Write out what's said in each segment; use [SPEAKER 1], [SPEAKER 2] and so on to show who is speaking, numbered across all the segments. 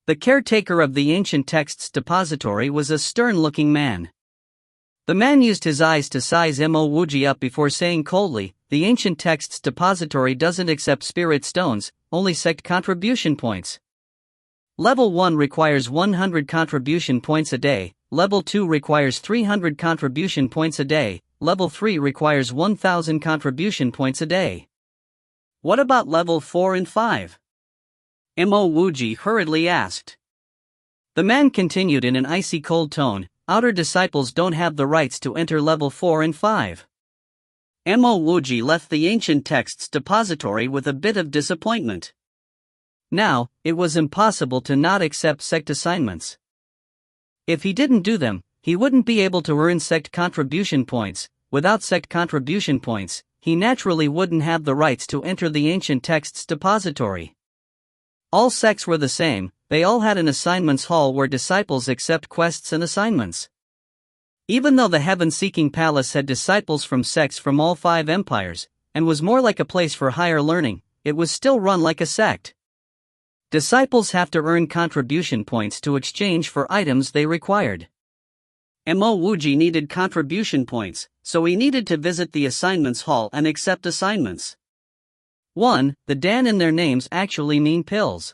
[SPEAKER 1] The caretaker of the ancient texts depository was a stern-looking man. The man used his eyes to size Mo Wuji up before saying coldly, "The ancient texts depository doesn't accept spirit stones, only sect contribution points. Level 1 requires 100 contribution points a day, Level 2 requires 300 contribution points a day, Level 3 requires 1000 contribution points a day. What about Level 4 and 5? Mo Wuji hurriedly asked. The man continued in an icy cold tone, "Outer disciples don't have the rights to enter Level 4 and 5. Mo Wuji left the ancient texts depository with a bit of disappointment. Now, it was impossible to not accept sect assignments. If he didn't do them, he wouldn't be able to earn sect contribution points. Without sect contribution points, he naturally wouldn't have the rights to enter the ancient texts depository. All sects were the same, they all had an assignments hall where disciples accept quests and assignments. Even though the heaven-seeking palace had disciples from sects from all 5 empires, and was more like a place for higher learning, it was still run like a sect. Disciples have to earn contribution points to exchange for items they required. Mo Wuji needed contribution points, so he needed to visit the assignments hall and accept assignments. 1. The Dan in their names actually mean pills.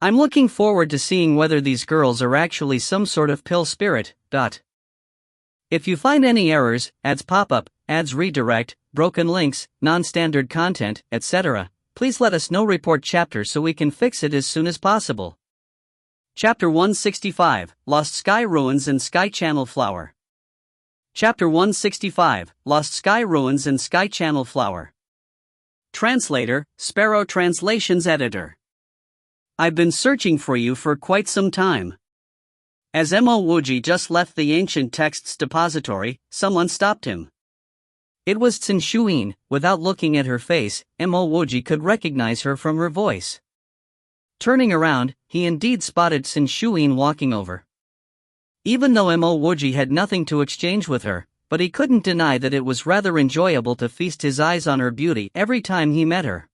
[SPEAKER 1] I'm looking forward to seeing whether these girls are actually some sort of pill spirit. If you find any errors, ads pop up, ads redirect, broken links, non-standard content, etc., please let us know. Report chapter so we can fix it as soon as possible. Chapter 165, Lost Sky Ruins and Sky Channel Flower. Chapter 165, Lost Sky Ruins and Sky Channel Flower. Translator, Sparrow Translations Editor. I've been searching for you for quite some time. As Mo Wuji just left the ancient texts depository, someone stopped him. It was Tsin Shuyin. Without looking at her face, Mo Wuji could recognize her from her voice. Turning around, he indeed spotted Tsin Shuyin walking over. Even though Mo Wuji had nothing to exchange with her, but he couldn't deny that it was rather enjoyable to feast his eyes on her beauty every time he met her.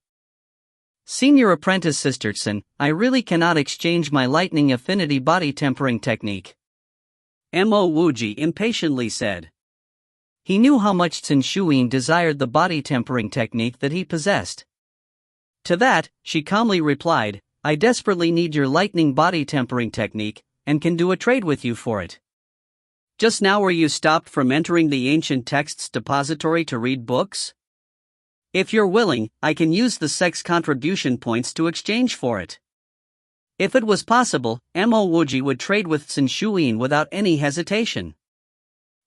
[SPEAKER 1] Senior Apprentice Sister Tsin, I really cannot exchange my lightning affinity body tempering technique. Mo Wuji impatiently said. He knew how much Tsin Shuyin desired the body tempering technique that he possessed. To that, she calmly replied, I desperately need your lightning body tempering technique, and can do a trade with you for it. Just now were you stopped from entering the ancient texts depository to read books? If you're willing, I can use the sect's contribution points to exchange for it. If it was possible, Mo Wuji would trade with Tsin Shuyin without any hesitation.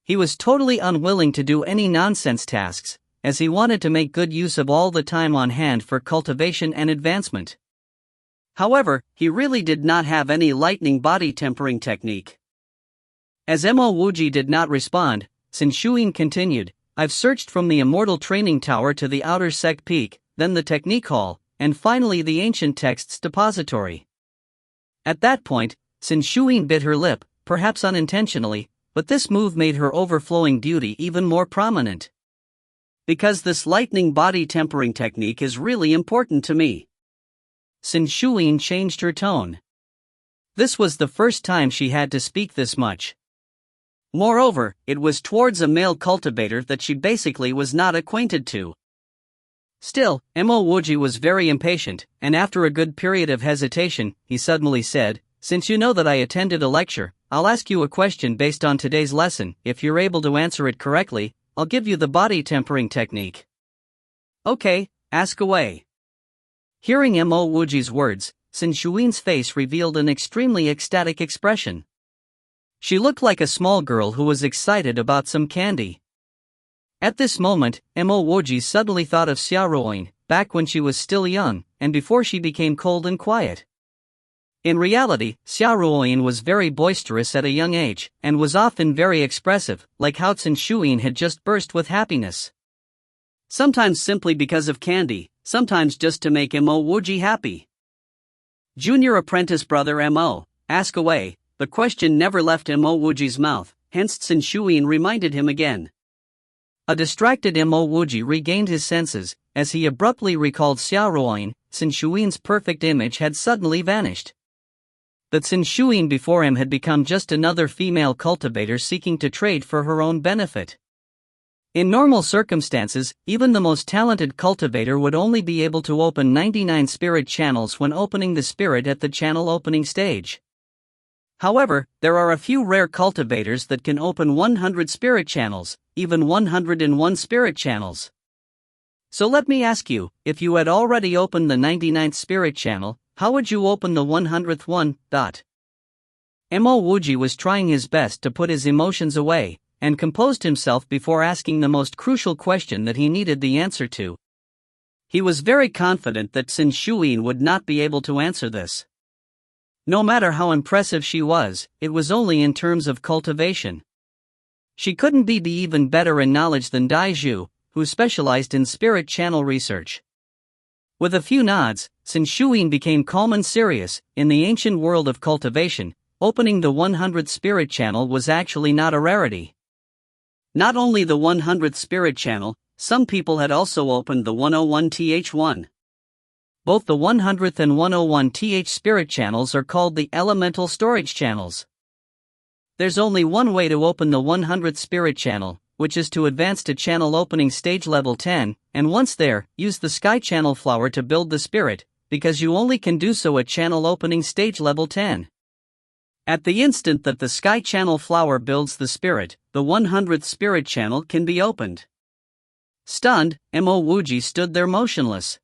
[SPEAKER 1] He was totally unwilling to do any nonsense tasks, as he wanted to make good use of all the time on hand for cultivation and advancement. However, he really did not have any lightning body tempering technique. As Mo Wuji did not respond, Tsin Shuyin continued, I've searched from the Immortal Training Tower to the Outer Sect Peak, then the Technique Hall, and finally the Ancient Texts Depository. At that point, Tsin Shuyin bit her lip, perhaps unintentionally, but this move made her overflowing beauty even more prominent. Because this lightning body tempering technique is really important to me. Tsin Shuyin changed her tone. This was the first time she had to speak this much. Moreover, it was towards a male cultivator that she basically was not acquainted to. Still, Mo Wuji was very impatient, and after a good period of hesitation, he suddenly said, Since you know that I attended a lecture, I'll ask you a question based on today's lesson. If you're able to answer it correctly, I'll give you the body tempering technique. Okay, ask away. Hearing Mo Wuji's words, Tsin Shuyin's face revealed an extremely ecstatic expression. She looked like a small girl who was excited about some candy. At this moment, Mo Wuji suddenly thought of Xiaoruoyin, back when she was still young, and before she became cold and quiet. In reality, Xiaoruoyin was very boisterous at a young age, and was often very expressive, like how Tsin Shuyin had just burst with happiness. Sometimes simply because of candy, sometimes just to make Mo Wuji happy. Junior apprentice brother Mo, ask away. The question never left Mo Wuji's mouth, hence Tsin Shuyin reminded him again. A distracted Mo Wuji regained his senses, as he abruptly recalled Xiaoruoyin. Tsin Shuyin's perfect image had suddenly vanished. That Sin Shuyin before him had become just another female cultivator seeking to trade for her own benefit. In normal circumstances, even the most talented cultivator would only be able to open 99 spirit channels when opening the spirit at the channel opening stage. However, there are a few rare cultivators that can open 100 spirit channels, even 101 spirit channels. So let me ask you, if you had already opened the 99th spirit channel, how would you open the 100th one? Mo Wuji was trying his best to put his emotions away, and composed himself before asking the most crucial question that he needed the answer to. He was very confident that Sin Shuyin would not be able to answer this. No matter how impressive she was, it was only in terms of cultivation. She couldn't be even better in knowledge than Dai Zhu, who specialized in spirit channel research. With a few nods, Sin Shuyin became calm and serious. In the ancient world of cultivation, opening the 100th spirit channel was actually not a rarity. Not only the 100th spirit channel, some people had also opened the 101th. Both the 100th and 101th spirit channels are called the elemental storage channels. There's only one way to open the 100th spirit channel, which is to advance to channel opening stage level 10, and once there, use the sky channel flower to build the spirit, because you only can do so at channel opening stage level 10. At the instant that the sky channel flower builds the spirit, the 100th spirit channel can be opened. Stunned, Mo Wuji stood there motionless.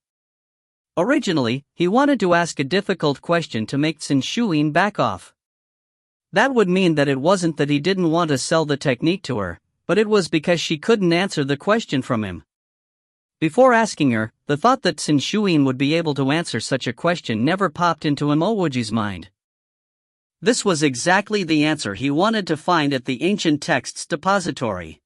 [SPEAKER 1] Originally, he wanted to ask a difficult question to make Sin Shuyin back off. That would mean that it wasn't that he didn't want to sell the technique to her, but it was because she couldn't answer the question from him. Before asking her, the thought that Sin Shuyin would be able to answer such a question never popped into Mo Wuji's mind. This was exactly the answer he wanted to find at the ancient texts depository.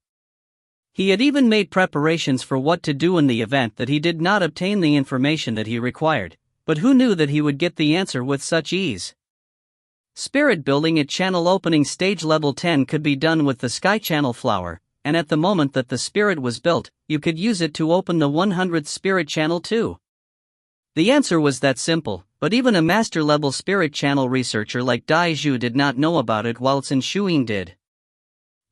[SPEAKER 1] He had even made preparations for what to do in the event that he did not obtain the information that he required, but who knew that he would get the answer with such ease? Spirit building at channel opening stage level 10 could be done with the sky channel flower, and at the moment that the spirit was built, you could use it to open the 100th spirit channel too. The answer was that simple, but even a master-level spirit channel researcher like Dai Zhu did not know about it while Sin Shuyin did.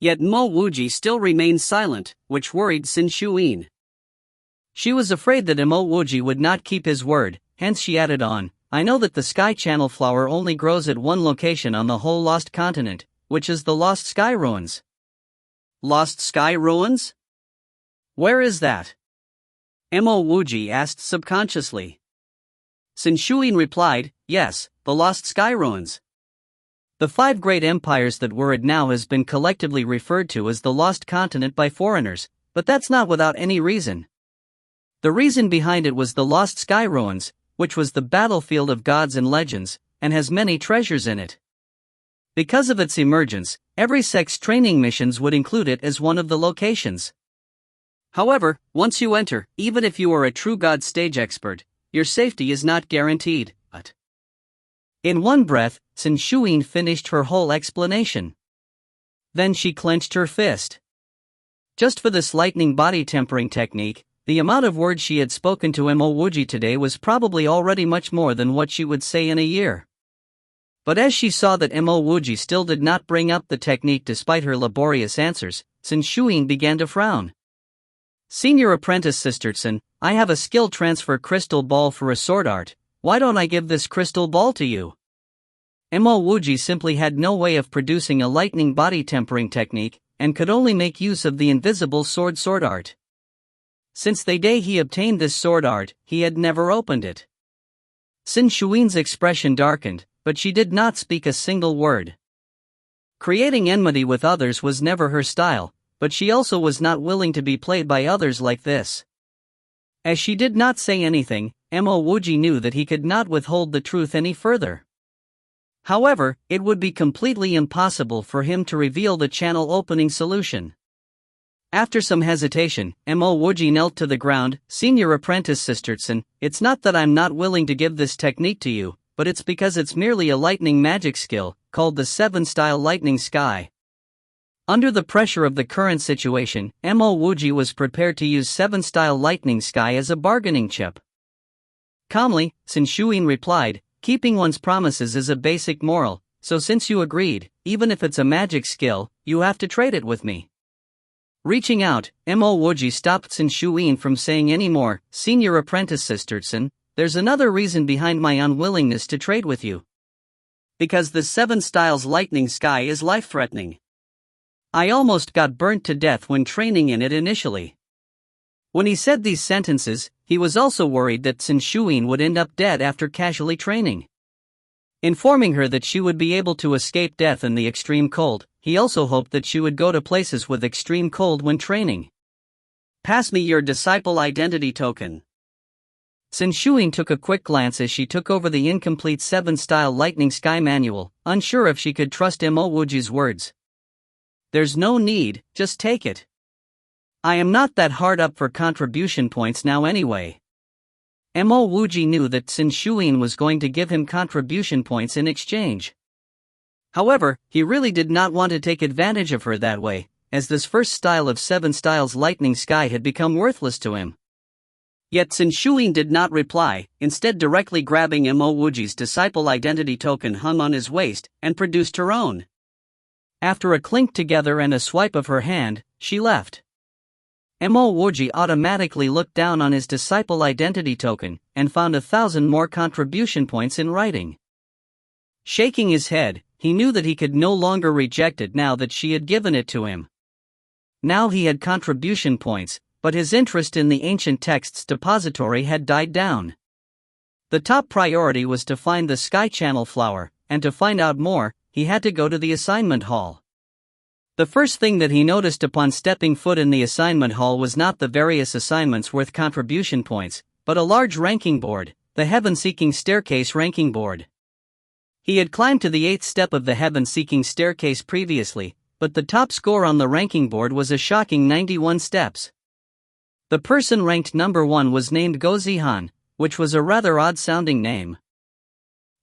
[SPEAKER 1] Yet Mo Wuji still remained silent, which worried Sin Shuyin. She was afraid that Mo Wuji would not keep his word, hence she added on, I know that the sky channel flower only grows at one location on the whole Lost Continent, which is the Lost Sky Ruins. Lost Sky Ruins? Where is that? Mo Wuji asked subconsciously. Sin Shuyin replied, yes, the Lost Sky Ruins. The 5 great empires that were it now has been collectively referred to as the Lost Continent by foreigners, but that's not without any reason. The reason behind it was the Lost Sky Ruins, which was the battlefield of gods and legends, and has many treasures in it. Because of its emergence, every sect's training missions would include it as one of the locations. However, once you enter, even if you are a true god stage expert, your safety is not guaranteed. But in one breath, Sin Shuyin finished her whole explanation. Then she clenched her fist. Just for this lightning body tempering technique, the amount of words she had spoken to Mo Wuji today was probably already much more than what she would say in a year. But as she saw that Mo Wuji still did not bring up the technique despite her laborious answers, Sin Shuyin began to frown. Senior Apprentice Sisterson, I have a skill transfer crystal ball for a sword art, why don't I give this crystal ball to you? Mo Wuji simply had no way of producing a lightning body tempering technique, and could only make use of the invisible sword art. Since the day he obtained this sword art, he had never opened it. Sin Shuyin's expression darkened, but she did not speak a single word. Creating enmity with others was never her style, but she also was not willing to be played by others like this. As she did not say anything, Mo Wuji knew that he could not withhold the truth any further. However, it would be completely impossible for him to reveal the channel opening solution. After some hesitation, Mo Wuji knelt to the ground. Senior Apprentice Sisterson, it's not that I'm not willing to give this technique to you, but it's because it's merely a lightning magic skill, called the 7-style lightning sky. Under the pressure of the current situation, Mo Wuji was prepared to use 7-style lightning sky as a bargaining chip. Calmly, Sin Shuyin replied, keeping one's promises is a basic moral, so since you agreed, even if it's a magic skill, you have to trade it with me. Reaching out, Mo Wuji stopped Sin Shuyin from saying any more. Senior apprentice Sisterson, there's another reason behind my unwillingness to trade with you. Because the 7 styles lightning sky is life-threatening. I almost got burnt to death when training in it initially. When he said these sentences, he was also worried that Sin Shuyin would end up dead after casually training. Informing her that she would be able to escape death in the extreme cold, he also hoped that she would go to places with extreme cold when training. Pass me your disciple identity token. Sin Shuyin took a quick glance as she took over the incomplete 7-style lightning sky manual, unsure if she could trust Mo Wuji's words. There's no need, just take it. I am not that hard up for contribution points now anyway. Mo Wuji knew that Sin Shuyin was going to give him contribution points in exchange. However, he really did not want to take advantage of her that way, as this first style of 7 styles lightning sky had become worthless to him. Yet Sin Shuyin did not reply, instead directly grabbing Mo Wuji's disciple identity token hung on his waist, and produced her own. After a clink together and a swipe of her hand, she left. Mo Wuji automatically looked down on his disciple identity token, and found 1,000 more contribution points in writing. Shaking his head, he knew that he could no longer reject it now that she had given it to him. Now he had contribution points, but his interest in the ancient texts depository had died down. The top priority was to find the Sky Channel flower, and to find out more, he had to go to the assignment hall. The first thing that he noticed upon stepping foot in the assignment hall was not the various assignments worth contribution points, but a large ranking board, the Heaven-Seeking Staircase ranking board. He had climbed to the 8th step of the Heaven-Seeking Staircase previously, but the top score on the ranking board was a shocking 91 steps. The person ranked number 1 was named Go Zihan, which was a rather odd-sounding name.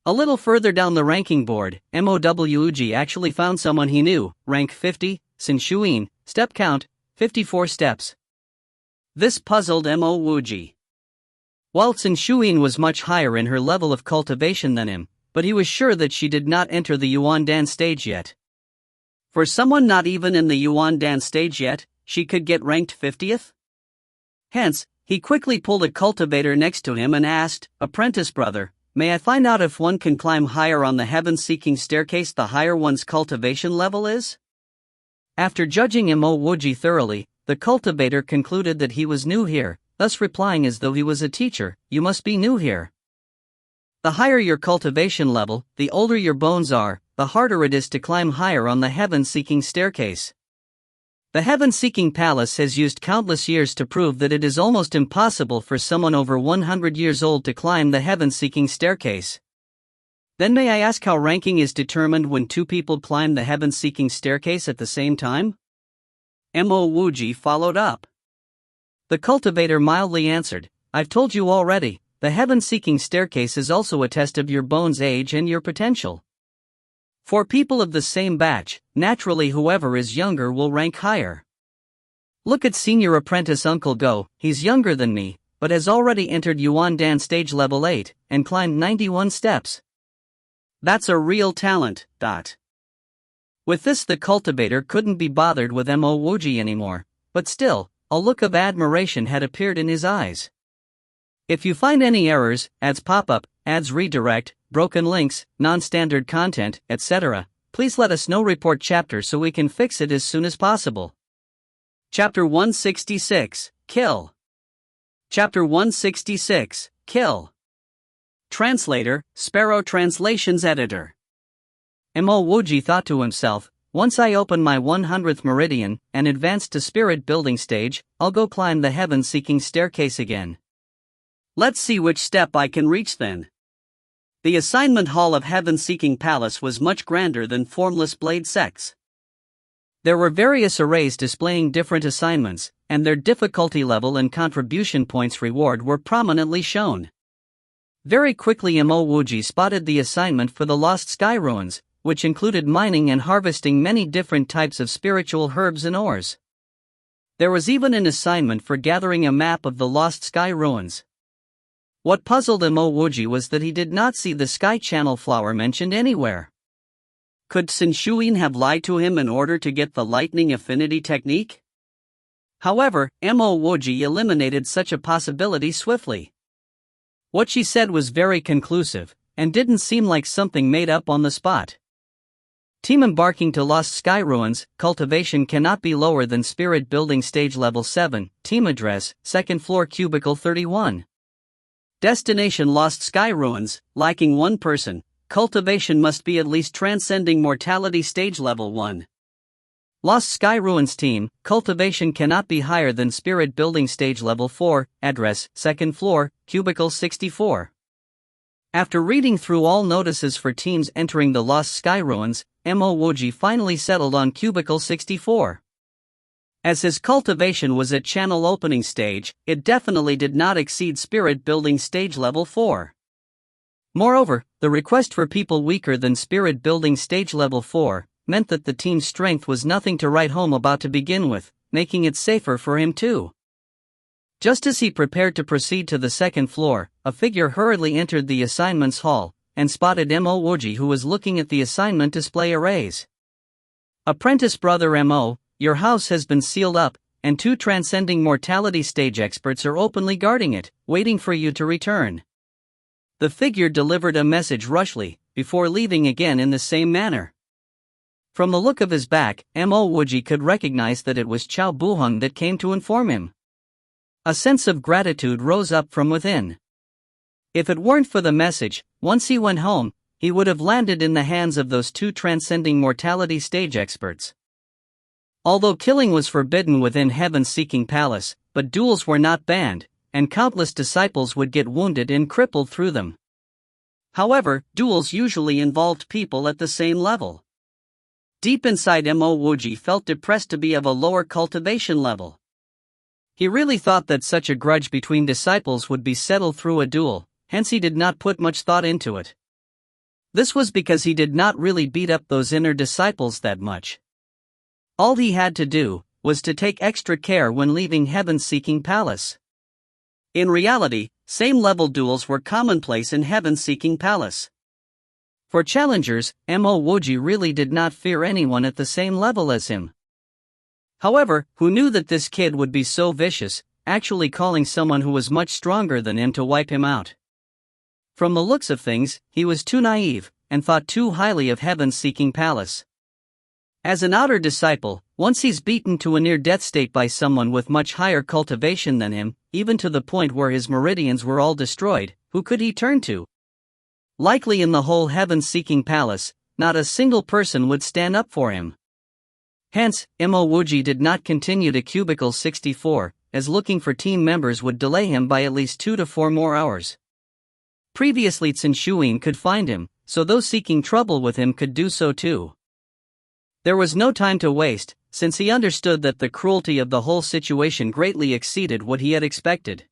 [SPEAKER 1] A little further down the ranking board, Wuji actually found someone he knew, rank 50, Sin Shuyin, step count, 54 steps. This puzzled Mo Wuji. While Sin Shuyin was much higher in her level of cultivation than him, but he was sure that she did not enter the Yuan Dan stage yet. For someone not even in the Yuan Dan stage yet, she could get ranked 50th? Hence, he quickly pulled a cultivator next to him and asked, "Apprentice brother, may I find out if one can climb higher on the Heaven-Seeking Staircase the higher one's cultivation level is?" After judging Mo Wuji thoroughly, the cultivator concluded that he was new here, thus replying as though he was a teacher, "You must be new here. The higher your cultivation level, the older your bones are, the harder it is to climb higher on the Heaven-Seeking Staircase. The Heaven-Seeking Palace has used countless years to prove that it is almost impossible for someone over 100 years old to climb the Heaven-Seeking Staircase. Then may I ask how ranking is determined when 2 people climb the Heaven-Seeking Staircase at the same time?" Mo Wuji followed up. The cultivator mildly answered, "I've told you already, the Heaven-Seeking Staircase is also a test of your bones' age and your potential. For people of the same batch, naturally whoever is younger will rank higher. Look at senior apprentice Uncle Go, he's younger than me, but has already entered Yuan Dan stage level 8, and climbed 91 steps. That's a real talent, . With this the cultivator couldn't be bothered with Mo Wuji anymore, but still, a look of admiration had appeared in his eyes. If you find any errors, ads pop up, ads redirect, broken links, non-standard content, etc., please let us know. Report chapter so we can fix it as soon as possible. Chapter 166, Kill. Chapter 166, Kill. Translator, Sparrow Translations Editor. Mo Wuji thought to himself, once I open my 100th meridian, and advance to spirit building stage, I'll go climb the Heaven-Seeking Staircase again. Let's see which step I can reach then. The assignment hall of Heaven-Seeking Palace was much grander than Formless Blade Sects. There were various arrays displaying different assignments, and their difficulty level and contribution points reward were prominently shown. Very quickly Mo Wuji spotted the assignment for the Lost Sky Ruins, which included mining and harvesting many different types of spiritual herbs and ores. There was even an assignment for gathering a map of the Lost Sky Ruins. What puzzled Mo Wuji was that he did not see the sky channel flower mentioned anywhere. Could Qin Shuyin have lied to him in order to get the lightning affinity technique? However, Mo Wuji eliminated such a possibility swiftly. What she said was very conclusive, and didn't seem like something made up on the spot. Team embarking to Lost Sky Ruins, cultivation cannot be lower than Spirit Building Stage Level 7, team address, 2nd floor cubicle 31. Destination Lost Sky Ruins, lacking one person, cultivation must be at least transcending mortality stage level 1. Lost Sky Ruins team, cultivation cannot be higher than Spirit Building Stage Level 4, address, 2nd floor, cubicle 64. After reading through all notices for teams entering the Lost Sky Ruins, Mo Wuji finally settled on cubicle 64. As his cultivation was at channel opening stage, it definitely did not exceed Spirit Building Stage Level 4. Moreover, the request for people weaker than Spirit Building Stage Level 4 meant that the team's strength was nothing to write home about to begin with, making it safer for him too. Just as he prepared to proceed to the 2nd floor, a figure hurriedly entered the assignments hall, and spotted Mo Wuji, who was looking at the assignment display arrays. Apprentice Brother Mo, your house has been sealed up, and 2 transcending mortality stage experts are openly guarding it, waiting for you to return. The figure delivered a message rushly, before leaving again in the same manner. From the look of his back, Mo Wuji could recognize that it was Chao Buheng that came to inform him. A sense of gratitude rose up from within. If it weren't for the message, once he went home, he would have landed in the hands of those 2 transcending mortality stage experts. Although killing was forbidden within Heaven's Seeking Palace, but duels were not banned, and countless disciples would get wounded and crippled through them. However, duels usually involved people at the same level. Deep inside, Mo Wuji felt depressed to be of a lower cultivation level. He really thought that such a grudge between disciples would be settled through a duel, hence he did not put much thought into it. This was because he did not really beat up those inner disciples that much. All he had to do was to take extra care when leaving Heaven's Seeking Palace. In reality, same-level duels were commonplace in Heaven's Seeking Palace. For challengers, Mo Wuji really did not fear anyone at the same level as him. However, who knew that this kid would be so vicious, actually calling someone who was much stronger than him to wipe him out? From the looks of things, he was too naive, and thought too highly of Heaven's Seeking Palace. As an outer disciple, once he's beaten to a near-death state by someone with much higher cultivation than him, even to the point where his meridians were all destroyed, who could he turn to? Likely in the whole Heaven's Seeking Palace, not a single person would stand up for him. Hence, Mo Wuji did not continue to cubicle 64, as looking for team members would delay him by at least 2 to 4 more hours. Previously Qin Shuyin could find him, so those seeking trouble with him could do so too. There was no time to waste, since he understood that the cruelty of the whole situation greatly exceeded what he had expected.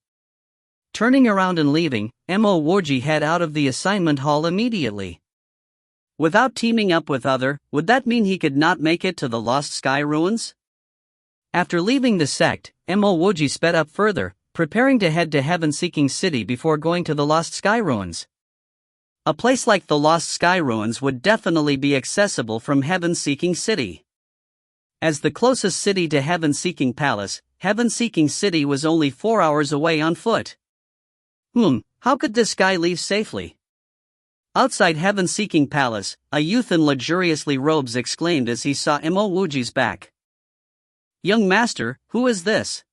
[SPEAKER 1] Turning around and leaving, Mo Wuji head out of the assignment hall immediately. Without teaming up with other, would that mean he could not make it to the Lost Sky Ruins? After leaving the sect, Mo Wuji sped up further, preparing to head to Heaven-Seeking City before going to the Lost Sky Ruins. A place like the Lost Sky Ruins would definitely be accessible from Heaven-Seeking City. As the closest city to Heaven-Seeking Palace, Heaven-Seeking City was only 4 hours away on foot. How could this guy leave safely? Outside Heaven-Seeking Palace, a youth in luxuriously robes exclaimed as he saw Mo Wuji's back. "Young master, who is this?"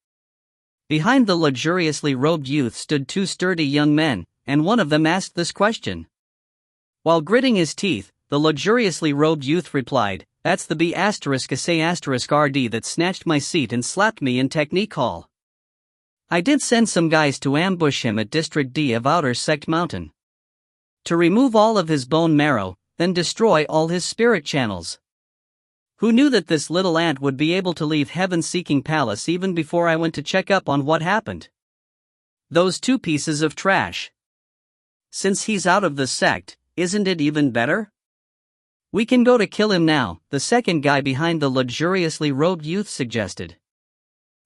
[SPEAKER 1] Behind the luxuriously robed youth stood 2 sturdy young men, and one of them asked this question. While gritting his teeth, the luxuriously robed youth replied, "That's the B***RD that snatched my seat and slapped me in Technique Hall. I did send some guys to ambush him at District D of Outer Sect Mountain. To remove all of his bone marrow, then destroy all his spirit channels. Who knew that this little ant would be able to leave Heaven-Seeking Palace even before I went to check up on what happened? Those 2 pieces of trash. Since he's out of the sect, isn't it even better? We can go to kill him now," the second guy behind the luxuriously robed youth suggested.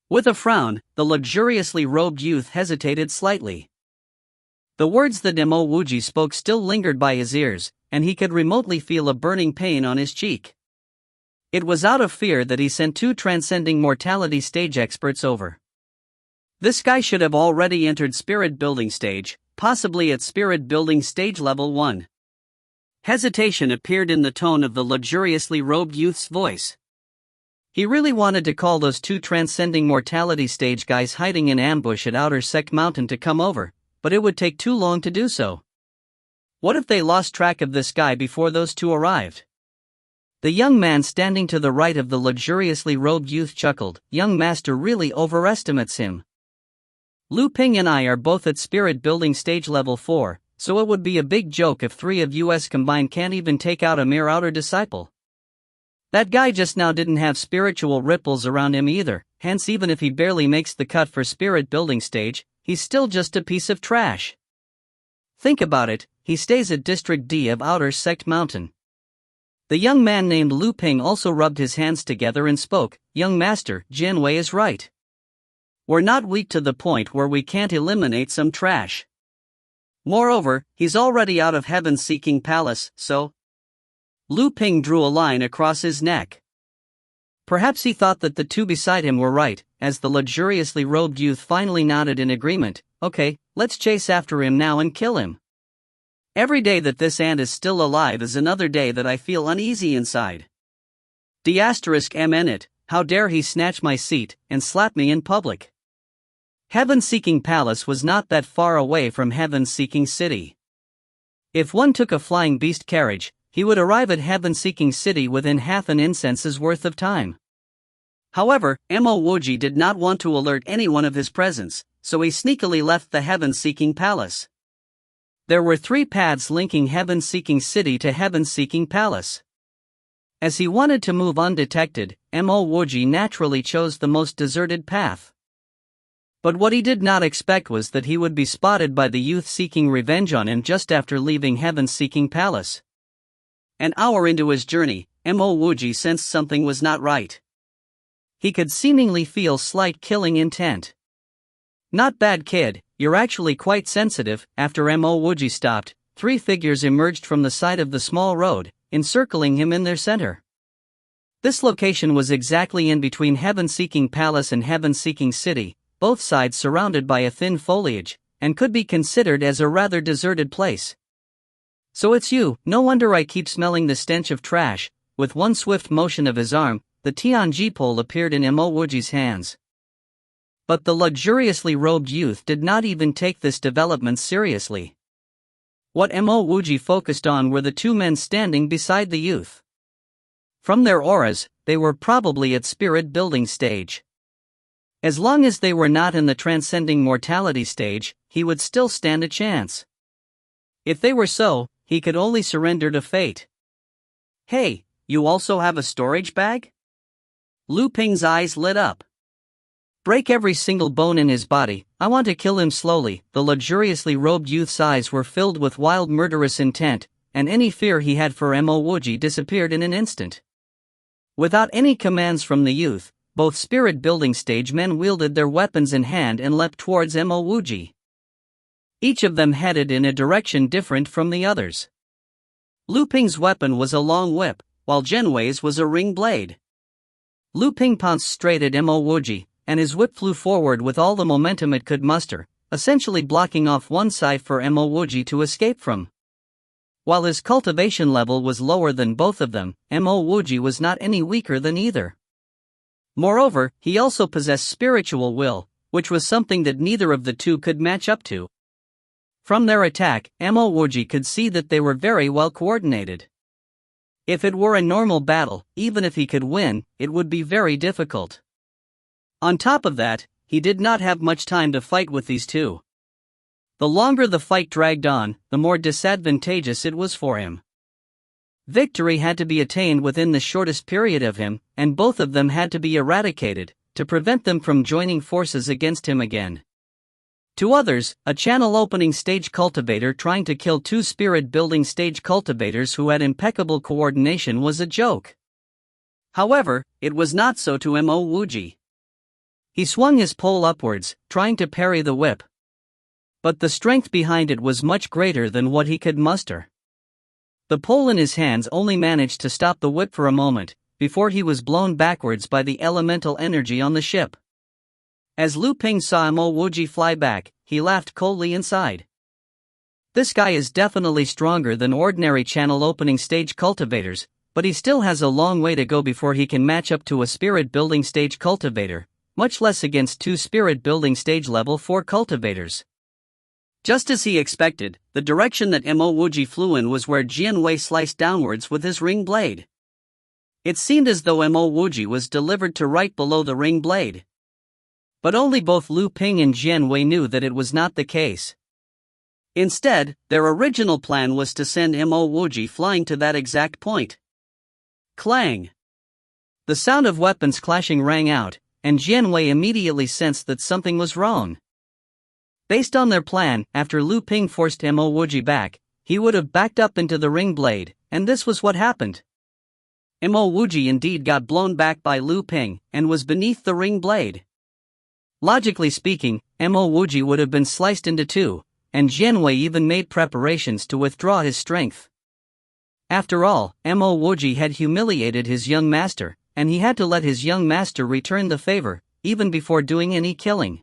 [SPEAKER 1] With a frown, the luxuriously robed youth hesitated slightly. The words that Mo Wuji spoke still lingered by his ears, and he could remotely feel a burning pain on his cheek. It was out of fear that he sent 2 transcending mortality stage experts over. This guy should have already entered spirit building stage, possibly at spirit building stage level 1. Hesitation appeared in the tone of the luxuriously robed youth's voice. He really wanted to call those 2 transcending mortality stage guys hiding in ambush at Outer Sect Mountain to come over, but it would take too long to do so. What if they lost track of this guy before those 2 arrived? The young man standing to the right of the luxuriously robed youth chuckled. Young master really overestimates him. Lu Ping and I are both at spirit building stage level 4, so it would be a big joke if 3 of us combined can't even take out a mere outer disciple. That guy just now didn't have spiritual ripples around him either, hence even if he barely makes the cut for spirit building stage, he's still just a piece of trash. Think about it, he stays at District D of Outer Sect Mountain. The young man named Lu Ping also rubbed his hands together and spoke. Young master, Jianwei is right. We're not weak to the point where we can't eliminate some trash. Moreover, he's already out of heaven-seeking palace, so... Lu Ping drew a line across his neck. Perhaps he thought that the 2 beside him were right, as the luxuriously robed youth finally nodded in agreement. Okay, let's chase after him now and kill him. Every day that this ant is still alive is another day that I feel uneasy inside. D*MN it, how dare he snatch my seat and slap me in public. Heaven-seeking palace was not that far away from heaven-seeking city. If one took a flying beast carriage, he would arrive at heaven-seeking city within half an incense's worth of time. However, Mo Wuji did not want to alert anyone of his presence, so he sneakily left the heaven-seeking palace. There were 3 paths linking heaven-seeking city to heaven-seeking palace. As he wanted to move undetected, Mo Wuji naturally chose the most deserted path. But what he did not expect was that he would be spotted by the youth seeking revenge on him just after leaving heaven-seeking palace. An hour into his journey, Mo Wuji sensed something was not right. He could seemingly feel slight killing intent. Not bad kid, you're actually quite sensitive. After Mo Wuji stopped, 3 figures emerged from the side of the small road, encircling him in their center. This location was exactly in between heaven-seeking palace and heaven-seeking city, both sides surrounded by a thin foliage, and could be considered as a rather deserted place. So it's you, no wonder I keep smelling the stench of trash. With one swift motion of his arm, the Tianji pole appeared in Mo Wuji's hands. But the luxuriously robed youth did not even take this development seriously. What Mo Wuji focused on were the 2 men standing beside the youth. From their auras, they were probably at spirit building stage. As long as they were not in the transcending mortality stage, he would still stand a chance. If they were so, he could only surrender to fate. Hey, you also have a storage bag? Lu Ping's eyes lit up. Break every single bone in his body, I want to kill him slowly. The luxuriously robed youth's eyes were filled with wild murderous intent, and any fear he had for Mo Wuji disappeared in an instant. Without any commands from the youth, both spirit building stage men wielded their weapons in hand and leapt towards Mo Wuji. Each of them headed in a direction different from the others. Lu Ping's weapon was a long whip, while Jianwei's was a ring blade. Lu Ping pounced straight at Mo Wuji, and his whip flew forward with all the momentum it could muster, essentially blocking off one side for Mo Wuji to escape from. While his cultivation level was lower than both of them, Mo Wuji was not any weaker than either. Moreover, he also possessed spiritual will, which was something that neither of the 2 could match up to. From their attack, Mo Wuji could see that they were very well coordinated. If it were a normal battle, even if he could win, it would be very difficult. On top of that, he did not have much time to fight with these 2. The longer the fight dragged on, the more disadvantageous it was for him. Victory had to be attained within the shortest period of him, and both of them had to be eradicated, to prevent them from joining forces against him again. To others, a channel-opening stage cultivator trying to kill 2 spirit-building stage cultivators who had impeccable coordination was a joke. However, it was not so to Mo Wuji. He swung his pole upwards, trying to parry the whip. But the strength behind it was much greater than what he could muster. The pole in his hands only managed to stop the whip for a moment, before he was blown backwards by the elemental energy on the ship. As Lu Ping saw Mo Wuji fly back, he laughed coldly inside. This guy is definitely stronger than ordinary channel opening stage cultivators, but he still has a long way to go before he can match up to a spirit building stage cultivator, much less against 2 spirit building stage level 4 cultivators. Just as he expected, the direction that Mo Wuji flew in was where Jian Wei sliced downwards with his ring blade. It seemed as though Mo Wuji was delivered to right below the ring blade. But only both Lu Ping and Jian Wei knew that it was not the case. Instead, their original plan was to send Mo Wuji flying to that exact point. Clang! The sound of weapons clashing rang out, and Jian Wei immediately sensed that something was wrong. Based on their plan, after Lu Ping forced Mo Wuji back, he would have backed up into the ring blade, and this was what happened. Mo Wuji indeed got blown back by Lu Ping, and was beneath the ring blade. Logically speaking, Mo Wuji would have been sliced into 2, and Jian Wei even made preparations to withdraw his strength. After all, Mo Wuji had humiliated his young master, and he had to let his young master return the favor, even before doing any killing.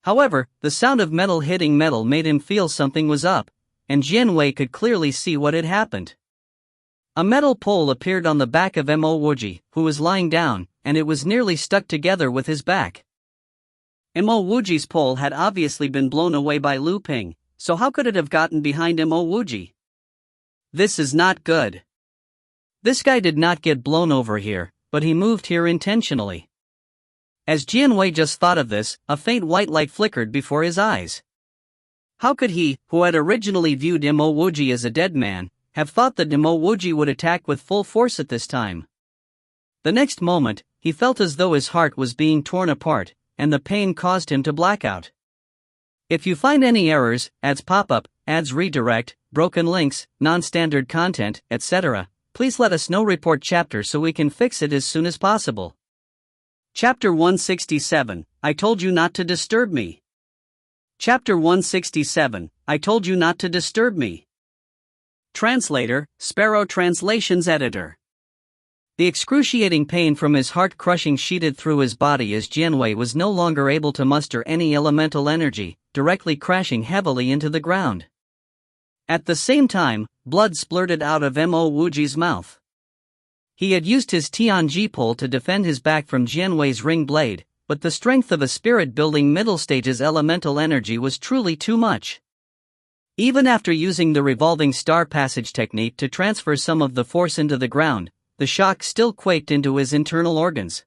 [SPEAKER 1] However, the sound of metal hitting metal made him feel something was up, and Jian Wei could clearly see what had happened. A metal pole appeared on the back of Mo Wuji, who was lying down, and it was nearly stuck together with his back. Mo Wuji's pole had obviously been blown away by Lu Ping, so how could it have gotten behind Mo Wuji? This is not good. This guy did not get blown over here, but he moved here intentionally. As Jian Wei just thought of this, a faint white light flickered before his eyes. How could he, who had originally viewed Mo Wuji as a dead man, have thought that Mo Wuji would attack with full force at this time? The next moment, he felt as though his heart was being torn apart, and the pain caused him to black out. If you find any errors, ads pop up, ads redirect, broken links, non-standard content, etc., please let us know. Report chapter so we can fix it as soon as possible. Chapter 167, I told you not to disturb me. Chapter 167, I told you not to disturb me. Translator, Sparrow Translations Editor. The excruciating pain from his heart crushing sheeted through his body as Jian Wei was no longer able to muster any elemental energy, directly crashing heavily into the ground. At the same time, blood splurted out of Mo Wuji's mouth. He had used his Tianji pole to defend his back from Jian Wei's ring blade, but the strength of a spirit-building middle stage's elemental energy was truly too much. Even after using the revolving star passage technique to transfer some of the force into the ground, the shock still quaked into his internal organs.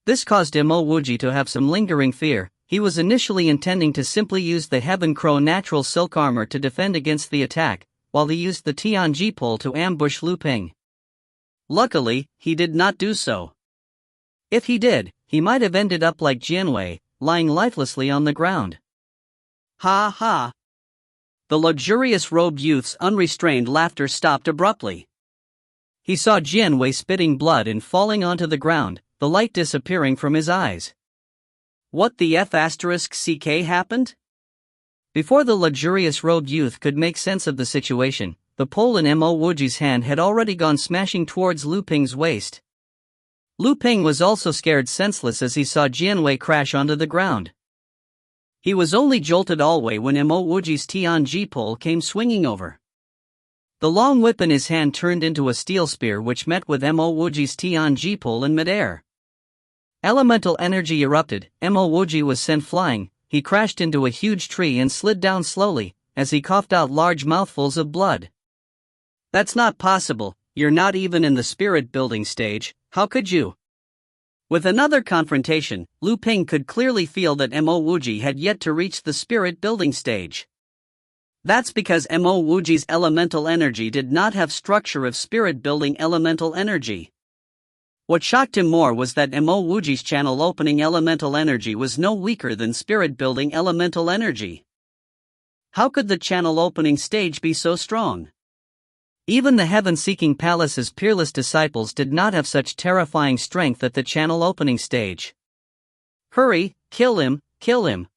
[SPEAKER 1] This caused Mo Wuji to have some lingering fear. He was initially intending to simply use the Heaven Crow natural silk armor to defend against the attack, while he used the Tianji pole to ambush Lu Ping. Luckily, he did not do so. If he did, he might have ended up like Jian Wei, lying lifelessly on the ground. Ha ha! The luxurious robed youth's unrestrained laughter stopped abruptly. He saw Jian Wei spitting blood and falling onto the ground, the light disappearing from his eyes. What the F***ck happened? Before the luxurious robed youth could make sense of the situation, the pole in Mo Wuji's hand had already gone smashing towards Lu Ping's waist. Lu Ping was also scared senseless as he saw Jian Wei crash onto the ground. He was only jolted all-way when Mo Wuji's Tianji pole came swinging over. The long whip in his hand turned into a steel spear which met with Mo Wuji's Tianji pole in midair. Elemental energy erupted, Mo Wuji was sent flying, he crashed into a huge tree and slid down slowly, as he coughed out large mouthfuls of blood. That's not possible, you're not even in the spirit building stage, how could you? With another confrontation, Lu Ping could clearly feel that Mo Wuji had yet to reach the spirit building stage. That's because Mo Wuji's elemental energy did not have structure of spirit-building elemental energy. What shocked him more was that Mo Wuji's channel opening elemental energy was no weaker than spirit-building elemental energy. How could the channel opening stage be so strong? Even the heaven-seeking palace's peerless disciples did not have such terrifying strength at the channel opening stage. Hurry, kill him, kill him.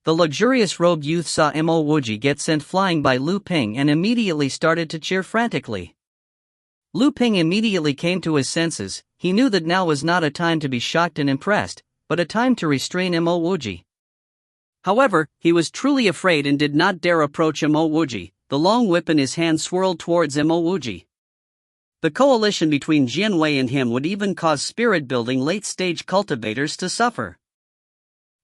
[SPEAKER 1] The luxurious robed youth saw Mo Wuji get sent flying by Lu Ping and immediately started to cheer frantically. Lu Ping immediately came to his senses. He knew that now was not a time to be shocked and impressed, but a time to restrain Mo Wuji. However, he was truly afraid and did not dare approach Mo Wuji. The long whip in his hand swirled towards Mo Wuji. The coalition between Jianwei and him would even cause spirit-building late-stage cultivators to suffer.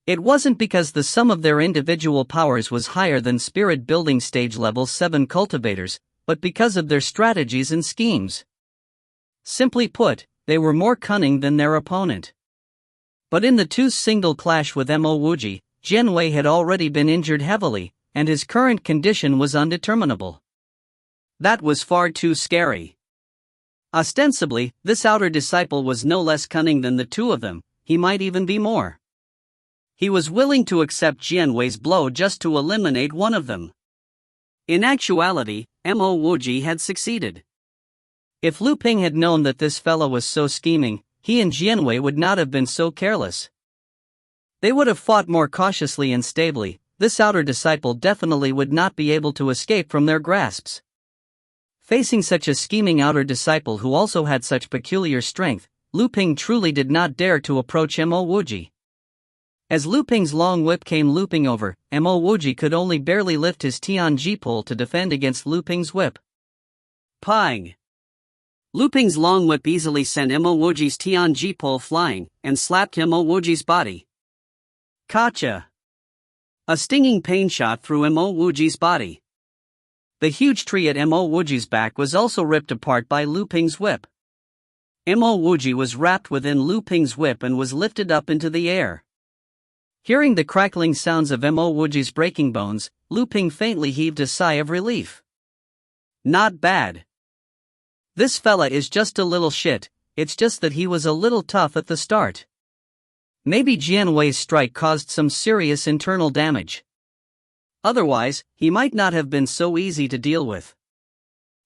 [SPEAKER 1] It wasn't because the sum of their individual powers was higher than spirit-building stage level 7 cultivators, but because of their strategies and schemes. Simply put, they were more cunning than their opponent. But in the two's single clash with Mo Wuji, Jianwei had already been injured heavily, and his current condition was undeterminable. That was far too scary. Ostensibly, this outer disciple was no less cunning than the two of them, he might even be more. He was willing to accept Jianwei's blow just to eliminate one of them. In actuality, Mo Wuji had succeeded. If Lu Ping had known that this fellow was so scheming, he and Jianwei would not have been so careless. They would have fought more cautiously and stably. This outer disciple definitely would not be able to escape from their grasps. Facing such a scheming outer disciple who also had such peculiar strength, Lu Ping truly did not dare to approach Mo Wuji. As Lu Ping's long whip came looping over, Mo Wuji could only barely lift his Tianji pole to defend against Lu Ping's whip. Pang! Lu Ping's long whip easily sent Mo Wuji's Tianji pole flying, and slapped Mo Wuji's body. Gotcha! A stinging pain shot through Mo Wuji's body. The huge tree at Mo Wuji's back was also ripped apart by Lu Ping's whip. Mo Wuji was wrapped within Lu Ping's whip and was lifted up into the air. Hearing the crackling sounds of Mo Wuji's breaking bones, Lu Ping faintly heaved a sigh of relief. Not bad. This fella is just a little shit, it's just that he was a little tough at the start. Maybe Jianwei's strike caused some serious internal damage. Otherwise, he might not have been so easy to deal with.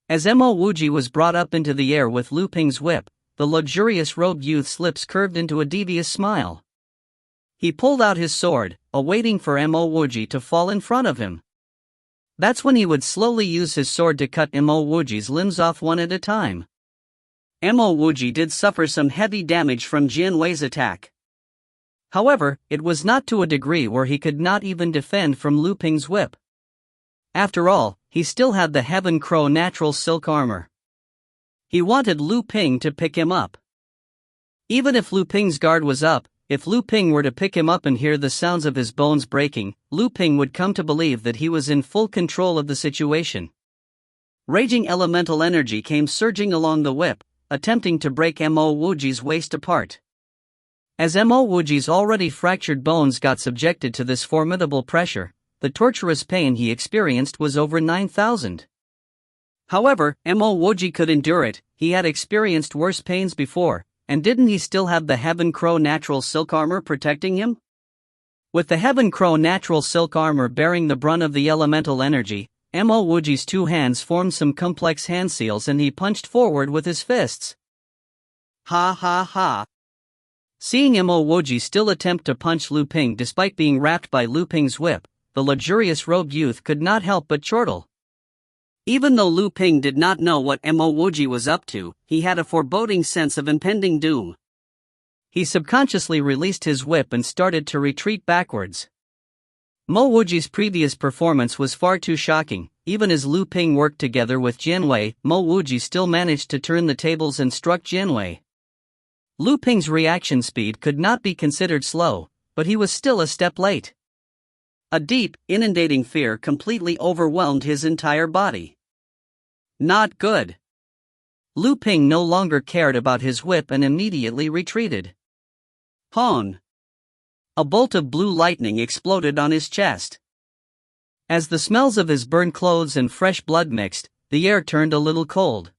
[SPEAKER 1] As Mo Wuji was brought up into the air with Lu Ping's whip, the luxurious robed youth's lips curved into a devious smile. He pulled out his sword, awaiting for Mo Wuji to fall in front of him. That's when he would slowly use his sword to cut Mo Wuji's limbs off one at a time. Mo Wuji did suffer some heavy damage from Jianwei's attack. However, it was not to a degree where he could not even defend from Lu Ping's whip. After all, he still had the Heaven Crow natural silk armor. He wanted Lu Ping to pick him up. Even if Lu Ping's guard was up, if Lu Ping were to pick him up and hear the sounds of his bones breaking, Lu Ping would come to believe that he was in full control of the situation. Raging elemental energy came surging along the whip, attempting to break Mo Wuji's waist apart. As Mo Wuji's already fractured bones got subjected to this formidable pressure, the torturous pain he experienced was over 9,000. However, Mo Wuji could endure it. He had experienced worse pains before. And didn't he still have the Heaven Crow natural silk armor protecting him? With the Heaven Crow natural silk armor bearing the brunt of the elemental energy, Mo Wuji's two hands formed some complex hand seals and he punched forward with his fists. Ha ha ha. Seeing Mo Wuji still attempt to punch Lu Ping despite being wrapped by Lu Ping's whip, the luxurious robed youth could not help but chortle. Even though Lu Ping did not know what Mo Wuji was up to, he had a foreboding sense of impending doom. He subconsciously released his whip and started to retreat backwards. Mo Wuji's previous performance was far too shocking. Even as Lu Ping worked together with Jianwei, Mo Wuji still managed to turn the tables and struck Jianwei. Lu Ping's reaction speed could not be considered slow, but he was still a step late. A deep, inundating fear completely overwhelmed his entire body. Not good. Lu Ping no longer cared about his whip and immediately retreated. Hon! A bolt of blue lightning exploded on his chest. As the smells of his burned clothes and fresh blood mixed, the air turned a little cold.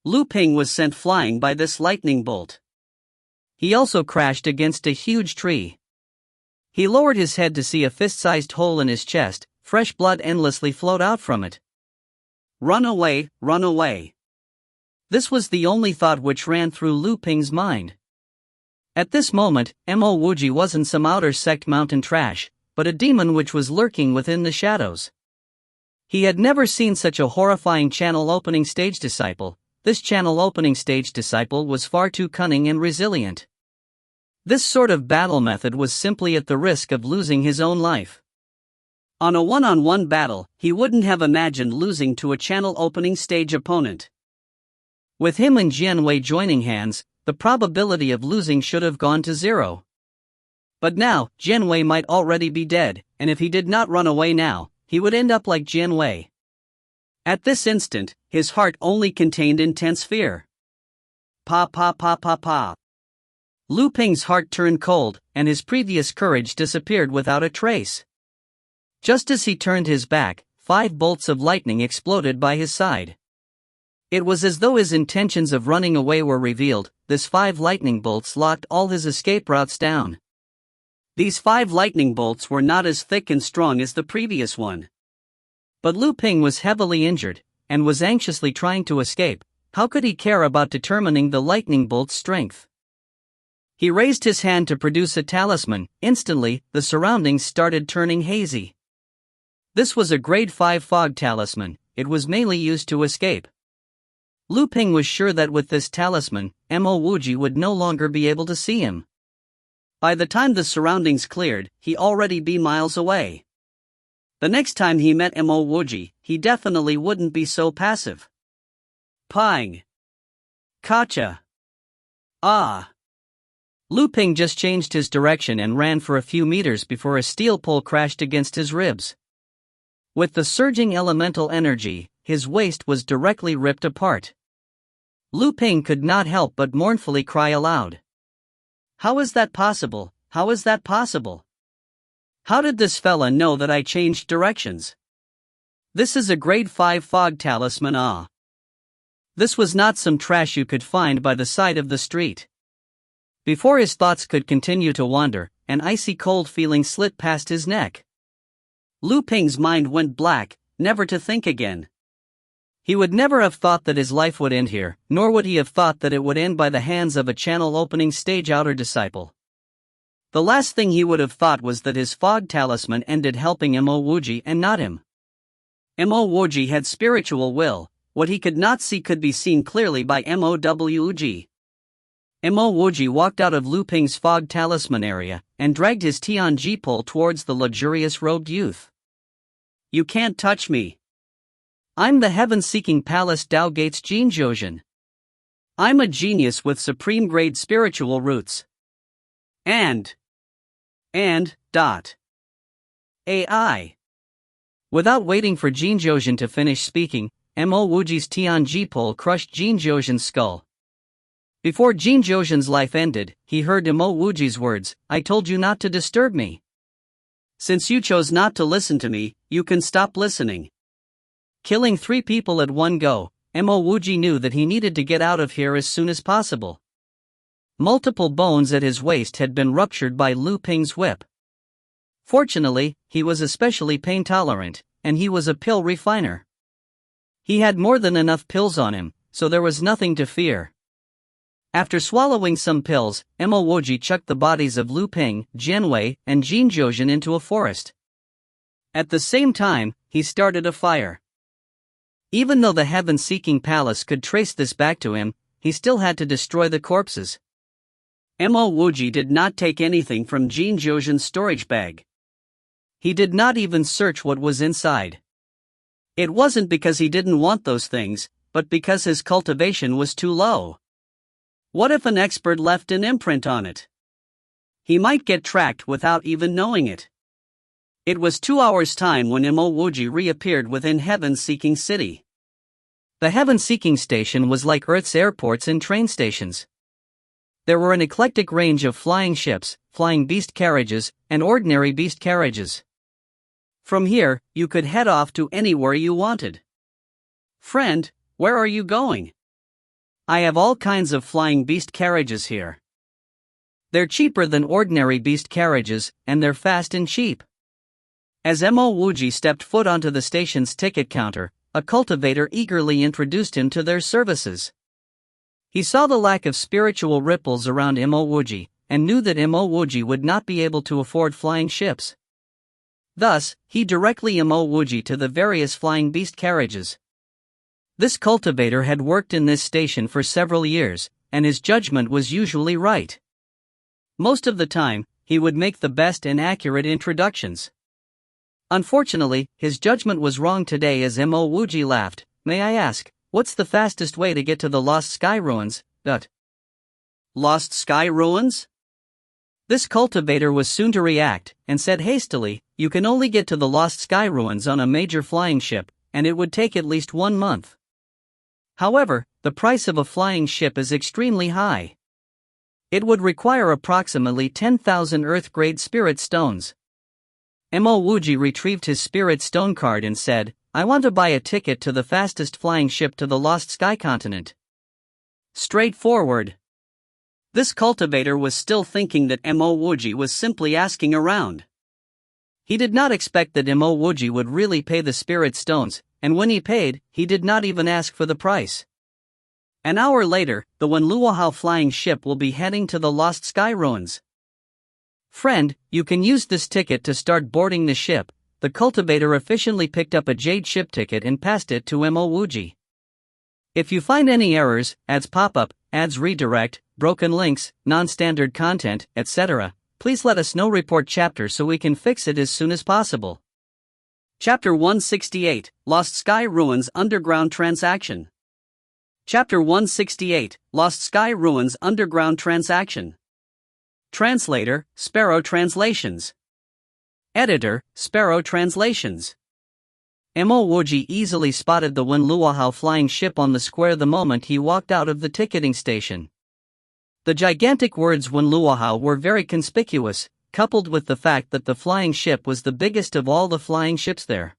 [SPEAKER 1] Lu Ping was sent flying by this lightning bolt. He also crashed against a huge tree. He lowered his head to see a fist-sized hole in his chest. Fresh blood endlessly flowed out from it. Run away, run away. This was the only thought which ran through Lu Ping's mind. At this moment, Mo Wuji wasn't some outer sect mountain trash. but a demon which was lurking within the shadows. He had never seen such a horrifying channel opening stage disciple. This channel opening stage disciple was far too cunning and resilient. This sort of battle method was simply at the risk of losing his own life. On a one-on-one battle, he wouldn't have imagined losing to a channel opening stage opponent. With him and Jianwei joining hands, the probability of losing should have gone to 0. But now, Jianwei might already be dead, and if he did not run away now, he would end up like Jianwei. At this instant, his heart only contained intense fear. Pa pa pa pa pa. Lu Ping's heart turned cold, and his previous courage disappeared without a trace. Just as he turned his back, 5 bolts of lightning exploded by his side. It was as though his intentions of running away were revealed. These 5 lightning bolts locked all his escape routes down. These 5 lightning bolts were not as thick and strong as the previous one. But Lu Ping was heavily injured, and was anxiously trying to escape. How could he care about determining the lightning bolt's strength? He raised his hand to produce a talisman. Instantly, the surroundings started turning hazy. This was a grade 5 fog talisman. It was mainly used to escape. Lu Ping was sure that with this talisman, Mo Wuji would no longer be able to see him. By the time the surroundings cleared, he'd already be miles away. The next time he met Mo Wuji, he definitely wouldn't be so passive. Pang! Kacha! Ah! Lu Ping just changed his direction and ran for a few meters before a steel pole crashed against his ribs. With the surging elemental energy, his waist was directly ripped apart. Lu Ping could not help but mournfully cry aloud. How is that possible? How is that possible? How did this fella know that I changed directions? This is a grade 5 fog talisman. Ah. This was not some trash you could find by the side of the street. Before his thoughts could continue to wander, an icy cold feeling slit past his neck. Lu Ping's mind went black, never to think again. He would never have thought that his life would end here, nor would he have thought that it would end by the hands of a channel-opening stage outer disciple. The last thing he would have thought was that his fog talisman ended helping Mo Wuji and not him. Mo Wuji had spiritual will. What he could not see could be seen clearly by Mo Wuji. Mo Wuji walked out of Lu Ping's fog talisman area, and dragged his Tianji pole towards the luxurious robed youth. You can't touch me. I'm the heaven-seeking palace Dao Gates Jin Zhouzhen. I'm a genius with supreme-grade spiritual roots. AI. Without waiting for Jin Zhouzhen to finish speaking, Mo Wuji's Tianji pole crushed Jin Zhouzhen's skull. Before Jin Zhouzhen's life ended, he heard Mo Wuji's words, "I told you not to disturb me. Since you chose not to listen to me, you can stop listening." Killing 3 people at one go, Mo Wuji knew that he needed to get out of here as soon as possible. Multiple bones at his waist had been ruptured by Lu Ping's whip. Fortunately, he was especially pain-tolerant, and he was a pill refiner. He had more than enough pills on him, so there was nothing to fear. After swallowing some pills, Mo Wuji chucked the bodies of Lu Ping, Jianwei, and Jin Zhouzhen into a forest. At the same time, he started a fire. Even though the heaven-seeking palace could trace this back to him, he still had to destroy the corpses. Mo Wuji did not take anything from Jin Zhouzhen's storage bag. He did not even search what was inside. It wasn't because he didn't want those things, but because his cultivation was too low. What if an expert left an imprint on it? He might get tracked without even knowing it. It was 2 hours' time when Mo Wuji reappeared within Heaven-Seeking City. The Heaven-Seeking Station was like Earth's airports and train stations. There were an eclectic range of flying ships, flying beast carriages, and ordinary beast carriages. From here, you could head off to anywhere you wanted. Friend, where are you going? I have all kinds of flying beast carriages here. They're cheaper than ordinary beast carriages, and they're fast and cheap. As Mo Wuji stepped foot onto the station's ticket counter, a cultivator eagerly introduced him to their services. He saw the lack of spiritual ripples around Mo Wuji, and knew that Mo Wuji would not be able to afford flying ships. Thus, he directly Mo Wuji to the various flying beast carriages. This cultivator had worked in this station for several years, and his judgment was usually right. Most of the time, he would make the best and accurate introductions. Unfortunately, his judgment was wrong today as Mo Wuji laughed. "May I ask, what's the fastest way to get to the Lost Sky Ruins?" Lost Sky Ruins? This cultivator was soon to react, and said hastily, "You can only get to the Lost Sky Ruins on a major flying ship, and it would take at least 1 month. However, the price of a flying ship is extremely high. It would require approximately 10,000 Earth-grade spirit stones." Mo Wuji retrieved his spirit stone card and said, "I want to buy a ticket to the fastest flying ship to the Lost Sky Continent." Straightforward. This cultivator was still thinking that Mo Wuji was simply asking around. He did not expect that Mo Wuji would really pay the spirit stones, and when he paid, he did not even ask for the price. An hour later, the Wenluohao flying ship will be heading to the Lost Sky Ruins. "Friend, you can use this ticket to start boarding the ship." The cultivator efficiently picked up a jade ship ticket and passed it to Mo Wuji. "If you find any errors, ads pop up, ads redirect, broken links, non-standard content, etc., please let us know. Report chapter so we can fix it as soon as possible." Chapter 168, Lost Sky Ruins Underground Transaction. Chapter 168, Lost Sky Ruins Underground Transaction. Translator, Sparrow Translations. Editor, Sparrow Translations. Mo Wuji easily spotted the Wenluohao flying ship on the square the moment he walked out of the ticketing station. The gigantic words Wenluohao were very conspicuous, coupled with the fact that the flying ship was the biggest of all the flying ships there.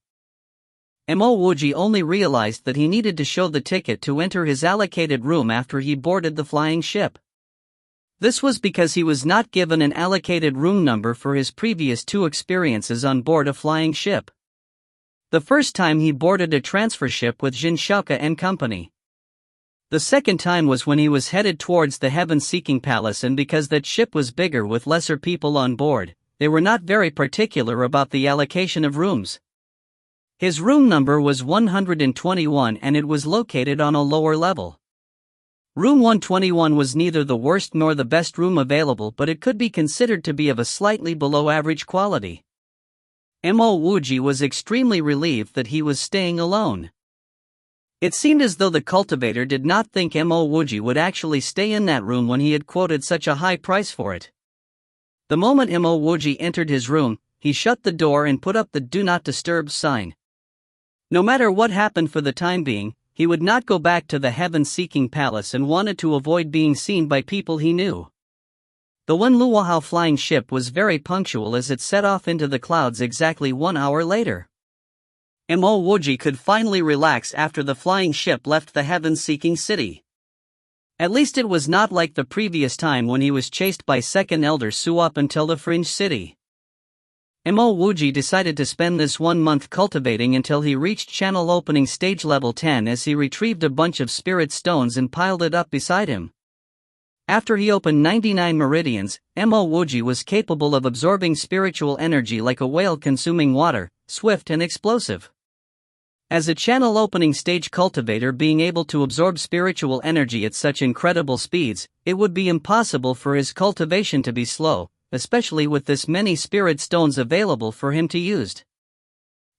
[SPEAKER 1] Mo Wuji only realized that he needed to show the ticket to enter his allocated room after he boarded the flying ship. This was because he was not given an allocated room number for his previous 2 experiences on board a flying ship. The first time he boarded a transfer ship with Jin Shaoka and company. The second time was when he was headed towards the heaven-seeking palace, and because that ship was bigger with lesser people on board, they were not very particular about the allocation of rooms. His room number was 121 and it was located on a lower level. Room 121 was neither the worst nor the best room available, but it could be considered to be of a slightly below average quality. Mo Wuji was extremely relieved that he was staying alone. It seemed as though the cultivator did not think Mo Wuji would actually stay in that room when he had quoted such a high price for it. The moment Mo Wuji entered his room, he shut the door and put up the "Do Not Disturb" sign. No matter what happened for the time being, he would not go back to the heaven-seeking palace and wanted to avoid being seen by people he knew. The Wenluohao flying ship was very punctual as it set off into the clouds exactly 1 hour later. Mo Wuji could finally relax after the flying ship left the heaven-seeking city. At least it was not like the previous time when he was chased by Second Elder Su up until the fringe city. Mo Wuji decided to spend this 1 month cultivating until he reached channel opening stage level 10 as he retrieved a bunch of spirit stones and piled it up beside him. After he opened 99 meridians, Mo Wuji was capable of absorbing spiritual energy like a whale consuming water, swift and explosive. As a channel opening stage cultivator, being able to absorb spiritual energy at such incredible speeds, it would be impossible for his cultivation to be slow, especially with this many spirit stones available for him to use.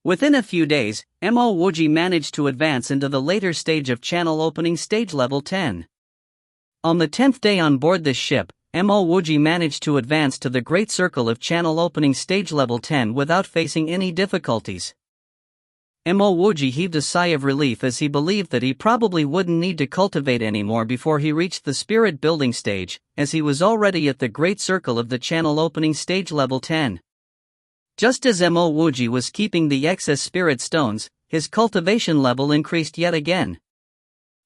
[SPEAKER 1] Within a few days, Mo Wuji managed to advance into the later stage of channel opening stage level 10. On the 10th day on board this ship, Mo Wuji managed to advance to the Great Circle of channel opening stage level 10 without facing any difficulties. Mo Wuji heaved a sigh of relief as he believed that he probably wouldn't need to cultivate anymore before he reached the spirit building stage, as he was already at the Great Circle of the channel opening stage level 10. Just as Mo Wuji was keeping the excess spirit stones, his cultivation level increased yet again.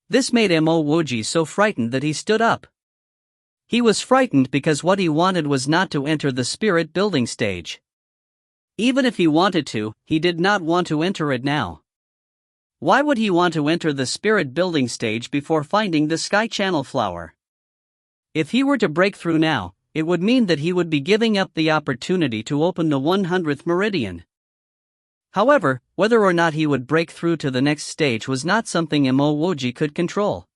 [SPEAKER 1] This made Mo Wuji so frightened that he stood up. He was frightened because what he wanted was not to enter the spirit building stage. Even if he wanted to, he did not want to enter it now. Why would he want to enter the spirit building stage before finding the Sky Channel flower? If he were to break through now, it would mean that he would be giving up the opportunity to open the 100th meridian. However, whether or not he would break through to the next stage was not something Mo Wuji could control.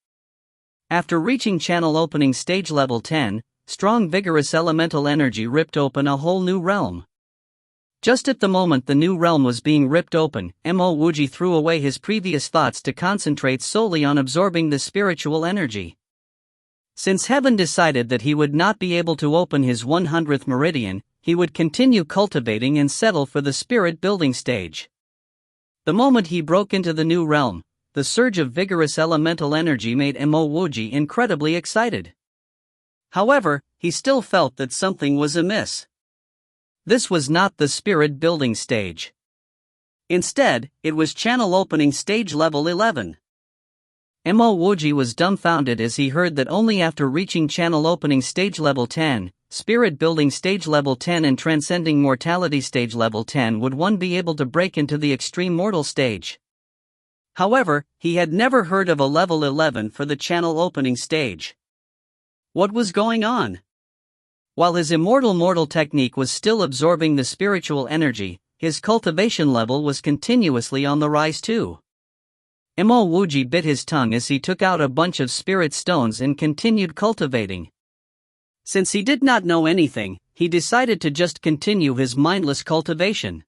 [SPEAKER 1] After reaching channel opening stage level 10, strong vigorous elemental energy ripped open a whole new realm. Just at the moment the new realm was being ripped open, Mo Wuji threw away his previous thoughts to concentrate solely on absorbing the spiritual energy. Since heaven decided that he would not be able to open his 100th meridian, he would continue cultivating and settle for the spirit building stage. The moment he broke into the new realm, the surge of vigorous elemental energy made Mo Wuji incredibly excited. However, he still felt that something was amiss. This was not the spirit building stage. Instead, it was channel opening stage level 11. Mo Wuji was dumbfounded as he heard that only after reaching channel opening stage level 10, spirit building stage level 10 and transcending mortality stage level 10 would one be able to break into the extreme mortal stage. However, he had never heard of a level 11 for the channel opening stage. What was going on? While his immortal mortal technique was still absorbing the spiritual energy, his cultivation level was continuously on the rise too. Mo Wuji bit his tongue as he took out a bunch of spirit stones and continued cultivating. Since he did not know anything, he decided to just continue his mindless cultivation.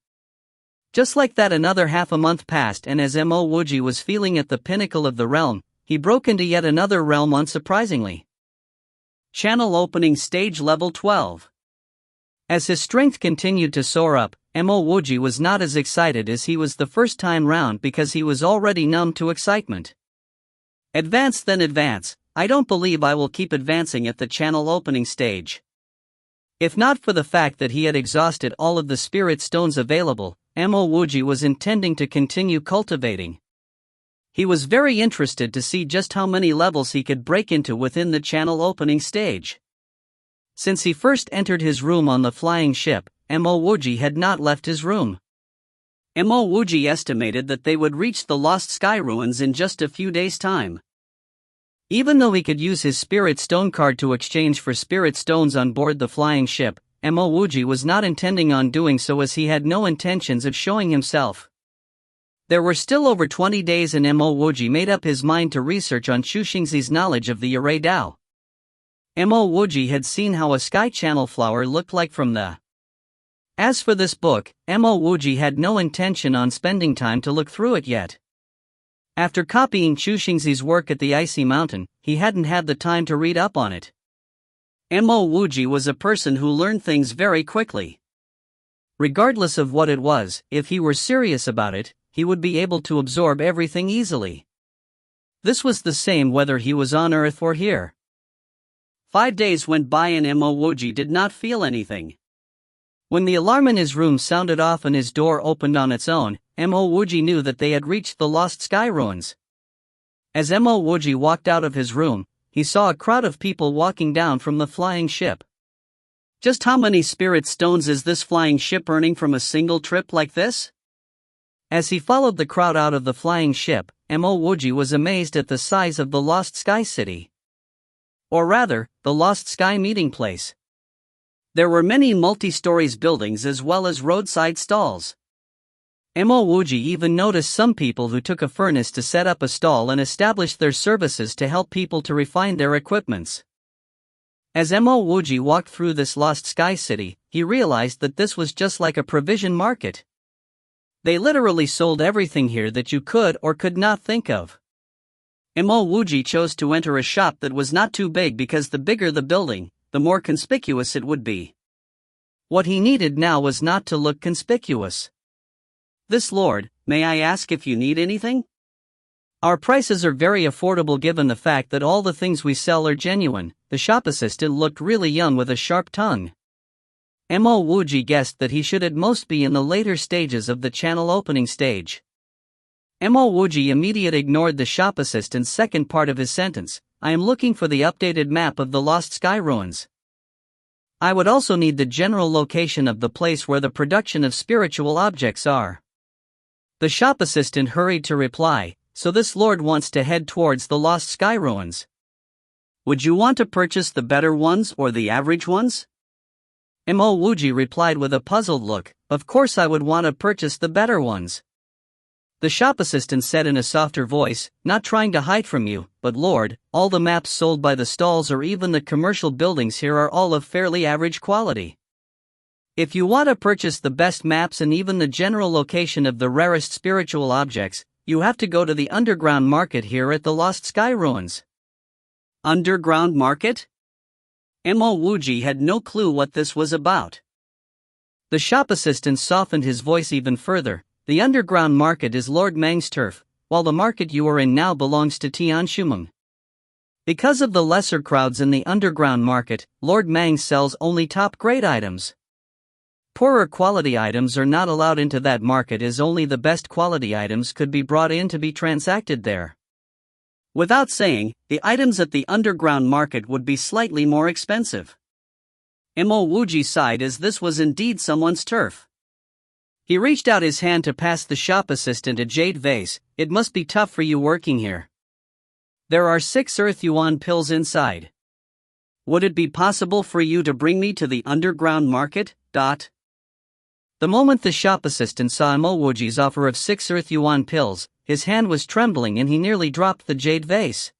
[SPEAKER 1] Just like that, another half a month passed, and as Mo Wuji was feeling at the pinnacle of the realm, he broke into yet another realm unsurprisingly. Channel opening stage level 12. As his strength continued to soar up, Mo Wuji was not as excited as he was the first time round because he was already numb to excitement. Advance then advance, I don't believe I will keep advancing at the channel opening stage. If not for the fact that he had exhausted all of the spirit stones available, Mo Wuji was intending to continue cultivating. He was very interested to see just how many levels he could break into within the channel opening stage. Since he first entered his room on the flying ship, Mo Wuji had not left his room. Mo Wuji estimated that they would reach the Lost Sky ruins in just a few days' time. Even though he could use his spirit stone card to exchange for spirit stones on board the flying ship, Mo Wuji was not intending on doing so as he had no intentions of showing himself. There were still over 20 days and Mo Wuji made up his mind to research on Xu Xingzi's knowledge of the Array Dao. Mo Wuji had seen how a sky channel flower looked like from the. As for this book, Mo Wuji had no intention on spending time to look through it yet. After copying Xu Xingzi's work at the Icy Mountain, he hadn't had the time to read up on it. Mo Wuji was a person who learned things very quickly. Regardless of what it was, if he were serious about it, he would be able to absorb everything easily. This was the same whether he was on Earth or here. 5 days went by and Mo Wuji did not feel anything. When the alarm in his room sounded off and his door opened on its own, Mo Wuji knew that they had reached the Lost Sky ruins. As Mo Wuji walked out of his room, he saw a crowd of people walking down from the flying ship. Just how many spirit stones is this flying ship earning from a single trip like this? As he followed the crowd out of the flying ship, Mo Wuji was amazed at the size of the Lost Sky City. Or rather, the Lost Sky meeting place. There were many multi-stories buildings as well as roadside stalls. Mo Wuji even noticed some people who took a furnace to set up a stall and established their services to help people to refine their equipments. As Mo Wuji walked through this Lost Sky City, he realized that this was just like a provision market. They literally sold everything here that you could or could not think of. Mo Wuji chose to enter a shop that was not too big because the bigger the building, the more conspicuous it would be. What he needed now was not to look conspicuous. "This lord, may I ask if you need anything? Our prices are very affordable given the fact that all the things we sell are genuine." The shop assistant looked really young with a sharp tongue. Mo Wuji guessed that he should at most be in the later stages of the channel opening stage. Mo Wuji immediately ignored the shop assistant's second part of his sentence. "I am looking for the updated map of the Lost Sky ruins. I would also need the general location of the place where the production of spiritual objects are." The shop assistant hurried to reply, "So this lord wants to head towards the Lost Sky ruins. Would you want to purchase the better ones or the average ones?" Mo Wuji replied with a puzzled look, of course I would want to purchase the better ones. The shop assistant said in a softer voice, not trying to hide from you, but Lord, all the maps sold by the stalls or even the commercial buildings here are all of fairly average quality. If you want to purchase the best maps and even the general location of the rarest spiritual objects, you have to go to the underground market here at the Lost Sky Ruins. Underground market? Mo Wuji had no clue what this was about. The shop assistant softened his voice even further. The underground market is Lord Mang's turf, while the market you are in now belongs to Tian Shumeng. Because of the lesser crowds in the underground market, Lord Mang sells only top-grade items. Poorer quality items are not allowed into that market as only the best quality items could be brought in to be transacted there. Without saying, the items at the underground market would be slightly more expensive. Mo Wuji sighed as this was indeed someone's turf. He reached out his hand to pass the shop assistant a jade vase. It must be tough for you working here. There are 6 earth yuan pills inside. Would it be possible for you to bring me to the underground market? The moment the shop assistant saw Mo Wuji's offer of 6 earth yuan pills, his hand was trembling and he nearly dropped the jade vase.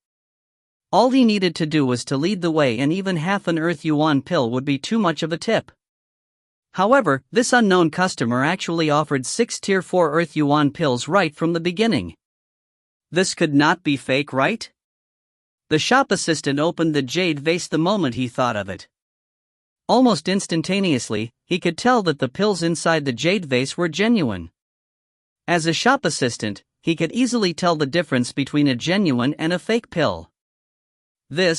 [SPEAKER 1] All he needed to do was to lead the way, and even half an earth yuan pill would be too much of a tip. However, this unknown customer actually offered 6 tier 4 earth yuan pills right from the beginning. This could not be fake, right? The shop assistant opened the jade vase the moment he thought of it. Almost instantaneously, he could tell that the pills inside the jade vase were genuine. As a shop assistant, he could easily tell the difference between a genuine and a fake pill. The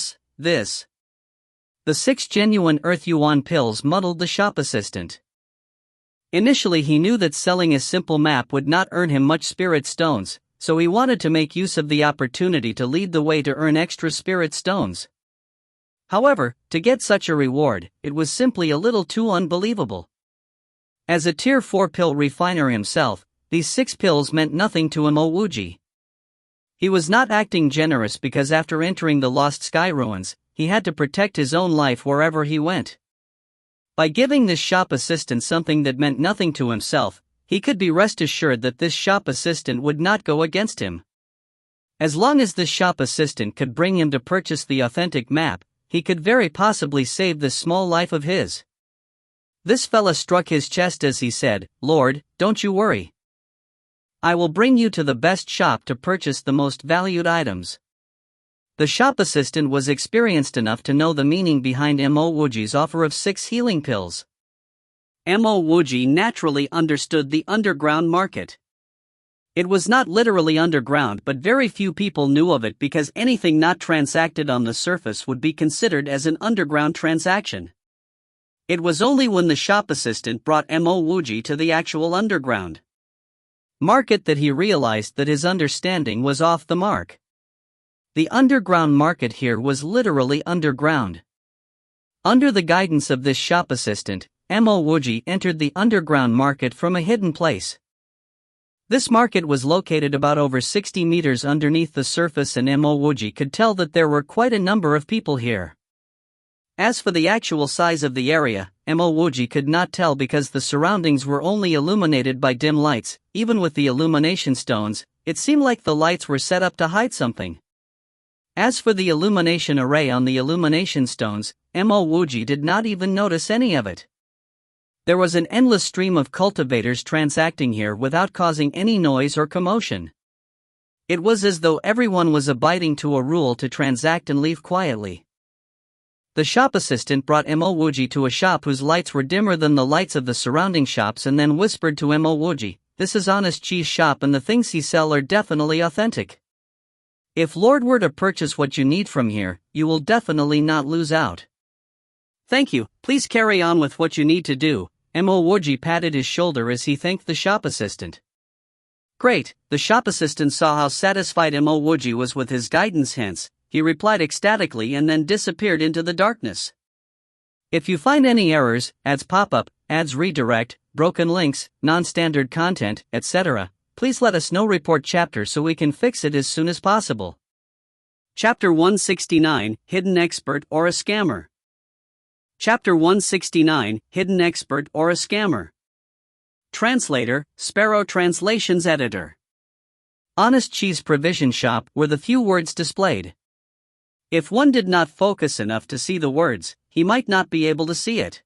[SPEAKER 1] 6 genuine earth yuan pills muddled the shop assistant. Initially he knew that selling a simple map would not earn him much spirit stones, so he wanted to make use of the opportunity to lead the way to earn extra spirit stones. However, to get such a reward, it was simply a little too unbelievable. As a tier 4 pill refiner himself, these 6 pills meant nothing to Mo Wuji. He was not acting generous because after entering the Lost Sky Ruins, he had to protect his own life wherever he went. By giving this shop assistant something that meant nothing to himself, he could be rest assured that this shop assistant would not go against him. As long as this shop assistant could bring him to purchase the authentic map, he could very possibly save this small life of his. This fella struck his chest as he said, "Lord, don't you worry. I will bring you to the best shop to purchase the most valued items." The shop assistant was experienced enough to know the meaning behind Mo Wuji's offer of 6 healing pills. Mo Wuji naturally understood the underground market. It was not literally underground, but very few people knew of it because anything not transacted on the surface would be considered as an underground transaction. It was only when the shop assistant brought Mo Wuji to the actual underground market that he realized that his understanding was off the mark. The underground market here was literally underground. Under the guidance of this shop assistant, Mo Wuji entered the underground market from a hidden place. This market was located about over 60 meters underneath the surface, and Mo Wuji could tell that there were quite a number of people here. As for the actual size of the area, Mo Wuji could not tell because the surroundings were only illuminated by dim lights. Even with the illumination stones, it seemed like the lights were set up to hide something. As for the illumination array on the illumination stones, Mo Wuji did not even notice any of it. There was an endless stream of cultivators transacting here without causing any noise or commotion. It was as though everyone was abiding to a rule to transact and leave quietly. The shop assistant brought Mo Wuji to a shop whose lights were dimmer than the lights of the surrounding shops and then whispered to Mo Wuji, "This is Honest Cheese shop and the things he sell are definitely authentic. If Lord were to purchase what you need from here, you will definitely not lose out." "Thank you, please carry on with what you need to do." Mo Wuji patted his shoulder as he thanked the shop assistant. "Great." The shop assistant saw how satisfied Mo Wuji was with his guidance, hence, he replied ecstatically and then disappeared into the darkness. If you find any errors, ads pop up, ads redirect, broken links, non-standard content, etc., please let us know. Report chapter so we can fix it as soon as possible. Chapter 169, Hidden Expert or a Scammer. Chapter 169, Hidden Expert or a Scammer. translator, Sparrow Translations editor. Honest Cheese provision shop were the few words displayed. If one did not focus enough to see the words, he might not be able to see it.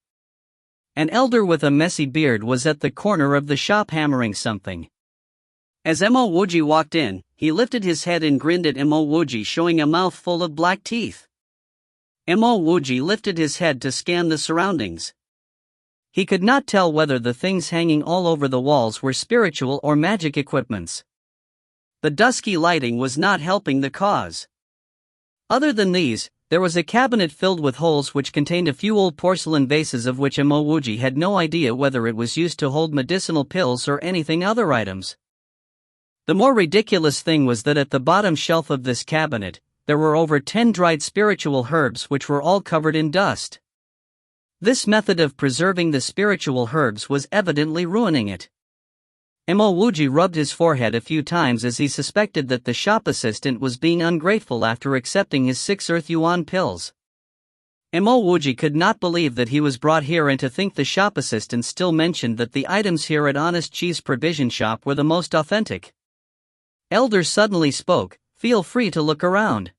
[SPEAKER 1] An elder with a messy beard was at the corner of the shop hammering something. As Mo Wuji walked in, he lifted his head and grinned at Mo Wuji, showing a mouth full of black teeth. Mo Wuji lifted his head to scan the surroundings. He could not tell whether the things hanging all over the walls were spiritual or magic equipments. The dusky lighting was not helping the cause. Other than these, there was a cabinet filled with holes which contained a few old porcelain vases of which Mo Wuji had no idea whether it was used to hold medicinal pills or anything other items. The more ridiculous thing was that at the bottom shelf of this cabinet, there were over 10 dried spiritual herbs which were all covered in dust. This method of preserving the spiritual herbs was evidently ruining it. Mo Wuji rubbed his forehead a few times as he suspected that the shop assistant was being ungrateful after accepting his 6 Earth Yuan pills. Mo Wuji could not believe that he was brought here and to think the shop assistant still mentioned that the items here at Honest Cheese Provision Shop were the most authentic. Elder suddenly spoke, "Feel free to look around.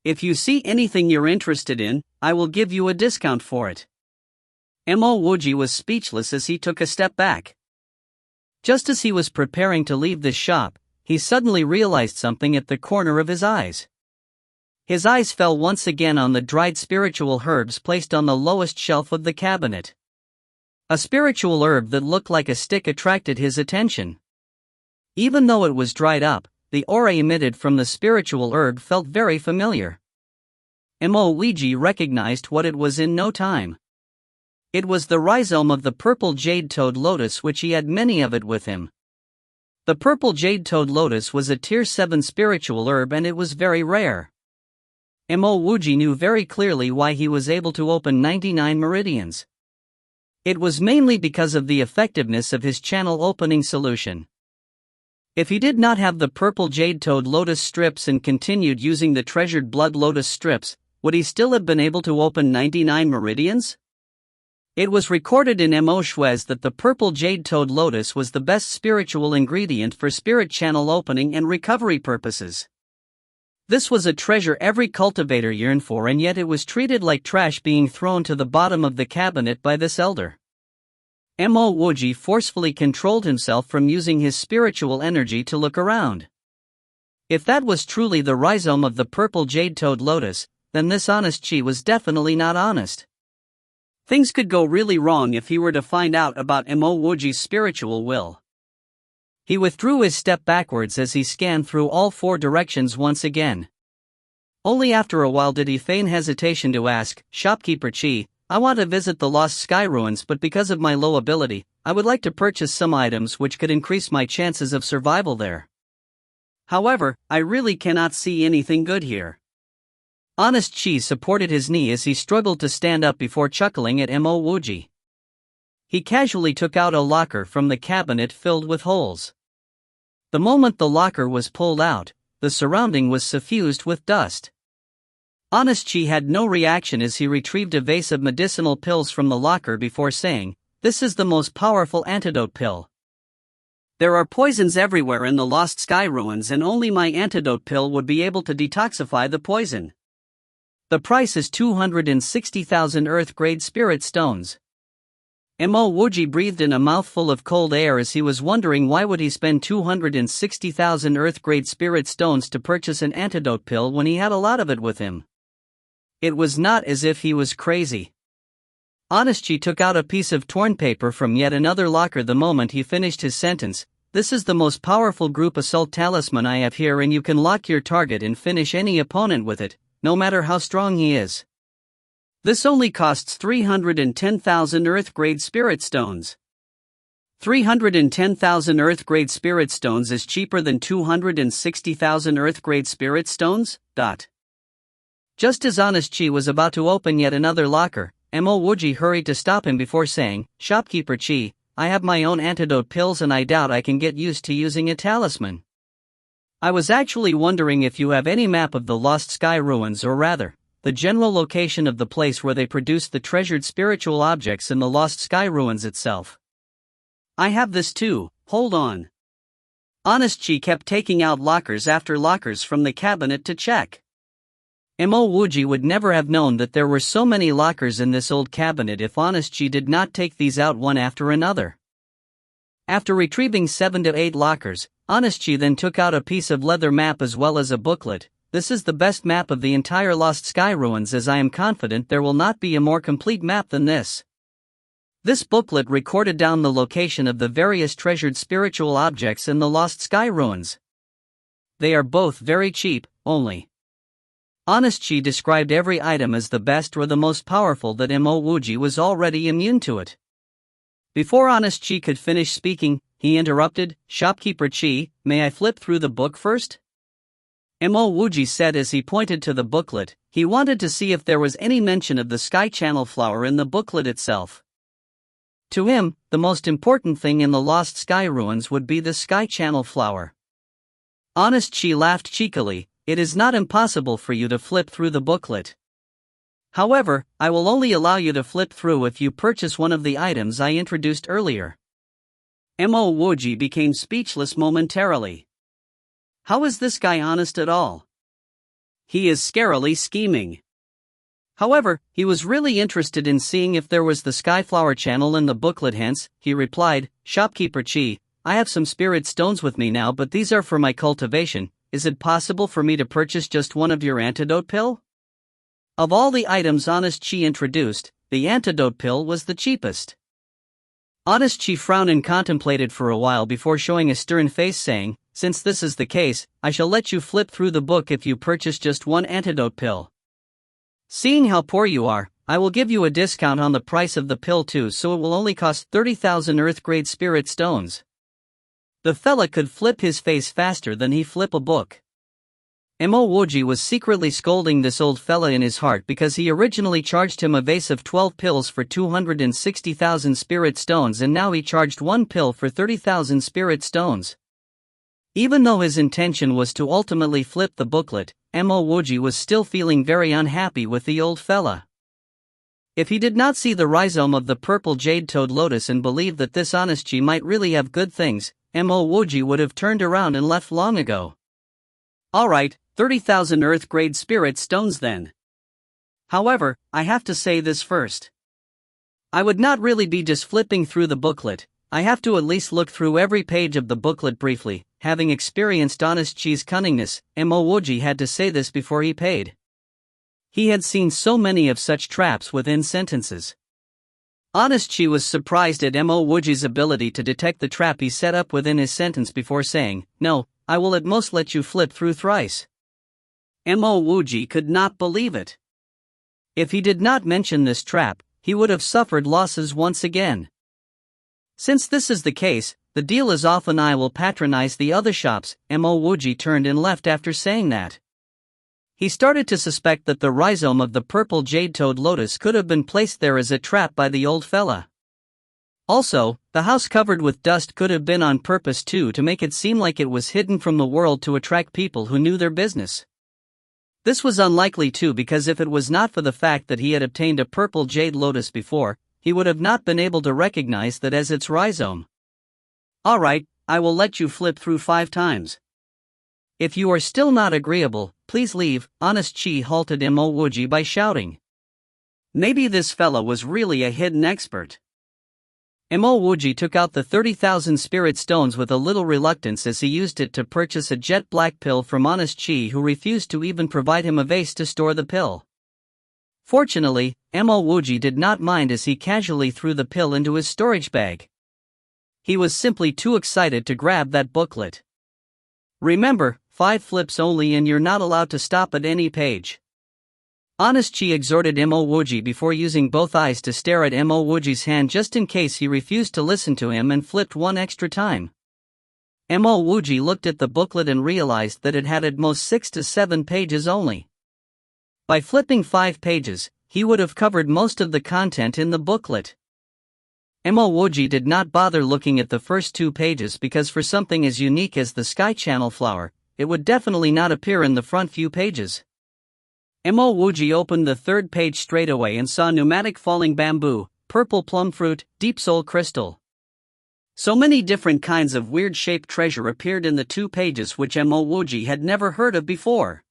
[SPEAKER 1] If you see anything you're interested in, I will give you a discount for it." Mo Wuji was speechless as he took a step back. Just as he was preparing to leave the shop, he suddenly realized something at the corner of his eyes. His eyes fell once again on the dried spiritual herbs placed on the lowest shelf of the cabinet. A spiritual herb that looked like a stick attracted his attention. Even though it was dried up, the aura emitted from the spiritual herb felt very familiar. Mo Wuji recognized what it was in no time. It was the rhizome of the purple jade-toed lotus, which he had many of it with him. The purple jade-toed lotus was a tier 7 spiritual herb and it was very rare. Mo Wuji knew very clearly why he was able to open 99 meridians. It was mainly because of the effectiveness of his channel opening solution. If he did not have the purple jade-toed lotus strips and continued using the treasured blood lotus strips, would he still have been able to open 99 meridians? It was recorded in Mo Shuez that the purple jade-toed lotus was the best spiritual ingredient for spirit channel opening and recovery purposes. This was a treasure every cultivator yearned for, and yet it was treated like trash being thrown to the bottom of the cabinet by this elder. Mo Wuji forcefully controlled himself from using his spiritual energy to look around. If that was truly the rhizome of the purple jade-toed lotus, then this honest Chi was definitely not honest. Things could go really wrong if he were to find out about Mo Wuji's spiritual will. He withdrew his step backwards as he scanned through all 4 directions once again. Only after a while did he feign hesitation to ask, "Shopkeeper Chi, I want to visit the Lost Sky Ruins, but because of my low ability, I would like to purchase some items which could increase my chances of survival there. However, I really cannot see anything good here." Honest Chi supported his knee as he struggled to stand up before chuckling at Mo Wuji. He casually took out a locker from the cabinet filled with holes. The moment the locker was pulled out, the surrounding was suffused with dust. Honest Chi had no reaction as he retrieved a vase of medicinal pills from the locker before saying, "This is the most powerful antidote pill. There are poisons everywhere in the Lost Sky Ruins and only my antidote pill would be able to detoxify the poison. The price is 260,000 Earth-grade spirit stones." Mo Wuji breathed in a mouthful of cold air as he was wondering why would he spend 260,000 Earth-grade spirit stones to purchase an antidote pill when he had a lot of it with him. It was not as if he was crazy. Honest Chi took out a piece of torn paper from yet another locker the moment he finished his sentence. "This is the most powerful group assault talisman I have here, and you can lock your target and finish any opponent with it, no matter how strong he is. This only costs 310,000 Earth-grade spirit stones. 310,000 Earth-grade spirit stones is cheaper than 260,000 Earth-grade spirit stones? Just as Honest Chi was about to open yet another locker, Mo Wuji hurried to stop him before saying, "Shopkeeper Chi, I have my own antidote pills and I doubt I can get used to using a talisman. I was actually wondering if you have any map of the Lost Sky Ruins, or rather, the general location of the place where they produced the treasured spiritual objects in the Lost Sky Ruins itself." I have this too, hold on. Honest Chi kept taking out lockers after lockers from the cabinet to check. Mo Wuji would never have known that there were so many lockers in this old cabinet if Honest Chi did not take these out one after another. After retrieving 7 to 8 lockers, Honest Chi then took out a piece of leather map as well as a booklet. This is the best map of the entire Lost Sky ruins, as I am confident there will not be a more complete map than this. This booklet recorded down the location of the various treasured spiritual objects in the Lost Sky ruins. They are both very cheap, only. Honest Chi described every item as the best or the most powerful that Mo Wuji was already immune to it. Before Honest Chi could finish speaking, he interrupted, "Shopkeeper Chi, may I flip through the book first?" Mo Wuji said as he pointed to the booklet. He wanted to see if there was any mention of the Sky Channel flower in the booklet itself. To him, the most important thing in the Lost Sky ruins would be the Sky Channel flower. Honest Chi laughed cheekily. "It is not impossible for you to flip through the booklet. However, I will only allow you to flip through if you purchase one of the items I introduced earlier." Mo Wuji became speechless momentarily. How is this guy honest at all? He is scarily scheming. However, he was really interested in seeing if there was the Skyflower channel in the booklet, hence, he replied, "Shopkeeper Chi, I have some spirit stones with me now, but these are for my cultivation. Is it possible for me to purchase just one of your antidote pill?" Of all the items Honest Chi introduced, the antidote pill was the cheapest. Honest Chi frowned and contemplated for a while before showing a stern face, saying, "Since this is the case, I shall let you flip through the book if you purchase just one antidote pill. Seeing how poor you are, I will give you a discount on the price of the pill too, so it will only cost 30,000 Earth-grade spirit stones." The fella could flip his face faster than he flip a book. Mo Wuji was secretly scolding this old fella in his heart because he originally charged him a vase of 12 pills for 260,000 spirit stones, and now he charged one pill for 30,000 spirit stones. Even though his intention was to ultimately flip the booklet, Mo Wuji was still feeling very unhappy with the old fella. If he did not see the rhizome of the purple jade toad lotus and believe that this Honest Chi might really have good things, Mo Wuji would have turned around and left long ago. Alright, 30,000 Earth-grade spirit stones then. However, I have to say this first. I would not really be just flipping through the booklet. I have to at least look through every page of the booklet briefly. Having experienced Honest Chi's cunningness, Mo Wuji had to say this before he paid. He had seen so many of such traps within sentences. Honest Chi was surprised at Mo Wuji's ability to detect the trap he set up within his sentence before saying, "No, I will at most let you flip through thrice." Mo Wuji could not believe it. If he did not mention this trap, he would have suffered losses once again. Since this is the case, the deal is off and I will patronize the other shops. Mo Wuji turned and left after saying that. He started to suspect that the rhizome of the purple jade toad lotus could have been placed there as a trap by the old fella. Also, the house covered with dust could have been on purpose too, to make it seem like it was hidden from the world to attract people who knew their business. This was unlikely too, because if it was not for the fact that he had obtained a purple jade lotus before, he would have not been able to recognize that as its rhizome. Alright, I will let you flip through 5 times. If you are still not agreeable, please leave. Honest Chi halted Mo Wuji by shouting. Maybe this fella was really a hidden expert. Mo Wuji took out the 30,000 spirit stones with a little reluctance as he used it to purchase a jet black pill from Honest Chi, who refused to even provide him a vase to store the pill. Fortunately, Mo Wuji did not mind as he casually threw the pill into his storage bag. He was simply too excited to grab that booklet. Remember, 5 flips only and you're not allowed to stop at any page. Honest Chi exhorted Mo Wuji before using both eyes to stare at Mo Wuji's hand just in case he refused to listen to him and flipped one extra time. Mo Wuji looked at the booklet and realized that it had at most 6 to 7 pages only. By flipping 5 pages, he would have covered most of the content in the booklet. Mo Wuji did not bother looking at the first 2 pages because for something as unique as the Sky Channel flower, it would definitely not appear in the front few pages. Mo Wuji opened the 3rd page straight away and saw pneumatic falling bamboo, purple plum fruit, deep soul crystal. So many different kinds of weird-shaped treasure appeared in the 2 pages which Mo Wuji had never heard of before.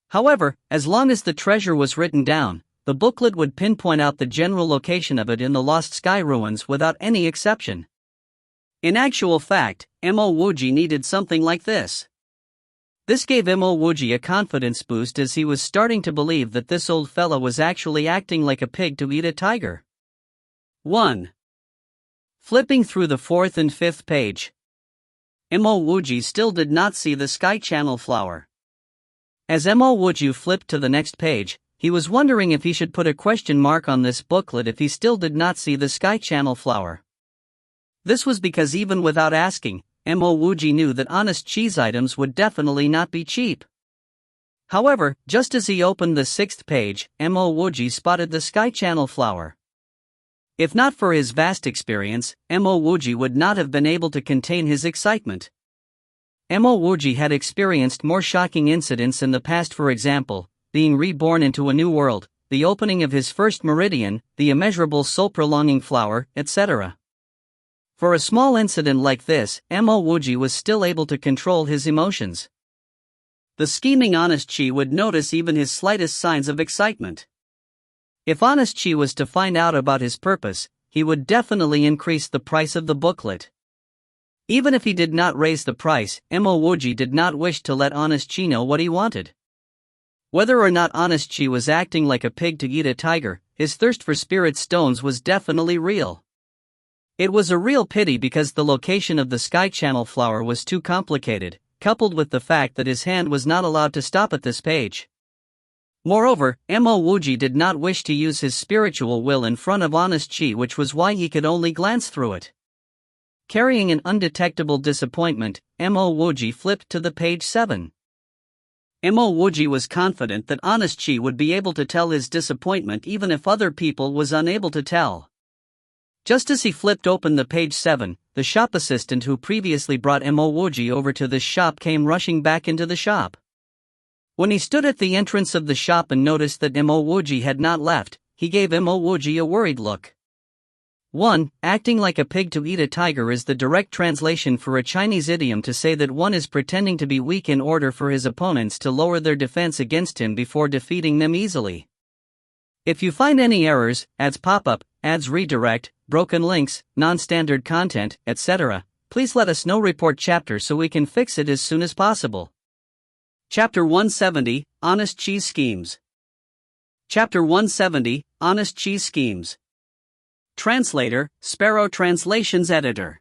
[SPEAKER 1] However, as long as the treasure was written down, the booklet would pinpoint out the general location of it in the Lost Sky ruins without any exception. In actual fact, Mo Wuji needed something like this. This gave Mo Wuji a confidence boost as he was starting to believe that this old fella was actually acting like a pig to eat a tiger. 1. Flipping through the 4th and 5th page. Mo Wuji still did not see the sky channel flower. As Mo Wuji flipped to the next page, he was wondering if he should put a question mark on this booklet if he still did not see the sky channel flower. This was because even without asking, Mo Wuji knew that honest cheese items would definitely not be cheap. However, just as he opened the 6th page, Mo Wuji spotted the sky channel flower. If not for his vast experience, Mo Wuji would not have been able to contain his excitement. Mo Wuji had experienced more shocking incidents in the past, for example, being reborn into a new world, the opening of his first meridian, the immeasurable soul-prolonging flower, etc. For a small incident like this, Mo Wuji was still able to control his emotions. The scheming Honest Chi would notice even his slightest signs of excitement. If Honest Chi was to find out about his purpose, he would definitely increase the price of the booklet. Even if he did not raise the price, Mo Wuji did not wish to let Honest Chi know what he wanted. Whether or not Honest Chi was acting like a pig to eat a tiger, his thirst for spirit stones was definitely real. It was a real pity because the location of the sky channel flower was too complicated, coupled with the fact that his hand was not allowed to stop at this page. Moreover, Mo Wuji did not wish to use his spiritual will in front of Honest Chi, which was why he could only glance through it. Carrying an undetectable disappointment, Mo Wuji flipped to the page 7. Mo Wuji was confident that Honest Chi would be able to tell his disappointment even if other people was unable to tell. Just as he flipped open the page 7, the shop assistant who previously brought Mo Wuji over to this shop came rushing back into the shop. When he stood at the entrance of the shop and noticed that Mo Wuji had not left, he gave Mo Wuji a worried look. 1. Acting like a pig to eat a tiger is the direct translation for a Chinese idiom to say that one is pretending to be weak in order for his opponents to lower their defense against him before defeating them easily. If you find any errors, ads pop up, ads redirect, broken links, non-standard content, etc., please let us know. Report chapter so we can fix it as soon as possible. Chapter 170, Honest Cheese Schemes. Chapter 170, Honest Cheese Schemes. Translator, Sparrow Translations Editor.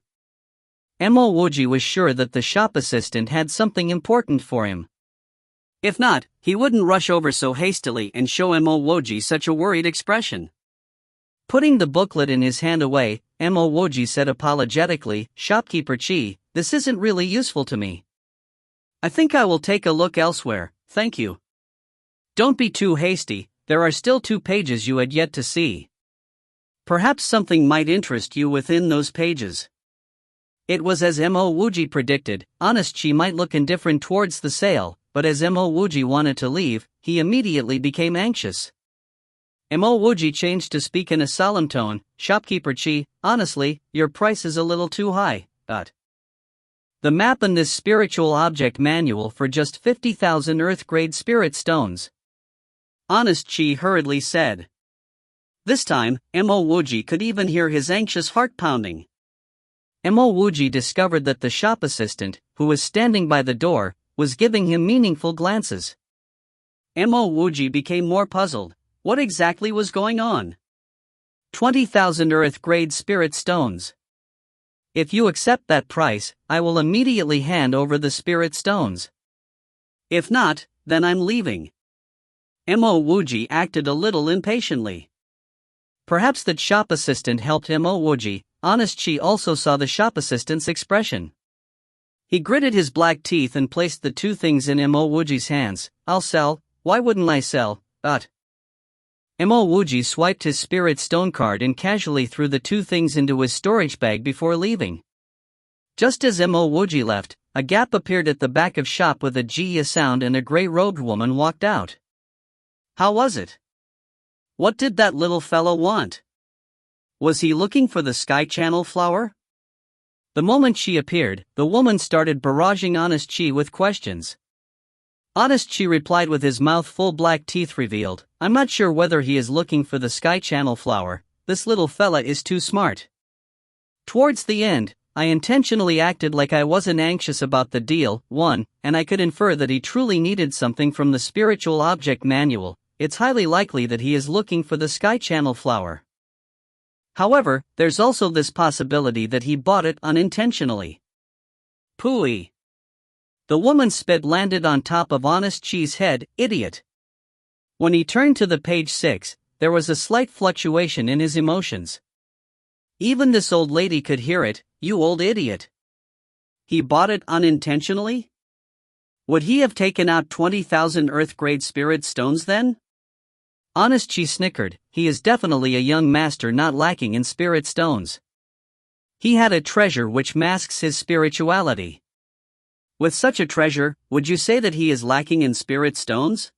[SPEAKER 1] Mo Wuji was sure that the shop assistant had something important for him. If not, he wouldn't rush over so hastily and show Mo Wuji such a worried expression. Putting the booklet in his hand away, Mo Wuji said apologetically, "Shopkeeper Chi, this isn't really useful to me. I think I will take a look elsewhere, thank you." Don't be too hasty, there are still 2 pages you had yet to see. Perhaps something might interest you within those pages. It was as Mo Wuji predicted, Honest Chi might look indifferent towards the sale, but as Mo Wuji wanted to leave, he immediately became anxious. Mo Wuji changed to speak in a solemn tone, "Shopkeeper Chi, honestly, your price is a little too high, but the map and this spiritual object manual for just 50,000 Earth-grade spirit stones." Honest Chi hurriedly said. This time, Mo Wuji could even hear his anxious heart pounding. Mo Wuji discovered that the shop assistant, who was standing by the door, was giving him meaningful glances. Mo Wuji became more puzzled. What exactly was going on? 20,000 Earth-grade spirit stones. If you accept that price, I will immediately hand over the spirit stones. If not, then I'm leaving. Mo Wuji acted a little impatiently. Perhaps the shop assistant helped Mo Wuji. Honest Chi also saw the shop assistant's expression. He gritted his black teeth and placed the 2 things in Mo Wuji's hands. "I'll sell, why wouldn't I sell, but..." Mo Wuji swiped his spirit stone card and casually threw the 2 things into his storage bag before leaving. Just as Mo Wuji left, a gap appeared at the back of shop with a Jia sound and a grey-robed woman walked out. How was it? What did that little fellow want? Was he looking for the sky channel flower? The moment she appeared, the woman started barraging Honest Chi with questions. Honest Chi replied with his mouth full, black teeth revealed, "I'm not sure whether he is looking for the Sky Channel flower, this little fella is too smart." Towards the end, I intentionally acted like I wasn't anxious about the deal, and I could infer that he truly needed something from the spiritual object manual. It's highly likely that he is looking for the Sky Channel flower. However, there's also this possibility that he bought it unintentionally. Pooey. The woman's spit landed on top of Honest Chi's head, idiot. When he turned to the page 6, there was a slight fluctuation in his emotions. Even this old lady could hear it, you old idiot. He bought it unintentionally? Would he have taken out 20,000 Earth-grade spirit stones then? Honest Chi snickered, he is definitely a young master not lacking in spirit stones. He had a treasure which masks his spirituality. With such a treasure, would you say that he is lacking in spirit stones?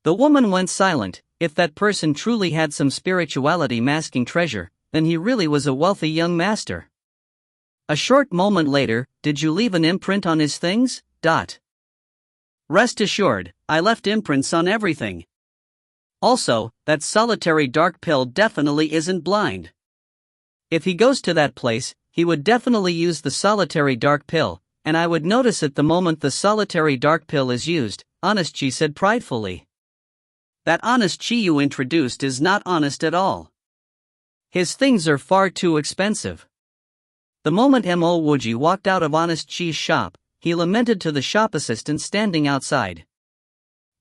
[SPEAKER 1] The woman went silent. If that person truly had some spirituality masking treasure, then he really was a wealthy young master. A short moment later, did you leave an imprint on his things? Rest assured, I left imprints on everything. Also, that solitary dark pill definitely isn't blind. If he goes to that place, he would definitely use the solitary dark pill, and I would notice it the moment the solitary dark pill is used, Honest Chi said pridefully. That Honest Chi you introduced is not honest at all. His things are far too expensive. The moment Mo Wuji walked out of Honest Chi's shop, he lamented to the shop assistant standing outside.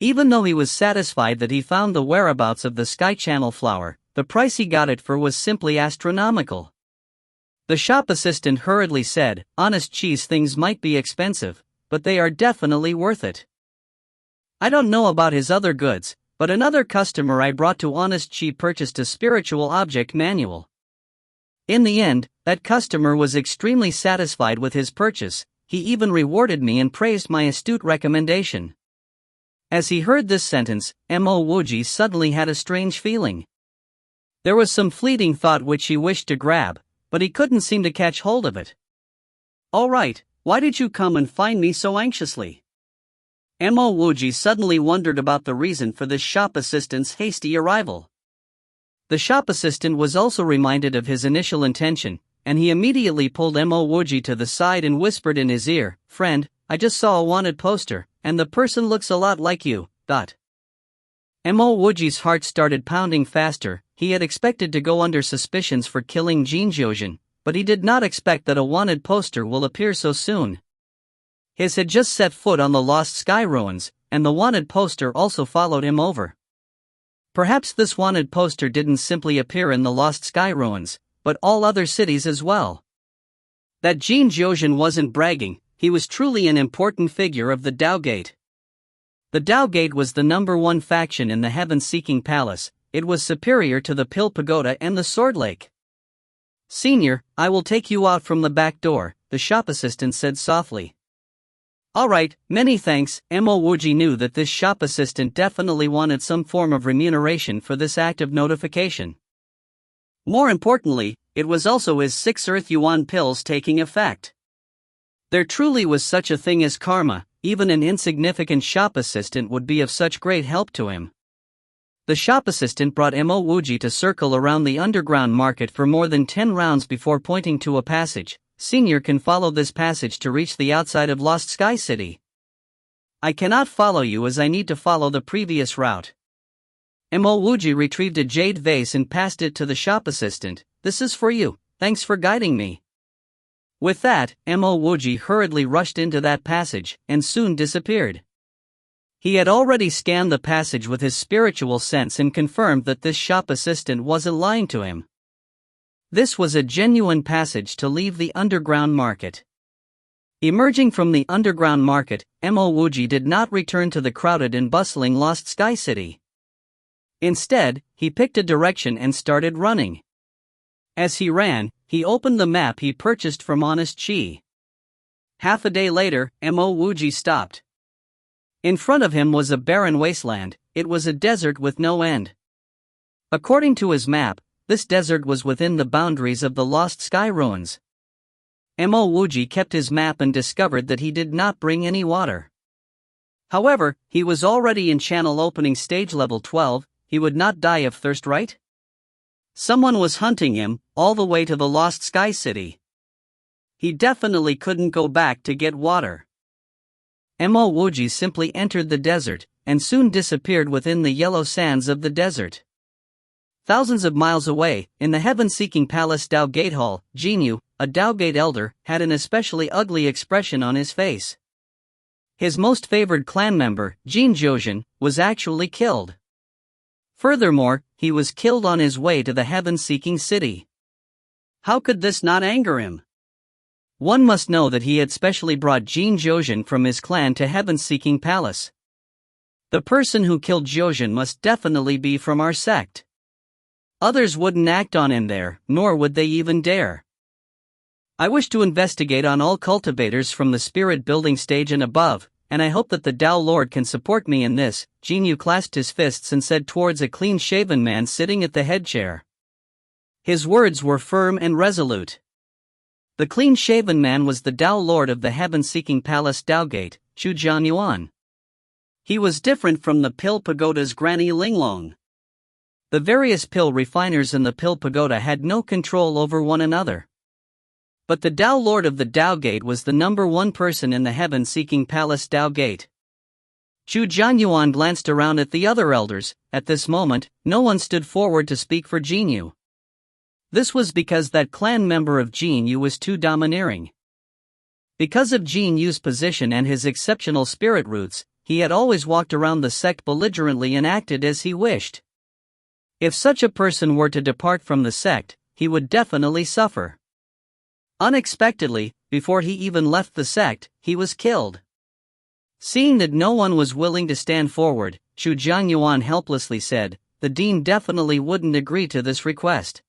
[SPEAKER 1] Even though he was satisfied that he found the whereabouts of the Sky Channel flower, the price he got it for was simply astronomical. The shop assistant hurriedly said, Honest Chi's things might be expensive, but they are definitely worth it. I don't know about his other goods, but another customer I brought to Honest Chi purchased a spiritual object manual. In the end, that customer was extremely satisfied with his purchase. He even rewarded me and praised my astute recommendation. As he heard this sentence, Mo Wuji suddenly had a strange feeling. There was some fleeting thought which he wished to grab, but he couldn't seem to catch hold of it. All right, why did you come and find me so anxiously? Mo Wuji suddenly wondered about the reason for this shop assistant's hasty arrival. The shop assistant was also reminded of his initial intention, and he immediately pulled Mo Wuji to the side and whispered in his ear, Friend, I just saw a wanted poster, and the person looks a lot like you. Mo Wuji's heart started pounding faster. He had expected to go under suspicions for killing Jin Jiuzhen, but he did not expect that a wanted poster will appear so soon. His had just set foot on the Lost Sky ruins, and the wanted poster also followed him over. Perhaps this wanted poster didn't simply appear in the Lost Sky ruins, but all other cities as well. That Jin Jiuzhen wasn't bragging, he was truly an important figure of the Tao Gate. The Tao Gate was the #1 faction in the Heaven-Seeking Palace. It was superior to the Pill Pagoda and the Sword Lake. Senior, I will take you out from the back door, the shop assistant said softly. Alright, many thanks. Mo Wuji knew that this shop assistant definitely wanted some form of remuneration for this act of notification. More importantly, it was also his 6 Earth Yuan pills taking effect. There truly was such a thing as karma. Even an insignificant shop assistant would be of such great help to him. The shop assistant brought Mo Wuji to circle around the underground market for more than 10 rounds before pointing to a passage. Senior can follow this passage to reach the outside of Lost Sky City. I cannot follow you as I need to follow the previous route. Mo Wuji retrieved a jade vase and passed it to the shop assistant. This is for you, thanks for guiding me. With that, Mo Wuji hurriedly rushed into that passage, and soon disappeared. He had already scanned the passage with his spiritual sense and confirmed that this shop assistant wasn't lying to him. This was a genuine passage to leave the underground market. Emerging from the underground market, Mo Wuji did not return to the crowded and bustling Lost Sky City. Instead, he picked a direction and started running. As he ran, he opened the map he purchased from Honest Chi. Half a day later, Mo Wuji stopped. In front of him was a barren wasteland. It was a desert with no end. According to his map, this desert was within the boundaries of the Lost Sky ruins. Mo Wuji kept his map and discovered that he did not bring any water. However, he was already in channel opening stage level 12, he would not die of thirst, right? Someone was hunting him, all the way to the Lost Sky City. He definitely couldn't go back to get water. Mo Wuji simply entered the desert, and soon disappeared within the yellow sands of the desert. Thousands of miles away, in the heaven-seeking palace Dao Gate Hall, Jinyu, a Dao Gate elder, had an especially ugly expression on his face. His most favored clan member, Jin Zhouzhen, was actually killed. Furthermore, he was killed on his way to the heaven-seeking city. How could this not anger him? One must know that he had specially brought Jin Zhouzhen from his clan to heaven-seeking palace. The person who killed Zhouzhen must definitely be from our sect. Others wouldn't act on him there, nor would they even dare. I wish to investigate on all cultivators from the spirit building stage and above, and I hope that the Tao Lord can support me in this. Jinyu clasped his fists and said towards a clean-shaven man sitting at the head chair. His words were firm and resolute. The clean-shaven man was the Tao Lord of the heaven-seeking palace Dao Gate, Chu Jianyuan. He was different from the Pill Pagoda's Granny Linglong. The various pill refiners in the Pill Pagoda had no control over one another. But the Tao Lord of the Dao Gate was the number one person in the heaven-seeking palace Dao Gate. Chu Jianyuan glanced around at the other elders. At this moment, no one stood forward to speak for Jinyu. This was because that clan member of Jinyu was too domineering. Because of Jinyu's position and his exceptional spirit roots, he had always walked around the sect belligerently and acted as he wished. If such a person were to depart from the sect, he would definitely suffer. Unexpectedly, before he even left the sect, he was killed. Seeing that no one was willing to stand forward, Chu Jianyuan helplessly said, the dean definitely wouldn't agree to this request.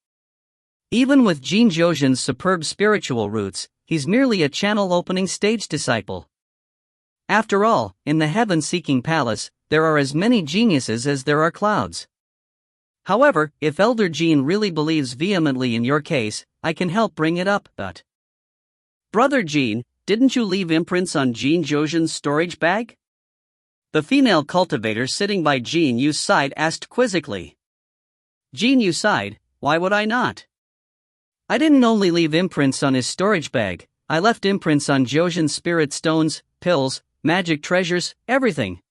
[SPEAKER 1] Even with Jin Zhouzhen's superb spiritual roots, he's merely a channel opening stage disciple. After all, in the heaven-seeking palace, there are as many geniuses as there are clouds. However, if Elder Jin really believes vehemently in your case, I can help bring it up, but... Brother Jin, didn't you leave imprints on Jin Zhouzhen's storage bag? The female cultivator sitting by Jin Yu's side asked quizzically. Jin Yu sighed, why would I not? I didn't only leave imprints on his storage bag, I left imprints on Zhouzhen's spirit stones, pills, magic treasures, everything.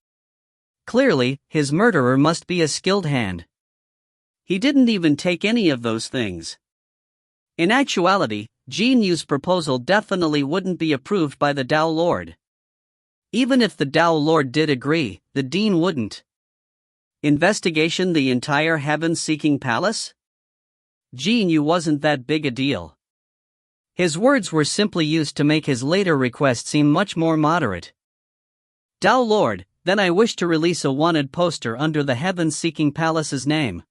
[SPEAKER 1] Clearly, his murderer must be a skilled hand. He didn't even take any of those things. In actuality, Jin Yu's proposal definitely wouldn't be approved by the Tao Lord. Even if the Tao Lord did agree, the dean wouldn't. Investigation the entire heaven-seeking palace? Jin Yu wasn't that big a deal. His words were simply used to make his later request seem much more moderate. Tao Lord, then I wish to release a wanted poster under the heaven-seeking palace's name.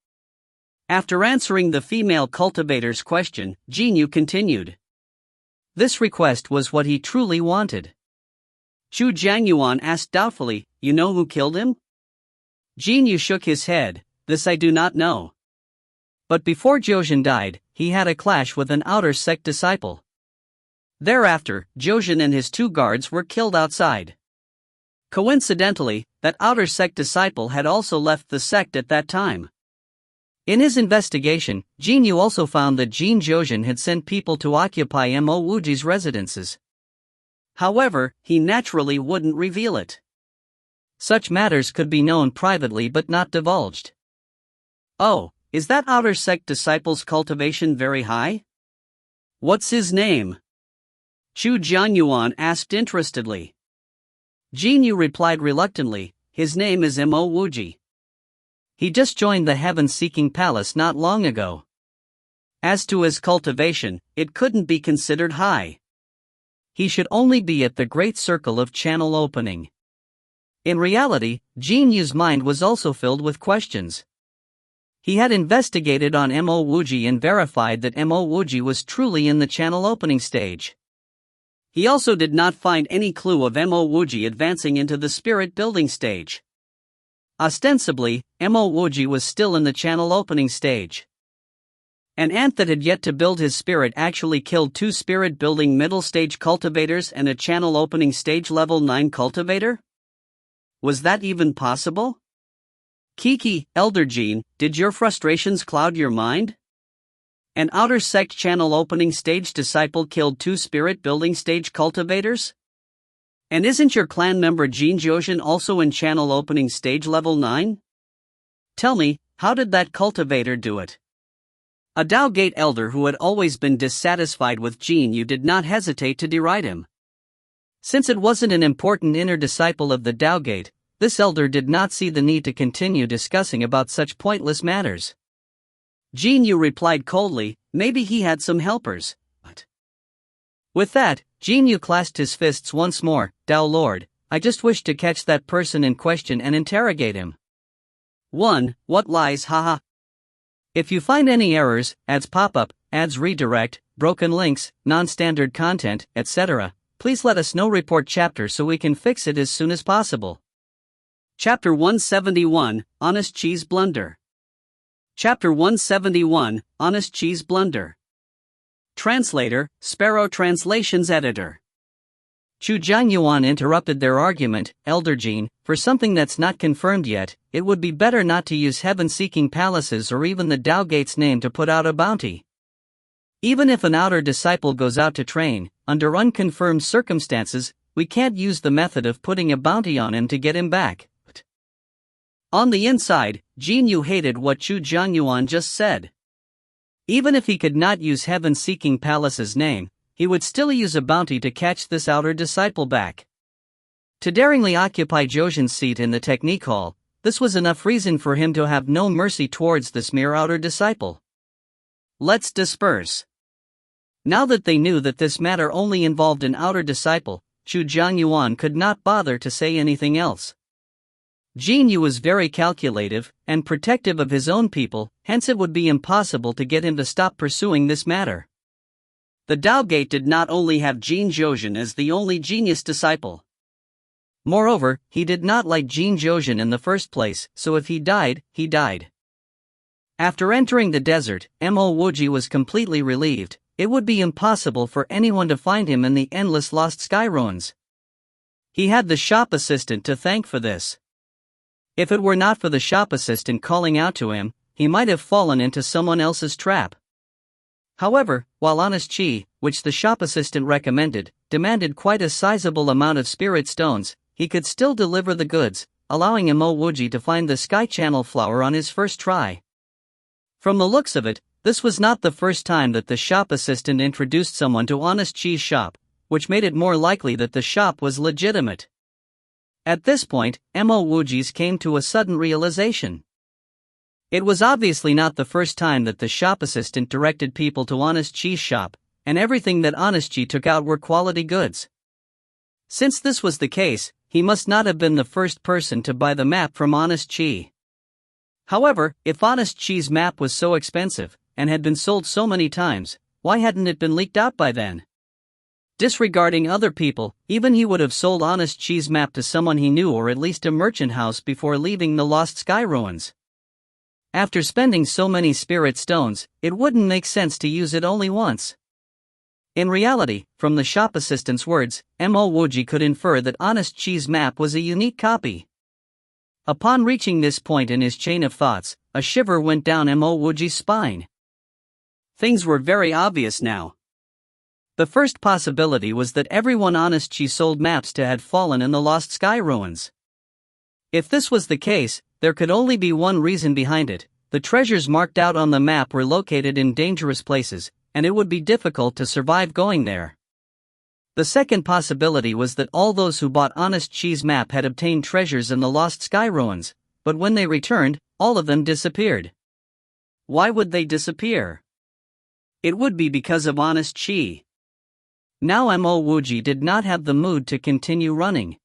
[SPEAKER 1] After answering the female cultivator's question, Jinyu continued. This request was what he truly wanted. Chu Jianyuan asked doubtfully, you know who killed him? Jinyu shook his head, this I do not know. But before Zhouzhen died, he had a clash with an outer sect disciple. Thereafter, Zhouzhen and his 2 guards were killed outside. Coincidentally, that outer sect disciple had also left the sect at that time. In his investigation, Jinyu also found that Jin Zhouzhen had sent people to occupy Mo Wuji's residences. However, he naturally wouldn't reveal it. Such matters could be known privately but not divulged. Oh, is that outer sect disciple's cultivation very high? What's his name? Chu Jianyuan asked interestedly. Jinyu replied reluctantly, his name is Mo Wuji. He just joined the heaven-seeking palace not long ago. As to his cultivation, it couldn't be considered high. He should only be at the great circle of channel opening. In reality, Jin Yu's mind was also filled with questions. He had investigated on Mo Wuji and verified that Mo Wuji was truly in the channel opening stage. He also did not find any clue of Mo Wuji advancing into the spirit building stage. Ostensibly, Mo Wuji was still in the channel opening stage. An ant that had yet to build his spirit actually killed 2 spirit-building middle-stage cultivators and a channel-opening stage level 9 cultivator? Was that even possible? Kiki, Elder Gene, did your frustrations cloud your mind? An outer sect channel-opening stage disciple killed 2 spirit-building stage cultivators? And isn't your clan member Gene Joshin also in channel-opening stage level 9? Tell me, how did that cultivator do it? A Dao Gate elder who had always been dissatisfied with Jin Yu did not hesitate to deride him. Since it wasn't an important inner disciple of the Dao Gate, this elder did not see the need to continue discussing about such pointless matters. Jin Yu replied coldly, maybe he had some helpers. But with that, Jin Yu clasped his fists once more. Dao Lord, I just wish to catch that person in question and interrogate him. 1. What lies? Haha. If you find any errors, ads pop up, ads redirect, broken links, non-standard content, etc., please let us know. Report chapter so we can fix it as soon as possible. Chapter 171, Honest Cheese Blunder. Chapter 171, Honest Cheese Blunder. Translator, Sparrow Translations Editor. Chu Jianyuan interrupted their argument. Elder Gene, for something that's not confirmed yet, it would be better not to use heaven-seeking palaces or even the Dao Gate's name to put out a bounty. Even if an outer disciple goes out to train, under unconfirmed circumstances, we can't use the method of putting a bounty on him to get him back. On the inside, Jin Yu hated what Chu Jianyuan just said. Even if he could not use heaven-seeking palace's name, he would still use a bounty to catch this outer disciple back. To daringly occupy Joshin's seat in the technique hall, this was enough reason for him to have no mercy towards this mere outer disciple. Let's disperse. Now that they knew that this matter only involved an outer disciple, Chu Jianyuan could not bother to say anything else. Jin Yu was very calculative and protective of his own people, hence it would be impossible to get him to stop pursuing this matter. The Dao Gate did not only have Jin Joshin as the only genius disciple. Moreover, he did not like Jin Joshin in the first place, so if he died, he died. After entering the desert, Mo Wuji was completely relieved. It would be impossible for anyone to find him in the endless lost sky ruins. He had the shop assistant to thank for this. If it were not for the shop assistant calling out to him, he might have fallen into someone else's trap. However, while honest Qi, which the shop assistant recommended, demanded quite a sizable amount of spirit stones, he could still deliver the goods, allowing Mo Wuji to find the sky channel flower on his first try. From the looks of it, this was not the first time that the shop assistant introduced someone to honest Qi's shop, which made it more likely that the shop was legitimate. At this point, Mo Wuji's came to a sudden realization. It was obviously not the first time that the shop assistant directed people to Honest Qi's shop, and everything that Honest Qi took out were quality goods. Since this was the case, he must not have been the first person to buy the map from Honest Qi. However, if Honest Qi's map was so expensive, and had been sold so many times, why hadn't it been leaked out by then? Disregarding other people, even he would have sold Honest Qi's map to someone he knew or at least a merchant house before leaving the Lost Sky Ruins. After spending so many spirit stones, it wouldn't make sense to use it only once. In reality, from the shop assistant's words, Mo Wuji could infer that Honest Qi's map was a unique copy. Upon reaching this point in his chain of thoughts, a shiver went down Mo Wuji's spine. Things were very obvious now. The first possibility was that everyone Honest Qi sold maps to had fallen in the Lost Sky Ruins. If this was the case, there could only be one reason behind it: the treasures marked out on the map were located in dangerous places, and it would be difficult to survive going there. The second possibility was that all those who bought Honest Qi's map had obtained treasures in the Lost Sky Ruins, but when they returned, all of them disappeared. Why would they disappear? It would be because of Honest Qi. Now Mo Wuji did not have the mood to continue running.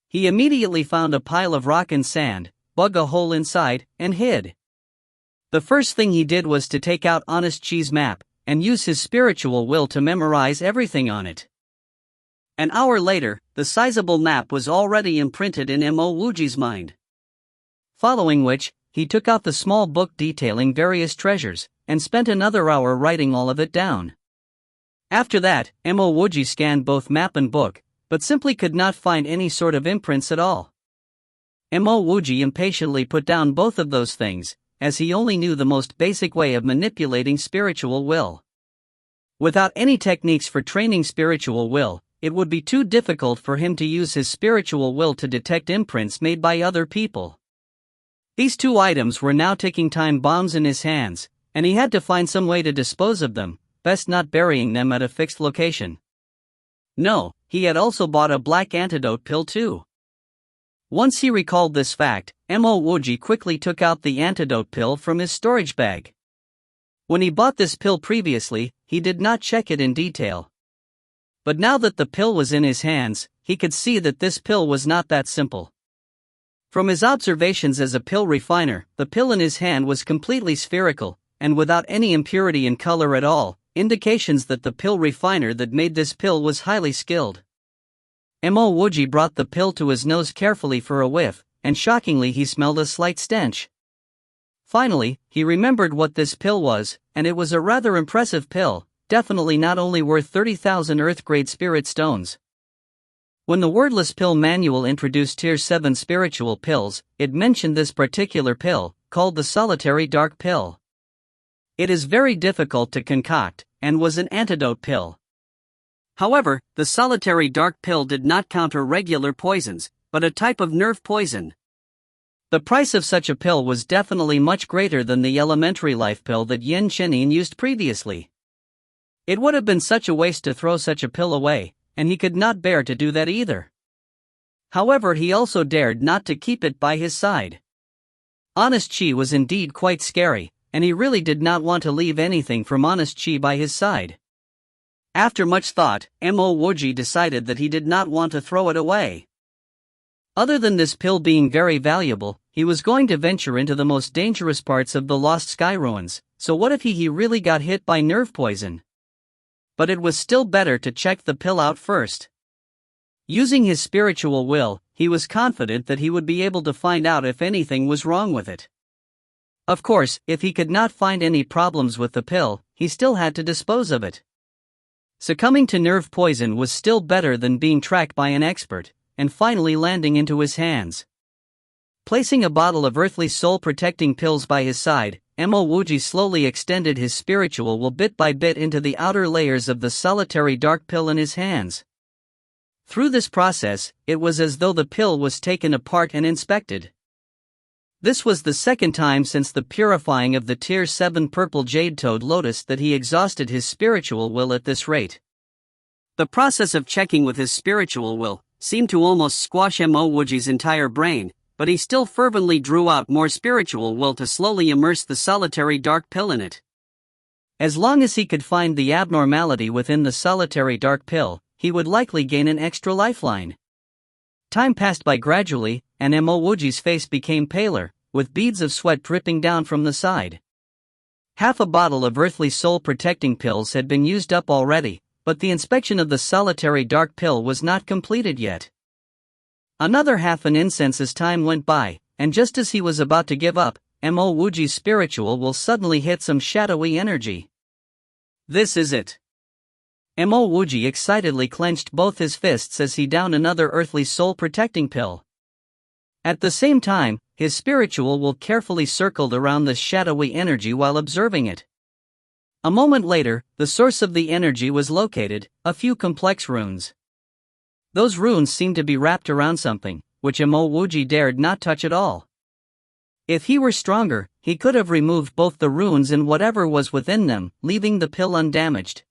[SPEAKER 1] He immediately found a pile of rock and sand, dug a hole inside, and hid. The first thing he did was to take out Honest Qi's map, and use his spiritual will to memorize everything on it. An hour later, the sizable map was already imprinted in Mo Wuji's mind. Following which, he took out the small book detailing various treasures, and spent another hour writing all of it down. After that, Mo Wuji scanned both map and book, but simply could not find any sort of imprints at all. Mo Wuji impatiently put down both of those things, as he only knew the most basic way of manipulating spiritual will. Without any techniques for training spiritual will, it would be too difficult for him to use his spiritual will to detect imprints made by other people. These two items were now ticking time bombs in his hands, and he had to find some way to dispose of them, best not burying them at a fixed location. No, he had also bought a black antidote pill too. Once he recalled this fact, Mo Wuji quickly took out the antidote pill from his storage bag. When he bought this pill previously, he did not check it in detail. But now that the pill was in his hands, he could see that this pill was not that simple. From his observations as a pill refiner, the pill in his hand was completely spherical, and without any impurity in color at all, indications that the pill refiner that made this pill was highly skilled. Mo Wuji brought the pill to his nose carefully for a whiff, and shockingly he smelled a slight stench. Finally, he remembered what this pill was, and it was a rather impressive pill, definitely not only worth 30,000 Earth-grade spirit stones. When the wordless pill manual introduced Tier 7 spiritual pills, it mentioned this particular pill, called the solitary dark pill. It is very difficult to concoct, and was an antidote pill. However, the solitary dark pill did not counter regular poisons, but a type of nerve poison. The price of such a pill was definitely much greater than the elementary life pill that Yin Chenin used previously. It would have been such a waste to throw such a pill away, and he could not bear to do that either. However, he also dared not to keep it by his side. Honest Chi was indeed quite scary, and he really did not want to leave anything from Honest Chi by his side. After much thought, Mo Wuji decided that he did not want to throw it away. Other than this pill being very valuable, he was going to venture into the most dangerous parts of the Lost Sky ruins, so what if he really got hit by nerve poison? But it was still better to check the pill out first. Using his spiritual will, he was confident that he would be able to find out if anything was wrong with it. Of course, if he could not find any problems with the pill, he still had to dispose of it. Succumbing to nerve poison was still better than being tracked by an expert, and finally landing into his hands. Placing a bottle of earthly soul-protecting pills by his side, Mo Wuji slowly extended his spiritual will bit by bit into the outer layers of the solitary dark pill in his hands. Through this process, it was as though the pill was taken apart and inspected. This was the second time since the purifying of the Tier 7 purple jade toad lotus that he exhausted his spiritual will at this rate. The process of checking with his spiritual will seemed to almost squash Mo Wuji's entire brain, but he still fervently drew out more spiritual will to slowly immerse the solitary dark pill in it. As long as he could find the abnormality within the solitary dark pill, he would likely gain an extra lifeline. Time passed by gradually, and Mo Wuji's face became paler, with beads of sweat dripping down from the side. Half a bottle of earthly soul-protecting pills had been used up already, but the inspection of the solitary dark pill was not completed yet. Another half an incense as time went by, and just as he was about to give up, Mo Wuji's spiritual will suddenly hit some shadowy energy. This is it. Mo Wuji excitedly clenched both his fists as he downed another earthly soul-protecting pill. At the same time, his spiritual will carefully circled around the shadowy energy while observing it. A moment later, the source of the energy was located, a few complex runes. Those runes seemed to be wrapped around something, which Mo Wuji dared not touch at all. If he were stronger, he could have removed both the runes and whatever was within them, leaving the pill undamaged.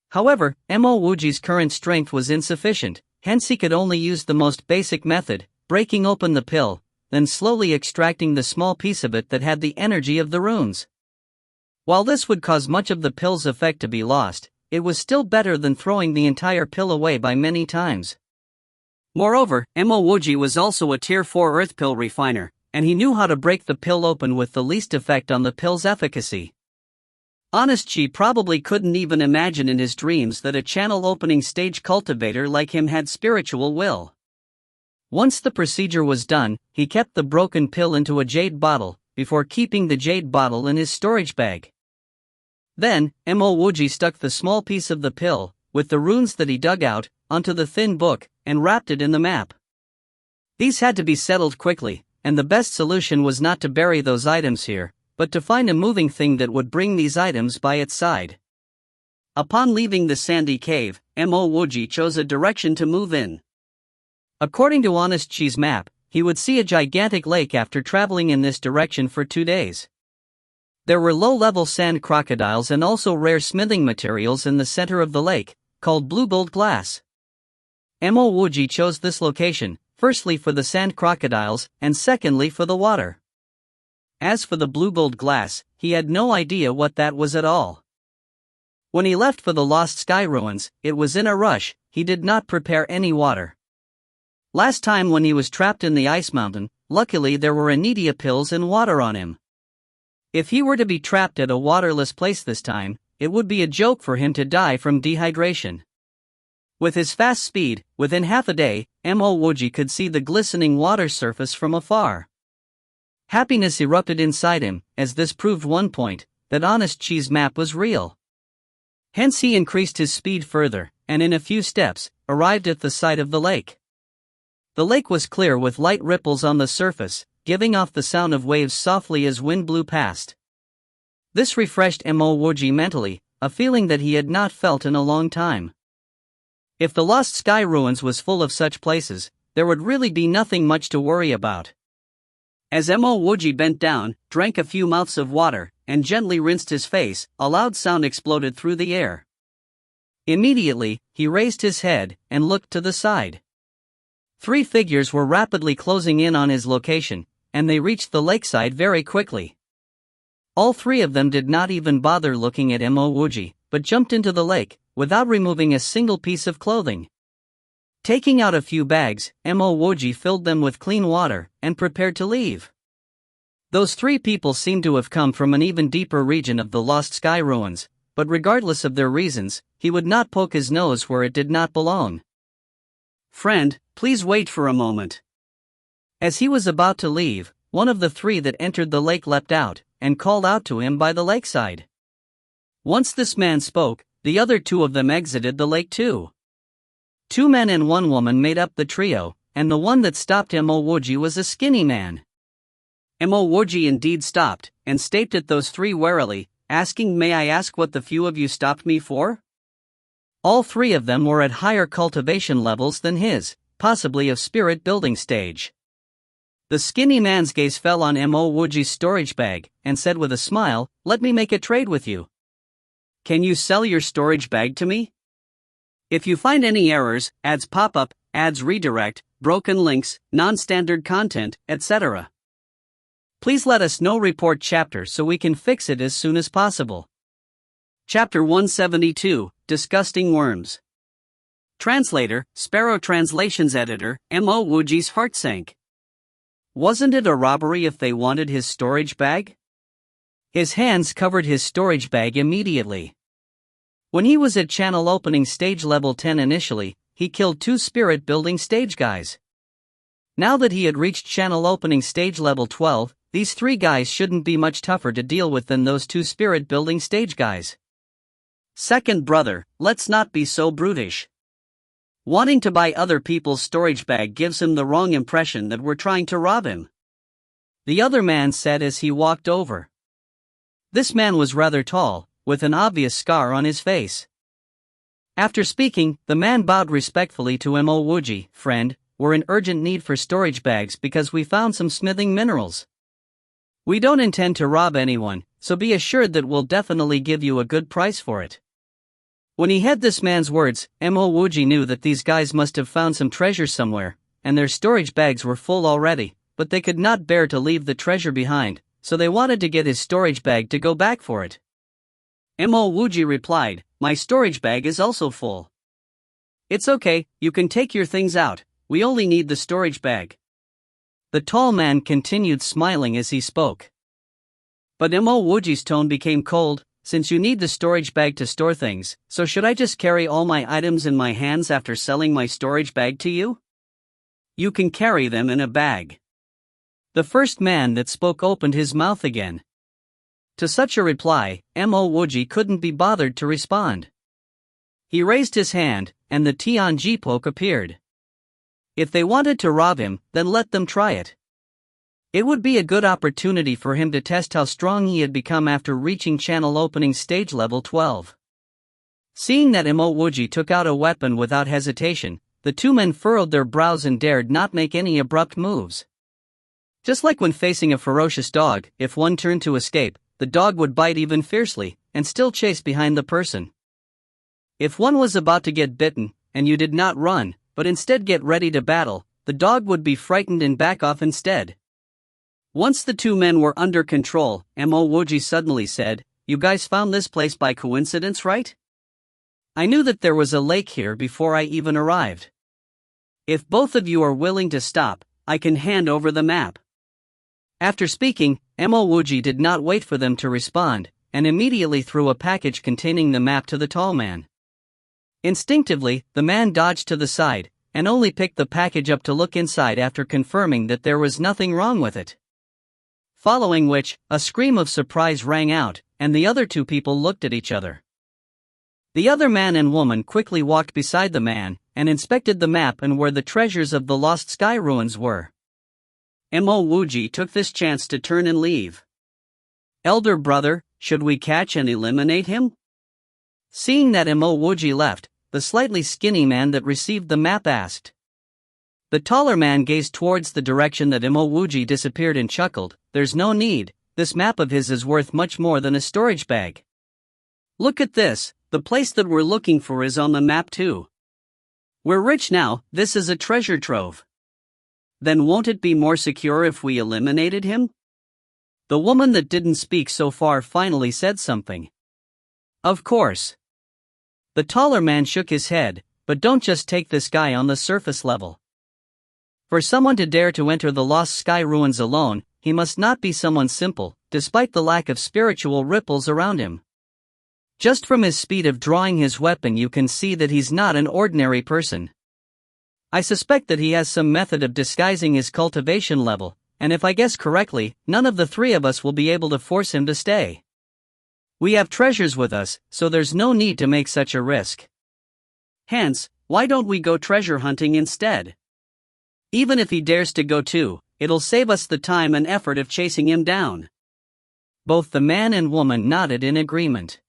[SPEAKER 1] However, Mo Wuji's current strength was insufficient, hence he could only use the most basic method, breaking open the pill, then slowly extracting the small piece of it that had the energy of the runes. While this would cause much of the pill's effect to be lost, it was still better than throwing the entire pill away by many times. Moreover, Mo Wuji was also a Tier 4 earth pill refiner, and he knew how to break the pill open with the least effect on the pill's efficacy. Honest Chi probably couldn't even imagine in his dreams that a channel opening stage cultivator like him had spiritual will. Once the procedure was done, he kept the broken pill into a jade bottle, before keeping the jade bottle in his storage bag. Then, Mo Wuji stuck the small piece of the pill, with the runes that he dug out, onto the thin book, and wrapped it in the map. These had to be settled quickly, and the best solution was not to bury those items here, but to find a moving thing that would bring these items by its side. Upon leaving the sandy cave, Mo Wuji chose a direction to move in. According to Honest Chi's map, he would see a gigantic lake after traveling in this direction for 2 days. There were low-level sand crocodiles and also rare smithing materials in the center of the lake, called blue gold glass. Mo Wuji chose this location, firstly for the sand crocodiles, and secondly for the water. As for the blue gold glass, he had no idea what that was at all. When he left for the Lost Sky Ruins, it was in a rush. He did not prepare any water. Last time when he was trapped in the ice mountain, luckily there were Anidia pills and water on him. If he were to be trapped at a waterless place this time, it would be a joke for him to die from dehydration. With his fast speed, within half a day, Mo Wuji could see the glistening water surface from afar. Happiness erupted inside him, as this proved one point, that Honest Chi's map was real. Hence he increased his speed further, and in a few steps, arrived at the side of the lake. The lake was clear with light ripples on the surface, giving off the sound of waves softly as wind blew past. This refreshed Mo Wuji mentally, a feeling that he had not felt in a long time. If the Lost Sky Ruins was full of such places, there would really be nothing much to worry about. As Mo Wuji bent down, drank a few mouths of water, and gently rinsed his face, a loud sound exploded through the air. Immediately, he raised his head and looked to the side. 3 figures were rapidly closing in on his location, and they reached the lakeside very quickly. All 3 of them did not even bother looking at Mo Wuji, but jumped into the lake, without removing a single piece of clothing. Taking out a few bags, Mo Wuji filled them with clean water, and prepared to leave. Those 3 people seemed to have come from an even deeper region of the Lost Sky Ruins, but regardless of their reasons, he would not poke his nose where it did not belong. "Friend, please wait for a moment." As he was about to leave, one of the 3 that entered the lake leapt out, and called out to him by the lakeside. Once this man spoke, the other 2 of them exited the lake too. 2 men and 1 woman made up the trio, and the one that stopped Mo Wuji was a skinny man. Mo Wuji indeed stopped, and stared at those 3 warily, asking, "May I ask what the few of you stopped me for?" All 3 of them were at higher cultivation levels than his, possibly of spirit building stage. The skinny man's gaze fell on Mo Wuji's storage bag, and said with a smile, "Let me make a trade with you. Can you sell your storage bag to me? If you find any errors, ads pop up, ads redirect, broken links, non-standard content, etc. Please let us know. Report chapter so we can fix it as soon as possible." Chapter 172, Disgusting Worms. Translator, Sparrow Translations Editor, Mo Wuji's heart sank. Wasn't it a robbery if they wanted his storage bag? His hands covered his storage bag immediately. When he was at channel opening stage level 10 initially, he killed 2 spirit building stage guys. Now that he had reached channel opening stage level 12, these 3 guys shouldn't be much tougher to deal with than those 2 spirit building stage guys. Second brother, let's not be so brutish. Wanting to buy other people's storage bag gives him the wrong impression that we're trying to rob him, the other man said as he walked over. This man was rather tall, with an obvious scar on his face. After speaking, the man bowed respectfully to Mo Wuji. "Friend, we're in urgent need for storage bags because we found some smithing minerals. We don't intend to rob anyone, so be assured that we'll definitely give you a good price for it." When he had this man's words, Mo Wuji knew that these guys must have found some treasure somewhere, and their storage bags were full already, but they could not bear to leave the treasure behind, so they wanted to get his storage bag to go back for it. Mo Wuji replied, "My storage bag is also full. It's okay, you can take your things out, we only need the storage bag." The tall man continued smiling as he spoke. But Mo Wuji's tone became cold. "Since you need the storage bag to store things, so should I just carry all my items in my hands after selling my storage bag to you? You can carry them in a bag." The first man that spoke opened his mouth again. To such a reply, Mo Wuji couldn't be bothered to respond. He raised his hand, and the Tianji poke appeared. If they wanted to rob him, then let them try it. It would be a good opportunity for him to test how strong he had become after reaching channel opening stage level 12. Seeing that Mo Wuji took out a weapon without hesitation, the two men furrowed their brows and dared not make any abrupt moves. Just like when facing a ferocious dog, if one turned to escape, the dog would bite even fiercely, and still chase behind the person. If one was about to get bitten, and you did not run, but instead get ready to battle, the dog would be frightened and back off instead. Once the two men were under control, Mo Wuji suddenly said, "You guys found this place by coincidence, right? I knew that there was a lake here before I even arrived. If both of you are willing to stop, I can hand over the map." After speaking, Mo Wuji did not wait for them to respond, and immediately threw a package containing the map to the tall man. Instinctively, the man dodged to the side, and only picked the package up to look inside after confirming that there was nothing wrong with it. Following which, a scream of surprise rang out, and the other two people looked at each other. The other man and woman quickly walked beside the man, and inspected the map and where the treasures of the Lost Sky ruins were. Mo Wuji took this chance to turn and leave. "Elder brother, should we catch and eliminate him?" Seeing that Mo Wuji left, the slightly skinny man that received the map asked. The taller man gazed towards the direction that Mo Wuji disappeared and chuckled, "There's no need, this map of his is worth much more than a storage bag. Look at this, the place that we're looking for is on the map too. We're rich now, this is a treasure trove. Then won't it be more secure if we eliminated him?" The woman that didn't speak so far finally said something. "Of course." The taller man shook his head, "But don't just take this guy on the surface level. For someone to dare to enter the Lost Sky ruins alone, he must not be someone simple, despite the lack of spiritual ripples around him. Just from his speed of drawing his weapon you can see that he's not an ordinary person. I suspect that he has some method of disguising his cultivation level, and if I guess correctly, none of the three of us will be able to force him to stay. We have treasures with us, so there's no need to make such a risk. Hence, why don't we go treasure hunting instead? Even if he dares to go too, it'll save us the time and effort of chasing him down." Both the man and woman nodded in agreement.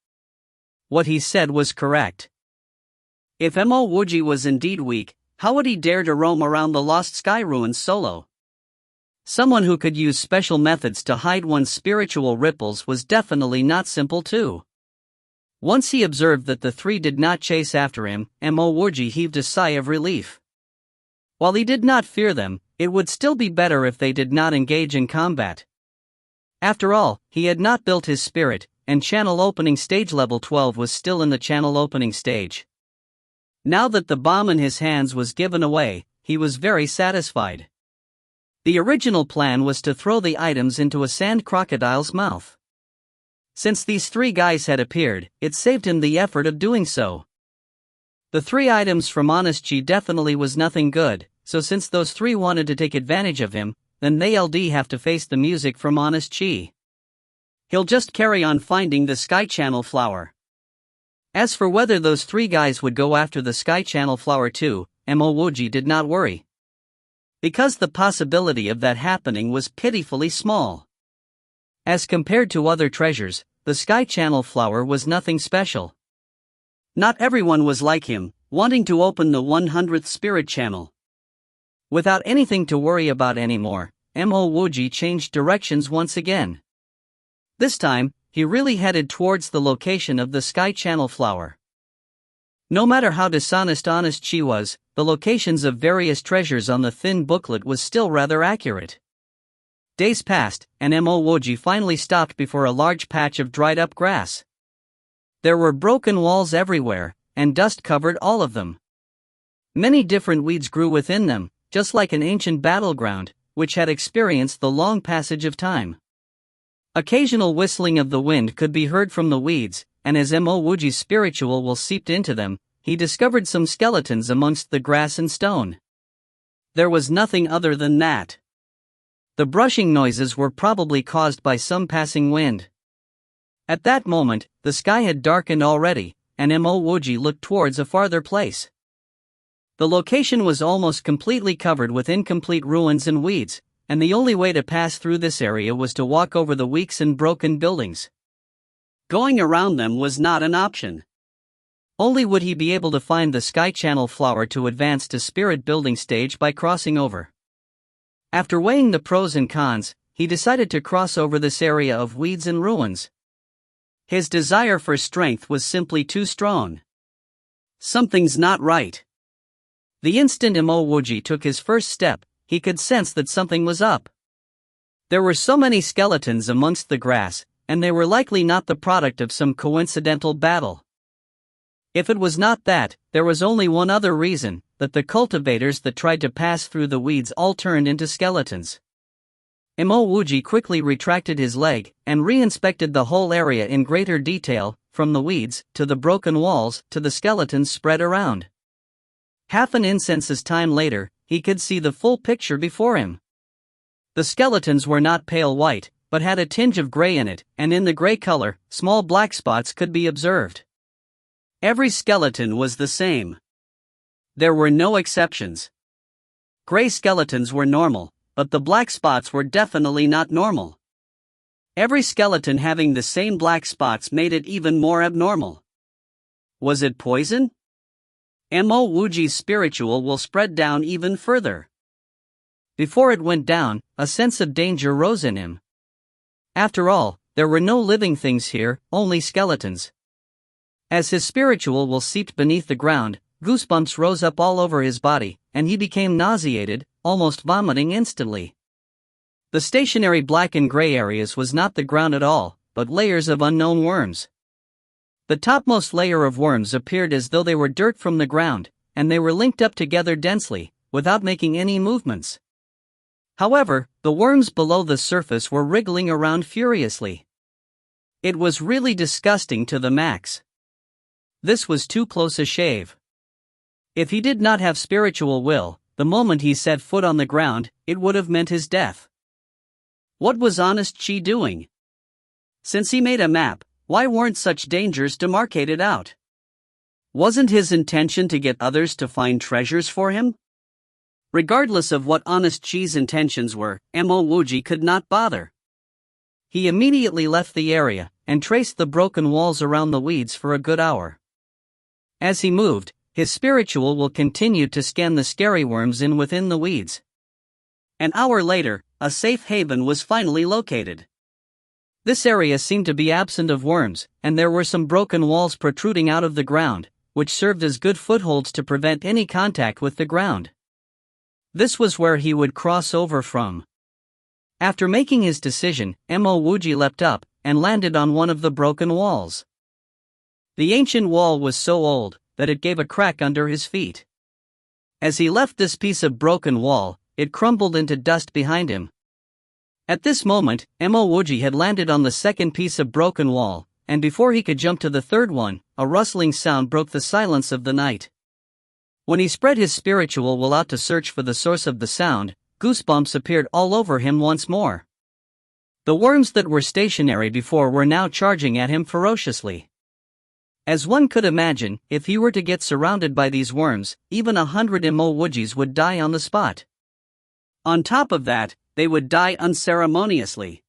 [SPEAKER 1] What he said was correct. If Mo Wuji was indeed weak, how would he dare to roam around the Lost Sky ruins solo? Someone who could use special methods to hide one's spiritual ripples was definitely not simple too. Once he observed that the three did not chase after him, Mo Wuji heaved a sigh of relief. While he did not fear them, it would still be better if they did not engage in combat. After all, he had not built his spirit, and channel opening stage level 12 was still in the channel opening stage. Now that the bomb in his hands was given away, he was very satisfied. The original plan was to throw the items into a sand crocodile's mouth. Since these three guys had appeared, it saved him the effort of doing so. The three items from Honest Chi definitely was nothing good, so since those three wanted to take advantage of him, then they'll have to face the music from Honest Chi. He'll just carry on finding the Sky Channel flower. As for whether those three guys would go after the Sky Channel flower too, Mo Wuji did not worry. Because the possibility of that happening was pitifully small. As compared to other treasures, the Sky Channel flower was nothing special. Not everyone was like him, wanting to open the 100th spirit channel. Without anything to worry about anymore, Mo Wuji changed directions once again. This time, he really headed towards the location of the Sky Channel flower. No matter how dishonest Honest Chi was, the locations of various treasures on the thin booklet was still rather accurate. Days passed, and Mo Wuji finally stopped before a large patch of dried up grass. There were broken walls everywhere, and dust covered all of them. Many different weeds grew within them, just like an ancient battleground, which had experienced the long passage of time. Occasional whistling of the wind could be heard from the weeds, and as Mo Wuji's spiritual will seeped into them, he discovered some skeletons amongst the grass and stone. There was nothing other than that. The brushing noises were probably caused by some passing wind. At that moment, the sky had darkened already, and Mo Wuji looked towards a farther place. The location was almost completely covered with incomplete ruins and weeds, and the only way to pass through this area was to walk over the weak and broken buildings. Going around them was not an option. Only would he be able to find the Sky Channel flower to advance to spirit building stage by crossing over. After weighing the pros and cons, he decided to cross over this area of weeds and ruins. His desire for strength was simply too strong. Something's not right. The instant Mo Wuji took his first step, he could sense that something was up. There were so many skeletons amongst the grass, and they were likely not the product of some coincidental battle. If it was not that, there was only one other reason, that the cultivators that tried to pass through the weeds all turned into skeletons. Mo Wuji quickly retracted his leg, and re-inspected the whole area in greater detail, from the weeds, to the broken walls, to the skeletons spread around. Half an incense's time later, he could see the full picture before him. The skeletons were not pale white, but had a tinge of gray in it, and in the gray color, small black spots could be observed. Every skeleton was the same. There were no exceptions. Gray skeletons were normal, but the black spots were definitely not normal. Every skeleton having the same black spots made it even more abnormal. Was it poison? Mo Wuji's spiritual will spread down even further. Before it went down, a sense of danger rose in him. After all, there were no living things here, only skeletons. As his spiritual will seeped beneath the ground, goosebumps rose up all over his body, and he became nauseated, almost vomiting instantly. The stationary black and gray areas was not the ground at all, but layers of unknown worms. The topmost layer of worms appeared as though they were dirt from the ground, and they were linked up together densely, without making any movements. However, the worms below the surface were wriggling around furiously. It was really disgusting to the max. This was too close a shave. If he did not have spiritual will, the moment he set foot on the ground, it would have meant his death. What was Honest Chi doing? Since he made a map, why weren't such dangers demarcated out? Wasn't his intention to get others to find treasures for him? Regardless of what Honest Chi's intentions were, Mo Wuji could not bother. He immediately left the area, and traced the broken walls around the weeds for a good hour. As he moved, his spiritual will continued to scan the scary worms in within the weeds. An hour later, a safe haven was finally located. This area seemed to be absent of worms, and there were some broken walls protruding out of the ground, which served as good footholds to prevent any contact with the ground. This was where he would cross over from. After making his decision, Mo Wuji leapt up, and landed on one of the broken walls. The ancient wall was so old, that it gave a crack under his feet. As he left this piece of broken wall, it crumbled into dust behind him. At this moment, Mo Wuji had landed on the second piece of broken wall, and before he could jump to the third one, a rustling sound broke the silence of the night. When he spread his spiritual will out to search for the source of the sound, goosebumps appeared all over him once more. The worms that were stationary before were now charging at him ferociously. As one could imagine, if he were to get surrounded by these worms, even 100 Mo Wujis would die on the spot. On top of that, they would die unceremoniously.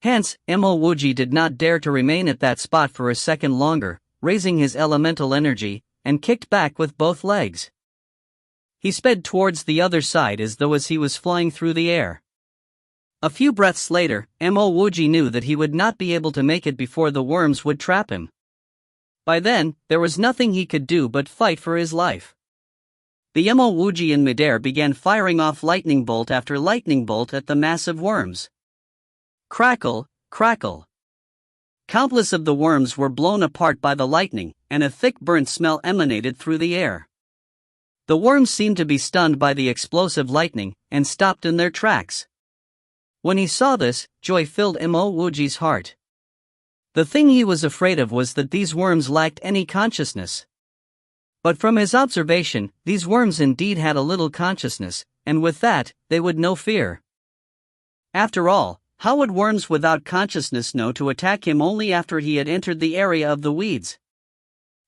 [SPEAKER 1] Hence, Mo Wuji did not dare to remain at that spot for a second longer, raising his elemental energy, and kicked back with both legs. He sped towards the other side as though he was flying through the air. A few breaths later, Mo Wuji knew that he would not be able to make it before the worms would trap him. By then, there was nothing he could do but fight for his life. The Mo Wuji in midair began firing off lightning bolt after lightning bolt at the massive worms. Crackle, crackle. Countless of the worms were blown apart by the lightning, and a thick burnt smell emanated through the air. The worms seemed to be stunned by the explosive lightning, and stopped in their tracks. When he saw this, joy filled Mo Wuji's heart. The thing he was afraid of was that these worms lacked any consciousness. But from his observation, these worms indeed had a little consciousness, and with that, they would know fear. After all, How would worms without consciousness know to attack him only after he had entered the area of the weeds?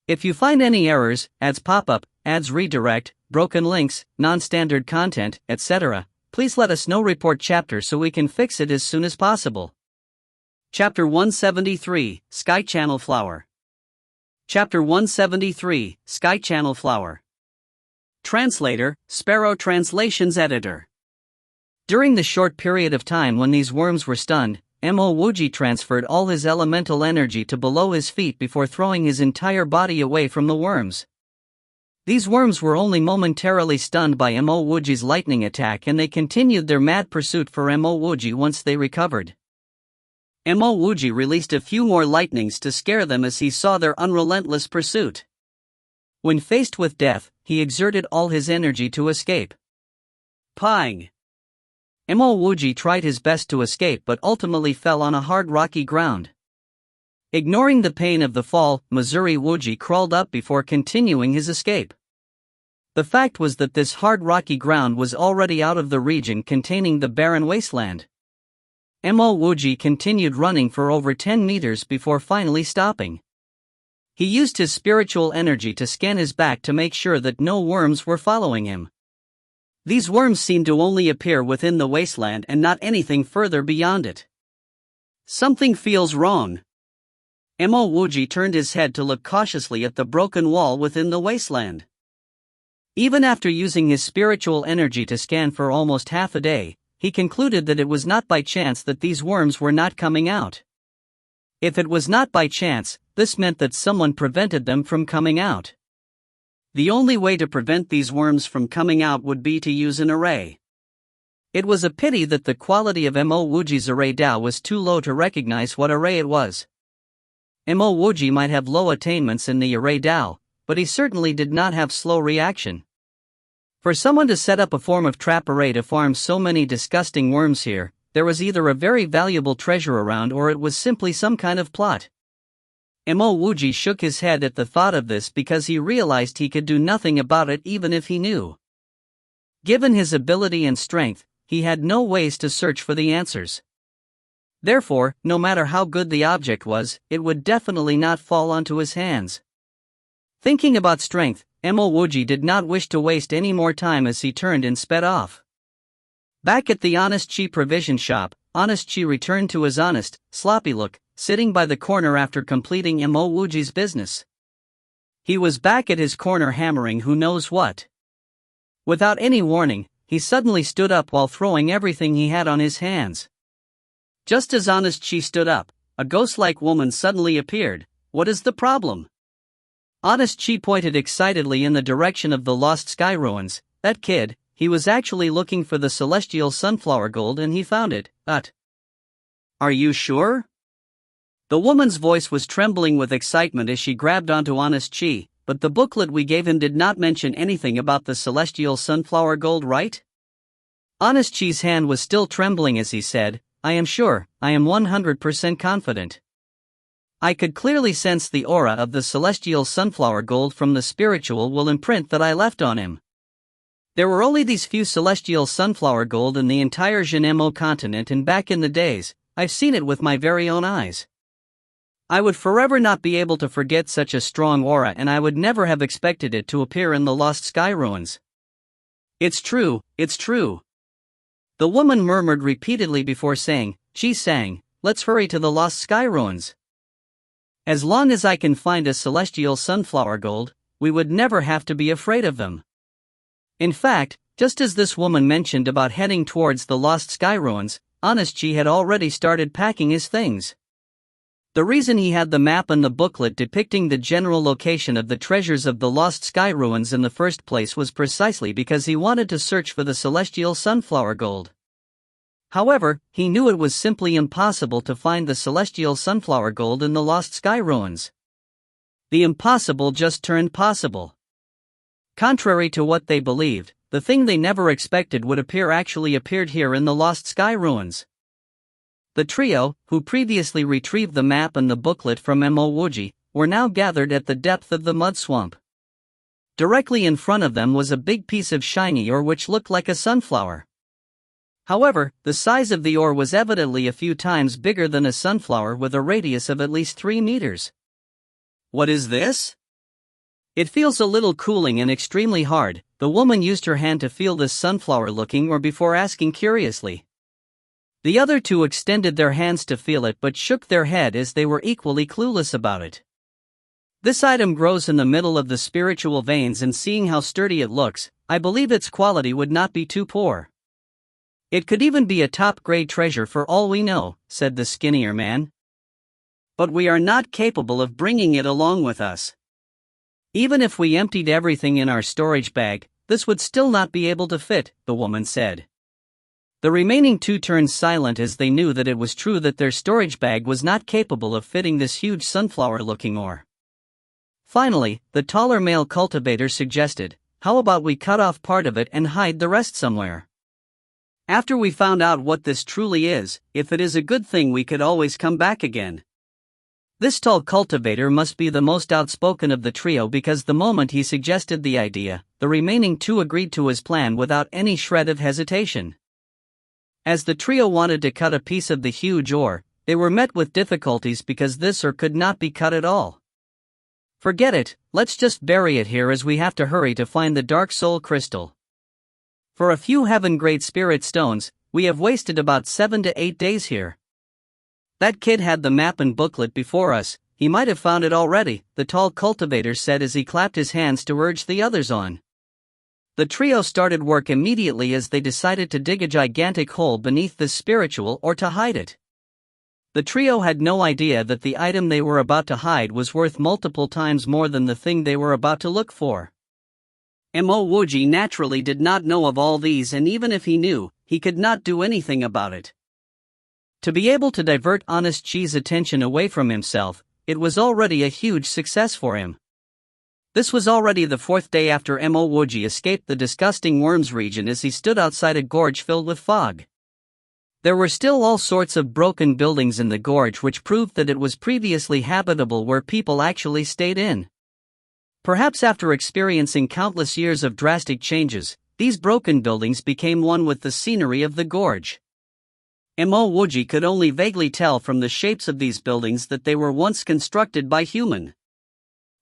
[SPEAKER 1] If you find any errors, ads pop up, ads redirect, broken links, non-standard content, etc., please let us know. Report chapter so we can fix it as soon as possible. Chapter 173, Sky Channel Flower. Chapter 173, Sky Channel Flower. Translator, Sparrow Translations Editor. During the short period of time when these worms were stunned, Mo Wuji transferred all his elemental energy to below his feet before throwing his entire body away from the worms. These worms were only momentarily stunned by Mo Wuji's lightning attack, and they continued their mad pursuit for Mo Wuji once they recovered. Mo Wuji released a few more lightnings to scare them as he saw their unrelentless pursuit. When faced with death, he exerted all his energy to escape. Pang! Mo Wuji tried his best to escape but ultimately fell on a hard rocky ground. Ignoring the pain of the fall, Missouri Wuji crawled up before continuing his escape. The fact was that this hard rocky ground was already out of the region containing the barren wasteland. Mo Wuji continued running for over 10 meters before finally stopping. He used his spiritual energy to scan his back to make sure that no worms were following him. These worms seemed to only appear within the wasteland and not anything further beyond it. Something feels wrong. Mo Wuji turned his head to look cautiously at the broken wall within the wasteland. Even after using his spiritual energy to scan for almost half a day, he concluded that it was not by chance that these worms were not coming out. If it was not by chance, this meant that someone prevented them from coming out. The only way to prevent these worms from coming out would be to use an array. It was a pity that the quality of Mo Wuji's array Dao was too low to recognize what array it was. Mo Wuji might have low attainments in the array Dao, but he certainly did not have slow reaction. For someone to set up a form of trap array to farm so many disgusting worms here, there was either a very valuable treasure around or it was simply some kind of plot. Mo Wuji shook his head at the thought of this because he realized he could do nothing about it even if he knew. Given his ability and strength, he had no ways to search for the answers. Therefore, no matter how good the object was, it would definitely not fall onto his hands. Thinking about strength, Mo Wuji did not wish to waste any more time as he turned and sped off. Back at the Honest Chi provision shop, Honest Chi returned to his honest, sloppy look, sitting by the corner after completing Mo Wuji's business. He was back at his corner hammering who knows what. Without any warning, he suddenly stood up while throwing everything he had on his hands. Just as Honest Chi stood up, a ghost-like woman suddenly appeared. What is the problem? Honest Chi pointed excitedly in the direction of the lost sky ruins. That kid, he was actually looking for the celestial sunflower gold and he found it. Are you sure? The woman's voice was trembling with excitement as she grabbed onto Honest Chi, but the booklet we gave him did not mention anything about the celestial sunflower gold, right? Honest Chi's hand was still trembling as he said, I am sure, I am 100% confident. I could clearly sense the aura of the celestial sunflower gold from the spiritual will imprint that I left on him. There were only these few celestial sunflower gold in the entire Mo continent, and back in the days, I've seen it with my very own eyes. I would forever not be able to forget such a strong aura, and I would never have expected it to appear in the lost sky ruins. It's true, it's true. The woman murmured repeatedly before saying, She's saying, let's hurry to the lost sky ruins. As long as I can find a celestial sunflower gold, we would never have to be afraid of them. In fact, just as this woman mentioned about heading towards the lost sky ruins, Honest Chi had already started packing his things. The reason he had the map and the booklet depicting the general location of the treasures of the lost sky ruins in the first place was precisely because he wanted to search for the celestial sunflower gold. However, he knew it was simply impossible to find the celestial sunflower gold in the lost sky ruins. The impossible just turned possible. Contrary to what they believed, the thing they never expected would appear actually appeared here in the lost sky ruins. The trio, who previously retrieved the map and the booklet from Mo Wuji, were now gathered at the depth of the mud swamp. Directly in front of them was a big piece of shiny ore which looked like a sunflower. However, the size of the ore was evidently a few times bigger than a sunflower with a radius of at least 3 meters. What is this? It feels a little cooling and extremely hard. The woman used her hand to feel this sunflower-looking ore before asking curiously. The other two extended their hands to feel it but shook their head as they were equally clueless about it. This item grows in the middle of the spiritual veins, and seeing how sturdy it looks, I believe its quality would not be too poor. It could even be a top-grade treasure for all we know, said the skinnier man. But we are not capable of bringing it along with us. Even if we emptied everything in our storage bag, this would still not be able to fit, the woman said. The remaining two turned silent as they knew that it was true that their storage bag was not capable of fitting this huge sunflower-looking ore. Finally, the taller male cultivator suggested, "How about we cut off part of it and hide the rest somewhere? After we found out what this truly is, if it is a good thing, we could always come back again." This tall cultivator must be the most outspoken of the trio, because the moment he suggested the idea, the remaining two agreed to his plan without any shred of hesitation. As the trio wanted to cut a piece of the huge ore, they were met with difficulties because this ore could not be cut at all. "Forget it, let's just bury it here as we have to hurry to find the Dark Soul Crystal. For a few heaven-grade spirit stones, we have wasted about 7 to 8 days here. That kid had the map and booklet before us, he might have found it already," the tall cultivator said as he clapped his hands to urge the others on. The trio started work immediately as they decided to dig a gigantic hole beneath this spiritual ore to hide it. The trio had no idea that the item they were about to hide was worth multiple times more than the thing they were about to look for. Mo Wuji naturally did not know of all these, and even if he knew, he could not do anything about it. To be able to divert Honest Chi's attention away from himself, it was already a huge success for him. This was already the 4th day after Mo Wuji escaped the disgusting worms region as he stood outside a gorge filled with fog. There were still all sorts of broken buildings in the gorge, which proved that it was previously habitable, where people actually stayed in. Perhaps after experiencing countless years of drastic changes, these broken buildings became one with the scenery of the gorge. Mo Wuji could only vaguely tell from the shapes of these buildings that they were once constructed by human.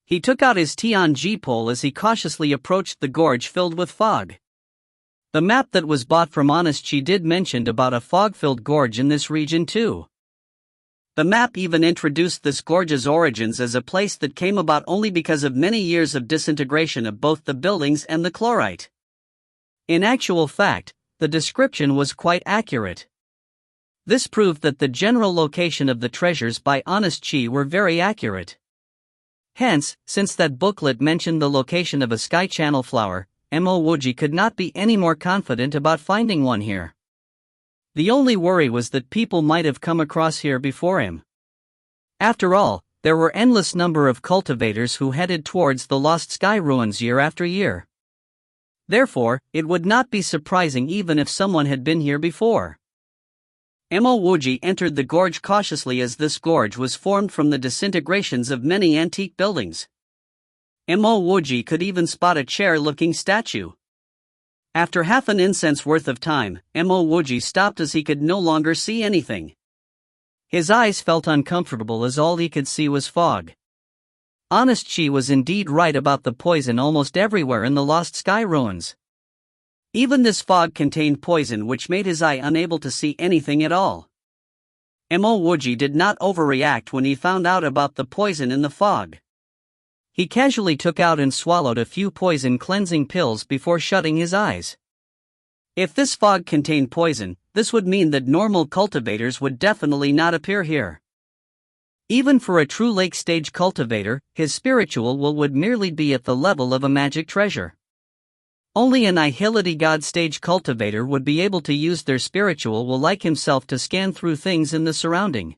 [SPEAKER 1] He took out his Tianji pole as he cautiously approached the gorge filled with fog. The map that was bought from Honest Chi did mention about a fog-filled gorge in this region too. The map even introduced this gorge's origins as a place that came about only because of many years of disintegration of both the buildings and the chlorite. In actual fact, the description was quite accurate. This proved that the general location of the treasures by Honest Chi were very accurate. Hence, since that booklet mentioned the location of a sky channel flower, Mo Wuji could not be any more confident about finding one here. The only worry was that people might have come across here before him. After all, there were endless number of cultivators who headed towards the lost sky ruins year after year. Therefore, it would not be surprising even if someone had been here before. Mo Wuji entered the gorge cautiously, as this gorge was formed from the disintegrations of many antique buildings. Mo Wuji could even spot a chair-looking statue. After half an incense worth of time, Mo Wuji stopped as he could no longer see anything. His eyes felt uncomfortable as all he could see was fog. Honest Chi was indeed right about the poison almost everywhere in the lost sky ruins. Even this fog contained poison, which made his eye unable to see anything at all. Mo Wuji did not overreact when he found out about the poison in the fog. He casually took out and swallowed a few poison cleansing pills before shutting his eyes. If this fog contained poison, this would mean that normal cultivators would definitely not appear here. Even for a true lake-stage cultivator, his spiritual will would merely be at the level of a magic treasure. Only a nihility god stage cultivator would be able to use their spiritual will like himself to scan through things in the surrounding.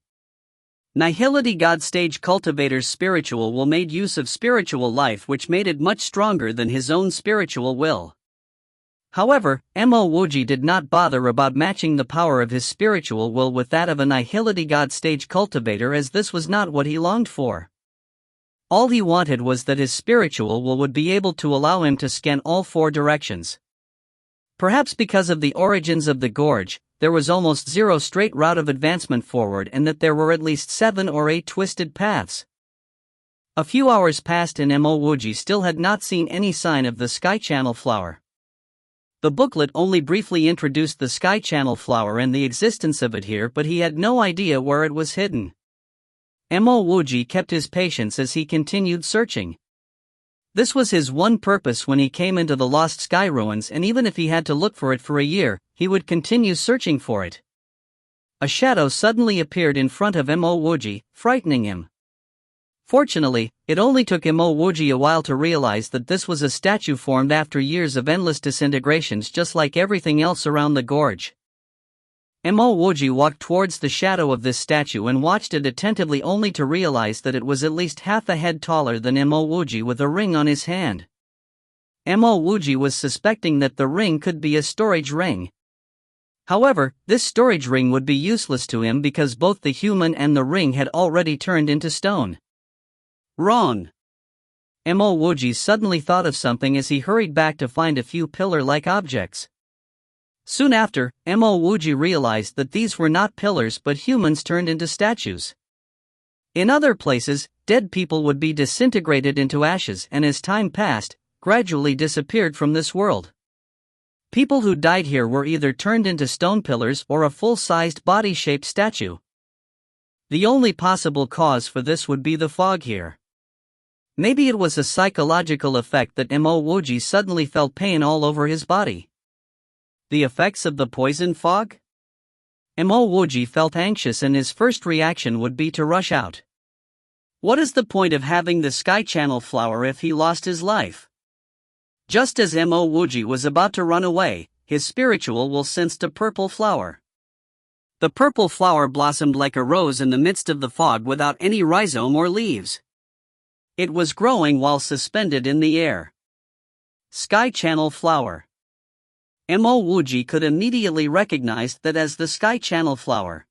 [SPEAKER 1] Nihility god stage cultivator's spiritual will made use of spiritual life, which made it much stronger than his own spiritual will. However, Mo Wuji did not bother about matching the power of his spiritual will with that of a nihility god stage cultivator, as this was not what he longed for. All he wanted was that his spiritual will would be able to allow him to scan all 4 directions. Perhaps because of the origins of the gorge, there was almost zero straight route of advancement forward, and that there were at least 7 or 8 twisted paths. A few hours passed and Mo Wuji still had not seen any sign of the sky channel flower. The booklet only briefly introduced the sky channel flower and the existence of it here, but he had no idea where it was hidden. Mo Wuji kept his patience as he continued searching. This was his one purpose when he came into the lost sky ruins, and even if he had to look for it for a year, he would continue searching for it. A shadow suddenly appeared in front of Mo Wuji, frightening him. Fortunately, it only took Mo Wuji a while to realize that this was a statue formed after years of endless disintegrations, just like everything else around the gorge. Mo Wuji walked towards the shadow of this statue and watched it attentively, only to realize that it was at least half a head taller than Mo Wuji, with a ring on his hand. Mo Wuji was suspecting that the ring could be a storage ring. However, this storage ring would be useless to him because both the human and the ring had already turned into stone. Wrong. Mo Wuji suddenly thought of something as he hurried back to find a few pillar-like objects. Soon after, Mo Wuji realized that these were not pillars but humans turned into statues. In other places, dead people would be disintegrated into ashes and, as time passed, gradually disappeared from this world. People who died here were either turned into stone pillars or a full-sized body-shaped statue. The only possible cause for this would be the fog here. Maybe it was a psychological effect that Mo Wuji suddenly felt pain all over his body. The effects of the poison fog? Mo Wuji felt anxious and his first reaction would be to rush out. What is the point of having the sky channel flower if he lost his life? Just as Mo Wuji was about to run away, his spiritual will sensed a purple flower. The purple flower blossomed like a rose in the midst of the fog without any rhizome or leaves. It was growing while suspended in the air. Sky channel flower. Mo Wuji could immediately recognize that as the sky channel flower.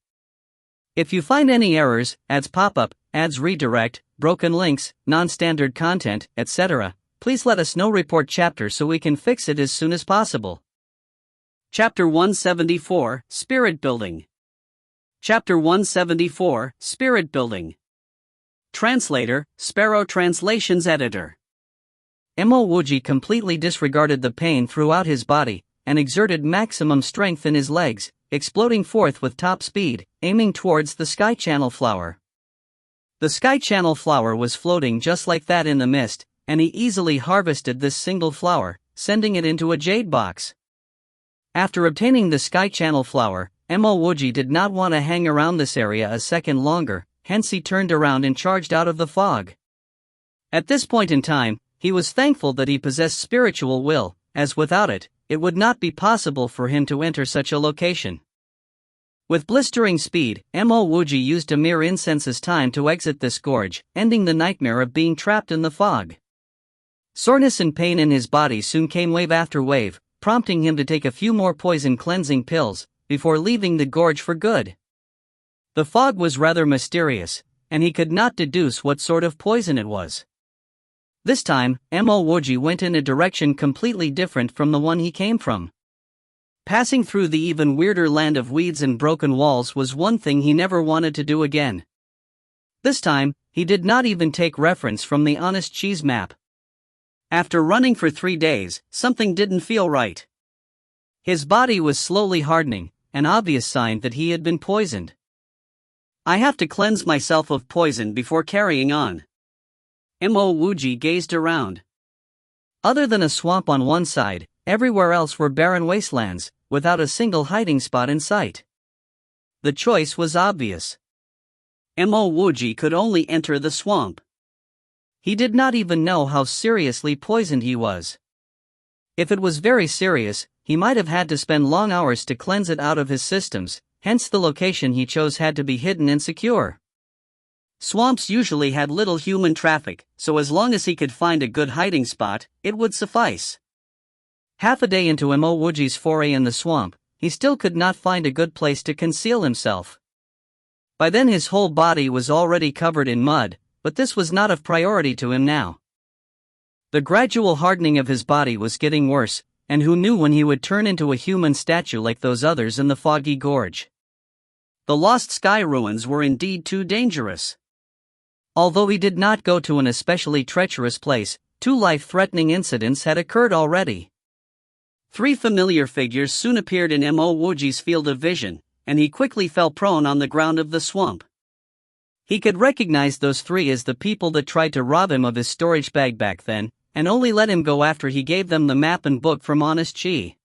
[SPEAKER 1] If you find any errors, ads pop up, ads redirect, broken links, non-standard content, etc., please let us know. Report chapter so we can fix it as soon as possible. Chapter 174, Spirit Building. Chapter 174, Spirit Building. Translator, Sparrow Translations Editor. Mo Wuji completely disregarded the pain throughout his body, and exerted maximum strength in his legs, exploding forth with top speed, aiming towards the sky channel flower. The sky channel flower was floating just like that in the mist, and he easily harvested this single flower, sending it into a jade box. After obtaining the sky channel flower, Mo Wuji did not want to hang around this area a second longer, hence he turned around and charged out of the fog. At this point in time, he was thankful that he possessed spiritual will, as without it, it would not be possible for him to enter such a location. With blistering speed, Mo Wuji used a mere incense's time to exit this gorge, ending the nightmare of being trapped in the fog. Soreness and pain in his body soon came wave after wave, prompting him to take a few more poison cleansing pills, before leaving the gorge for good. The fog was rather mysterious, and he could not deduce what sort of poison it was. This time, Mo Wuji went in a direction completely different from the one he came from. Passing through the even weirder land of weeds and broken walls was one thing he never wanted to do again. This time, he did not even take reference from the Honest Cheese map. After running for 3 days, something didn't feel right. His body was slowly hardening, an obvious sign that he had been poisoned. I have to cleanse myself of poison before carrying on. Mo Wuji gazed around. Other than a swamp on one side, everywhere else were barren wastelands, without a single hiding spot in sight. The choice was obvious. Mo Wuji could only enter the swamp. He did not even know how seriously poisoned he was. If it was very serious, he might have had to spend long hours to cleanse it out of his systems, hence the location he chose had to be hidden and secure. Swamps usually had little human traffic, so as long as he could find a good hiding spot, it would suffice. Half a day into Mo Wuji's foray in the swamp, he still could not find a good place to conceal himself. By then his whole body was already covered in mud, but this was not of priority to him now. The gradual hardening of his body was getting worse, and who knew when he would turn into a human statue like those others in the foggy gorge. The lost sky ruins were indeed too dangerous. Although he did not go to an especially treacherous place, 2 life-threatening incidents had occurred already. 3 familiar figures soon appeared in Mo Wuji's field of vision, and he quickly fell prone on the ground of the swamp. He could recognize those 3 as the people that tried to rob him of his storage bag back then, and only let him go after he gave them the map and book from Honest Chi.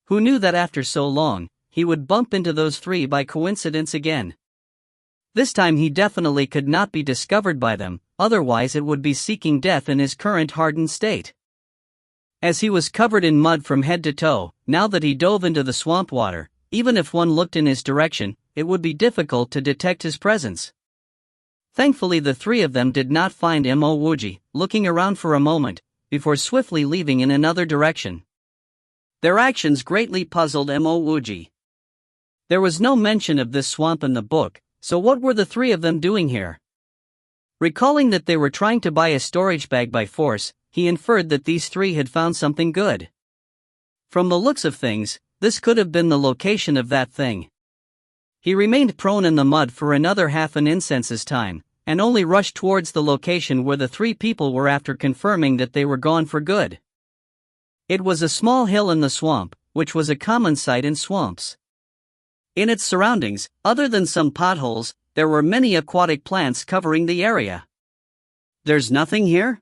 [SPEAKER 1] Who knew that after so long, he would bump into those 3 by coincidence again. This time he definitely could not be discovered by them, otherwise it would be seeking death in his current hardened state. As he was covered in mud from head to toe, now that he dove into the swamp water, even if one looked in his direction, it would be difficult to detect his presence. Thankfully the 3 of them did not find Mo Wuji, looking around for a moment, before swiftly leaving in another direction. Their actions greatly puzzled Mo Wuji. There was no mention of this swamp in the book, so what were the 3 of them doing here? Recalling that they were trying to buy a storage bag by force, he inferred that these 3 had found something good. From the looks of things, this could have been the location of that thing. He remained prone in the mud for another half an incense's time, and only rushed towards the location where the 3 people were after confirming that they were gone for good. It was a small hill in the swamp, which was a common sight in swamps. In its surroundings, other than some potholes, there were many aquatic plants covering the area. There's nothing here?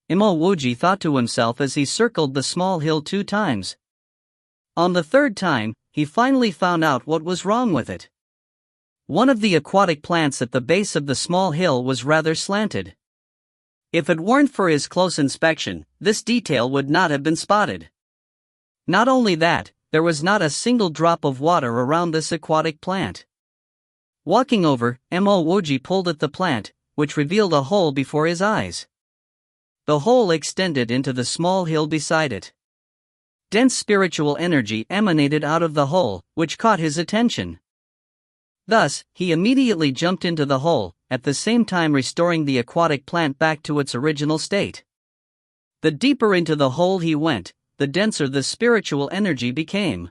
[SPEAKER 1] Mo Wuji thought to himself as he circled the small hill 2 times. On the 3rd time, he finally found out what was wrong with it. One of the aquatic plants at the base of the small hill was rather slanted. If it weren't for his close inspection, this detail would not have been spotted. Not only that, there was not a single drop of water around this aquatic plant. Walking over, Mo Wuji pulled at the plant, which revealed a hole before his eyes. The hole extended into the small hill beside it. Dense spiritual energy emanated out of the hole, which caught his attention. Thus, he immediately jumped into the hole, at the same time restoring the aquatic plant back to its original state. The deeper into the hole he went, the denser the spiritual energy became.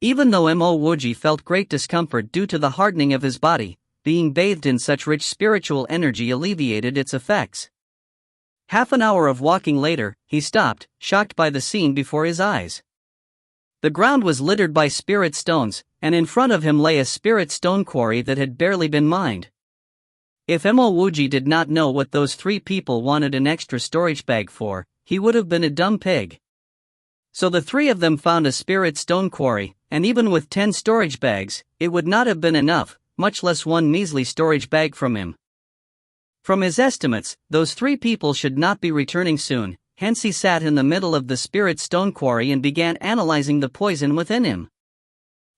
[SPEAKER 1] Even though Mo Wuji felt great discomfort due to the hardening of his body, being bathed in such rich spiritual energy alleviated its effects. Half an hour of walking later, he stopped, shocked by the scene before his eyes. The ground was littered by spirit stones, and in front of him lay a spirit stone quarry that had barely been mined. If Mo Wuji did not know what those 3 people wanted an extra storage bag for, he would have been a dumb pig. So the 3 of them found a spirit stone quarry, and even with 10 storage bags, it would not have been enough, much less 1 measly storage bag from him. From his estimates, those 3 people should not be returning soon, hence he sat in the middle of the spirit stone quarry and began analyzing the poison within him.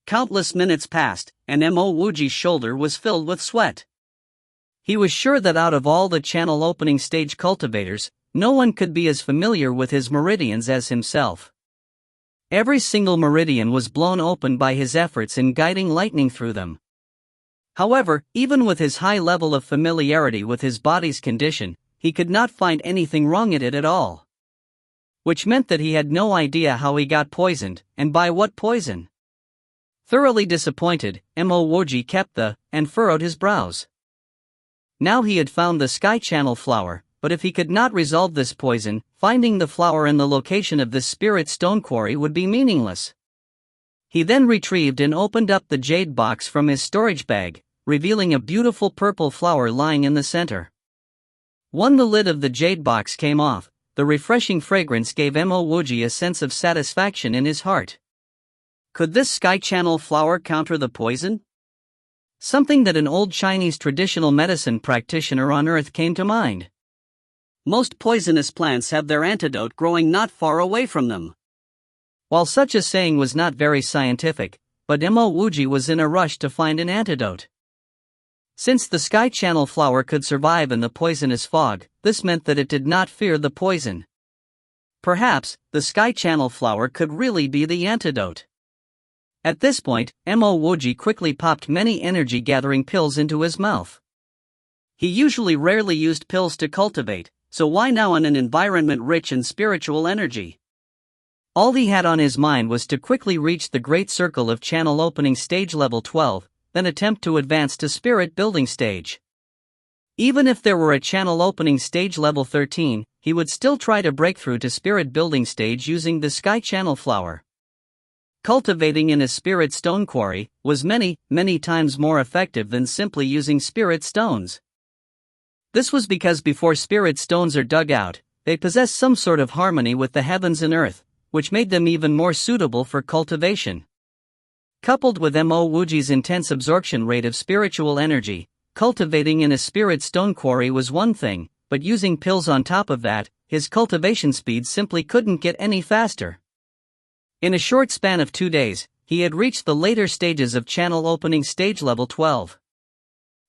[SPEAKER 1] Countless minutes passed, and Mo Wuji's shoulder was filled with sweat. He was sure that out of all the channel opening stage cultivators, no one could be as familiar with his meridians as himself. Every single meridian was blown open by his efforts in guiding lightning through them. However, even with his high level of familiarity with his body's condition, he could not find anything wrong in it at all. Which meant that he had no idea how he got poisoned, and by what poison. Thoroughly disappointed, Mo Wuji kept and furrowed his brows. Now he had found the sky channel flower, but if he could not resolve this poison, finding the flower and the location of this spirit stone quarry would be meaningless. He then retrieved and opened up the jade box from his storage bag, revealing a beautiful purple flower lying in the center. When the lid of the jade box came off, the refreshing fragrance gave Mo Wuji a sense of satisfaction in his heart. Could this sky channel flower counter the poison? Something that an old Chinese traditional medicine practitioner on Earth came to mind. Most poisonous plants have their antidote growing not far away from them. While such a saying was not very scientific, but Mo Wuji was in a rush to find an antidote. Since the sky channel flower could survive in the poisonous fog, this meant that it did not fear the poison. Perhaps, the sky channel flower could really be the antidote. At this point, Mo Wuji quickly popped many energy-gathering pills into his mouth. He usually rarely used pills to cultivate, so why now in an environment rich in spiritual energy? All he had on his mind was to quickly reach the great circle of channel opening stage level 12, then attempt to advance to spirit building stage. Even if there were a channel opening stage level 13, he would still try to break through to spirit building stage using the sky channel flower. Cultivating in a spirit stone quarry was many times more effective than simply using spirit stones. This was because before spirit stones are dug out, they possess some sort of harmony with the heavens and earth, which made them even more suitable for cultivation. Coupled with Mo Wuji's intense absorption rate of spiritual energy, cultivating in a spirit stone quarry was one thing, but using pills on top of that, his cultivation speed simply couldn't get any faster. In a short span of 2 days, he had reached the later stages of channel opening stage level 12.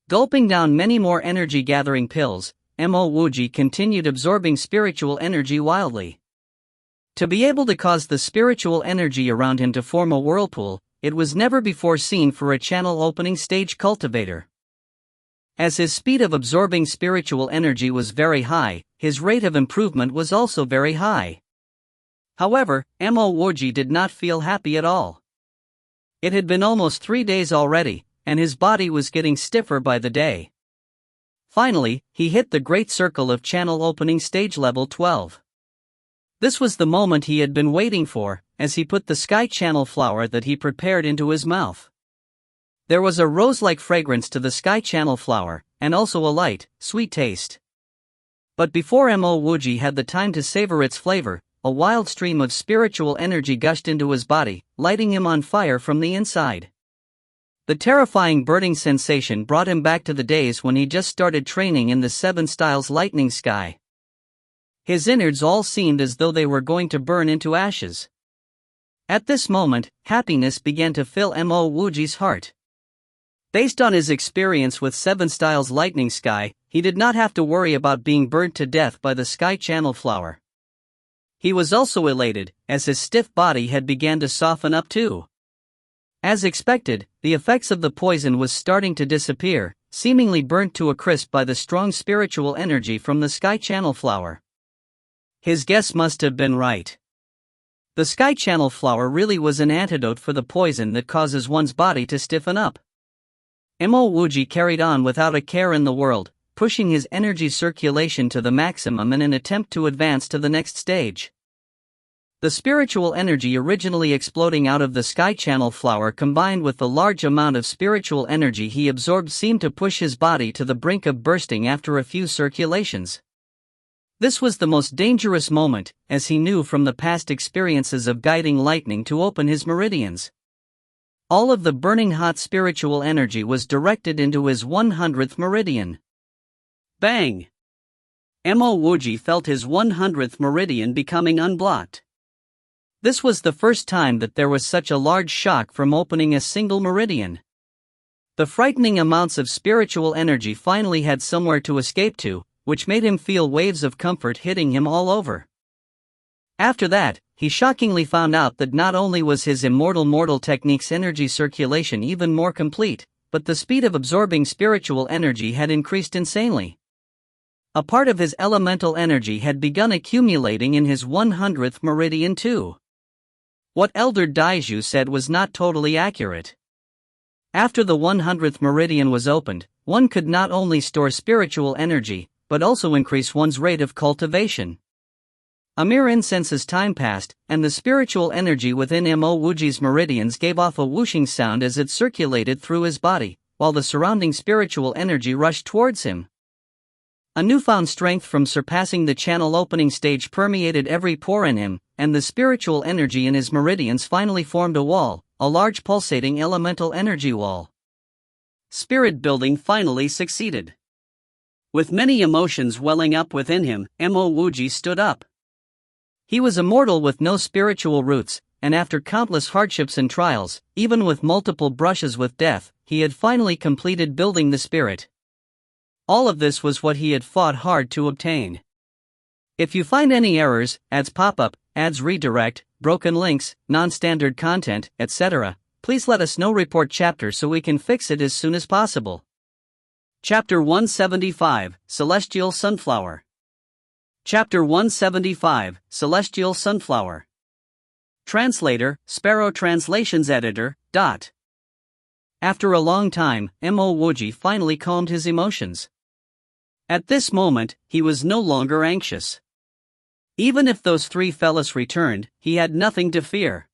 [SPEAKER 1] Gulping down many more energy-gathering pills, Mo Wuji continued absorbing spiritual energy wildly. To be able to cause the spiritual energy around him to form a whirlpool, it was never before seen for a channel opening stage cultivator. As his speed of absorbing spiritual energy was very high, his rate of improvement was also very high. However, Mo Wuji did not feel happy at all. It had been almost 3 days already, and his body was getting stiffer by the day. Finally, he hit the great circle of channel opening stage level 12. This was the moment he had been waiting for, as he put the sky channel flower that he prepared into his mouth. There was a rose-like fragrance to the sky channel flower, and also a light, sweet taste. But before Mo Wuji had the time to savor its flavor, a wild stream of spiritual energy gushed into his body, lighting him on fire from the inside. The terrifying burning sensation brought him back to the days when he just started training in the 7 styles lightning sky. His innards all seemed as though they were going to burn into ashes. At this moment, happiness began to fill Mo Wuji's heart. Based on his experience with 7 styles lightning sky, he did not have to worry about being burnt to death by the sky channel flower. He was also elated, as his stiff body had began to soften up too. As expected, the effects of the poison was starting to disappear, seemingly burnt to a crisp by the strong spiritual energy from the sky channel flower. His guess must have been right. The sky channel flower really was an antidote for the poison that causes one's body to stiffen up. Mo Wuji carried on without a care in the world, pushing his energy circulation to the maximum in an attempt to advance to the next stage. The spiritual energy originally exploding out of the sky channel flower combined with the large amount of spiritual energy he absorbed seemed to push his body to the brink of bursting after a few circulations. This was the most dangerous moment, as he knew from the past experiences of guiding lightning to open his meridians. All of the burning hot spiritual energy was directed into his 100th meridian. Bang! Mo Wuji felt his 100th meridian becoming unblocked. This was the first time that there was such a large shock from opening a single meridian. The frightening amounts of spiritual energy finally had somewhere to escape to, which made him feel waves of comfort hitting him all over. After that, he shockingly found out that not only was his immortal mortal technique's energy circulation even more complete, but the speed of absorbing spiritual energy had increased insanely. A part of his elemental energy had begun accumulating in his 100th meridian too. What Elder Daiju said was not totally accurate. After the 100th meridian was opened, one could not only store spiritual energy, but also increase one's rate of cultivation. A mere instant as time passed, and the spiritual energy within Mo Wuji's meridians gave off a whooshing sound as it circulated through his body, while the surrounding spiritual energy rushed towards him. A newfound strength from surpassing the channel opening stage permeated every pore in him, and the spiritual energy in his meridians finally formed a wall, a large pulsating elemental energy wall. Spirit building finally succeeded. With many emotions welling up within him, Mo Wuji stood up. He was immortal with no spiritual roots, and after countless hardships and trials, even with multiple brushes with death, he had finally completed building the spirit. All of this was what he had fought hard to obtain. If you find any errors, ads pop up, ads redirect, broken links, non-standard content, etc., please let us know. Report chapter so we can fix it as soon as possible. Chapter 175, Celestial Sunflower. Chapter 175, Celestial Sunflower. Translator, Sparrow Translations Editor. After a long time, Mo Wuji finally calmed his emotions. At this moment, he was no longer anxious. Even if those three fellas returned, he had nothing to fear.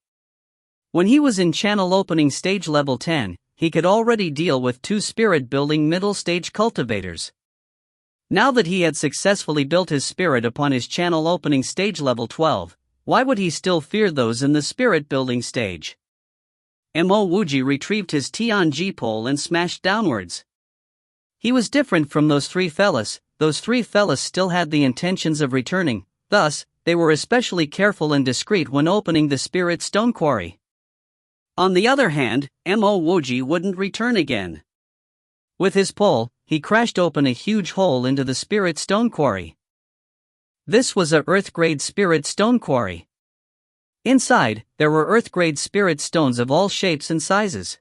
[SPEAKER 1] When he was in channel opening stage level 10, he could already deal with two spirit building middle stage cultivators. Now that he had successfully built his spirit upon his channel opening stage level 12, why would he still fear those in the spirit building stage? Mo Wuji retrieved his Tianji pole and smashed downwards. He was different from those three fellas still had the intentions of returning, thus, they were especially careful and discreet when opening the spirit stone quarry. On the other hand, Mo Wuji wouldn't return again. With his pole, he crashed open a huge hole into the spirit stone quarry. This was a earth-grade spirit stone quarry. Inside, there were earth-grade spirit stones of all shapes and sizes.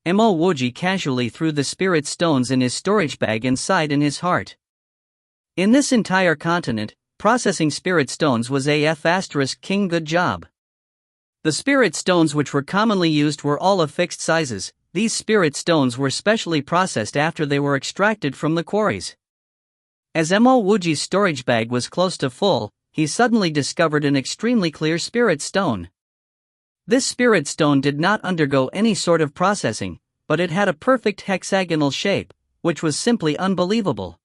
[SPEAKER 1] Mo Wuji casually threw the spirit stones in his storage bag inside in his heart. In this entire continent, processing spirit stones was **king good job. The spirit stones which were commonly used were all of fixed sizes. These spirit stones were specially processed after they were extracted from the quarries. As Mo Wuji's storage bag was close to full, he suddenly discovered an extremely clear spirit stone. This spirit stone did not undergo any sort of processing, but it had a perfect hexagonal shape, which was simply unbelievable.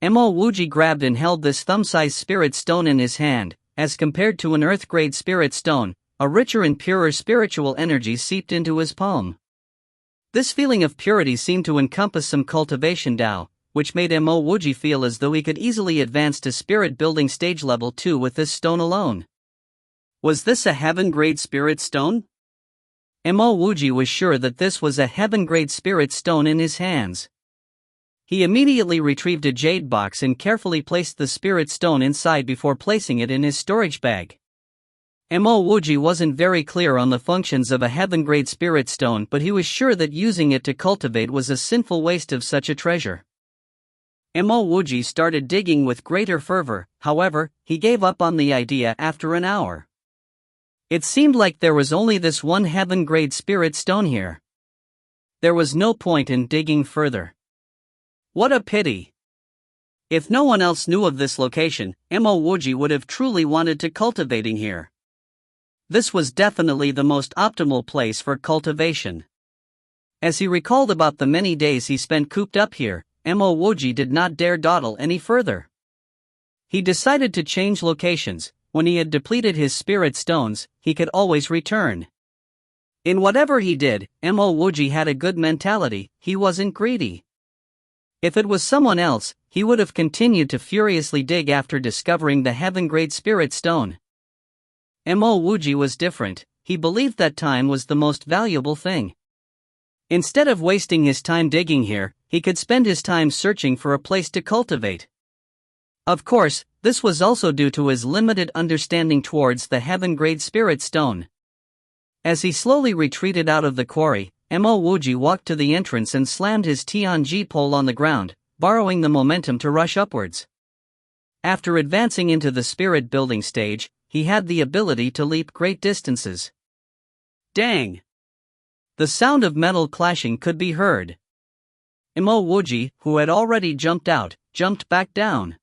[SPEAKER 1] Mo Wuji grabbed and held this thumb-sized spirit stone in his hand. As compared to an earth-grade spirit stone, a richer and purer spiritual energy seeped into his palm. This feeling of purity seemed to encompass some cultivation Tao, which made Mo Wuji feel as though he could easily advance to spirit building stage level 2 with this stone alone. Was this a heaven-grade spirit stone? Mo Wuji was sure that this was a heaven-grade spirit stone in his hands. He immediately retrieved a jade box and carefully placed the spirit stone inside before placing it in his storage bag. Mo Wuji wasn't very clear on the functions of a heaven-grade spirit stone, but he was sure that using it to cultivate was a sinful waste of such a treasure. Mo Wuji started digging with greater fervor, however, he gave up on the idea after an hour. It seemed like there was only this one heaven-grade spirit stone here. There was no point in digging further. What a pity! If no one else knew of this location, Mo Wuji would have truly wanted to cultivating here. This was definitely the most optimal place for cultivation. As he recalled about the many days he spent cooped up here, Mo Wuji did not dare dawdle any further. He decided to change locations. When he had depleted his spirit stones, he could always return. In whatever he did, Mo Wuji had a good mentality. He wasn't greedy. If it was someone else, he would have continued to furiously dig after discovering the heaven-grade spirit stone. Mo Wuji was different. He believed that time was the most valuable thing. Instead of wasting his time digging here, he could spend his time searching for a place to cultivate. Of course, this was also due to his limited understanding towards the heaven-grade spirit stone. As he slowly retreated out of the quarry, Mo Wuji walked to the entrance and slammed his Tianji pole on the ground, borrowing the momentum to rush upwards. After advancing into the spirit building stage, he had the ability to leap great distances. Dang! The sound of metal clashing could be heard. Mo Wuji, who had already jumped out, jumped back down.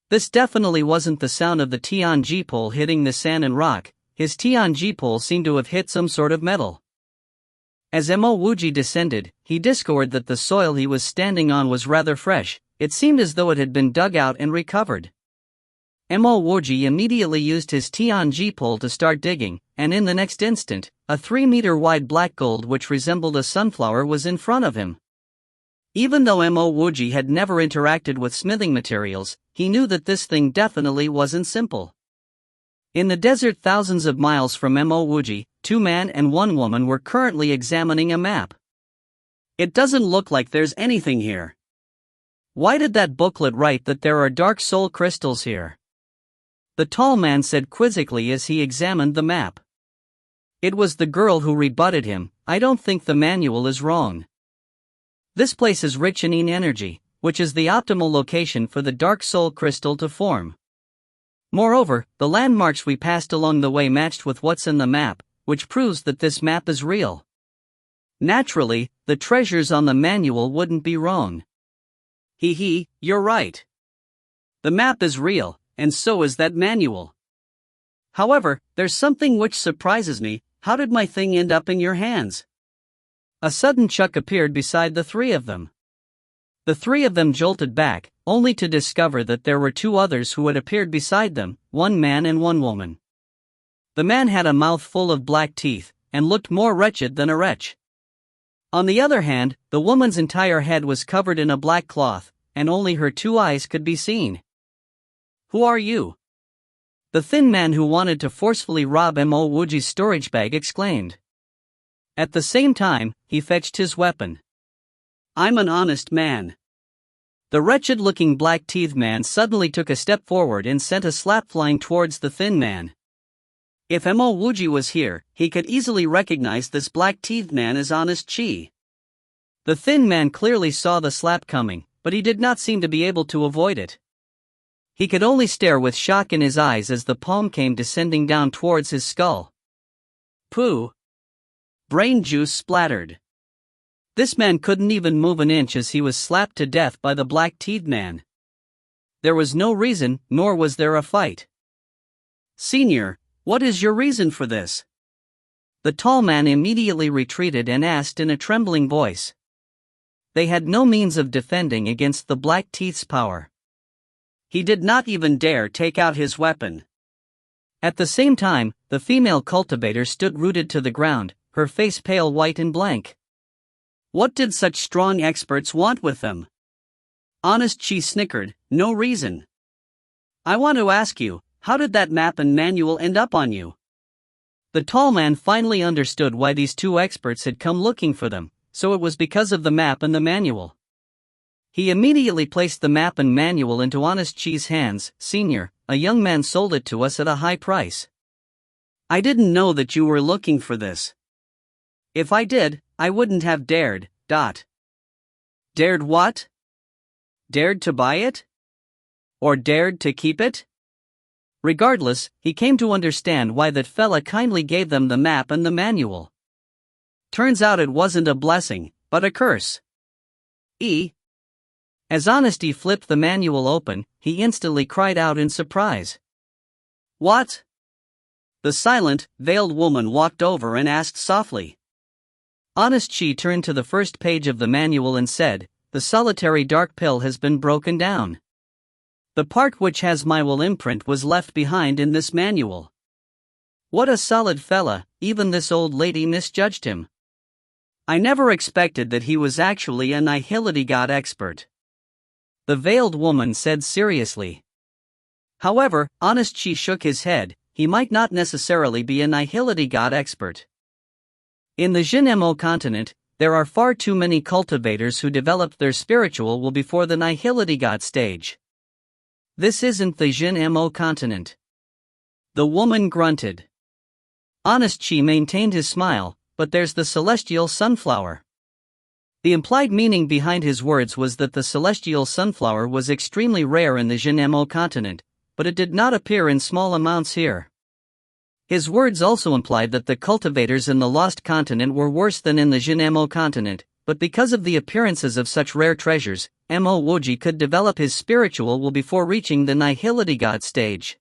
[SPEAKER 1] This definitely wasn't the sound of the Tianji pole hitting the sand and rock. His Tianji pole seemed to have hit some sort of metal. As Mo Wuji descended, he discovered that the soil he was standing on was rather fresh. It seemed as though it had been dug out and recovered. Mo Wuji immediately used his Tianji pole to start digging, and in the next instant, a 3-meter-wide black gold which resembled a sunflower was in front of him. Even though Mo Wuji had never interacted with smithing materials, he knew that this thing definitely wasn't simple. In the desert thousands of miles from Mo Wuji, 2 men and 1 woman were currently examining a map. It doesn't look like there's anything here. Why did that booklet write that there are dark soul crystals here? The tall man said quizzically as he examined the map. It was the girl who rebutted him. I don't think the manual is wrong. This place is rich in energy, which is the optimal location for the dark soul crystal to form. Moreover, the landmarks we passed along the way matched with what's in the map, which proves that this map is real. Naturally, the treasures on the manual wouldn't be wrong. You're right. The map is real, and so is that manual. However, there's something which surprises me. How did my thing end up in your hands? A sudden chuck appeared beside the three of them. The three of them jolted back, only to discover that there were two others who had appeared beside them, one man and one woman. The man had a mouth full of black teeth, and looked more wretched than a wretch. On the other hand, the woman's entire head was covered in a black cloth, and only her two eyes could be seen. Who are you? The thin man who wanted to forcefully rob Mo Wuji's storage bag exclaimed. At the same time, he fetched his weapon. I'm an honest man. The wretched-looking black-teethed man suddenly took a step forward and sent a slap flying towards the thin man. If Mo Wuji was here, he could easily recognize this black-teethed man as Honest Chi. The thin man clearly saw the slap coming, but he did not seem to be able to avoid it. He could only stare with shock in his eyes as the palm came descending down towards his skull. Pooh! Brain juice splattered. This man couldn't even move an inch as he was slapped to death by the black-teethed man. There was no reason, nor was there a fight. Senior, what is your reason for this? The tall man immediately retreated and asked in a trembling voice. They had no means of defending against the black-teethed's power. He did not even dare take out his weapon. At the same time, the female cultivator stood rooted to the ground, her face pale white and blank. What did such strong experts want with them? Honest Chi snickered, no reason. I want to ask you, how did that map and manual end up on you? The tall man finally understood why these two experts had come looking for them, so it was because of the map and the manual. He immediately placed the map and manual into Honest Chi's hands. Senior, a young man sold it to us at a high price. I didn't know that you were looking for this. If I did, I wouldn't have dared. Dared what? Dared to buy it? Or dared to keep it? Regardless, he came to understand why that fella kindly gave them the map and the manual. Turns out it wasn't a blessing, but a curse. As Honesty flipped the manual open, he instantly cried out in surprise. What? The silent, veiled woman walked over and asked softly. Honest Chi turned to the first page of the manual and said, the solitary dark pill has been broken down. The part which has my will imprint was left behind in this manual. What a solid fella, even this old lady misjudged him. I never expected that he was actually a nihility god expert. The veiled woman said seriously. However, Honest Chi shook his head, he might not necessarily be a nihility god expert. In the Jin-Mo continent, there are far too many cultivators who developed their spiritual will before the nihility god stage. This isn't the Jin-Mo continent. The woman grunted. Honest Chi maintained his smile, but there's the celestial sunflower. The implied meaning behind his words was that the celestial sunflower was extremely rare in the Jin-Mo continent, but it did not appear in small amounts here. His words also implied that the cultivators in the lost continent were worse than in the Jin-Mo continent, but because of the appearances of such rare treasures, Mo Wuji could develop his spiritual will before reaching the nihility god stage.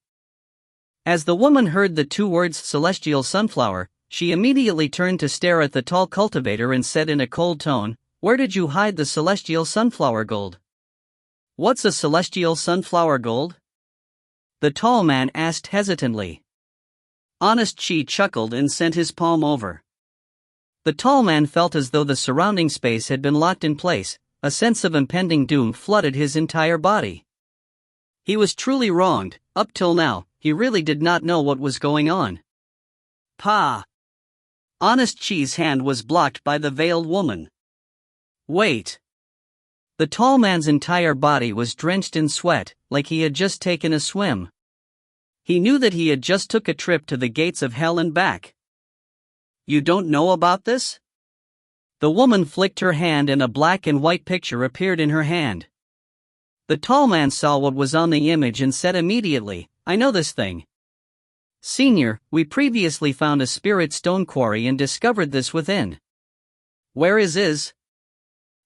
[SPEAKER 1] As the woman heard the two words celestial sunflower, she immediately turned to stare at the tall cultivator and said in a cold tone, where did you hide the celestial sunflower gold? What's a celestial sunflower gold? The tall man asked hesitantly. Honest Chi chuckled and sent his palm over. The tall man felt as though the surrounding space had been locked in place, a sense of impending doom flooded his entire body. He was truly wronged, up till now, he really did not know what was going on. Pa! Honest Chi's hand was blocked by the veiled woman. Wait! The tall man's entire body was drenched in sweat, like he had just taken a swim. He knew that he had just took a trip to the gates of hell and back. You don't know about this? The woman flicked her hand and a black and white picture appeared in her hand. The tall man saw what was on the image and said immediately, I know this thing. Senior, we previously found a spirit stone quarry and discovered this within. Where is?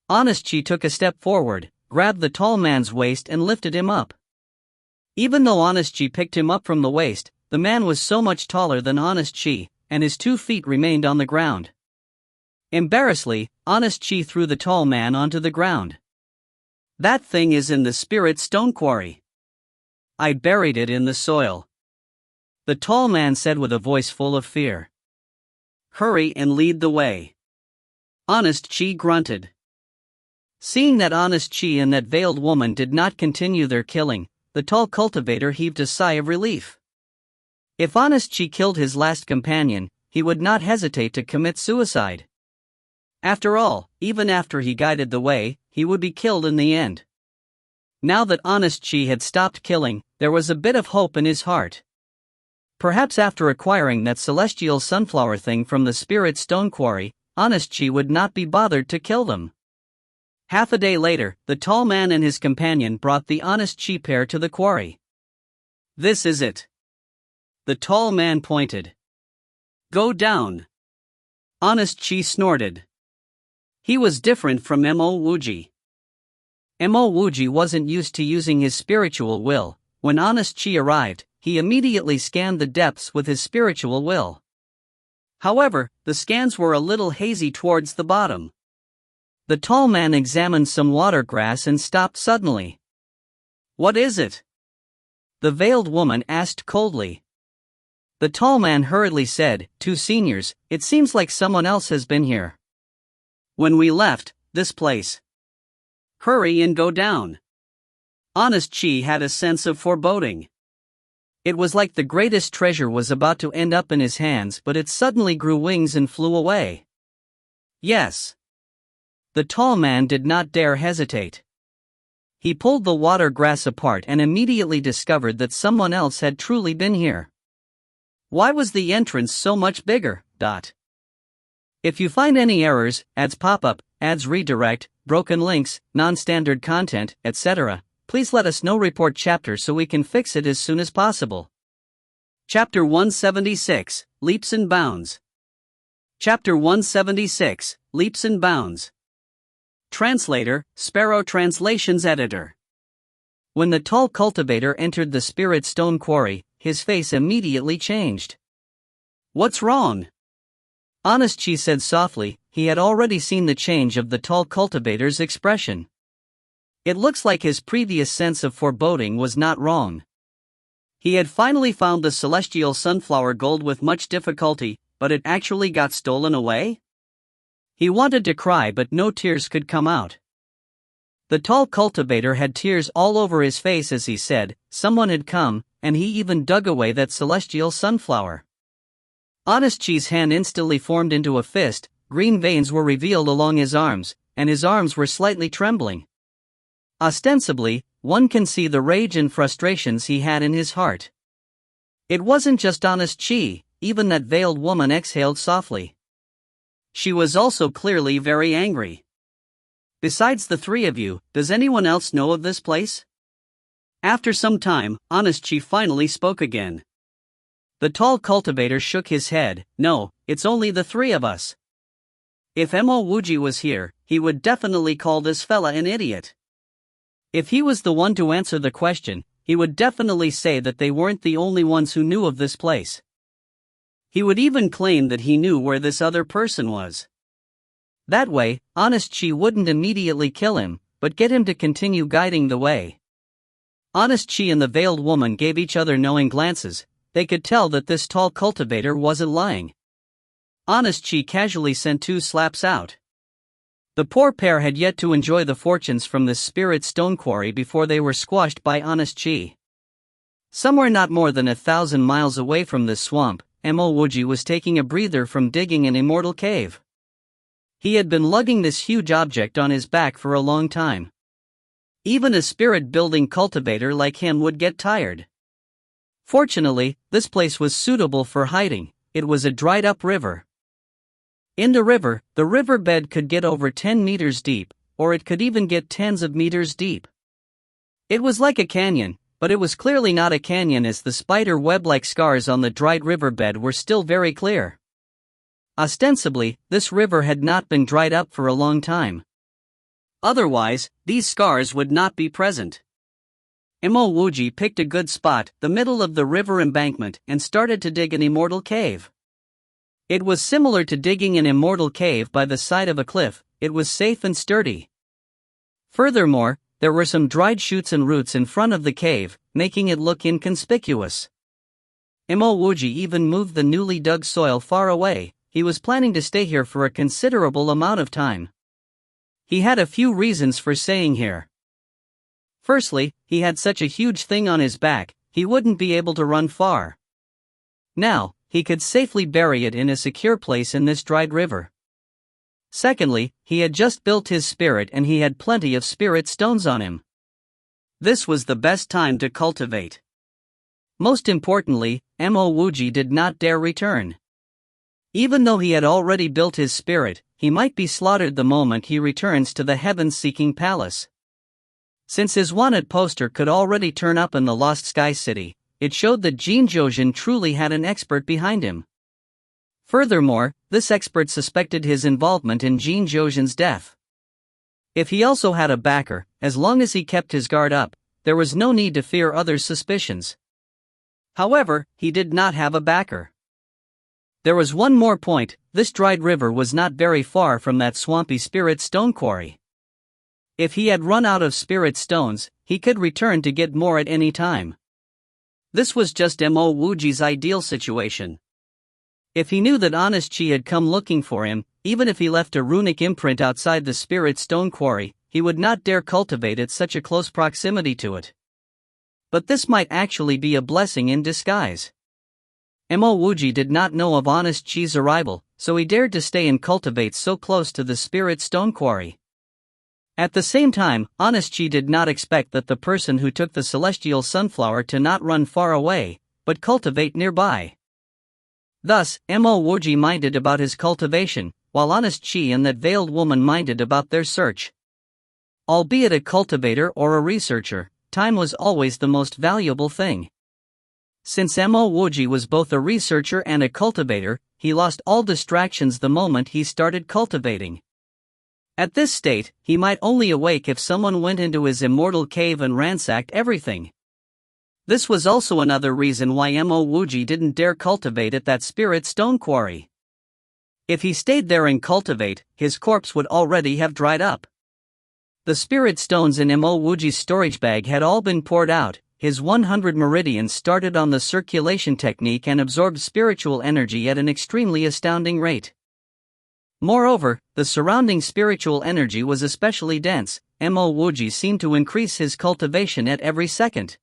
[SPEAKER 1] Honest Chi took a step forward, grabbed the tall man's waist and lifted him up. Even though Honest Chi picked him up from the waist, the man was so much taller than Honest Chi, and his 2 feet remained on the ground. Embarrassedly, Honest Chi threw the tall man onto the ground. That thing is in the spirit stone quarry. I buried it in the soil. The tall man said with a voice full of fear. Hurry and lead the way. Honest Chi grunted. Seeing that Honest Chi and that veiled woman did not continue their killing, the tall cultivator heaved a sigh of relief. If Honest Chi killed his last companion, he would not hesitate to commit suicide. After all, even after he guided the way, he would be killed in the end. Now that Honest Chi had stopped killing, there was a bit of hope in his heart. Perhaps after acquiring that celestial sunflower thing from the spirit stone quarry, Honest Chi would not be bothered to kill them. Half a day later, the tall man and his companion brought the Honest Chi pair to the quarry. This is it. The tall man pointed. Go down. Honest Chi snorted. He was different from Mo Wuji. Mo Wuji wasn't used to using his spiritual will. When Honest Chi arrived, he immediately scanned the depths with his spiritual will. However, the scans were a little hazy towards the bottom. The tall man examined some water grass and stopped suddenly. What is it? The veiled woman asked coldly. The tall man hurriedly said, 2 seniors, it seems like someone else has been here. When we left this place. Hurry and go down. Honest Chi had a sense of foreboding. It was like the greatest treasure was about to end up in his hands, but it suddenly grew wings and flew away. Yes. The tall man did not dare hesitate. He pulled the water grass apart and immediately discovered that someone else had truly been here. Why was the entrance so much bigger? If you find any errors, ads pop up, ads redirect, broken links, non-standard content, etc., please let us know. Report chapter so we can fix it as soon as possible. Chapter 176, Leaps and Bounds. Chapter 176, Leaps and Bounds. Translator, Sparrow Translations Editor. When the tall cultivator entered the spirit stone quarry, his face immediately changed. What's wrong? Honest Chi said softly. He had already seen the change of the tall cultivator's expression. It looks like his previous sense of foreboding was not wrong. He had finally found the celestial sunflower gold with much difficulty, but it actually got stolen away? He wanted to cry but no tears could come out. The tall cultivator had tears all over his face as he said, someone had come, and he even dug away that celestial sunflower. Honest Chi's hand instantly formed into a fist, green veins were revealed along his arms, and his arms were slightly trembling. Ostensibly, one can see the rage and frustrations he had in his heart. It wasn't just Honest Chi, even that veiled woman exhaled softly. She was also clearly very angry. Besides the 3 of you, does anyone else know of this place? After some time, Honest Chi finally spoke again. The tall cultivator shook his head. No, it's only the 3 of us. If Mo Wuji was here, he would definitely call this fella an idiot. If he was the one to answer the question, he would definitely say that they weren't the only ones who knew of this place. He would even claim that he knew where this other person was. That way, Honest Chi wouldn't immediately kill him, but get him to continue guiding the way. Honest Chi and the veiled woman gave each other knowing glances. They could tell that this tall cultivator wasn't lying. Honest Chi casually sent 2 slaps out. The poor pair had yet to enjoy the fortunes from this spirit stone quarry before they were squashed by Honest Chi. Somewhere not more than 1,000 miles away from this swamp, Mo Wuji was taking a breather from digging an immortal cave. He had been lugging this huge object on his back for a long time. Even a spirit-building cultivator like him would get tired. Fortunately, this place was suitable for hiding. It was a dried-up river. In the riverbed could get over 10 meters deep, or it could even get tens of meters deep. It was like a canyon, But it was clearly not a canyon, as the spider web-like scars on the dried riverbed were still very clear. Ostensibly, this river had not been dried up for a long time. Otherwise, these scars would not be present. Mo Wuji picked a good spot, the middle of the river embankment, and started to dig an immortal cave. It was similar to digging an immortal cave by the side of a cliff. It was safe and sturdy. Furthermore, there were some dried shoots and roots in front of the cave, making it look inconspicuous. Mo Wuji even moved the newly dug soil far away. He was planning to stay here for a considerable amount of time. He had a few reasons for staying here. Firstly, he had such a huge thing on his back, he wouldn't be able to run far. Now, he could safely bury it in a secure place in this dried river. Secondly, he had just built his spirit and he had plenty of spirit stones on him. This was the best time to cultivate. Most importantly, Mo Wuji did not dare return. Even though he had already built his spirit, he might be slaughtered the moment he returns to the heaven-seeking palace. Since his wanted poster could already turn up in the Lost Sky City, it showed that Jin Zhoujin truly had an expert behind him. Furthermore, this expert suspected his involvement in Jin Zhoujin's death. If he also had a backer, as long as he kept his guard up, there was no need to fear others' suspicions. However, he did not have a backer. There was one more point: this dried river was not very far from that swampy spirit stone quarry. If he had run out of spirit stones, he could return to get more at any time. This was just Mo Wuji's ideal situation. If he knew that Honest Chi had come looking for him, even if he left a runic imprint outside the spirit stone quarry, he would not dare cultivate at such a close proximity to it. But this might actually be a blessing in disguise. Mo Wuji did not know of Honest Chi's arrival, so he dared to stay and cultivate so close to the spirit stone quarry. At the same time, Honest Chi did not expect that the person who took the celestial sunflower to not run far away, but cultivate nearby. Thus, Mo Wuji minded about his cultivation, while Honest Chi and that veiled woman minded about their search. Albeit a cultivator or a researcher, time was always the most valuable thing. Since Mo Wuji was both a researcher and a cultivator, he lost all distractions the moment he started cultivating. At this state, he might only awake if someone went into his immortal cave and ransacked everything. This was also another reason why Mo Wuji didn't dare cultivate at that spirit stone quarry. If he stayed there and cultivate, his corpse would already have dried up. The spirit stones in Mo Wuji's storage bag had all been poured out. His 100 meridians started on the circulation technique and absorbed spiritual energy at an extremely astounding rate. Moreover, the surrounding spiritual energy was especially dense. Mo Wuji seemed to increase his cultivation at every second.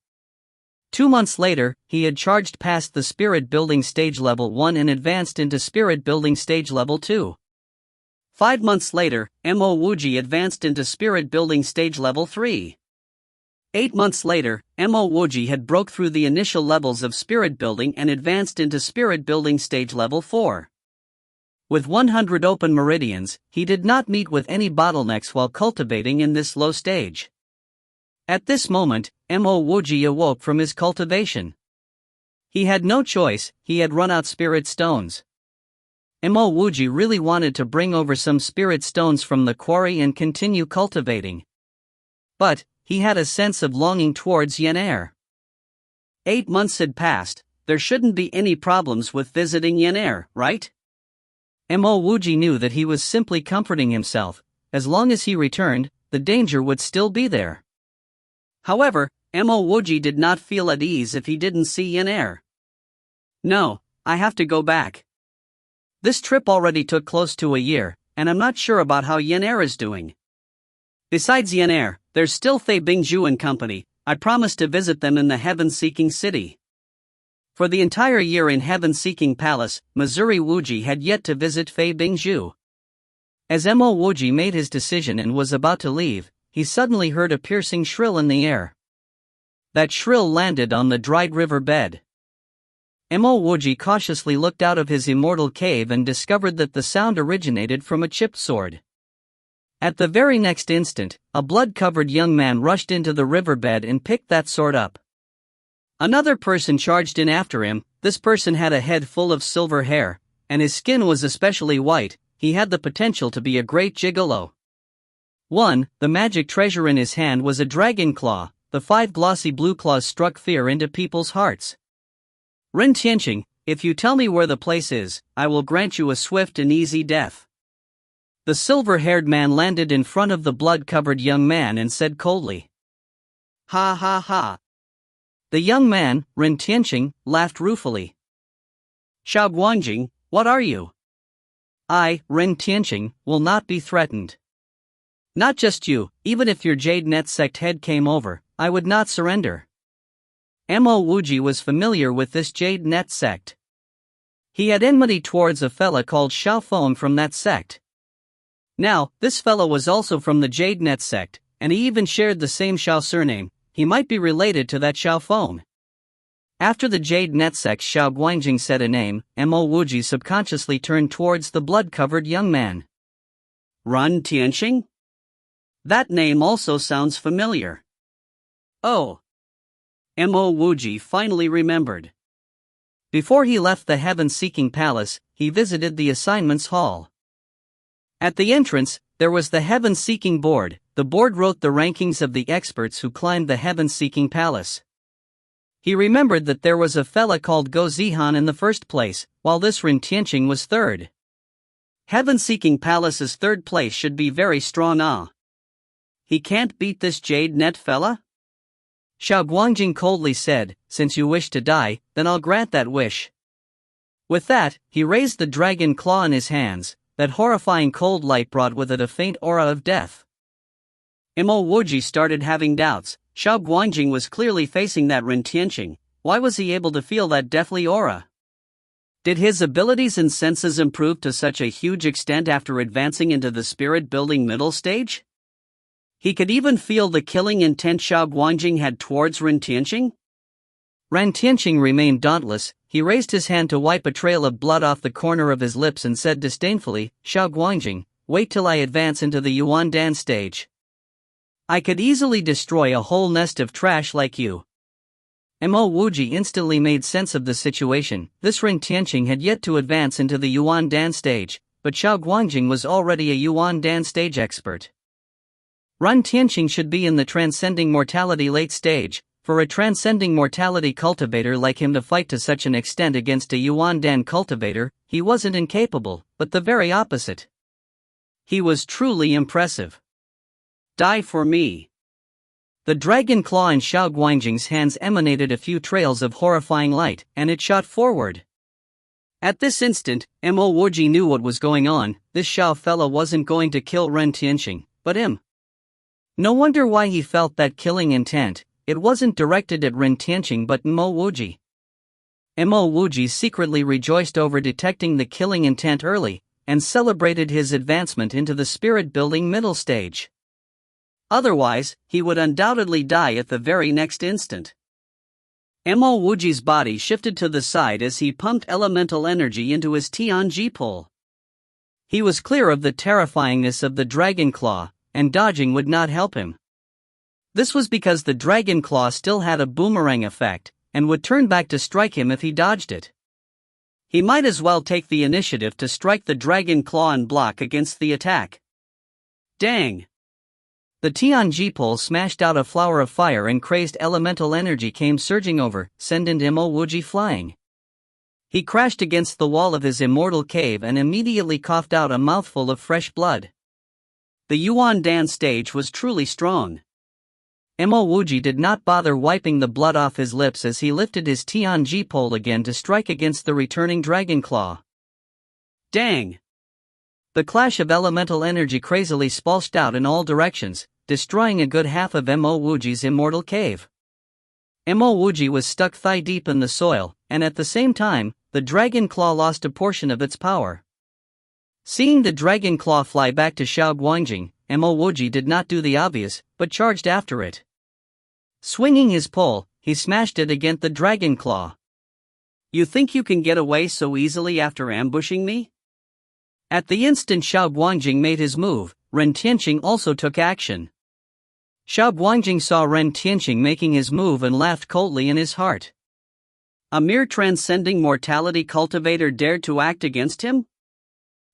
[SPEAKER 1] 2 months later, he had charged past the spirit building stage level 1 and advanced into spirit building stage level 2. 5 months later, Mo Wuji advanced into spirit building stage level 3. 8 months later, Mo Wuji had broke through the initial levels of spirit building and advanced into spirit building stage level 4. With 100 open meridians, he did not meet with any bottlenecks while cultivating in this low stage. At this moment, Mo Wuji awoke from his cultivation. He had no choice, he had run out spirit stones. Mo Wuji really wanted to bring over some spirit stones from the quarry and continue cultivating. But he had a sense of longing towards Yen Air. 8 months had passed. There shouldn't be any problems with visiting Yen Air, right? Mo Wuji knew that he was simply comforting himself. As long as he returned, the danger would still be there. However, Mo Wuji did not feel at ease if he didn't see Yen Air. No, I have to go back. This trip already took close to a year, and I'm not sure about how Yen Air is doing. Besides Yen Air, there's still Fei Bingzhu and company. I promised to visit them in the heaven-seeking city. For the entire year in heaven-seeking palace, Missouri Wuji had yet to visit Fei Bingzhu. As Mo Wuji made his decision and was about to leave, he suddenly heard a piercing shrill in the air. That shrill landed on the dried river bed. Mo Wuji cautiously looked out of his immortal cave and discovered that the sound originated from a chipped sword. At the very next instant, a blood-covered young man rushed into the riverbed and picked that sword up. Another person charged in after him. This person had a head full of silver hair, and his skin was especially white. He had the potential to be a great gigolo. 1. The magic treasure in his hand was a dragon claw. The 5 glossy blue claws struck fear into people's hearts. Ren Tianqing, if you tell me where the place is, I will grant you a swift and easy death. The silver-haired man landed in front of the blood-covered young man and said coldly, "Ha ha ha." The young man, Ren Tianqing, laughed ruefully. "Xiao Guangjing, what are you?" "I, Ren Tianqing, will not be threatened. Not just you, even if your Jade Net sect head came over, I would not surrender." Mo Wuji was familiar with this Jade Net sect. He had enmity towards a fella called Xiao Feng from that sect. Now, this fella was also from the Jade Net sect, and he even shared the same Xiao surname. He might be related to that Xiao Feng. After the Jade Net sect Xiao Guangjing said a name, Mo Wuji subconsciously turned towards the blood-covered young man. Ren Tianqing? That name also sounds familiar. Oh. Mo Wuji finally remembered. Before he left the heaven-seeking palace, he visited the assignments hall. At the entrance, there was the heaven-seeking board. The board wrote the rankings of the experts who climbed the heaven-seeking palace. He remembered that there was a fella called Go Zihan in the first place, while this Ren Tianqing was third. Heaven-seeking palace's third place should be very strong. He can't beat this Jade Net fella? Xiao Guangjing coldly said, "Since you wish to die, then I'll grant that wish." With that, he raised the dragon claw in his hands. That horrifying cold light brought with it a faint aura of death. Mo Wuji started having doubts. Xiao Guangjing was clearly facing that Ren Tianqing. Why was he able to feel that deathly aura? Did his abilities and senses improve to such a huge extent after advancing into the spirit-building middle stage? He could even feel the killing intent Xiao Guangjing had towards Ren Tianqing? Ren Tianqing remained dauntless. He raised his hand to wipe a trail of blood off the corner of his lips and said disdainfully, "Xiao Guangjing, wait till I advance into the Yuan Dan stage. I could easily destroy a whole nest of trash like you." Mo Wuji instantly made sense of the situation. This Ren Tianqing had yet to advance into the Yuan Dan stage, but Xiao Guangjing was already a Yuan Dan stage expert. Ren Tianqing should be in the transcending mortality late stage. For a transcending mortality cultivator like him to fight to such an extent against a Yuan Dan cultivator, he wasn't incapable, but the very opposite. He was truly impressive. "Die for me." The dragon claw in Xiao Guangjing's hands emanated a few trails of horrifying light, and it shot forward. At this instant, Mo Wuji knew what was going on. This Xiao fella wasn't going to kill Ren Tianqing, but him. No wonder why he felt that killing intent. It wasn't directed at Ren Tianqing but Mo Wuji. Mo Wuji secretly rejoiced over detecting the killing intent early, and celebrated his advancement into the spirit-building middle stage. Otherwise, he would undoubtedly die at the very next instant. Mo Wuji's body shifted to the side as he pumped elemental energy into his Tianji pole. He was clear of the terrifyingness of the dragon claw, and dodging would not help him. This was because the dragon claw still had a boomerang effect, and would turn back to strike him if he dodged it. He might as well take the initiative to strike the dragon claw and block against the attack. Dang! The Tianji pole smashed out a flower of fire and crazed elemental energy came surging over, sending Mo Wuji flying. He crashed against the wall of his immortal cave and immediately coughed out a mouthful of fresh blood. The Yuan Dan stage was truly strong. Mo Wuji did not bother wiping the blood off his lips as he lifted his Tianji pole again to strike against the returning dragon claw. Dang! The clash of elemental energy crazily splashed out in all directions, destroying a good half of Mo Wuji's immortal cave. Mo Wuji was stuck thigh-deep in the soil, and at the same time, the dragon claw lost a portion of its power. Seeing the dragon claw fly back to Xiao Guangjing, Mo Wuji did not do the obvious, but charged after it. Swinging his pole, he smashed it against the dragon claw. "You think you can get away so easily after ambushing me?" At the instant Xiao Guangjing made his move, Ren Tianqing also took action. Xiao Guangjing saw Ren Tianqing making his move and laughed coldly in his heart. A mere transcending mortality cultivator dared to act against him?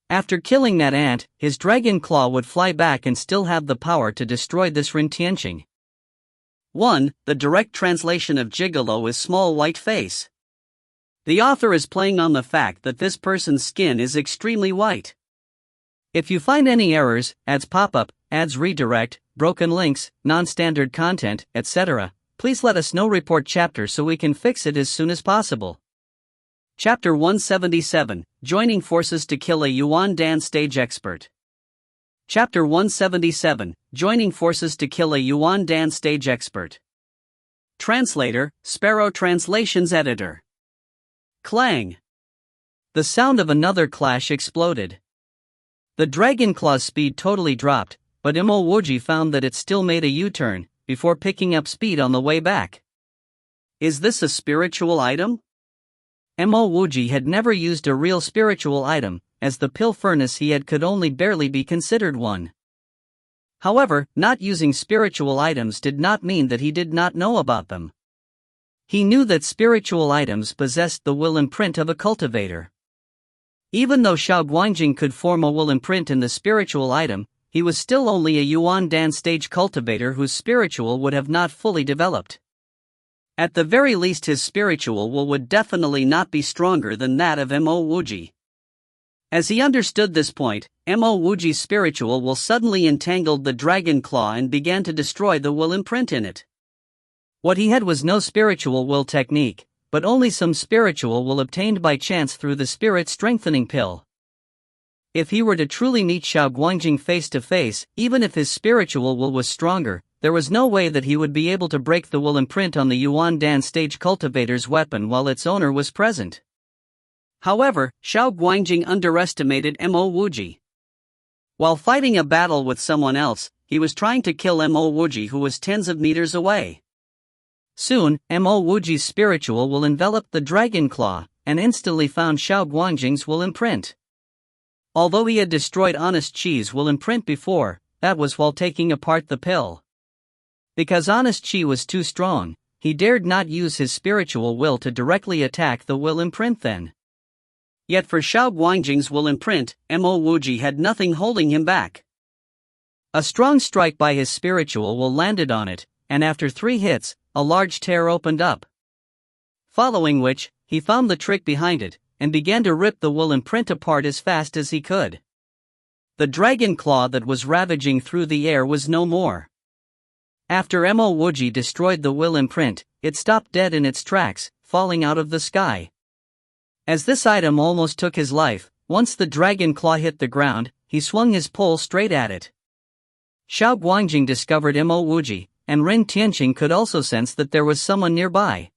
[SPEAKER 1] After killing that ant, his dragon claw would fly back and still have the power to destroy this Ren Tianqing. 1. The direct translation of gigolo is small white face. The author is playing on the fact that this person's skin is extremely white. If you find any errors, ads pop up, ads redirect, broken links, non-standard content, etc., please let us know. Report chapter so we can fix it as soon as possible. Chapter 177, Joining Forces to Kill a Yuan Dan Stage Expert. Chapter 177, Joining Forces to Kill a Yuan Dan Stage Expert. Translator, Sparrow Translations Editor. Clang. The sound of another clash exploded. The dragon claw's speed totally dropped, but Mo Wuji found that it still made a U-turn, before picking up speed on the way back. Is this a spiritual item? Mo Wuji had never used a real spiritual item, as the pill furnace he had could only barely be considered one. However, not using spiritual items did not mean that he did not know about them. He knew that spiritual items possessed the will imprint of a cultivator. Even though Xiao Guangjing could form a will imprint in the spiritual item, he was still only a Yuan Dan stage cultivator whose spiritual would have not fully developed. At the very least, his spiritual will would definitely not be stronger than that of Mo Wuji. As he understood this point, Mo Wuji's spiritual will suddenly entangled the dragon claw and began to destroy the will imprint in it. What he had was no spiritual will technique, but only some spiritual will obtained by chance through the spirit strengthening pill. If he were to truly meet Xiao Guangjing face to face, even if his spiritual will was stronger, there was no way that he would be able to break the will imprint on the Yuan Dan stage cultivator's weapon while its owner was present. However, Xiao Guangjing underestimated Mo Wuji. While fighting a battle with someone else, he was trying to kill Mo Wuji, who was tens of meters away. Soon, Mo Wuji's spiritual will enveloped the dragon claw, and instantly found Xiao Guangjing's will imprint. Although he had destroyed Honest Chi's will imprint before, that was while taking apart the pill. Because Honest Chi was too strong, he dared not use his spiritual will to directly attack the will imprint then. Yet for Xiao Guangjing's will imprint, Mo Wuji had nothing holding him back. A strong strike by his spiritual will landed on it, and after 3 hits, a large tear opened up. Following which, he found the trick behind it, and began to rip the will imprint apart as fast as he could. The dragon claw that was ravaging through the air was no more. After Mo Wuji destroyed the will imprint, it stopped dead in its tracks, falling out of the sky. As this item almost took his life, once the dragon claw hit the ground, he swung his pole straight at it. Xiao Guangjing discovered Mo Wuji, and Ren Tianqing could also sense that there was someone nearby.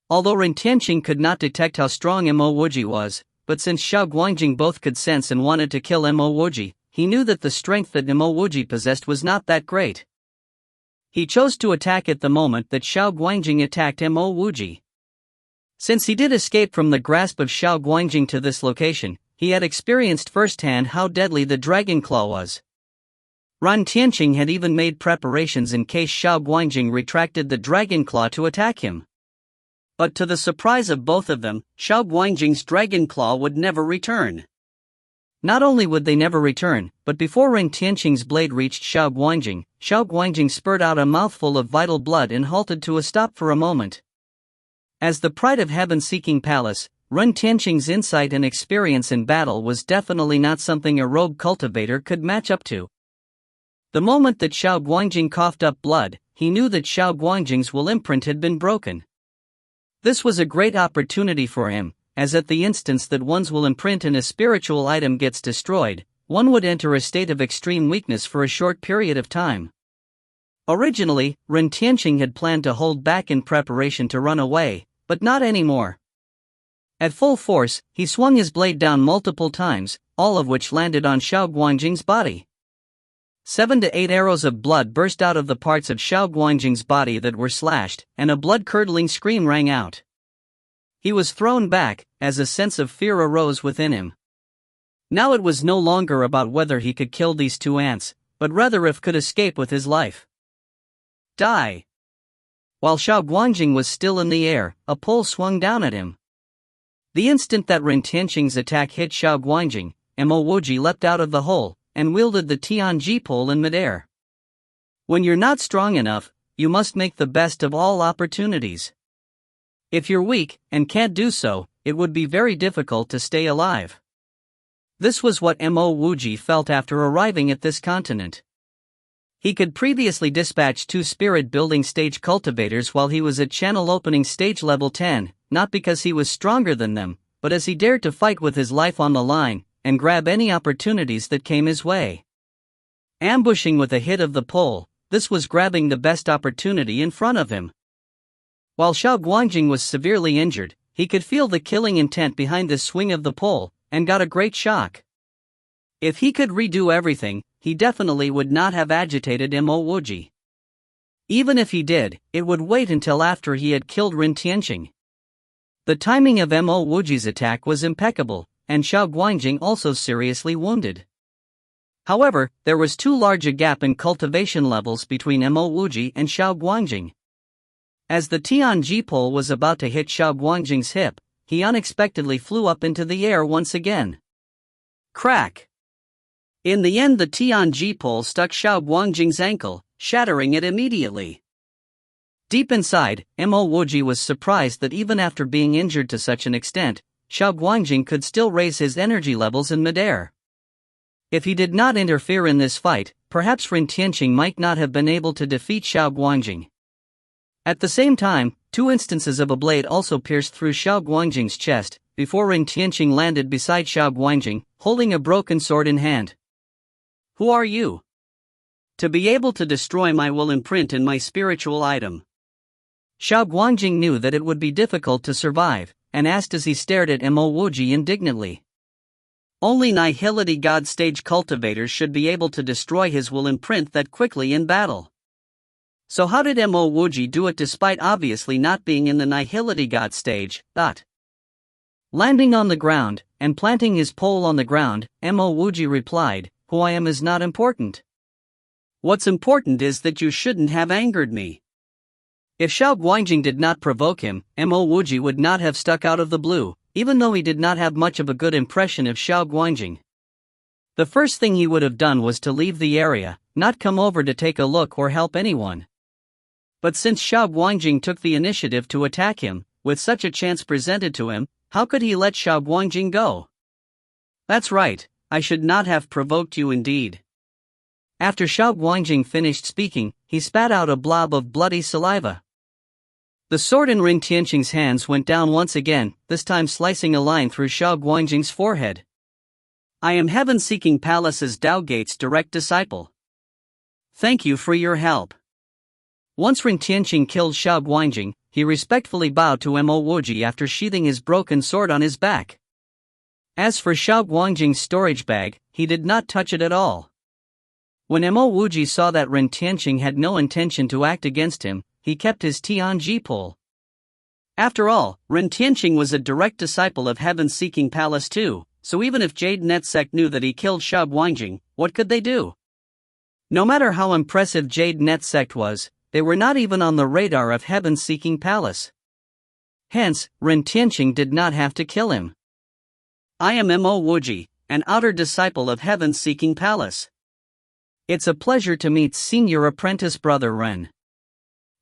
[SPEAKER 1] Although Ren Tianqing could not detect how strong Mo Wuji was, but since Xiao Guangjing both could sense and wanted to kill Mo Wuji, he knew that the strength that Mo Wuji possessed was not that great. He chose to attack at the moment that Xiao Guangjing attacked Mo Wuji. Since he did escape from the grasp of Xiao Guangjing to this location, he had experienced firsthand how deadly the dragon claw was. Ren Tianqing had even made preparations in case Xiao Guangjing retracted the dragon claw to attack him. But to the surprise of both of them, Xiao Guangjing's dragon claw would never return. Not only would they never return, but before Ren Tianqing's blade reached Xiao Guangjing spurted out a mouthful of vital blood and halted to a stop for a moment. As the pride of heaven-seeking palace, Ren Tianqing's insight and experience in battle was definitely not something a rogue cultivator could match up to. The moment that Xiao Guangjing coughed up blood, he knew that Xiao Guangjing's will imprint had been broken. This was a great opportunity for him, as at the instance that one's will imprint in a spiritual item gets destroyed, one would enter a state of extreme weakness for a short period of time. Originally, Ren Tianqing had planned to hold back in preparation to run away, but not anymore. At full force, he swung his blade down multiple times, all of which landed on Xiao Guangjing's body. 7 to 8 arrows of blood burst out of the parts of Xiao Guangjing's body that were slashed, and a blood-curdling scream rang out. He was thrown back, as a sense of fear arose within him. Now it was no longer about whether he could kill these 2 ants, but rather if could escape with his life. Die! While Xiao Guangjing was still in the air, a pole swung down at him. The instant that Ren Tianqing's attack hit Xiao Guangjing, Mo Wuji leapt out of the hole, and wielded the Tianji pole in midair. When you're not strong enough, you must make the best of all opportunities. If you're weak, and can't do so, it would be very difficult to stay alive. This was what Mo Wuji felt after arriving at this continent. He could previously dispatch 2 spirit-building stage cultivators while he was at channel opening stage level 10, not because he was stronger than them, but as he dared to fight with his life on the line, and grab any opportunities that came his way. Ambushing with a hit of the pole, this was grabbing the best opportunity in front of him. While Xiao Guangjing was severely injured, he could feel the killing intent behind the swing of the pole, and got a great shock. If he could redo everything, he definitely would not have agitated Mo Wuji. Even if he did, it would wait until after he had killed Ren Tianqing. The timing of Mo Wuji's attack was impeccable, and Xiao Guangjing also seriously wounded. However, there was too large a gap in cultivation levels between Mo Wuji and Xiao Guangjing. As the Tianji pole was about to hit Xiao Guangjing's hip, he unexpectedly flew up into the air once again. Crack! In the end, the Tianji pole stuck Xiao Guangjing's ankle, shattering it immediately. Deep inside, Mo Wuji was surprised that even after being injured to such an extent, Xiao Guangjing could still raise his energy levels in midair. If he did not interfere in this fight, perhaps Ren Tianqing might not have been able to defeat Xiao Guangjing. At the same time, 2 instances of a blade also pierced through Xiao Guangjing's chest, before Ren Tianqing landed beside Xiao Guangjing, holding a broken sword in hand. Who are you? To be able to destroy my will imprint in my spiritual item. Xiao Guangjing knew that it would be difficult to survive, and asked as he stared at Mo Wuji indignantly. Only Nihility God stage cultivators should be able to destroy his will imprint that quickly in battle. So how did Mo Wuji do it despite obviously not being in the Nihility God stage? Landing on the ground, and planting his pole on the ground, Mo Wuji replied, "Who I am is not important. What's important is that you shouldn't have angered me." If Xiao Guangjing did not provoke him, Mo Wuji would not have stuck out of the blue, even though he did not have much of a good impression of Xiao Guangjing. The first thing he would have done was to leave the area, not come over to take a look or help anyone. But since Xiao Guangjing took the initiative to attack him, with such a chance presented to him, how could he let Xiao Guangjing go? That's right, I should not have provoked you indeed. After Xiao Guangjing finished speaking, he spat out a blob of bloody saliva. The sword in Ren Tianqing's hands went down once again, this time slicing a line through Xiao Guangjing's forehead. I am Heaven-Seeking Palace's Dao Gate's direct disciple. Thank you for your help. Once Ren Tianqing killed Xiao Guangjing, he respectfully bowed to Mo Wuji after sheathing his broken sword on his back. As for Xiao Guangjing's storage bag, he did not touch it at all. When Mo Wuji saw that Ren Tianqing had no intention to act against him, he kept his Tianji pole. After all, Ren Tianqing was a direct disciple of Heaven-Seeking Palace too, so even if Jade Net Sect knew that he killed Xiao Guangjing, what could they do? No matter how impressive Jade Net Sect was, they were not even on the radar of Heaven-Seeking Palace. Hence, Ren Tianqing did not have to kill him. I am Mo Wuji, an outer disciple of Heaven-Seeking Palace. It's a pleasure to meet Senior Apprentice Brother Ren.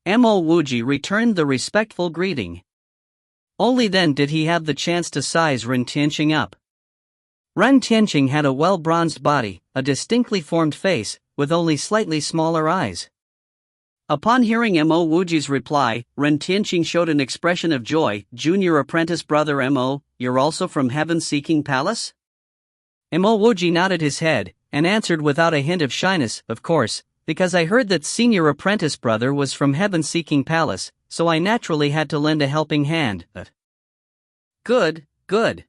[SPEAKER 1] Mo Wuji returned the respectful greeting. Only then did he have the chance to size Ren Tianqing up. Ren Tianqing had a well-bronzed body, a distinctly formed face, with only slightly smaller eyes. Upon hearing Mo Wuji's reply, Ren Tianqing showed an expression of joy. Junior Apprentice Brother Mo, you're also from Heaven-Seeking Palace? Mo Wuji nodded his head, and answered without a hint of shyness, of course, because I heard that Senior Apprentice Brother was from Heaven-Seeking Palace, so I naturally had to lend a helping hand. Good, good.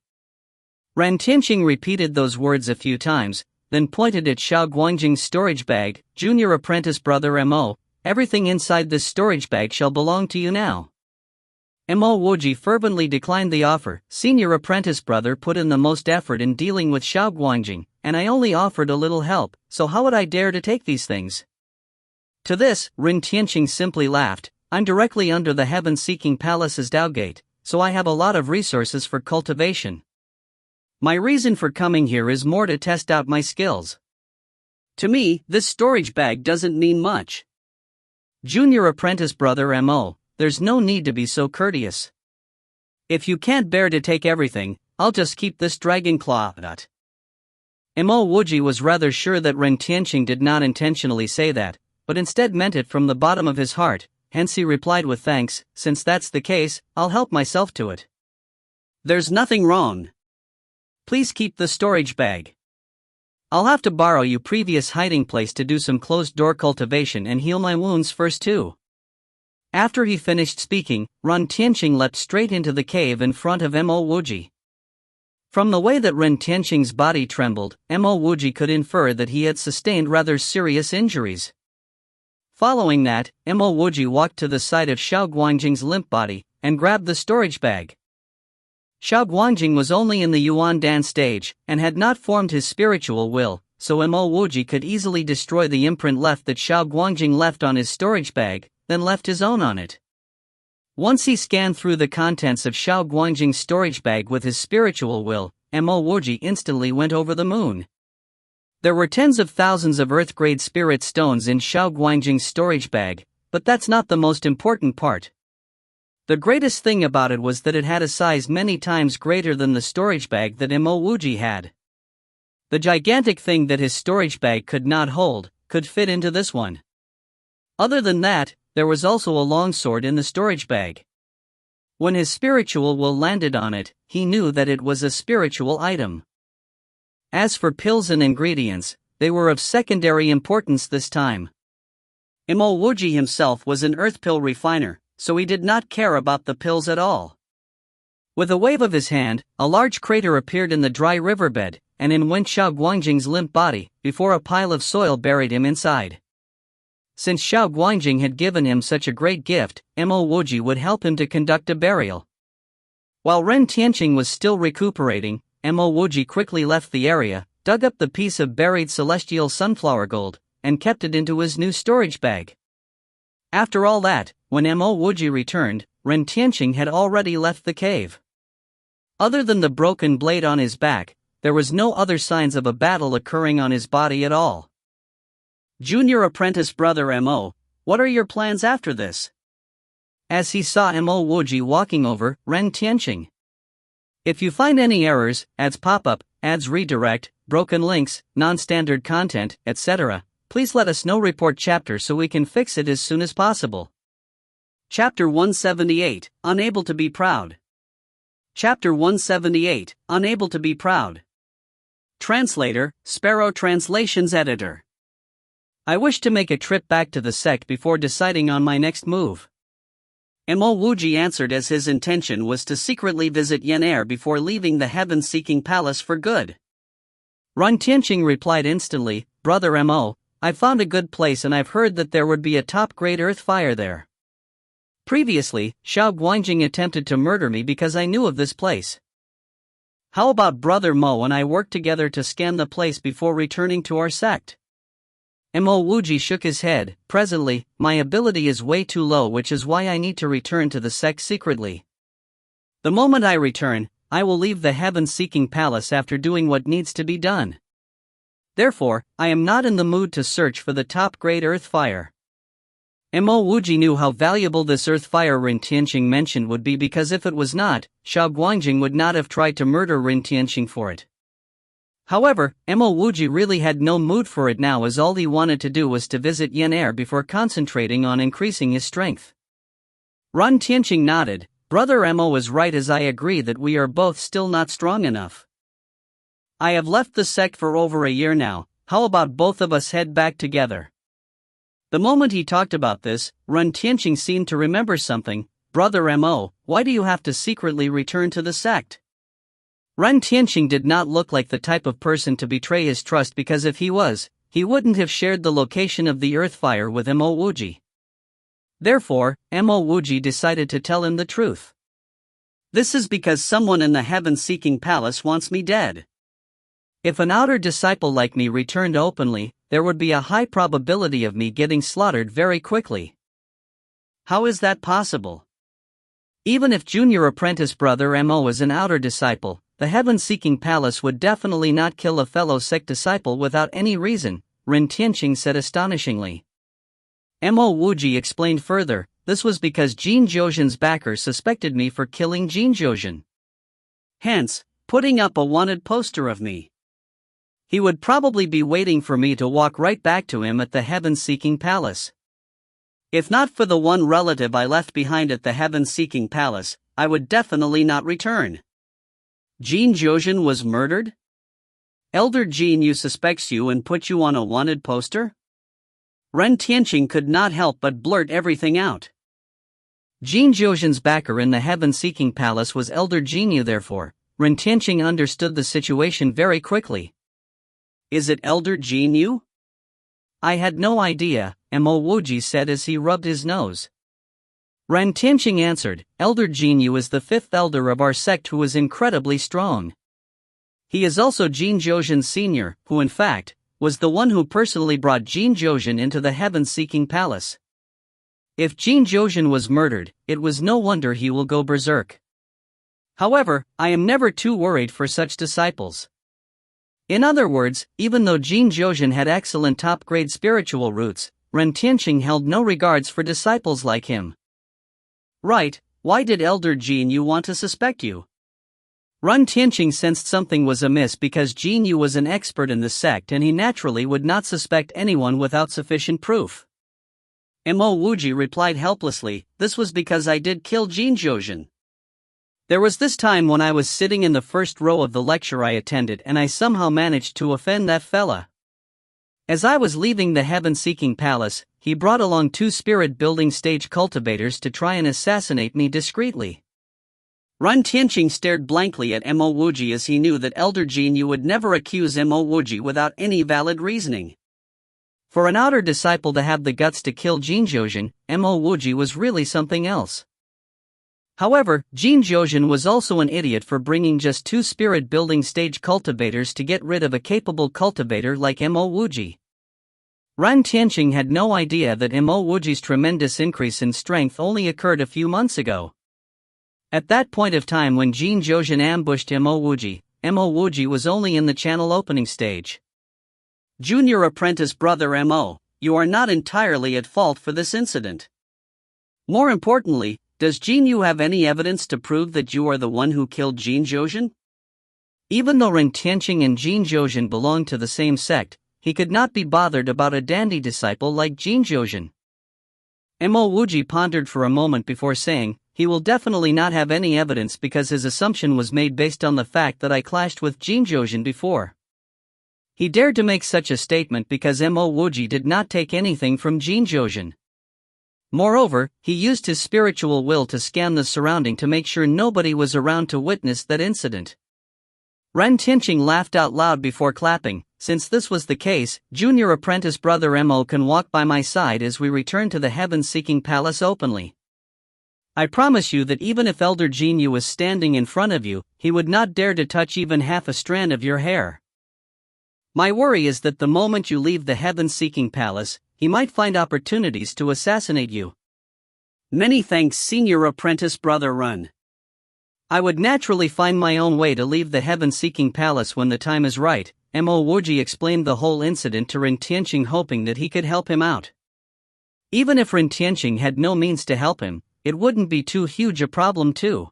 [SPEAKER 1] Ren Tianqing repeated those words a few times, then pointed at Xiao Guangjing's storage bag. Junior Apprentice Brother Mo, everything inside this storage bag shall belong to you now. Mo Wuji fervently declined the offer. Senior Apprentice Brother put in the most effort in dealing with Xiao Guangjing, and I only offered a little help, so how would I dare to take these things? To this, Ren Tianqing simply laughed. I'm directly under the heaven-seeking palace's Dao Gate, so I have a lot of resources for cultivation. My reason for coming here is more to test out my skills. To me, this storage bag doesn't mean much. Junior apprentice brother Mo, there's no need to be so courteous. If you can't bear to take everything, I'll just keep this dragon claw. Mo Wuji was rather sure that Ren Tianqing did not intentionally say that, but instead meant it from the bottom of his heart, hence he replied with thanks. Since that's the case, I'll help myself to it. There's nothing wrong. Please keep the storage bag. I'll have to borrow your previous hiding place to do some closed-door cultivation and heal my wounds first too. After he finished speaking, Ren Tianqing leapt straight into the cave in front of Mo Wuji. From the way that Ren Tianqing's body trembled, Mo Wuji could infer that he had sustained rather serious injuries. Following that, Mo Wuji walked to the side of Xiao Guangjing's limp body and grabbed the storage bag. Xiao Guangjing was only in the Yuan Dan stage and had not formed his spiritual will, so Mo Wuji could easily destroy the imprint left that Xiao Guangjing left on his storage bag, then left his own on it. Once he scanned through the contents of Xiao Guangjing's storage bag with his spiritual will, Mo Wuji instantly went over the moon. There were tens of thousands of earth-grade spirit stones in Xiao Guangjing's storage bag, but that's not the most important part. The greatest thing about it was that it had a size many times greater than the storage bag that Mo Wuji had. The gigantic thing that his storage bag could not hold, could fit into this one. Other than that, there was also a longsword in the storage bag. When his spiritual will landed on it, he knew that it was a spiritual item. As for pills and ingredients, they were of secondary importance this time. Mo Wuji himself was an earth pill refiner, so he did not care about the pills at all. With a wave of his hand, a large crater appeared in the dry riverbed, and in went Xiao Guangjing's limp body, before a pile of soil buried him inside. Since Xiao Guangjing had given him such a great gift, Mo Wuji would help him to conduct a burial. While Ren Tianqing was still recuperating, Mo Wuji quickly left the area, dug up the piece of buried celestial sunflower gold, and kept it into his new storage bag. After all that, when Mo Wuji returned, Ren Tianqing had already left the cave. Other than the broken blade on his back, there was no other signs of a battle occurring on his body at all. Junior apprentice brother Mo, what are your plans after this? As he saw Mo Wuji walking over, Ren Tianqing. If you find any errors, ads pop up, ads redirect, broken links, non-standard content, etc., please let us know. Report chapter so we can fix it as soon as possible. Chapter 178, Unable to be Proud. Chapter 178, Unable to be Proud. Translator, Sparrow Translations Editor. I wish to make a trip back to the sect before deciding on my next move. Mo Wuji answered as his intention was to secretly visit Yan'er before leaving the heaven-seeking palace for good. Ren Tianqing replied instantly, Brother Mo, I found a good place and I've heard that there would be a top-grade earth fire there. Previously, Xiao Guangjing attempted to murder me because I knew of this place. How about Brother Mo and I work together to scan the place before returning to our sect? Mo Wuji shook his head. Presently, my ability is way too low, which is why I need to return to the sect secretly. The moment I return, I will leave the heaven-seeking palace after doing what needs to be done. Therefore, I am not in the mood to search for the top-grade earth fire. Mo Wuji knew how valuable this earth fire Ren Tianqing mentioned would be, because if it was not, Xiao Guangjing would not have tried to murder Ren Tianqing for it. However, Mo Wuji really had no mood for it now, as all he wanted to do was to visit Yan'er before concentrating on increasing his strength. Ren Tianqing nodded. Brother Mo is right, as I agree that we are both still not strong enough. I have left the sect for over a year now, how about both of us head back together? The moment he talked about this, Ren Tianqing seemed to remember something. Brother Mo, why do you have to secretly return to the sect? Ren Tianqing did not look like the type of person to betray his trust, because if he was, he wouldn't have shared the location of the earth fire with Mo Wuji. Therefore, Mo Wuji decided to tell him the truth. This is because someone in the heaven-seeking palace wants me dead. If an outer disciple like me returned openly, there would be a high probability of me getting slaughtered very quickly. How is that possible? Even if junior apprentice brother Mo is an outer disciple, the heaven-seeking palace would definitely not kill a fellow sect disciple without any reason, Ren Tianqing said astonishingly. Mo Wuji explained further, this was because Jin Zhozhen's backers suspected me for killing Jin Zhozhen. Hence, putting up a wanted poster of me. He would probably be waiting for me to walk right back to him at the heaven-seeking palace. If not for the one relative I left behind at the heaven-seeking palace, I would definitely not return. Jin Zhozhen was murdered? Elder Jin Yu suspects you and put you on a wanted poster? Ren Tianqing could not help but blurt everything out. Jin Zhozhen's backer in the heaven-seeking palace was Elder Jin Yu, therefore, Ren Tianqing understood the situation very quickly. Is it Elder Jin Yu? I had no idea, Mo Wuji said as he rubbed his nose. Ren Tianqing answered, Elder Jin Yu is the fifth elder of our sect who is incredibly strong. He is also Jin Zhozhen's senior, who in fact, was the one who personally brought Jin Zhozhen into the heaven-seeking palace. If Jin Zhozhen was murdered, it was no wonder he will go berserk. However, I am never too worried for such disciples. In other words, even though Jin Zhozhen had excellent top-grade spiritual roots, Ren Tianqing held no regards for disciples like him. Right, why did Elder Jin Yu want to suspect you? Ren Tianqing sensed something was amiss because Jin Yu was an expert in the sect and he naturally would not suspect anyone without sufficient proof. Mo Wuji replied helplessly, this was because I did kill Jin Zhozhen. There was this time when I was sitting in the first row of the lecture I attended and I somehow managed to offend that fella. As I was leaving the heaven-seeking palace, he brought along 2 spirit-building stage cultivators to try and assassinate me discreetly. Ren Tianqing stared blankly at Mo Wuji as he knew that Elder Jin Yu would never accuse Mo Wuji without any valid reasoning. For an outer disciple to have the guts to kill Jin Zhozhen, Mo Wuji was really something else. However, Jin Zhozhen was also an idiot for bringing just 2 spirit-building stage cultivators to get rid of a capable cultivator like Mo Wuji. Ren Tianqing had no idea that Mo Wuji's tremendous increase in strength only occurred a few months ago. At that point of time when Jin Zhozhen ambushed Mo Wuji was only in the channel opening stage. Junior apprentice brother Mo, you are not entirely at fault for this incident. More importantly, does Jin Yu have any evidence to prove that you are the one who killed Jin Zhozhen? Even though Ren Tianqing and Jin Zhozhen belonged to the same sect, he could not be bothered about a dandy disciple like Jin Zhozhen. Mo Wuji pondered for a moment before saying, he will definitely not have any evidence because his assumption was made based on the fact that I clashed with Jin Zhozhen before. He dared to make such a statement because Mo Wuji did not take anything from Jin Zhozhen. Moreover, he used his spiritual will to scan the surrounding to make sure nobody was around to witness that incident. Ren Tianqing laughed out loud before clapping. Since this was the case, junior apprentice brother Mo can walk by my side as we return to the heaven-seeking palace openly. I promise you that even if Elder Jin Yu was standing in front of you, he would not dare to touch even half a strand of your hair. My worry is that the moment you leave the heaven-seeking palace, he might find opportunities to assassinate you. Many thanks, senior apprentice brother Ren. I would naturally find my own way to leave the heaven-seeking palace when the time is right. Mo Wuji explained the whole incident to Ren Tianqing, hoping that he could help him out. Even if Ren Tianqing had no means to help him, it wouldn't be too huge a problem too.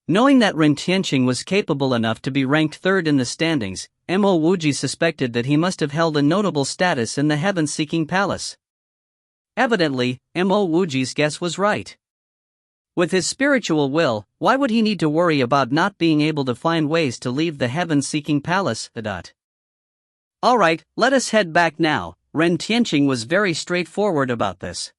[SPEAKER 1] Knowing that Ren Tianqing was capable enough to be ranked 3rd in the standings, Mo Wuji suspected that he must have held a notable status in the heaven-seeking palace. Evidently, Mo Wuji's guess was right. With his spiritual will, why would he need to worry about not being able to find ways to leave the heaven-seeking palace? Alright, let us head back now. Ren Tianqing was very straightforward about this.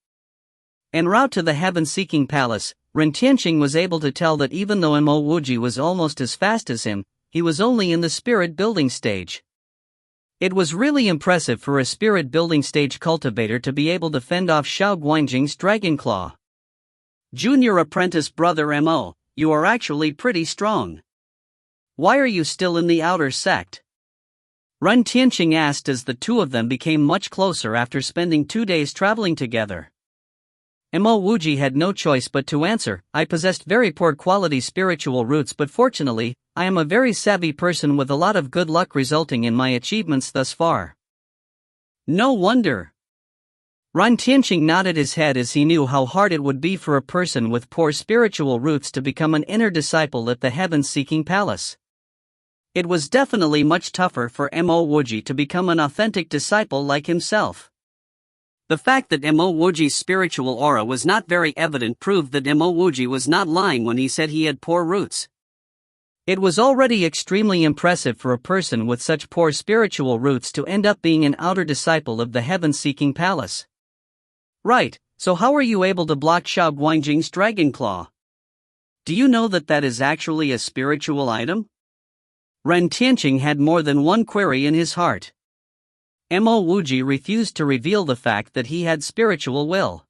[SPEAKER 1] En route to the heaven-seeking palace, Ren Tianqing was able to tell that even though Mo Wuji was almost as fast as him, he was only in the spirit-building stage. It was really impressive for a spirit-building stage cultivator to be able to fend off Xiao Guanjing's Dragon Claw. Junior apprentice brother Mo, you are actually pretty strong. Why are you still in the outer sect? Ren Tianqing asked as the two of them became much closer after spending 2 days traveling together. Mo Wuji had no choice but to answer, I possessed very poor quality spiritual roots, but fortunately, I am a very savvy person with a lot of good luck resulting in my achievements thus far. No wonder. Ren Tianqing nodded his head as he knew how hard it would be for a person with poor spiritual roots to become an inner disciple at the heaven-seeking palace. It was definitely much tougher for Mo Wuji to become an authentic disciple like himself. The fact that Mo Wuji's spiritual aura was not very evident proved that Mo Wuji was not lying when he said he had poor roots. It was already extremely impressive for a person with such poor spiritual roots to end up being an outer disciple of the heaven-seeking palace. Right, so how are you able to block Xiao Guangjing's dragon claw? Do you know that that is actually a spiritual item? Ren Tianqing had more than one query in his heart. Mo Wuji refused to reveal the fact that he had spiritual will.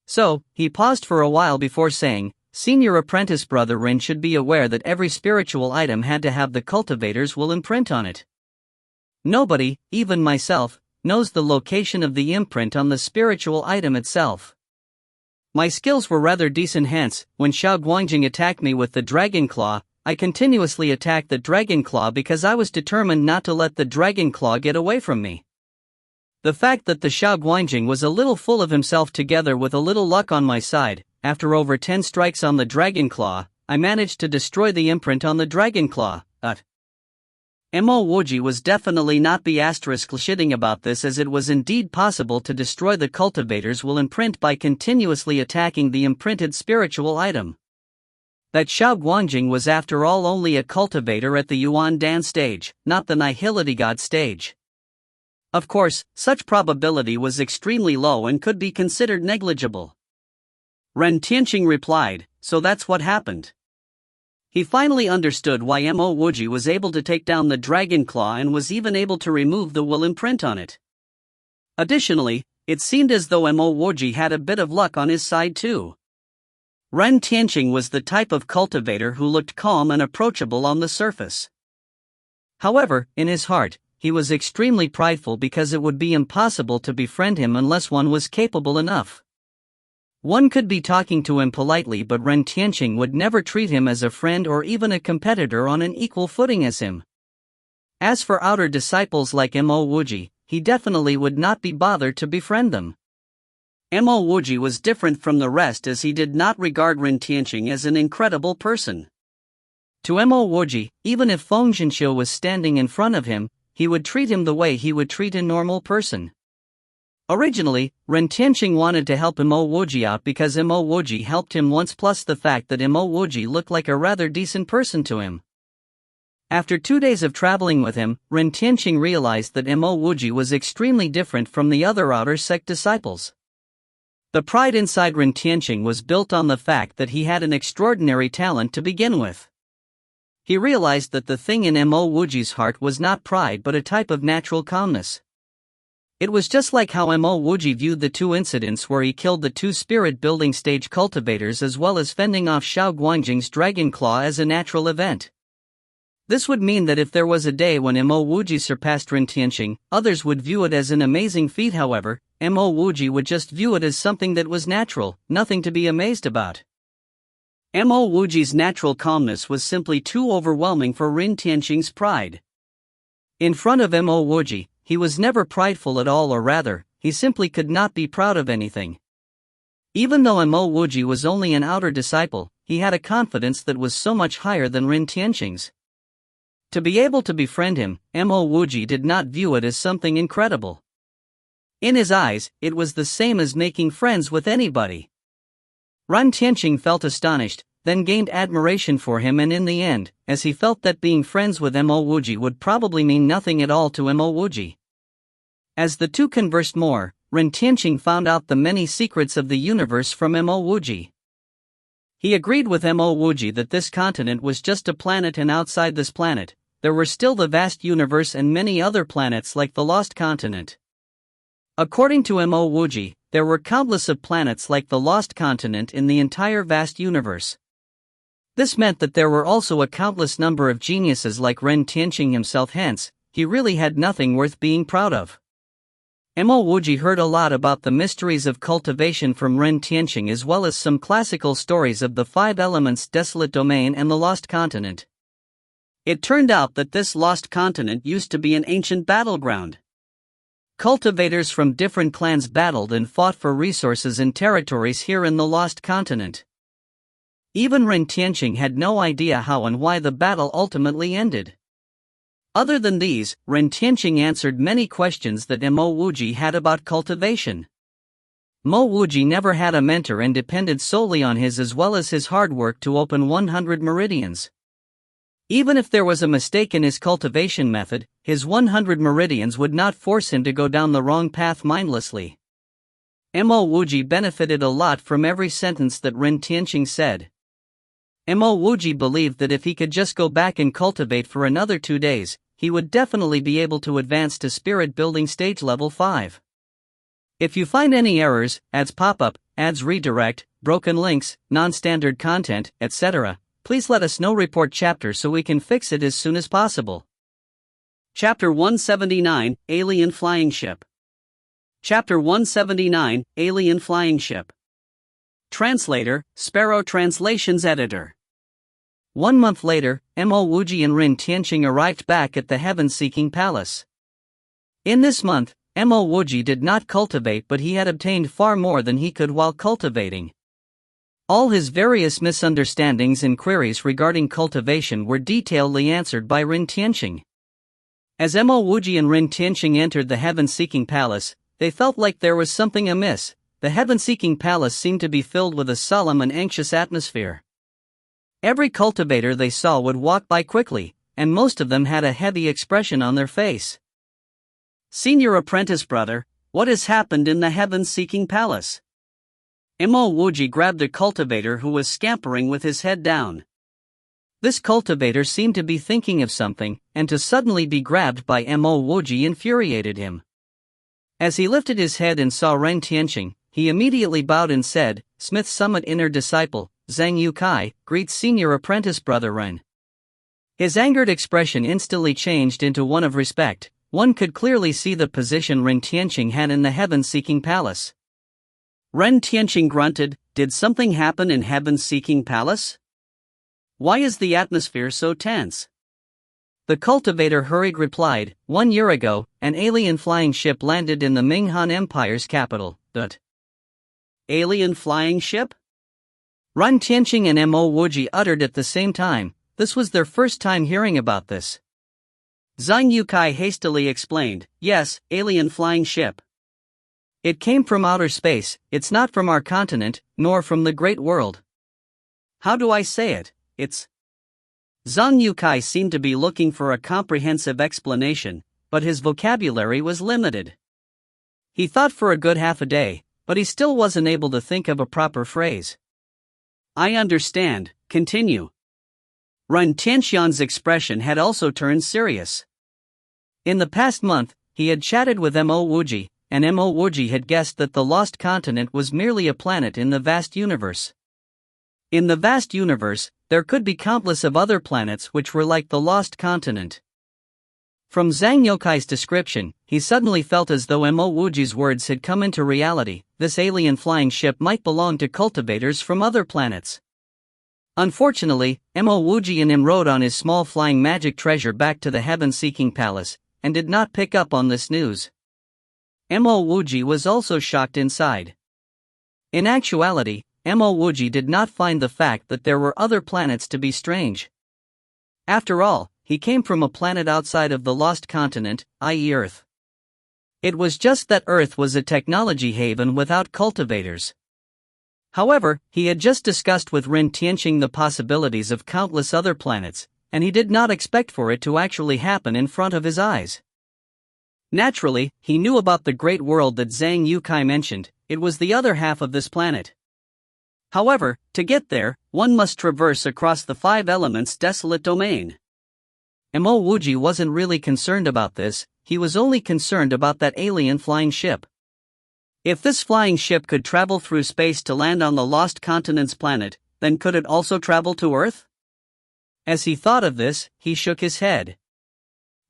[SPEAKER 1] So, he paused for a while before saying, Senior apprentice brother Rin should be aware that every spiritual item had to have the cultivator's will imprint on it. Nobody, even myself, knows the location of the imprint on the spiritual item itself. My skills were rather decent, hence, when Xiao Guangjing attacked me with the dragon claw, I continuously attacked the dragon claw because I was determined not to let the dragon claw get away from me. The fact that the Xiao Guangjing was a little full of himself together with a little luck on my side, after over 10 strikes on the dragon claw, I managed to destroy the imprint on the dragon claw. Mo Wuji was definitely not shitting about this, as it was indeed possible to destroy the cultivator's will imprint by continuously attacking the imprinted spiritual item. That Xiao Guangjing was after all only a cultivator at the Yuan Dan stage, not the Nihility God stage. Of course, such probability was extremely low and could be considered negligible. Ren Tianqing replied, so that's what happened. He finally understood why Mo Wuji was able to take down the dragon claw and was even able to remove the will imprint on it. Additionally, it seemed as though Mo Wuji had a bit of luck on his side too. Ren Tianqing was the type of cultivator who looked calm and approachable on the surface. However, in his heart, he was extremely prideful because it would be impossible to befriend him unless one was capable enough. One could be talking to him politely, but Ren Tianqing would never treat him as a friend or even a competitor on an equal footing as him. As for outer disciples like Mo Wuji, he definitely would not be bothered to befriend them. Mo Wuji was different from the rest as he did not regard Ren Tianqing as an incredible person. To Mo Wuji, even if Feng Zhenxiu was standing in front of him, he would treat him the way he would treat a normal person. Originally, Ren Tianqing wanted to help Mo Wuji out because Mo Wuji helped him once, plus the fact that Mo Wuji looked like a rather decent person to him. After 2 days of traveling with him, Ren Tianqing realized that Mo Wuji was extremely different from the other outer sect disciples. The pride inside Ren Tianqing was built on the fact that he had an extraordinary talent to begin with. He realized that the thing in Mo Wuji's heart was not pride but a type of natural calmness. It was just like how Mo Wuji viewed the 2 incidents where he killed the 2 spirit-building stage cultivators as well as fending off Xiao Guangjing's dragon claw as a natural event. This would mean that if there was a day when Mo Wuji surpassed Ren Tianqing, others would view it as an amazing feat. However, Mo Wuji would just view it as something that was natural, nothing to be amazed about. Mo Wuji's natural calmness was simply too overwhelming for Ren Tianqing's pride. In front of Mo Wuji, he was never prideful at all, or rather, he simply could not be proud of anything. Even though Mo Wuji was only an outer disciple, he had a confidence that was so much higher than Ren Tianqing's. To be able to befriend him, Mo Wuji did not view it as something incredible. In his eyes, it was the same as making friends with anybody. Ren Tianqing felt astonished, then gained admiration for him, and in the end, as he felt that being friends with Mo Wuji would probably mean nothing at all to Mo Wuji. As the two conversed more, Ren Tianqing found out the many secrets of the universe from Mo Wuji. He agreed with Mo Wuji that this continent was just a planet, and outside this planet, there were still the vast universe and many other planets like the Lost Continent. According to Mo Wuji, there were countless of planets like the Lost Continent in the entire vast universe. This meant that there were also a countless number of geniuses like Ren Tianqing himself, hence, he really had nothing worth being proud of. Mo Wuji heard a lot about the mysteries of cultivation from Ren Tianqing as well as some classical stories of the 5 elements, desolate domain and the lost continent. It turned out that this lost continent used to be an ancient battleground. Cultivators from different clans battled and fought for resources and territories here in the lost continent. Even Ren Tianqing had no idea how and why the battle ultimately ended. Other than these, Ren Tianqing answered many questions that Mo Wuji had about cultivation. Mo Wuji never had a mentor and depended solely on his as well as his hard work to open 100 meridians. Even if there was a mistake in his cultivation method, his 100 meridians would not force him to go down the wrong path mindlessly. Mo Wuji benefited a lot from every sentence that Ren Tianqing said. Mo Wuji believed that if he could just go back and cultivate for another 2 days, he would definitely be able to advance to spirit building stage level 5. If you find any errors, ads pop up, ads redirect, broken links, non-standard content, etc., please let us know. Report chapter so we can fix it as soon as possible. Chapter 179, Alien Flying Ship. Chapter 179, Alien Flying Ship. Translator, Sparrow Translations Editor. 1 month later, Mo Wuji and Ren Tianqing arrived back at the heaven-seeking palace. In this month, Mo Wuji did not cultivate, but he had obtained far more than he could while cultivating. All his various misunderstandings and queries regarding cultivation were detailedly answered by Ren Tianqing. As Mo Wuji and Ren Tianqing entered the heaven-seeking palace, they felt like there was something amiss. The heaven-seeking palace seemed to be filled with a solemn and anxious atmosphere. Every cultivator they saw would walk by quickly, and most of them had a heavy expression on their face. Senior apprentice brother, what has happened in the heaven-seeking palace? Mo Wuji grabbed a cultivator who was scampering with his head down. This cultivator seemed to be thinking of something, and to suddenly be grabbed by Mo Wuji infuriated him. As he lifted his head and saw Ren Tianqing, he immediately bowed and said, "Smith Summit inner disciple, Zhang Yukai, greets senior apprentice brother Ren." His angered expression instantly changed into one of respect. One could clearly see the position Ren Tianqing had in the heaven-seeking palace. Ren Tianqing grunted, "Did something happen in heaven-seeking palace? Why is the atmosphere so tense?" The cultivator hurried replied, 1 year ago, an alien flying ship landed in the Ming Han Empire's capital. Alien flying ship? Ren Tianqing and Mo Wuji uttered at the same time. This was their first time hearing about this. Zhang Yukai hastily explained, "Yes, alien flying ship. It came from outer space, it's not from our continent, nor from the great world." How do I say it? It's... Zhang Yukai seemed to be looking for a comprehensive explanation, but his vocabulary was limited. He thought for a good half a day, but he still wasn't able to think of a proper phrase. "I understand, continue." Ren Tianqiang's expression had also turned serious. In the past month, he had chatted with Mo Wuji, and Mo Wuji had guessed that the lost continent was merely a planet in the vast universe. In the vast universe, there could be countless of other planets which were like the lost continent. From Zhang Yukai's description, he suddenly felt as though Mo Wuji's words had come into reality. This alien flying ship might belong to cultivators from other planets. Unfortunately, Mo Wuji and him rode on his small flying magic treasure back to the heaven-seeking palace, and did not pick up on this news. Mo Wuji was also shocked inside. In actuality, Mo Wuji did not find the fact that there were other planets to be strange. After all, he came from a planet outside of the lost continent, i.e. Earth. It was just that Earth was a technology haven without cultivators. However, he had just discussed with Ren Tianqing the possibilities of countless other planets, and he did not expect for it to actually happen in front of his eyes. Naturally, he knew about the great world that Zhang Yukai mentioned. It was the other half of this planet. However, to get there, one must traverse across the 5 elements desolate domain. Mo Wuji wasn't really concerned about this, he was only concerned about that alien flying ship. If this flying ship could travel through space to land on the lost continent's planet, then could it also travel to Earth? As he thought of this, he shook his head.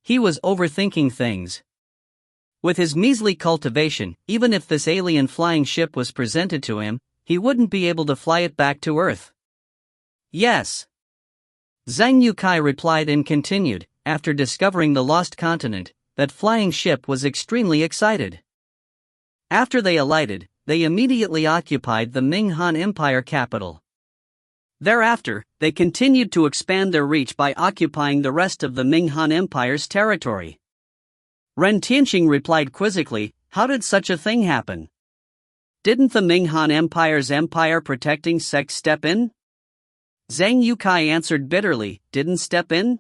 [SPEAKER 1] He was overthinking things. With his measly cultivation, even if this alien flying ship was presented to him, he wouldn't be able to fly it back to Earth. Yes. Zhang Yukai replied and continued, after discovering the lost continent, that flying ship was extremely excited. After they alighted, they immediately occupied the Ming Han Empire capital. Thereafter, they continued to expand their reach by occupying the rest of the Ming Han Empire's territory. Ren Tianqing replied quizzically, "How did such a thing happen? Didn't the Ming Han Empire's empire protecting sects step in?" Zhang Yukai answered bitterly, "Didn't step in?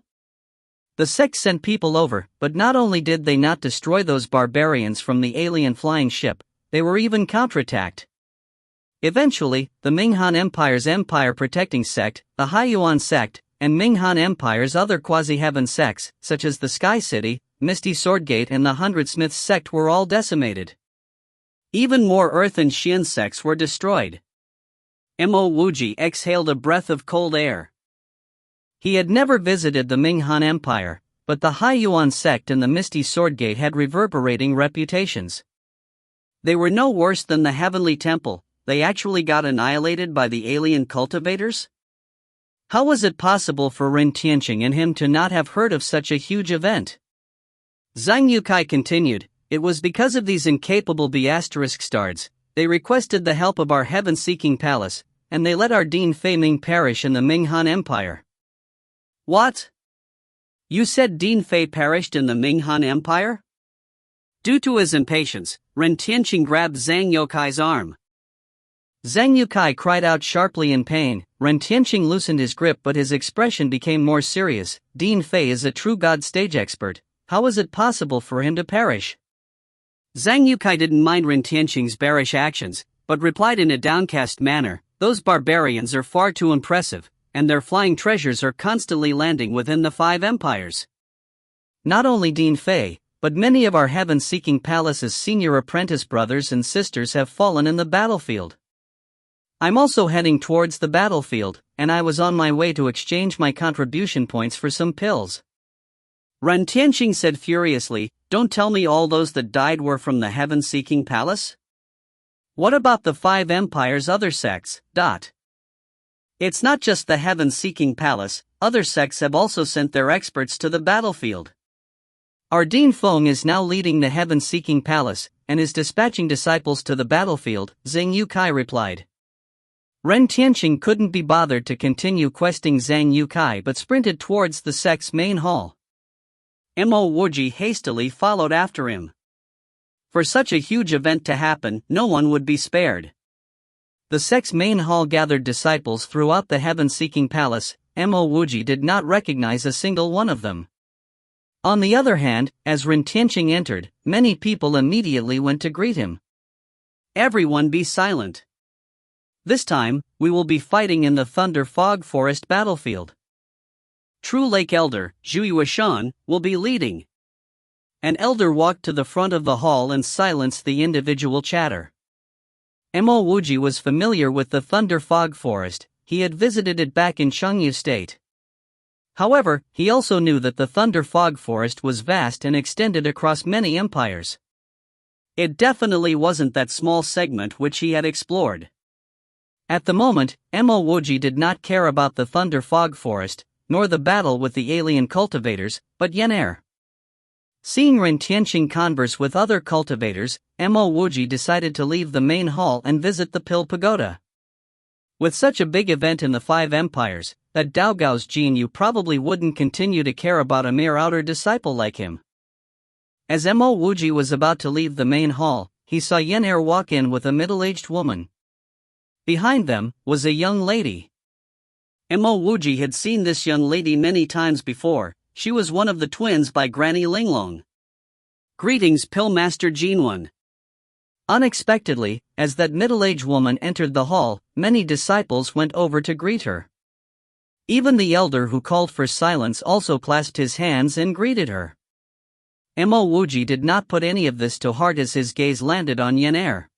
[SPEAKER 1] The sects sent people over, but not only did they not destroy those barbarians from the alien flying ship, they were even counterattacked. Eventually, the Ming Han Empire's empire-protecting sect, the Haiyuan sect, and Ming Han Empire's other quasi-heaven sects, such as the Sky City, Misty Swordgate and the Hundred Smiths sect were all decimated. Even more Earth and Xian sects were destroyed." Mo Wuji exhaled a breath of cold air. He had never visited the Ming Han Empire, but the Haiyuan sect and the Misty Swordgate had reverberating reputations. They were no worse than the Heavenly Temple. They actually got annihilated by the alien cultivators? How was it possible for Ren Tianqing and him to not have heard of such a huge event? Zhang Yukai continued, "It was because of these incapable B***stards, they requested the help of our heaven-seeking palace, and they let our Dean Fei Ming perish in the Ming Han Empire." What? You said Dean Fei perished in the Ming Han Empire? Due to his impatience, Ren Tianqing grabbed Zhang Yukai's arm. Zhang Yukai cried out sharply in pain. Ren Tianqing loosened his grip, but his expression became more serious. "Dean Fei is a true god stage expert. How is it possible for him to perish?" Zhang Yukai didn't mind Ren Tianqing's bearish actions, but replied in a downcast manner, "Those barbarians are far too impressive, and their flying treasures are constantly landing within the 5 empires. Not only Dean Fei, but many of our heaven-seeking palace's senior apprentice brothers and sisters have fallen in the battlefield. I'm also heading towards the battlefield, and I was on my way to exchange my contribution points for some pills." Ren Tianqing said furiously, "Don't tell me all those that died were from the heaven-seeking palace? What about the 5 empires' other sects? It's not just the heaven-seeking palace, other sects have also sent their experts to the battlefield. Our Dean Feng is now leading the heaven-seeking palace, and is dispatching disciples to the battlefield," Zhang Yukai replied. Ren Tianqing couldn't be bothered to continue questing Zhang Yukai but sprinted towards the sect's main hall. Mo Wuji hastily followed after him. For such a huge event to happen, no one would be spared. The sect's main hall gathered disciples throughout the heaven-seeking palace. Mo Wuji did not recognize a single one of them. On the other hand, as Ren Tianqing entered, many people immediately went to greet him. "Everyone be silent. This time, we will be fighting in the Thunder Fog Forest battlefield. True Lake Elder, Zhu Yuishan, will be leading." An elder walked to the front of the hall and silenced the individual chatter. Mo Wuji was familiar with the Thunder Fog Forest. He had visited it back in Chengyu State. However, he also knew that the Thunder Fog Forest was vast and extended across many empires. It definitely wasn't that small segment which he had explored. At the moment, Mo Wuji did not care about the Thunder Fog Forest, nor the battle with the alien cultivators, but Yen Er. Seeing Ren Tianqing converse with other cultivators, Mo Wuji decided to leave the main hall and visit the Pill Pagoda. With such a big event in the 5 empires, that Dao Gao's Jinyu probably wouldn't continue to care about a mere outer disciple like him. As Mo Wuji was about to leave the main hall, he saw Yen Er walk in with a middle-aged woman. Behind them was a young lady. Mo Wuji had seen this young lady many times before. She was one of the twins by Granny Linglong. "Greetings, Pillmaster Jinwen." Unexpectedly, as that middle-aged woman entered the hall, many disciples went over to greet her. Even the elder who called for silence also clasped his hands and greeted her. Mo Wuji did not put any of this to heart as his gaze landed on Yen Er.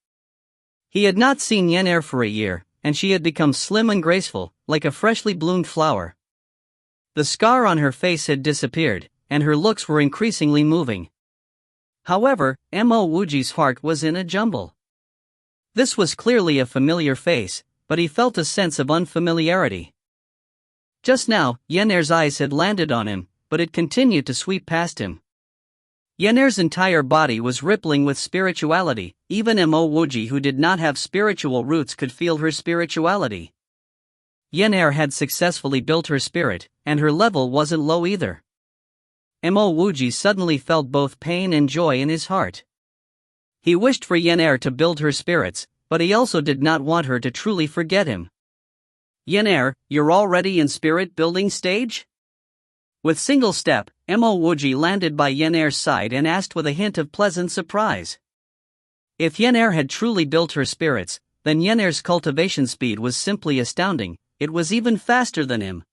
[SPEAKER 1] He had not seen Yen Er for a year, and she had become slim and graceful, like a freshly bloomed flower. The scar on her face had disappeared, and her looks were increasingly moving. However, Mo Wuji's heart was in a jumble. This was clearly a familiar face, but he felt a sense of unfamiliarity. Just now, Yener's eyes had landed on him, but it continued to sweep past him. Yener's entire body was rippling with spirituality. Even Mo Wuji, who did not have spiritual roots, could feel her spirituality. Yener had successfully built her spirit, and her level wasn't low either. Mo Wuji suddenly felt both pain and joy in his heart. He wished for Yener to build her spirits, but he also did not want her to truly forget him. Yener, you're already in spirit building stage? With single step, Mo Wuji landed by Yener's side and asked with a hint of pleasant surprise. If Yener had truly built her spirits, then Yener's cultivation speed was simply astounding. It was even faster than him.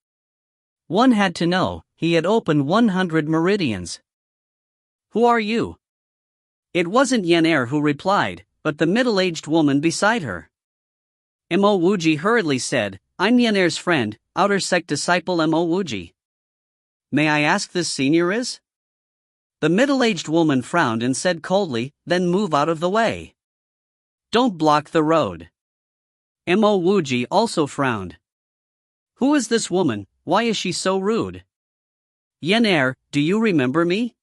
[SPEAKER 1] One had to know, he had opened 100 meridians. Who are you? It wasn't Yener who replied, but the middle-aged woman beside her. Mo Wuji hurriedly said, I'm Yener's friend, outer sect disciple Mo Wuji. May I ask this senior is? The middle-aged woman frowned and said coldly, then move out of the way. Don't block the road. Mo Wuji also frowned. Who is this woman? Why is she so rude? Yener, do you remember me?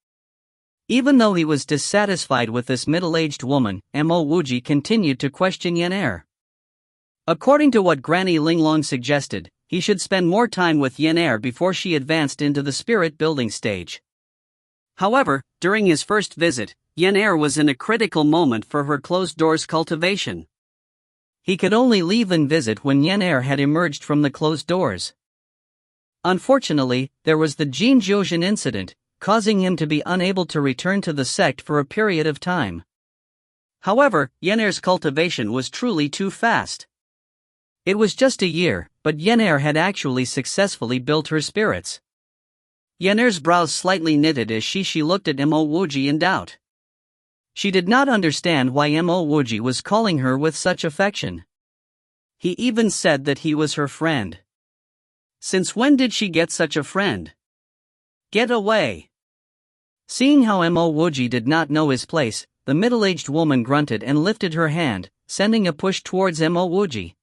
[SPEAKER 1] Even though he was dissatisfied with this middle-aged woman, Mo Wuji continued to question Yener. According to what Granny Linglong suggested, he should spend more time with Yener before she advanced into the spirit building stage. However, during his first visit, Yener was in a critical moment for her closed-doors cultivation. He could only leave and visit when Yener had emerged from the closed doors. Unfortunately, there was the Jin Jiuzhen incident, causing him to be unable to return to the sect for a period of time. However, Yener's cultivation was truly too fast. It was just a year, but Yener had actually successfully built her spirits. Yener's brows slightly knitted as she looked at Mo Wuji in doubt. She did not understand why Mo Wuji was calling her with such affection. He even said that he was her friend. Since when did she get such a friend? Get away! Seeing how Mo Wuji did not know his place, the middle-aged woman grunted and lifted her hand, sending a push towards Mo Wuji.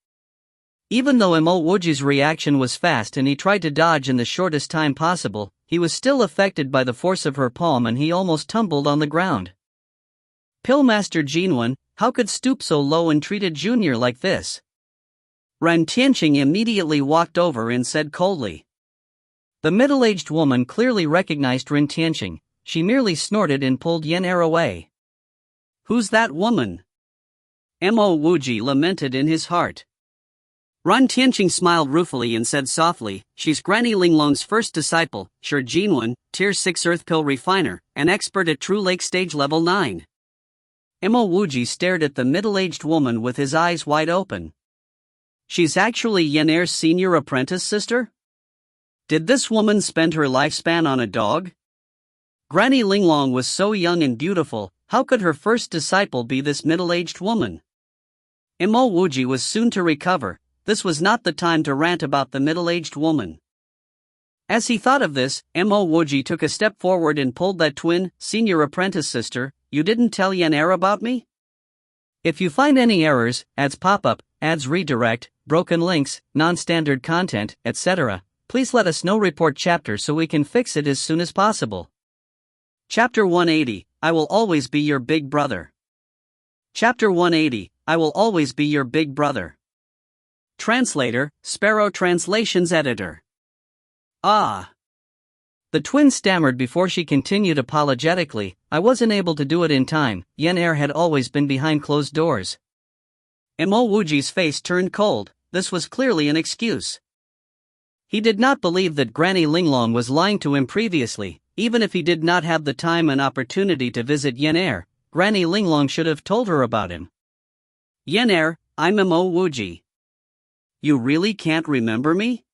[SPEAKER 1] Even though Mo Wuji's reaction was fast and he tried to dodge in the shortest time possible, he was still affected by the force of her palm and he almost tumbled on the ground. Pillmaster Jinwen, how could stoop so low and treat a junior like this? Ren Tianqing immediately walked over and said coldly. The middle-aged woman clearly recognized Ren Tianqing. She merely snorted and pulled Yener away. Who's that woman? Mo Wuji lamented in his heart. Ren Tianqing smiled ruefully and said softly, she's Granny Linglong's first disciple, Shi Jinwen, Tier 6 Earth Pill Refiner, an expert at True Lake Stage Level 9. Mo Wuji stared at the middle-aged woman with his eyes wide open. She's actually Yener's senior apprentice sister? Did this woman spend her lifespan on a dog? Granny Linglong was so young and beautiful, how could her first disciple be this middle-aged woman? Mo Wuji was soon to recover. This was not the time to rant about the middle-aged woman. As he thought of this, Mo Wuji took a step forward and pulled that twin, senior apprentice sister. You didn't tell Yener about me? If you find any errors, ads pop up, ads redirect, broken links, non-standard content, etc., please let us know. Report chapter so we can fix it as soon as possible. Chapter 180, I will always be your big brother. Chapter 180, I will always be your big brother. Translator, Sparrow Translations Editor. Ah. The twin stammered before she continued apologetically, I wasn't able to do it in time. Yener had always been behind closed doors. Mo Wuji's face turned cold. This was clearly an excuse. He did not believe that Granny Linglong was lying to him previously. Even if he did not have the time and opportunity to visit Yener, Granny Linglong should have told her about him. Yener, I'm Mo Wuji. You really can't remember me?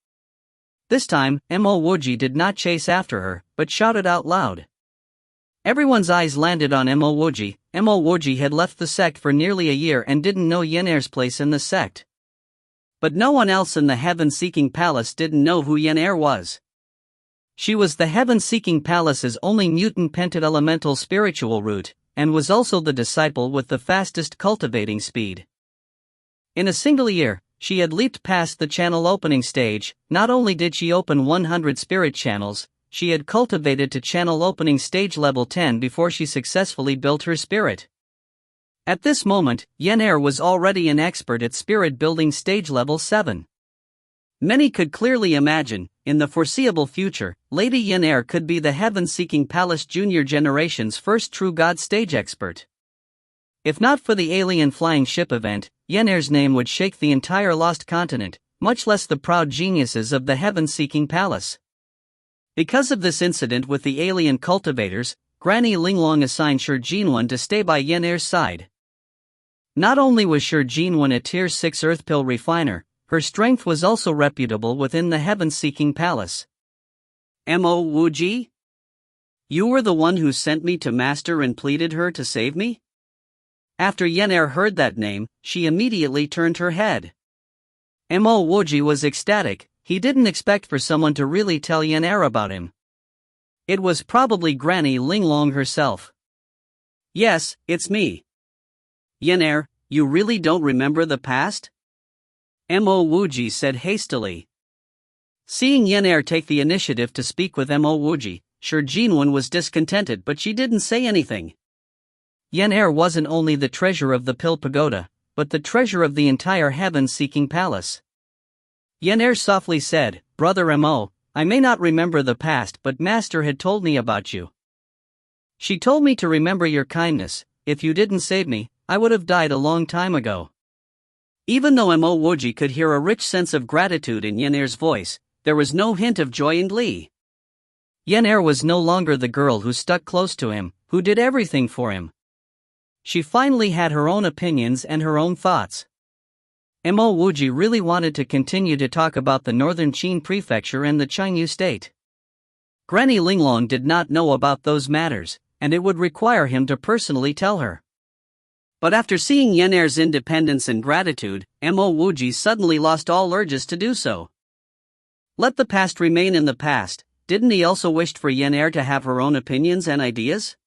[SPEAKER 1] This time, Mo Wuji did not chase after her, but shouted out loud. Everyone's eyes landed on Mo Wuji. Mo Wuji had left the sect for nearly a year and didn't know Yener's place in the sect. But no one else in the heaven-seeking palace didn't know who Yener was. She was the heaven-seeking palace's only mutant pentelemental spiritual root, and was also the disciple with the fastest cultivating speed. In a single year, she had leaped past the channel opening stage. Not only did she open 100 spirit channels, she had cultivated to channel opening stage level 10 before she successfully built her spirit. At this moment, Yen-Er was already an expert at spirit building stage level 7. Many could clearly imagine, in the foreseeable future, Lady Yen-Er could be the heaven-seeking palace junior generation's first true god stage expert. If not for the alien flying ship event, Yen-Er's name would shake the entire lost continent, much less the proud geniuses of the heaven-seeking palace. Because of this incident with the alien cultivators, Granny Linglong assigned Shi Jinwen to stay by Yen-Er's side. Not only was Shi Jinwen a Tier 6 Earth Pill refiner, her strength was also reputable within the heaven-seeking palace. Mo Wuji? You were the one who sent me to Master and pleaded her to save me? After Yen-Er heard that name, she immediately turned her head. Mo Wuji was ecstatic. He didn't expect for someone to really tell Yen-Er about him. It was probably Granny Linglong herself. Yes, it's me. Yen-Er, you really don't remember the past? Mo Wuji said hastily. Seeing Yen-Er take the initiative to speak with Mo Wuji, Shi Jinwen was discontented, but she didn't say anything. Yen-Er wasn't only the treasure of the Pill Pagoda, but the treasure of the entire heaven-seeking palace. Yen-Er softly said, Brother Mo, I may not remember the past, but Master had told me about you. She told me to remember your kindness. If you didn't save me, I would have died a long time ago. Even though Mo Wuji could hear a rich sense of gratitude in Yen-Er's voice, there was no hint of joy and glee. Yen-Er was no longer the girl who stuck close to him, who did everything for him. She finally had her own opinions and her own thoughts. Mo Wuji really wanted to continue to talk about the northern Qin prefecture and the Chengyu state. Granny Linglong did not know about those matters, and it would require him to personally tell her. But after seeing Yen-Er's independence and gratitude, Mo Wuji suddenly lost all urges to do so. Let the past remain in the past. Didn't he also wish for Yen-Er to have her own opinions and ideas?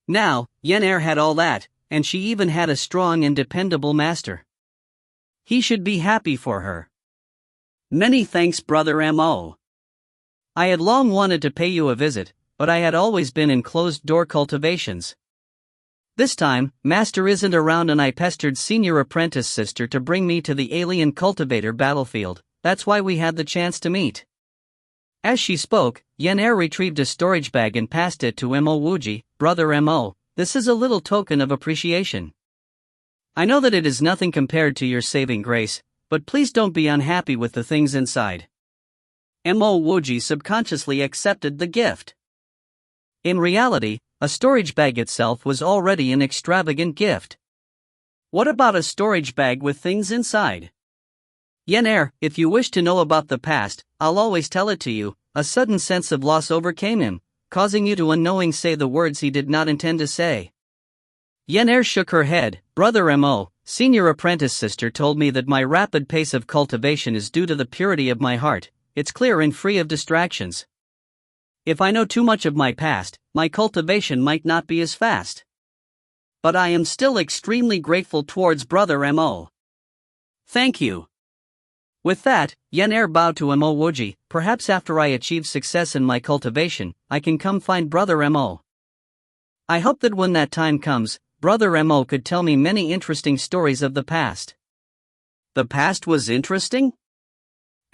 [SPEAKER 1] Now, Yen-Er had all that, and she even had a strong and dependable master. He should be happy for her. Many thanks, Brother Mo. I had long wanted to pay you a visit, but I had always been in closed-door cultivations. This time, Master isn't around and I pestered senior apprentice sister to bring me to the alien cultivator battlefield. That's why we had the chance to meet. As she spoke, Yen-Er retrieved a storage bag and passed it to Mo Wuji. Brother Mo, this is a little token of appreciation. I know that it is nothing compared to your saving grace, but please don't be unhappy with the things inside. Mo Wuji subconsciously accepted the gift. In reality, a storage bag itself was already an extravagant gift. What about a storage bag with things inside? Yen-Er, if you wish to know about the past, I'll always tell it to you. A sudden sense of loss overcame him, causing you to unknowing say the words he did not intend to say. Yen-Er shook her head. Brother Mo, senior apprentice sister told me that my rapid pace of cultivation is due to the purity of my heart. It's clear and free of distractions. If I know too much of my past, my cultivation might not be as fast. But I am still extremely grateful towards Brother Mo. Thank you. With that, Yen-Er bowed to Mo Wuji. Perhaps after I achieve success in my cultivation, I can come find Brother Mo. I hope that when that time comes, Brother Mo could tell me many interesting stories of the past. The past was interesting?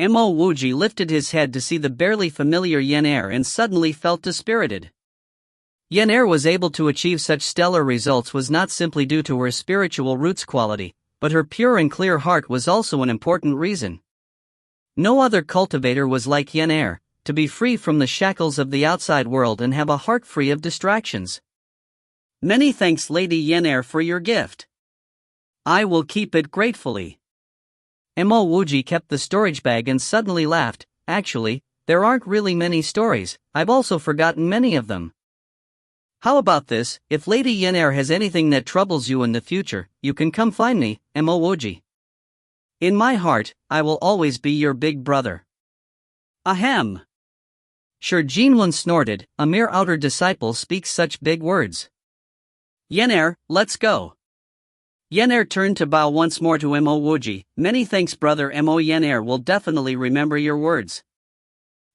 [SPEAKER 1] Mo Wuji lifted his head to see the barely familiar Yen-Er and suddenly felt dispirited. Yen-Er was able to achieve such stellar results was not simply due to her spiritual roots quality, but her pure and clear heart was also an important reason. No other cultivator was like Yen-Er, to be free from the shackles of the outside world and have a heart free of distractions. Many thanks, Lady Yen-Er, for your gift. I will keep it gratefully. Mo Wuji kept the storage bag and suddenly laughed. Actually, there aren't really many stories, I've also forgotten many of them. How about this, if Lady Yen-Er has anything that troubles you in the future, you can come find me, Mo Wuji. In my heart, I will always be your big brother. Ahem. Shi Jinwen snorted, "A mere outer disciple speaks such big words. Yenair, let's go." Yenair turned to bow once more to Mo Wuji. "Many thanks, brother Mo. Yenair will definitely remember your words."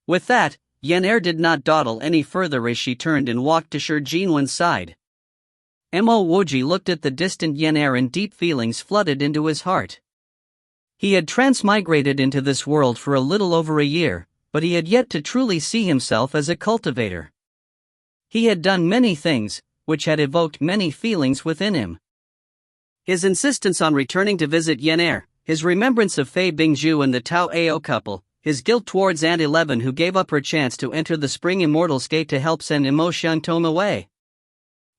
[SPEAKER 1] With that, Yenair did not dawdle any further as she turned and walked to Shi Jinwen's side. Mo Wuji looked at the distant Yenair and deep feelings flooded into his heart. He had transmigrated into this world for a little over a year, but he had yet to truly see himself as a cultivator. He had done many things, which had evoked many feelings within him. His insistence on returning to visit Yenair, his remembrance of Fei Bingzhu and the Tao Ao couple, his guilt towards Aunt 11 who gave up her chance to enter the Spring Immortal's Gate to help send Mo Shantom away.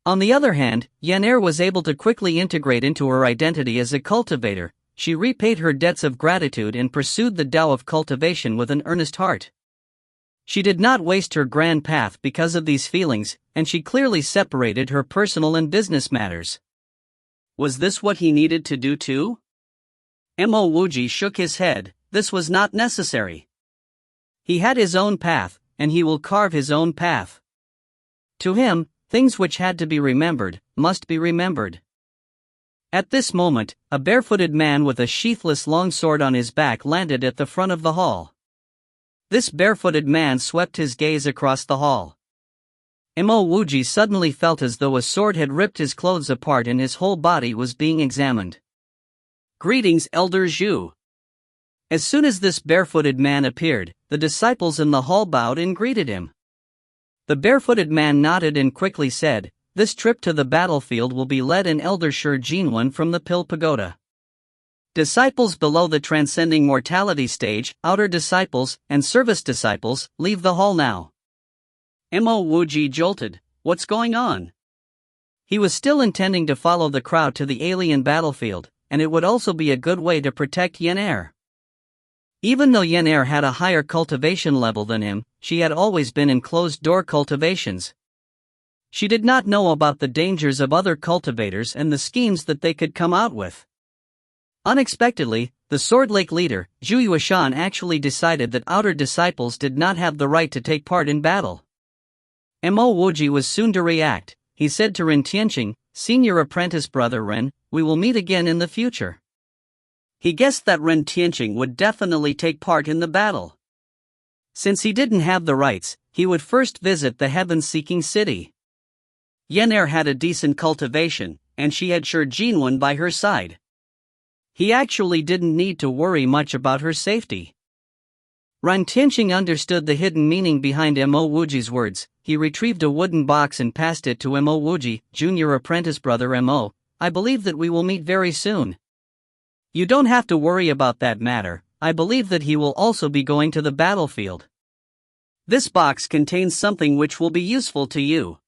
[SPEAKER 1] On the other hand, Yenair was able to quickly integrate into her identity as a cultivator. She repaid her debts of gratitude and pursued the Tao of cultivation with an earnest heart. She did not waste her grand path because of these feelings, and she clearly separated her personal and business matters. Was this what he needed to do too? Mo Wuji shook his head. This was not necessary. He had his own path, and he will carve his own path. To him, things which had to be remembered, must be remembered. At this moment, a barefooted man with a sheathless long sword on his back landed at the front of the hall. This barefooted man swept his gaze across the hall. Mo Wuji suddenly felt as though a sword had ripped his clothes apart and his whole body was being examined. "Greetings, Elder Zhu." As soon as this barefooted man appeared, the disciples in the hall bowed and greeted him. The barefooted man nodded and quickly said, "This trip to the battlefield will be led in Elder Shi Jinwen from the Pill Pagoda. Disciples below the transcending mortality stage, outer disciples, and service disciples, leave the hall now." Mo Wuji jolted. What's going on? He was still intending to follow the crowd to the alien battlefield, and it would also be a good way to protect Yenair. Even though Yenair had a higher cultivation level than him, she had always been in closed-door cultivations. She did not know about the dangers of other cultivators and the schemes that they could come out with. Unexpectedly, the Sword Lake leader, Zhu Yuashan, actually decided that outer disciples did not have the right to take part in battle. Mo Wuji was soon to react. He said to Ren Tianqing, "Senior apprentice brother Ren, we will meet again in the future." He guessed that Ren Tianqing would definitely take part in the battle. Since he didn't have the rights, he would first visit the heaven-seeking city. Yenair had a decent cultivation, and she had Shi Jinwen by her side. He actually didn't need to worry much about her safety. Ren Tianqing understood the hidden meaning behind Mo Wuji's words. He retrieved a wooden box and passed it to Mo Wuji. "Junior apprentice brother Mo, I believe that we will meet very soon. You don't have to worry about that matter. I believe that he will also be going to the battlefield. This box contains something which will be useful to you.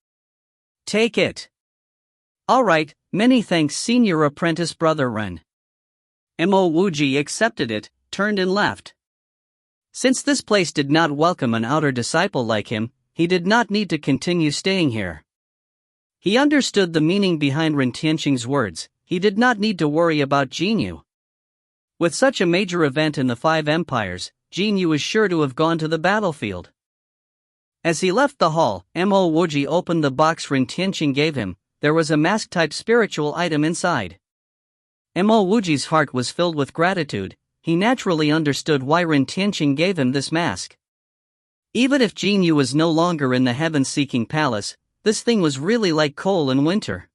[SPEAKER 1] Take it." "Alright, many thanks, senior apprentice brother Ren." Mo Wuji accepted it, turned and left. Since this place did not welcome an outer disciple like him, he did not need to continue staying here. He understood the meaning behind Ren Tianqing's words. He did not need to worry about Jinyu. With such a major event in the Five Empires, Jinyu was sure to have gone to the battlefield. As he left the hall, Mo Wuji opened the box Ren Tianqing gave him. There was a mask-type spiritual item inside. Mo Wuji's heart was filled with gratitude. He naturally understood why Ren Tianqing gave him this mask. Even if Jinyu was no longer in the heaven-seeking palace, this thing was really like coal in winter.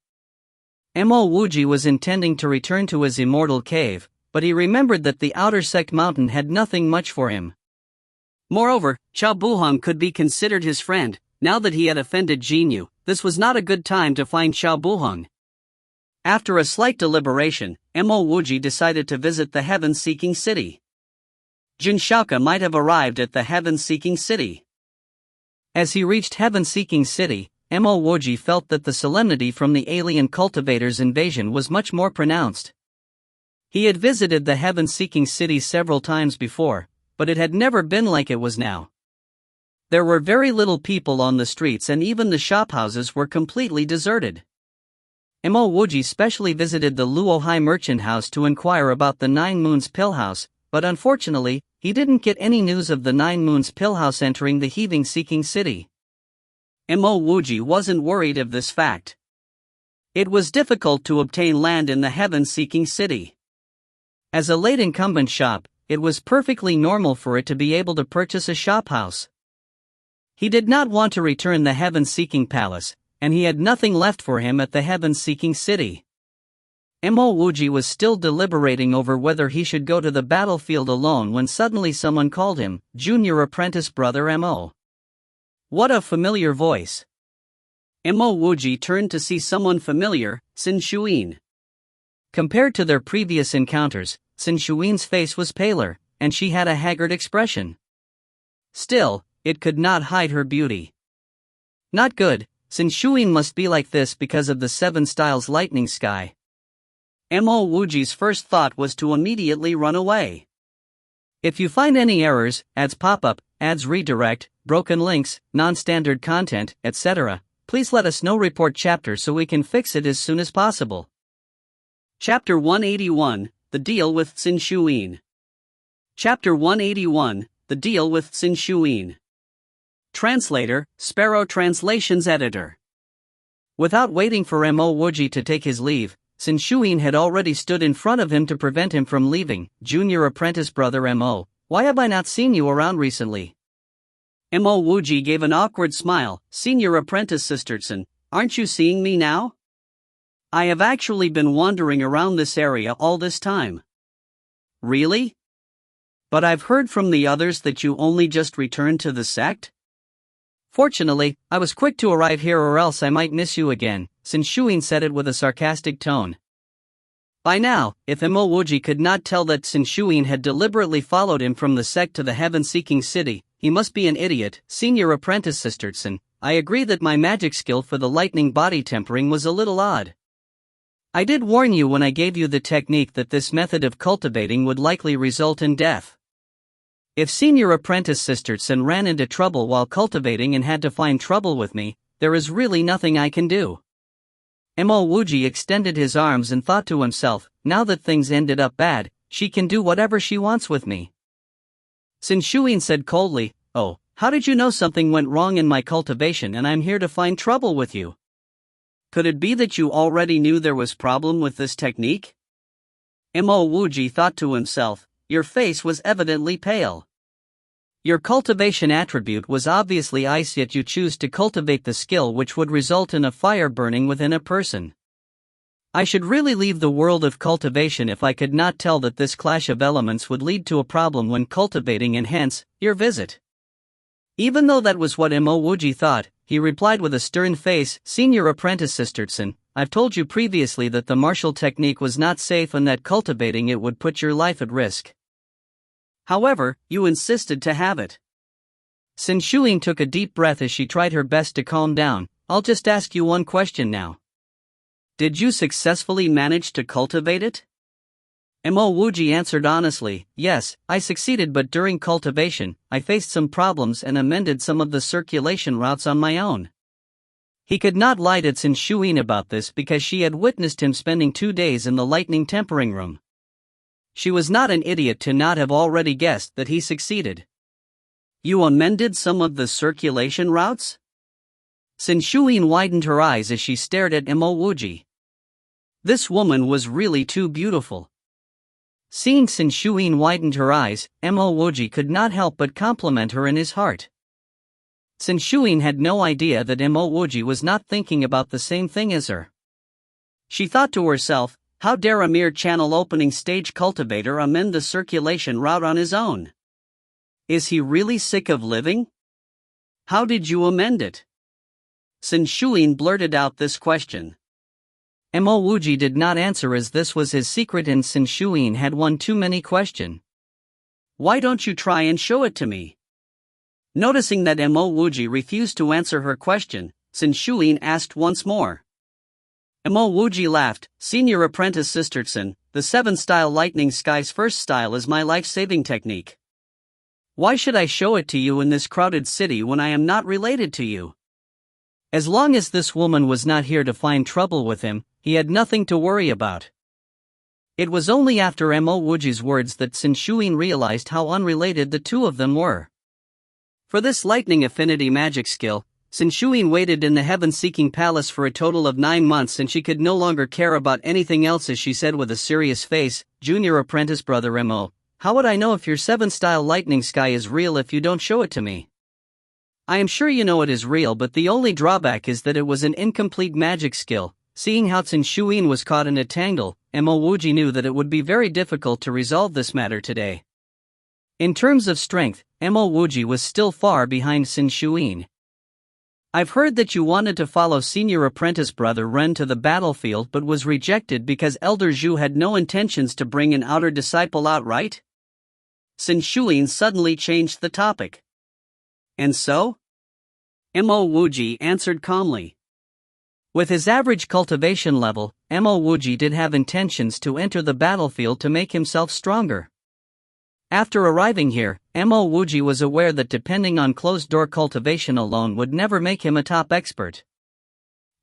[SPEAKER 1] Mo Wuji was intending to return to his immortal cave, but he remembered that the outer sect mountain had nothing much for him. Moreover, Qiao Buhong could be considered his friend. Now that he had offended Jinyu, this was not a good time to find Qiao Buhong. After a slight deliberation, Mo Wuji decided to visit the heaven-seeking city. Jin Shaoke might have arrived at the heaven-seeking city. As he reached heaven-seeking city, Mo Wuji felt that the solemnity from the alien cultivators' invasion was much more pronounced. He had visited the heaven-seeking city several times before, but it had never been like it was now. There were very little people on the streets and even the shophouses were completely deserted. Mo Wuji specially visited the Luohai merchant house to inquire about the Nine Moons pill house, but unfortunately, he didn't get any news of the 9 Moons pillhouse entering the heaving-seeking city. Mo Wuji wasn't worried of this fact. It was difficult to obtain land in the heaven-seeking city. As a late incumbent shop, it was perfectly normal for it to be able to purchase a shophouse. He did not want to return the heaven-seeking palace, and he had nothing left for him at the heaven-seeking city. Mo Wuji was still deliberating over whether he should go to the battlefield alone when suddenly someone called him, "Junior apprentice brother Mo." What a familiar voice. Mo Wuji turned to see someone familiar, Xin Shuyin. Compared to their previous encounters, Xin Shuin's face was paler, and she had a haggard expression. Still, it could not hide her beauty. Not good, Xin Shuyin must be like this because of the 7 styles lightning sky. Mo Wuji's first thought was to immediately run away. If you find any errors, ads pop up, ads redirect, broken links, non-standard content, etc., please let us know. Report chapter so we can fix it as soon as possible. Chapter 181, The Deal with Xin Shuyin. Chapter 181, The Deal with Xin Shuyin. Translator, Sparrow Translations Editor. Without waiting for Mo Wuji to take his leave, Xin Shuyin had already stood in front of him to prevent him from leaving. "Junior apprentice brother Mo, why have I not seen you around recently?" Mo Wuji gave an awkward smile. "Senior apprentice Sisterson, aren't you seeing me now? I have actually been wandering around this area all this time." "Really? But I've heard from the others that you only just returned to the sect?" "Fortunately, I was quick to arrive here or else I might miss you again," Xin Shuyin said it with a sarcastic tone. By now, if Mo Wuji could not tell that Xin Shuyin had deliberately followed him from the sect to the heaven-seeking city, he must be an idiot. "Senior apprentice Sisterson, I agree that my magic skill for the lightning body tempering was a little odd. I did warn you when I gave you the technique that this method of cultivating would likely result in death. If Senior apprentice Sisterson ran into trouble while cultivating and had to find trouble with me, there is really nothing I can do." Mo Wuji extended his arms and thought to himself, now that things ended up bad, she can do whatever she wants with me. Xin Shuyin said coldly, "Oh, how did you know something went wrong in my cultivation and I'm here to find trouble with you? Could it be that you already knew there was problem with this technique?" Mo Wuji thought to himself, "Your face was evidently pale. Your cultivation attribute was obviously ice, yet you choose to cultivate the skill which would result in a fire burning within a person. I should really leave the world of cultivation if I could not tell that this clash of elements would lead to a problem when cultivating, and hence, your visit." Even though that was what Mo Wuji thought, he replied with a stern face, "Senior apprentice Sisterson, I've told you previously that the martial technique was not safe and that cultivating it would put your life at risk. However, you insisted to have it." Xin Shuyin took a deep breath as she tried her best to calm down. "I'll just ask you one question now. Did you successfully manage to cultivate it?" Mo Wuji answered honestly, "Yes, I succeeded, but during cultivation, I faced some problems and amended some of the circulation routes on my own." He could not lie to Xin Shuyin about this because she had witnessed him spending 2 days in the lightning tempering room. She was not an idiot to not have already guessed that he succeeded. "You amended some of the circulation routes?" Xin Shuyin widened her eyes as she stared at Mo Wuji. This woman was really too beautiful. Seeing Xin Shuyin widened her eyes, Mo Wuji could not help but compliment her in his heart. Xin Shuyin had no idea that Mo Wuji was not thinking about the same thing as her. She thought to herself, how dare a mere channel opening stage cultivator amend the circulation route on his own? Is he really sick of living? How did you amend it? Xin Shuyin blurted out this question. Mo Wuji did not answer as this was his secret and Xin Shuyin had one too many question. "Why don't you try and show it to me?" Noticing that Mo Wuji refused to answer her question, Xin Shuyin asked once more. Mo Wuji laughed. "Senior apprentice Sisterson, the 7-style lightning sky's first style is my life-saving technique. Why should I show it to you in this crowded city when I am not related to you?" As long as this woman was not here to find trouble with him, he had nothing to worry about. It was only after Mo Wuji's words that Qin Shuyin realized how unrelated the two of them were. For this lightning affinity magic skill, Qin Shuyin waited in the heaven-seeking palace for a total of 9 months, and she could no longer care about anything else as she said with a serious face, "Junior apprentice brother Mo, how would I know if your 7-style lightning sky is real if you don't show it to me? I am sure you know it is real, but the only drawback is that it was an incomplete magic skill." Seeing how Qin Shuyin was caught in a tangle, Mo Wuji knew that it would be very difficult to resolve this matter today. In terms of strength, Mo Wuji was still far behind Qin Shuyin. "I've heard that you wanted to follow senior apprentice brother Ren to the battlefield but was rejected because Elder Zhu had no intentions to bring an outer disciple out, right?" Qin Shuyin suddenly changed the topic. "And so?" Mo Wuji answered calmly. With his average cultivation level, Mo Wuji did have intentions to enter the battlefield to make himself stronger. After arriving here, Mo Wuji was aware that depending on closed-door cultivation alone would never make him a top expert.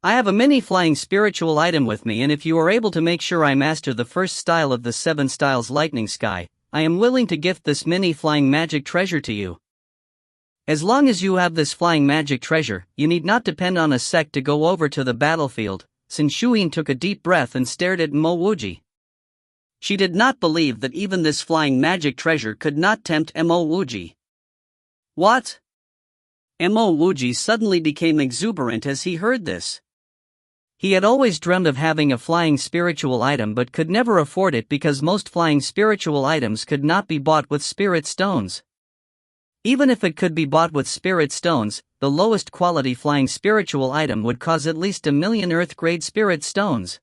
[SPEAKER 1] "I have a mini flying spiritual item with me, and if you are able to make sure I master the first style of the 7 styles lightning sky, I am willing to gift this mini flying magic treasure to you. As long as you have this flying magic treasure, you need not depend on a sect to go over to the battlefield." Qin Shuyin took a deep breath and stared at Mo Wuji. She did not believe that even this flying magic treasure could not tempt Mo Wuji. "What?" Mo Wuji suddenly became exuberant as he heard this. He had always dreamed of having a flying spiritual item but could never afford it because most flying spiritual items could not be bought with spirit stones. Even if it could be bought with spirit stones, the lowest quality flying spiritual item would cost at least 1,000,000 Earth-grade spirit stones.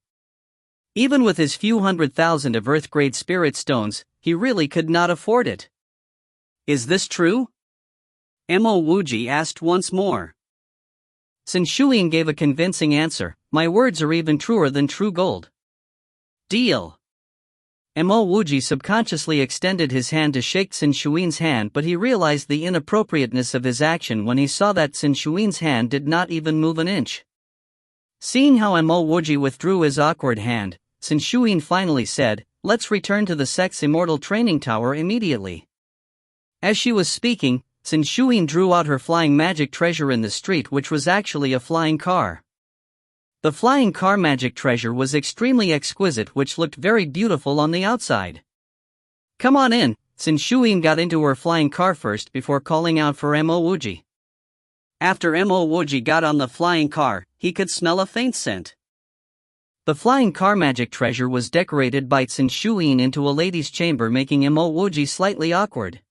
[SPEAKER 1] Even with his few 100,000 of Earth-grade spirit stones, he really could not afford it. "Is this true?" Mo Wuji asked once more. Qin Shuyin gave a convincing answer, "My words are even truer than true gold." "Deal." Mo Wuji subconsciously extended his hand to shake Qin Shuyin's hand, but he realized the inappropriateness of his action when he saw that Qin Shuyin's hand did not even move an inch. Seeing how Mo Wuji withdrew his awkward hand, Qin Shuyin finally said, "Let's return to the sect's immortal training tower immediately." As she was speaking, Qin Shuyin drew out her flying magic treasure in the street, which was actually a flying car. The flying car magic treasure was extremely exquisite, which looked very beautiful on the outside. "Come on in." Qin Shuyin got into her flying car first before calling out for Mo Wuji. After Mo Wuji got on the flying car, he could smell a faint scent. The flying car magic treasure was decorated by Qin Shuyin into a lady's chamber, making Mo Wuji slightly awkward.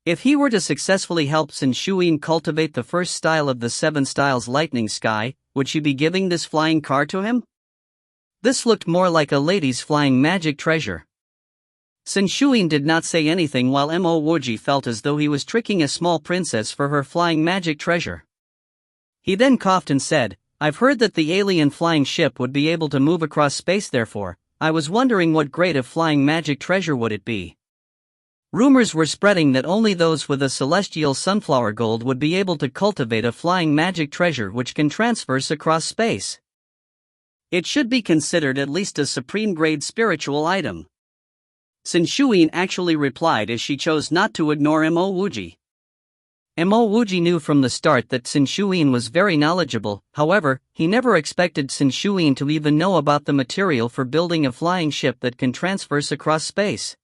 [SPEAKER 1] If he were to successfully help Qin Shuyin cultivate the first style of the 7 styles lightning sky, would she be giving this flying car to him? This looked more like a lady's flying magic treasure. Qin Shuyin did not say anything while Mo Wuji felt as though he was tricking a small princess for her flying magic treasure. He then coughed and said, "I've heard that the alien flying ship would be able to move across space, therefore, I was wondering what grade of flying magic treasure would it be?" Rumors were spreading that only those with a celestial sunflower gold would be able to cultivate a flying magic treasure which can transverse across space. It should be considered at least a supreme grade spiritual item. Qin Shuyin actually replied as she chose not to ignore Mo Wuji. Mo Wuji knew from the start that Qin Shuyin was very knowledgeable, however, he never expected Qin Shuyin to even know about the material for building a flying ship that can transverse across space.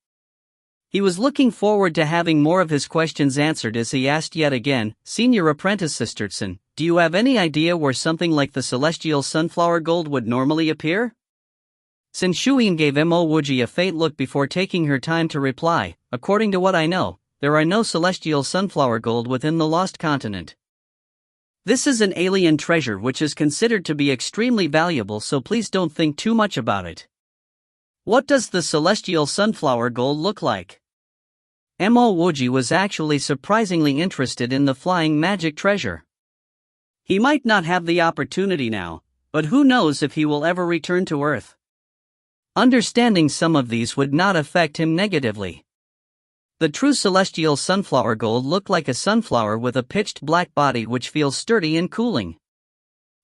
[SPEAKER 1] He was looking forward to having more of his questions answered as he asked yet again, "Senior apprentice Sister Qin, do you have any idea where something like the celestial sunflower gold would normally appear?" Qin Shuyin gave Mo Wuji a faint look before taking her time to reply, "According to what I know, there are no celestial sunflower gold within the lost continent. This is an alien treasure which is considered to be extremely valuable, so please don't think too much about it. What does the celestial sunflower gold look like?" Mo Wuji was actually surprisingly interested in the flying magic treasure. He might not have the opportunity now, but who knows if he will ever return to Earth. Understanding some of these would not affect him negatively. The true celestial sunflower gold looked like a sunflower with a pitched black body which feels sturdy and cooling.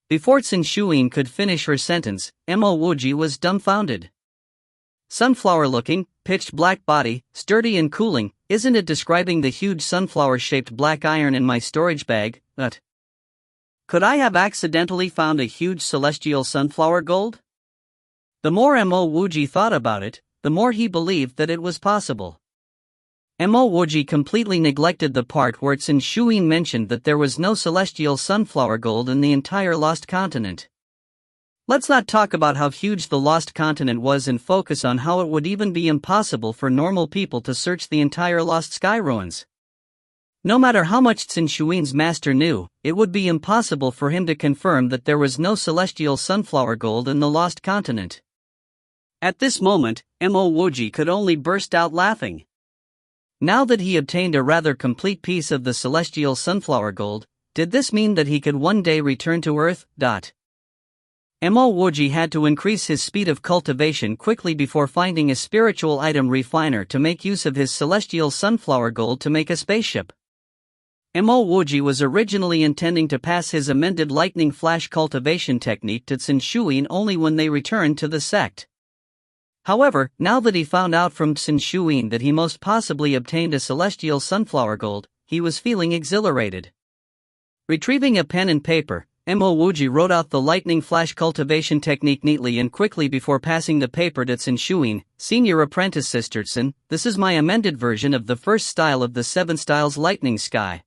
[SPEAKER 1] Before Qin Shuyin could finish her sentence, Mo Wuji was dumbfounded. Sunflower-looking, pitched black body, sturdy and cooling. Isn't it describing the huge sunflower-shaped black iron in my storage bag? Could I have accidentally found a huge celestial sunflower gold? The more Mo Wuji thought about it, the more he believed that it was possible. Mo Wuji completely neglected the part where Qin Shuyin mentioned that there was no celestial sunflower gold in the entire lost continent. Let's not talk about how huge the lost continent was and focus on how it would even be impossible for normal people to search the entire lost sky ruins. No matter how much Qin Shuyin's master knew, it would be impossible for him to confirm that there was no celestial sunflower gold in the lost continent. At this moment, Mo Wuji could only burst out laughing. Now that he obtained a rather complete piece of the celestial sunflower gold, did this mean that he could one day return to Earth? Mo Wuji had to increase his speed of cultivation quickly before finding a spiritual item refiner to make use of his celestial sunflower gold to make a spaceship. Mo Wuji was originally intending to pass his amended lightning flash cultivation technique to Qin Shuyin only when they returned to the sect. However, now that he found out from Qin Shuyin that he most possibly obtained a celestial sunflower gold, he was feeling exhilarated. Retrieving a pen and paper, Mo Wuji wrote out the lightning flash cultivation technique neatly and quickly before passing the paper to Qin Shuyin. Senior apprentice Sister Qin, this is my amended version of the first style of the 7 styles lightning sky.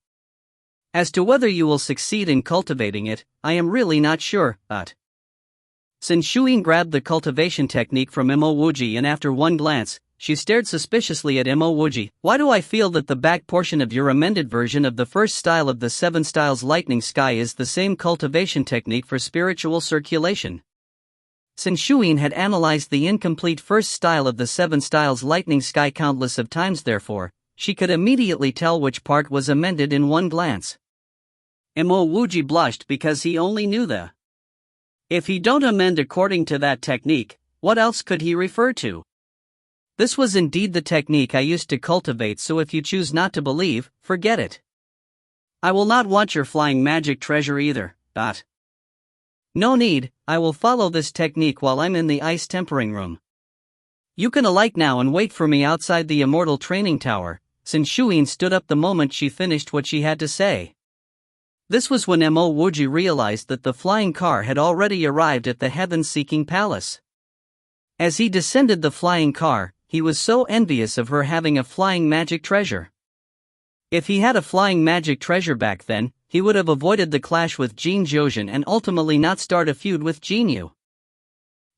[SPEAKER 1] As to whether you will succeed in cultivating it, I am really not sure. Qin Shuyin grabbed the cultivation technique from Mo Wuji and after one glance, she stared suspiciously at Mo Wuji. Why do I feel that the back portion of your amended version of the first style of the 7 styles lightning sky is the same cultivation technique for spiritual circulation? Qin Shuyin had analyzed the incomplete first style of the 7 styles lightning sky countless of times, therefore, she could immediately tell which part was amended in one glance. Mo Wuji blushed because he only knew the. If he don't amend according to that technique, what else could he refer to? This was indeed the technique I used to cultivate, so if you choose not to believe, forget it. I will not want your flying magic treasure either. No need, I will follow this technique while I'm in the ice tempering room. You can alight now and wait for me outside the immortal training tower. Qin Shuyin stood up the moment she finished what she had to say. This was when Mo Wuji realized that the flying car had already arrived at the heaven-seeking palace. As he descended the flying car, he was so envious of her having a flying magic treasure. If he had a flying magic treasure back then, he would have avoided the clash with Jin Zhozhen and ultimately not start a feud with Jinyu.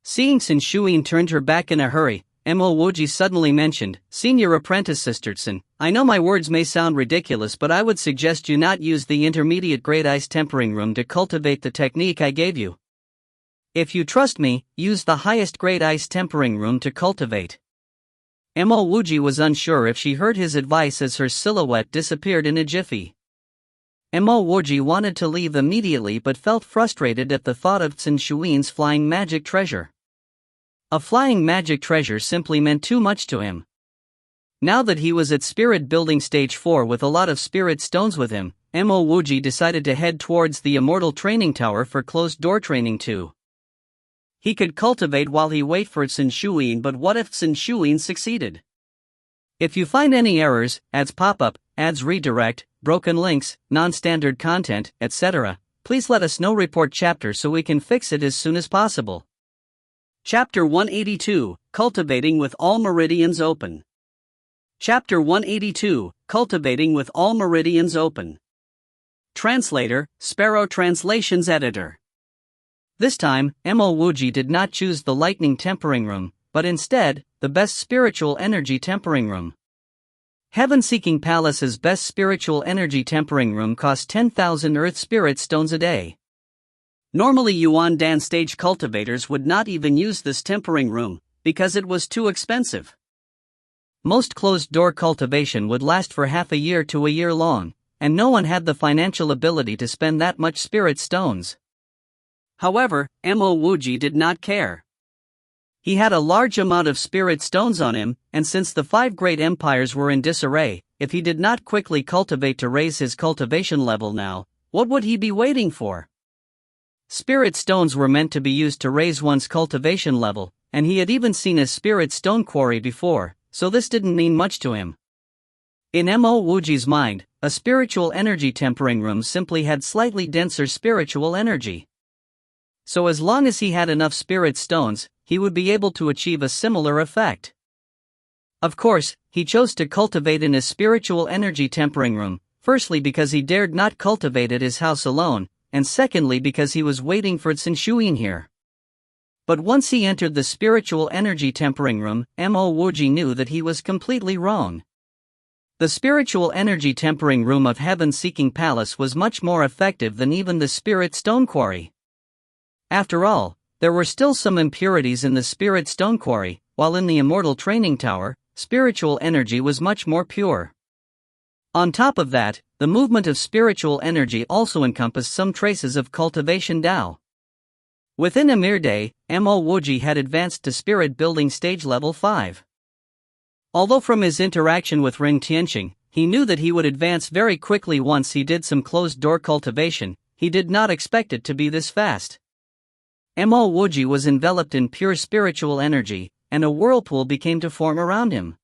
[SPEAKER 1] Seeing Qin Shuyin turned her back in a hurry, Mo Wuji suddenly mentioned, Senior apprentice Sister Qin, I know my words may sound ridiculous, but I would suggest you not use the intermediate grade ice tempering room to cultivate the technique I gave you. If you trust me, use the highest grade ice tempering room to cultivate. Mo Wuji was unsure if she heard his advice as her silhouette disappeared in a jiffy. Mo Wuji wanted to leave immediately but felt frustrated at the thought of Qin Shuyin's flying magic treasure. A flying magic treasure simply meant too much to him. Now that he was at Spirit Building Stage 4 with a lot of spirit stones with him, Mo Wuji decided to head towards the Immortal Training Tower for closed-door training too. He could cultivate while he wait for Qin Shuyin, but what if Qin Shuyin succeeded? If you find any errors, ads pop up, ads redirect, broken links, non-standard content, etc., please let us know. Report chapter so we can fix it as soon as possible. Chapter 182, Cultivating with all meridians open. Chapter 182, Cultivating with all meridians open. Translator, Sparrow Translations Editor. This time, Mo Wuji did not choose the lightning tempering room, but instead, the best spiritual energy tempering room. Heaven-Seeking Palace's best spiritual energy tempering room cost 10,000 earth spirit stones a day. Normally Yuan Dan stage cultivators would not even use this tempering room, because it was too expensive. Most closed-door cultivation would last for half a year to a year long, and no one had the financial ability to spend that much spirit stones. However, Mo Wuji did not care. He had a large amount of spirit stones on him, and since the 5 great empires were in disarray, if he did not quickly cultivate to raise his cultivation level now, what would he be waiting for? Spirit stones were meant to be used to raise one's cultivation level, and he had even seen a spirit stone quarry before, so this didn't mean much to him. In Mo Wuji's mind, a spiritual energy tempering room simply had slightly denser spiritual energy. So as long as he had enough spirit stones, he would be able to achieve a similar effect. Of course, he chose to cultivate in his spiritual energy tempering room, firstly because he dared not cultivate at his house alone, and secondly because he was waiting for Tsinshuin here. But once he entered the spiritual energy tempering room, Mo Wuji knew that he was completely wrong. The spiritual energy tempering room of Heaven-Seeking Palace was much more effective than even the spirit stone quarry. After all, there were still some impurities in the spirit stone quarry, while in the immortal training tower, spiritual energy was much more pure. On top of that, the movement of spiritual energy also encompassed some traces of cultivation Tao. Within a mere day, Mo Wuji had advanced to spirit building stage level 5. Although from his interaction with Ring Tianqing, he knew that he would advance very quickly once he did some closed-door cultivation, he did not expect it to be this fast. Mo Wuji was enveloped in pure spiritual energy, and a whirlpool became to form around him.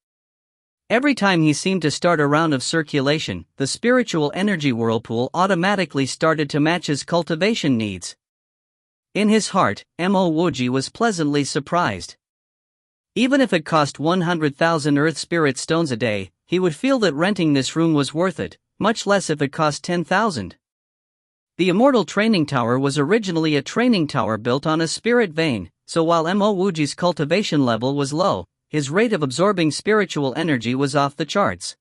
[SPEAKER 1] Every time he seemed to start a round of circulation, the spiritual energy whirlpool automatically started to match his cultivation needs. In his heart, Mo Wuji was pleasantly surprised. Even if it cost 100,000 earth spirit stones a day, he would feel that renting this room was worth it, much less if it cost 10,000. The immortal training tower was originally a training tower built on a spirit vein, so while Mo Wuji's cultivation level was low, his rate of absorbing spiritual energy was off the charts.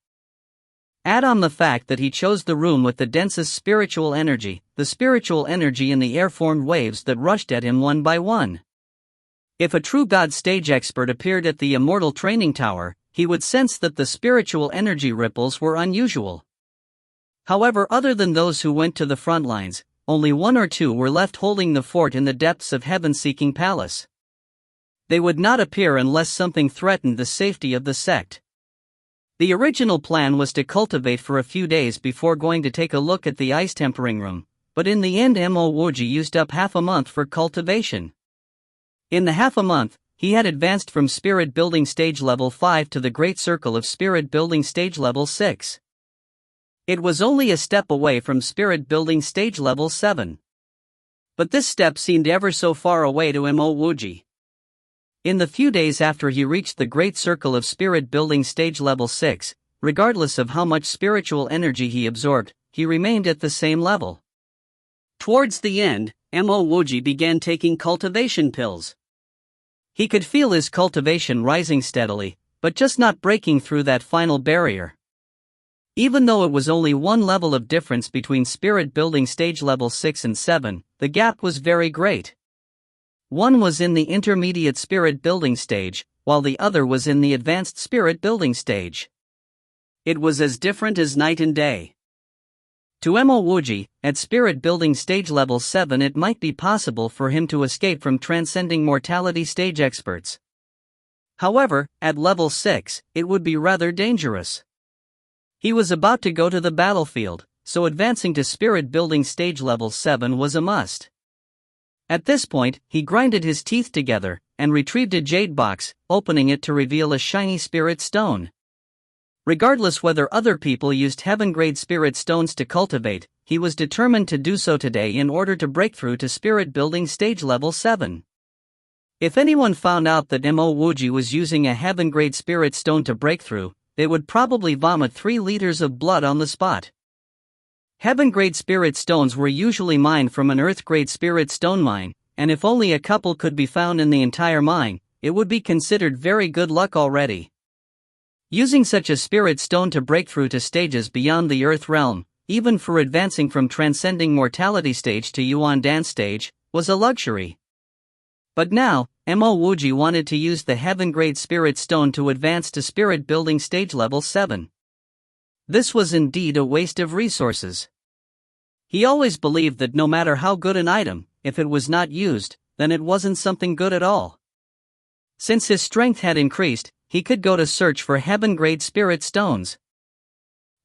[SPEAKER 1] Add on the fact that he chose the room with the densest spiritual energy, the spiritual energy in the air formed waves that rushed at him one by one. If a true God stage expert appeared at the immortal training tower, he would sense that the spiritual energy ripples were unusual. However, other than those who went to the front lines, only one or two were left holding the fort in the depths of Heaven-Seeking Palace. They would not appear unless something threatened the safety of the sect. The original plan was to cultivate for a few days before going to take a look at the ice tempering room, but in the end Mo Wuji used up half a month for cultivation. In the half a month, he had advanced from spirit building stage level 5 to the great circle of spirit building stage level 6. It was only a step away from spirit building stage level 7. But this step seemed ever so far away to Mo Wuji. In the few days after he reached the great circle of spirit building stage level 6, regardless of how much spiritual energy he absorbed, he remained at the same level. Towards the end, Mo Wuji began taking cultivation pills. He could feel his cultivation rising steadily, but just not breaking through that final barrier. Even though it was only one level of difference between spirit building stage level 6 and 7, the gap was very great. One was in the intermediate spirit building stage, while the other was in the advanced spirit building stage. It was as different as night and day. To Mo Wuji, at spirit building stage level 7 it might be possible for him to escape from transcending mortality stage experts. However, at level 6, it would be rather dangerous. He was about to go to the battlefield, so advancing to spirit building stage level 7 was a must. At this point, he grinded his teeth together, and retrieved a jade box, opening it to reveal a shiny spirit stone. Regardless whether other people used heaven-grade spirit stones to cultivate, he was determined to do so today in order to break through to spirit building stage level 7. If anyone found out that Mo Wuji was using a heaven-grade spirit stone to break through, they would probably vomit 3 liters of blood on the spot. Heaven-grade spirit stones were usually mined from an earth-grade spirit stone mine, and if only a couple could be found in the entire mine, it would be considered very good luck already. Using such a spirit stone to break through to stages beyond the earth realm, even for advancing from transcending mortality stage to Yuan Dan stage, was a luxury. But now, Mo Wuji wanted to use the heaven-grade spirit stone to advance to spirit building stage level 7. This was indeed a waste of resources. He always believed that no matter how good an item, if it was not used, then it wasn't something good at all. Since his strength had increased, he could go to search for heaven-grade spirit stones.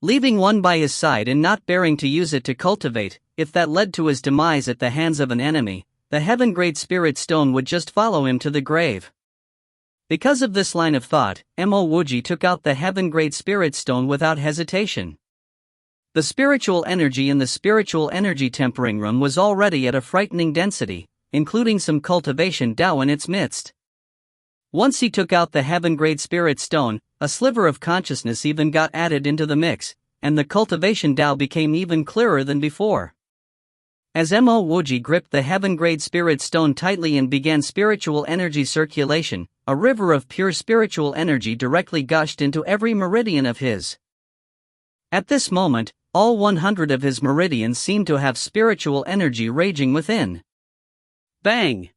[SPEAKER 1] Leaving one by his side and not bearing to use it to cultivate, if that led to his demise at the hands of an enemy, the heaven-grade spirit stone would just follow him to the grave. Because of this line of thought, Mo Wuji took out the heaven-grade spirit stone without hesitation. The spiritual energy in the spiritual energy tempering room was already at a frightening density, including some cultivation Tao in its midst. Once he took out the heaven-grade spirit stone, a sliver of consciousness even got added into the mix, and the cultivation Tao became even clearer than before. As Mo Wuji gripped the heaven-grade spirit stone tightly and began spiritual energy circulation, a river of pure spiritual energy directly gushed into every meridian of his. At this moment, all 100 of his meridians seemed to have spiritual energy raging within. Bang!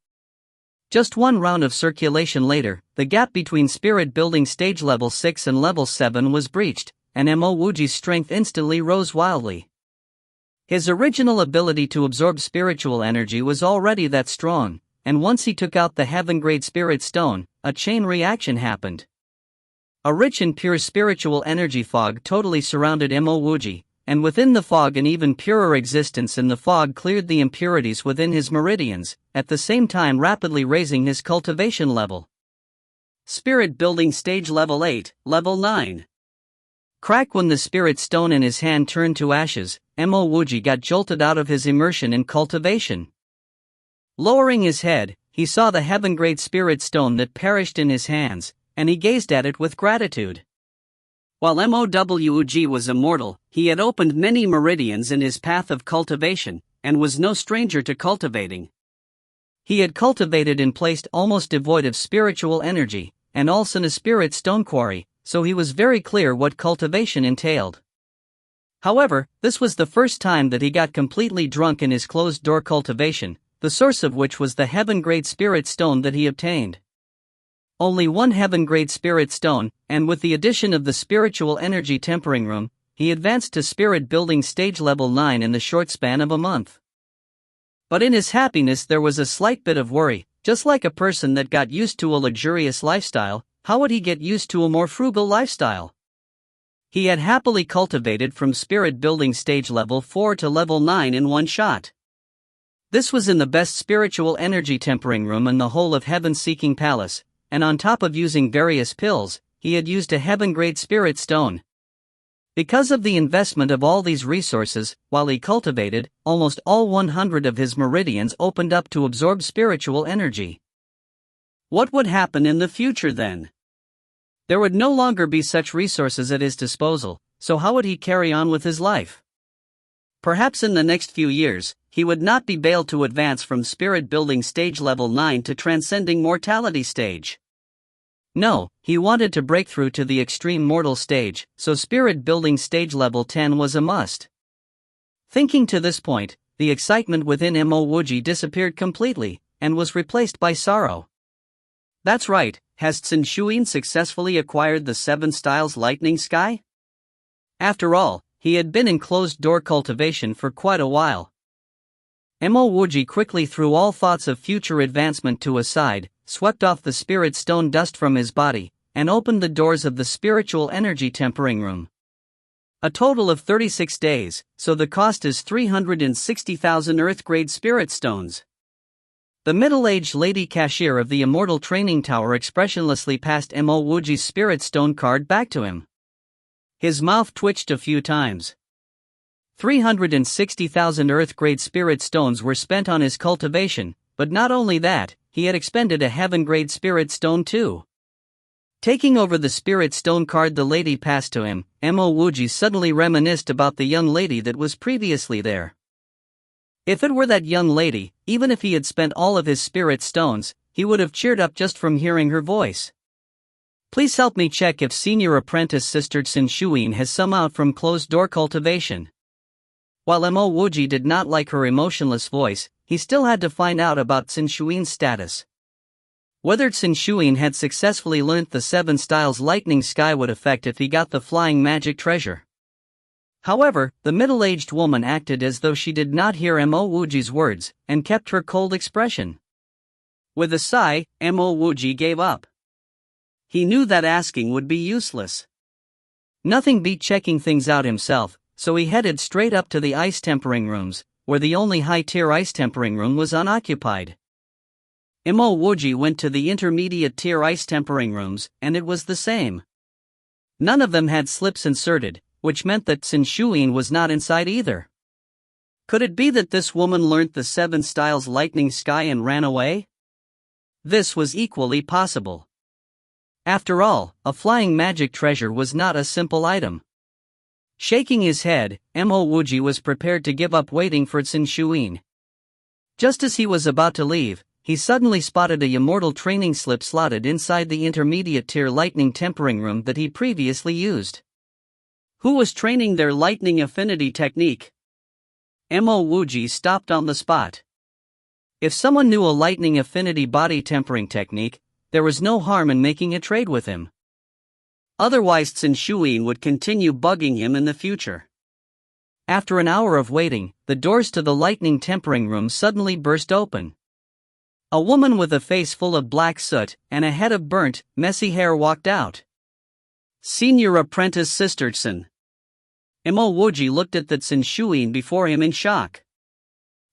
[SPEAKER 1] Just one round of circulation later, the gap between spirit building stage level 6 and level 7 was breached, and Mo Wuji's strength instantly rose wildly. His original ability to absorb spiritual energy was already that strong, and once he took out the heaven-grade spirit stone, a chain reaction happened. A rich and pure spiritual energy fog totally surrounded Mo Wuji, and within the fog an even purer existence in the fog cleared the impurities within his meridians, at the same time rapidly raising his cultivation level. Spirit building stage level 8, level 9. Crack! When the spirit stone in his hand turned to ashes, Mo Wuji got jolted out of his immersion in cultivation. Lowering his head, he saw the heaven-grade spirit stone that perished in his hands, and he gazed at it with gratitude. While Mo Wuji was immortal, he had opened many meridians in his path of cultivation, and was no stranger to cultivating. He had cultivated and placed almost devoid of spiritual energy, and also in a spirit stone quarry, so he was very clear what cultivation entailed. However, this was the first time that he got completely drunk in his closed-door cultivation, the source of which was the heaven-grade spirit stone that he obtained. Only one heaven-grade spirit stone, and with the addition of the spiritual energy tempering room, he advanced to spirit building stage level 9 in the short span of a month. But in his happiness there was a slight bit of worry. Just like a person that got used to a luxurious lifestyle, how would he get used to a more frugal lifestyle? He had happily cultivated from spirit building stage level 4 to level 9 in one shot. This was in the best spiritual energy tempering room in the whole of heaven-seeking palace, and on top of using various pills, he had used a heaven-grade spirit stone. Because of the investment of all these resources, while he cultivated, almost all 100 of his meridians opened up to absorb spiritual energy. What would happen in the future then? There would no longer be such resources at his disposal, so how would he carry on with his life? Perhaps in the next few years, he would not be able to advance from spirit building stage level 9 to transcending mortality stage. No, he wanted to break through to the extreme mortal stage, so spirit building stage level 10 was a must. Thinking to this point, the excitement within Mo Wuji disappeared completely, and was replaced by sorrow. That's right, has Qin Shuyin successfully acquired the 7 styles lightning sky? After all, he had been in closed-door cultivation for quite a while. Mo Wuji quickly threw all thoughts of future advancement to a side, swept off the spirit stone dust from his body, and opened the doors of the spiritual energy tempering room. A total of 36 days, so the cost is 360,000 Earth-grade spirit stones. The middle-aged lady cashier of the Immortal Training Tower expressionlessly passed Mo Wuji's spirit stone card back to him. His mouth twitched a few times. 360,000 Earth-grade spirit stones were spent on his cultivation, but not only that, he had expended a heaven-grade spirit stone too. Taking over the spirit stone card the lady passed to him, Mo Wuji suddenly reminisced about the young lady that was previously there. If it were that young lady, even if he had spent all of his spirit stones, he would have cheered up just from hearing her voice. Please help me check if senior apprentice Sister Qin Shuyin has some out from closed-door cultivation. While Mo Wuji did not like her emotionless voice, he still had to find out about Qin Shuyin's status. Whether Qin Shuyin had successfully learnt the 7 styles lightning sky would affect if he got the flying magic treasure. However, the middle-aged woman acted as though she did not hear Mo Wuji's words, and kept her cold expression. With a sigh, Mo Wuji gave up. He knew that asking would be useless. Nothing beat checking things out himself, so he headed straight up to the ice tempering rooms, where the only high-tier ice tempering room was unoccupied. Mo Wuji went to the intermediate tier ice tempering rooms, and it was the same. None of them had slips inserted, which meant that Qin Shuyin was not inside either. Could it be that this woman learnt the 7 styles lightning sky and ran away? This was equally possible. After all, a flying magic treasure was not a simple item. Shaking his head, Mo Wuji was prepared to give up waiting for Qin Shuyin. Just as he was about to leave, he suddenly spotted a immortal training slip slotted inside the intermediate tier lightning tempering room that he previously used. Who was training their lightning affinity technique? Mo Wuji stopped on the spot. If someone knew a lightning affinity body tempering technique, there was no harm in making a trade with him. Otherwise Qin Shuyin would continue bugging him in the future. After an hour of waiting, the doors to the lightning tempering room suddenly burst open. A woman with a face full of black soot and a head of burnt, messy hair walked out. Senior Apprentice Sisterson. Mo Wuji looked at the Qin Shuyin before him in shock.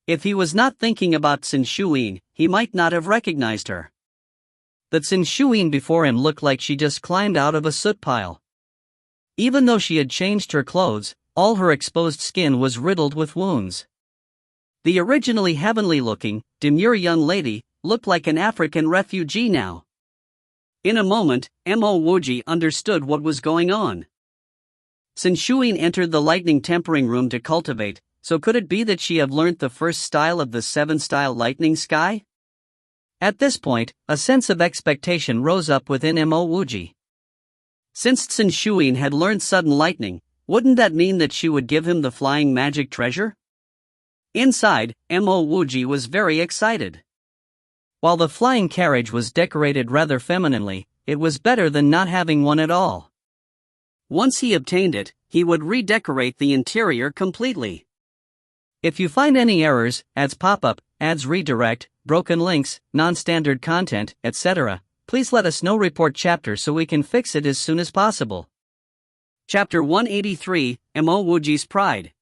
[SPEAKER 1] If he was not thinking about Qin Shuyin, he might not have recognized her. The Qin Shuyin before him looked like she just climbed out of a soot pile. Even though she had changed her clothes, all her exposed skin was riddled with wounds. The originally heavenly-looking, demure young lady looked like an African refugee now. In a moment, Mo Wuji understood what was going on. Qin Shuyin entered the lightning tempering room to cultivate, so could it be that she had learnt the first style of the 7-style lightning sky? At this point, a sense of expectation rose up within Mo Wuji. Since Qin Shuyin had learned sudden lightning, wouldn't that mean that she would give him the flying magic treasure? Inside, Mo Wuji was very excited. While the flying carriage was decorated rather femininely, it was better than not having one at all. Once he obtained it, he would redecorate the interior completely. If you find any errors, ads pop up, ads redirect, broken links, non-standard content, etc., please let us know. Report chapter so we can fix it as soon as possible. Chapter 183, Mo Wuji's Pride.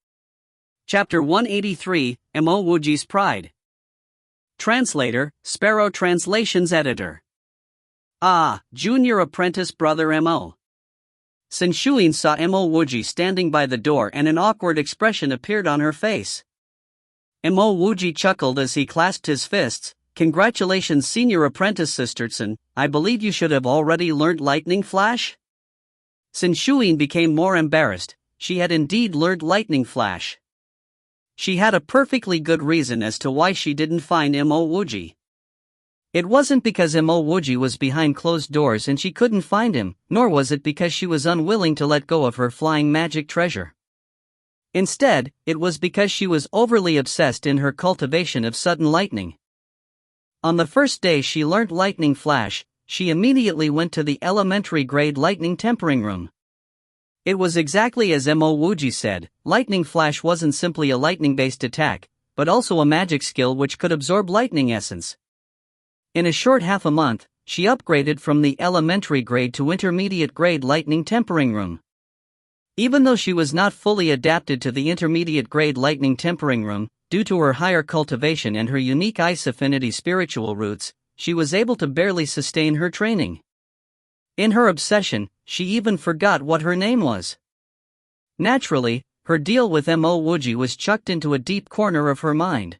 [SPEAKER 1] Chapter 183, Mo Wuji's Pride. Translator, Sparrow Translations Editor. Ah, Junior Apprentice Brother Mo. Qin Shuyin saw Mo Wuji standing by the door and an awkward expression appeared on her face. Mo Wuji chuckled as he clasped his fists. Congratulations, Senior Apprentice Sisterson, I believe you should have already learnt Lightning Flash? Qin Shuyin became more embarrassed. She had indeed learned Lightning Flash. She had a perfectly good reason as to why she didn't find Mo Wuji. It wasn't because Mo Wuji was behind closed doors and she couldn't find him, nor was it because she was unwilling to let go of her flying magic treasure. Instead, it was because she was overly obsessed in her cultivation of sudden lightning. On the first day she learnt Lightning Flash, she immediately went to the elementary grade lightning tempering room. It was exactly as Mo Wuji said, Lightning Flash wasn't simply a lightning-based attack, but also a magic skill which could absorb lightning essence. In a short half a month, she upgraded from the elementary grade to intermediate grade lightning tempering room. Even though she was not fully adapted to the intermediate grade lightning tempering room, due to her higher cultivation and her unique ice affinity spiritual roots, she was able to barely sustain her training. In her obsession, she even forgot what her name was. Naturally, her deal with Mo Wuji was chucked into a deep corner of her mind.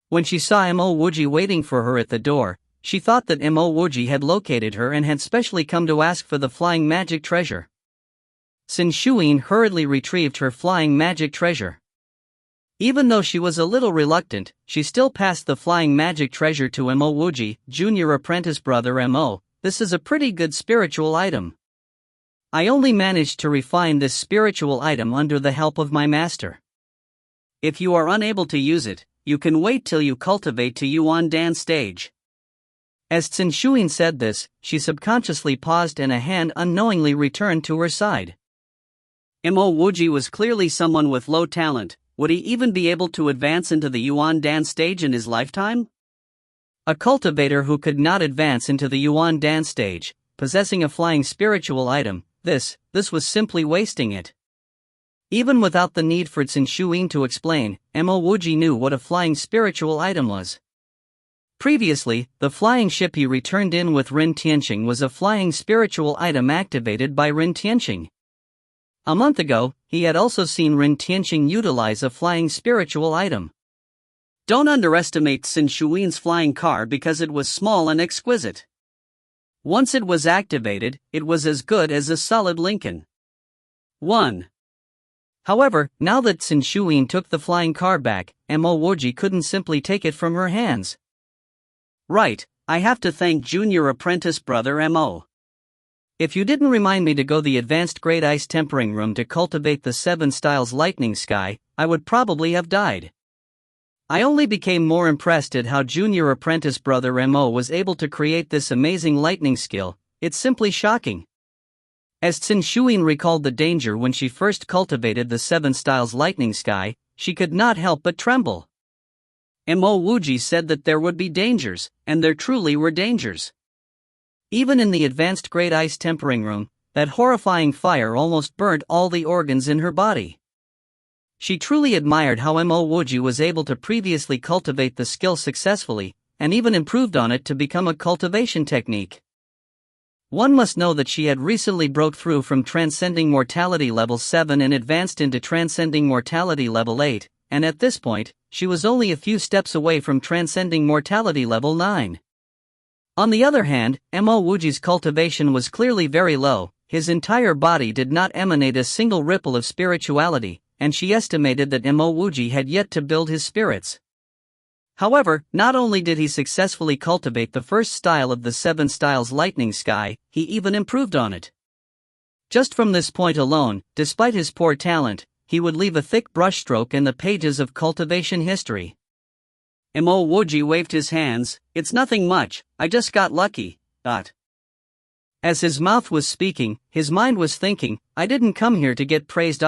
[SPEAKER 1] When she saw Mo Wuji waiting for her at the door, she thought that Mo Wuji had located her and had specially come to ask for the flying magic treasure. Qin Shuyin hurriedly retrieved her flying magic treasure. Even though she was a little reluctant, she still passed the flying magic treasure to Mo Wuji. Junior Apprentice Brother Mo, this is a pretty good spiritual item. I only managed to refine this spiritual item under the help of my master. If you are unable to use it, you can wait till you cultivate to Yuan Dan stage. As Qin Shuyin said this, she subconsciously paused and a hand unknowingly returned to her side. Mo Wuji was clearly someone with low talent. Would he even be able to advance into the Yuan Dan stage in his lifetime? A cultivator who could not advance into the Yuan Dan stage, possessing a flying spiritual item, this was simply wasting it. Even without the need for Qin Shuyin to explain, Mo Wuji knew what a flying spiritual item was. Previously, the flying ship he returned in with Rin Tianxing was a flying spiritual item activated by Rin Tianxing. A month ago, he had also seen Rin Tianxing utilize a flying spiritual item. Don't underestimate Xin Shuin's flying car because it was small and exquisite. Once it was activated, it was as good as a solid Lincoln. 1. However, now that Xin Shuin took the flying car back, Mo Wuji couldn't simply take it from her hands. Right, I have to thank junior apprentice brother Mo. If you didn't remind me to go the advanced grade ice tempering room to cultivate the 7 styles lightning sky, I would probably have died. I only became more impressed at how junior apprentice brother Mo was able to create this amazing lightning skill. It's simply shocking. As Xin Shuin recalled the danger when she first cultivated the 7 styles lightning sky, she could not help but tremble. Mo Wuji said that there would be dangers, and there truly were dangers. Even in the advanced grade ice tempering room, that horrifying fire almost burnt all the organs in her body. She truly admired how Mo Wuji was able to previously cultivate the skill successfully, and even improved on it to become a cultivation technique. One must know that she had recently broke through from Transcending Mortality level 7 and advanced into Transcending Mortality level 8, and at this point, she was only a few steps away from Transcending Mortality level 9. On the other hand, Mo Wuji's cultivation was clearly very low. His entire body did not emanate a single ripple of spirituality, and she estimated that Mo Wuji had yet to build his spirits. However, not only did he successfully cultivate the first style of the 7 styles lightning sky, he even improved on it. Just from this point alone, despite his poor talent, he would leave a thick brushstroke in the pages of cultivation history. Mo Wuji waved his hands. It's nothing much, I just got lucky. As his mouth was speaking, his mind was thinking, I didn't come here to get praised.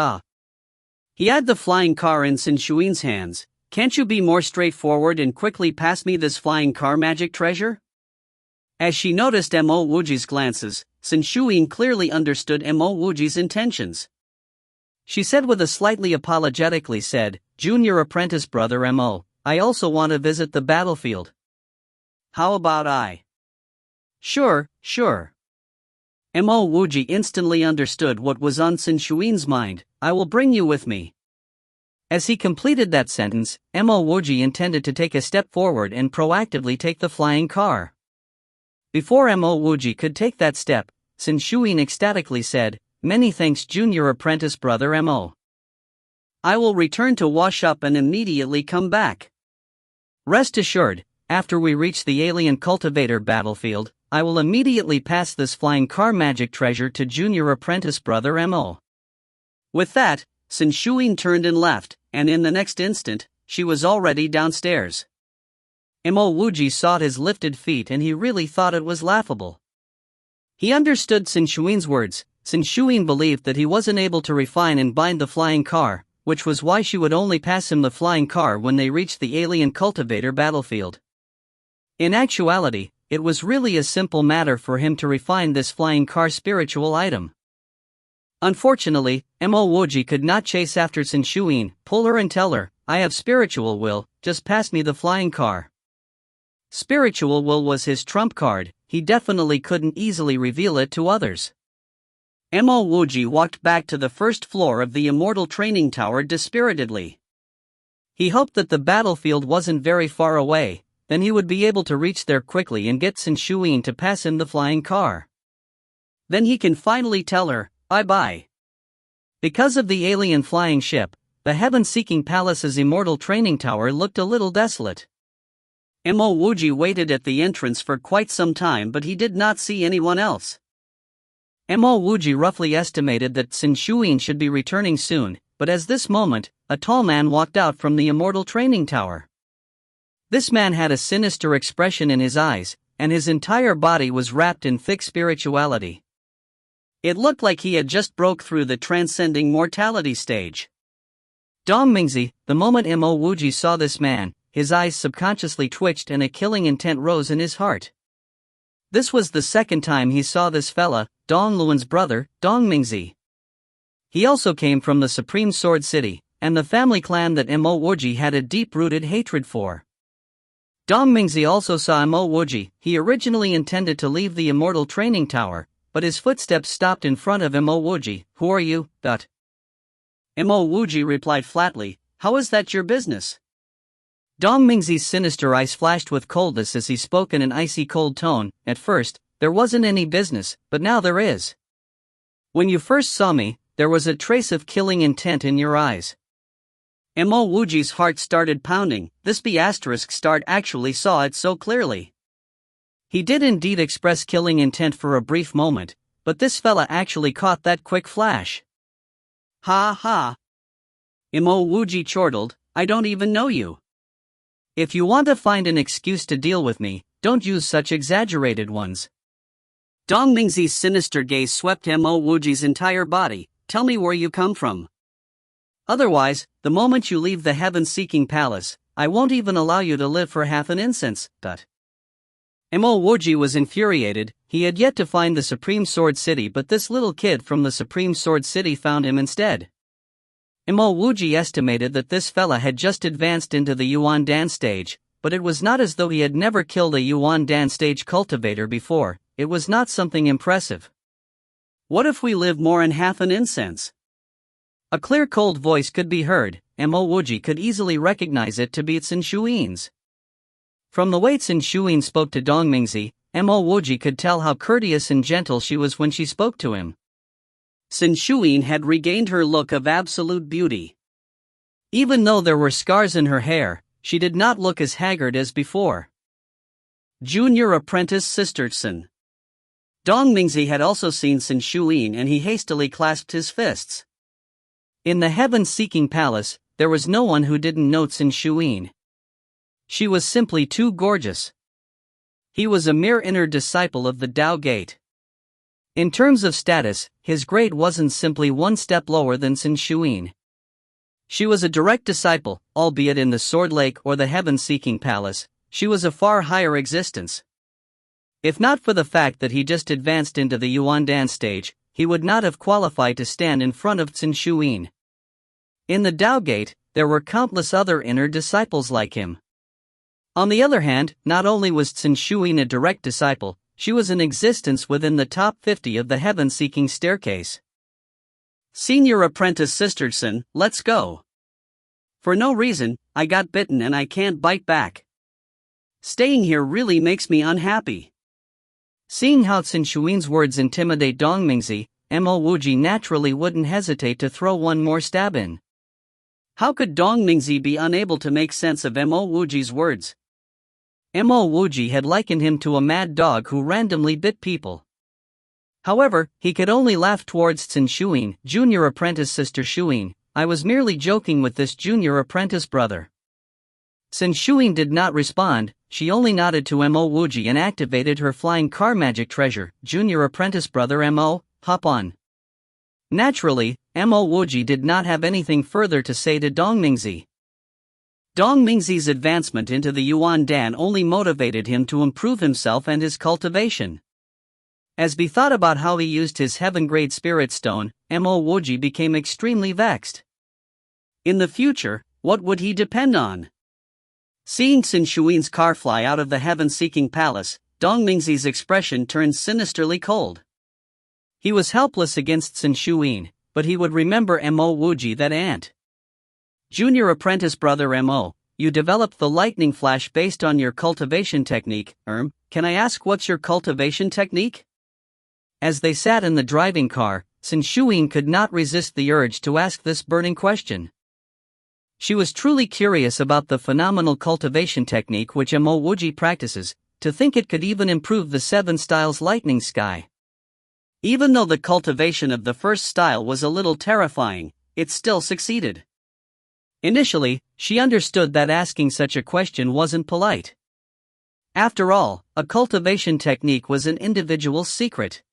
[SPEAKER 1] He had the flying car in Xin Shuin's hands. Can't you be more straightforward and quickly pass me this flying car magic treasure? As she noticed Mo Wuji's glances, Xin Shuin clearly understood Mo Wuji's intentions. She said with a slightly apologetically said, Junior apprentice brother Mo, I also want to visit the battlefield. How about I? Sure. Mo Wuji instantly understood what was on Xin Shuin's mind. I will bring you with me. As he completed that sentence, Mo Wuji intended to take a step forward and proactively take the flying car. Before Mo Wuji could take that step, Xin Shuin ecstatically said, Many thanks junior apprentice brother Mo. I will return to wash up and immediately come back. Rest assured, after we reach the alien cultivator battlefield, I will immediately pass this flying car magic treasure to junior apprentice brother Mo. With that, Xin Shuin turned and left, and in the next instant, she was already downstairs. Mo Wuji saw his lifted feet and he really thought it was laughable. He understood Xin Shuin's words. Xin Shuin believed that he wasn't able to refine and bind the flying car, which was why she would only pass him the flying car when they reached the alien cultivator battlefield. In actuality, it was really a simple matter for him to refine this flying car spiritual item. Unfortunately, Mo Wuji could not chase after Xin Shuin, pull her and tell her, I have spiritual will, just pass me the flying car. Spiritual will was his trump card, he definitely couldn't easily reveal it to others. Mo Wuji walked back to the first floor of the Immortal Training Tower dispiritedly. He hoped that the battlefield wasn't very far away, then he would be able to reach there quickly and get Xin Shuin to pass him the flying car. Then he can finally tell her, bye-bye. Because of the alien flying ship, the Heaven-Seeking Palace's Immortal Training Tower looked a little desolate. Mo Wuji waited at the entrance for quite some time but he did not see anyone else. Mo Wuji roughly estimated that Xin Shuin should be returning soon, but at this moment, a tall man walked out from the Immortal Training Tower. This man had a sinister expression in his eyes, and his entire body was wrapped in thick spirituality. It looked like he had just broke through the Transcending Mortality stage. Dong Mingzi, the moment Mo Wuji saw this man, his eyes subconsciously twitched and a killing intent rose in his heart. This was the second time he saw this fella, Dong Luan's brother, Dong Mingzi. He also came from the Supreme Sword City, and the family clan that Mo Wuji had a deep-rooted hatred for. Dong Mingzi also saw Mo Wuji. He originally intended to leave the immortal training tower, but his footsteps stopped in front of Mo Wuji. "Who are you?" Mo Wuji replied flatly, "How is that your business?" Dong Mingzi's sinister eyes flashed with coldness as he spoke in an icy cold tone. "At first, there wasn't any business, but now there is. When you first saw me, there was a trace of killing intent in your eyes." Mo Wuji's heart started pounding. This B***** actually saw it so clearly. He did indeed express killing intent for a brief moment, but this fella actually caught that quick flash. "Ha ha. Mo Wuji chortled, I don't even know you. If you want to find an excuse to deal with me, don't use such exaggerated ones." Dong Mingzi's sinister gaze swept Mo Wuji's entire body. "Tell me where you come from. Otherwise, the moment you leave the heaven-seeking palace, I won't even allow you to live for half an instance." Mo Wuji was infuriated. He had yet to find the Supreme Sword City, but this little kid from the Supreme Sword City found him instead. Mo Wuji estimated that this fella had just advanced into the Yuan Dan stage, but it was not as though he had never killed a Yuan Dan stage cultivator before. It was not something impressive. "What if we live more in half an incense?" A clear cold voice could be heard. Mo Wuji could easily recognize it to be Tsin Shuin's. From the way Tsin Shuin spoke to Dong Mingzi, Mo Wuji could tell how courteous and gentle she was when she spoke to him. Tsin Shuin had regained her look of absolute beauty. Even though there were scars in her hair, she did not look as haggard as before. Junior apprentice Sister Tsin. Dong Mingzi had also seen Tsin Shuin and he hastily clasped his fists. In the heaven-seeking palace, there was no one who didn't know Tsin Shuin. She was simply too gorgeous. He was a mere inner disciple of the Tao Gate. In terms of status, his grade wasn't simply one step lower than Tsin Shuin. She was a direct disciple, albeit in the Sword Lake or the heaven-seeking palace. She was a far higher existence. If not for the fact that he just advanced into the Yuan Dan stage, he would not have qualified to stand in front of Tsin Shuin. In the Tao Gate, there were countless other inner disciples like him. On the other hand, not only was Tsin Shuin a direct disciple, she was in existence within the top 50 of the heaven-seeking staircase. "Senior apprentice Sister Tsin, let's go. For no reason, I got bitten and I can't bite back. Staying here really makes me unhappy." Seeing how Tsin Shuin's words intimidate Dong Mingzi, Mo Wuji naturally wouldn't hesitate to throw one more stab in. How could Dong Mingzi be unable to make sense of Mo Wuji's words? Mo Wuji had likened him to a mad dog who randomly bit people. However, he could only laugh towards Tsin Shuin. "Junior apprentice Sister Shuin, I was merely joking with this junior apprentice brother." Tsin Shuin did not respond. She only nodded to Mo Wuji and activated her flying car magic treasure. "Junior apprentice brother Mo, hop on." Naturally, Mo Wuji did not have anything further to say to Dong Mingzi. Dong Mingzi's advancement into the Yuan Dan only motivated him to improve himself and his cultivation. As he thought about how he used his heaven-grade spirit stone, Mo Wuji became extremely vexed. In the future, what would he depend on? Seeing Tsin Shuin's car fly out of the heaven-seeking palace, Dong Mingzi's expression turned sinisterly cold. He was helpless against Tsin Shuin, but he would remember Mo Wuji that aunt. "Junior apprentice brother Mo, you developed the lightning flash based on your cultivation technique. Can I ask what's your cultivation technique?" As they sat in the driving car, Tsin Shuin could not resist the urge to ask this burning question. She was truly curious about the phenomenal cultivation technique which Mo Wuji practices, to think it could even improve the 7 styles lightning sky. Even though the cultivation of the first style was a little terrifying, it still succeeded. Initially, she understood that asking such a question wasn't polite. After all, a cultivation technique was an individual's secret.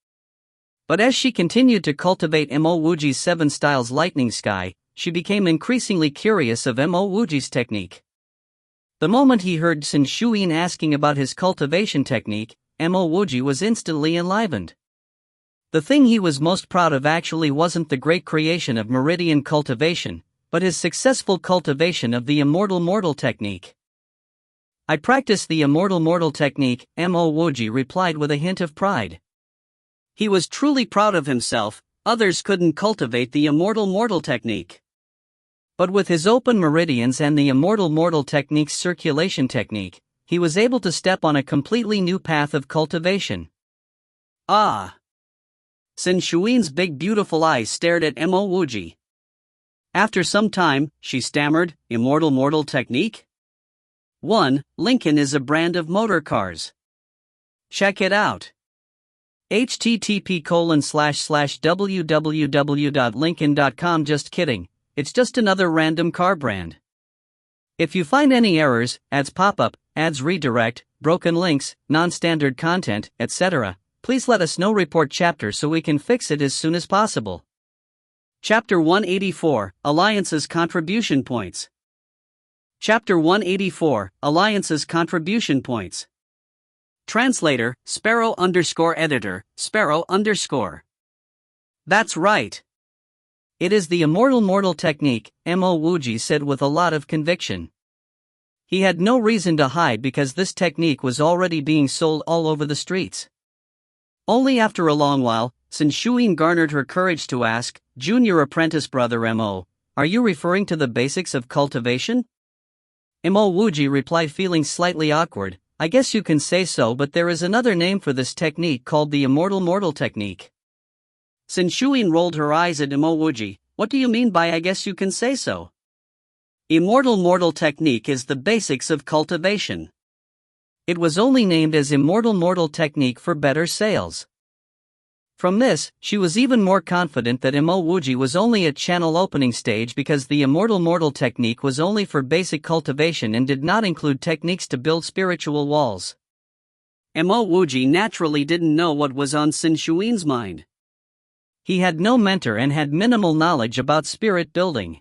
[SPEAKER 1] But as she continued to cultivate Mo Wuji's 7 styles lightning sky, she became increasingly curious of Mo Wuji's technique. The moment he heard Tsin Shuin asking about his cultivation technique, Mo Wuji was instantly enlivened. The thing he was most proud of actually wasn't the great creation of meridian cultivation, but his successful cultivation of the immortal mortal technique. I practice the immortal mortal technique, Mo Wuji replied with a hint of pride. He was truly proud of himself. Others couldn't cultivate the immortal mortal technique. But with his open meridians and the immortal mortal technique's circulation technique, he was able to step on a completely new path of cultivation. Ah! Sin Shuin's big beautiful eyes stared at Mo Wuji. After some time, she stammered, immortal mortal technique? 1. Lincoln is a brand of motor cars. Check it out. http://www.lincoln.com. Just kidding, it's just another random car brand. If you find any errors, ads pop up, ads redirect, broken links, non-standard content, etc., please let us know. Report chapter so we can fix it as soon as possible. Chapter 184, Alliances Contribution Points. Chapter 184, Alliances Contribution Points. Translator, Sparrow_editor, Sparrow_. That's right. It is the immortal mortal technique, Mo Wuji said with a lot of conviction. He had no reason to hide because this technique was already being sold all over the streets. Only after a long while, Sin Shuin garnered her courage to ask, Junior apprentice brother Mo, are you referring to the basics of cultivation? Mo Wuji replied feeling slightly awkward, I guess you can say so, but there is another name for this technique called the immortal mortal technique. Sin Shuin rolled her eyes at Mo Wuji, what do you mean by I guess you can say so? Immortal mortal technique is the basics of cultivation. It was only named as immortal mortal technique for better sales. From this, she was even more confident that Mo Wuji was only at channel opening stage because the immortal mortal technique was only for basic cultivation and did not include techniques to build spiritual walls. Mo Wuji naturally didn't know what was on Sin Shuin's mind. He had no mentor and had minimal knowledge about spirit building.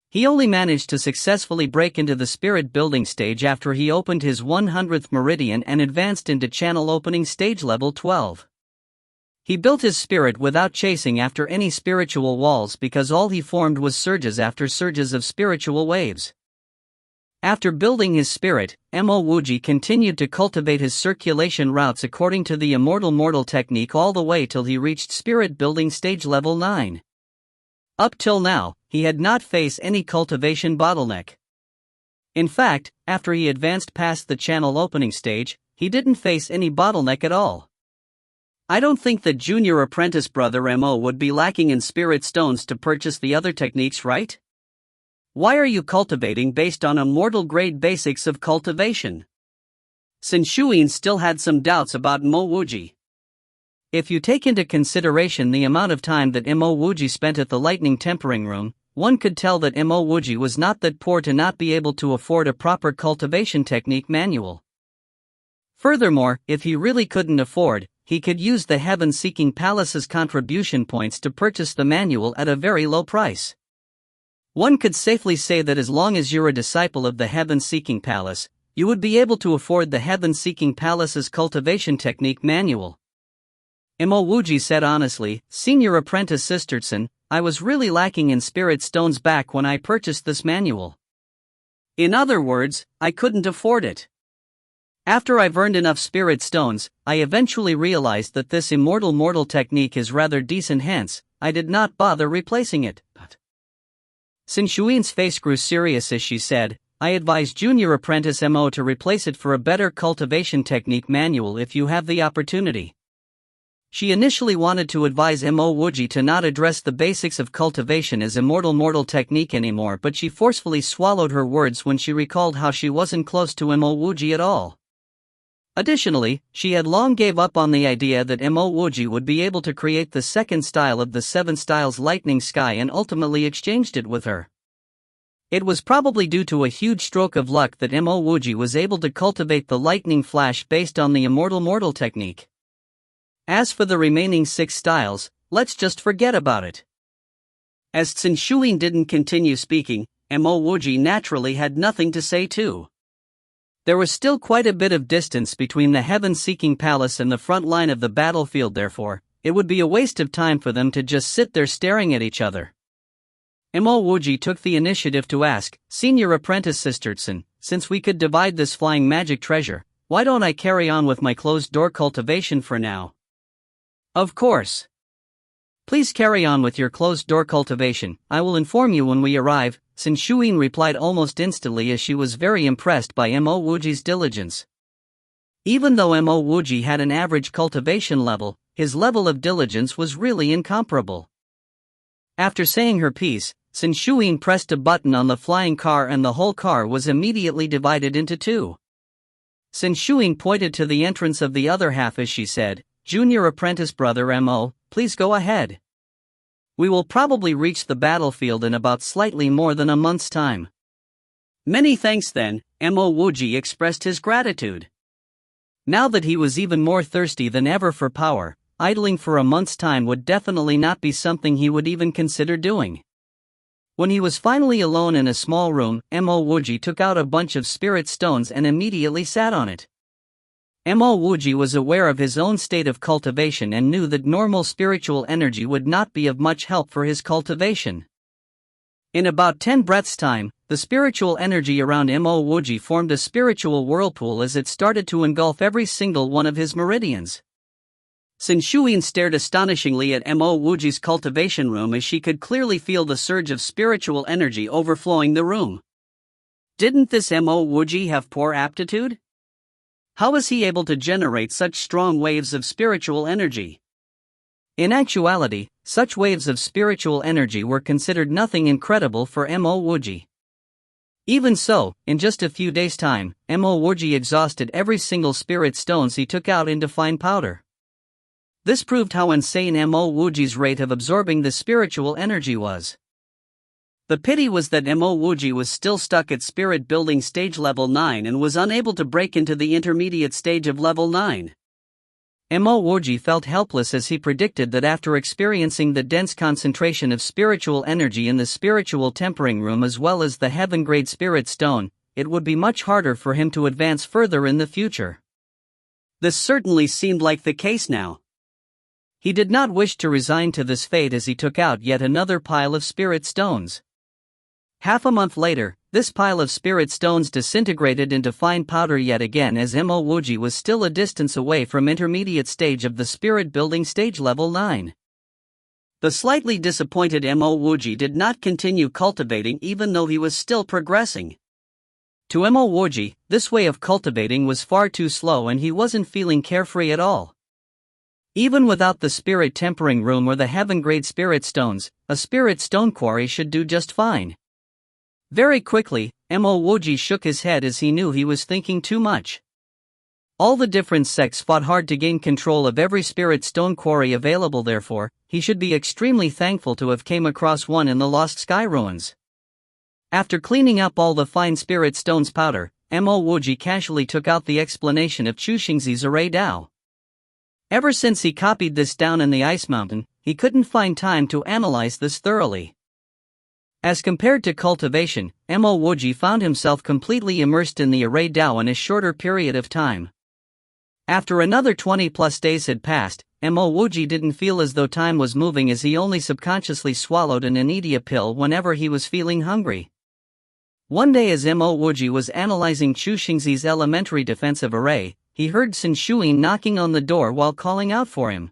[SPEAKER 1] He only managed to successfully break into the spirit building stage after he opened his 100th meridian and advanced into channel opening stage level 12. He built his spirit without chasing after any spiritual walls because all he formed was surges after surges of spiritual waves. After building his spirit, Mo Wuji continued to cultivate his circulation routes according to the immortal mortal technique all the way till he reached spirit building stage level 9. Up till now, he had not faced any cultivation bottleneck. In fact, after he advanced past the channel opening stage, he didn't face any bottleneck at all. I don't think that junior apprentice brother Mo would be lacking in spirit stones to purchase the other techniques, right? Why are you cultivating based on immortal grade basics of cultivation? Sin Shuin still had some doubts about Mo Wuji. If you take into consideration the amount of time that Mo Wuji spent at the lightning tempering room, one could tell that Mo Wuji was not that poor to not be able to afford a proper cultivation technique manual. Furthermore, if he really couldn't afford, he could use the Heaven-Seeking Palace's contribution points to purchase the manual at a very low price. One could safely say that as long as you're a disciple of the Heaven-Seeking Palace, you would be able to afford the Heaven-Seeking Palace's cultivation technique manual. Mo Wuji said honestly, Senior Apprentice Sisterson, I was really lacking in spirit stones back when I purchased this manual. In other words, I couldn't afford it. After I've earned enough spirit stones, I eventually realized that this immortal mortal technique is rather decent, hence, I did not bother replacing it. Sin Shuin's face grew serious as she said, I advise Junior Apprentice Mo to replace it for a better cultivation technique manual if you have the opportunity. She initially wanted to advise Mo Wuji to not address the basics of cultivation as immortal mortal technique anymore, but she forcefully swallowed her words when she recalled how she wasn't close to Mo Wuji at all. Additionally, she had long gave up on the idea that Mo Wuji would be able to create the second style of the 7 styles lightning sky and ultimately exchanged it with her. It was probably due to a huge stroke of luck that Mo Wuji was able to cultivate the lightning flash based on the immortal mortal technique. As for the remaining 6 styles, let's just forget about it. As Sin Shuin didn't continue speaking, Mo Wuji naturally had nothing to say too. There was still quite a bit of distance between the Heaven-Seeking Palace and the front line of the battlefield, therefore, it would be a waste of time for them to just sit there staring at each other. Mo Wuji took the initiative to ask, "Senior Apprentice Sisterson, since we could divide this flying magic treasure, why don't I carry on with my closed-door cultivation for now?" "Of course. Please carry on with your closed-door cultivation, I will inform you when we arrive," Sin Shuyin replied almost instantly as she was very impressed by Mo Wuji's diligence. Even though Mo Wuji had an average cultivation level, his level of diligence was really incomparable. After saying her piece, Sin Shuyin pressed a button on the flying car and the whole car was immediately divided into two. Sin Shuyin pointed to the entrance of the other half as she said, "Junior apprentice brother Mo, please go ahead. We will probably reach the battlefield in about slightly more than a month's time." "Many thanks then," Mo Wuji expressed his gratitude. Now that he was even more thirsty than ever for power, idling for a month's time would definitely not be something he would even consider doing. When he was finally alone in a small room, Mo Wuji took out a bunch of spirit stones and immediately sat on it. Mo Wuji was aware of his own state of cultivation and knew that normal spiritual energy would not be of much help for his cultivation. In about 10 breaths' time, the spiritual energy around Mo Wuji formed a spiritual whirlpool as it started to engulf every single one of his meridians. Sin Shuyin stared astonishingly at Mo Wuji's cultivation room as she could clearly feel the surge of spiritual energy overflowing the room. Didn't this Mo Wuji have poor aptitude? How was he able to generate such strong waves of spiritual energy? In actuality, such waves of spiritual energy were considered nothing incredible for Mo Wuji. Even so, in just a few days' time, Mo Wuji exhausted every single spirit stones he took out into fine powder. This proved how insane Mo Wuji's rate of absorbing the spiritual energy was. The pity was that Mo Wuji was still stuck at spirit building stage level 9 and was unable to break into the intermediate stage of level 9. Mo Wuji felt helpless as he predicted that after experiencing the dense concentration of spiritual energy in the spiritual tempering room as well as the heaven-grade spirit stone, it would be much harder for him to advance further in the future. This certainly seemed like the case now. He did not wish to resign to this fate as he took out yet another pile of spirit stones. Half a month later, this pile of spirit stones disintegrated into fine powder yet again as Mo Wuji was still a distance away from intermediate stage of the spirit building stage level 9. The slightly disappointed Mo Wuji did not continue cultivating even though he was still progressing. To Mo Wuji, this way of cultivating was far too slow and he wasn't feeling carefree at all. Even without the spirit tempering room or the heaven-grade spirit stones, a spirit stone quarry should do just fine. Very quickly, Mo Wuji shook his head as he knew he was thinking too much. All the different sects fought hard to gain control of every spirit stone quarry available, therefore, he should be extremely thankful to have came across one in the Lost Sky ruins. After cleaning up all the fine spirit stones powder, Mo Wuji casually took out the explanation of Chuxingzi's array Dao. Ever since he copied this down in the Ice Mountain, he couldn't find time to analyze this thoroughly. As compared to cultivation, Mo Wuji found himself completely immersed in the array Dao in a shorter period of time. After another 20+ days had passed, Mo Wuji didn't feel as though time was moving as he only subconsciously swallowed an Anidia pill whenever he was feeling hungry. One day as Mo Wuji was analyzing Chuxingzi's elementary defensive array, he heard Sin Shuyin knocking on the door while calling out for him.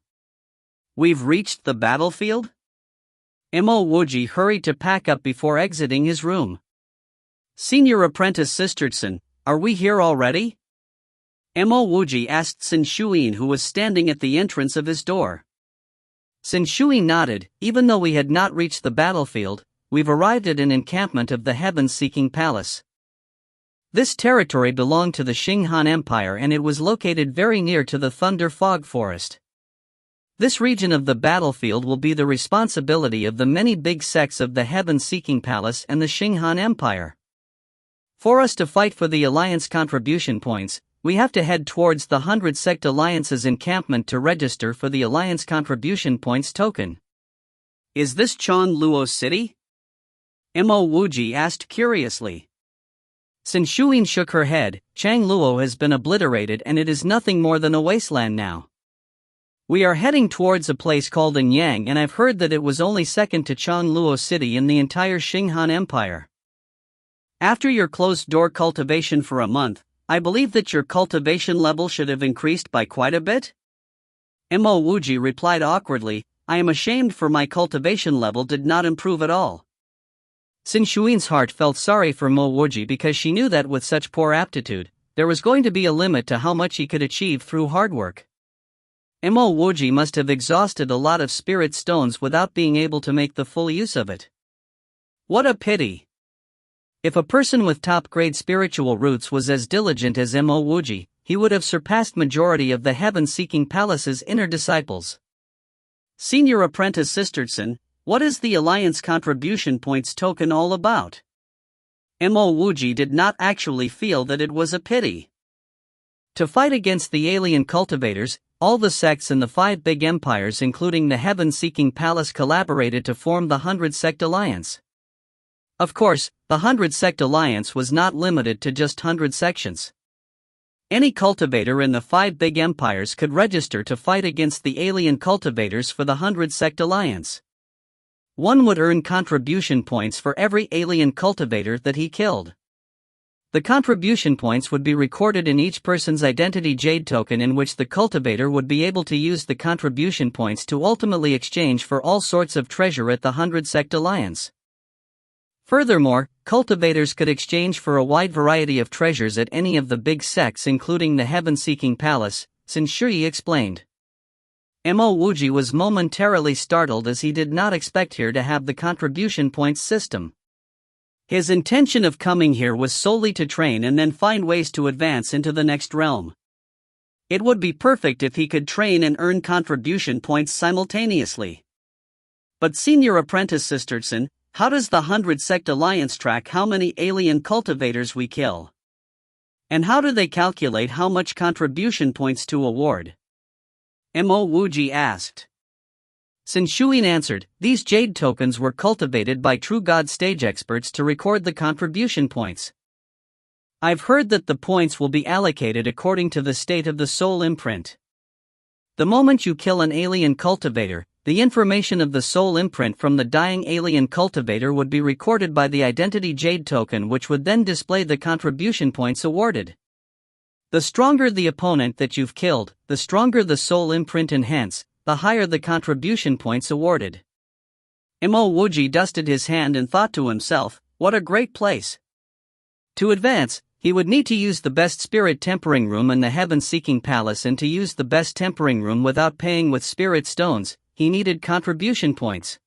[SPEAKER 1] "We've reached the battlefield?" Mo Wuji hurried to pack up before exiting his room. "Senior Apprentice Sisterson, are we here already?" Mo Wuji asked Sin Shuyin, who was standing at the entrance of his door. Sin Shuyin nodded. "Even though we had not reached the battlefield, we've arrived at an encampment of the heaven-seeking palace. This territory belonged to the Qing Han Empire and it was located very near to the Thunder Fog Forest. This region of the battlefield will be the responsibility of the many big sects of the Heaven-Seeking Palace and the Qing Han Empire. For us to fight for the Alliance contribution points, we have to head towards the 100 Sect Alliance's encampment to register for the Alliance contribution points token." "Is this Chan Luo City?" Mo Wuji asked curiously. Sin Shuyin shook her head. "Chang Luo has been obliterated and it is nothing more than a wasteland now. We are heading towards a place called Anyang, and I've heard that it was only second to Changluo City in the entire Xinghan Empire. After your closed-door cultivation for a month, I believe that your cultivation level should have increased by quite a bit? Mo Wuji replied awkwardly, I am ashamed, for my cultivation level did not improve at all. Xin Shuin's heart felt sorry for Mo Wuji because she knew that with such poor aptitude, there was going to be a limit to how much he could achieve through hard work. Mo Wuji must have exhausted a lot of spirit stones without being able to make the full use of it. What a pity! If a person with top-grade spiritual roots was as diligent as Mo Wuji, he would have surpassed majority of the heaven-seeking palace's inner disciples. Senior Apprentice Sisterson, what is the Alliance Contribution Points token all about? Mo Wuji did not actually feel that it was a pity. To fight against the alien cultivators, all the sects in the 5 big empires including the heaven-seeking palace collaborated to form the 100-Sect Alliance. Of course, the 100-Sect Alliance was not limited to just 100 sections. Any cultivator in the 5 big empires could register to fight against the alien cultivators for the 100-Sect Alliance. One would earn contribution points for every alien cultivator that he killed. The contribution points would be recorded in each person's identity jade token, in which the cultivator would be able to use the contribution points to ultimately exchange for all sorts of treasure at the 100-Sect Alliance. Furthermore, cultivators could exchange for a wide variety of treasures at any of the big sects including the heaven-seeking palace, Xin Shui explained. Mo Wuji was momentarily startled as he did not expect here to have the contribution points system. His intention of coming here was solely to train and then find ways to advance into the next realm. It would be perfect if he could train and earn contribution points simultaneously. But Senior Apprentice Sisterson, how does the 100-Sect Alliance track how many alien cultivators we kill? And how do they calculate how much contribution points to award? Mo Wuji asked. Xin Shuin answered, these jade tokens were cultivated by true God stage experts to record the contribution points. I've heard that the points will be allocated according to the state of the soul imprint. The moment you kill an alien cultivator, the information of the soul imprint from the dying alien cultivator would be recorded by the identity jade token, which would then display the contribution points awarded. The stronger the opponent that you've killed, the stronger the soul imprint, and hence, the higher the contribution points awarded. Mo Wuji dusted his hand and thought to himself, what a great place. To advance, he would need to use the best spirit tempering room in the heaven-seeking palace, and to use the best tempering room without paying with spirit stones, he needed contribution points.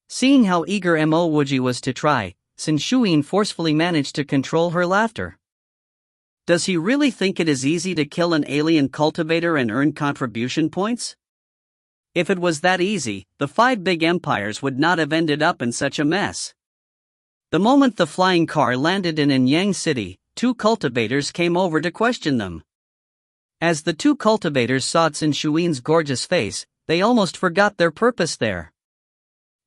[SPEAKER 1] Seeing how eager Mo Wuji was to try, Xin Shuin forcefully managed to control her laughter. Does he really think it is easy to kill an alien cultivator and earn contribution points? If it was that easy, the 5 big empires would not have ended up in such a mess. The moment the flying car landed in Anyang City, 2 cultivators came over to question them. As the 2 cultivators saw Xin Shuin's gorgeous face, they almost forgot their purpose there.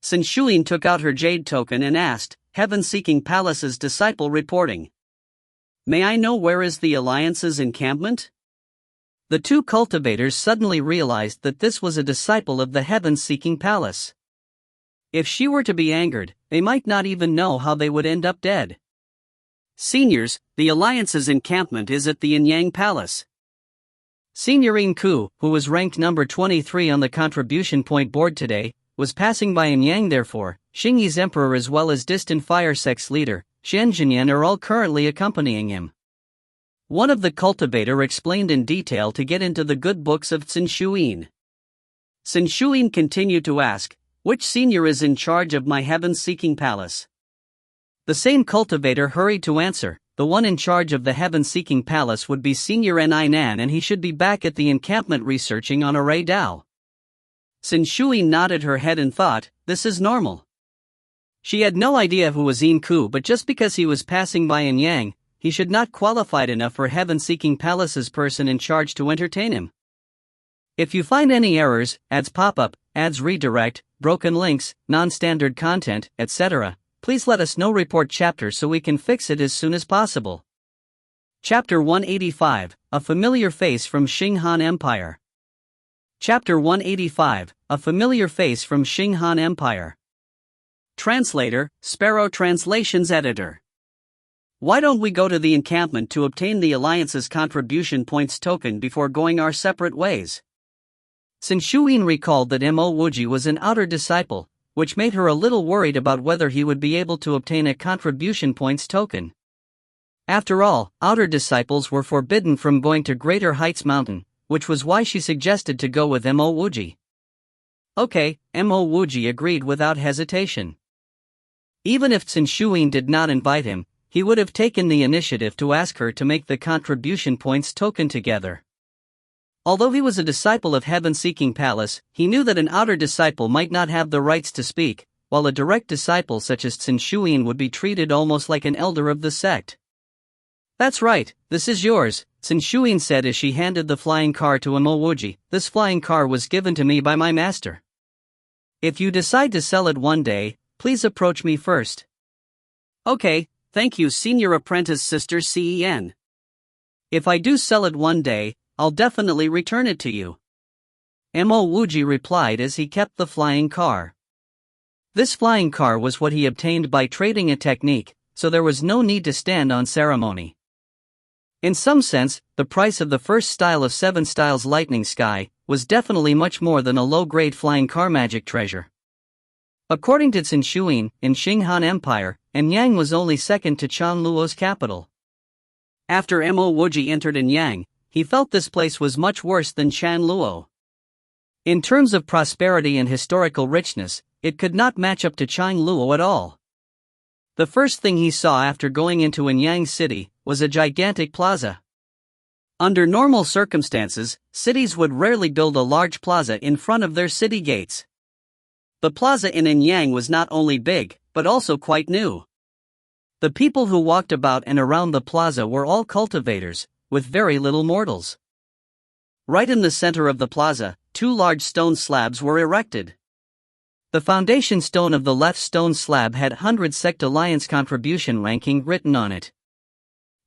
[SPEAKER 1] Xin Shuin took out her jade token and asked, Heaven-seeking Palace's disciple reporting. May I know where is the Alliance's encampment? The 2 cultivators suddenly realized that this was a disciple of the Heaven-seeking Palace. If she were to be angered, they might not even know how they would end up dead. Seniors, the Alliance's encampment is at the Anyang Palace. Signorine Ku, who was ranked number 23 on the contribution point board today, was passing by Anyang. Therefore, Xingyi's emperor as well as distant fire sect's leader, Xian Jinyan, are all currently accompanying him. One of the cultivator explained in detail to get into the good books of Xin Shuin. Xin Shuin continued to ask, which senior is in charge of my heaven-seeking palace? The same cultivator hurried to answer, the one in charge of the heaven-seeking palace would be Senior Ni Nan, and he should be back at the encampment researching on Array Dao. Xin Shuin nodded her head and thought, this is normal. She had no idea who was Yin Ku, but just because he was passing by Anyang, he should not qualified enough for heaven-seeking palace's person in charge to entertain him. If you find any errors, ads pop-up, ads redirect, broken links, non-standard content, etc., please let us know. Report chapter so we can fix it as soon as possible. Chapter 185, A Familiar Face from Xinghan Empire. Chapter 185, A Familiar Face from Qing Han Empire. Translator, Sparrow Translations Editor. Why don't we go to the encampment to obtain the Alliance's contribution points token before going our separate ways? Sin Shuyin recalled that Mo Wuji was an outer disciple, which made her a little worried about whether he would be able to obtain a contribution points token. After all, outer disciples were forbidden from going to Greater Heights Mountain, which was why she suggested to go with Mo Wuji. Okay, Mo Wuji agreed without hesitation. Even if Sin Shuyin did not invite him, he would have taken the initiative to ask her to make the contribution points token together. Although he was a disciple of Heaven-Seeking Palace, he knew that an outer disciple might not have the rights to speak, while a direct disciple such as Sin Shuyin would be treated almost like an elder of the sect. That's right, this is yours, Sin Shuyin said as she handed the flying car to Mo Wuji. This flying car was given to me by my master. If you decide to sell it one day, please approach me first. Okay, thank you, Senior Apprentice Sister Cen. If I do sell it one day, I'll definitely return it to you. Mo Wuji replied as he kept the flying car. This flying car was what he obtained by trading a technique, so there was no need to stand on ceremony. In some sense, the price of the first style of 7 styles Lightning Sky was definitely much more than a low-grade flying car magic treasure. According to Sin Shuyin, in Qing Han Empire, Anyang was only second to Chang Luo's capital. After Mo Wuji entered Anyang, he felt this place was much worse than Chan Luo. In terms of prosperity and historical richness, it could not match up to Chang Luo at all. The first thing he saw after going into Anyang City was a gigantic plaza. Under normal circumstances, cities would rarely build a large plaza in front of their city gates. The plaza in Anyang was not only big, but also quite new. The people who walked about and around the plaza were all cultivators, with very little mortals. Right in the center of the plaza, 2 large stone slabs were erected. The foundation stone of the left stone slab had 100 Sect Alliance contribution ranking written on it.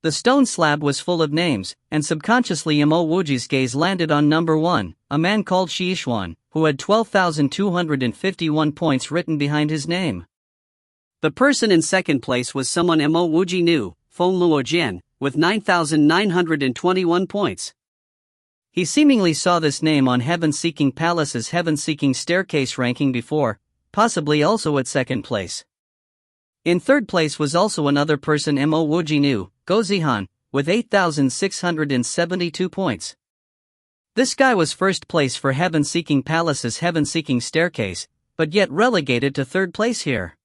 [SPEAKER 1] The stone slab was full of names, and subconsciously Mo Wuji's gaze landed on number 1, a man called Shi Yishuan, who had 12,251 points written behind his name. The person in second place was someone Mo Wuji knew, Feng Luojian, with 9,921 points. He seemingly saw this name on Heaven-Seeking Palace's Heaven-Seeking Staircase ranking before, possibly also at second place. In third place was also another person Mo Wuji knew, Go Zihan, with 8,672 points. This guy was first place for Heaven-Seeking Palace's Heaven-Seeking Staircase, but yet relegated to third place here.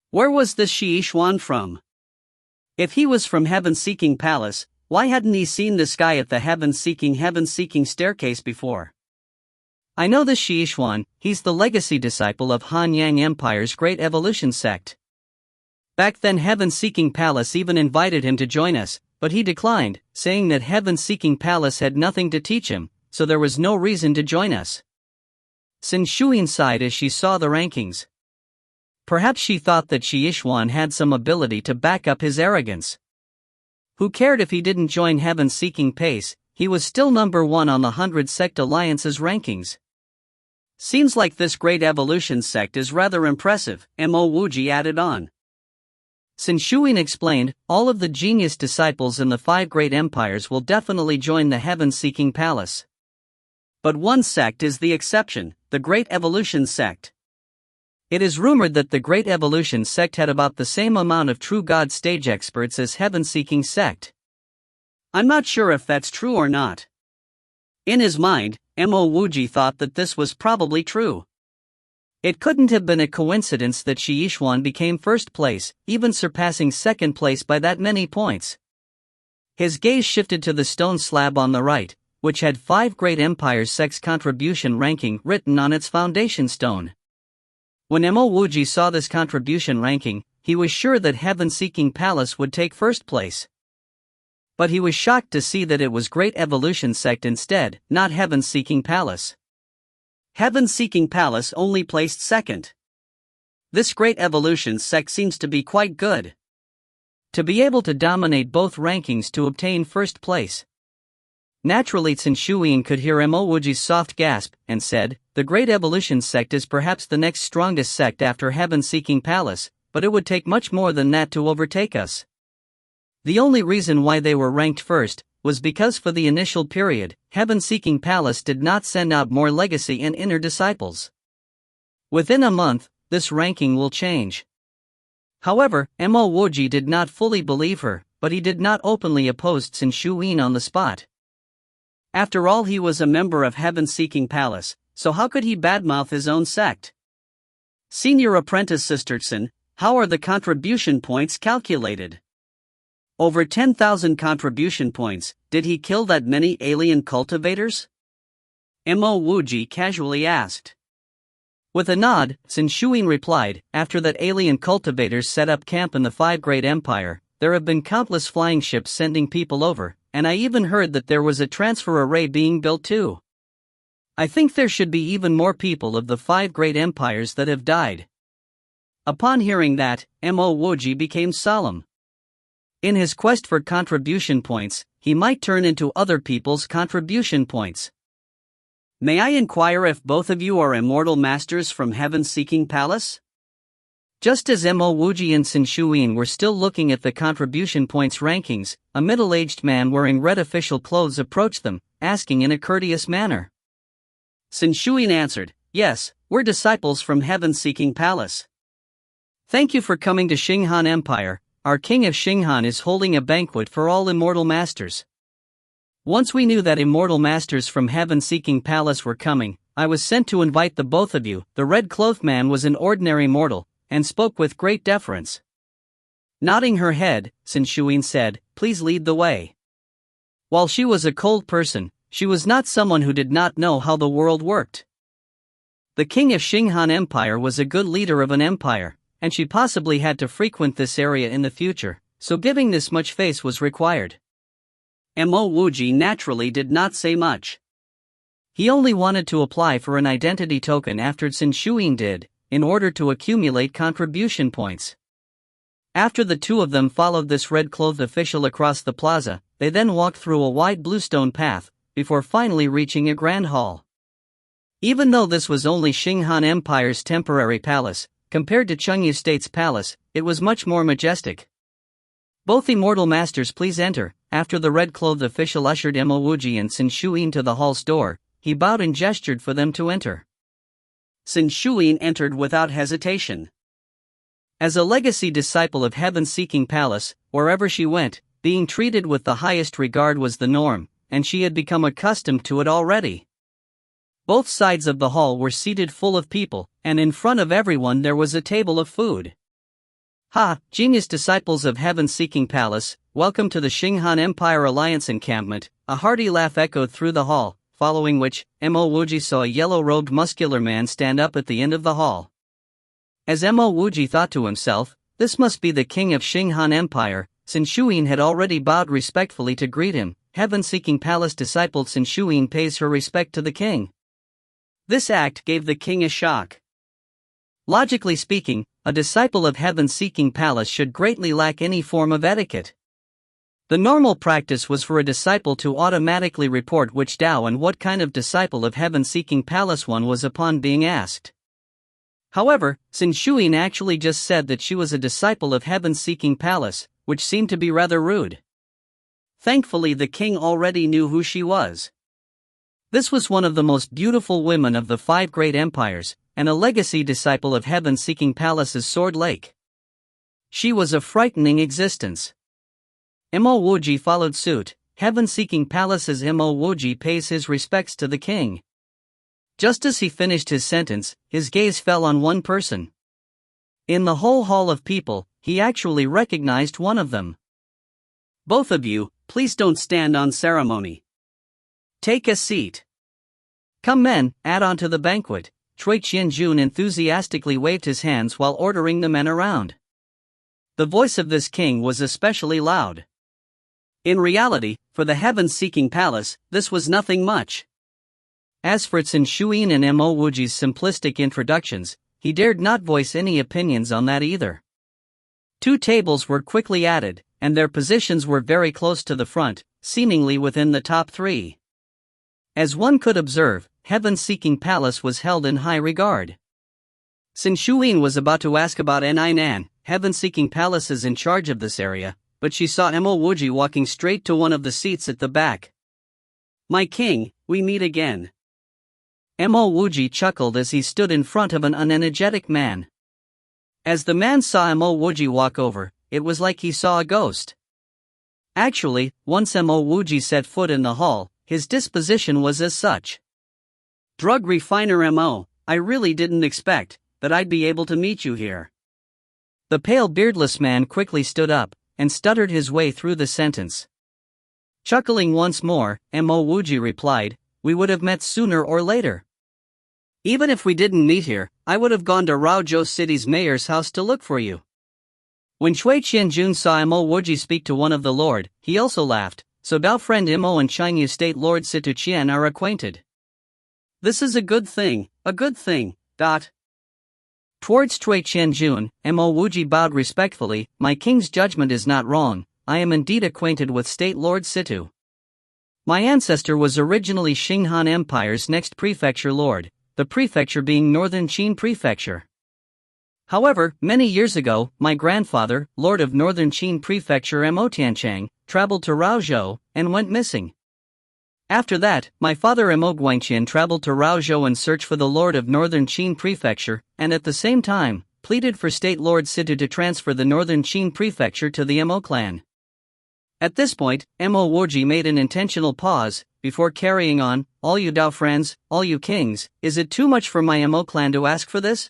[SPEAKER 1] Where was this Shi Yishuan from? If he was from Heaven-Seeking Palace, why hadn't he seen this guy at the Heaven-Seeking Staircase before? I know this Shi Yishuan, he's the legacy disciple of Han Yang Empire's Great Evolution sect. Back then Heaven-Seeking Palace even invited him to join us, but he declined, saying that Heaven-Seeking Palace had nothing to teach him, so there was no reason to join us. Sin Shuyin sighed as she saw the rankings. Perhaps she thought that Shi Yishuan had some ability to back up his arrogance. Who cared if he didn't join Heaven-Seeking Pace, he was still number 1 on the 100 Sect Alliance's rankings. Seems like this Great Evolution sect is rather impressive, Mo Wuji added on. Sin Shuyin explained, all of the genius disciples in the 5 great empires will definitely join the Heaven-Seeking Palace. But one sect is the exception, the Great Evolution sect. It is rumored that the Great Evolution sect had about the same amount of true God stage experts as Heaven-Seeking sect. I'm not sure if that's true or not. In his mind, Mo Wuji thought that this was probably true. It couldn't have been a coincidence that Shi Yishuan became first place, even surpassing second place by that many points. His gaze shifted to the stone slab on the right, which had 5 great empires sects contribution ranking written on its foundation stone. When Mo Wuji saw this contribution ranking, he was sure that Heaven-Seeking Palace would take first place. But he was shocked to see that it was Great Evolution sect instead, not Heaven-Seeking Palace. Heaven-Seeking Palace only placed second. This Great Evolution sect seems to be quite good. To be able to dominate both rankings to obtain first place. Naturally, Qin Shuyin could hear Mo Wuji's soft gasp, and said, "The Great Evolution sect is perhaps the next strongest sect after Heaven-Seeking Palace, but it would take much more than that to overtake us." The only reason why they were ranked first was because for the initial period, Heaven-Seeking Palace did not send out more legacy and inner disciples. Within a month, this ranking will change. However, Mo Wuji did not fully believe her, but he did not openly oppose Qin Shuyin on the spot. After all, he was a member of Heaven-Seeking Palace, so how could he badmouth his own sect? Senior Apprentice Sister Qin, how are the contribution points calculated? Over 10,000 contribution points. Did he kill that many alien cultivators? Mo Wuji casually asked. With a nod, Qin Shuyin replied, "After that alien cultivators set up camp in the Five Great Empire, there have been countless flying ships sending people over, and I even heard that there was a transfer array being built too. I think there should be even more people of the Five Great Empires that have died." Upon hearing that, Mo Wuji became solemn. In his quest for contribution points, he might turn into other people's contribution points. "May I inquire if both of you are immortal masters from Heaven-Seeking Palace?" Just as Mo Wuji and Qin Shuyin were still looking at the contribution points rankings, a middle-aged man wearing red official clothes approached them, asking in a courteous manner. Qin Shuyin answered, "Yes, we're disciples from Heaven-Seeking Palace. Thank you for coming to Xinghan Empire. Our king of Xinghan is holding a banquet for all immortal masters. Once we knew that immortal masters from Heaven-Seeking Palace were coming, I was sent to invite the both of you." The red-clothed man was an ordinary mortal, and spoke with great deference. Nodding her head, Qin Shuyin said, "Please lead the way." While she was a cold person, she was not someone who did not know how the world worked. The king of Xinghan Empire was a good leader of an empire, and she possibly had to frequent this area in the future, so giving this much face was required. Mo Wuji naturally did not say much. He only wanted to apply for an identity token after Qin Shuyin did, in order to accumulate contribution points. After the two of them followed this red-clothed official across the plaza, they then walked through a wide bluestone path, before finally reaching a grand hall. Even though this was only Xinghan Empire's temporary palace, compared to Chengyu State's palace, it was much more majestic. "Both immortal masters, please enter." After the red-clothed official ushered Mo Wuji and Qin Shuyin to the hall's door, he bowed and gestured for them to enter. Qin Shuyin entered without hesitation. As a legacy disciple of Heaven-Seeking Palace, wherever she went, being treated with the highest regard was the norm, and she had become accustomed to it already. Both sides of the hall were seated full of people, and in front of everyone there was a table of food. "Ha, genius disciples of Heaven-Seeking Palace, welcome to the Xinghan Empire Alliance encampment." A hearty laugh echoed through the hall, following which, Mo Wuji saw a yellow-robed muscular man stand up at the end of the hall. As Mo Wuji thought to himself, "This must be the king of Xinghan Empire." Qin Shuyin had already bowed respectfully to greet him. Heaven-Seeking Palace disciple Qin Shuyin pays her respect to the king. This act gave the king a shock. Logically speaking, a disciple of Heaven-Seeking Palace should greatly lack any form of etiquette. The normal practice was for a disciple to automatically report which Dao and what kind of disciple of Heaven-Seeking Palace one was upon being asked. However, Qin Shuyin actually just said that she was a disciple of Heaven-Seeking Palace, which seemed to be rather rude. Thankfully, the king already knew who she was. This was one of the most beautiful women of the Five Great Empires, and a legacy disciple of Heaven-Seeking Palace's Sword Lake. She was a frightening existence. Mo Wuji followed suit. Heaven-Seeking Palace's Mo Wuji pays his respects to the king. Just as he finished his sentence, his gaze fell on one person. In the whole hall of people, he actually recognized one of them. "Both of you, please don't stand on ceremony. Take a seat. Come men, add on to the banquet." Cui Qianjun enthusiastically waved his hands while ordering the men around. The voice of this king was especially loud. In reality, for the Heaven-Seeking Palace, this was nothing much. As for Qin Shuyin and Mo Wuji's simplistic introductions, he dared not voice any opinions on that either. 2 tables were quickly added, and their positions were very close to the front, seemingly within the top 3. As one could observe, heaven-seeking palace was held in high regard. Sin Shuyin was about to ask about Nan, heaven-seeking palaces in charge of this area, but she saw Mo Wuji walking straight to one of the seats at the back. "My king, we meet again." Mo Wuji chuckled as he stood in front of an unenergetic man. As the man saw Mo Wuji walk over, it was like he saw a ghost. Actually, once Mo Wuji set foot in the hall, his disposition was as such. "Drug refiner Mo, I really didn't expect that I'd be able to meet you here." The pale beardless man quickly stood up and stuttered his way through the sentence. Chuckling once more, Mo Wuji replied, "We would have met sooner or later. Even if we didn't meet here, I would have gone to Raozhou City's mayor's house to look for you." When Cui Qianjun saw Mo Wuji speak to one of the lord, he also laughed. "So Dao friend Mo and Changyu State Lord Situ Qian are acquainted. This is a good thing, a good thing. Towards Cui Qianjun, Mo Wuji bowed respectfully. "My king's judgment is not wrong, I am indeed acquainted with State Lord Situ. My ancestor was originally Xinghan Empire's next prefecture lord, the prefecture being Northern Qin Prefecture. However, many years ago, my grandfather, lord of Northern Qin Prefecture Mo Tianchang, traveled to Raozhou and went missing. After that, my father Mo Guangqian traveled to Raozhou in search for the lord of Northern Qin Prefecture, and at the same time, pleaded for State Lord Situ to transfer the Northern Qin Prefecture to the Mo clan." At this point, Mo Wuji made an intentional pause, before carrying on, "All you Dao friends, all you kings, is it too much for my Mo clan to ask for this?"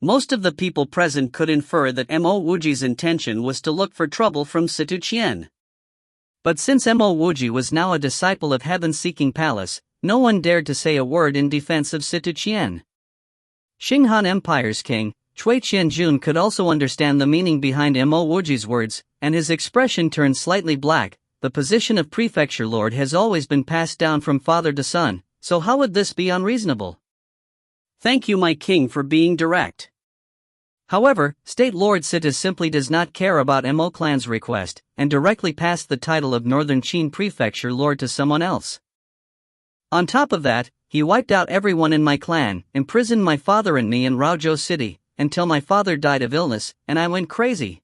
[SPEAKER 1] Most of the people present could infer that Mo Wuji's intention was to look for trouble from Situ Qian. But since Mo Wuji was now a disciple of heaven-seeking palace, no one dared to say a word in defense of Situ Qian. Xinghan Empire's king, Cui Qianjun, could also understand the meaning behind Mo Wuji's words, and his expression turned slightly black. The position of prefecture lord has always been passed down from father to son, so how would this be unreasonable? "Thank you, my king, for being direct." However, State Lord Situ simply does not care about Mo clan's request, and directly passed the title of Northern Qin Prefecture Lord to someone else. On top of that, he wiped out everyone in my clan, imprisoned my father and me in Raozhou City, until my father died of illness, and I went crazy.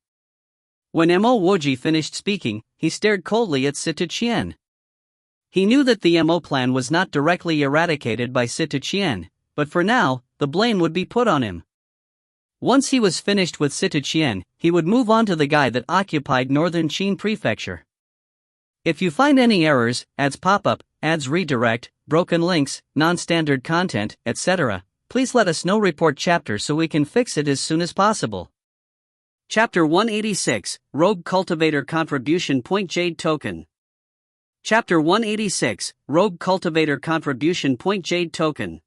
[SPEAKER 1] When Mo Wuji finished speaking, he stared coldly at Situ Qian. He knew that the Mo clan was not directly eradicated by Situ Qian, but for now, the blame would be put on him. Once he was finished with Situ Qian, he would move on to the guy that occupied Northern Qin Prefecture. If you find any errors, ads pop up, ads redirect, broken links, non-standard content, etc., please let us know. Report chapter so we can fix it as soon as possible. Chapter 186, Rogue Cultivator Contribution Point Jade Token. Chapter 186, Rogue Cultivator Contribution Point Jade Token.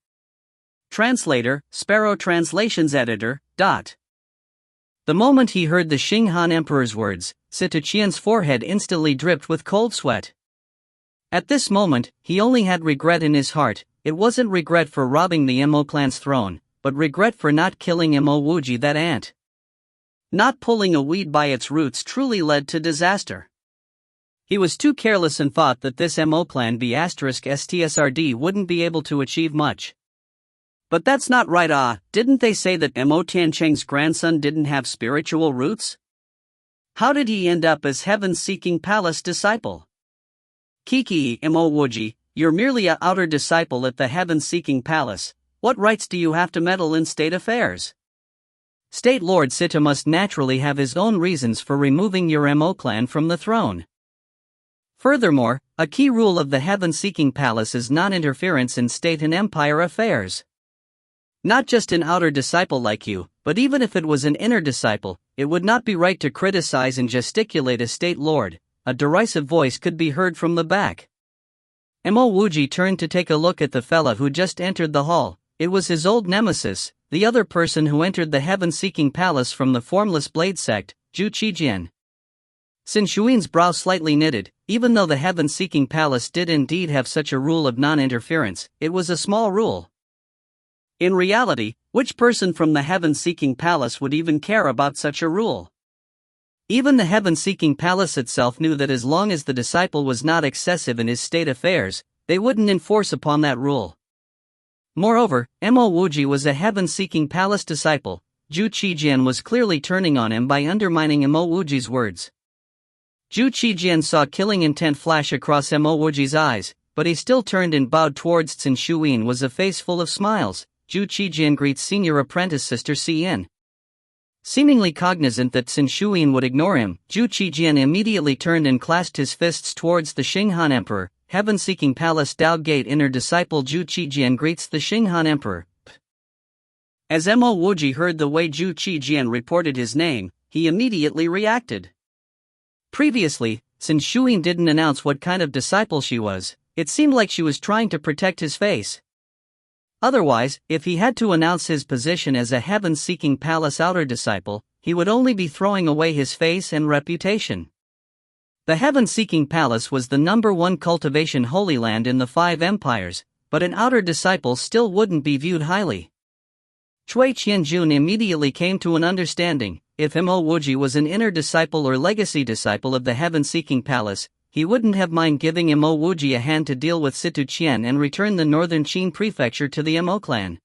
[SPEAKER 1] Translator, Sparrow Translations Editor. The moment he heard the Xinghan Emperor's words, Situ Qian's forehead instantly dripped with cold sweat. At this moment, he only had regret in his heart. It wasn't regret for robbing the Mo clan's throne, but regret for not killing Mo Wuji, that ant. Not pulling a weed by its roots truly led to disaster. He was too careless and thought that this Mo clan **STSRD wouldn't be able to achieve much. But that's not right. Didn't they say that Mo Tiancheng's grandson didn't have spiritual roots? How did he end up as heaven-seeking palace disciple? Kiki, Mo Wuji, you're merely a outer disciple at the heaven-seeking palace. What rights do you have to meddle in state affairs? State Lord Situ must naturally have his own reasons for removing your Mo clan from the throne. Furthermore, a key rule of the heaven-seeking palace is non-interference in state and empire affairs. Not just an outer disciple like you, but even if it was an inner disciple, it would not be right to criticize and gesticulate a state lord. A derisive voice could be heard from the back. Mo Wuji turned to take a look at the fella who just entered the hall. It was his old nemesis, the other person who entered the heaven-seeking palace from the formless blade sect, Zhu Qijian. Sin Shuin's brow slightly knitted. Even though the heaven-seeking palace did indeed have such a rule of non-interference, it was a small rule. In reality, which person from the heaven-seeking palace would even care about such a rule? Even the heaven-seeking palace itself knew that as long as the disciple was not excessive in his state affairs, they wouldn't enforce upon that rule. Moreover, Mo Wuji was a heaven-seeking palace disciple. Zhu Qijian was clearly turning on him by undermining Mo Wuji's words. Zhu Qijian saw killing intent flash across Mo Wuji's eyes, but he still turned and bowed towards Qin Shuyin with a face full of smiles. Zhu Qijian greets senior apprentice Sister Xian. Seemingly cognizant that Qin Shuyin would ignore him, Zhu Qijian immediately turned and clasped his fists towards the Xinghan Emperor. Heaven-seeking palace Dao Gate inner disciple Zhu Qijian greets the Xinghan Emperor. As Mo Wuji heard the way Zhu Qijian reported his name, he immediately reacted. Previously, Qin Shuyin didn't announce what kind of disciple she was. It seemed like she was trying to protect his face. Otherwise, if he had to announce his position as a heaven-seeking palace outer disciple, he would only be throwing away his face and reputation. The heaven-seeking palace was the #1 cultivation holy land in the 5 empires, but an outer disciple still wouldn't be viewed highly. Cui Qianjun immediately came to an understanding. If Mo Wuji was an inner disciple or legacy disciple of the heaven-seeking palace, he wouldn't have mind giving Mo Wuji a hand to deal with Situ Qian and return the northern Qin prefecture to the Mo clan.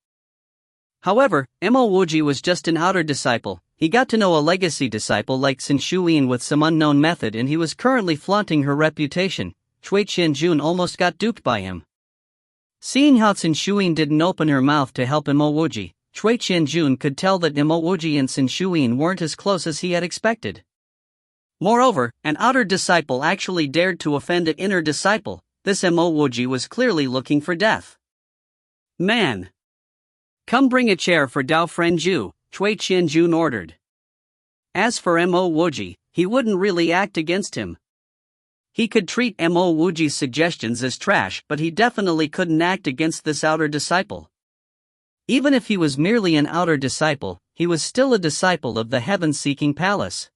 [SPEAKER 1] However, Mo Wuji was just an outer disciple. He got to know a legacy disciple like Qin Shuyin with some unknown method, and he was currently flaunting her reputation. Cui Qianjun almost got duped by him. Seeing how Qin Shuyin didn't open her mouth to help Mo Wuji, Cui Qianjun could tell that Mo Wuji and Qin Shuyin weren't as close as he had expected. Moreover, an outer disciple actually dared to offend an inner disciple. This Mo Wuji was clearly looking for death. Man! Come bring a chair for Dao Friend Zhu, Cui Qianjun ordered. As for Mo Wuji, he wouldn't really act against him. He could treat Mo Wuji's suggestions as trash, but he definitely couldn't act against this outer disciple. Even if he was merely an outer disciple, he was still a disciple of the heaven-seeking palace.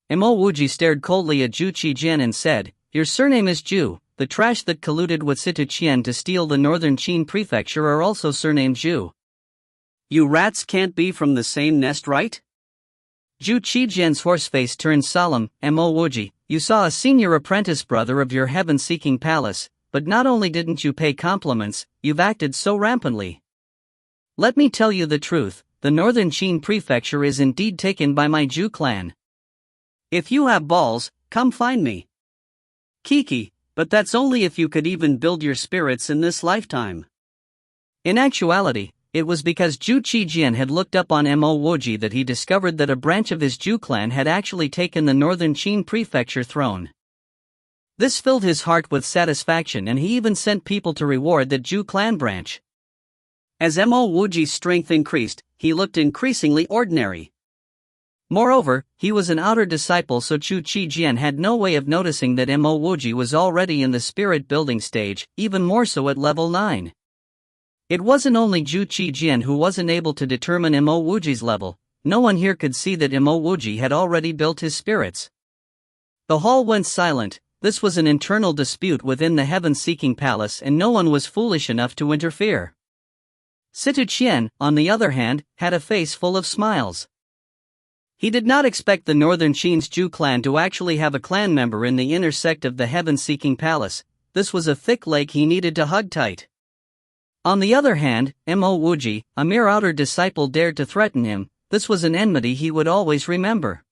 [SPEAKER 1] Mo Wuji stared coldly at Zhu Qijian and said, "Your surname is Zhu. The trash that colluded with Situ Qian to steal the northern Qin prefecture are also surnamed Zhu. You rats can't be from the same nest, right?" Zhu Qijian's horseface turned solemn. Mo Wuji, you saw a senior apprentice brother of your heaven-seeking palace, but not only didn't you pay compliments, you've acted so rampantly. Let me tell you the truth, the northern Qin prefecture is indeed taken by my Zhu clan. If you have balls, come find me. Kiki, but that's only if you could even build your spirits in this lifetime. In actuality, it was because Zhu Qijian had looked up on Mo Wuji that he discovered that a branch of his Zhu clan had actually taken the northern Qin prefecture throne. This filled his heart with satisfaction, and he even sent people to reward the Zhu clan branch. As Mo Wuji's strength increased, he looked increasingly ordinary. Moreover, he was an outer disciple, so Zhu Qijian had no way of noticing that Mo Wuji was already in the spirit building stage, even more so at level 9. It wasn't only Zhu Qijian who wasn't able to determine Mo Wuji's level. No one here could see that Mo Wuji had already built his spirits. The hall went silent. This was an internal dispute within the heaven-seeking palace, and no one was foolish enough to interfere. Situ Qian, on the other hand, had a face full of smiles. He did not expect the northern Qin's Zhu clan to actually have a clan member in the inner sect of the heaven-seeking palace. This was a thick leg he needed to hug tight. On the other hand, Mo Wuji, a mere outer disciple, dared to threaten him. This was an enmity he would always remember.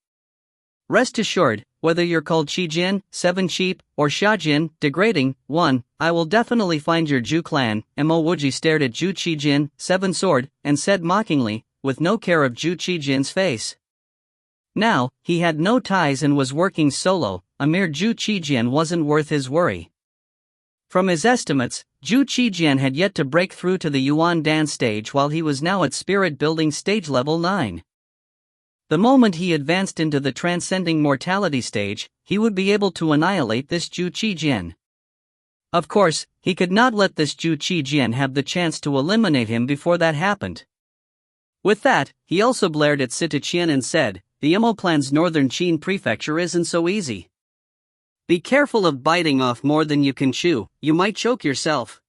[SPEAKER 1] Rest assured, whether you're called Qijin, 7 Sheep, or Shajin, degrading, 1, I will definitely find your Zhu clan. Mo Wuji stared at Zhu Qijin, 7 Sword, and said mockingly, with no care of Zhu Qijin's face. Now, he had no ties and was working solo. A mere Zhu Qijian wasn't worth his worry. From his estimates, Zhu Qijian had yet to break through to the Yuan Dan stage, while he was now at spirit building stage level 9. The moment he advanced into the transcending mortality stage, he would be able to annihilate this Zhu Qijian. Of course, he could not let this Zhu Qijian have the chance to eliminate him before that happened. With that, he also blared at Situ Qian and said, "The Mo clan's northern Qin prefecture isn't so easy. Be careful of biting off more than you can chew, you might choke yourself."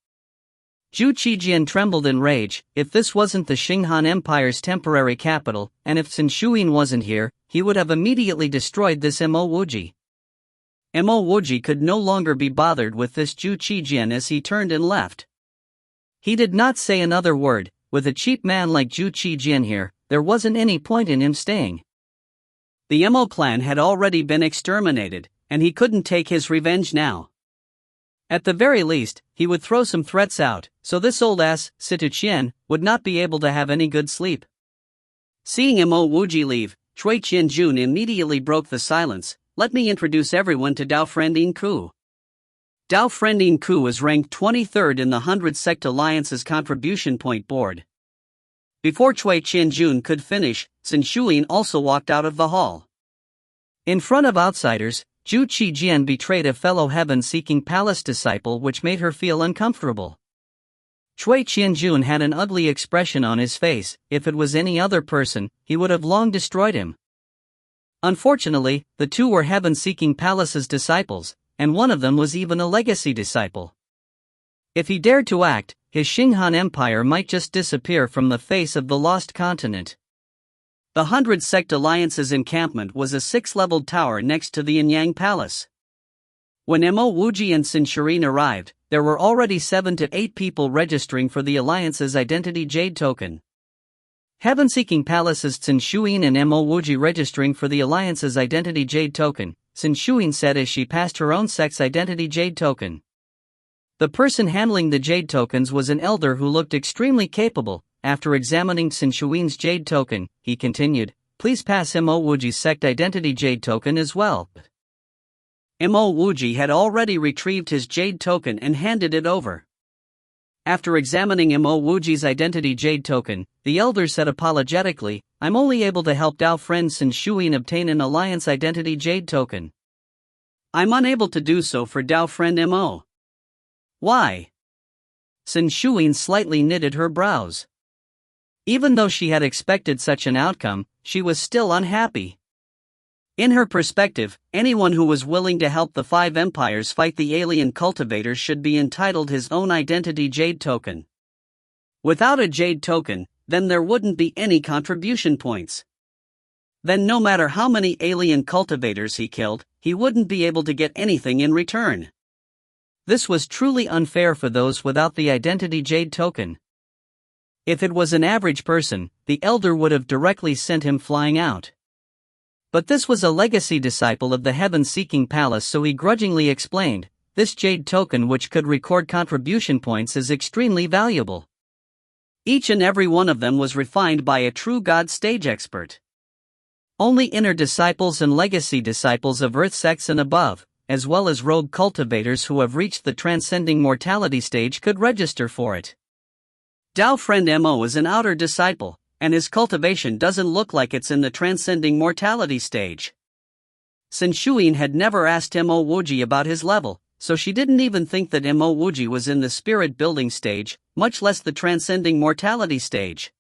[SPEAKER 1] Zhu Qijian trembled in rage. If this wasn't the Xinghan Empire's temporary capital, and if Qin Shuyin wasn't here, he would have immediately destroyed this Mo Wuji. Mo Wuji could no longer be bothered with this Zhu Qijian as he turned and left. He did not say another word. With a cheap man like Zhu Qijian here, there wasn't any point in him staying. The Mo clan had already been exterminated, and he couldn't take his revenge now. At the very least, he would throw some threats out, so this old ass, Situ Qian, would not be able to have any good sleep. Seeing Mo Wuji leave, Cui Qianjun immediately broke the silence. Let me introduce everyone to Dao Friendin Ku. Dao Friendin Ku was ranked 23rd in the 100 Sect Alliance's contribution point board. Before Cui Qianjun could finish, Qin Shuyin also walked out of the hall. In front of outsiders, Zhu Qijian betrayed a fellow heaven-seeking palace disciple, which made her feel uncomfortable. Cui Qianjun had an ugly expression on his face. If it was any other person, he would have long destroyed him. Unfortunately, the two were heaven-seeking palace's disciples, and one of them was even a legacy disciple. If he dared to act, his Xinghan Empire might just disappear from the face of the lost continent. The 100 Sect Alliance's encampment was a 6-leveled tower next to the Yin-Yang Palace. When Mo Wuji and Qin Shuyin arrived, there were already 7 to 8 people registering for the Alliance's identity jade token. Heaven-seeking palaces Qin Shuyin and Mo Wuji registering for the Alliance's identity jade token, Qin Shuyin said as she passed her own sect's identity jade token. The person handling the jade tokens was an elder who looked extremely capable. After examining Qin Shuyin's jade token, he continued, "Please pass Mo Wuji's sect identity jade token as well." Mo Wuji had already retrieved his jade token and handed it over. After examining Mo Wuji's identity jade token, the elder said apologetically, "I'm only able to help Dao friend Qin Shuyin obtain an alliance identity jade token. I'm unable to do so for Dao friend Mo." "Why?" Qin Shuyin slightly knitted her brows. Even though she had expected such an outcome, she was still unhappy. In her perspective, anyone who was willing to help the 5 empires fight the alien cultivators should be entitled his own identity jade token. Without a jade token, then there wouldn't be any contribution points. Then no matter how many alien cultivators he killed, he wouldn't be able to get anything in return. This was truly unfair for those without the identity jade token. If it was an average person, the elder would have directly sent him flying out. But this was a legacy disciple of the heaven-seeking palace, so he grudgingly explained, "This jade token which could record contribution points is extremely valuable." Each and every one of them was refined by a true God stage expert. Only inner disciples and legacy disciples of Earth sects and above, as well as rogue cultivators who have reached the transcending mortality stage, could register for it. Dao friend Mo is an outer disciple, and his cultivation doesn't look like it's in the transcending mortality stage. Qin Shuyin had never asked Mo Wuji about his level, so she didn't even think that Mo Wuji was in the spirit building stage, much less the transcending mortality stage.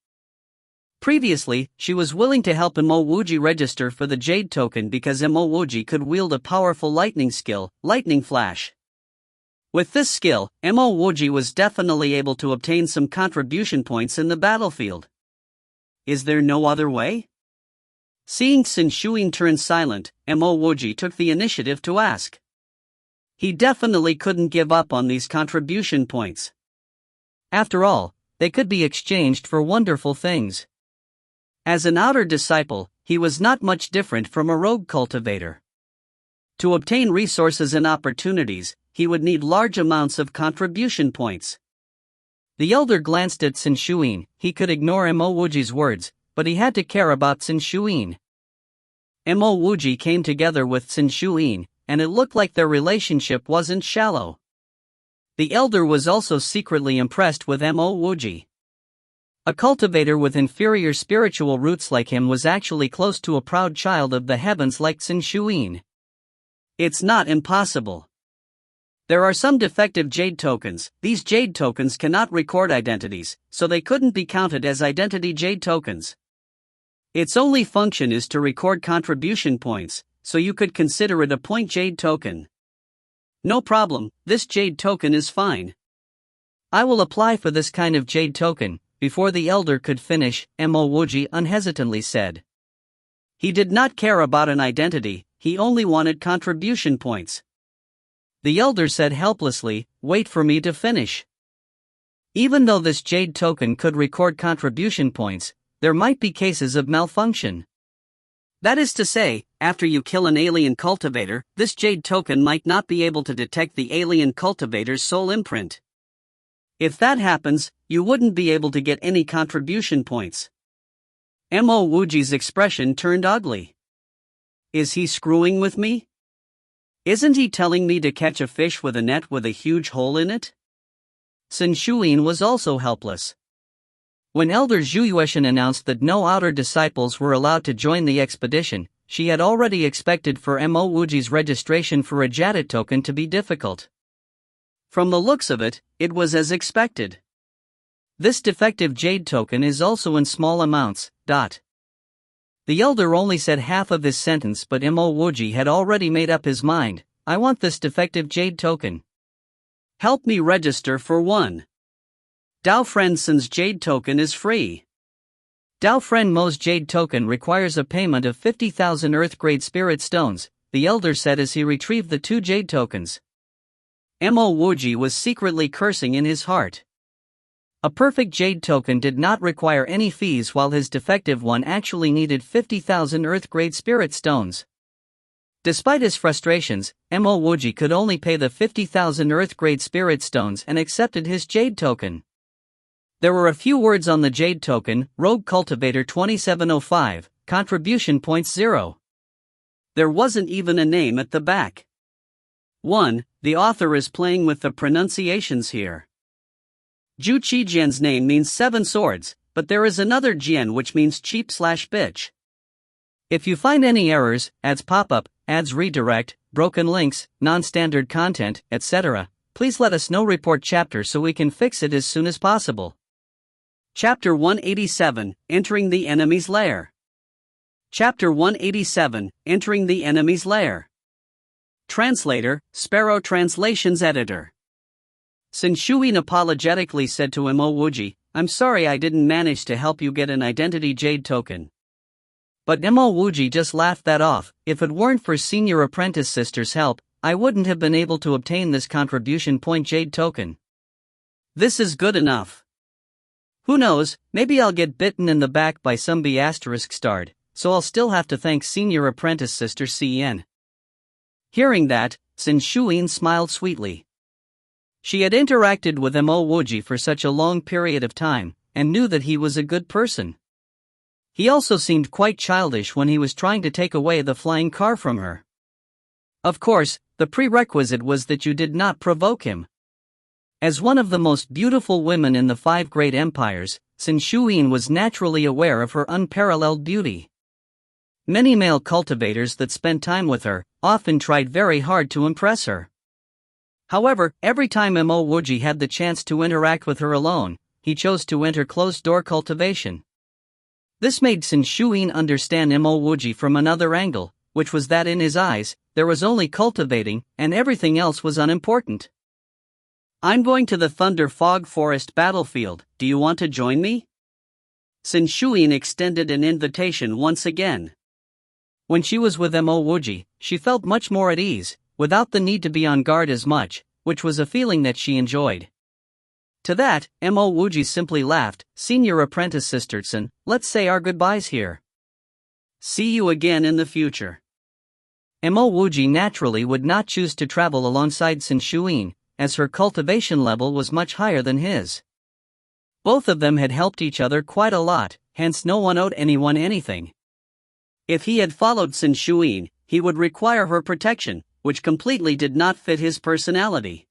[SPEAKER 1] Previously, she was willing to help Mo Wuji register for the jade token because Mo Wuji could wield a powerful lightning skill, Lightning Flash. With this skill, Mo Wuji was definitely able to obtain some contribution points in the battlefield. Is there no other way? Seeing Qin Shuyin turn silent, Mo Wuji took the initiative to ask. He definitely couldn't give up on these contribution points. After all, they could be exchanged for wonderful things. As an outer disciple, he was not much different from a rogue cultivator. To obtain resources and opportunities, he would need large amounts of contribution points. The elder glanced at Qin Shuyin. He could ignore Mo Wuji's words, but he had to care about Qin Shuyin. Mo Wuji came together with Qin Shuyin, and it looked like their relationship wasn't shallow. The elder was also secretly impressed with Mo Wuji. A cultivator with inferior spiritual roots like him was actually close to a proud child of the heavens like Qin Shuyin. It's not impossible. There are some defective jade tokens. These jade tokens cannot record identities, so they couldn't be counted as identity jade tokens. Its only function is to record contribution points, so you could consider it a point jade token. No problem, this jade token is fine. I will apply for this kind of jade token. Before the elder could finish, Mo Wuji unhesitantly said. He did not care about an identity, he only wanted contribution points. The elder said helplessly, wait for me to finish. Even though this jade token could record contribution points, there might be cases of malfunction. That is to say, after you kill an alien cultivator, this jade token might not be able to detect the alien cultivator's soul imprint. If that happens, you wouldn't be able to get any contribution points. Mo Wuji's expression turned ugly. Is he screwing with me? Isn't he telling me to catch a fish with a net with a huge hole in it? Sun Shuyin was also helpless. When Elder Zhu Yueshan announced that no outer disciples were allowed to join the expedition, she had already expected for Mo Wuji's registration for a jade token to be difficult. From the looks of it, it was as expected. This defective jade token is also in small amounts. The elder only said half of his sentence, but Mo Wuji had already made up his mind. I want this defective jade token. Help me register for one. Dao Friend Sun's jade token is free. Dao Friend Mo's jade token requires a payment of 50,000 Earth-grade spirit stones, the elder said as he retrieved the 2 jade tokens. Mo Wuji was secretly cursing in his heart. A perfect jade token did not require any fees, while his defective one actually needed 50,000 Earth-grade spirit stones. Despite his frustrations, Mo Wuji could only pay the 50,000 Earth-grade spirit stones and accepted his jade token. There were a few words on the jade token: Rogue Cultivator 2705, contribution points 0. There wasn't even a name at the back. 1. The author is playing with the pronunciations here. Zhu Qijian's name means 7 swords, but there is another Jian which means cheap/bitch. If you find any errors, ads pop-up, ads redirect, broken links, non-standard content, etc., please let us know. Report chapter so we can fix it as soon as possible. Chapter 187, Entering the Enemy's Lair. Chapter 187, Entering the Enemy's Lair. Translator, Sparrow Translations Editor. Sun Shuyin apologetically said to Mo Wuji, I'm sorry I didn't manage to help you get an identity jade token. But Mo Wuji just laughed that off. If it weren't for senior apprentice sister's help, I wouldn't have been able to obtain this contribution point jade token. This is good enough. Who knows, maybe I'll get bitten in the back by some ****, so I'll still have to thank senior apprentice sister Cn. Hearing that, Sun Shuyin smiled sweetly. She had interacted with Mo Wuji for such a long period of time, and knew that he was a good person. He also seemed quite childish when he was trying to take away the flying car from her. Of course, the prerequisite was that you did not provoke him. As one of the most beautiful women in the 5 great empires, Sun Shuyin was naturally aware of her unparalleled beauty. Many male cultivators that spent time with her often tried very hard to impress her. However, every time Mo Wuji had the chance to interact with her alone, he chose to enter closed-door cultivation. This made Sun Shuyin understand Mo Wuji from another angle, which was that in his eyes, there was only cultivating, and everything else was unimportant. I'm going to the Thunder Fog Forest battlefield, do you want to join me? Sun Shuyin extended an invitation once again. When she was with Mo Wuji, she felt much more at ease, without the need to be on guard as much, which was a feeling that she enjoyed. To that, Mo Wuji simply laughed. Senior apprentice sister Sun, let's say our goodbyes here. See you again in the future. Mo Wuji naturally would not choose to travel alongside Sun Shuyin, as her cultivation level was much higher than his. Both of them had helped each other quite a lot, hence no one owed anyone anything. If he had followed Sun Shuyin, he would require her protection, which completely did not fit his personality.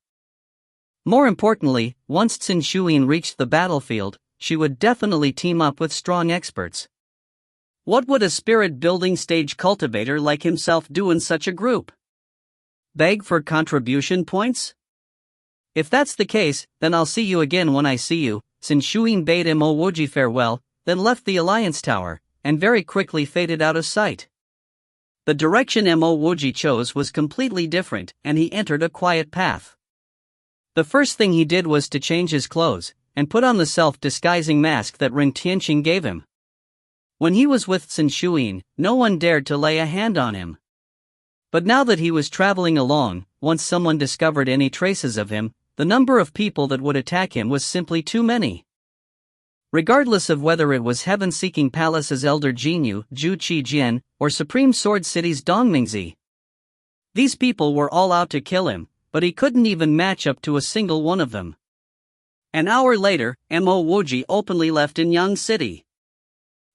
[SPEAKER 1] More importantly, once Sun Shuyin reached the battlefield, she would definitely team up with strong experts. What would a spirit-building stage cultivator like himself do in such a group? Beg for contribution points? If that's the case, then I'll see you again when I see you. Sun Shuyin bade Mo Wuji farewell, then left the Alliance Tower, and very quickly faded out of sight. The direction Mo Wuji chose was completely different, and he entered a quiet path. The first thing he did was to change his clothes, and put on the self-disguising mask that Ren Tianqing gave him. When he was with Sun Shuyin, no one dared to lay a hand on him. But now that he was traveling alone, once someone discovered any traces of him, the number of people that would attack him was simply too many. Regardless of whether it was Heaven-Seeking Palace's Elder Jinyu, Zhu Qijian, or Supreme Sword City's Dongmingzi. These people were all out to kill him, but he couldn't even match up to a single one of them. An hour later, Mo Wuji openly left in Yang City.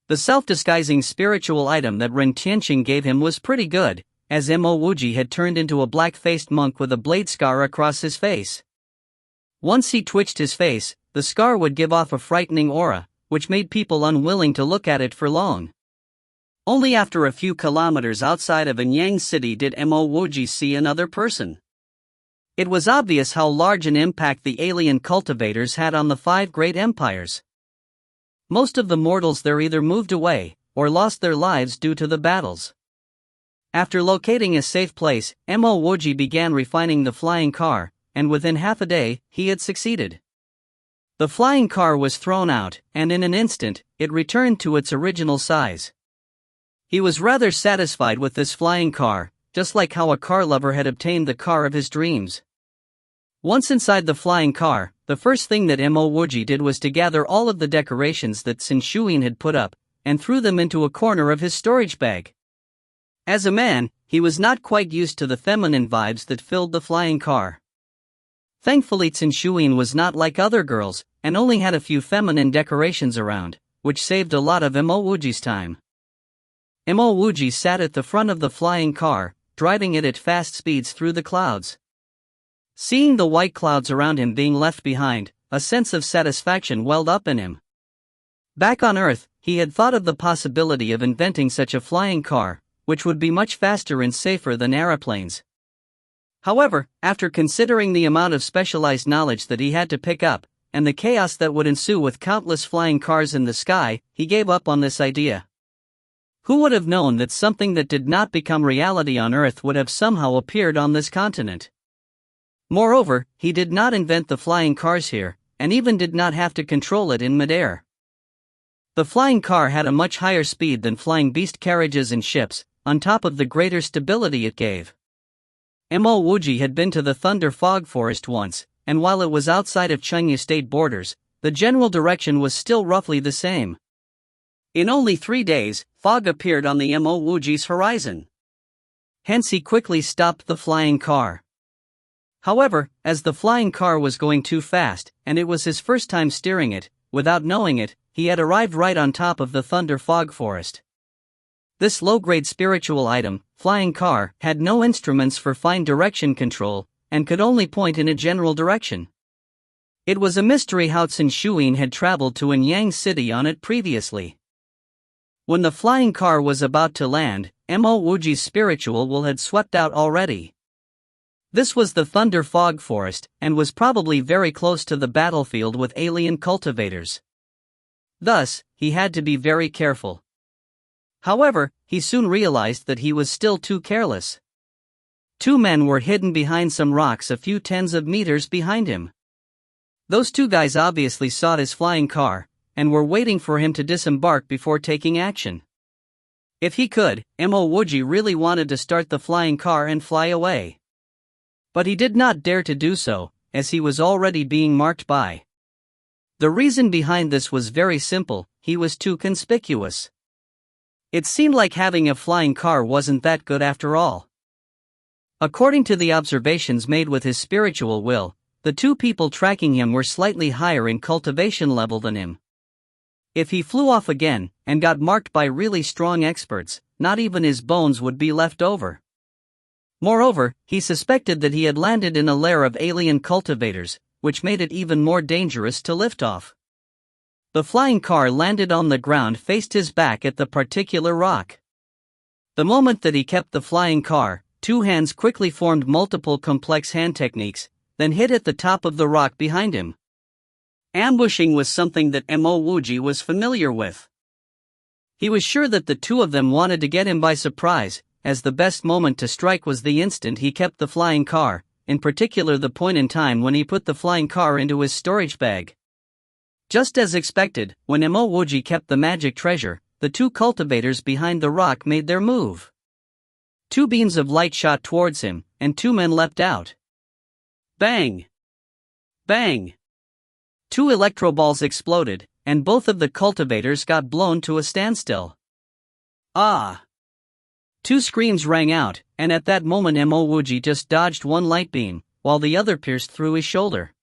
[SPEAKER 1] The self-disguising spiritual item that Ren Tianqing gave him was pretty good, as Mo Wuji had turned into a black-faced monk with a blade scar across his face. Once he twitched his face, the scar would give off a frightening aura, which made people unwilling to look at it for long. Only after a few kilometers outside of Anyang City did Mo Wuji see another person. It was obvious how large an impact the alien cultivators had on the 5 great empires. Most of the mortals there either moved away, or lost their lives due to the battles. After locating a safe place, Mo Wuji began refining the flying car, and within half a day, he had succeeded. The flying car was thrown out, and in an instant, it returned to its original size. He was rather satisfied with this flying car, just like how a car lover had obtained the car of his dreams. Once inside the flying car, the first thing that Mo Wuji did was to gather all of the decorations that Sun Shuyin had put up, and threw them into a corner of his storage bag. As a man, he was not quite used to the feminine vibes that filled the flying car. Thankfully Sun Shuyin was not like other girls, and only had a few feminine decorations around, which saved a lot of Mo Wuji's time. Mo Wuji sat at the front of the flying car, driving it at fast speeds through the clouds. Seeing the white clouds around him being left behind, a sense of satisfaction welled up in him. Back on Earth, he had thought of the possibility of inventing such a flying car, which would be much faster and safer than aeroplanes. However, after considering the amount of specialized knowledge that he had to pick up, and the chaos that would ensue with countless flying cars in the sky, he gave up on this idea. Who would have known that something that did not become reality on Earth would have somehow appeared on this continent? Moreover, he did not invent the flying cars here, and even did not have to control it in midair. The flying car had a much higher speed than flying beast carriages and ships, on top of the greater stability it gave. Mo Wuji had been to the Thunder Fog Forest once, and while it was outside of Chengyu state borders, the general direction was still roughly the same. In only 3 days, fog appeared on the Mo Wuji's horizon. Hence he quickly stopped the flying car. However, as the flying car was going too fast, and it was his first time steering it, without knowing it, he had arrived right on top of the Thunder Fog Forest. This low-grade spiritual item, flying car, had no instruments for fine direction control, and could only point in a general direction. It was a mystery how Sun Shuyin had traveled to Anyang City on it previously. When the flying car was about to land, Mo Wuji's spiritual will had swept out already. This was the Thunder Fog Forest, and was probably very close to the battlefield with alien cultivators. Thus, he had to be very careful. However, he soon realized that he was still too careless. 2 men were hidden behind some rocks a few tens of meters behind him. Those 2 guys obviously sought his flying car, and were waiting for him to disembark before taking action. If he could, Mo Wuji really wanted to start the flying car and fly away. But he did not dare to do so, as he was already being marked by. The reason behind this was very simple: he was too conspicuous. It seemed like having a flying car wasn't that good after all. According to the observations made with his spiritual will, the 2 people tracking him were slightly higher in cultivation level than him. If he flew off again, and got marked by really strong experts, not even his bones would be left over. Moreover, he suspected that he had landed in a lair of alien cultivators, which made it even more dangerous to lift off. The flying car landed on the ground, faced his back at the particular rock. The moment that he kept the flying car, 2 hands quickly formed multiple complex hand techniques, then hit at the top of the rock behind him. Ambushing was something that Mo Wuji was familiar with. He was sure that the 2 of them wanted to get him by surprise, as the best moment to strike was the instant he kept the flying car, in particular the point in time when he put the flying car into his storage bag. Just as expected, when Mo Wuji kept the magic treasure, the two cultivators behind the rock made their move. Two beams of light shot towards him, and two men leapt out. Bang! Bang! Two electroballs exploded, and both of the cultivators got blown to a standstill. Ah! Two screams rang out, and at that moment Mo Wuji just dodged one light beam, while the other pierced through his shoulder.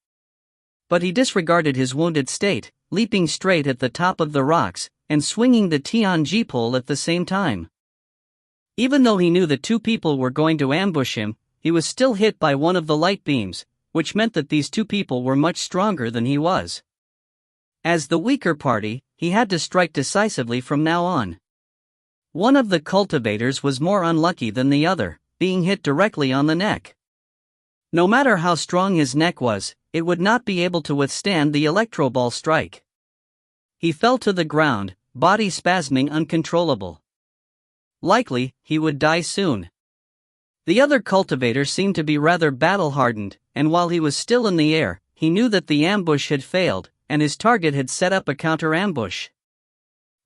[SPEAKER 1] But he disregarded his wounded state, leaping straight at the top of the rocks, and swinging the Tianji pole at the same time. Even though he knew that two people were going to ambush him, he was still hit by one of the light beams, which meant that these two people were much stronger than he was. As the weaker party, he had to strike decisively from now on. One of the cultivators was more unlucky than the other, being hit directly on the neck. No matter how strong his neck was, it would not be able to withstand the electroball strike. He fell to the ground, body spasming uncontrollable. Likely, he would die soon. The other cultivator seemed to be rather battle-hardened, and while he was still in the air, he knew that the ambush had failed, and his target had set up a counter-ambush.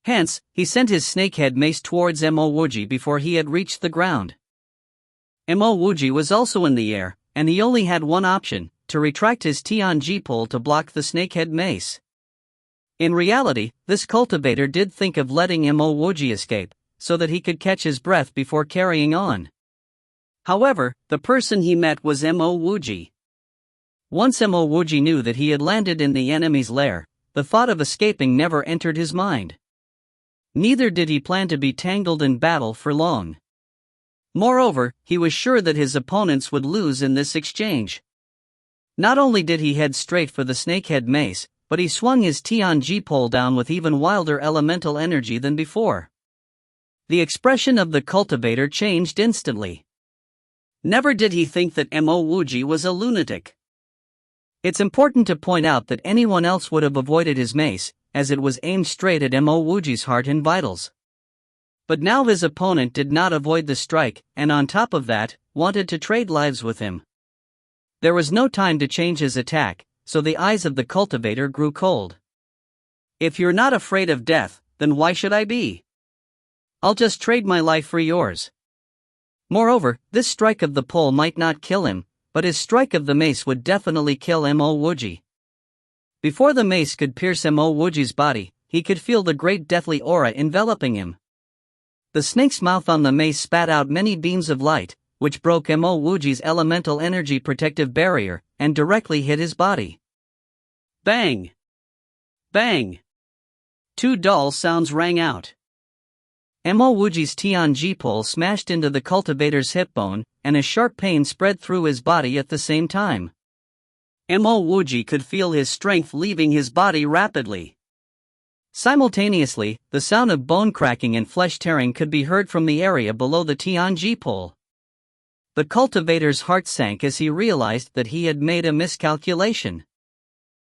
[SPEAKER 1] Hence, he sent his snakehead mace towards Mo Wuji before he had reached the ground. Mo Wuji was also in the air, and he only had one option, to retract his Tianji pole to block the snakehead mace. In reality, this cultivator did think of letting Mo Wuji escape, so that he could catch his breath before carrying on. However, the person he met was Mo Wuji. Once Mo Wuji knew that he had landed in the enemy's lair, the thought of escaping never entered his mind. Neither did he plan to be tangled in battle for long. Moreover, he was sure that his opponents would lose in this exchange. Not only did he head straight for the snakehead mace, but he swung his Tianji pole down with even wilder elemental energy than before. The expression of the cultivator changed instantly. Never did he think that Mo Wuji was a lunatic. It's important to point out that anyone else would have avoided his mace, as it was aimed straight at Mo Wuji's heart and vitals. But now his opponent did not avoid the strike, and on top of that, wanted to trade lives with him. There was no time to change his attack, so the eyes of the cultivator grew cold. If you're not afraid of death, then why should I be? I'll just trade my life for yours. Moreover, this strike of the pole might not kill him, but his strike of the mace would definitely kill Mo Wuji. Before the mace could pierce Mo Wuji's body, he could feel the great deathly aura enveloping him. The snake's mouth on the mace spat out many beams of light, which broke Mo Wuji's elemental energy protective barrier, and directly hit his body. Bang! Bang! Two dull sounds rang out. Mo Wuji's Tianji pole smashed into the cultivator's hip bone, and a sharp pain spread through his body at the same time. Mo Wuji could feel his strength leaving his body rapidly. Simultaneously, the sound of bone cracking and flesh tearing could be heard from the area below the Tianji pole. The cultivator's heart sank as he realized that he had made a miscalculation.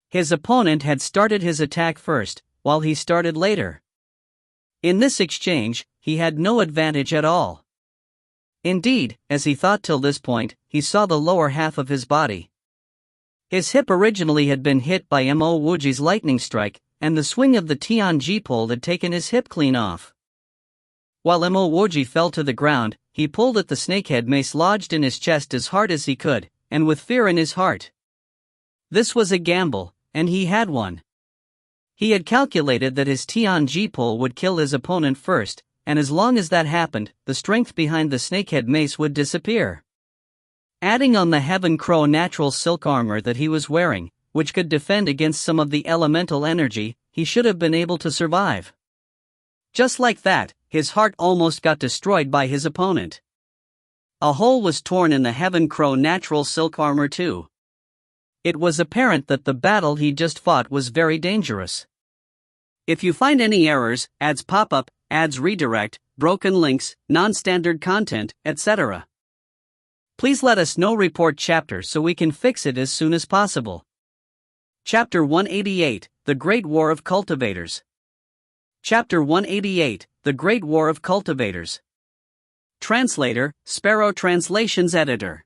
[SPEAKER 1] His opponent had started his attack first, while he started later. In this exchange, he had no advantage at all. Indeed, as he thought till this point, he saw the lower half of his body. His hip originally had been hit by Mo Wuji's lightning strike, and the swing of the Tianji pole had taken his hip clean off. While Mo Wuji fell to the ground, he pulled at the snakehead mace lodged in his chest as hard as he could, and with fear in his heart. This was a gamble, and he had won. He had calculated that his Tianji pole would kill his opponent first, and as long as that happened, the strength behind the snakehead mace would disappear. Adding on the Heaven Crow natural silk armor that he was wearing, which could defend against some of the elemental energy, he should have been able to survive. Just like that, his heart almost got destroyed by his opponent. A hole was torn in the Heaven Crow natural silk armor too. It was apparent that the battle he just fought was very dangerous. If you find any errors, ads pop up, ads redirect, broken links, non-standard content, etc., please let us know. Report chapter so we can fix it as soon as possible. Chapter 188, The Great War of Cultivators. Chapter 188, The Great War of Cultivators. Translator, Sparrow Translations Editor.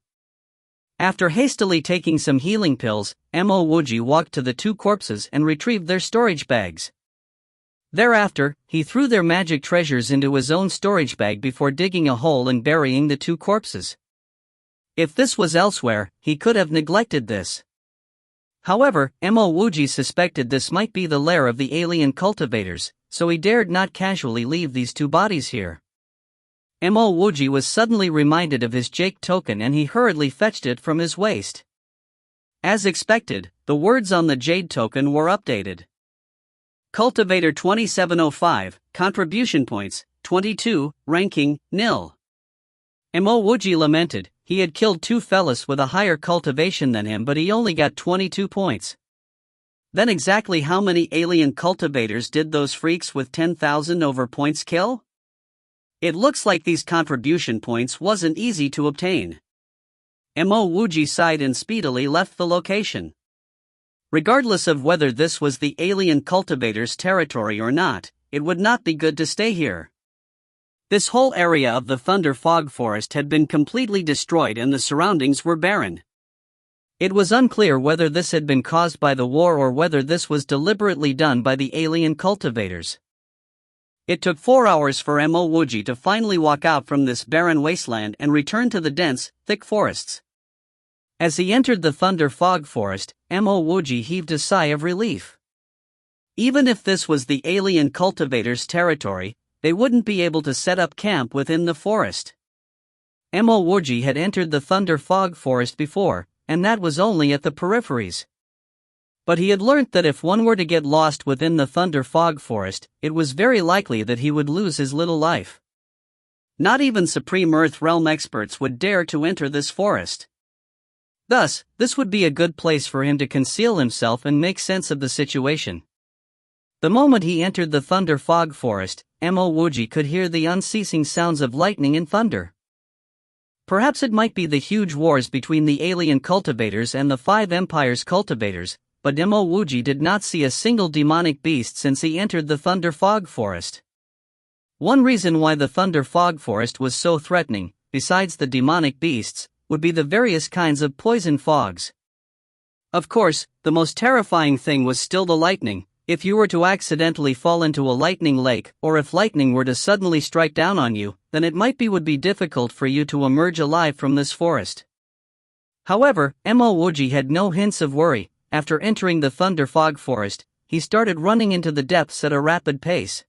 [SPEAKER 1] After hastily taking some healing pills, Mo Wuji walked to the two corpses and retrieved their storage bags. Thereafter, he threw their magic treasures into his own storage bag before digging a hole and burying the two corpses. If this was elsewhere, he could have neglected this. However, Mo Wuji suspected this might be the lair of the alien cultivators, so he dared not casually leave these two bodies here. Mo Wuji was suddenly reminded of his Jake token and he hurriedly fetched it from his waist. As expected, the words on the Jade token were updated. Cultivator 2705, contribution points, 22, ranking, nil. Mo Wuji lamented, he had killed two fellas with a higher cultivation than him but he only got 22 points. Then exactly how many alien cultivators did those freaks with 10,000 over points kill? It looks like these contribution points wasn't easy to obtain. Mo Wuji sighed and speedily left the location. Regardless of whether this was the alien cultivator's territory or not, it would not be good to stay here. This whole area of the Thunder Fog Forest had been completely destroyed and the surroundings were barren. It was unclear whether this had been caused by the war or whether this was deliberately done by the alien cultivators. It took 4 hours for Mo Wuji to finally walk out from this barren wasteland and return to the dense, thick forests. As he entered the Thunder Fog Forest, Mo Wuji heaved a sigh of relief. Even if this was the alien cultivators' territory, they wouldn't be able to set up camp within the forest. Mo Wuji had entered the Thunder Fog Forest before, and that was only at the peripheries. But he had learnt that if one were to get lost within the Thunder Fog Forest, it was very likely that he would lose his little life. Not even Supreme Earth Realm experts would dare to enter this forest. Thus, this would be a good place for him to conceal himself and make sense of the situation. The moment he entered the Thunder Fog Forest, Mo Wuji could hear the unceasing sounds of lightning and thunder. Perhaps it might be the huge wars between the alien cultivators and the Five Empires cultivators, but Mo Wuji did not see a single demonic beast since he entered the Thunder Fog Forest. One reason why the Thunder Fog Forest was so threatening, besides the demonic beasts, would be the various kinds of poison fogs. Of course, the most terrifying thing was still the lightning. If you were to accidentally fall into a lightning lake, or if lightning were to suddenly strike down on you, then it would be difficult for you to emerge alive from this forest. However, Mo Wuji had no hints of worry. After entering the Thunder Fog Forest, he started running into the depths at a rapid pace.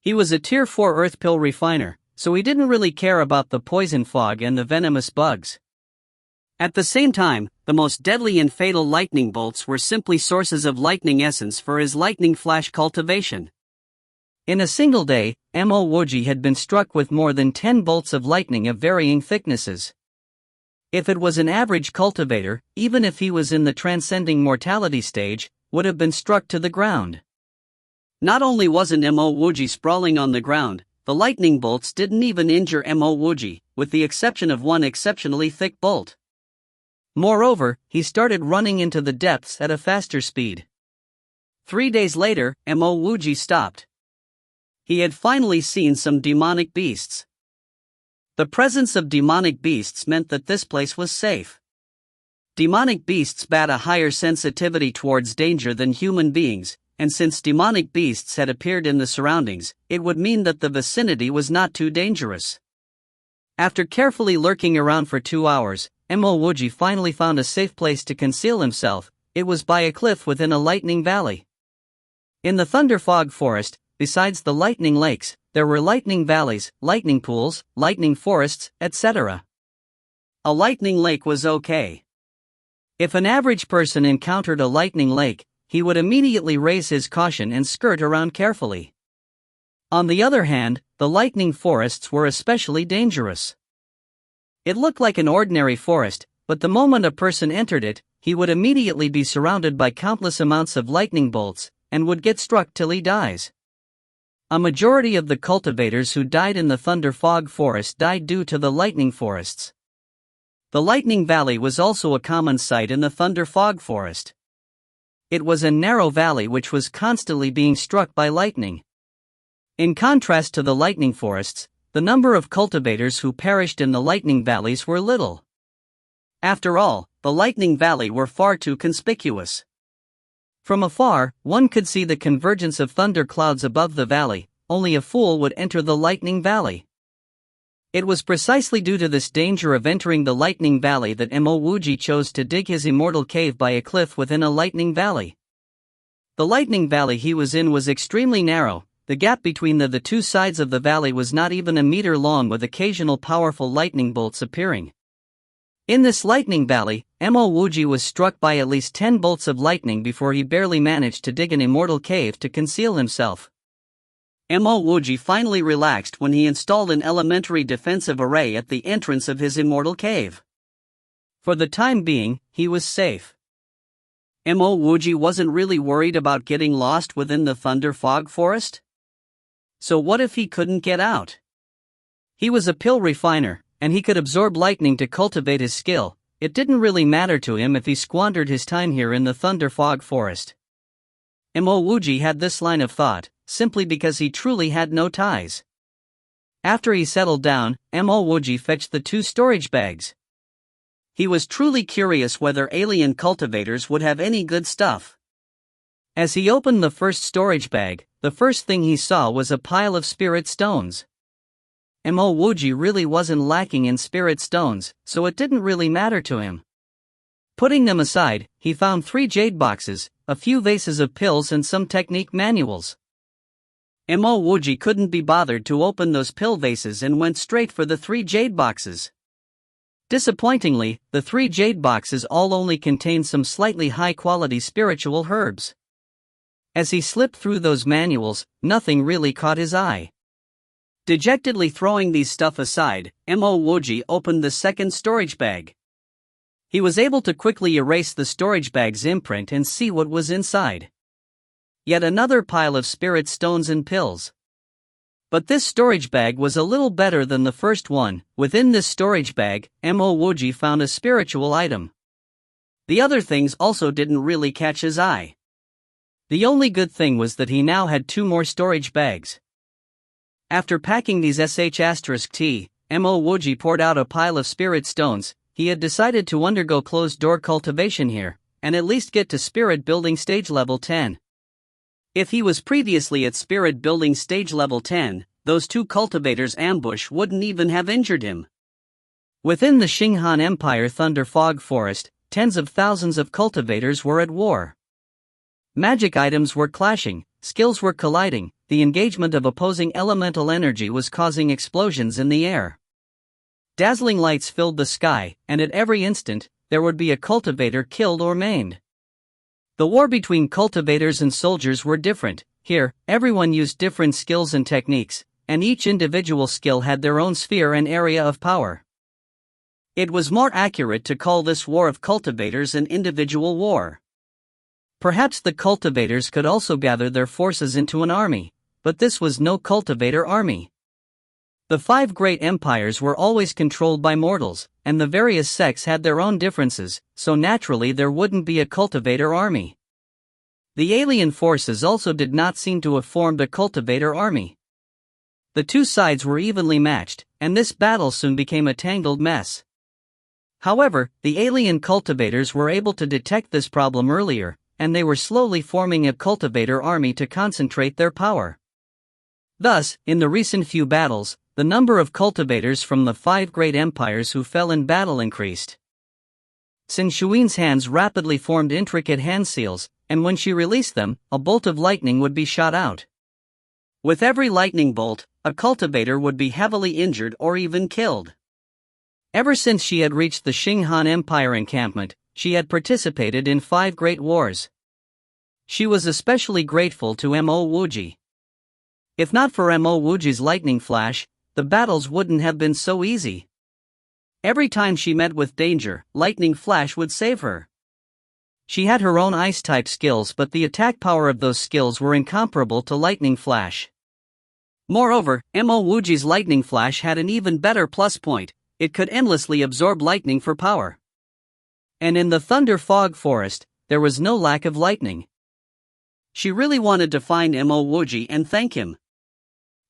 [SPEAKER 1] He was a Tier 4 Earth Pill refiner, so he didn't really care about the poison fog and the venomous bugs. At the same time, the most deadly and fatal lightning bolts were simply sources of lightning essence for his lightning flash cultivation. In a single day, Mo Wuji had been struck with more than 10 bolts of lightning of varying thicknesses. If it was an average cultivator, even if he was in the transcending mortality stage, would have been struck to the ground. Not only wasn't Mo Wuji sprawling on the ground, the lightning bolts didn't even injure Mo Wuji, with the exception of one exceptionally thick bolt. Moreover, he started running into the depths at a faster speed. 3 days later, Mo Wuji stopped. He had finally seen some demonic beasts. The presence of demonic beasts meant that this place was safe. Demonic beasts bat a higher sensitivity towards danger than human beings, and since demonic beasts had appeared in the surroundings, it would mean that the vicinity was not too dangerous. After carefully lurking around for 2 hours, Mo Wuji finally found a safe place to conceal himself. It was by a cliff within a lightning valley. In the Thunder Fog Forest, besides the lightning lakes, there were lightning valleys, lightning pools, lightning forests, etc. A lightning lake was okay. If an average person encountered a lightning lake, he would immediately raise his caution and skirt around carefully. On the other hand, the lightning forests were especially dangerous. It looked like an ordinary forest, but the moment a person entered it, he would immediately be surrounded by countless amounts of lightning bolts, and would get struck till he dies. A majority of the cultivators who died in the Thunder Fog Forest died due to the lightning forests. The Lightning Valley was also a common sight in the Thunder Fog Forest. It was a narrow valley which was constantly being struck by lightning. In contrast to the lightning forests, the number of cultivators who perished in the lightning valleys were little. After all, the Lightning Valley were far too conspicuous. From afar, one could see the convergence of thunder clouds above the valley. Only a fool would enter the Lightning Valley. It was precisely due to this danger of entering the Lightning Valley that Mo Wuji chose to dig his immortal cave by a cliff within a lightning valley. The lightning valley he was in was extremely narrow. The gap between the two sides of the valley was not even a meter long, with occasional powerful lightning bolts appearing. In this lightning valley, Mo Wuji was struck by at least 10 bolts of lightning before he barely managed to dig an immortal cave to conceal himself. Mo Wuji finally relaxed when he installed an elementary defensive array at the entrance of his immortal cave. For the time being, he was safe. Mo Wuji wasn't really worried about getting lost within the Thunder Fog Forest. So what if he couldn't get out? He was a pill refiner, and he could absorb lightning to cultivate his skill. It didn't really matter to him if he squandered his time here in the Thunder Fog Forest. Mo Wuji had this line of thought, simply because he truly had no ties. After he settled down, Mo Wuji fetched the 2 storage bags. He was truly curious whether alien cultivators would have any good stuff. As he opened the first storage bag, the first thing he saw was a pile of spirit stones. Mo Wuji really wasn't lacking in spirit stones, so it didn't really matter to him. Putting them aside, he found 3 jade boxes, a few vases of pills and some technique manuals. Mo Wuji couldn't be bothered to open those pill vases and went straight for the 3 jade boxes. Disappointingly, the 3 jade boxes all only contained some slightly high-quality spiritual herbs. As he slipped through those manuals, nothing really caught his eye. Dejectedly throwing these stuff aside, Mo Wuji opened the second storage bag. He was able to quickly erase the storage bag's imprint and see what was inside. Yet another pile of spirit stones and pills. But this storage bag was a little better than the first one. Within this storage bag, Mo Wuji found a spiritual item. The other things also didn't really catch his eye. The only good thing was that he now had 2 more storage bags. After packing these *T, Mo Wuji poured out a pile of spirit stones. He had decided to undergo closed-door cultivation here, and at least get to spirit building stage level 10. If he was previously at spirit building stage level 10, those 2 cultivators' ambush wouldn't even have injured him. Within the Xinghan Empire Thunder Fog Forest, tens of thousands of cultivators were at war. Magic items were clashing, skills were colliding, the engagement of opposing elemental energy was causing explosions in the air. Dazzling lights filled the sky, and at every instant, there would be a cultivator killed or maimed. The war between cultivators and soldiers were different. Here, everyone used different skills and techniques, and each individual skill had their own sphere and area of power. It was more accurate to call this war of cultivators an individual war. Perhaps the cultivators could also gather their forces into an army, but this was no cultivator army. The 5 great empires were always controlled by mortals, and the various sects had their own differences, so naturally there wouldn't be a cultivator army. The alien forces also did not seem to have formed a cultivator army. The 2 sides were evenly matched, and this battle soon became a tangled mess. However, the alien cultivators were able to detect this problem earlier, and they were slowly forming a cultivator army to concentrate their power. Thus, in the recent few battles, the number of cultivators from the 5 great empires who fell in battle increased. Xin Shuin's hands rapidly formed intricate hand seals, and when she released them, a bolt of lightning would be shot out. With every lightning bolt, a cultivator would be heavily injured or even killed. Ever since she had reached the Xinghan Empire encampment, she had participated in 5 great wars. She was especially grateful to Mo Wuji. If not for Mo Wuji's lightning flash, the battles wouldn't have been so easy. Every time she met with danger, lightning flash would save her. She had her own ice-type skills, but the attack power of those skills were incomparable to lightning flash. Moreover, Mo Wuji's lightning flash had an even better plus point: it could endlessly absorb lightning for power. And in the Thunder Fog Forest, there was no lack of lightning. She really wanted to find Mo Wuji and thank him.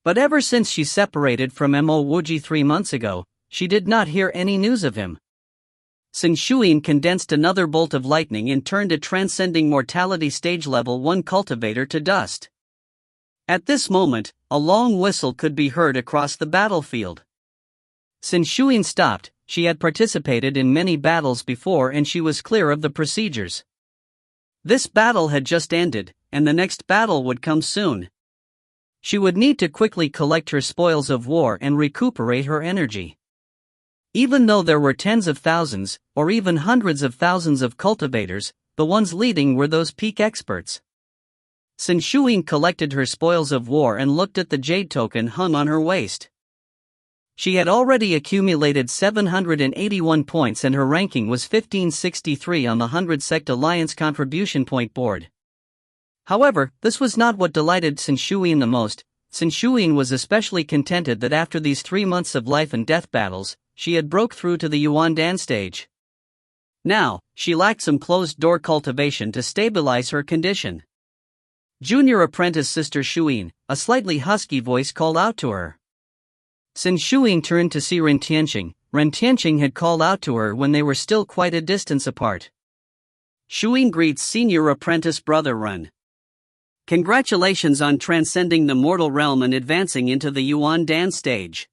[SPEAKER 1] But ever since she separated from Mo Wuji 3 months ago, she did not hear any news of him. Sin Shuyin condensed another bolt of lightning and turned a transcending mortality stage level 1 cultivator to dust. At this moment, a long whistle could be heard across the battlefield. Sin Shuyin stopped. She had participated in many battles before and she was clear of the procedures. This battle had just ended, and the next battle would come soon. She would need to quickly collect her spoils of war and recuperate her energy. Even though there were tens of thousands, or even hundreds of thousands of cultivators, the ones leading were those peak experts. Sin Shuyin collected her spoils of war and looked at the jade token hung on her waist. She had already accumulated 781 points and her ranking was 1563 on the 100 Sect Alliance contribution point board. However, this was not what delighted Sin Shuyin the most. Sin Shuyin was especially contented that after these 3 months of life and death battles, she had broke through to the Yuan Dan stage. Now, she lacked some closed-door cultivation to stabilize her condition. Junior apprentice Sister Shuyin, a slightly husky voice called out to her. Sin Shuyin turned to see Ren Tianqing. Ren Tianqing had called out to her when they were still quite a distance apart. Shuyin greets senior apprentice brother Ren. Congratulations on transcending the mortal realm and advancing into the Yuan Dan stage.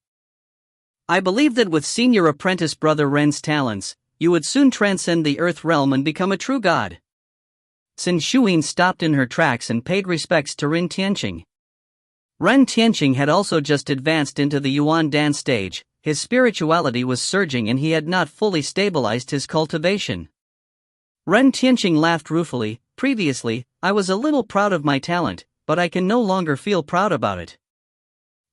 [SPEAKER 1] I believe that with senior apprentice brother Ren's talents, you would soon transcend the earth realm and become a true god. Sin Shuyin stopped in her tracks and paid respects to Ren Tianqing. Ren Tianqing had also just advanced into the Yuan Dan stage. His spirituality was surging and he had not fully stabilized his cultivation. Ren Tianqing laughed ruefully. Previously, I was a little proud of my talent, but I can no longer feel proud about it.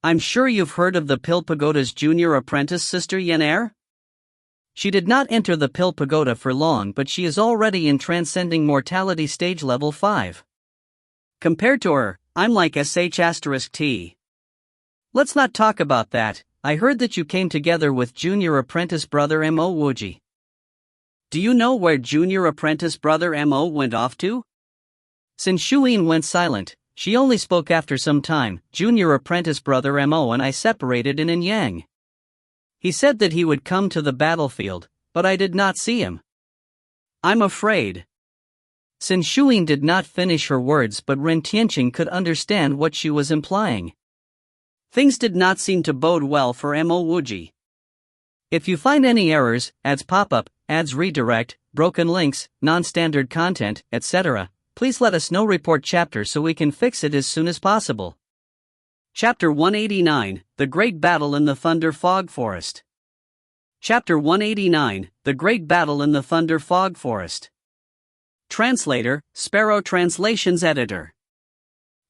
[SPEAKER 1] I'm sure you've heard of the Pill Pagoda's junior apprentice Sister Yenair? She did not enter the Pill Pagoda for long, but she is already in transcending mortality stage level 5. Compared to her, I'm like sh*t. Let's not talk about that. I heard that you came together with junior apprentice brother Mo Wuji. Do you know where junior apprentice brother Mo went off to? Sin Shuyin went silent. She only spoke after some time. Junior apprentice brother Mo and I separated in Yang. He said that he would come to the battlefield, but I did not see him. I'm afraid. Sin Shuyin did not finish her words, but Ren Tianqing could understand what she was implying. Things did not seem to bode well for Mo Wuji. If you find any errors, ads pop up, ads redirect, broken links, non-standard content, etc., please let us know. Report chapter so we can fix it as soon as possible. Chapter 189, The Great Battle in the Thunder Fog Forest. Chapter 189, The Great Battle in the Thunder Fog Forest. Translator, Sparrow Translations Editor.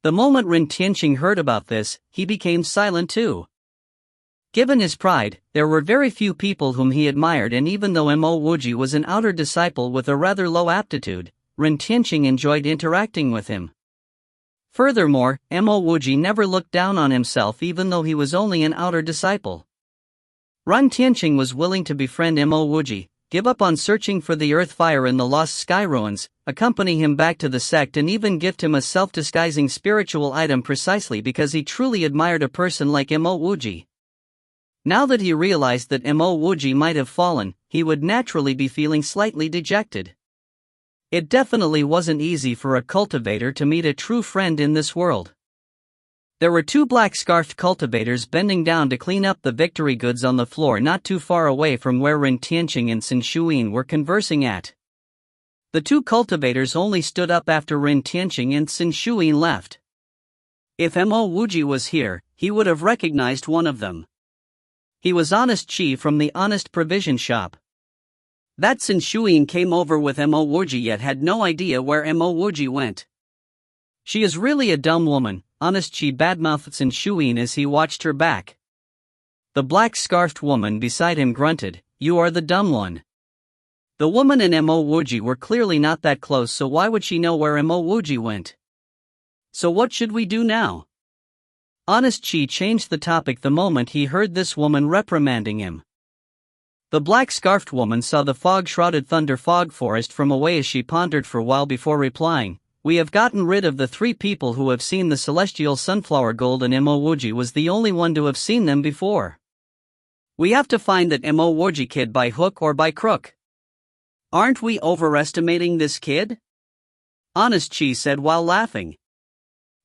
[SPEAKER 1] The moment Ren Tianqing heard about this, he became silent too. Given his pride, there were very few people whom he admired, and even though Mo Wuji was an outer disciple with a rather low aptitude, Ren Tianqing enjoyed interacting with him. Furthermore, Mo Wuji never looked down on himself even though he was only an outer disciple. Ren Tianqing was willing to befriend Mo Wuji, give up on searching for the earth fire in the lost sky ruins, accompany him back to the sect, and even gift him a self-disguising spiritual item precisely because he truly admired a person like Mo Wuji. Now that he realized that Mo Wuji might have fallen, he would naturally be feeling slightly dejected. It definitely wasn't easy for a cultivator to meet a true friend in this world. There were 2 black-scarfed cultivators bending down to clean up the victory goods on the floor not too far away from where Ren Tianqing and Sin Shuyin were conversing at. The 2 cultivators only stood up after Ren Tianqing and Sin Shuyin left. If Mo Wuji was here, he would have recognized one of them. He was Honest Chi from the Honest Provision Shop. That Sin Shuyin came over with Mo Wuji yet had no idea where Mo Wuji went. She is really a dumb woman, Honest Chi badmouthed Sin Shuyin as he watched her back. The black-scarfed woman beside him grunted, "You are the dumb one." The woman and Mo Wuji were clearly not that close, so why would she know where Mo Wuji went? So what should we do now? Honest Chi changed the topic the moment he heard this woman reprimanding him. The black-scarfed woman saw the fog-shrouded thunder fog forest from away as she pondered for a while before replying, "We have gotten rid of the 3 people who have seen the celestial sunflower gold, and Mo Wuji was the only one to have seen them before. We have to find that Mo Wuji kid by hook or by crook. Aren't we overestimating this kid? Honest Chi said while laughing.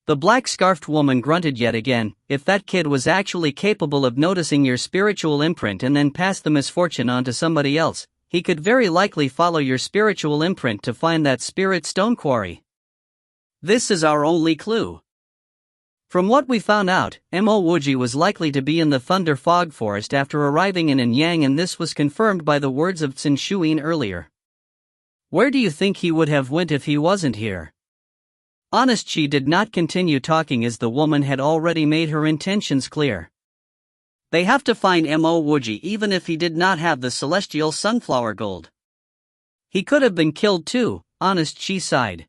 [SPEAKER 1] The black-scarfed woman grunted yet again. If that kid was actually capable of noticing your spiritual imprint and then pass the misfortune on to somebody else, he could very likely follow your spiritual imprint to find that spirit stone quarry. This is our only clue. From what we found out, Mo Wuji was likely to be in the Thunder Fog Forest after arriving in Anyang, and this was confirmed by the words of Tsin Shuyin earlier. Where do you think he would have went if he wasn't here? Honest Chi did not continue talking as the woman had already made her intentions clear. They have to find Mo Wuji even if he did not have the celestial sunflower gold. He could have been killed too, Honest Chi sighed.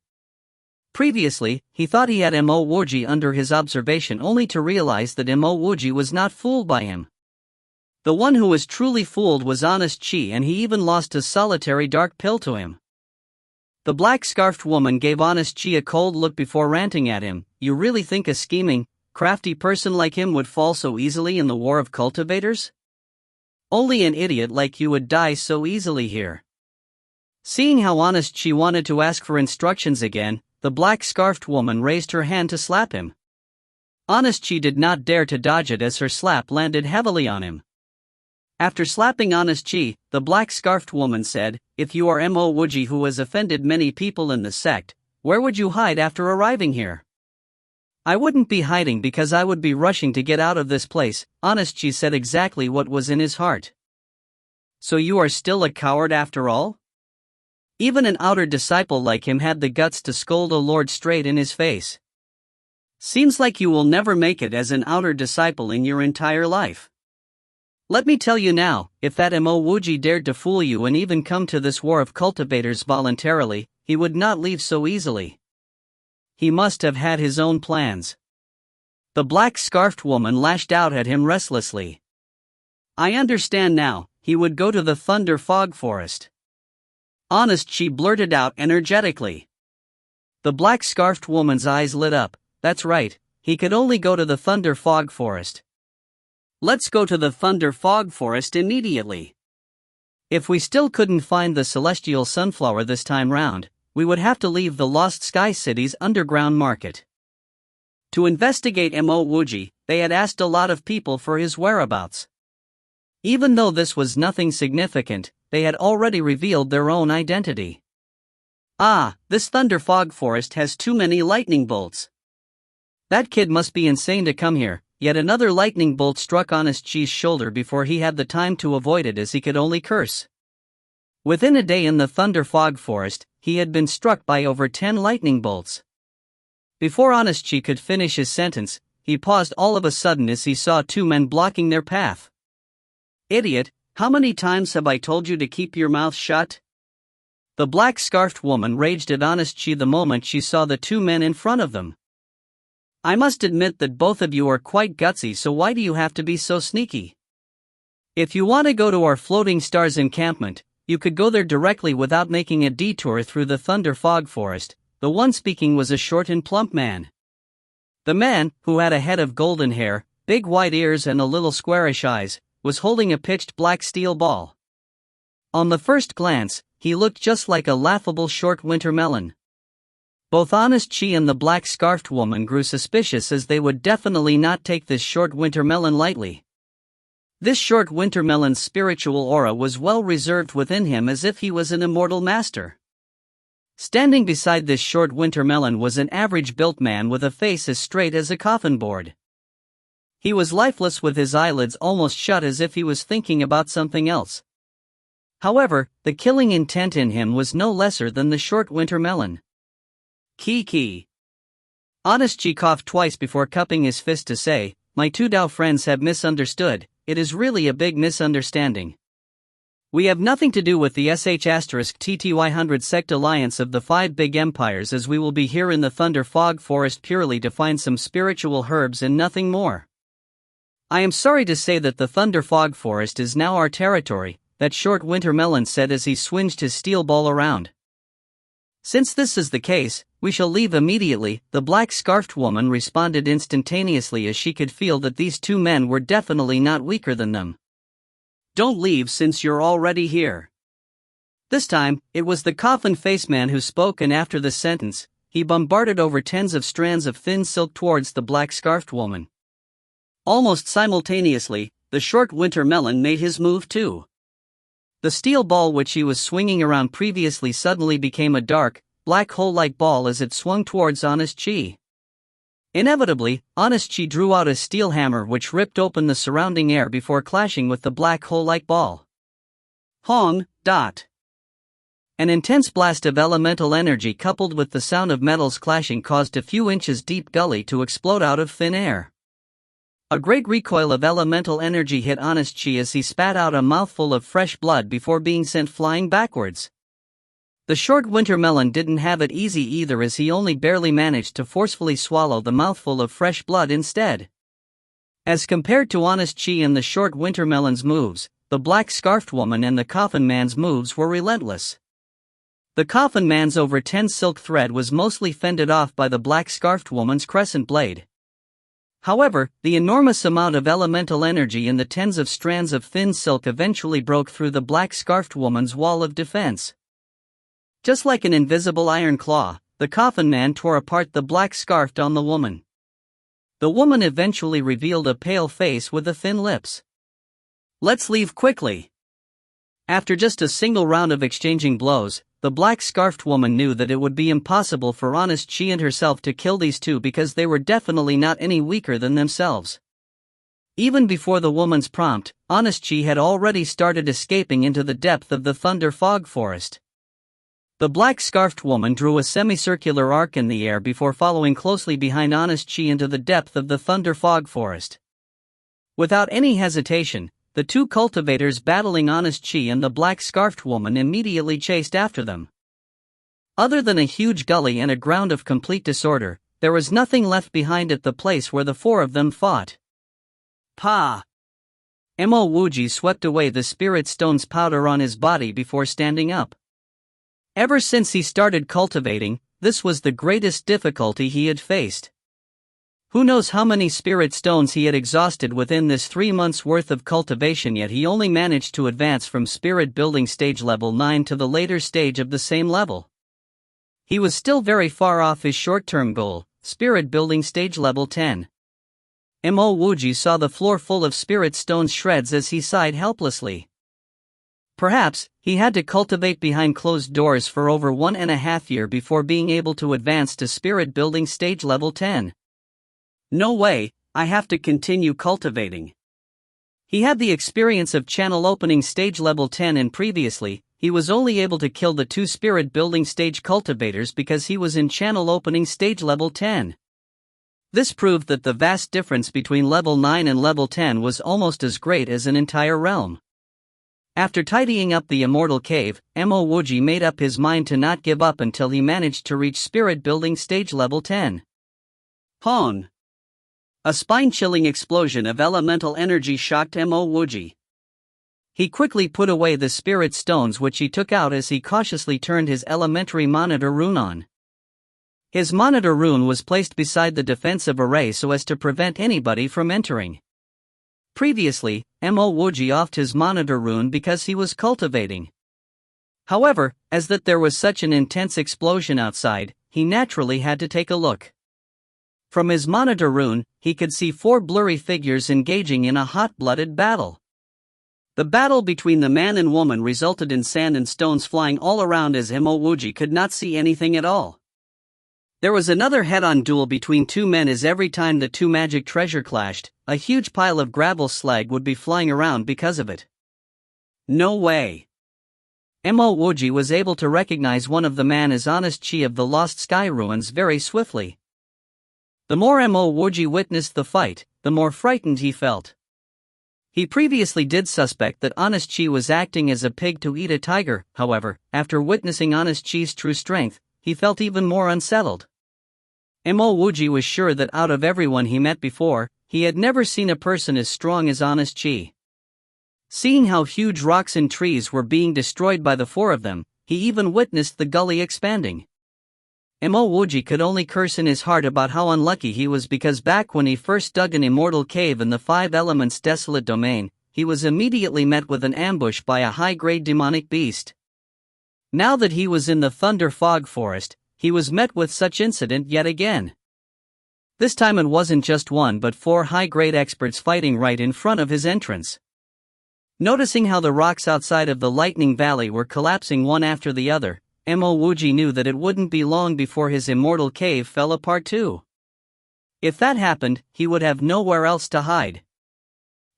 [SPEAKER 1] Previously, he thought he had Mo Wuji under his observation only to realize that Mo Wuji was not fooled by him. The one who was truly fooled was Honest Chi, and he even lost his solitary dark pill to him. The black-scarfed woman gave Honest Chi a cold look before ranting at him. You really think a scheming, crafty person like him would fall so easily in the war of cultivators? Only an idiot like you would die so easily here. Seeing how Honest Chi wanted to ask for instructions again, the black-scarfed woman raised her hand to slap him. Honest Chi did not dare to dodge it as her slap landed heavily on him. After slapping Honest Chi, the black-scarfed woman said, if you are Mo Wuji who has offended many people in the sect, where would you hide after arriving here? I wouldn't be hiding because I would be rushing to get out of this place. Honest Chi said exactly what was in his heart. So you are still a coward after all? Even an outer disciple like him had the guts to scold a lord straight in his face. Seems like you will never make it as an outer disciple in your entire life. Let me tell you now, if that Mo Wuji dared to fool you and even come to this war of cultivators voluntarily, he would not leave so easily. He must have had his own plans. The black-scarfed woman lashed out at him restlessly. I understand now, he would go to the Thunder Fog Forest. Honest Chi blurted out energetically. The black-scarfed woman's eyes lit up. That's right, he could only go to the Thunder Fog Forest. Let's go to the Thunder Fog Forest immediately. If we still couldn't find the celestial sunflower this time round, we would have to leave the Lost Sky City's underground market. To investigate Mo Wuji, they had asked a lot of people for his whereabouts. Even though this was nothing significant, they had already revealed their own identity. Ah, this Thunder Fog Forest has too many lightning bolts. That kid must be insane to come here. Yet another lightning bolt struck Honest Chi's shoulder before he had the time to avoid it, as he could only curse. Within a day in the Thunder Fog Forest, he had been struck by over 10 lightning bolts. Before Honest Chi could finish his sentence, he paused all of a sudden as he saw two men blocking their path. Idiot, how many times have I told you to keep your mouth shut? The black-scarfed woman raged at Honest Chi the moment she saw the two men in front of them. I must admit that both of you are quite gutsy, so why do you have to be so sneaky? If you want to go to our Floating Stars encampment, you could go there directly without making a detour through the Thunder Fog Forest. The one speaking was a short and plump man. The man, who had a head of golden hair, big white ears and a little squarish eyes, was holding a pitched black steel ball. On the first glance, he looked just like a laughable short winter melon. Both Honest Chi and the black-scarfed woman grew suspicious, as they would definitely not take this short winter melon lightly. This short winter melon's spiritual aura was well reserved within him, as if he was an immortal master. Standing beside this short winter melon was an average-built man with a face as straight as a coffin board. He was lifeless, with his eyelids almost shut, as if he was thinking about something else. However, the killing intent in him was no lesser than the short winter melon. Kiki. Honest Chi coughed twice before cupping his fist to say, my two Dao friends have misunderstood. It is really a big misunderstanding. We have nothing to do with the *TTY100 sect alliance of the five big empires, as we will be here in the Thunder Fog Forest purely to find some spiritual herbs and nothing more. I am sorry to say that the Thunder Fog Forest is now our territory, that short winter melon said as he swinged his steel ball around. Since this is the case, we shall leave immediately, the black-scarfed woman responded instantaneously, as she could feel that these two men were definitely not weaker than them. Don't leave since you're already here. This time, it was the coffin-faced man who spoke, and after the sentence, he bombarded over tens of strands of thin silk towards the black-scarfed woman. Almost simultaneously, the short winter melon made his move too. The steel ball which he was swinging around previously suddenly became a dark, black hole-like ball as it swung towards Honest Chi. Inevitably, Honest Chi drew out a steel hammer which ripped open the surrounding air before clashing with the black hole-like ball. Hong, dot. An intense blast of elemental energy coupled with the sound of metals clashing caused a few inches deep gully to explode out of thin air. A great recoil of elemental energy hit Honest Chi as he spat out a mouthful of fresh blood before being sent flying backwards. The short winter melon didn't have it easy either, as he only barely managed to forcefully swallow the mouthful of fresh blood instead. As compared to Honest Chi and the short winter melon's moves, the black-scarfed woman and the coffin man's moves were relentless. The coffin man's over 10 silk thread was mostly fended off by the black-scarfed woman's crescent blade. However, the enormous amount of elemental energy in the tens of strands of thin silk eventually broke through the black-scarfed woman's wall of defense. Just like an invisible iron claw, the coffin man tore apart the black-scarfed on the woman. The woman eventually revealed a pale face with the thin lips. "Let's leave quickly." After just a single round of exchanging blows, the black-scarfed woman knew that it would be impossible for Honest Chi and herself to kill these two because they were definitely not any weaker than themselves. Even before the woman's prompt, Honest Chi had already started escaping into the depth of the thunder fog forest. The black-scarfed woman drew a semicircular arc in the air before following closely behind Honest Chi into the depth of the thunder fog forest. Without any hesitation, the two cultivators battling Honest Chi and the black-scarfed woman immediately chased after them. Other than a huge gully and a ground of complete disorder, there was nothing left behind at the place where the four of them fought. Pa! Mo Wuji swept away the spirit stone's powder on his body before standing up. Ever since he started cultivating, this was the greatest difficulty he had faced. Who knows how many spirit stones he had exhausted within this 3 months' worth of cultivation, yet he only managed to advance from spirit building stage level 9 to the later stage of the same level. He was still very far off his short-term goal, spirit building stage level 10. Mo Wuji saw the floor full of spirit stones shreds as he sighed helplessly. Perhaps, he had to cultivate behind closed doors for over 1.5 years before being able to advance to spirit building stage level 10. No way, I have to continue cultivating. He had the experience of channel opening stage level 10, and previously, he was only able to kill the two spirit building stage cultivators because he was in channel opening stage level 10. This proved that the vast difference between level 9 and level 10 was almost as great as an entire realm. After tidying up the immortal cave, Mo Wuji made up his mind to not give up until he managed to reach spirit building stage level 10. Hong! A spine-chilling explosion of elemental energy shocked Mo Wuji. He quickly put away the spirit stones which he took out as he cautiously turned his elementary monitor rune on. His monitor rune was placed beside the defensive array so as to prevent anybody from entering. Previously, Mo Wuji offed his monitor rune because he was cultivating. However, as that there was such an intense explosion outside, he naturally had to take a look. From his monitor rune, he could see 4 blurry figures engaging in a hot-blooded battle. The battle between the man and woman resulted in sand and stones flying all around as Mo Wuji could not see anything at all. There was another head-on duel between 2 men as every time the 2 magic treasure clashed, a huge pile of gravel slag would be flying around because of it. No way! Mo Wuji was able to recognize one of the men as Honest Chi of the Lost Sky Ruins very swiftly. The more Mo Wuji witnessed the fight, the more frightened he felt. He previously did suspect that Honest Chi was acting as a pig to eat a tiger, however, after witnessing Honest Chi's true strength, he felt even more unsettled. Mo Wuji was sure that out of everyone he met before, he had never seen a person as strong as Honest Chi. Seeing how huge rocks and trees were being destroyed by the 4 of them, he even witnessed the gully expanding. Mo Wuji could only curse in his heart about how unlucky he was, because back when he first dug an immortal cave in the 5 Elements desolate domain, he was immediately met with an ambush by a high-grade demonic beast. Now that he was in the Thunder Fog Forest, he was met with such incident yet again. This time it wasn't just one but 4 high-grade experts fighting right in front of his entrance. Noticing how the rocks outside of the Lightning Valley were collapsing one after the other, Mo Wuji knew that it wouldn't be long before his immortal cave fell apart too. If that happened, he would have nowhere else to hide.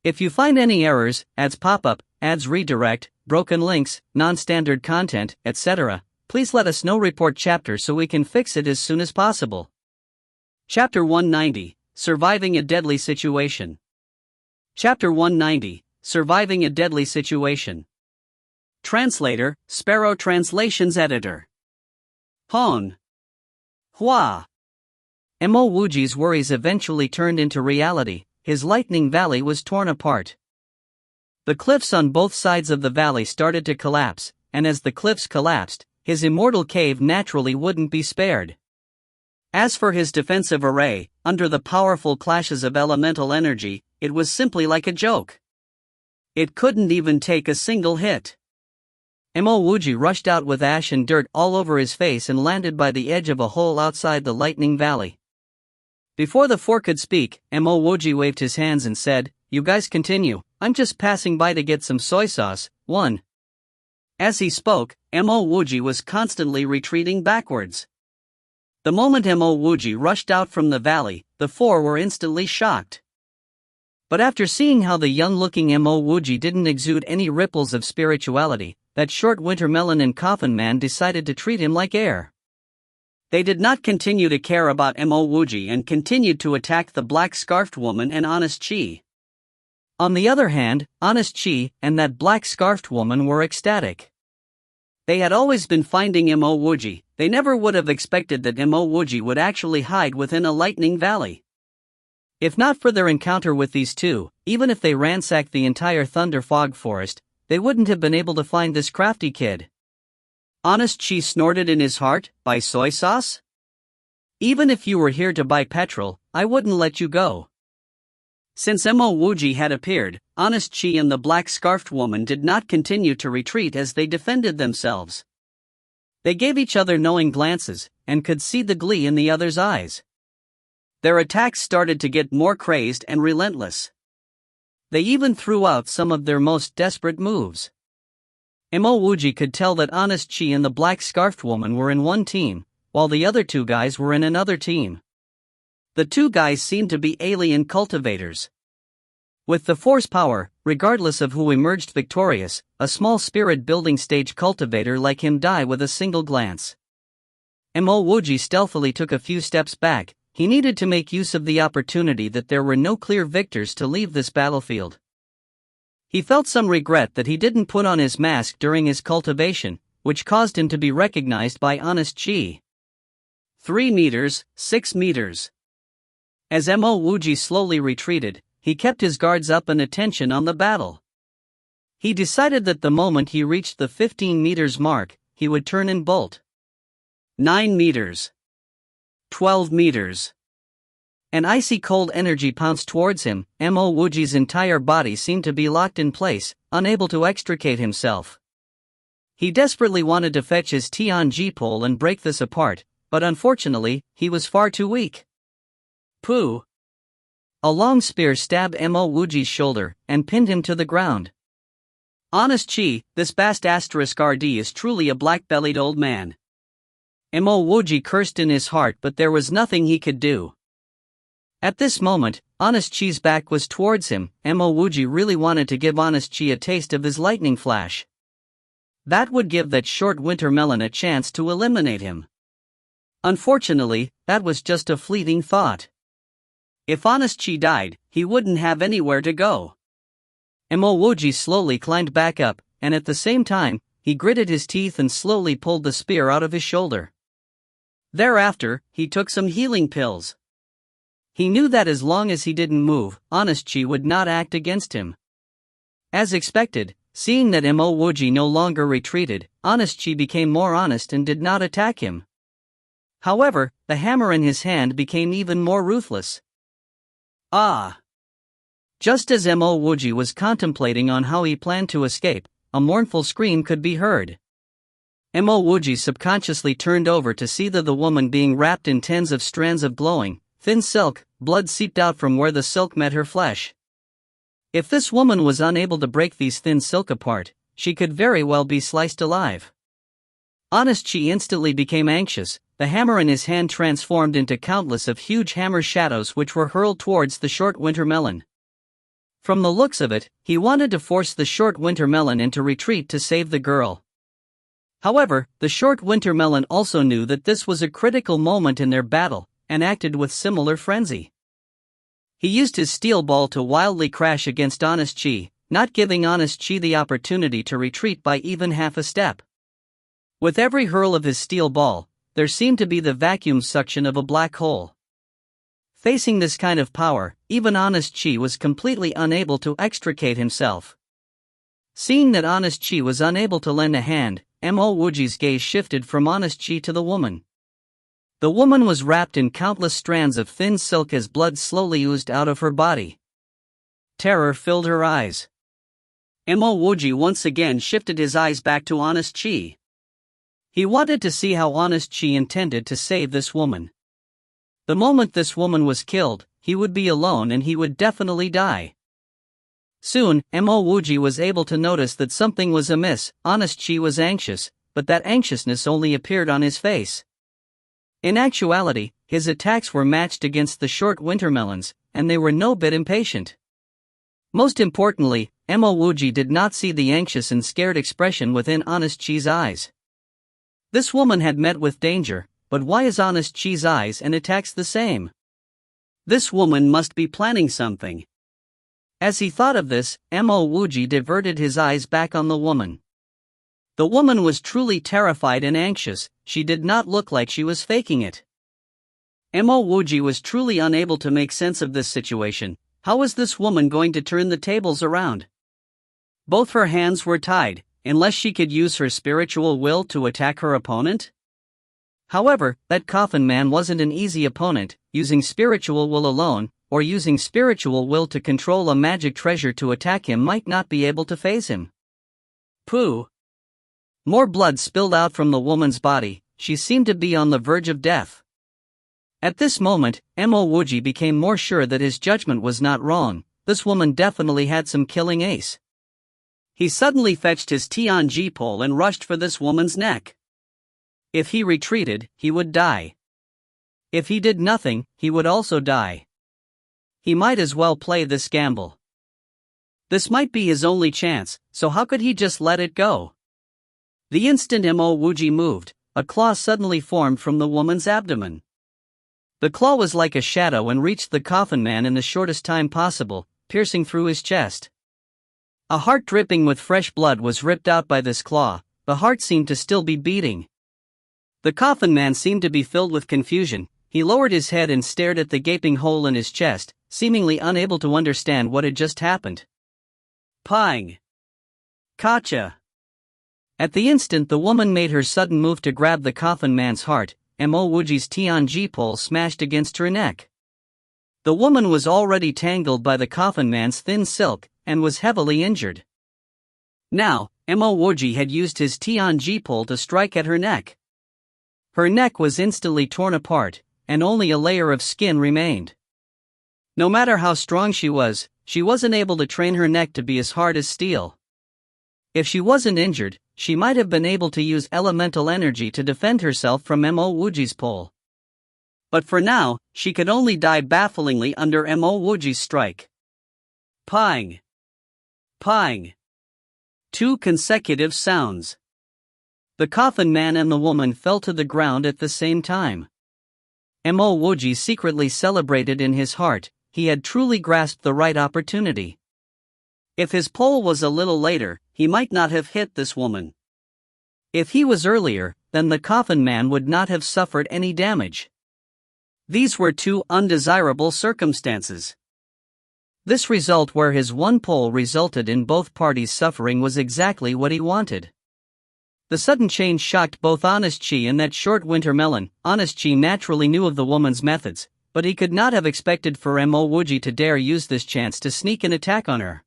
[SPEAKER 1] If you find any errors, ads pop up, ads redirect, broken links, non-standard content, etc., please let us know. Report chapter so we can fix it as soon as possible. Chapter 190, Surviving a Deadly Situation. Chapter 190, Surviving a Deadly Situation. Translator, Sparrow Translations Editor. Hon. Hua. Mo Wuji's worries eventually turned into reality. His Lightning Valley was torn apart. The cliffs on both sides of the valley started to collapse, and as the cliffs collapsed, his immortal cave naturally wouldn't be spared. As for his defensive array, under the powerful clashes of elemental energy, it was simply like a joke. It couldn't even take a single hit. Mo Wuji rushed out with ash and dirt all over his face and landed by the edge of a hole outside the Lightning Valley. Before the 4 could speak, Mo Wuji waved his hands and said, "You guys continue, I'm just passing by to get some soy sauce." 1. As he spoke, Mo Wuji was constantly retreating backwards. The moment Mo Wuji rushed out from the valley, the 4 were instantly shocked. But after seeing how the young-looking Mo Wuji didn't exude any ripples of spirituality, that short wintermelon and coffin man decided to treat him like air. They did not continue to care about Mo Wuji and continued to attack the black-scarfed woman and Honest Chi. On the other hand, Honest Chi and that black-scarfed woman were ecstatic. They had always been finding Mo Wuji. They never would have expected that Mo Wuji would actually hide within a Lightning Valley. If not for their encounter with these two, even if they ransacked the entire Thunder Fog Forest, they wouldn't have been able to find this crafty kid. Honest Chi snorted in his heart, "Buy soy sauce? Even if you were here to buy petrol, I wouldn't let you go." Since Mo Wuji had appeared, Honest Chi and the black-scarfed woman did not continue to retreat as they defended themselves. They gave each other knowing glances, and could see the glee in the other's eyes. Their attacks started to get more crazed and relentless. They even threw out some of their most desperate moves. Mo Wuji could tell that Honest Chi and the black-scarfed woman were in one team, while the other 2 guys were in another team. The 2 guys seemed to be alien cultivators. With the force power, regardless of who emerged victorious, a small spirit building stage cultivator like him die with a single glance. Mo Wuji stealthily took a few steps back. He needed to make use of the opportunity that there were no clear victors to leave this battlefield. He felt some regret that he didn't put on his mask during his cultivation, which caused him to be recognized by Honest Chi. 3 meters, 6 meters. As Mo Wuji slowly retreated, he kept his guards up and attention on the battle. He decided that the moment he reached the 15 meters mark, he would turn and bolt. 9 meters. 12 meters. An icy cold energy pounced towards him. Mo Wuji's entire body seemed to be locked in place, unable to extricate himself. He desperately wanted to fetch his Tianji pole and break this apart, but unfortunately, he was far too weak. Pooh! A long spear stabbed Mo Wuji's shoulder and pinned him to the ground. Honest Chi, this bast *RD is truly a black-bellied old man. Mo Wuji cursed in his heart, but there was nothing he could do. At this moment, Honest Chi's back was towards him. Mo Wuji really wanted to give Honest Chi a taste of his lightning flash. That would give that short wintermelon a chance to eliminate him. Unfortunately, that was just a fleeting thought. If Honest Chi died, he wouldn't have anywhere to go. Mo Wuji slowly climbed back up, and at the same time, he gritted his teeth and slowly pulled the spear out of his shoulder. Thereafter, he took some healing pills. He knew that as long as he didn't move, Honest Chi would not act against him. As expected, seeing that Mo Wuji no longer retreated, Honest Chi became more honest and did not attack him. However, the hammer in his hand became even more ruthless. Ah! Just as Mo Wuji was contemplating on how he planned to escape, a mournful scream could be heard. Mo Wuji subconsciously turned over to see the woman being wrapped in tens of strands of glowing, thin silk. Blood seeped out from where the silk met her flesh. If this woman was unable to break these thin silk apart, she could very well be sliced alive. Honest Chi instantly became anxious. The hammer in his hand transformed into countless of huge hammer shadows which were hurled towards the short winter melon. From the looks of it, he wanted to force the short winter melon into retreat to save the girl. However, the short winter melon also knew that this was a critical moment in their battle, and acted with similar frenzy. He used his steel ball to wildly crash against Honest Chi, not giving Honest Chi the opportunity to retreat by even half a step. With every hurl of his steel ball, there seemed to be the vacuum suction of a black hole. Facing this kind of power, even Honest Chi was completely unable to extricate himself. Seeing that Honest Chi was unable to lend a hand, Mo Wuji's gaze shifted from Honest Chi to the woman. The woman was wrapped in countless strands of thin silk as blood slowly oozed out of her body. Terror filled her eyes. Mo Wuji once again shifted his eyes back to Honest Chi. He wanted to see how Honest Chi intended to save this woman. The moment this woman was killed, he would be alone and he would definitely die. Soon, Mo Wuji was able to notice that something was amiss. Honest Chi was anxious, but that anxiousness only appeared on his face. In actuality, his attacks were matched against the short winter melons, and they were no bit impatient. Most importantly, Mo Wuji did not see the anxious and scared expression within Honest Chi's eyes. This woman had met with danger, but why is Honest Chi's eyes and attacks the same? This woman must be planning something. As he thought of this, Mo Wuji diverted his eyes back on the woman. The woman was truly terrified and anxious. She did not look like she was faking it. Mo Wuji was truly unable to make sense of this situation. How was this woman going to turn the tables around? Both her hands were tied, unless she could use her spiritual will to attack her opponent? However, that coffin man wasn't an easy opponent. Using spiritual will alone, or using spiritual will to control a magic treasure to attack him might not be able to phase him. Pooh! More blood spilled out from the woman's body. She seemed to be on the verge of death. At this moment, Mo Wuji became more sure that his judgment was not wrong. This woman definitely had some killing ace. He suddenly fetched his Tianji pole and rushed for this woman's neck. If he retreated, he would die. If he did nothing, he would also die. He might as well play this gamble. This might be his only chance, so how could he just let it go? The instant Mo Wuji moved, a claw suddenly formed from the woman's abdomen. The claw was like a shadow and reached the coffin man in the shortest time possible, piercing through his chest. A heart dripping with fresh blood was ripped out by this claw. The heart seemed to still be beating. The coffin man seemed to be filled with confusion. He lowered his head and stared at the gaping hole in his chest, seemingly unable to understand what had just happened. Pang! Kacha! At the instant the woman made her sudden move to grab the coffin man's heart, Mo Wuji's Tianji pole smashed against her neck. The woman was already tangled by the coffin man's thin silk, and was heavily injured. Now, Mo Wuji had used his Tianji pole to strike at her neck. Her neck was instantly torn apart, and only a layer of skin remained. No matter how strong she wasn't able to train her neck to be as hard as steel. If she wasn't injured, she might have been able to use elemental energy to defend herself from Mo Wuji's pole. But for now, she could only die bafflingly under Mo Wuji's strike. Pang! Pang! 2 consecutive sounds. The coffin man and the woman fell to the ground at the same time. Mo Wuji secretly celebrated in his heart. He had truly grasped the right opportunity. If his pole was a little later, he might not have hit this woman. If he was earlier, then the coffin man would not have suffered any damage. These were 2 undesirable circumstances. This result where his one pole resulted in both parties suffering was exactly what he wanted. The sudden change shocked both Honest Chi and that short winter melon. Honest Chi naturally knew of the woman's methods, but he could not have expected for Mo Wuji to dare use this chance to sneak an attack on her.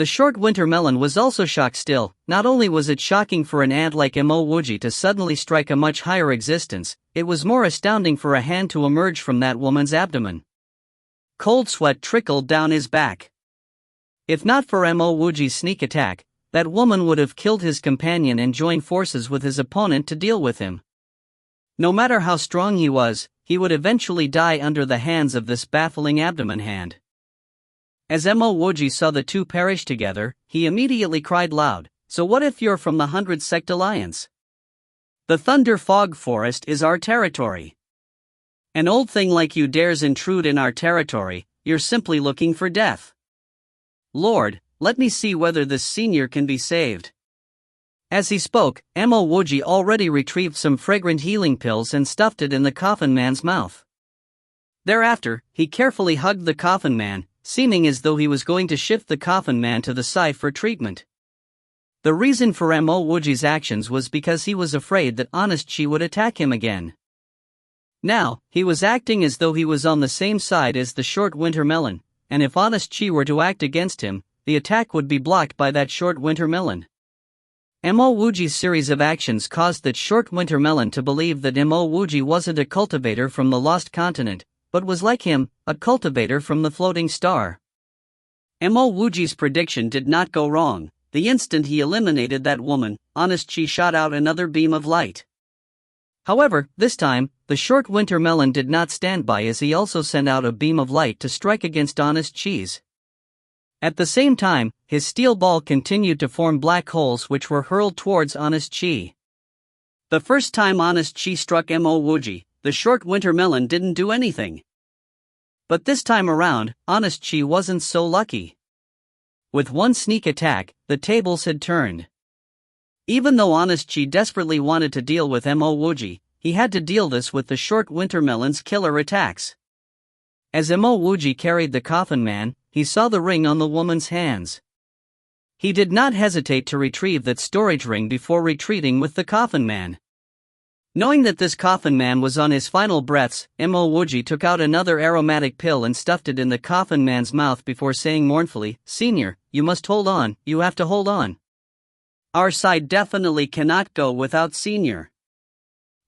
[SPEAKER 1] The short winter melon was also shocked still. Not only was it shocking for an ant like Mo Wuji to suddenly strike a much higher existence, it was more astounding for a hand to emerge from that woman's abdomen. Cold sweat trickled down his back. If not for Mo Wuji's sneak attack, that woman would have killed his companion and joined forces with his opponent to deal with him. No matter how strong he was, he would eventually die under the hands of this baffling abdomen hand. As Mo Wuji saw the two perish together, he immediately cried loud, "So what if you're from the 100 Sect Alliance? The Thunder Fog Forest is our territory. An old thing like you dares intrude in our territory, you're simply looking for death. Lord, let me see whether this senior can be saved." As he spoke, Mo Wuji already retrieved some fragrant healing pills and stuffed it in the coffin man's mouth. Thereafter, he carefully hugged the coffin man, seeming as though he was going to shift the coffin man to the side for treatment. The reason for Mo Wuji's actions was because he was afraid that Honest Chi would attack him again. Now, he was acting as though he was on the same side as the short winter melon, and if Honest Chi were to act against him, the attack would be blocked by that short winter melon. Mo Wuji's series of actions caused that short winter melon to believe that Mo Wuji wasn't a cultivator from the lost continent, but was like him, a cultivator from the floating star. Mo Wuji's prediction did not go wrong. The instant he eliminated that woman, Honest Chi shot out another beam of light. However, this time, the short winter melon did not stand by as he also sent out a beam of light to strike against Honest Chi's. At the same time, his steel ball continued to form black holes which were hurled towards Honest Chi. The first time Honest Chi struck Mo Wuji, the short winter melon didn't do anything. But this time around, Honest Chi wasn't so lucky. With one sneak attack, the tables had turned. Even though Honest Chi desperately wanted to deal with Mo Wuji, he had to deal this with the short winter melon's killer attacks. As Mo Wuji carried the coffin man, he saw the ring on the woman's hands. He did not hesitate to retrieve that storage ring before retreating with the coffin man. Knowing that this coffin man was on his final breaths, Mo Wuji took out another aromatic pill and stuffed it in the coffin man's mouth before saying mournfully, "Senior, you must hold on, you have to hold on. Our side definitely cannot go without Senior."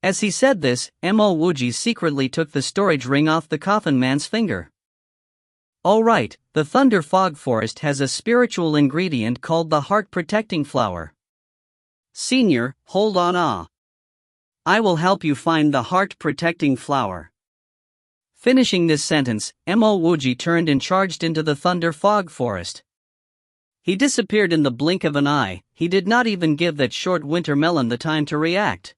[SPEAKER 1] As he said this, Mo Wuji secretly took the storage ring off the coffin man's finger. Alright, the Thunder Fog Forest has a spiritual ingredient called the Heart Protecting Flower. Senior, hold on. I will help you find the Heart Protecting Flower. Finishing this sentence, Mo Wuji turned and charged into the Thunder Fog Forest. He disappeared in the blink of an eye. He did not even give that short winter melon the time to react.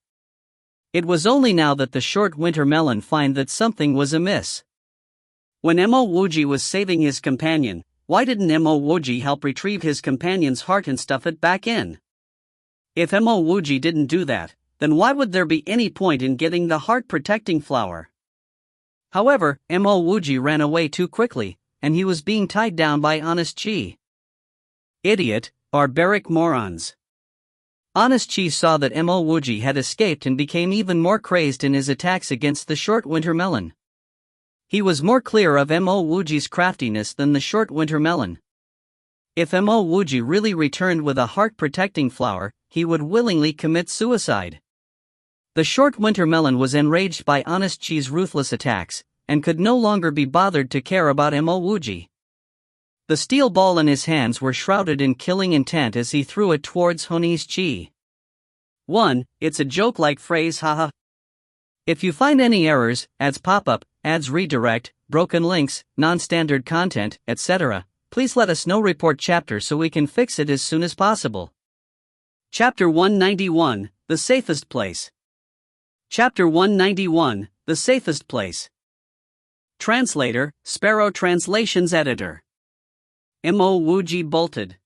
[SPEAKER 1] It was only now that the short winter melon found that something was amiss. When Mo Wuji was saving his companion, why didn't Mo Wuji help retrieve his companion's heart and stuff it back in? If Mo Wuji didn't do that, then why would there be any point in getting the heart-protecting flower? However, Mo Wuji ran away too quickly, and he was being tied down by Honest Chi. Idiot, barbaric morons. Honest Chi saw that Mo Wuji had escaped and became even more crazed in his attacks against the short winter melon. He was more clear of Mo Wuji's craftiness than the short winter melon. If Mo Wuji really returned with a heart-protecting flower, he would willingly commit suicide. The short winter melon was enraged by Honest Chi's ruthless attacks, and could no longer be bothered to care about Mo Wuji. The steel ball in his hands were shrouded in killing intent as he threw it towards Honest Chi. 1. It's a joke-like phrase, haha. If you find any errors, ads pop up, ads redirect, broken links, non-standard content, etc., please let us know. Report chapter so we can fix it as soon as possible. Chapter 191, The Safest Place. Chapter 191, The Safest Place. Translator, Sparrow Translations Editor. Mo Wuji bolted.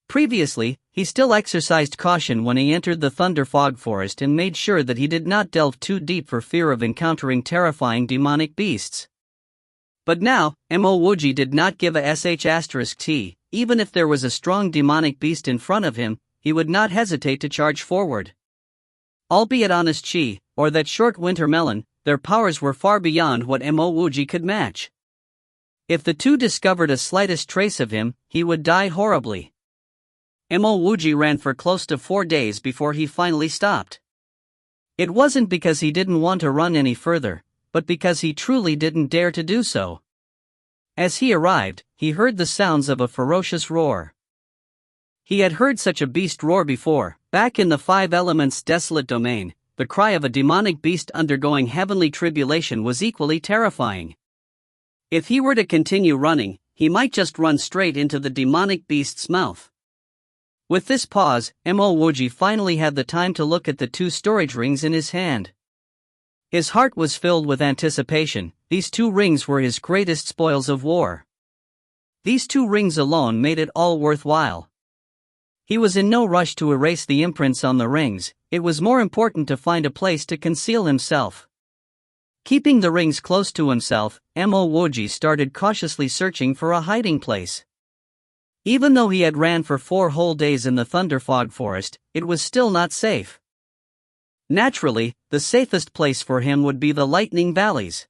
[SPEAKER 1] Previously, he still exercised caution when he entered the Thunder Fog Forest and made sure that he did not delve too deep for fear of encountering terrifying demonic beasts. But now, Mo Wuji did not give a sh*t, even if there was a strong demonic beast in front of him, he would not hesitate to charge forward. Albeit Honest Chi, or that short winter melon, their powers were far beyond what Mo Wuji could match. If the two discovered a slightest trace of him, he would die horribly. Mo Wuji ran for close to 4 days before he finally stopped. It wasn't because he didn't want to run any further, but because he truly didn't dare to do so. As he arrived, he heard the sounds of a ferocious roar. He had heard such a beast roar before, back in the Five Elements' desolate domain. The cry of a demonic beast undergoing heavenly tribulation was equally terrifying. If he were to continue running, he might just run straight into the demonic beast's mouth. With this pause, Mo Wuji finally had the time to look at the 2 storage rings in his hand. His heart was filled with anticipation. These 2 rings were his greatest spoils of war. These 2 rings alone made it all worthwhile. He was in no rush to erase the imprints on the rings. It was more important to find a place to conceal himself. Keeping the rings close to himself, Mo Wuji started cautiously searching for a hiding place. Even though he had ran for 4 whole days in the Thunder Fog Forest, it was still not safe. Naturally, the safest place for him would be the Lightning Valleys.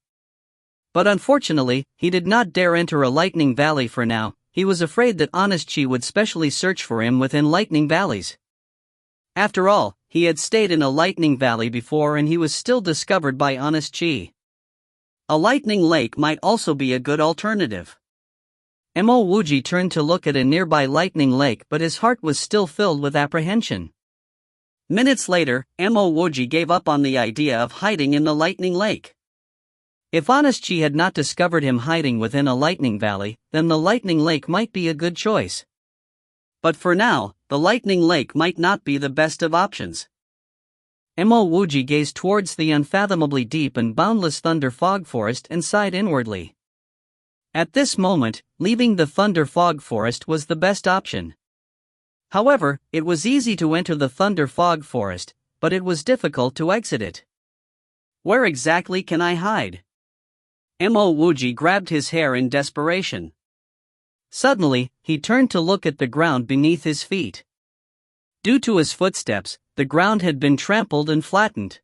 [SPEAKER 1] But unfortunately, he did not dare enter a Lightning Valley for now. He was afraid that Honest Chi would specially search for him within Lightning Valleys. After all, he had stayed in a Lightning Valley before and he was still discovered by Honest Chi. A lightning lake might also be a good alternative. Mo Wuji turned to look at a nearby lightning lake, but his heart was still filled with apprehension. Minutes later, Mo Wuji gave up on the idea of hiding in the lightning lake. If Honest Chi had not discovered him hiding within a lightning valley, then the lightning lake might be a good choice. But for now, the lightning lake might not be the best of options. Mo Wuji gazed towards the unfathomably deep and boundless Thunder Fog Forest and sighed inwardly. At this moment, leaving the Thunder Fog Forest was the best option. However, it was easy to enter the Thunder Fog Forest, but it was difficult to exit it. Where exactly can I hide? Mo Wuji grabbed his hair in desperation. Suddenly, he turned to look at the ground beneath his feet. Due to his footsteps, the ground had been trampled and flattened.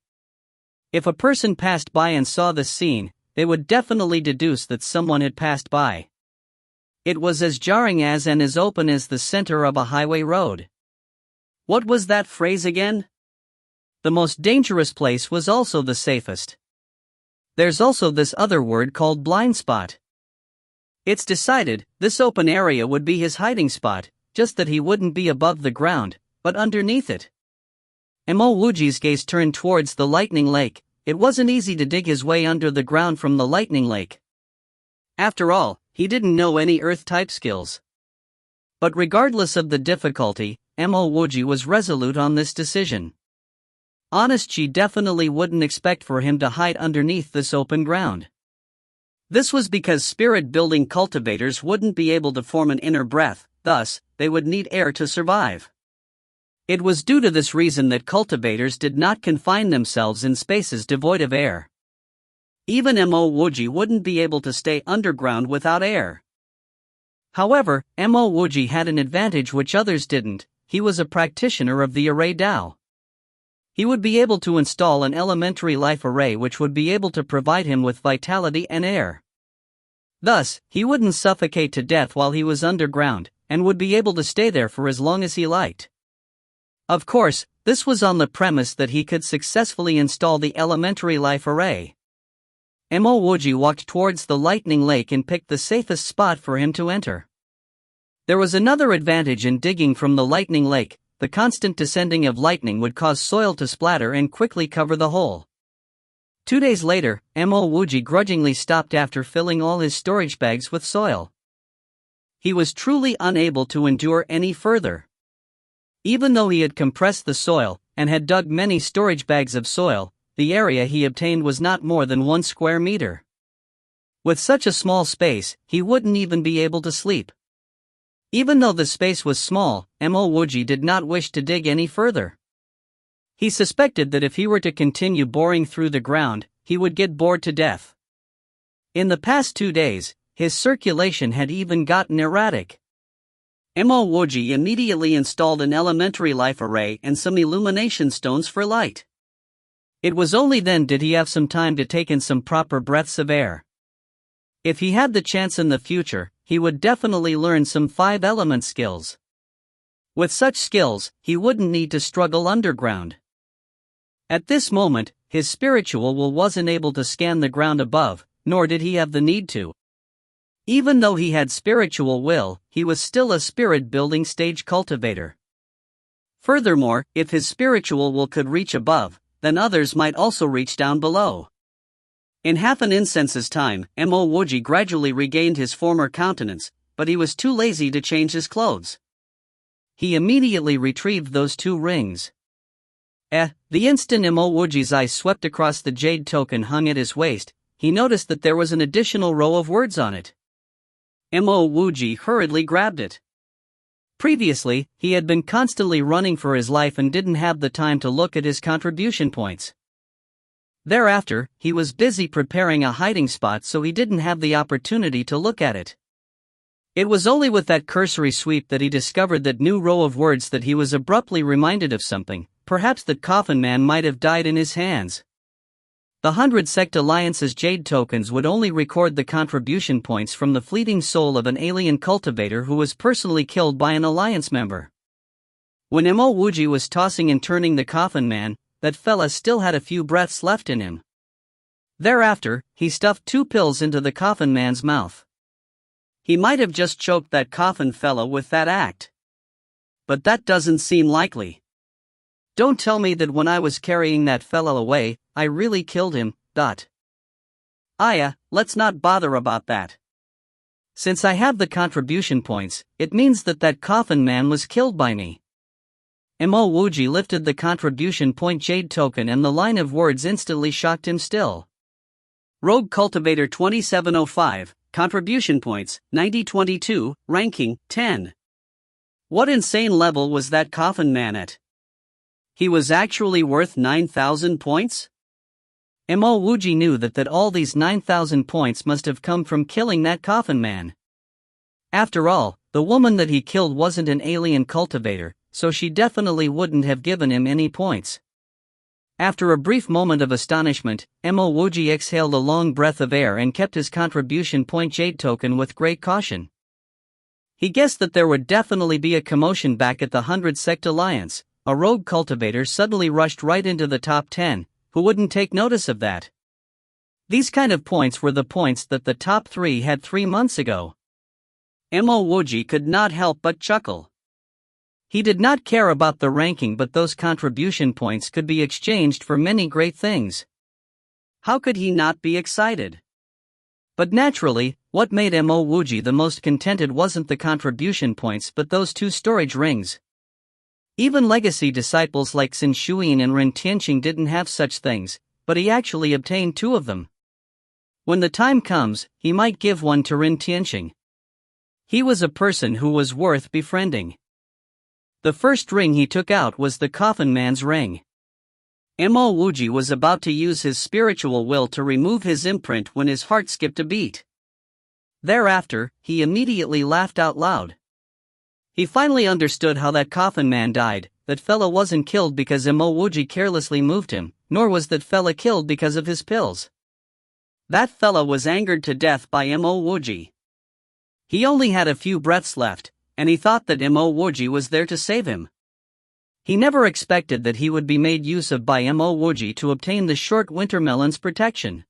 [SPEAKER 1] If a person passed by and saw this scene, they would definitely deduce that someone had passed by. It was as jarring as and as open as the center of a highway road. What was that phrase again? The most dangerous place was also the safest. There's also this other word called blind spot. It's decided, this open area would be his hiding spot, just that he wouldn't be above the ground, but underneath it. Mo Wuji's gaze turned towards the lightning lake. It wasn't easy to dig his way under the ground from the lightning lake. After all, he didn't know any earth-type skills. But regardless of the difficulty, Mo Wuji was resolute on this decision. Honest Chi definitely wouldn't expect for him to hide underneath this open ground. This was because spirit-building cultivators wouldn't be able to form an inner breath, thus, they would need air to survive. It was due to this reason that cultivators did not confine themselves in spaces devoid of air. Even Mo Wuji wouldn't be able to stay underground without air. However, Mo Wuji had an advantage which others didn't. He was a practitioner of the array Tao. He would be able to install an elementary life array which would be able to provide him with vitality and air. Thus, he wouldn't suffocate to death while he was underground, and would be able to stay there for as long as he liked. Of course, this was on the premise that he could successfully install the elementary life array. Mo Wuji walked towards the lightning lake and picked the safest spot for him to enter. There was another advantage in digging from the lightning lake. The constant descending of lightning would cause soil to splatter and quickly cover the hole. 2 days later, Mo Wuji grudgingly stopped after filling all his storage bags with soil. He was truly unable to endure any further. Even though he had compressed the soil, and had dug many storage bags of soil, the area he obtained was not more than 1 square meter. With such a small space, he wouldn't even be able to sleep. Even though the space was small, Mo Wuji did not wish to dig any further. He suspected that if he were to continue boring through the ground, he would get bored to death. In the past 2 days, his circulation had even gotten erratic. Mo Wuji immediately installed an elementary life array and some illumination stones for light. It was only then did he have some time to take in some proper breaths of air. If he had the chance in the future, he would definitely learn some 5-element skills. With such skills, he wouldn't need to struggle underground. At this moment, his spiritual will wasn't able to scan the ground above, nor did he have the need to. Even though he had spiritual will, he was still a spirit-building stage cultivator. Furthermore, if his spiritual will could reach above, then others might also reach down below. In half an incense's time, Mo Wuji gradually regained his former countenance, but he was too lazy to change his clothes. He immediately retrieved those 2 rings. The instant Mo Wuji's eyes swept across the jade token hung at his waist, he noticed that there was an additional row of words on it. Mo Wuji hurriedly grabbed it. Previously, he had been constantly running for his life and didn't have the time to look at his contribution points. Thereafter, he was busy preparing a hiding spot, so he didn't have the opportunity to look at it. It was only with that cursory sweep that he discovered that new row of words that he was abruptly reminded of something, perhaps that Coffin Man might have died in his hands. The 100 Sect Alliance's jade tokens would only record the contribution points from the fleeting soul of an alien cultivator who was personally killed by an alliance member. When Mo Wuji was tossing and turning the Coffin Man, that fella still had a few breaths left in him. Thereafter, he stuffed 2 pills into the Coffin Man's mouth. He might have just choked that coffin fella with that act. But that doesn't seem likely. Don't tell me that when I was carrying that fella away, I really killed him. Let's not bother about that. Since I have the contribution points, it means that that Coffin Man was killed by me. Mo Wuji lifted the contribution point jade token and the line of words instantly shocked him still. Rogue Cultivator 2705, contribution points, 9022, ranking, 10. What insane level was that Coffin Man at? He was actually worth 9,000 points? Mo Wuji knew that all these 9,000 points must have come from killing that Coffin Man. After all, the woman that he killed wasn't an alien cultivator, so she definitely wouldn't have given him any points. After a brief moment of astonishment, Mo Wuji exhaled a long breath of air and kept his contribution point jade token with great caution. He guessed that there would definitely be a commotion back at the 100 Sect Alliance. A rogue cultivator suddenly rushed right into the top 10, who wouldn't take notice of that? These kind of points were the points that the top 3 had 3 months ago. Mo Wuji could not help but chuckle. He did not care about the ranking, but those contribution points could be exchanged for many great things. How could he not be excited? But naturally, what made Mo Wuji the most contented wasn't the contribution points but those 2 storage rings. Even legacy disciples like Xin Shuyin and Ren Tianqing didn't have such things, but he actually obtained 2 of them. When the time comes, he might give one to Ren Tianqing. He was a person who was worth befriending. The first ring he took out was the Coffin Man's ring. Mo Wuji was about to use his spiritual will to remove his imprint when his heart skipped a beat. Thereafter, he immediately laughed out loud. He finally understood how that Coffin Man died. That fella wasn't killed because Mo Wuji carelessly moved him, nor was that fella killed because of his pills. That fella was angered to death by Mo Wuji. He only had a few breaths left, and he thought that Mo Wuji was there to save him. He never expected that he would be made use of by Mo Wuji to obtain the short wintermelon's protection.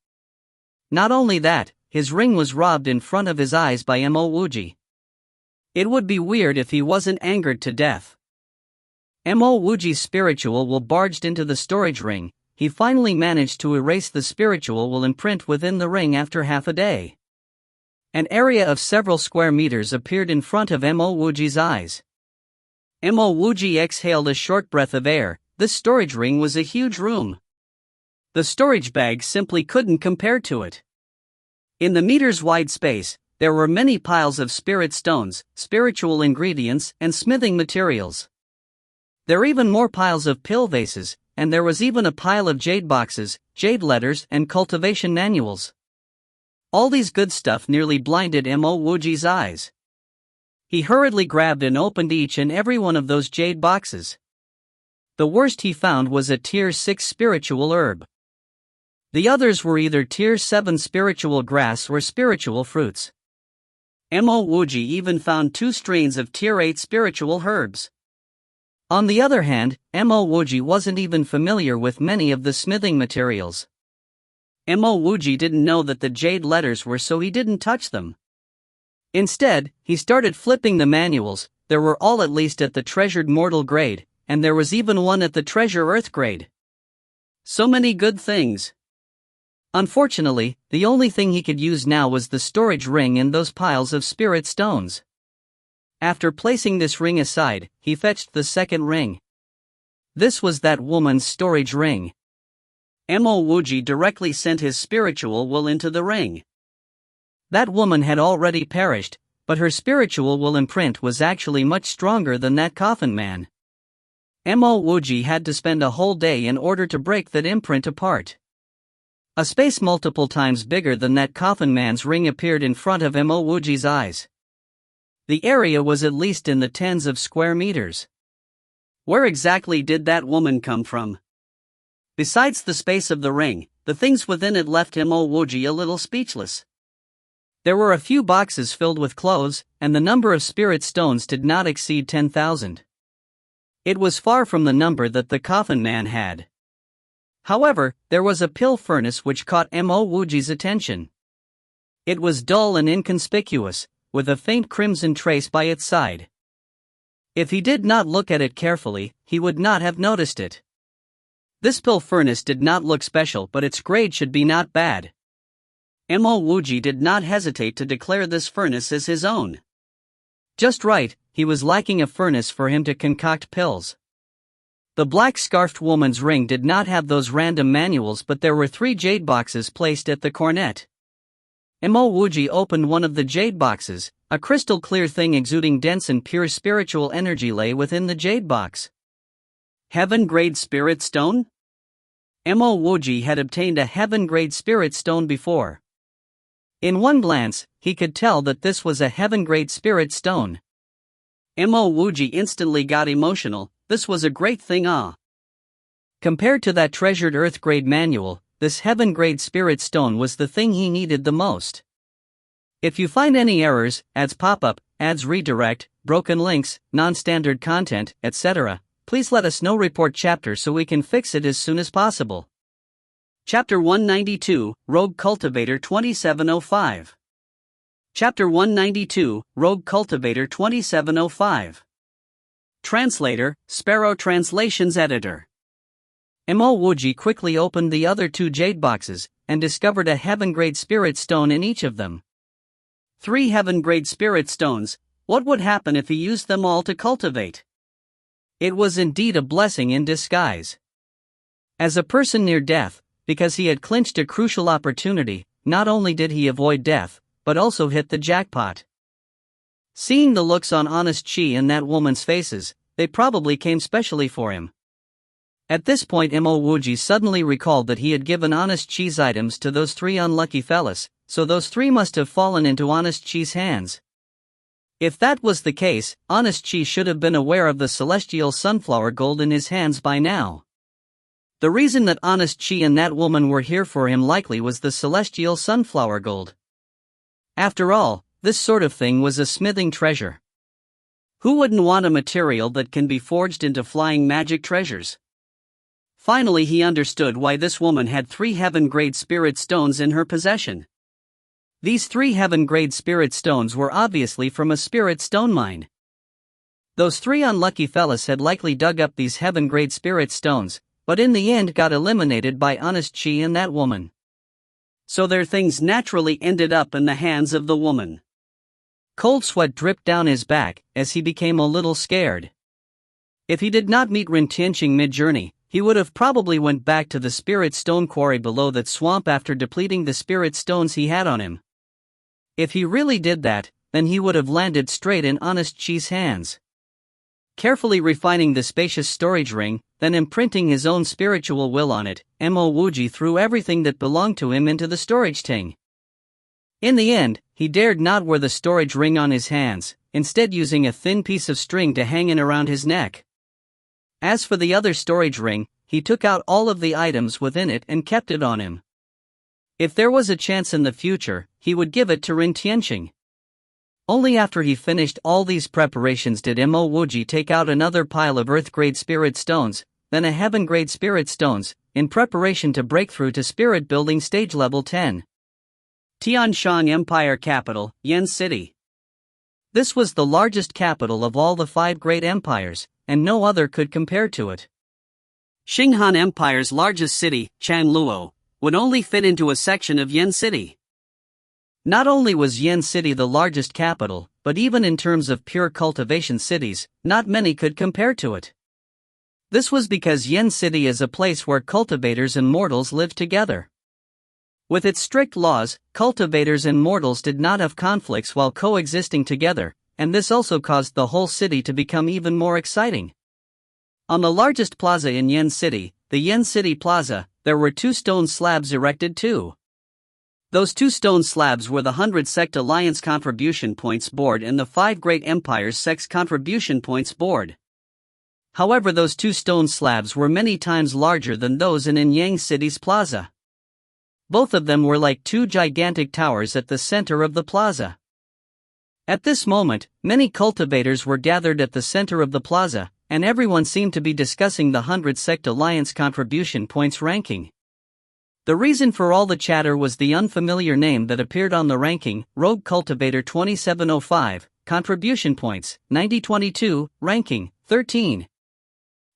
[SPEAKER 1] Not only that, his ring was robbed in front of his eyes by Mo Wuji. It would be weird if he wasn't angered to death. Mo Wuji's spiritual will barged into the storage ring. He finally managed to erase the spiritual will imprint within the ring after half a day. An area of several square meters appeared in front of Mo Wuji's eyes. Mo Wuji exhaled a short breath of air. This storage ring was a huge room. The storage bag simply couldn't compare to it. In the meters-wide space, there were many piles of spirit stones, spiritual ingredients, and smithing materials. There were even more piles of pill vases, and there was even a pile of jade boxes, jade letters, and cultivation manuals. All these good stuff nearly blinded Mo Wuji's eyes. He hurriedly grabbed and opened each and every one of those jade boxes. The worst he found was a tier 6 spiritual herb. The others were either Tier 7 spiritual grass or spiritual fruits. Mo Wuji even found 2 strains of Tier 8 spiritual herbs. On the other hand, Mo Wuji wasn't even familiar with many of the smithing materials. Mo Wuji didn't know that the jade letters were, so he didn't touch them. Instead, he started flipping the manuals. There were all at least at the treasured mortal grade, and there was even one at the treasure earth grade. So many good things. Unfortunately, the only thing he could use now was the storage ring in those piles of spirit stones. After placing this ring aside, he fetched the second ring. This was that woman's storage ring. Mo Wuji directly sent his spiritual will into the ring. That woman had already perished, but her spiritual will imprint was actually much stronger than that coffin man. Mo Wuji had to spend a whole day in order to break that imprint apart. A space multiple times bigger than that coffin man's ring appeared in front of Mo Wuji's eyes. The area was at least in the tens of square meters. Where exactly did that woman come from? Besides the space of the ring, the things within it left Mo Wuji a little speechless. There were a few boxes filled with clothes, and the number of spirit stones did not exceed 10,000. It was far from the number that the coffin man had. However, there was a pill furnace which caught Mo Wuji's attention. It was dull and inconspicuous, with a faint crimson trace by its side. If he did not look at it carefully, he would not have noticed it. This pill furnace did not look special, but its grade should be not bad. Mo Wuji did not hesitate to declare this furnace as his own. Just right, he was lacking a furnace for him to concoct pills. The black-scarfed woman's ring did not have those random manuals, but there were 3 jade boxes placed at the cornet. Mo Wuji opened one of the jade boxes. A crystal-clear thing exuding dense and pure spiritual energy lay within the jade box. Heaven-grade spirit stone? Mo Wuji had obtained a heaven-grade spirit stone before. In one glance, he could tell that this was a heaven-grade spirit stone. Mo Wuji instantly got emotional. This was a great thing. Compared to that treasured earth-grade manual, this heaven-grade spirit stone was the thing he needed the most. If you find any errors, ads pop up, ads redirect, broken links, non-standard content, etc., please let us know. Report chapter so we can fix it as soon as possible. Chapter 192, Rogue Cultivator 2705. Chapter 192, Rogue Cultivator 2705. Translator, Sparrow Translations Editor. Mo Wuji quickly opened the other 2 jade boxes, and discovered a heaven-grade spirit stone in each of them. 3 heaven-grade spirit stones. What would happen if he used them all to cultivate? It was indeed a blessing in disguise. As a person near death, because he had clinched a crucial opportunity, not only did he avoid death, but also hit the jackpot. Seeing the looks on Honest Chi and that woman's faces, they probably came specially for him. At this point Mo Wuji suddenly recalled that he had given Honest Chi's items to those 3 unlucky fellas, so those 3 must have fallen into Honest Chi's hands. If that was the case, Honest Chi should have been aware of the celestial sunflower gold in his hands by now. The reason that Honest Chi and that woman were here for him likely was the celestial sunflower gold. After all, this sort of thing was a smithing treasure. Who wouldn't want a material that can be forged into flying magic treasures? Finally he understood why this woman had 3 heaven-grade spirit stones in her possession. These 3 heaven-grade spirit stones were obviously from a spirit stone mine. Those 3 unlucky fellas had likely dug up these heaven-grade spirit stones, but in the end got eliminated by Honest Chi and that woman. So their things naturally ended up in the hands of the woman. Cold sweat dripped down his back, as he became a little scared. If he did not meet Ren Tianqing mid-journey, he would have probably went back to the spirit stone quarry below that swamp after depleting the spirit stones he had on him. If he really did that, then he would have landed straight in Honest Chi's hands. Carefully refining the spacious storage ring, then imprinting his own spiritual will on it, Mo Wuji threw everything that belonged to him into the storage thing. In the end, he dared not wear the storage ring on his hands, instead using a thin piece of string to hang in around his neck. As for the other storage ring, he took out all of the items within it and kept it on him. If there was a chance in the future, he would give it to Rin Tianqing. Only after he finished all these preparations did Mo Wuji take out another pile of Earth-grade spirit stones, then a Heaven-grade spirit stones, in preparation to break through to spirit building stage level 10. Tianshan Empire Capital, Yan City. This was the largest capital of all the 5 great empires, and no other could compare to it. Xinghan Empire's largest city, Chanluo, would only fit into a section of Yan City. Not only was Yan City the largest capital, but even in terms of pure cultivation cities, not many could compare to it. This was because Yan City is a place where cultivators and mortals live together. With its strict laws, cultivators and mortals did not have conflicts while coexisting together, and this also caused the whole city to become even more exciting. On the largest plaza in Yan City, the Yan City Plaza, there were 2 stone slabs erected too. Those 2 stone slabs were the 100 Sect Alliance Contribution Points Board and the 5 Great Empires Sects Contribution Points Board. However, those 2 stone slabs were many times larger than those in Yang City's plaza. Both of them were like 2 gigantic towers at the center of the plaza. At this moment, many cultivators were gathered at the center of the plaza, and everyone seemed to be discussing the 100 Sect Alliance Contribution Points ranking. The reason for all the chatter was the unfamiliar name that appeared on the ranking, Rogue Cultivator 2705, Contribution Points, 9022, ranking, 13.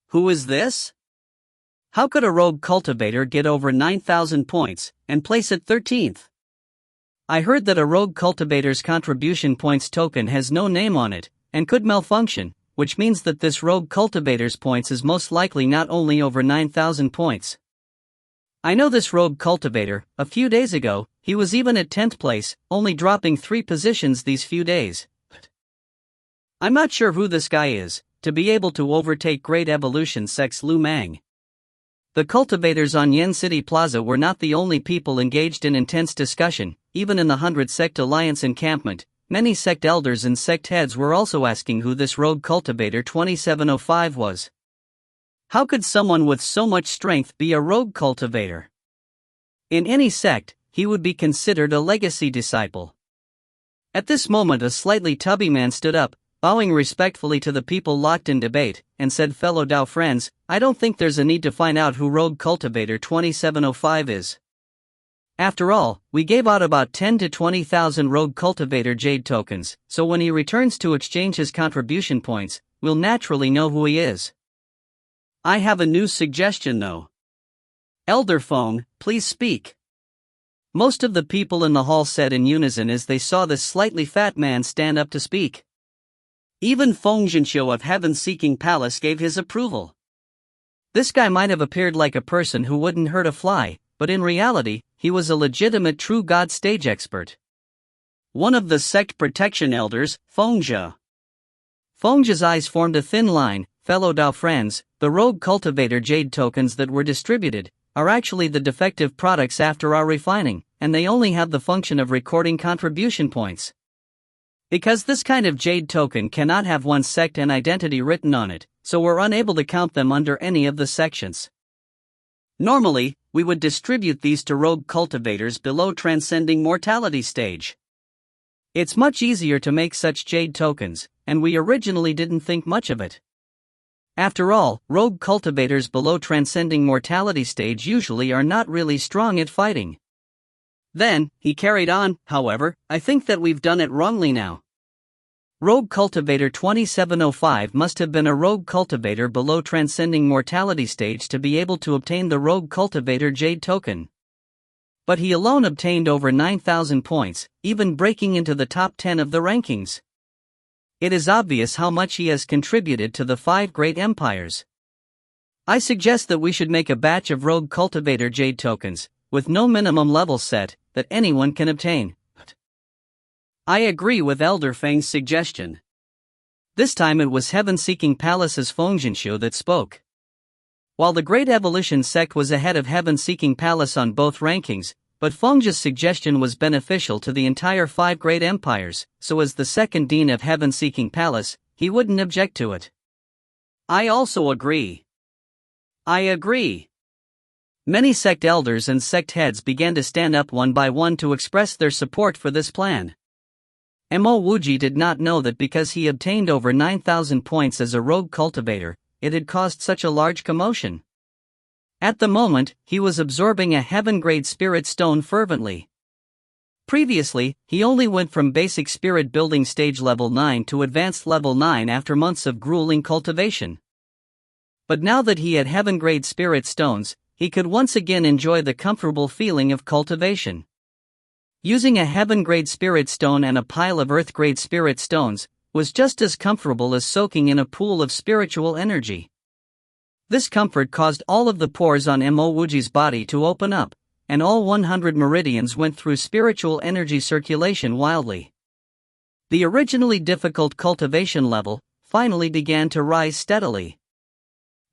[SPEAKER 1] Who is this? How could a rogue cultivator get over 9,000 points, and place at 13th? I heard that a rogue cultivator's contribution points token has no name on it, and could malfunction, which means that this rogue cultivator's points is most likely not only over 9,000 points. I know this rogue cultivator. A few days ago, he was even at 10th place, only dropping 3 positions these few days. I'm not sure who this guy is, to be able to overtake Great Evolution Sect's Lu Mang. The cultivators on Yan City Plaza were not the only people engaged in intense discussion. Even in the 100 Sect Alliance encampment, many sect elders and sect heads were also asking who this rogue cultivator 2705 was. How could someone with so much strength be a rogue cultivator? In any sect, he would be considered a legacy disciple. At this moment, a slightly tubby man stood up, bowing respectfully to the people locked in debate, and said, "Fellow Dao friends, I don't think there's a need to find out who Rogue Cultivator 2705 is. After all, we gave out about 10 to 20,000 Rogue Cultivator Jade tokens, so when he returns to exchange his contribution points, we'll naturally know who he is." I have a new suggestion though. Elder Feng, please speak. Most of the people in the hall said in unison as they saw this slightly fat man stand up to speak. Even Feng Zhenxiu of Heaven-Seeking Palace gave his approval. This guy might have appeared like a person who wouldn't hurt a fly, but in reality, he was a legitimate true god stage expert. One of the sect protection elders, Feng Zhe. Feng Zhe's eyes formed a thin line. Fellow Dao friends, the rogue cultivator jade tokens that were distributed are actually the defective products after our refining, and they only have the function of recording contribution points. Because this kind of jade token cannot have one's sect and identity written on it, so we're unable to count them under any of the sections. Normally, we would distribute these to rogue cultivators below transcending mortality stage. It's much easier to make such jade tokens, and we originally didn't think much of it. After all, rogue cultivators below transcending mortality stage usually are not really strong at fighting. Then, he carried on, however, I think that we've done it wrongly now. Rogue Cultivator 2705 must have been a rogue cultivator below transcending mortality stage to be able to obtain the Rogue Cultivator Jade token. But he alone obtained over 9,000 points, even breaking into the top 10 of the rankings. It is obvious how much he has contributed to the 5 great empires. I suggest that we should make a batch of Rogue Cultivator Jade tokens, with no minimum level set, that anyone can obtain. I agree with Elder Feng's suggestion. This time it was Heaven-Seeking Palace's Feng Zhenxiu that spoke. While the Great Evolution Sect was ahead of Heaven-Seeking Palace on both rankings, but Feng Zhe's suggestion was beneficial to the entire 5 great empires, so as the second dean of Heaven-Seeking Palace, he wouldn't object to it. I also agree. I agree. Many sect elders and sect heads began to stand up one by one to express their support for this plan. Mo Wuji did not know that because he obtained over 9,000 points as a rogue cultivator, it had caused such a large commotion. At the moment, he was absorbing a heaven-grade spirit stone fervently. Previously, he only went from basic spirit building stage level 9 to advanced level 9 after months of grueling cultivation. But now that he had heaven-grade spirit stones, he could once again enjoy the comfortable feeling of cultivation. Using a heaven-grade spirit stone and a pile of earth-grade spirit stones was just as comfortable as soaking in a pool of spiritual energy. This comfort caused all of the pores on Mo Wuji's body to open up, and all 100 meridians went through spiritual energy circulation wildly. The originally difficult cultivation level finally began to rise steadily.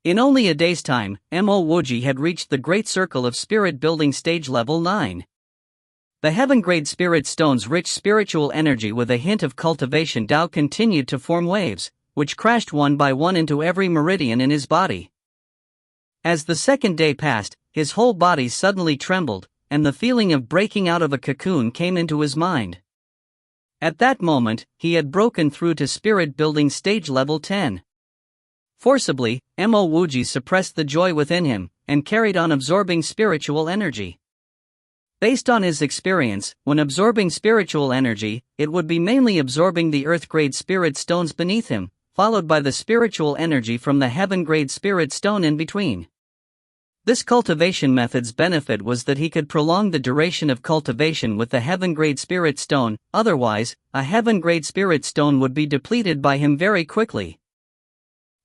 [SPEAKER 1] In only a day's time, Mo Wuji had reached the great circle of spirit building stage level 9. The heaven-grade spirit stone's rich spiritual energy with a hint of cultivation Tao continued to form waves, which crashed one by one into every meridian in his body. As the second day passed, his whole body suddenly trembled, and the feeling of breaking out of a cocoon came into his mind. At that moment, he had broken through to spirit building stage level 10. Forcibly, Mo Wuji suppressed the joy within him, and carried on absorbing spiritual energy. Based on his experience, when absorbing spiritual energy, it would be mainly absorbing the earth-grade spirit stones beneath him, followed by the spiritual energy from the heaven-grade spirit stone in between. This cultivation method's benefit was that he could prolong the duration of cultivation with the heaven-grade spirit stone, otherwise, a heaven-grade spirit stone would be depleted by him very quickly.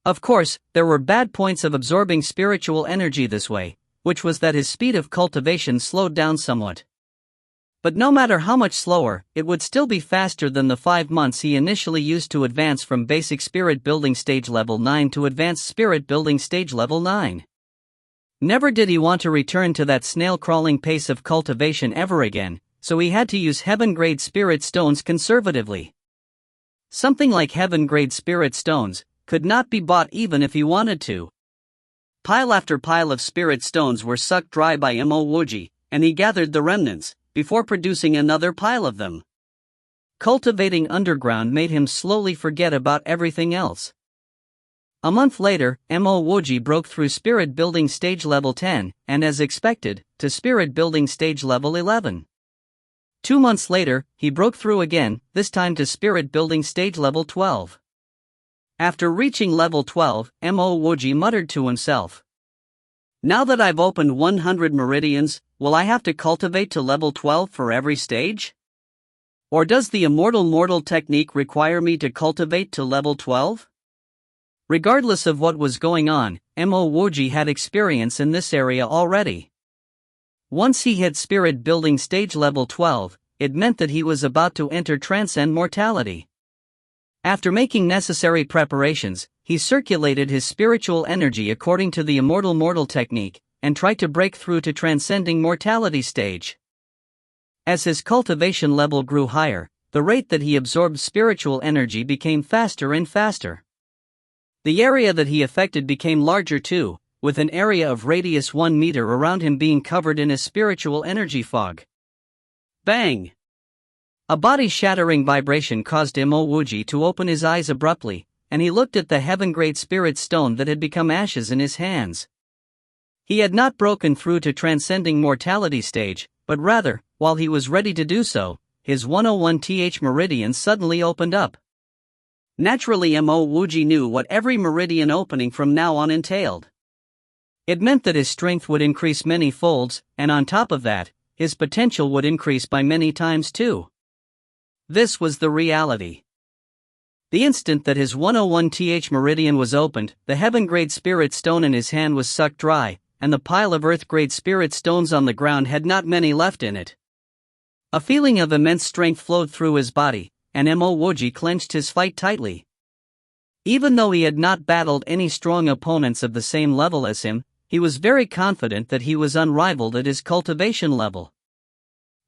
[SPEAKER 1] Of course, there were bad points of absorbing spiritual energy this way, which was that his speed of cultivation slowed down somewhat. But no matter how much slower, it would still be faster than the 5 months he initially used to advance from basic spirit building stage level 9 to advanced spirit building stage level 9. Never did he want to return to that snail-crawling pace of cultivation ever again, so he had to use heaven-grade spirit stones conservatively. Something like heaven-grade spirit stones could not be bought even if he wanted to. Pile after pile of spirit stones were sucked dry by Mo Wuji, and he gathered the remnants, before producing another pile of them. Cultivating underground made him slowly forget about everything else. A month later, Mo Wuji broke through spirit building stage level 10, and as expected, to spirit building stage level 11. 2 months later, he broke through again, this time to spirit building stage level 12. After reaching level 12, Mo Wuji muttered to himself, "Now that I've opened 100 meridians, will I have to cultivate to level 12 for every stage? Or does the immortal mortal technique require me to cultivate to level 12? Regardless of what was going on, Mo Wuji had experience in this area already. Once he hit spirit building stage level 12, it meant that he was about to enter transcend mortality. After making necessary preparations, he circulated his spiritual energy according to the immortal mortal technique, and tried to break through to transcending mortality stage. As his cultivation level grew higher, the rate that he absorbed spiritual energy became faster and faster. The area that he affected became larger too, with an area of radius 1 meter around him being covered in a spiritual energy fog. Bang! A body-shattering vibration caused Mo Wuji to open his eyes abruptly, and he looked at the heaven-grade spirit stone that had become ashes in his hands. He had not broken through to transcending mortality stage, but rather, while he was ready to do so, his 101th meridian suddenly opened up. Naturally, Mo Wuji knew what every meridian opening from now on entailed. It meant that his strength would increase many folds, and on top of that, his potential would increase by many times too. This was the reality. The instant that his 101th meridian was opened, the heaven-grade spirit stone in his hand was sucked dry, and the pile of earth-grade spirit stones on the ground had not many left in it. A feeling of immense strength flowed through his body, and Mo Wuji clenched his fight tightly. Even though he had not battled any strong opponents of the same level as him, he was very confident that he was unrivaled at his cultivation level.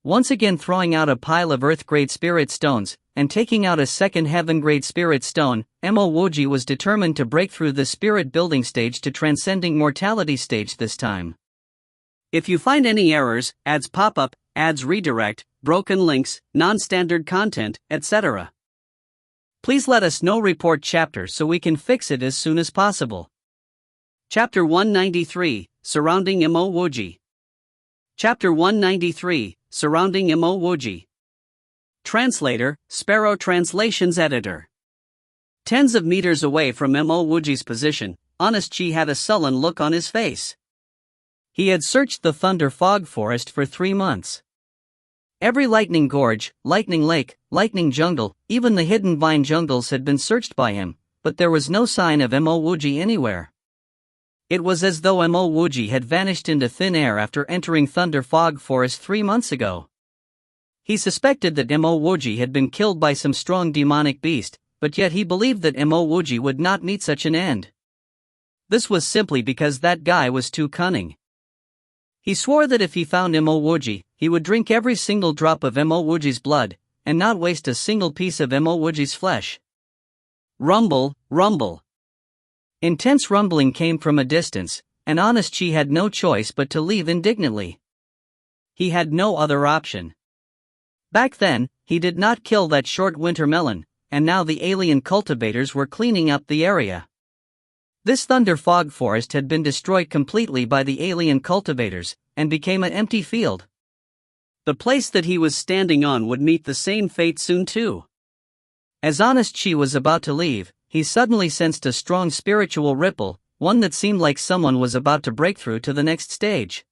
[SPEAKER 1] Once again throwing out a pile of earth-grade spirit stones, and taking out a second heaven-grade spirit stone, Mo Wuji was determined to break through the spirit building stage to transcending mortality stage this time. If you find any errors, ads pop up, ads redirect, broken links, non-standard content, etc., please let us know. Report chapter so we can fix it as soon as possible. Chapter 193, Surrounding Mo Wuji. Chapter 193, Surrounding Mo Wuji. Translator, Sparrow Translations Editor. Tens of meters away from Mo Wuji's position, Honest Chi had a sullen look on his face. He had searched the Thunder Fog Forest for 3 months. Every lightning gorge, lightning lake, lightning jungle, even the hidden vine jungles had been searched by him, but there was no sign of Mo Wuji anywhere. It was as though Mo Wuji had vanished into thin air after entering Thunder Fog Forest 3 months ago. He suspected that Mo Wuji had been killed by some strong demonic beast, but yet he believed that Mo Wuji would not meet such an end. This was simply because that guy was too cunning. He swore that if he found Mo Wuji, he would drink every single drop of Mo Wuji's blood, and not waste a single piece of Mo Wuji's flesh. Rumble, rumble. Intense rumbling came from a distance, and Honest Chi had no choice but to leave indignantly. He had no other option. Back then, he did not kill that short winter melon, and now the alien cultivators were cleaning up the area. This Thunder Fog Forest had been destroyed completely by the alien cultivators, and became an empty field. The place that he was standing on would meet the same fate soon too. As Honest Chi was about to leave, he suddenly sensed a strong spiritual ripple, one that seemed like someone was about to break through to the next stage.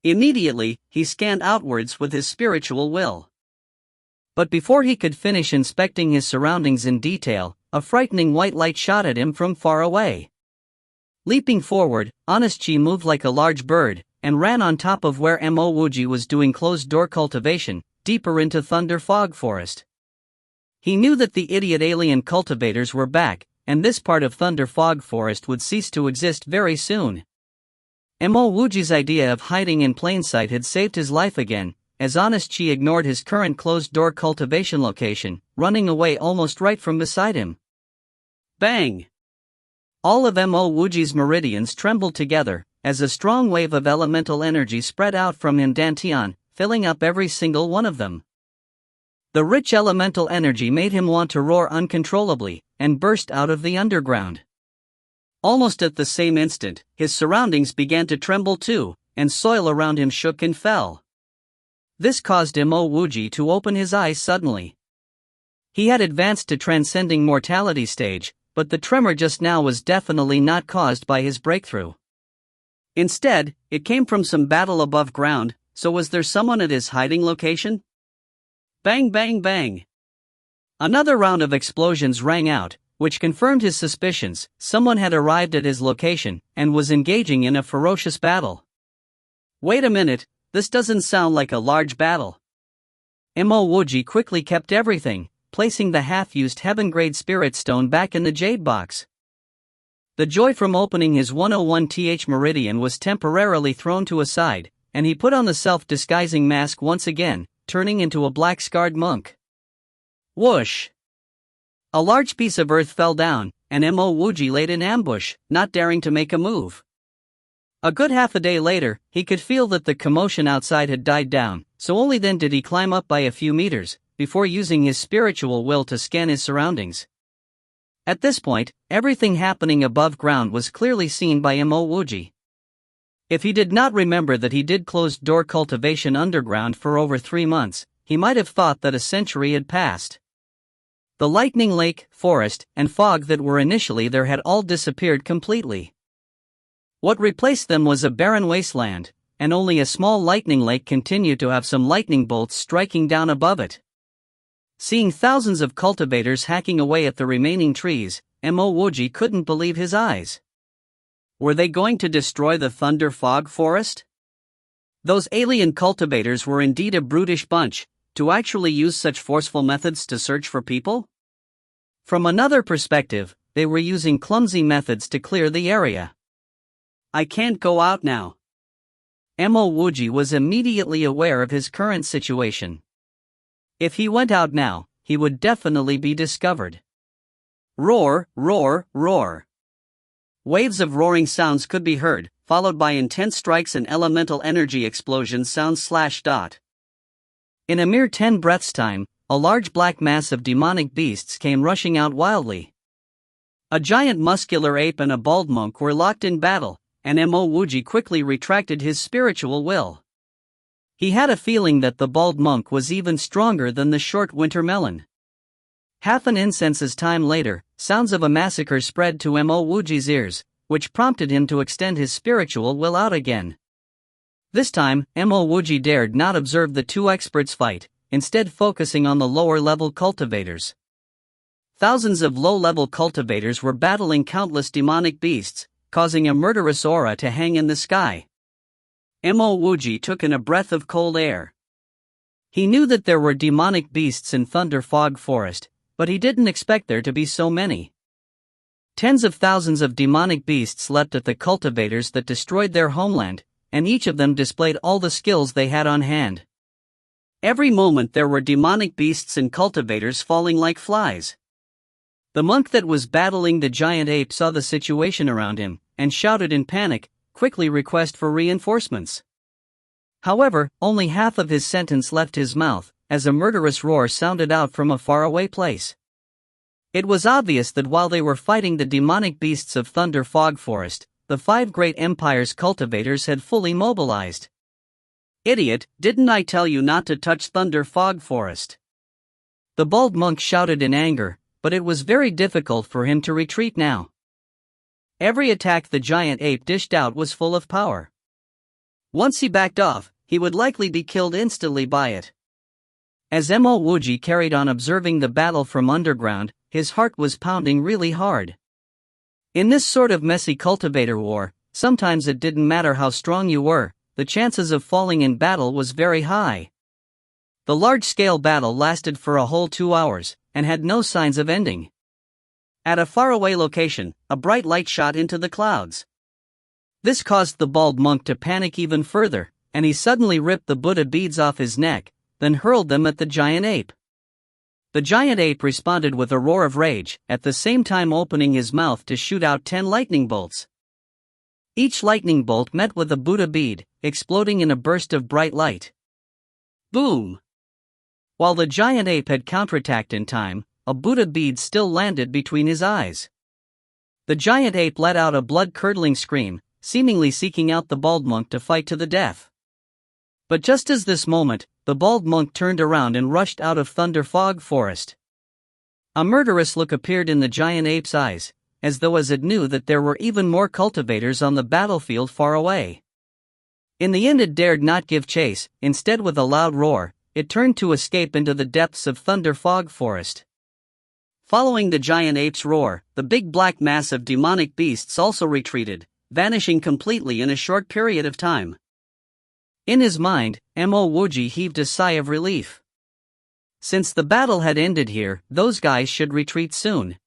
[SPEAKER 1] Immediately, he scanned outwards with his spiritual will. But before he could finish inspecting his surroundings in detail, a frightening white light shot at him from far away. Leaping forward, Honest Chi moved like a large bird, and ran on top of where Mo Wuji was doing closed-door cultivation, deeper into Thunder Fog Forest. He knew that the idiot alien cultivators were back, and this part of Thunder Fog Forest would cease to exist very soon. Mo Wuji's idea of hiding in plain sight had saved his life again, as Honest Chi ignored his current closed-door cultivation location, running away almost right from beside him. Bang! All of Mo Wuji's meridians trembled together, as a strong wave of elemental energy spread out from him dantian, filling up every single one of them. The rich elemental energy made him want to roar uncontrollably, and burst out of the underground. Almost at the same instant, his surroundings began to tremble too, and soil around him shook and fell. This caused Mo Wuji to open his eyes suddenly. He had advanced to transcending mortality stage, but the tremor just now was definitely not caused by his breakthrough. Instead, it came from some battle above ground. So was there someone at his hiding location? Bang bang bang. Another round of explosions rang out, which confirmed his suspicions. Someone had arrived at his location, and was engaging in a ferocious battle. Wait a minute, this doesn't sound like a large battle. Mo Wuji quickly kept everything, placing the half-used heaven-grade spirit stone back in the jade box. The joy from opening his 101th meridian was temporarily thrown to a side, and he put on the self-disguising mask once again, turning into a black-scarred monk. Whoosh! A large piece of earth fell down, and Mo Wuji laid in ambush, not daring to make a move. A good half a day later, he could feel that the commotion outside had died down, so only then did he climb up by a few meters, before using his spiritual will to scan his surroundings. At this point, everything happening above ground was clearly seen by Mo Wuji. If he did not remember that he did closed-door cultivation underground for over 3 months, he might have thought that a century had passed. The lightning lake, forest, and fog that were initially there had all disappeared completely. What replaced them was a barren wasteland, and only a small lightning lake continued to have some lightning bolts striking down above it. Seeing thousands of cultivators hacking away at the remaining trees, Mo Wuji couldn't believe his eyes. Were they going to destroy the Thunder Fog Forest? Those alien cultivators were indeed a brutish bunch, to actually use such forceful methods to search for people? From another perspective, they were using clumsy methods to clear the area. I can't go out now. Mo Wuji was immediately aware of his current situation. If he went out now, he would definitely be discovered. Roar, roar, roar. Waves of roaring sounds could be heard, followed by intense strikes and elemental energy explosions sounds /. In a mere 10 breaths' time, a large black mass of demonic beasts came rushing out wildly. A giant muscular ape and a bald monk were locked in battle, and Mo Wuji quickly retracted his spiritual will. He had a feeling that the bald monk was even stronger than the short winter melon. Half an incense's time later, sounds of a massacre spread to Mo Wuji's ears, which prompted him to extend his spiritual will out again. This time, Mo Wuji dared not observe the two experts fight, instead focusing on the lower-level cultivators. Thousands of low-level cultivators were battling countless demonic beasts, causing a murderous aura to hang in the sky. Mo Wuji took in a breath of cold air. He knew that there were demonic beasts in Thunder Fog Forest, but he didn't expect there to be so many. Tens of thousands of demonic beasts leapt at the cultivators that destroyed their homeland, and each of them displayed all the skills they had on hand. Every moment there were demonic beasts and cultivators falling like flies. The monk that was battling the giant ape saw the situation around him, and shouted in panic, quickly request for reinforcements. However, only half of his sentence left his mouth, as a murderous roar sounded out from a faraway place. It was obvious that while they were fighting the demonic beasts of Thunder Fog Forest, the 5 great empires' cultivators had fully mobilized. "Idiot, didn't I tell you not to touch Thunder Fog Forest?" The bald monk shouted in anger, but it was very difficult for him to retreat now. Every attack the giant ape dished out was full of power. Once he backed off, he would likely be killed instantly by it. As Mo Wuji carried on observing the battle from underground, his heart was pounding really hard. In this sort of messy cultivator war, sometimes it didn't matter how strong you were, the chances of falling in battle was very high. The large-scale battle lasted for a whole 2 hours, and had no signs of ending. At a faraway location, a bright light shot into the clouds. This caused the bald monk to panic even further, and he suddenly ripped the Buddha beads off his neck, then hurled them at the giant ape. The giant ape responded with a roar of rage, at the same time opening his mouth to shoot out 10 lightning bolts. Each lightning bolt met with a Buddha bead, exploding in a burst of bright light. Boom! While the giant ape had counterattacked in time, a Buddha bead still landed between his eyes. The giant ape let out a blood-curdling scream, seemingly seeking out the bald monk to fight to the death. But just as this moment, the bald monk turned around and rushed out of Thunder Fog Forest. A murderous look appeared in the giant ape's eyes, as though it knew that there were even more cultivators on the battlefield far away. In the end it dared not give chase, instead with a loud roar, it turned to escape into the depths of Thunder Fog Forest. Following the giant ape's roar, the big black mass of demonic beasts also retreated, vanishing completely in a short period of time. In his mind, Mo Wuji heaved a sigh of relief. Since the battle had ended here, those guys should retreat soon.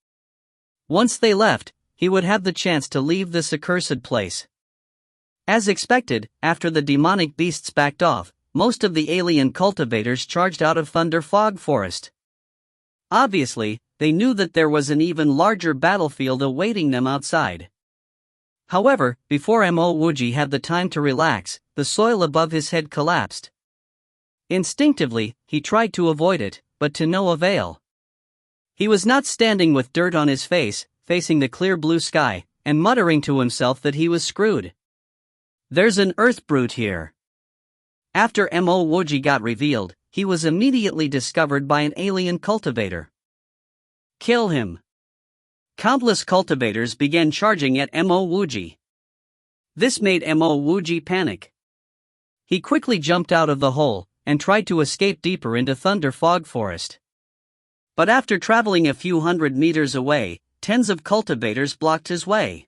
[SPEAKER 1] Once they left, he would have the chance to leave this accursed place. As expected, after the demonic beasts backed off, most of the alien cultivators charged out of Thunder Fog Forest. Obviously, they knew that there was an even larger battlefield awaiting them outside. However, before Mo Wuji had the time to relax, the soil above his head collapsed. Instinctively, he tried to avoid it, but to no avail. He was not standing with dirt on his face, facing the clear blue sky, and muttering to himself that he was screwed. "There's an earth brute here." After Mo Wuji got revealed, he was immediately discovered by an alien cultivator. "Kill him." Countless cultivators began charging at Mo Wuji. This made Mo Wuji panic. He quickly jumped out of the hole, and tried to escape deeper into Thunder Fog Forest. But after traveling a few hundred meters away, tens of cultivators blocked his way.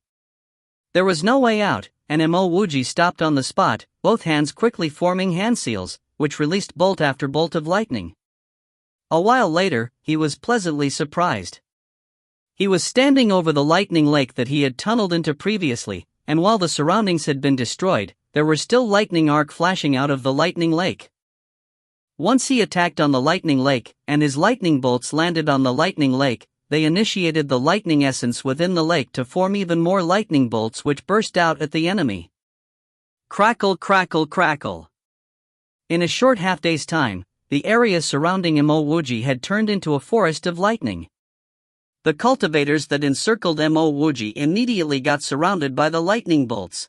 [SPEAKER 1] There was no way out, and Mo Wuji stopped on the spot, both hands quickly forming hand seals, which released bolt after bolt of lightning. A while later, he was pleasantly surprised. He was standing over the lightning lake that he had tunneled into previously, and while the surroundings had been destroyed, there were still lightning arc flashing out of the lightning lake. Once he attacked on the lightning lake, and his lightning bolts landed on the lightning lake, they initiated the lightning essence within the lake to form even more lightning bolts which burst out at the enemy. Crackle, crackle, crackle. In a short half-day's time, the area surrounding Mo Wuji had turned into a forest of lightning. The cultivators that encircled Mo Wuji immediately got surrounded by the lightning bolts.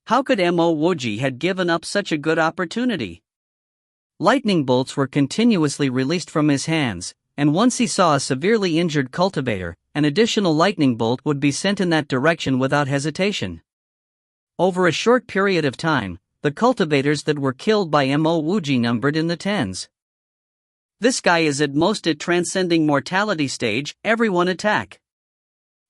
[SPEAKER 1] How could Mo Wuji had given up such a good opportunity? Lightning bolts were continuously released from his hands, and once he saw a severely injured cultivator, an additional lightning bolt would be sent in that direction without hesitation. Over a short period of time, the cultivators that were killed by Mo Wuji numbered in the tens. This guy is at most at transcending mortality stage, everyone attack.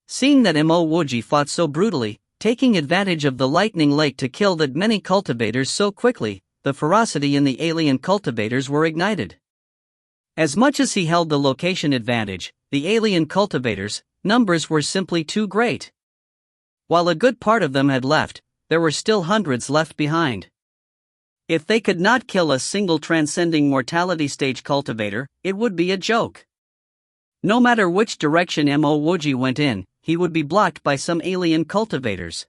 [SPEAKER 1] Seeing that Mo Wuji fought so brutally, taking advantage of the lightning lake to kill that many cultivators so quickly, the ferocity in the alien cultivators were ignited. As much as he held the location advantage, the alien cultivators' numbers were simply too great. While a good part of them had left, there were still hundreds left behind. If they could not kill a single transcending mortality stage cultivator, it would be a joke. No matter which direction Mo Wuji went in, he would be blocked by some alien cultivators.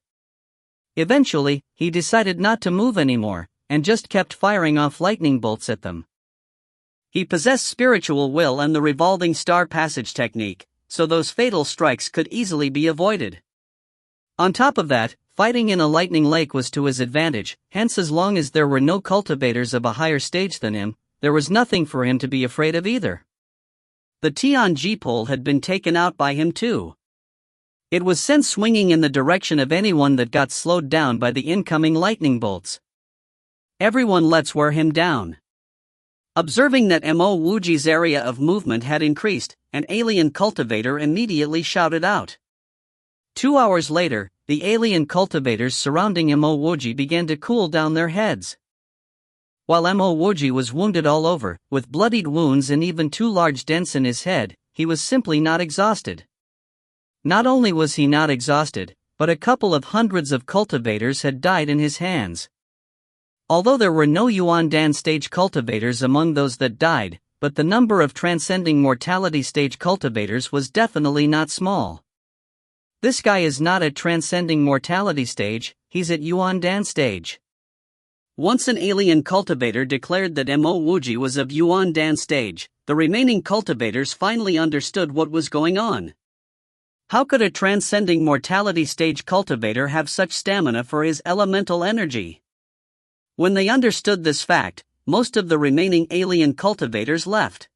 [SPEAKER 1] Eventually, he decided not to move anymore, and just kept firing off lightning bolts at them. He possessed spiritual will and the revolving star passage technique, so those fatal strikes could easily be avoided. On top of that, fighting in a lightning lake was to his advantage, hence as long as there were no cultivators of a higher stage than him, there was nothing for him to be afraid of either. The Tianji pole had been taken out by him too. It was sent swinging in the direction of anyone that got slowed down by the incoming lightning bolts. Everyone let's wear him down. Observing that Mo Wuji's area of movement had increased, an alien cultivator immediately shouted out. 2 hours later, the alien cultivators surrounding Mo Wuji began to cool down their heads. While Mo Wuji was wounded all over, with bloodied wounds and even 2 large dents in his head, he was simply not exhausted. Not only was he not exhausted, but a couple of hundreds of cultivators had died in his hands. Although there were no Yuan-Dan stage cultivators among those that died, but the number of transcending mortality stage cultivators was definitely not small. This guy is not at transcending mortality stage, he's at Yuan-Dan stage. Once an alien cultivator declared that Mo Wuji was of Yuan-Dan stage, the remaining cultivators finally understood what was going on. How could a transcending mortality stage cultivator have such stamina for his elemental energy? When they understood this fact, most of the remaining alien cultivators left.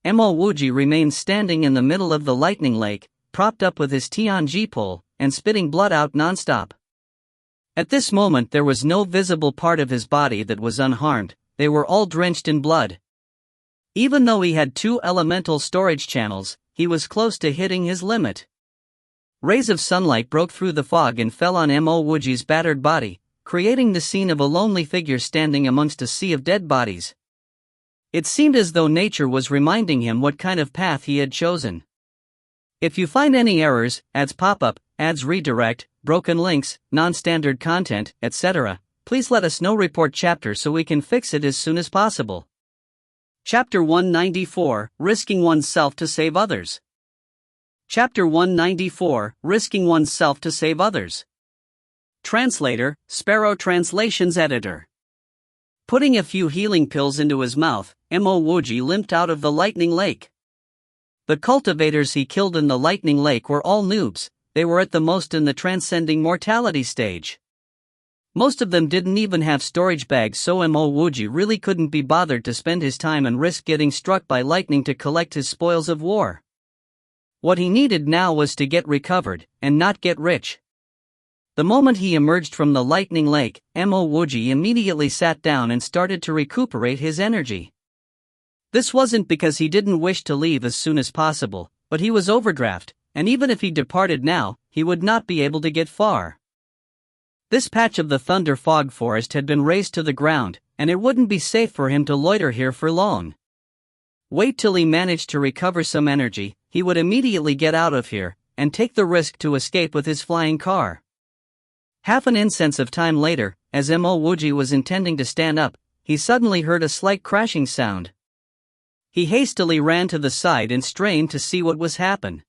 [SPEAKER 1] Mo Wuji remained standing in the middle of the lightning lake, propped up with his Tianji pole, and spitting blood out non-stop. At this moment there was no visible part of his body that was unharmed, they were all drenched in blood. Even though he had 2 elemental storage channels, he was close to hitting his limit. Rays of sunlight broke through the fog and fell on Mo Wuji's battered body, creating the scene of a lonely figure standing amongst a sea of dead bodies. It seemed as though nature was reminding him what kind of path he had chosen. If you find any errors, ads pop up, ads redirect, broken links, non-standard content, etc., please let us know. Report chapter so we can fix it as soon as possible. Chapter 194, Risking Oneself to Save Others. Chapter 194, Risking Oneself to Save Others. Translator, Sparrow Translations Editor. Putting a few healing pills into his mouth, Mo Wuji limped out of the lightning lake. The cultivators he killed in the lightning lake were all noobs, they were at the most in the transcending mortality stage. Most of them didn't even have storage bags, so Mo Wuji really couldn't be bothered to spend his time and risk getting struck by lightning to collect his spoils of war. What he needed now was to get recovered, and not get rich. The moment he emerged from the lightning lake, Mo Wuji immediately sat down and started to recuperate his energy. This wasn't because he didn't wish to leave as soon as possible, but he was overdraft, and even if he departed now, he would not be able to get far. This patch of the thunder fog forest had been razed to the ground, and it wouldn't be safe for him to loiter here for long. Wait till he managed to recover some energy, he would immediately get out of here, and take the risk to escape with his flying car. Half an instance of time later, as Mo Wuji was intending to stand up, he suddenly heard a slight crashing sound. He hastily ran to the side and strained to see what was happen.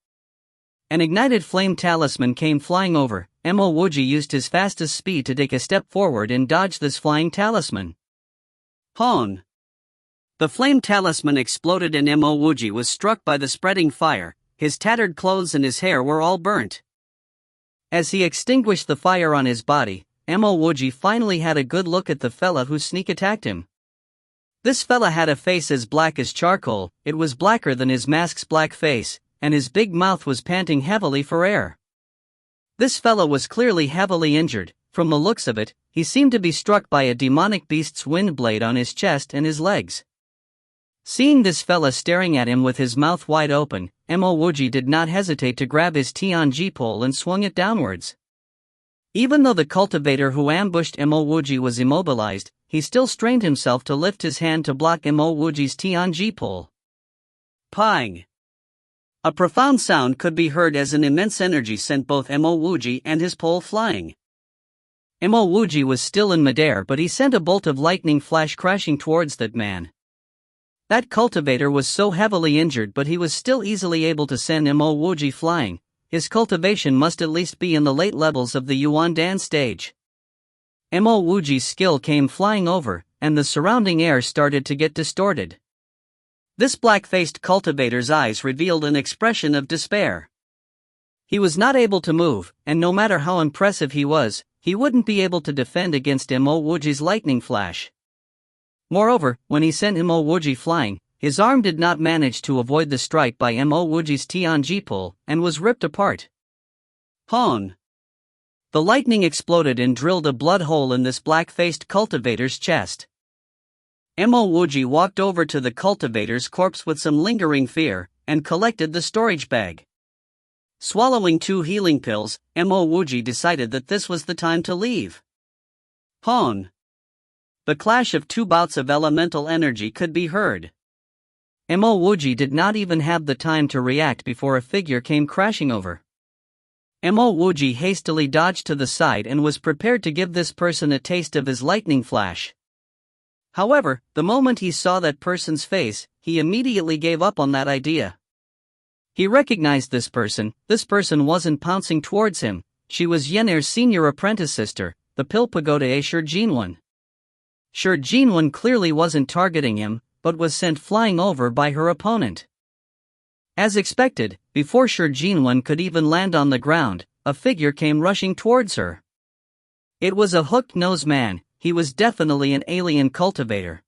[SPEAKER 1] An ignited flame talisman came flying over. Mo Wuji used his fastest speed to take a step forward and dodge this flying talisman. Hon! The flame talisman exploded and Mo Wuji was struck by the spreading fire. His tattered clothes and his hair were all burnt. As he extinguished the fire on his body, Mo Wuji finally had a good look at the fella who sneak attacked him. This fella had a face as black as charcoal. It was blacker than his mask's black face, and his big mouth was panting heavily for air. This fella was clearly heavily injured. From the looks of it, he seemed to be struck by a demonic beast's wind blade on his chest and his legs. Seeing this fella staring at him with his mouth wide open, Mo Wuji did not hesitate to grab his Tianji pole and swung it downwards. Even though the cultivator who ambushed Mo Wuji was immobilized, he still strained himself to lift his hand to block Mo Wuji's Tianji pole. Pang! A profound sound could be heard as an immense energy sent both Mo Wuji and his pole flying. Mo Wuji was still in midair, but he sent a bolt of lightning flash crashing towards that man. That cultivator was so heavily injured, but he was still easily able to send Mo Wuji flying. His cultivation must at least be in the late levels of the Yuan Dan stage. Mo Wuji's skill came flying over, and the surrounding air started to get distorted. This black-faced cultivator's eyes revealed an expression of despair. He was not able to move, and no matter how impressive he was, he wouldn't be able to defend against Mo Wuji's lightning flash. Moreover, when he sent Mo Wuji flying, his arm did not manage to avoid the strike by Mo Wuji's Tianji pole, and was ripped apart. Hon! The lightning exploded and drilled a blood hole in this black-faced cultivator's chest. Mo Wuji walked over to the cultivator's corpse with some lingering fear, and collected the storage bag. Swallowing 2 healing pills, Mo Wuji decided that this was the time to leave. Hon! The clash of 2 bouts of elemental energy could be heard. Mo Wuji did not even have the time to react before a figure came crashing over. Mo Wuji hastily dodged to the side and was prepared to give this person a taste of his lightning flash. However, the moment he saw that person's face, he immediately gave up on that idea. He recognized this person. This person wasn't pouncing towards him. She was Yener's senior apprentice sister, the Pil Pagoda Shi Jinwen. Shi Jinwen clearly wasn't targeting him, but was sent flying over by her opponent. As expected, before Shi Jinwen could even land on the ground, a figure came rushing towards her. It was a hooked-nosed man. He was definitely an alien cultivator.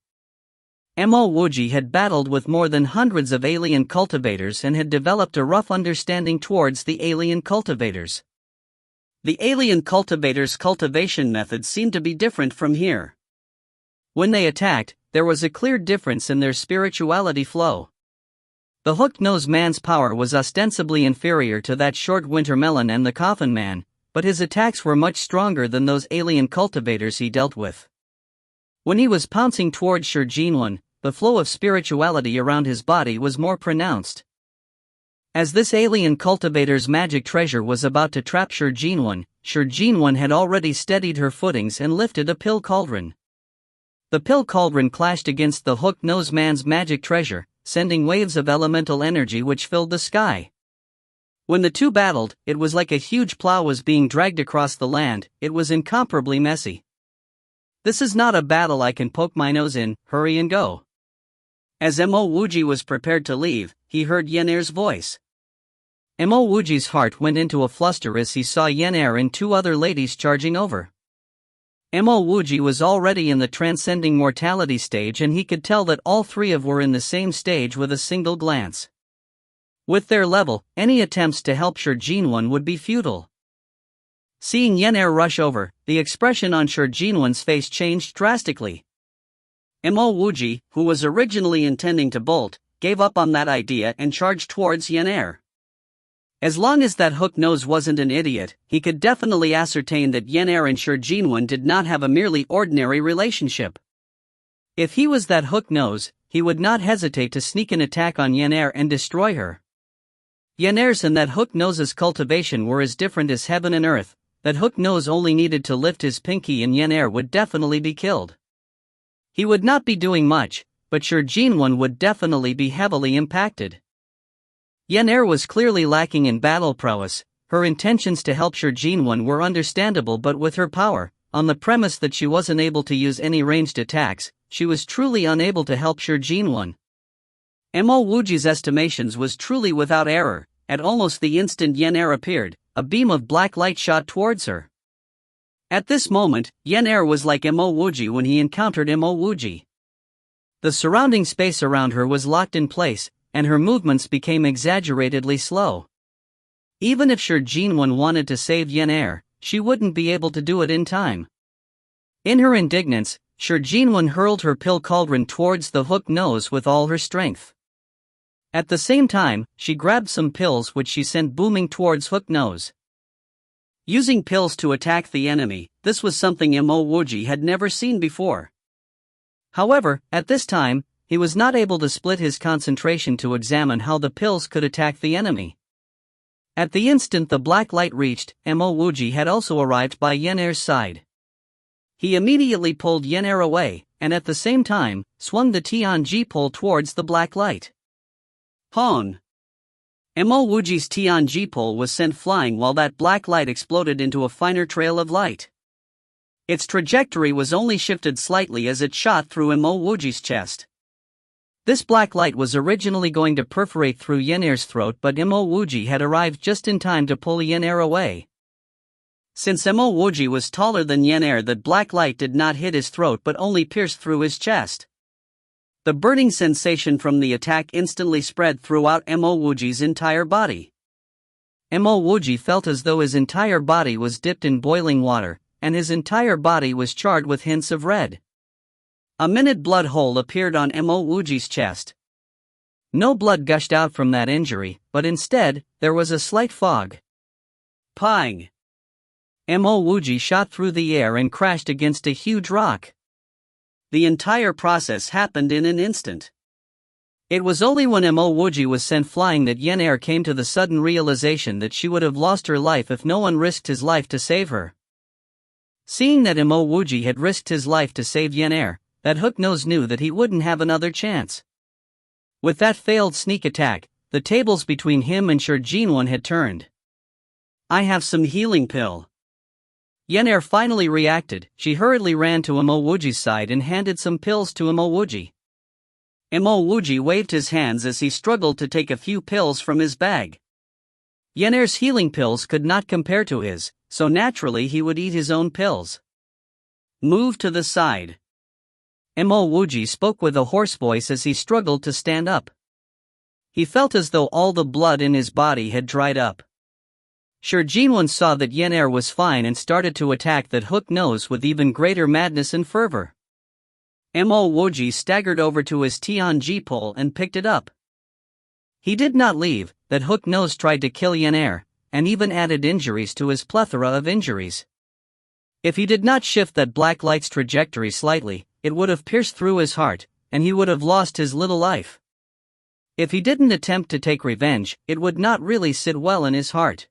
[SPEAKER 1] Mo Wuji had battled with more than hundreds of alien cultivators and had developed a rough understanding towards the alien cultivators. The alien cultivators' cultivation methods seemed to be different from here. When they attacked, there was a clear difference in their spirituality flow. The hooked-nosed man's power was ostensibly inferior to that short winter melon and the coffin man, but his attacks were much stronger than those alien cultivators he dealt with. When he was pouncing towards Shi Jinwen, the flow of spirituality around his body was more pronounced. As this alien cultivator's magic treasure was about to trap Shi Jinwen had already steadied her footings and lifted a pill cauldron. The pill cauldron clashed against the hook-nosed man's magic treasure, sending waves of elemental energy which filled the sky. When the two battled, it was like a huge plow was being dragged across the land. It was incomparably messy. This is not a battle I can poke my nose in, hurry and go. As Mo Wuji was prepared to leave, he heard Yener's voice. Mo Wuji's heart went into a fluster as he saw Yener and 2 other ladies charging over. Mo Wuji was already in the transcending mortality stage, and he could tell that all 3 were in the same stage with a single glance. With their level, any attempts to help Shi Jinwen would be futile. Seeing Yener rush over, the expression on Shi Jinwen's face changed drastically. Mo Wuji, who was originally intending to bolt, gave up on that idea and charged towards Yener. As long as that hook nose wasn't an idiot, he could definitely ascertain that Yener and Shi Jinwen did not have a merely ordinary relationship. If he was that hook nose, he would not hesitate to sneak an attack on Yener and destroy her. Yener's and that hook nose's cultivation were as different as heaven and earth. That hook nose only needed to lift his pinky and Yener would definitely be killed. He would not be doing much, but Shi Jinwen would definitely be heavily impacted. Yan'er was clearly lacking in battle prowess. Her intentions to help Shi Jinwen were understandable, but with her power, on the premise that she wasn't able to use any ranged attacks, she was truly unable to help Shi Jinwen. Mo Wuji's estimations was truly without error. At almost the instant Yan'er appeared, a beam of black light shot towards her. At this moment, Yan'er was like Mo Wuji when he encountered Mo Wuji. The surrounding space around her was locked in place, and her movements became exaggeratedly slow. Even if Shi Jinwen wanted to save Yan'er, she wouldn't be able to do it in time. In her indignance, Shi Jinwen hurled her pill cauldron towards the hook nose with all her strength. At the same time, she grabbed some pills which she sent booming towards hook nose. Using pills to attack the enemy, this was something Mo Wuji had never seen before. However, at this time, he was not able to split his concentration to examine how the pills could attack the enemy. At the instant the black light reached, Mo Wuji had also arrived by Yan'er's side. He immediately pulled Yan'er away, and at the same time, swung the Tianji pole towards the black light. Hon! Mo Wuji's Tianji pole was sent flying while that black light exploded into a finer trail of light. Its trajectory was only shifted slightly as it shot through Mo Wuji's chest. This black light was originally going to perforate through Yan'er's throat, but Mo Wuji had arrived just in time to pull Yan'er away. Since Mo Wuji was taller than Yan'er, that black light did not hit his throat but only pierced through his chest. The burning sensation from the attack instantly spread throughout Mo Wuji's entire body. Mo Wuji felt as though his entire body was dipped in boiling water, and his entire body was charred with hints of red. A minute blood hole appeared on Mo Wuji's chest. No blood gushed out from that injury, but instead, there was a slight fog. Pang! Mo Wuji shot through the air and crashed against a huge rock. The entire process happened in an instant. It was only when Mo Wuji was sent flying that Yan'er came to the sudden realization that she would have lost her life if no one risked his life to save her. Seeing that Mo Wuji had risked his life to save Yan'er, that hook nose knew that he wouldn't have another chance. With that failed sneak attack, the tables between him and Shi Jinwen had turned. I have some healing pill. Yan'er finally reacted. She hurriedly ran to Mo Wuji's side and handed some pills to Mo Wuji. Mo Wuji waved his hands as he struggled to take a few pills from his bag. Yan'er's healing pills could not compare to his, so naturally he would eat his own pills. Move to the side. Mo Wuji spoke with a hoarse voice as he struggled to stand up. He felt as though all the blood in his body had dried up. Shi Jinwen saw that Yan'er was fine and started to attack that hook nose with even greater madness and fervor. Mo Wuji staggered over to his Tianji pole and picked it up. He did not leave. That hook nose tried to kill Yan'er, and even added injuries to his plethora of injuries. If he did not shift that black light's trajectory slightly, it would have pierced through his heart, and he would have lost his little life. If he didn't attempt to take revenge, it would not really sit well in his heart.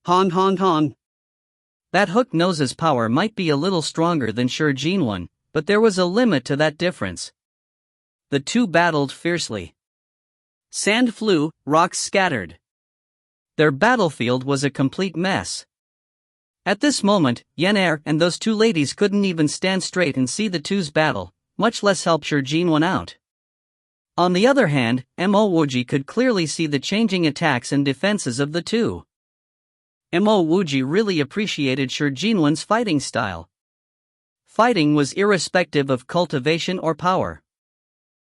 [SPEAKER 1] Hon hon hon. That hook nose's power might be a little stronger than Shi Jinwen, but there was a limit to that difference. The two battled fiercely. Sand flew, rocks scattered. Their battlefield was a complete mess. At this moment, Yan'er and those two ladies couldn't even stand straight and see the two's battle, much less help Shi Jinwen out. On the other hand, Mo Wuji could clearly see the changing attacks and defenses of the two. Mo Wuji really appreciated Shi Jinwen's fighting style. Fighting was irrespective of cultivation or power.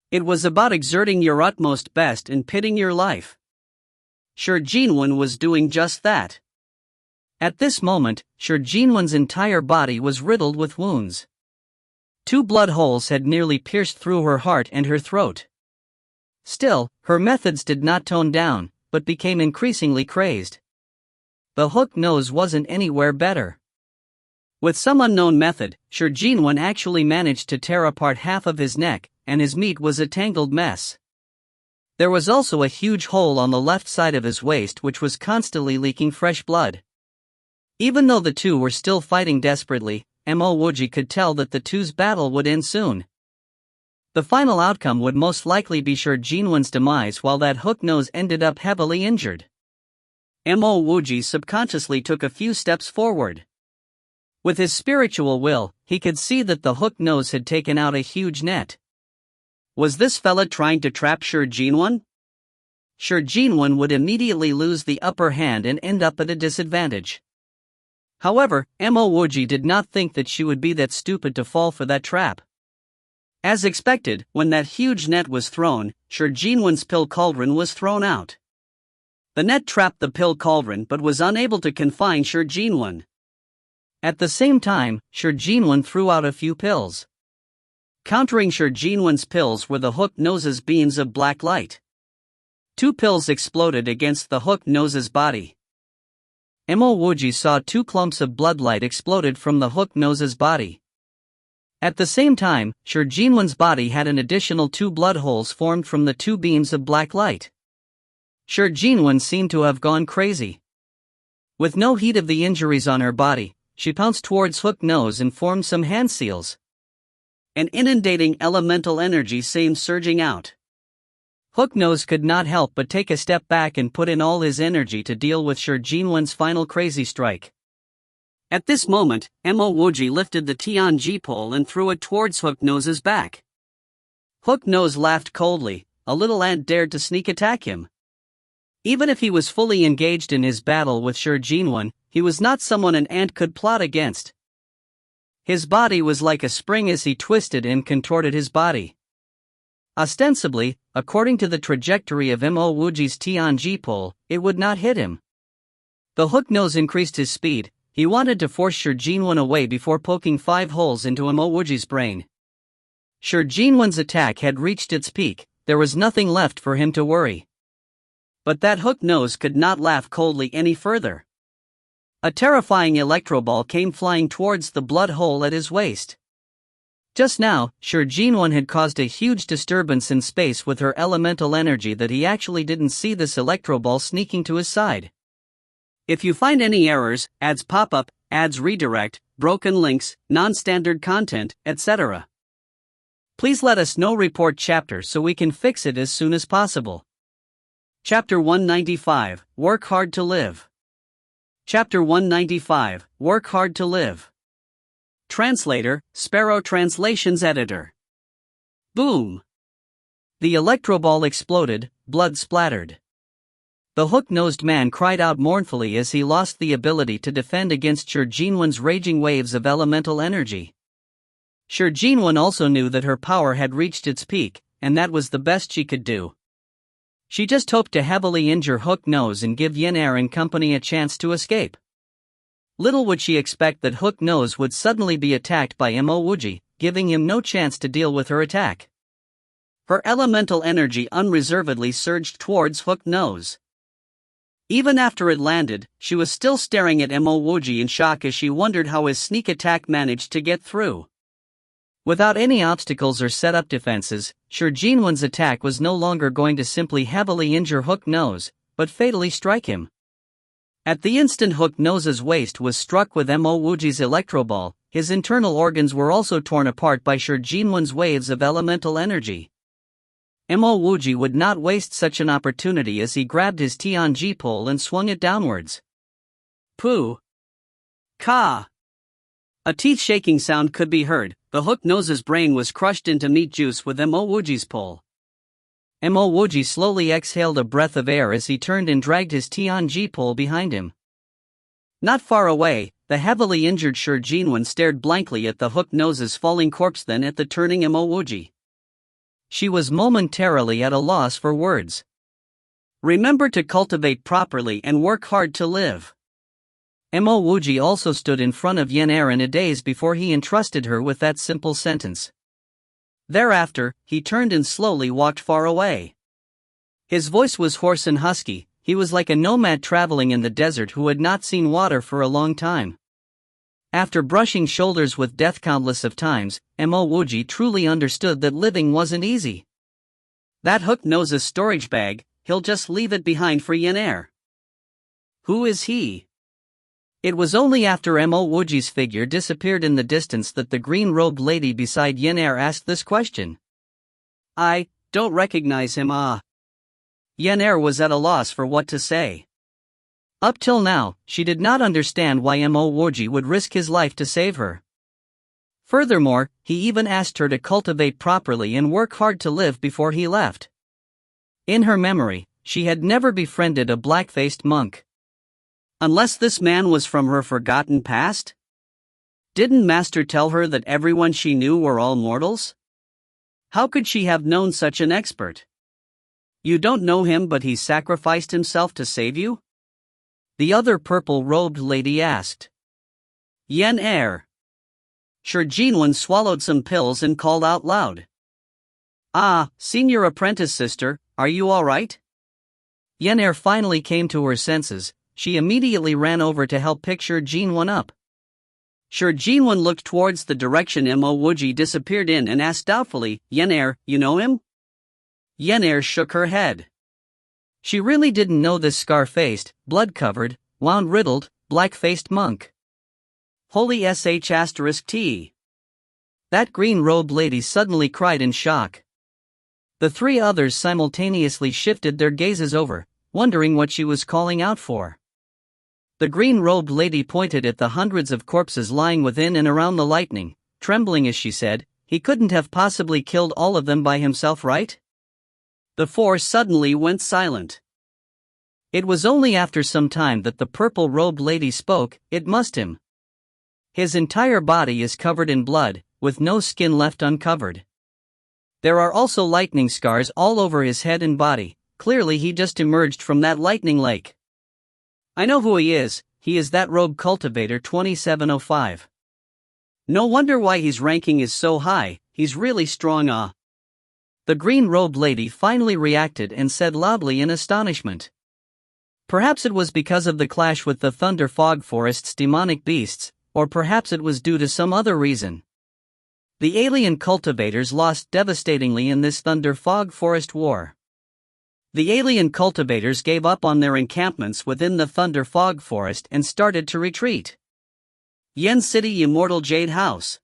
[SPEAKER 1] It was about exerting your utmost best and pitting your life. Shi Jinwen was doing just that. At this moment, Shi Jinwen's entire body was riddled with wounds. 2 blood holes had nearly pierced through her heart and her throat. Still, her methods did not tone down, but became increasingly crazed. The hook nose wasn't anywhere better. With some unknown method, Shi Jinwen actually managed to tear apart half of his neck, and his meat was a tangled mess. There was also a huge hole on the left side of his waist which was constantly leaking fresh blood. Even though the two were still fighting desperately, Mo Wuji could tell that the two's battle would end soon. The final outcome would most likely be Shi Jinwen's demise, while that hook nose ended up heavily injured. Mo Wuji subconsciously took a few steps forward. With his spiritual will, he could see that the hook nose had taken out a huge net. Was this fella trying to trap Shi Jinwen? Shi Jinwen would immediately lose the upper hand and end up at a disadvantage. However, Mo Wuji did not think that she would be that stupid to fall for that trap. As expected, when that huge net was thrown, Shi Jinwen's pill cauldron was thrown out. The net trapped the pill cauldron but was unable to confine Shi Jinwen. At the same time, Shi Jinwen threw out a few pills. Countering Shi Jinwen's pills were the hook nose's beams of black light. 2 pills exploded against the hook nose's body. Mo Wuji saw 2 clumps of bloodlight exploded from the hook nose's body. At the same time, Shi Jinwen's body had an additional 2 blood holes formed from the 2 beams of black light. Shi Jinwen seemed to have gone crazy. With no heat of the injuries on her body, she pounced towards Hook Nose and formed some hand seals. An inundating elemental energy seemed surging out. Hook Nose could not help but take a step back and put in all his energy to deal with Shi Jinwen's final crazy strike. At this moment, Mo Wuji lifted the Tianji pole and threw it towards Hook Nose's back. Hook Nose laughed coldly. A little ant dared to sneak attack him. Even if he was fully engaged in his battle with Shi Jinwen, he was not someone an ant could plot against. His body was like a spring as he twisted and contorted his body. Ostensibly, according to the trajectory of Mo Wuji's Tianji pole, it would not hit him. The Hook Nose increased his speed. He wanted to force Shi Jinwen away before poking 5 holes into Mo Wuji's brain. Shi Jinwen's attack had reached its peak. There was nothing left for him to worry. But that Hook Nose could not laugh coldly any further. A terrifying electroball came flying towards the blood hole at his waist. Just now, Shi Jinwen had caused a huge disturbance in space with her elemental energy that he actually didn't see this electroball sneaking to his side. If you find any errors, ads pop up, ads redirect, broken links, non-standard content, etc., please let us know. Report chapter so we can fix it as soon as possible. Chapter 195, Work Hard to Live. Chapter 195, Work Hard to Live. Translator, Sparrow Translations Editor. Boom! The electroball exploded, blood splattered. The hook-nosed man cried out mournfully as he lost the ability to defend against Shi Jinwen's raging waves of elemental energy. Shi Jinwen also knew that her power had reached its peak, and that was the best she could do. She just hoped to heavily injure Hook Nose and give Yin Er and company a chance to escape. Little would she expect that Hook Nose would suddenly be attacked by Mo Wuji, giving him no chance to deal with her attack. Her elemental energy unreservedly surged towards Hook Nose. Even after it landed, she was still staring at Mo Wuji in shock as she wondered how his sneak attack managed to get through. Without any obstacles or set-up defenses, Shi Jinwen's attack was no longer going to simply heavily injure Hook Nose, but fatally strike him. At the instant Hook Nose's waist was struck with Mo Wuji's electroball, his internal organs were also torn apart by Shi Jinwen's waves of elemental energy. Mo Wuji would not waste such an opportunity as he grabbed his Tianji pole and swung it downwards. Pooh! Ka! A teeth-shaking sound could be heard. The Hook Nose's brain was crushed into meat juice with Mo Wuji's pole. Mo Wuji slowly exhaled a breath of air as he turned and dragged his Tianji pole behind him. Not far away, the heavily injured Shi Jinwen stared blankly at the Hook Nose's falling corpse, then at the turning Mo Wuji. She was momentarily at a loss for words. Remember to cultivate properly and work hard to live. Mo Wuji also stood in front of Yin Er in a daze before he entrusted her with that simple sentence. Thereafter, he turned and slowly walked far away. His voice was hoarse and husky. He was like a nomad traveling in the desert who had not seen water for a long time. After brushing shoulders with death countless of times, Mo Wuji truly understood that living wasn't easy. That Hook Nose's storage bag, he'll just leave it behind for Yin Er. Who is he? It was only after Mo Wuji's figure disappeared in the distance that the green-robed lady beside Yin Er asked this question. I don't recognize him. Yen Er was at a loss for what to say. Up till now, she did not understand why Mo Wuji would risk his life to save her. Furthermore, he even asked her to cultivate properly and work hard to live before he left. In her memory, she had never befriended a black-faced monk. Unless this man was from her forgotten past? Didn't Master tell her that everyone she knew were all mortals? How could she have known such an expert? You don't know him, but he sacrificed himself to save you? The other purple-robed lady asked. Yen Er. Sure, Jinwen swallowed some pills and called out loud. Senior apprentice sister, are you all right? Yen Er finally came to her senses. She immediately ran over to help pick Sure Jinwen up. Sure Jinwen looked towards the direction Mo Wuji disappeared in and asked doubtfully, Yen Er, you know him? Yen Er shook her head. She really didn't know this scar-faced, blood-covered, wound-riddled, black-faced monk. Holy sh*t. That green-robed lady suddenly cried in shock. The three others simultaneously shifted their gazes over, wondering what she was calling out for. The green-robed lady pointed at the hundreds of corpses lying within and around the lightning, trembling as she said, he couldn't have possibly killed all of them by himself, right? The four suddenly went silent. It was only after some time that the purple-robed lady spoke, it must him. His entire body is covered in blood, with no skin left uncovered. There are also lightning scars all over his head and body, clearly he just emerged from that lightning lake. I know who he is that rogue cultivator 2705. No wonder why his ranking is so high, he's really strong. The green-robed lady finally reacted and said loudly in astonishment. Perhaps it was because of the clash with the Thunder Fog Forest's demonic beasts, or perhaps it was due to some other reason. The alien cultivators lost devastatingly in this Thunder Fog Forest war. The alien cultivators gave up on their encampments within the Thunder Fog Forest and started to retreat. Yen City Immortal Jade House.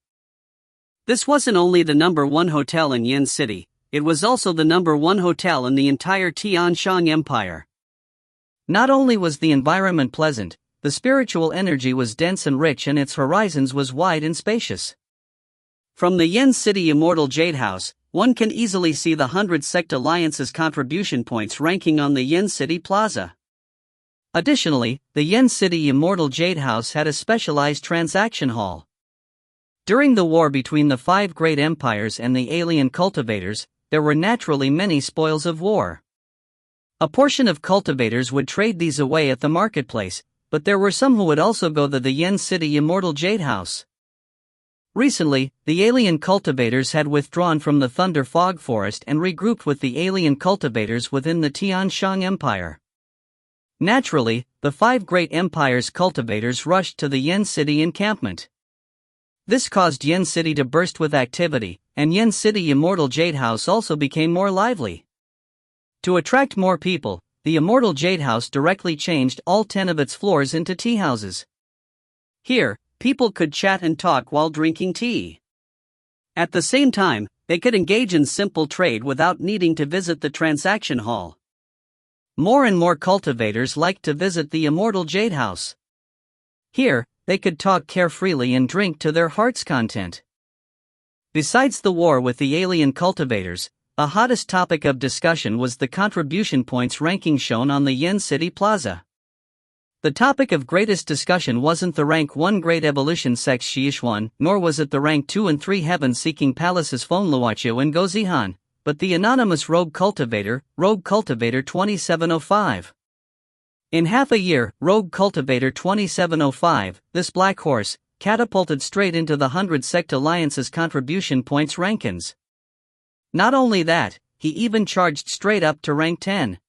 [SPEAKER 1] This wasn't only the #1 hotel in Yen City, it was also the #1 hotel in the entire Tianshang Empire. Not only was the environment pleasant, the spiritual energy was dense and rich and its horizons was wide and spacious. From the Yen City Immortal Jade House, one can easily see the 100 Sect Alliance's contribution points ranking on the Yen City Plaza. Additionally, the Yen City Immortal Jade House had a specialized transaction hall. During the war between the 5 great empires and the alien cultivators, there were naturally many spoils of war. A portion of cultivators would trade these away at the marketplace, but there were some who would also go to the Yen City Immortal Jade House. Recently, the alien cultivators had withdrawn from the Thunder Fog Forest and regrouped with the alien cultivators within the Tianshang Empire. Naturally, the 5 great empires' cultivators rushed to the Yen City encampment. This caused Yen City to burst with activity, and Yen City Immortal Jade House also became more lively. To attract more people, the Immortal Jade House directly changed all 10 of its floors into tea houses. Here, people could chat and talk while drinking tea. At the same time, they could engage in simple trade without needing to visit the transaction hall. More and more cultivators liked to visit the Immortal Jade House. Here, they could talk carefreely and drink to their heart's content. Besides the war with the alien cultivators, the hottest topic of discussion was the contribution points ranking shown on the Yen City Plaza. The topic of greatest discussion wasn't the rank 1 Great Evolution Sex Shiishuan, nor was it the rank 2 and 3 Heaven-Seeking Palaces Fonluachio and Gozihan, but the anonymous Rogue Cultivator 2705. In half a year, Rogue Cultivator 2705, this black horse, catapulted straight into the 100 Sect Alliance's contribution points rankings. Not only that, he even charged straight up to rank 10.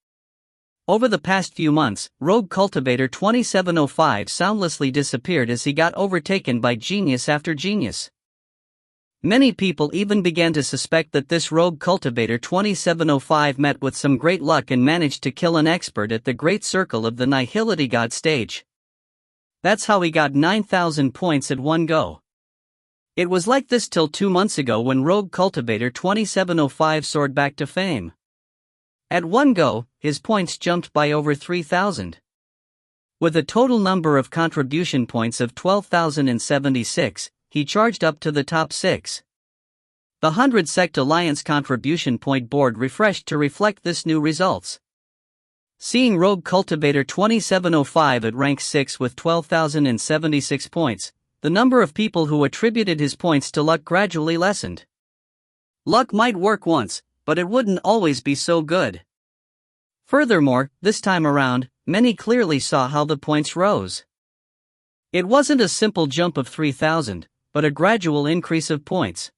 [SPEAKER 1] Over the past few months, Rogue Cultivator 2705 soundlessly disappeared as he got overtaken by genius after genius. Many people even began to suspect that this Rogue Cultivator 2705 met with some great luck and managed to kill an expert at the Great Circle of the Nihility God stage. That's how he got 9,000 points at one go. It was like this till 2 months ago when Rogue Cultivator 2705 soared back to fame. At one go, his points jumped by over 3,000. With a total number of contribution points of 12,076, he charged up to the top 6. The 100 Sect Alliance contribution point board refreshed to reflect this new results. Seeing Rogue Cultivator 2705 at rank 6 with 12,076 points, the number of people who attributed his points to luck gradually lessened. Luck might work once, but it wouldn't always be so good. Furthermore, this time around, many clearly saw how the points rose. It wasn't a simple jump of 3,000, but a gradual increase of points.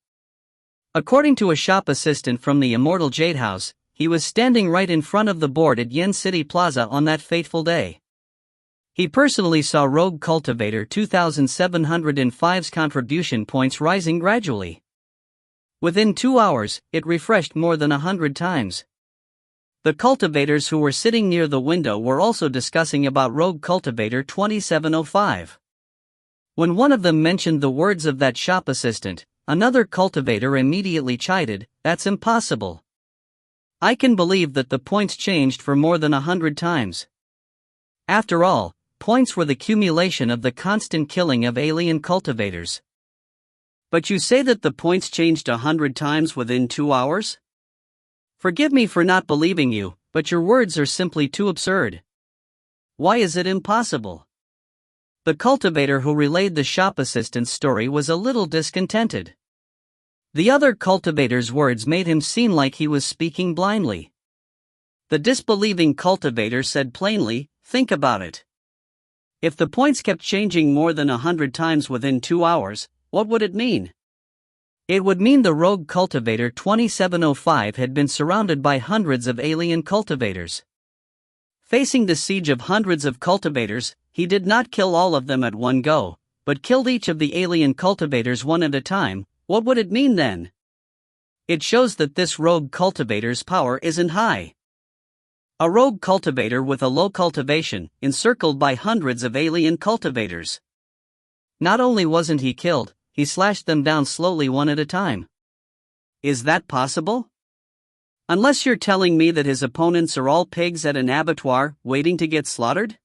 [SPEAKER 1] According to a shop assistant from the Immortal Jade House, he was standing right in front of the board at Yen City Plaza on that fateful day. He personally saw Rogue Cultivator 2705's contribution points rising gradually. Within 2 hours, it refreshed more than 100 times. The cultivators who were sitting near the window were also discussing about Rogue Cultivator 2705. When one of them mentioned the words of that shop assistant, another cultivator immediately chided, "That's impossible. I can believe that the points changed for more than 100 times." After all, points were the accumulation of the constant killing of alien cultivators. But you say that the points changed 100 times within 2 hours? Forgive me for not believing you, but your words are simply too absurd. Why is it impossible? The cultivator who relayed the shop assistant's story was a little discontented. The other cultivator's words made him seem like he was speaking blindly. The disbelieving cultivator said plainly, "Think about it. If the points kept changing more than 100 times within 2 hours, what would it mean? It would mean the Rogue Cultivator 2705 had been surrounded by hundreds of alien cultivators. Facing the siege of hundreds of cultivators, he did not kill all of them at one go, but killed each of the alien cultivators one at a time. What would it mean then? It shows that this Rogue Cultivator's power isn't high. A rogue cultivator with a low cultivation, encircled by hundreds of alien cultivators. Not only wasn't he killed, he slashed them down slowly one at a time. Is that possible? Unless you're telling me that his opponents are all pigs at an abattoir, waiting to get slaughtered?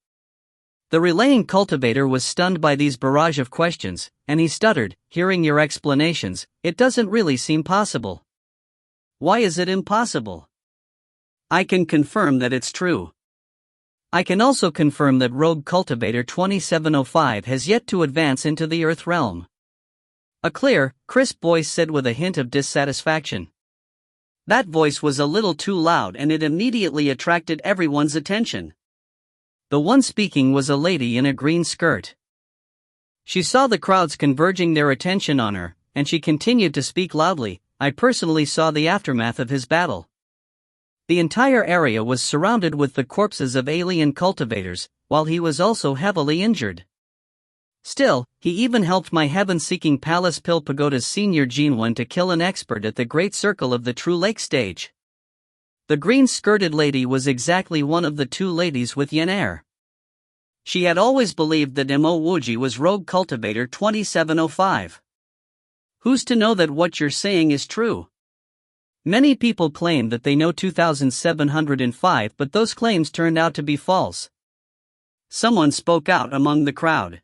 [SPEAKER 1] The relaying cultivator was stunned by these barrage of questions, and he stuttered, "Hearing your explanations, it doesn't really seem possible." Why is it impossible? I can confirm that it's true. I can also confirm that Rogue Cultivator 2705 has yet to advance into the Earth realm. A clear, crisp voice said with a hint of dissatisfaction. That voice was a little too loud and it immediately attracted everyone's attention. The one speaking was a lady in a green skirt. She saw the crowds converging their attention on her, and she continued to speak loudly. "I personally saw the aftermath of his battle. The entire area was surrounded with the corpses of alien cultivators, while he was also heavily injured. Still, he even helped my heaven-seeking Palace Pill Pagoda's senior Jinwan to kill an expert at the Great Circle of the True Lake stage." The green-skirted lady was exactly one of the two ladies with Yen Air. She had always believed that Mo Wuji was Rogue Cultivator 2705. Who's to know that what you're saying is true? Many people claim that they know 2705, but those claims turned out to be false. Someone spoke out among the crowd.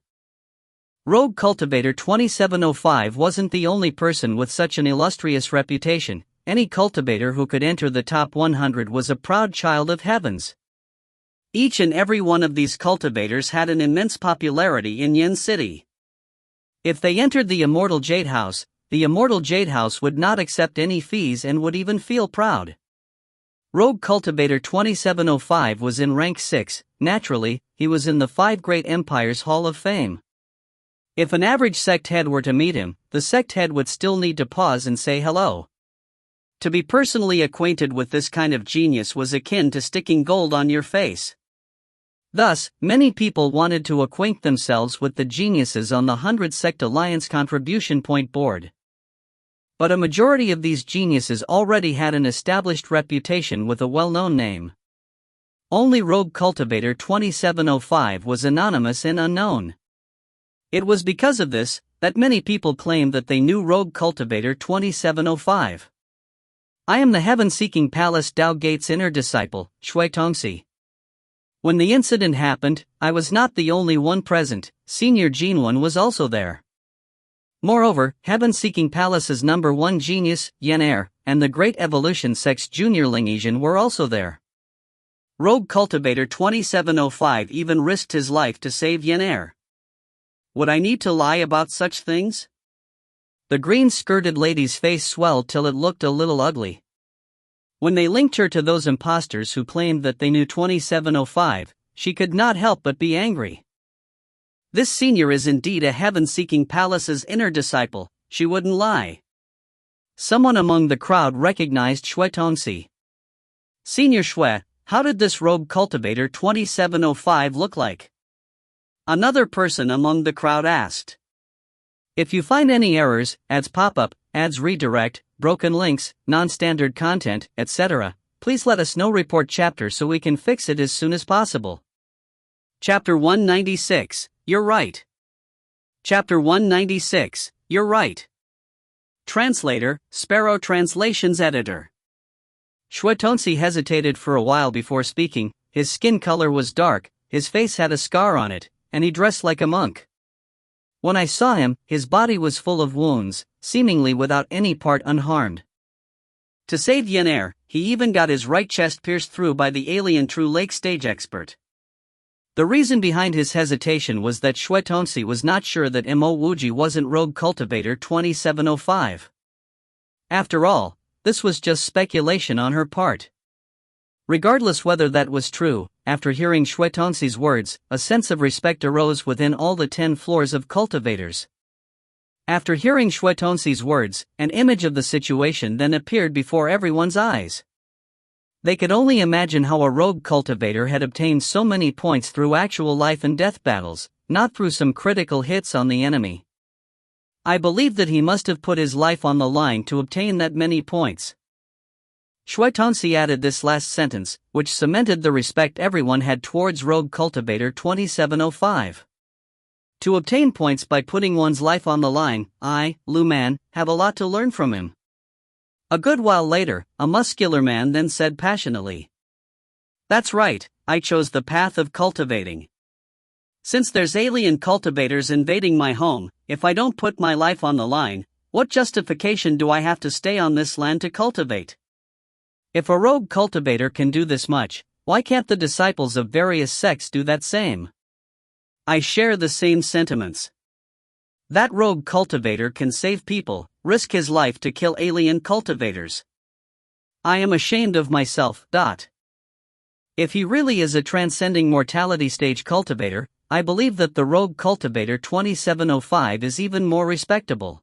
[SPEAKER 1] Rogue Cultivator 2705 wasn't the only person with such an illustrious reputation. Any cultivator who could enter the top 100 was a proud child of heavens. Each and every one of these cultivators had an immense popularity in Yen City. If they entered the Immortal Jade House, the Immortal Jade House would not accept any fees and would even feel proud. Rogue Cultivator 2705 was in rank 6, naturally, he was in the 5 Great Empires Hall of Fame. If an average sect head were to meet him, the sect head would still need to pause and say hello. To be personally acquainted with this kind of genius was akin to sticking gold on your face. Thus, many people wanted to acquaint themselves with the geniuses on the 100 Sect Alliance contribution point board. But a majority of these geniuses already had an established reputation with a well-known name. Only Rogue Cultivator 2705 was anonymous and unknown. It was because of this, that many people claim that they knew Rogue Cultivator 2705. I am the heaven-seeking Palace Dao Gate's inner disciple, Shui Tongxi. When the incident happened, I was not the only one present, Senior Jinwen was also there. Moreover, Heaven-Seeking Palace's number 1 genius, Yan Er, and the Great Evolution Sect's Junior Ling Yizhen were also there. Rogue Cultivator 2705 even risked his life to save Yan Er. Would I need to lie about such things? The green-skirted lady's face swelled till it looked a little ugly. When they linked her to those impostors who claimed that they knew 2705, she could not help but be angry. This senior is indeed a heaven-seeking palace's inner disciple, she wouldn't lie. Someone among the crowd recognized Shui Tongxi. Senior Shui, how did this Rogue Cultivator 2705 look like? Another person among the crowd asked. If you find any errors, ads pop-up, ads redirect, broken links, non-standard content, etc., please let us know. Report chapter so we can fix it as soon as possible. Chapter 196, You're right. Chapter 196, You're right. Translator, Sparrow Translations Editor. Shui Tongxi hesitated for a while before speaking. His skin color was dark, his face had a scar on it, and he dressed like a monk. When I saw him, his body was full of wounds, seemingly without any part unharmed. To save Yan Er, he even got his right chest pierced through by the alien True Lake stage expert. The reason behind his hesitation was that Shui Tongxi was not sure that Mo Wuji wasn't Rogue Cultivator 2705. After all, this was just speculation on her part. Regardless whether that was true, after hearing Shui Tongxi's words, a sense of respect arose within all the 10 floors of cultivators. After hearing Shui Tongxi's words, an image of the situation then appeared before everyone's eyes. They could only imagine how a rogue cultivator had obtained so many points through actual life and death battles, not through some critical hits on the enemy. I believe that he must have put his life on the line to obtain that many points. Shui Tongxi added this last sentence, which cemented the respect everyone had towards Rogue Cultivator 2705. To obtain points by putting one's life on the line, I, Lu Man, have a lot to learn from him. A good while later, a muscular man then said passionately. That's right, I chose the path of cultivating. Since there's alien cultivators invading my home, if I don't put my life on the line, what justification do I have to stay on this land to cultivate? If a rogue cultivator can do this much, why can't the disciples of various sects do that same? I share the same sentiments. That rogue cultivator can save people, risk his life to kill alien cultivators. I am ashamed of myself. If he really is a transcending mortality stage cultivator, I believe that the Rogue Cultivator 2705 is even more respectable.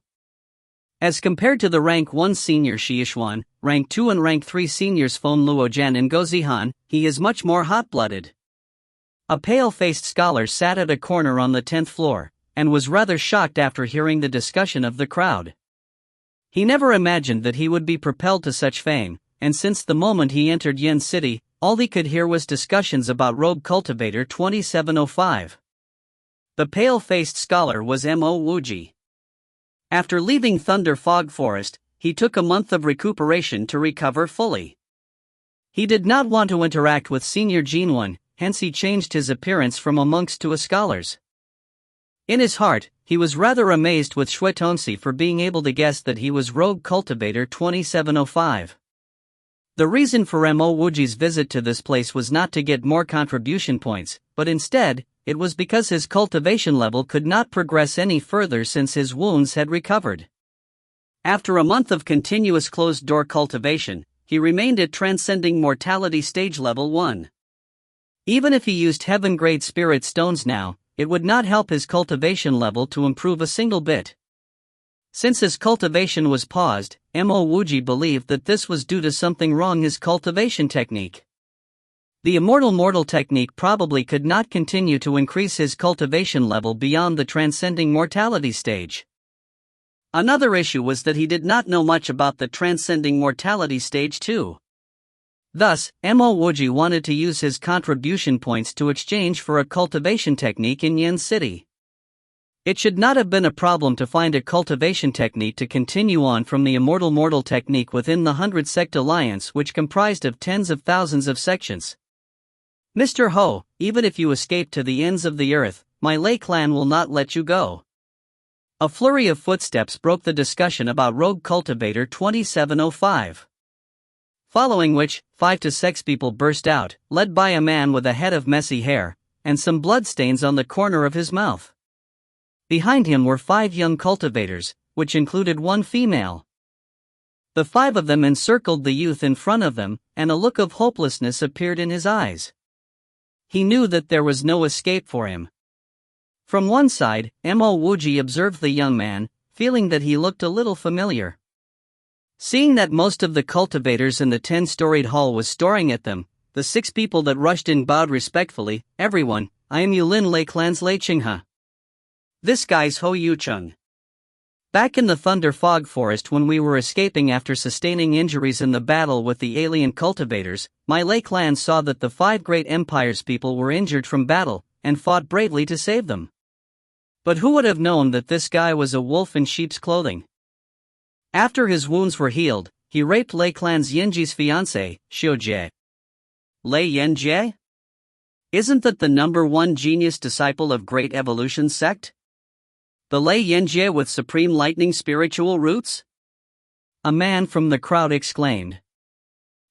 [SPEAKER 1] As compared to the rank 1 senior Shiishuan, rank 2 and rank 3 seniors Feng Luojian and Gozihan, he is much more hot-blooded. A pale-faced scholar sat at a corner on the 10th floor, and was rather shocked after hearing the discussion of the crowd. He never imagined that he would be propelled to such fame, and since the moment he entered Yin City, all he could hear was discussions about Rogue Cultivator 2705. The pale-faced scholar was Mo Wuji. After leaving Thunder Fog Forest, he took a month of recuperation to recover fully. He did not want to interact with Senior Jinwen, hence he changed his appearance from a monk's to a scholar's. In his heart, he was rather amazed with Shui Tongxi for being able to guess that he was Rogue Cultivator 2705. The reason for Mo Wuji's visit to this place was not to get more contribution points, but instead, it was because his cultivation level could not progress any further since his wounds had recovered. After a month of continuous closed-door cultivation, he remained at transcending mortality stage level 1. Even if he used heaven-grade spirit stones now, it would not help his cultivation level to improve a single bit. Since his cultivation was paused, Mo Wuji believed that this was due to something wrong his cultivation technique. The Immortal Mortal technique probably could not continue to increase his cultivation level beyond the transcending mortality stage. Another issue was that he did not know much about the transcending mortality stage too. Thus, Mo Wuji wanted to use his contribution points to exchange for a cultivation technique in Yin City. It should not have been a problem to find a cultivation technique to continue on from the immortal mortal technique within the 100-sect alliance, which comprised of tens of thousands of sections. Mr. Ho, even if you escape to the ends of the earth, my Lei clan will not let you go. A flurry of footsteps broke the discussion about Rogue Cultivator 2705. Following which, 5 to 6 people burst out, led by a man with a head of messy hair, and some bloodstains on the corner of his mouth. Behind him were 5 young cultivators, which included 1 female. The 5 of them encircled the youth in front of them, and a look of hopelessness appeared in his eyes. He knew that there was no escape for him. From one side, Mo Wuji observed the young man, feeling that he looked a little familiar. Seeing that most of the cultivators in the 10-storied hall was staring at them, the 6 people that rushed in bowed respectfully. Everyone, I am Yulin Lei Clan's Lei Qinghe. This guy's Ho Yucheng. Back in the Thunder Fog Forest when we were escaping after sustaining injuries in the battle with the alien cultivators, my Lei clan saw that the 5 great empires people were injured from battle, and fought bravely to save them. But who would have known that this guy was a wolf in sheep's clothing? After his wounds were healed, he raped Lei clan's Yanji's fiancée, Xiujie. Lei Yanjie? Isn't that the #1 genius disciple of Great Evolution sect? The Lei Yanjie with supreme lightning spiritual roots? A man from the crowd exclaimed.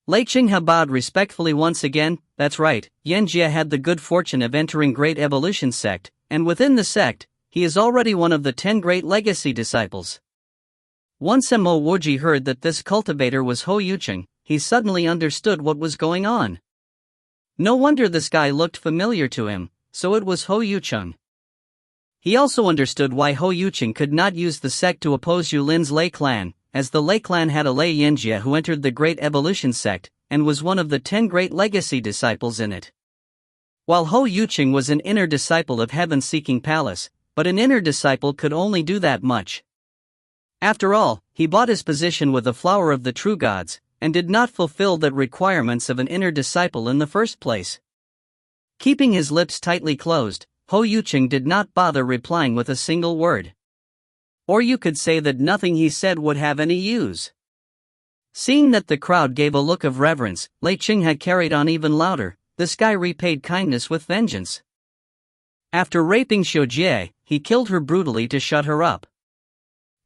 [SPEAKER 1] Lei Qinghe bowed respectfully once again. That's right, Yanjie had the good fortune of entering Great Evolution sect, and within the sect, he is already one of the 10 great legacy disciples. Once Mo Wuji heard that this cultivator was Ho Yucheng, he suddenly understood what was going on. No wonder this guy looked familiar to him, so it was Ho Yucheng. He also understood why Ho Yucheng could not use the sect to oppose Yulin's Lei clan, as the Lei clan had a Lei Yanjie who entered the Great Evolution sect, and was one of the 10 great legacy disciples in it. While Ho Yucheng was an inner disciple of Heaven-Seeking Palace, but an inner disciple could only do that much. After all, he bought his position with the flower of the true gods, and did not fulfill the requirements of an inner disciple in the first place. Keeping his lips tightly closed, Ho Yucheng did not bother replying with a single word. Or you could say that nothing he said would have any use. Seeing that the crowd gave a look of reverence, Lei Qinghe carried on even louder. This guy repaid kindness with vengeance. After raping Xiujie, he killed her brutally to shut her up.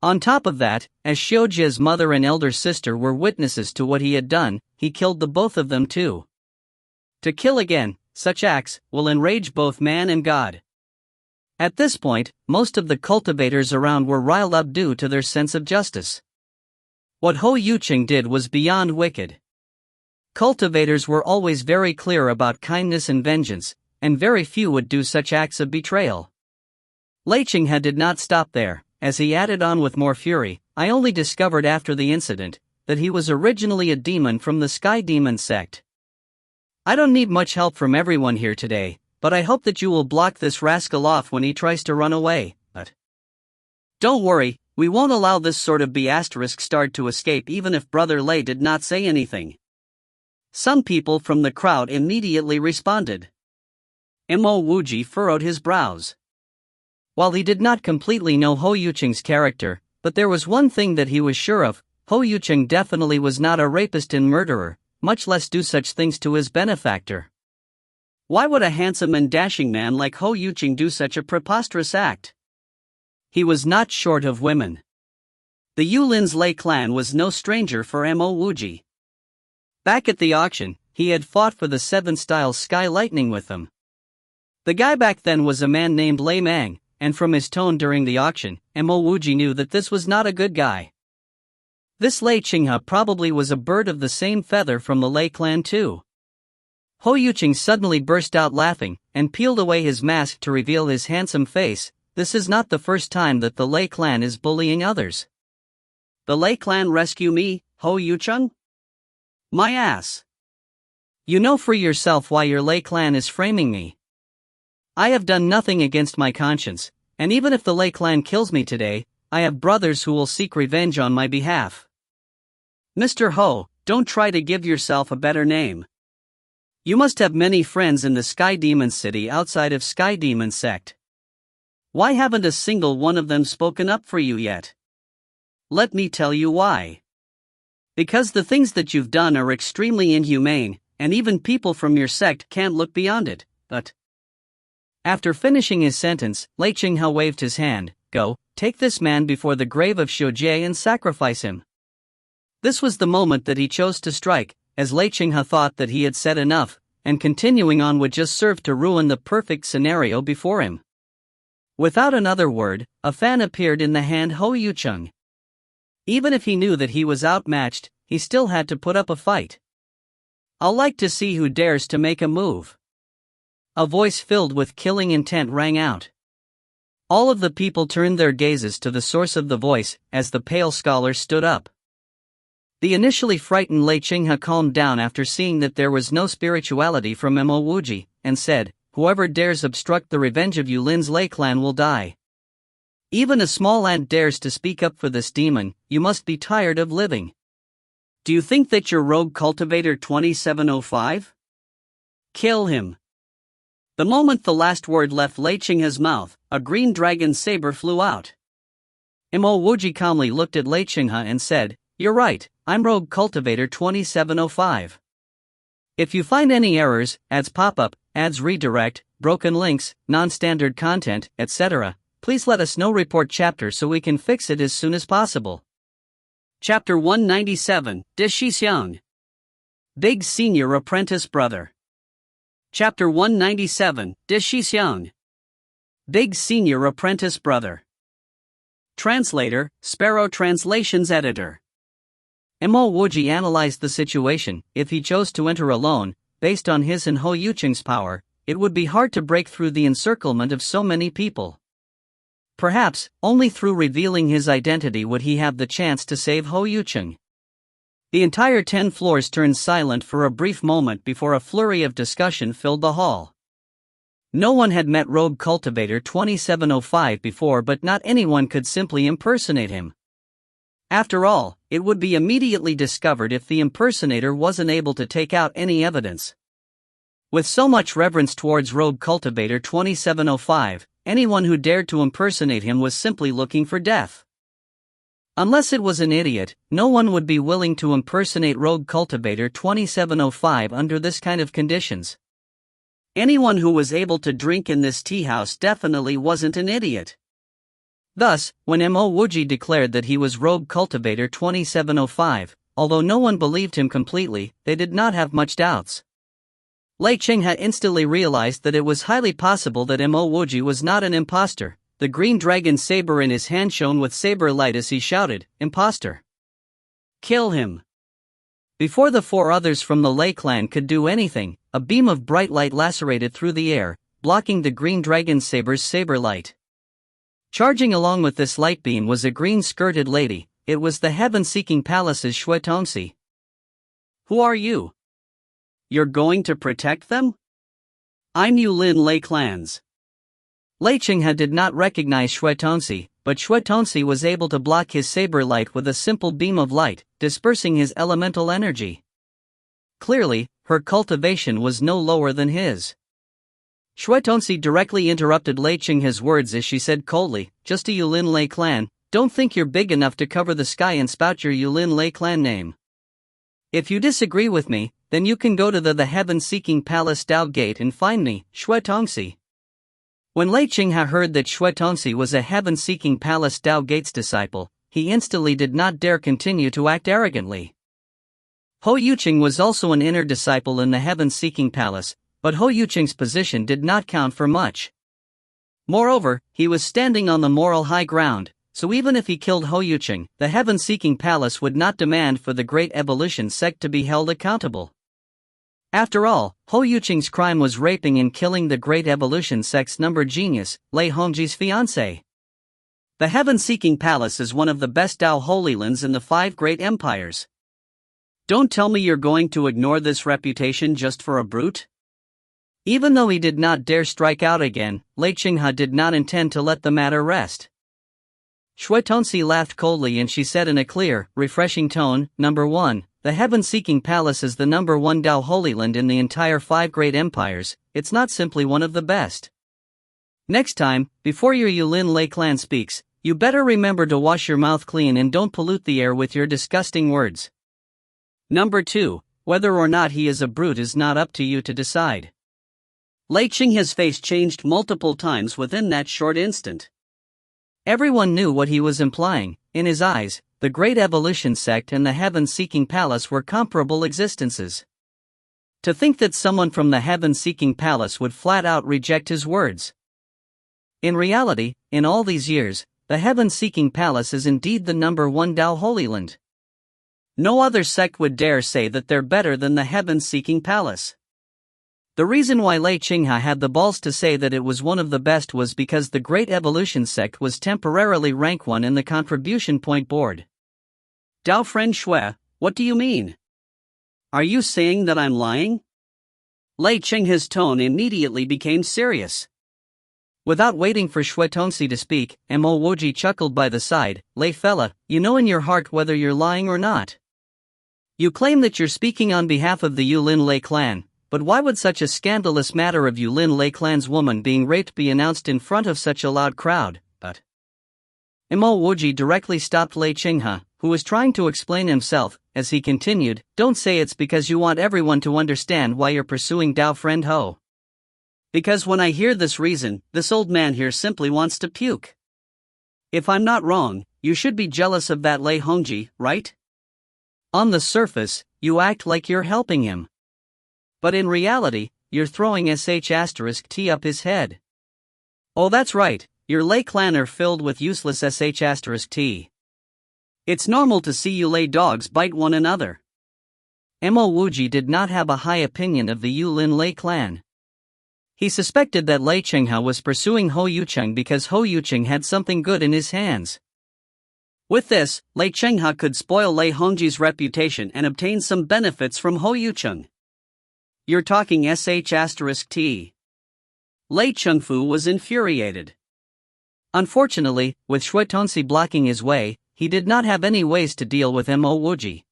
[SPEAKER 1] On top of that, as Xiujie's mother and elder sister were witnesses to what he had done, he killed the both of them too. To kill again, such acts will enrage both man and God. At this point, most of the cultivators around were riled up due to their sense of justice. What Ho Yucheng did was beyond wicked. Cultivators were always very clear about kindness and vengeance, and very few would do such acts of betrayal. Lei Qinghe did not stop there, as he added on with more fury. I only discovered after the incident that he was originally a demon from the Sky Demon sect. I don't need much help from everyone here today, but I hope that you will block this rascal off when he tries to run away. But don't worry, we won't allow this sort of B***** to escape even if Brother Lei did not say anything. Some people from the crowd immediately responded. Mo Wuji furrowed his brows. While he did not completely know Ho Yucheng's character, but there was one thing that he was sure of: Ho Yucheng definitely was not a rapist and murderer, much less do such things to his benefactor. Why would a handsome and dashing man like Ho Yucheng do such a preposterous act? He was not short of women. The Yulin's Lei clan was no stranger for Mo Wuji. Back at the auction, he had fought for the 7-style Sky Lightning with them. The guy back then was a man named Lei Mang, and from his tone during the auction, Mo Wuji knew that this was not a good guy. This Lei Qinghe probably was a bird of the same feather from the Lei clan too. Ho Yucheng suddenly burst out laughing, and peeled away his mask to reveal his handsome face. This is not the first time that the Lei clan is bullying others. The Lei clan rescue me, Ho Yucheng? My ass. You know for yourself why your Lei clan is framing me. I have done nothing against my conscience, and even if the Lei clan kills me today, I have brothers who will seek revenge on my behalf. Mr. Ho, don't try to give yourself a better name. You must have many friends in the Sky Demon City outside of Sky Demon sect. Why haven't a single one of them spoken up for you yet? Let me tell you why. Because the things that you've done are extremely inhumane, and even people from your sect can't look beyond it, but... After finishing his sentence, Lei Qinghe waved his hand. Go, take this man before the grave of Xiujie and sacrifice him. This was the moment that he chose to strike, as Lei Qinghe thought that he had said enough, and continuing on would just serve to ruin the perfect scenario before him. Without another word, a fan appeared in the hand Hou Yucheng. Even if he knew that he was outmatched, he still had to put up a fight. I'll like to see who dares to make a move. A voice filled with killing intent rang out. All of the people turned their gazes to the source of the voice, as the pale scholar stood up. The initially frightened Lei Qinghe calmed down after seeing that there was no spirituality from Mo Wuji, and said, whoever dares obstruct the revenge of Yulin's Lei clan will die. Even a small ant dares to speak up for this demon, you must be tired of living. Do you think that you're rogue cultivator 2705? Kill him. The moment the last word left Lei Qinghe's mouth, a green dragon saber flew out. Mo Wuji calmly looked at Lei Qinghe and said, you're right, I'm rogue cultivator 2705. If you find any errors, ads pop up, ads redirect, broken links, non-standard content, etc., please let us know. Report chapter so we can fix it as soon as possible. Chapter 197, De Shixiang. Big Senior Apprentice Brother. Chapter 197, De Shixiang. Big Senior Apprentice Brother. Translator, Sparrow Translations Editor. Mo Wuji analyzed the situation. If he chose to enter alone, based on his and Hou Yucheng's power, it would be hard to break through the encirclement of so many people. Perhaps, only through revealing his identity would he have the chance to save Hou Yucheng. The entire 10 floors turned silent for a brief moment before a flurry of discussion filled the hall. No one had met Rogue Cultivator 2705 before, but not anyone could simply impersonate him. After all, it would be immediately discovered if the impersonator wasn't able to take out any evidence. With so much reverence towards Rogue Cultivator 2705, anyone who dared to impersonate him was simply looking for death. Unless it was an idiot, no one would be willing to impersonate Rogue Cultivator 2705 under this kind of conditions. Anyone who was able to drink in this tea house definitely wasn't an idiot. Thus, when Mo Wuji declared that he was Rogue Cultivator 2705, although no one believed him completely, they did not have much doubts. Lei Qinghe instantly realized that it was highly possible that Mo Wuji was not an imposter. The green dragon saber in his hand shone with saber light as he shouted, "Imposter! Kill him!" Before the 4 others from the Lei clan could do anything, a beam of bright light lacerated through the air, blocking the green dragon saber's saber light. Charging along with this light beam was a green-skirted lady. It was the heaven-seeking palace's Shui Tongxi. "Who are you? You're going to protect them?" "I'm Yulin Lei clans." Lei Qinghe did not recognize Shui Tongxi, but Shui Tongxi was able to block his saber light with a simple beam of light, dispersing his elemental energy. Clearly, her cultivation was no lower than his. Shui Tongxi directly interrupted Lei Qinghe's words as she said coldly, "Just a Yulin Lei clan, don't think you're big enough to cover the sky and spout your Yulin Lei clan name. If you disagree with me, then you can go to the heaven-seeking palace Dao Gate and find me, Shui Tongxi." When Lei Qinghe heard that Shui Tongxi was a heaven-seeking palace Dao Gate's disciple, he instantly did not dare continue to act arrogantly. Hou Yucheng was also an inner disciple in the heaven-seeking palace, but Hou Yucheng's position did not count for much. Moreover, he was standing on the moral high ground, so even if he killed Hou Yucheng, the heaven-seeking palace would not demand for the Great Evolution sect to be held accountable. After all, Hou Yucheng's crime was raping and killing the Great Evolution sect's number genius, Lei Hongji's fiancée. The heaven-seeking palace is one of the best Dao Holy Lands in the 5 great empires. Don't tell me you're going to ignore this reputation just for a brute? Even though he did not dare strike out again, Lei Qinghe did not intend to let the matter rest. Shui Tongxi laughed coldly and she said in a clear, refreshing tone, "Number 1, the heaven-seeking palace is the number 1 Dao Holy Land in the entire 5 great empires. It's not simply one of the best. Next time, before your Yulin Lei clan speaks, you better remember to wash your mouth clean and don't pollute the air with your disgusting words. Number 2. Whether or not he is a brute is not up to you to decide. Lei Qinghe's face changed multiple times within that short instant. Everyone knew what he was implying. In his eyes, the Great Evolution Sect and the Heaven-Seeking Palace were comparable existences. To think that someone from the Heaven-Seeking Palace would flat-out reject his words. In reality, in all these years, the Heaven-Seeking Palace is indeed the number one Dao Holy Land. No other sect would dare say that they're better than the Heaven-Seeking Palace. The reason why Lei Qinghe had the balls to say that it was one of the best was because the Great Evolution Sect was temporarily rank 1 in the contribution point board. Dao friend Shui, what do you mean? Are you saying that I'm lying? Lei Qinghe's tone immediately became serious. Without waiting for Shui Tongxi to speak, Mo Wuji chuckled by the side. Lei fella, you know in your heart whether you're lying or not. You claim that you're speaking on behalf of the Yulin Lei clan, but why would such a scandalous matter of Yulin Lei clan's woman being raped be announced in front of such a loud crowd? But Mo Wuji directly stopped Lei Qinghe, who was trying to explain himself, as he continued, don't say it's because you want everyone to understand why you're pursuing Dao friend Ho. Because when I hear this reason, this old man here simply wants to puke. If I'm not wrong, you should be jealous of that Lei Hongji, right? On the surface, you act like you're helping him. But in reality, you're throwing sh*t up his head. Oh that's right, your Lei clan are filled with useless sh*t. It's normal to see you Lei dogs bite one another. Mo Wuji did not have a high opinion of the Yulin Lei clan. He suspected that Lei Qinghe was pursuing Ho Yucheng because Ho Yucheng had something good in his hands. With this, Lei Qinghe could spoil Lei Hongji's reputation and obtain some benefits from Ho Yucheng. You're talking sh*t. Lei Chengfu was infuriated. Unfortunately, with Shui Tongxi blocking his way, he did not have any ways to deal with Mo Wuji.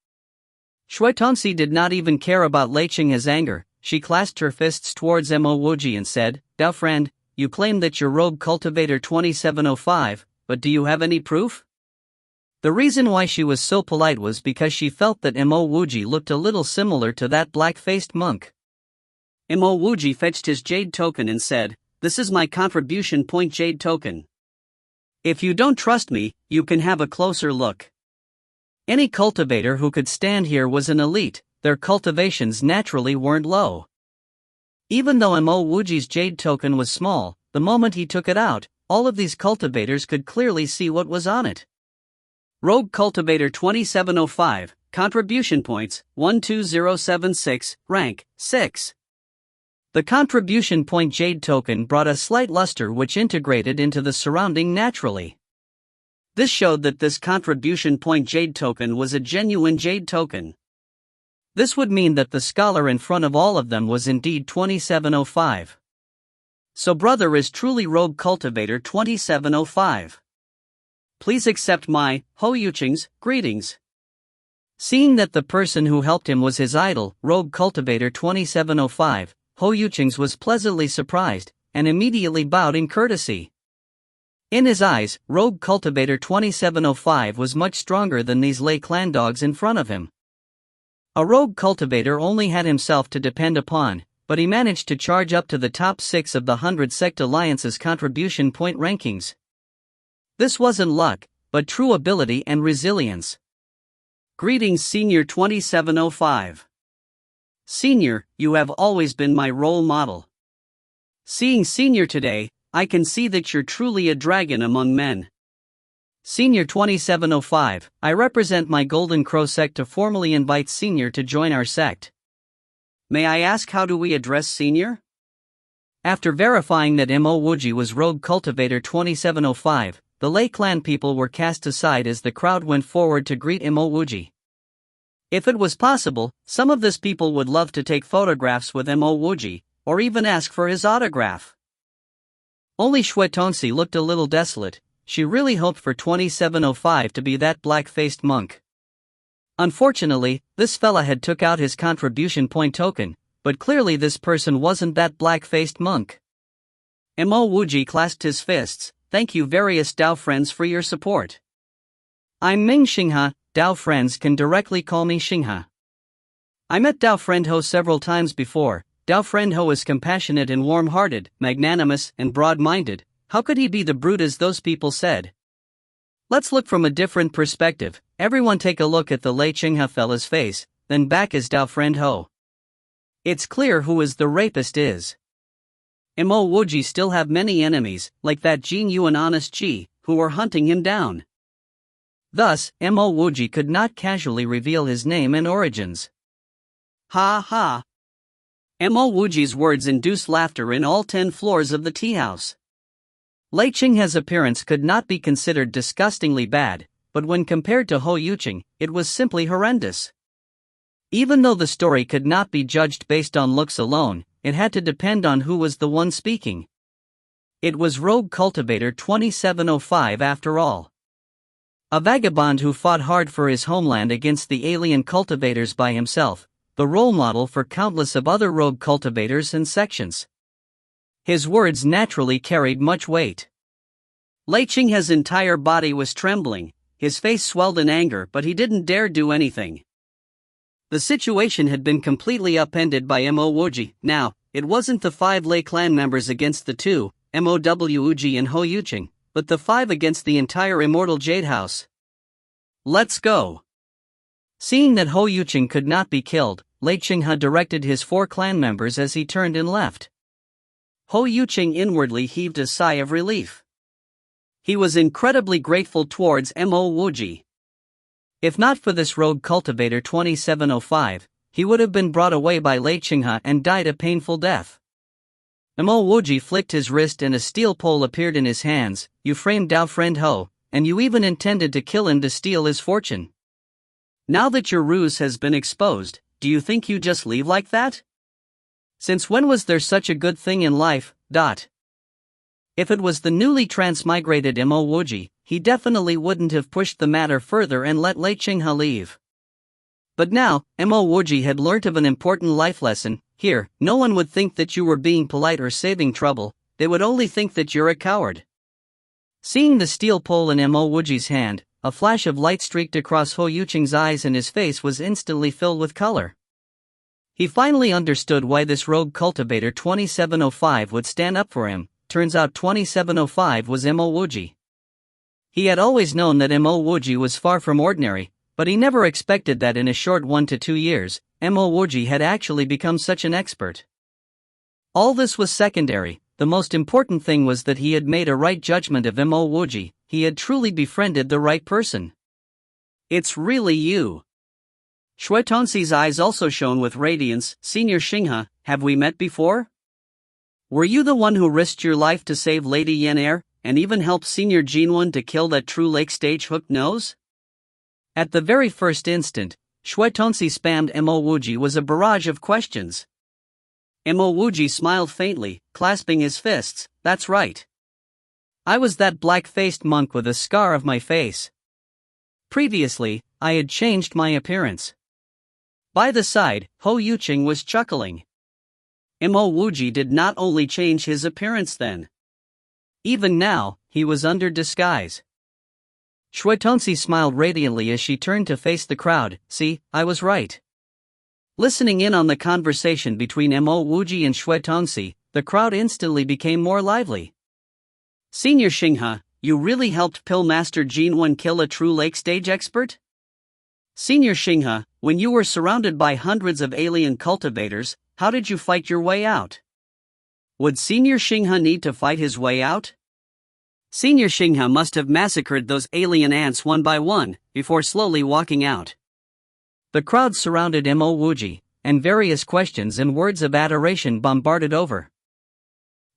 [SPEAKER 1] Shui Tongxi did not even care about Lei Qinghe's anger. She clasped her fists towards Mo Wuji and said, Dao friend, you claim that you're Rogue Cultivator 2705, but do you have any proof? The reason why she was so polite was because she felt that Mo Wuji looked a little similar to that black-faced monk. Mo Wuji fetched his jade token and said, this is my contribution point jade token. If you don't trust me, you can have a closer look. Any cultivator who could stand here was an elite, their cultivations naturally weren't low. Even though Mo Wuji's jade token was small, the moment he took it out, all of these cultivators could clearly see what was on it. Rogue Cultivator 2705, contribution points, 12076, rank, 6. The contribution point jade token brought a slight luster which integrated into the surrounding naturally. This showed that this contribution point jade token was a genuine jade token. This would mean that the scholar in front of all of them was indeed 2705. So brother is truly Rogue Cultivator 2705. Please accept my, Ho Yucheng's, greetings. Seeing that the person who helped him was his idol, Rogue Cultivator 2705, Ho Yucheng's was pleasantly surprised, and immediately bowed in courtesy. In his eyes, Rogue Cultivator 2705 was much stronger than these Lei clan dogs in front of him. A Rogue Cultivator only had himself to depend upon, but he managed to charge up to the top 6 of the 100 Sect Alliance's contribution point rankings. This wasn't luck, but true ability and resilience. Greetings Senior 2705. Senior, you have always been my role model. Seeing Senior today, I can see that you're truly a dragon among men. Senior 2705, I represent my Golden Crow sect to formally invite Senior to join our sect. May I ask how do we address Senior? After verifying that Mo Wuji was Rogue Cultivator 2705, the Lei clan people were cast aside as the crowd went forward to greet Mo Wuji. If it was possible, some of this people would love to take photographs with Mo Wuji, or even ask for his autograph. Only Shui Tongxi looked a little desolate. She really hoped for 2705 to be that black-faced monk. Unfortunately, this fella had took out his contribution point token, but clearly this person wasn't that black-faced monk. Mo Wuji clasped his fists. Thank you various Dao friends for your support. I'm Ming Xinghe, Dao friends can directly call me Xinghe. I met Dao friend Ho several times before. Dao friend Ho is compassionate and warm-hearted, magnanimous and broad-minded. How could he be the brute as those people said? Let's look from a different perspective. Everyone take a look at the Lei Xinghe fella's face, then back as Dao friend Ho. It's clear who is the rapist is. Mo Wuji still have many enemies, like that Jin Yu and Honest Ji, who are hunting him down. Thus, Mo Wuji could not casually reveal his name and origins. Ha ha. Mo Wuji's words induced laughter in all 10 floors of the tea house. Lei Qinghe's appearance could not be considered disgustingly bad, but when compared to Ho Yuqing, it was simply horrendous. Even though the story could not be judged based on looks alone, it had to depend on who was the one speaking. It was rogue cultivator 2705 after all. A vagabond who fought hard for his homeland against the alien cultivators by himself, the role model for countless of other rogue cultivators and sections. His words naturally carried much weight. Lei Qinghe's entire body was trembling, his face swelled in anger, but he didn't dare do anything. The situation had been completely upended by Mo Wuji. Now, it wasn't the 5 Lei clan members against the 2, Mo Wuji and Ho Yuqing, but the 5 against the entire Immortal Jade House. Let's go. Seeing that Ho Yuqing could not be killed, Lei Qinghe directed his 4 clan members as he turned and left. Ho Yuqing inwardly heaved a sigh of relief. He was incredibly grateful towards Mo Wuji. If not for this rogue cultivator 2705, he would have been brought away by Lei Qinghe and died a painful death. Mo Wuji flicked his wrist and a steel pole appeared in his hands. You framed Dao friend Ho, and you even intended to kill him to steal his fortune. Now that your ruse has been exposed, do you think you just leave like that? Since when was there such a good thing in life? If it was the newly transmigrated Mo Wuji, he definitely wouldn't have pushed the matter further and let Lei Qinghe leave. But now, Mo Wuji had learnt of an important life lesson. Here, no one would think that you were being polite or saving trouble, they would only think that you're a coward. Seeing the steel pole in Mo Wuji's hand, a flash of light streaked across Ho Yuqing's eyes and his face was instantly filled with color. He finally understood why this rogue cultivator 2705 would stand up for him. Turns out 2705 was Mo Wuji. He had always known that Mo Wuji was far from ordinary, but he never expected that in a short 1 to 2 years, Mo Wuji had actually become such an expert. All this was secondary. The most important thing was that he had made a right judgment of Mo Wuji. He had truly befriended the right person. It's really you. Shui Tongxi's eyes also shone with radiance. Senior Xinghe, have we met before? Were you the one who risked your life to save Lady Yan, and even helped Senior Jinwen to kill that true lake stage hooked nose? At the very first instant, Shui Tongxi spammed Mo Wuji was a barrage of questions. Mo Wuji smiled faintly, clasping his fists. That's right. I was that black-faced monk with a scar of my face. Previously, I had changed my appearance. By the side, Ho Yuqing was chuckling. Mo Wuji did not only change his appearance then. Even now, he was under disguise. Shui Tongxi smiled radiantly as she turned to face the crowd. See, I was right. Listening in on the conversation between Mo Wuji and Shui Tongxi, the crowd instantly became more lively. Senior Xinghe, you really helped Pill Master Jinwen kill a true lake stage expert? Senior Xinghe, when you were surrounded by hundreds of alien cultivators, how did you fight your way out? Would Senior Xinghe need to fight his way out? Senior Xinghe must have massacred those alien ants one by one, before slowly walking out. The crowd surrounded Mo Wuji, and various questions and words of adoration bombarded over.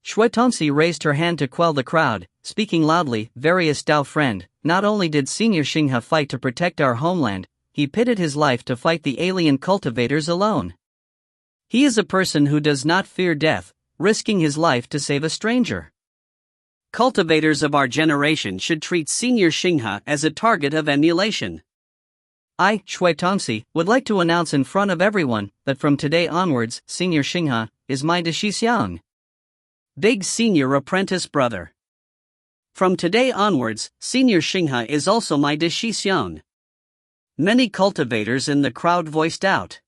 [SPEAKER 1] Shui Tongxi raised her hand to quell the crowd, speaking loudly. Various Dao friend, not only did Senior Xinghe fight to protect our homeland, he pitted his life to fight the alien cultivators alone. He is a person who does not fear death, risking his life to save a stranger. Cultivators of our generation should treat Senior Xinghe as a target of emulation. I, Shui Tongxi, would like to announce in front of everyone that from today onwards, Senior Xinghe is my Dashixing. Big senior apprentice brother. From today onwards, Senior Xinghe is also my Dishixiong. Many cultivators in the crowd voiced out.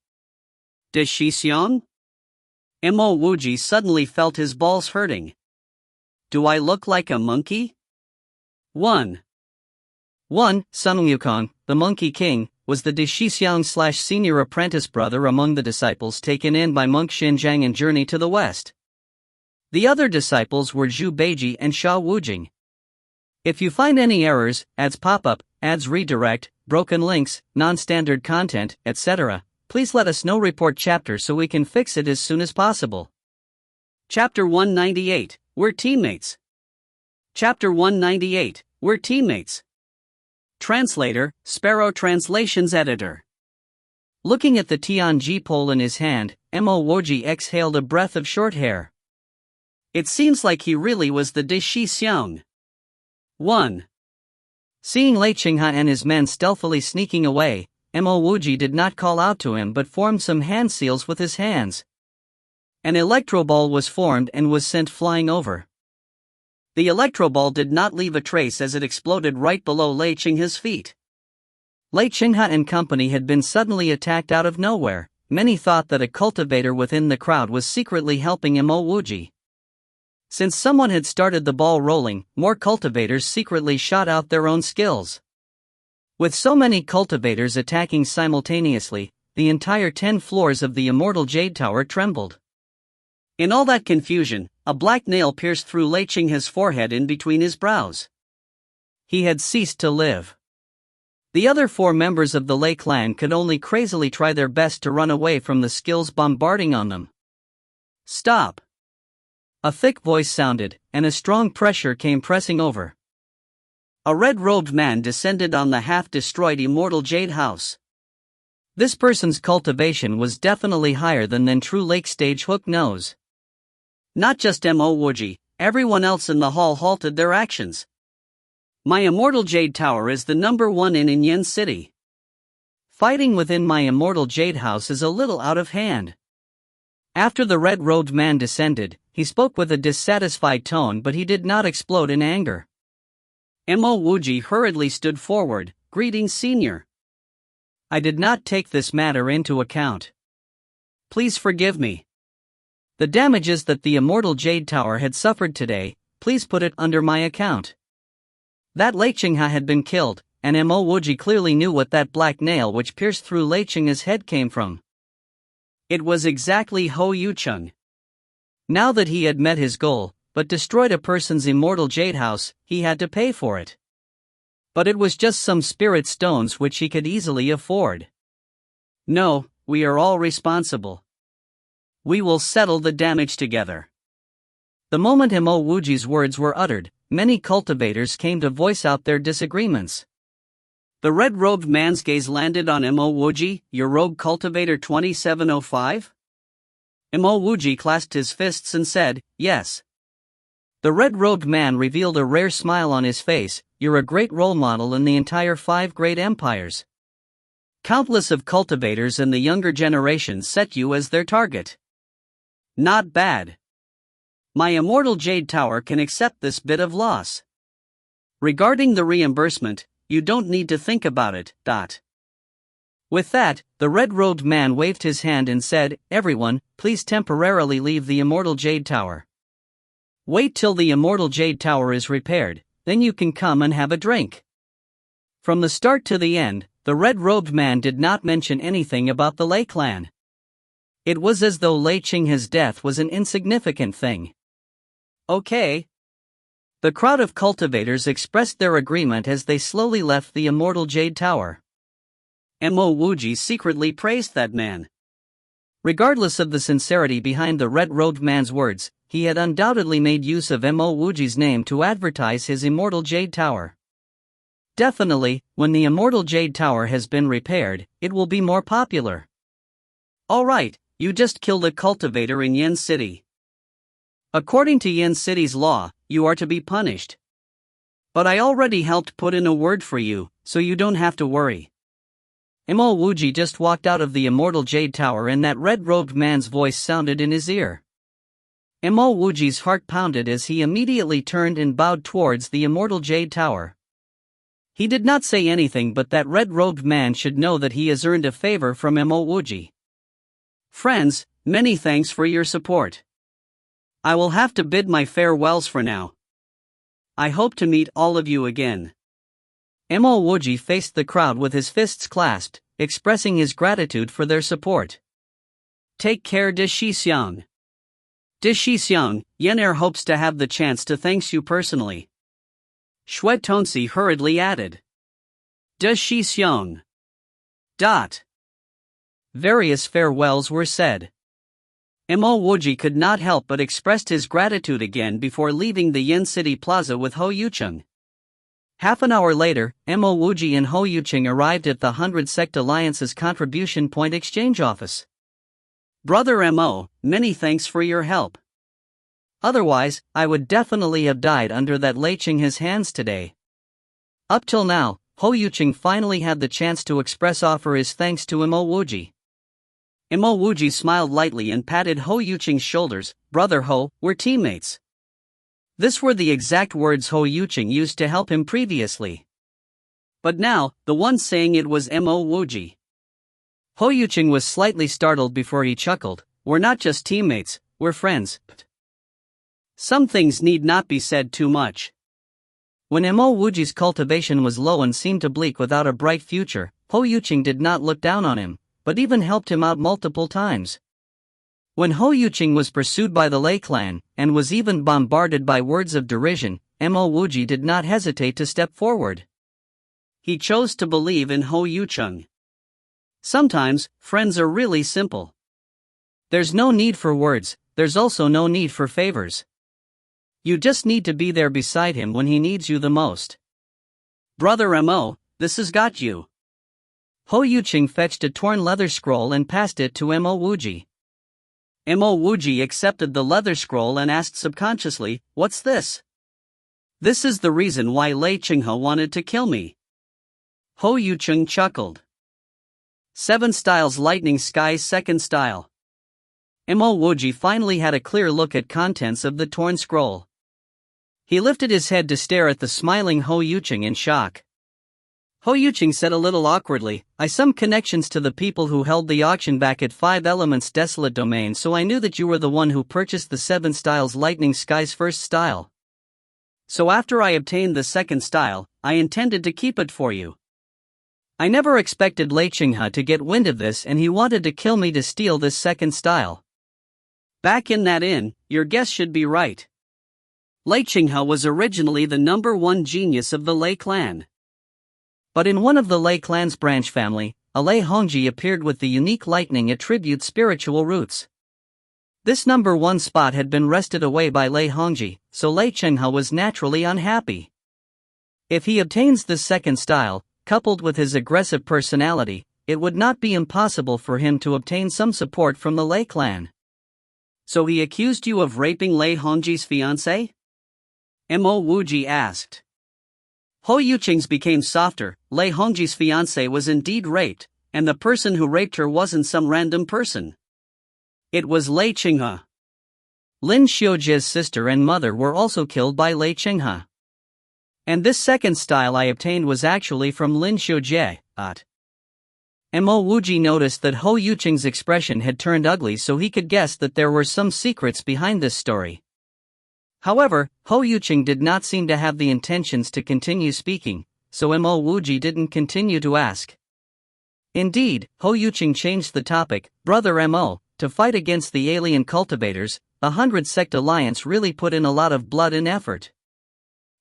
[SPEAKER 1] Dishixiong? Mo Wuji suddenly felt his balls hurting. Do I look like a monkey? 1. Sun Wukong, the Monkey King, was the Dishixiong / senior apprentice brother among the disciples taken in by monk Xinjiang and journey to the west. The other disciples were Zhu Beiji and Sha Wujing. If you find any errors, ads pop up, ads redirect, broken links, non-standard content, etc., please let us know. Report chapter so we can fix it as soon as possible. Chapter 198, We're Teammates. Chapter 198, We're Teammates. Translator, Sparrow Translations Editor. Looking at the Tianji pole in his hand, Mo Wuji exhaled a breath of short hair. It seems like he really was the Dishixiong. 1. Seeing Lei Qinghe and his men stealthily sneaking away, Mo Wuji did not call out to him but formed some hand seals with his hands. An electroball was formed and was sent flying over. The electroball did not leave a trace as it exploded right below Lei Qinghe's feet. Lei Qinghe and company had been suddenly attacked out of nowhere. Many thought that a cultivator within the crowd was secretly helping Mo Wuji. Since someone had started the ball rolling, more cultivators secretly shot out their own skills. With so many cultivators attacking simultaneously, the entire 10 floors of the Immortal Jade Tower trembled. In all that confusion, a black nail pierced through Lei Qinghe's forehead in between his brows. He had ceased to live. The other 4 members of the Lei clan could only crazily try their best to run away from the skills bombarding on them. Stop! A thick voice sounded, and a strong pressure came pressing over. A red-robed man descended on the half-destroyed Immortal Jade House. This person's cultivation was definitely higher than True Lake Stage Hook knows. Not just Mo Wuji, everyone else in the hall halted their actions. My Immortal Jade Tower is the #1 in Yen City. Fighting within my Immortal Jade House is a little out of hand. After the red-robed man descended, he spoke with a dissatisfied tone, but he did not explode in anger. Mo Wuji hurriedly stood forward, "Greetings, Senior. I did not take this matter into account. Please forgive me. The damages that the Immortal Jade Tower had suffered today, please put it under my account." That Lei Qinghe had been killed, and Mo Wuji clearly knew what that black nail which pierced through Lei Qinghe's head came from. It was exactly Ho Yucheng. Now that he had met his goal, but destroyed a person's Immortal Jade House, he had to pay for it. But it was just some spirit stones which he could easily afford. No, we are all responsible. We will settle the damage together. The moment Mo Wuji's words were uttered, many cultivators came to voice out their disagreements. The red-robed man's gaze landed on Mo Wuji, "Your rogue cultivator 2705? Mo Wuji clasped his fists and said, "Yes." The red-robed man revealed a rare smile on his face, "You're a great role model in the entire 5 great empires. Countless of cultivators in the younger generation set you as their target. Not bad. My Immortal Jade Tower can accept this bit of loss. Regarding the reimbursement, you don't need to think about it. With that, the red-robed man waved his hand and said, "Everyone, please temporarily leave the Immortal Jade Tower. Wait till the Immortal Jade Tower is repaired, then you can come and have a drink." From the start to the end, the red-robed man did not mention anything about the Lei clan. It was as though Lei Qinghe's death was an insignificant thing. Okay. The crowd of cultivators expressed their agreement as they slowly left the Immortal Jade Tower. Mo Wuji secretly praised that man. Regardless of the sincerity behind the red-robed man's words, he had undoubtedly made use of Mo Wuji's name to advertise his Immortal Jade Tower. Definitely, when the Immortal Jade Tower has been repaired, it will be more popular. Alright, you just killed a cultivator in Yen City. According to Yen City's law, you are to be punished. But I already helped put in a word for you, so you don't have to worry. Mo Wuji just walked out of the Immortal Jade Tower and that red-robed man's voice sounded in his ear. Mo Wuji's heart pounded as he immediately turned and bowed towards the immortal Jade Tower. He did not say anything, but that red-robed man should know that he has earned a favor from Mo Wuji. Friends, many thanks for your support. I will have to bid my farewells for now. I hope to meet all of you again. Mo Wuji faced the crowd with his fists clasped, expressing his gratitude for their support. Take care, De Shixiang. De Shixiang, Yener hopes to have the chance to thank you personally. Shui Tonsi hurriedly added. De Shixiang. Various farewells were said. Mo Wuji could not help but expressed his gratitude again before leaving the Yin City Plaza with Ho Yucheng. Half an hour later, Mo Wuji and Ho Yucheng arrived at the 100 Sect Alliance's contribution point exchange office. Brother Mo, many thanks for your help. Otherwise, I would definitely have died under that Lei Chinghe's hands today. Up till now, Ho Yucheng finally had the chance to offer his thanks to Mo Wuji. Mo Wuji smiled lightly and patted Ho Yucheng's shoulders. Brother Ho, we're teammates. This were the exact words Ho Yucheng used to help him previously. But now, the one saying it was Mo Wuji. Ho Yucheng was slightly startled before he chuckled. We're not just teammates, we're friends. Some things need not be said too much. When Mo Wuji's cultivation was low and seemed to bleak without a bright future, Ho Yucheng did not look down on him, but even helped him out multiple times. When Ho Yucheng was pursued by the Lei clan, and was even bombarded by words of derision, Mo Wuji did not hesitate to step forward. He chose to believe in Ho Yucheng. Sometimes, friends are really simple. There's no need for words, there's also no need for favors. You just need to be there beside him when he needs you the most. Brother Mo, this has got you. Ho Yucheng fetched a torn leather scroll and passed it to Mo Wuji. Mo Wuji accepted the leather scroll and asked subconsciously, what's this? This is the reason why Lei Chinghe wanted to kill me. Ho Yucheng chuckled. 7 Styles Lightning Sky's second style. Mo Wuji finally had a clear look at contents of the torn scroll. He lifted his head to stare at the smiling Ho Yucheng in shock. Ho Yucheng said a little awkwardly, I some connections to the people who held the auction back at 5 Elements Desolate Domain, so I knew that you were the one who purchased the 7 Styles Lightning Sky's first style. So after I obtained the second style, I intended to keep it for you. I never expected Lei Chinghe to get wind of this, and he wanted to kill me to steal this second style. Back in that inn, your guess should be right. Lei Chinghe was originally the #1 genius of the Lei clan. But in one of the Lei clan's branch family, a Lei Hongji appeared with the unique lightning attribute spiritual roots. This #1 spot had been wrested away by Lei Hongji, so Lei Chinghe was naturally unhappy. If he obtains this second style, coupled with his aggressive personality, it would not be impossible for him to obtain some support from the Lei clan. So he accused you of raping Lei Hongji's fiancé? Mo Wuji asked. Ho Yucheng's became softer. Lei Hongji's fiancé was indeed raped, and the person who raped her wasn't some random person. It was Lei Chinghe. Lin Xiujie's sister and mother were also killed by Lei Chinghe. And this second style I obtained was actually from Lin Xiujie. Mo Wuji noticed that Ho Yucheng's expression had turned ugly, so he could guess that there were some secrets behind this story. However, Ho Yucheng did not seem to have the intentions to continue speaking, so Mo Wuji didn't continue to ask. Indeed, Ho Yucheng changed the topic. Brother Mo, to fight against the alien cultivators, the 100 Sect Alliance really put in a lot of blood and effort.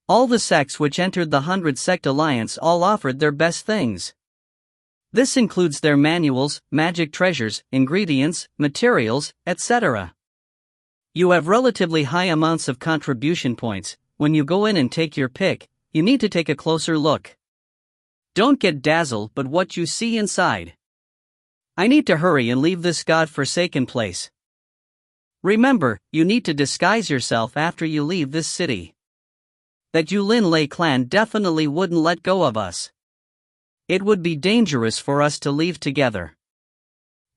[SPEAKER 1] All the sects which entered the 100 Sect Alliance all offered their best things. This includes their manuals, magic treasures, ingredients, materials, etc. You have relatively high amounts of contribution points. When you go in and take your pick, you need to take a closer look. Don't get dazzled by what you see inside. I need to hurry and leave this god-forsaken place. Remember, you need to disguise yourself after you leave this city. That Yulin Lei clan definitely wouldn't let go of us. It would be dangerous for us to leave together.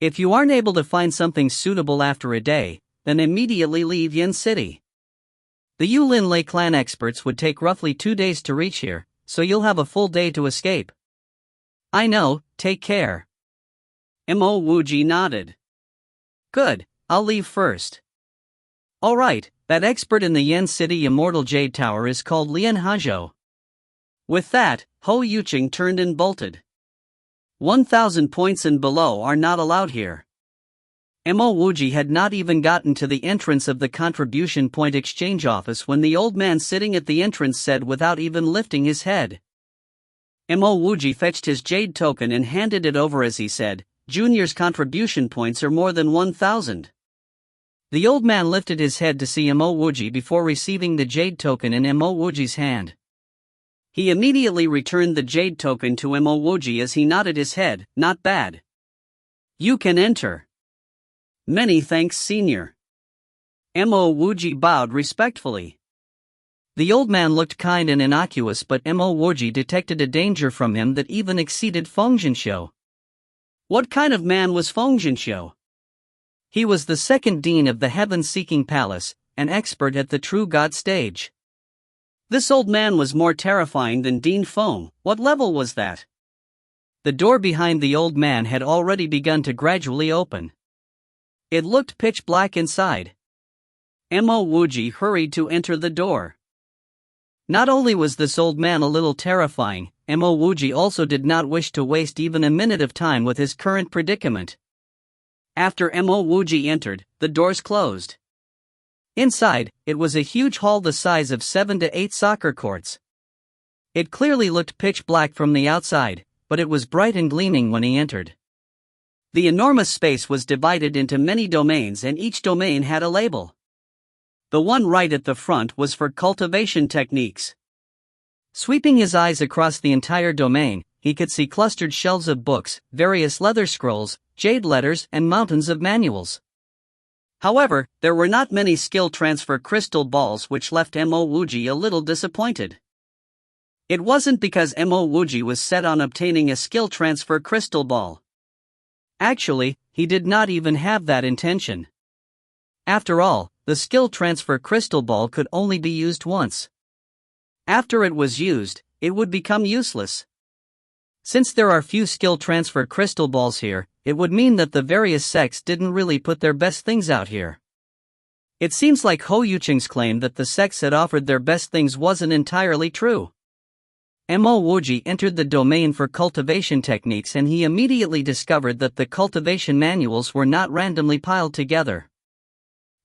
[SPEAKER 1] If you aren't able to find something suitable after a day, then immediately leave Yin City. The Yulin Lei clan experts would take roughly 2 days to reach here, so you'll have a full day to escape. I know, take care. Mo Wuji nodded. Good, I'll leave first. Alright, that expert in the Yen City Immortal Jade Tower is called Lian Hazhou. With that, Ho Yuqing turned and bolted. 1,000 points and below are not allowed here. Mo Wuji had not even gotten to the entrance of the contribution point exchange office when the old man sitting at the entrance said without even lifting his head. Mo Wuji fetched his jade token and handed it over as he said, Junior's contribution points are more than 1,000. The old man lifted his head to see Mo Wuji before receiving the jade token in Mo Wuji's hand. He immediately returned the jade token to Mo Wuji as he nodded his head, not bad. You can enter. Many thanks, Senior. Mo Wuji bowed respectfully. The old man looked kind and innocuous, but Mo Wuji detected a danger from him that even exceeded Feng Zhenxiu. What kind of man was Feng Zhenxiu? He was the second dean of the Heaven-Seeking Palace, an expert at the True God stage. This old man was more terrifying than Dean Feng. What level was that? The door behind the old man had already begun to gradually open. It looked pitch black inside. Mo Wuji hurried to enter the door. Not only was this old man a little terrifying, Mo Wuji also did not wish to waste even a minute of time with his current predicament. After Mo Wuji entered, the doors closed. Inside, it was a huge hall the size of 7 to 8 soccer courts. It clearly looked pitch black from the outside, but it was bright and gleaming when he entered. The enormous space was divided into many domains and each domain had a label. The one right at the front was for cultivation techniques. Sweeping his eyes across the entire domain, he could see clustered shelves of books, various leather scrolls, jade letters, and mountains of manuals. However, there were not many skill transfer crystal balls, which left Mo Wuji a little disappointed. It wasn't because Mo Wuji was set on obtaining a skill transfer crystal ball. Actually, he did not even have that intention. After all, the skill transfer crystal ball could only be used once. After it was used, it would become useless. Since there are few skill transfer crystal balls here, it would mean that the various sects didn't really put their best things out here. It seems like Ho Yuqing's claim that the sects had offered their best things wasn't entirely true. Mo Wuji entered the domain for cultivation techniques and he immediately discovered that the cultivation manuals were not randomly piled together.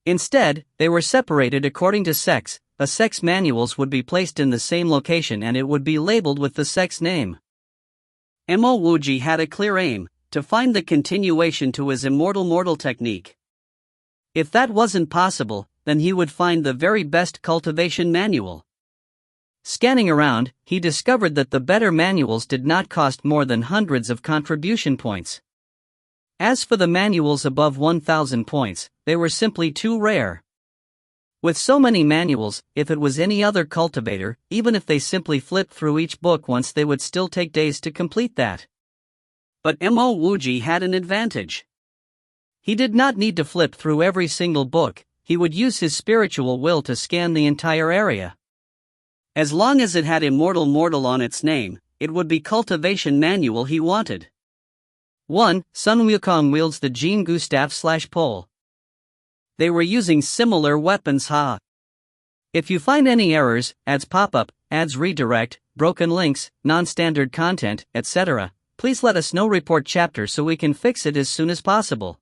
[SPEAKER 1] Instead, they were separated according to sex. The sex manuals would be placed in the same location and it would be labeled with the sex name. Mo Wuji had a clear aim, to find the continuation to his immortal mortal technique. If that wasn't possible, then he would find the very best cultivation manual. Scanning around, he discovered that the better manuals did not cost more than hundreds of contribution points. As for the manuals above 1,000 points, they were simply too rare. With so many manuals, if it was any other cultivator, even if they simply flipped through each book once, they would still take days to complete that. But Mo Wuji had an advantage. He did not need to flip through every single book, he would use his spiritual will to scan the entire area. As long as it had Immortal Mortal on its name, it would be cultivation manual he wanted. 1. Sun Wukong wields the Jingu staff/pole. They were using similar weapons. If you find any errors, ads pop up, ads redirect, broken links, non-standard content, etc., please let us know. Report chapter so we can fix it as soon as possible.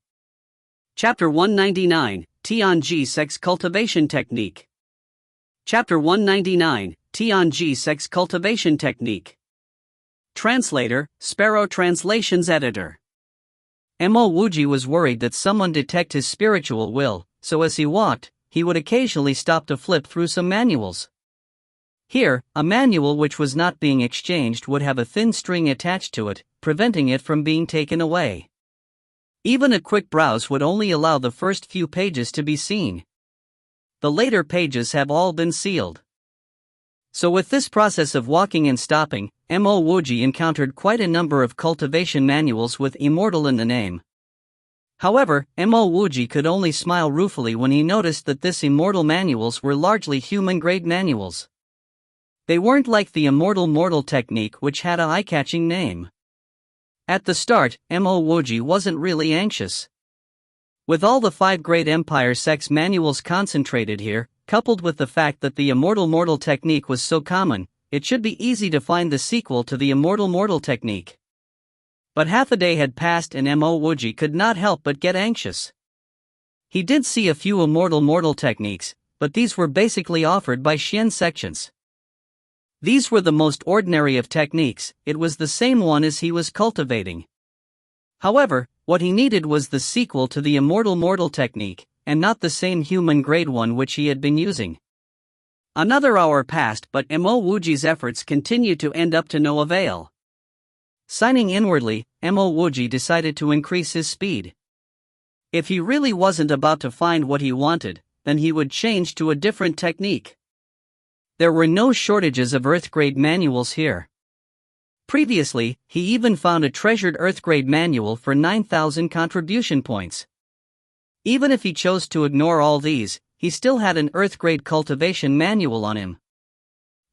[SPEAKER 1] Chapter 199, Tianji Sex Cultivation Technique. Chapter 199, Tianji Sex Cultivation Technique. Translator, Sparrow Translations Editor. Mo Wuji was worried that someone detect his spiritual will, so as he walked, he would occasionally stop to flip through some manuals. Here, a manual which was not being exchanged would have a thin string attached to it, preventing it from being taken away. Even a quick browse would only allow the first few pages to be seen. The later pages have all been sealed. So with this process of walking and stopping, Mo Wuji encountered quite a number of cultivation manuals with immortal in the name. However, Mo Wuji could only smile ruefully when he noticed that this immortal manuals were largely human-grade manuals. They weren't like the immortal mortal technique, which had an eye-catching name. At the start, Mo Wuji wasn't really anxious. With all the 5 great empire sex manuals concentrated here, coupled with the fact that the immortal mortal technique was so common, it should be easy to find the sequel to the immortal mortal technique. But half a day had passed and Mo Wuji could not help but get anxious. He did see a few immortal mortal techniques, but these were basically offered by Xian sections. These were the most ordinary of techniques, it was the same one as he was cultivating. However, what he needed was the sequel to the immortal mortal technique, and not the same human-grade one which he had been using. Another hour passed, but Mo Wuji's efforts continued to end up to no avail. Sighing inwardly, Mo Wuji decided to increase his speed. If he really wasn't about to find what he wanted, then he would change to a different technique. There were no shortages of Earth-grade manuals here. Previously, he even found a treasured Earth-grade manual for 9,000 contribution points. Even if he chose to ignore all these, he still had an Earth-grade cultivation manual on him.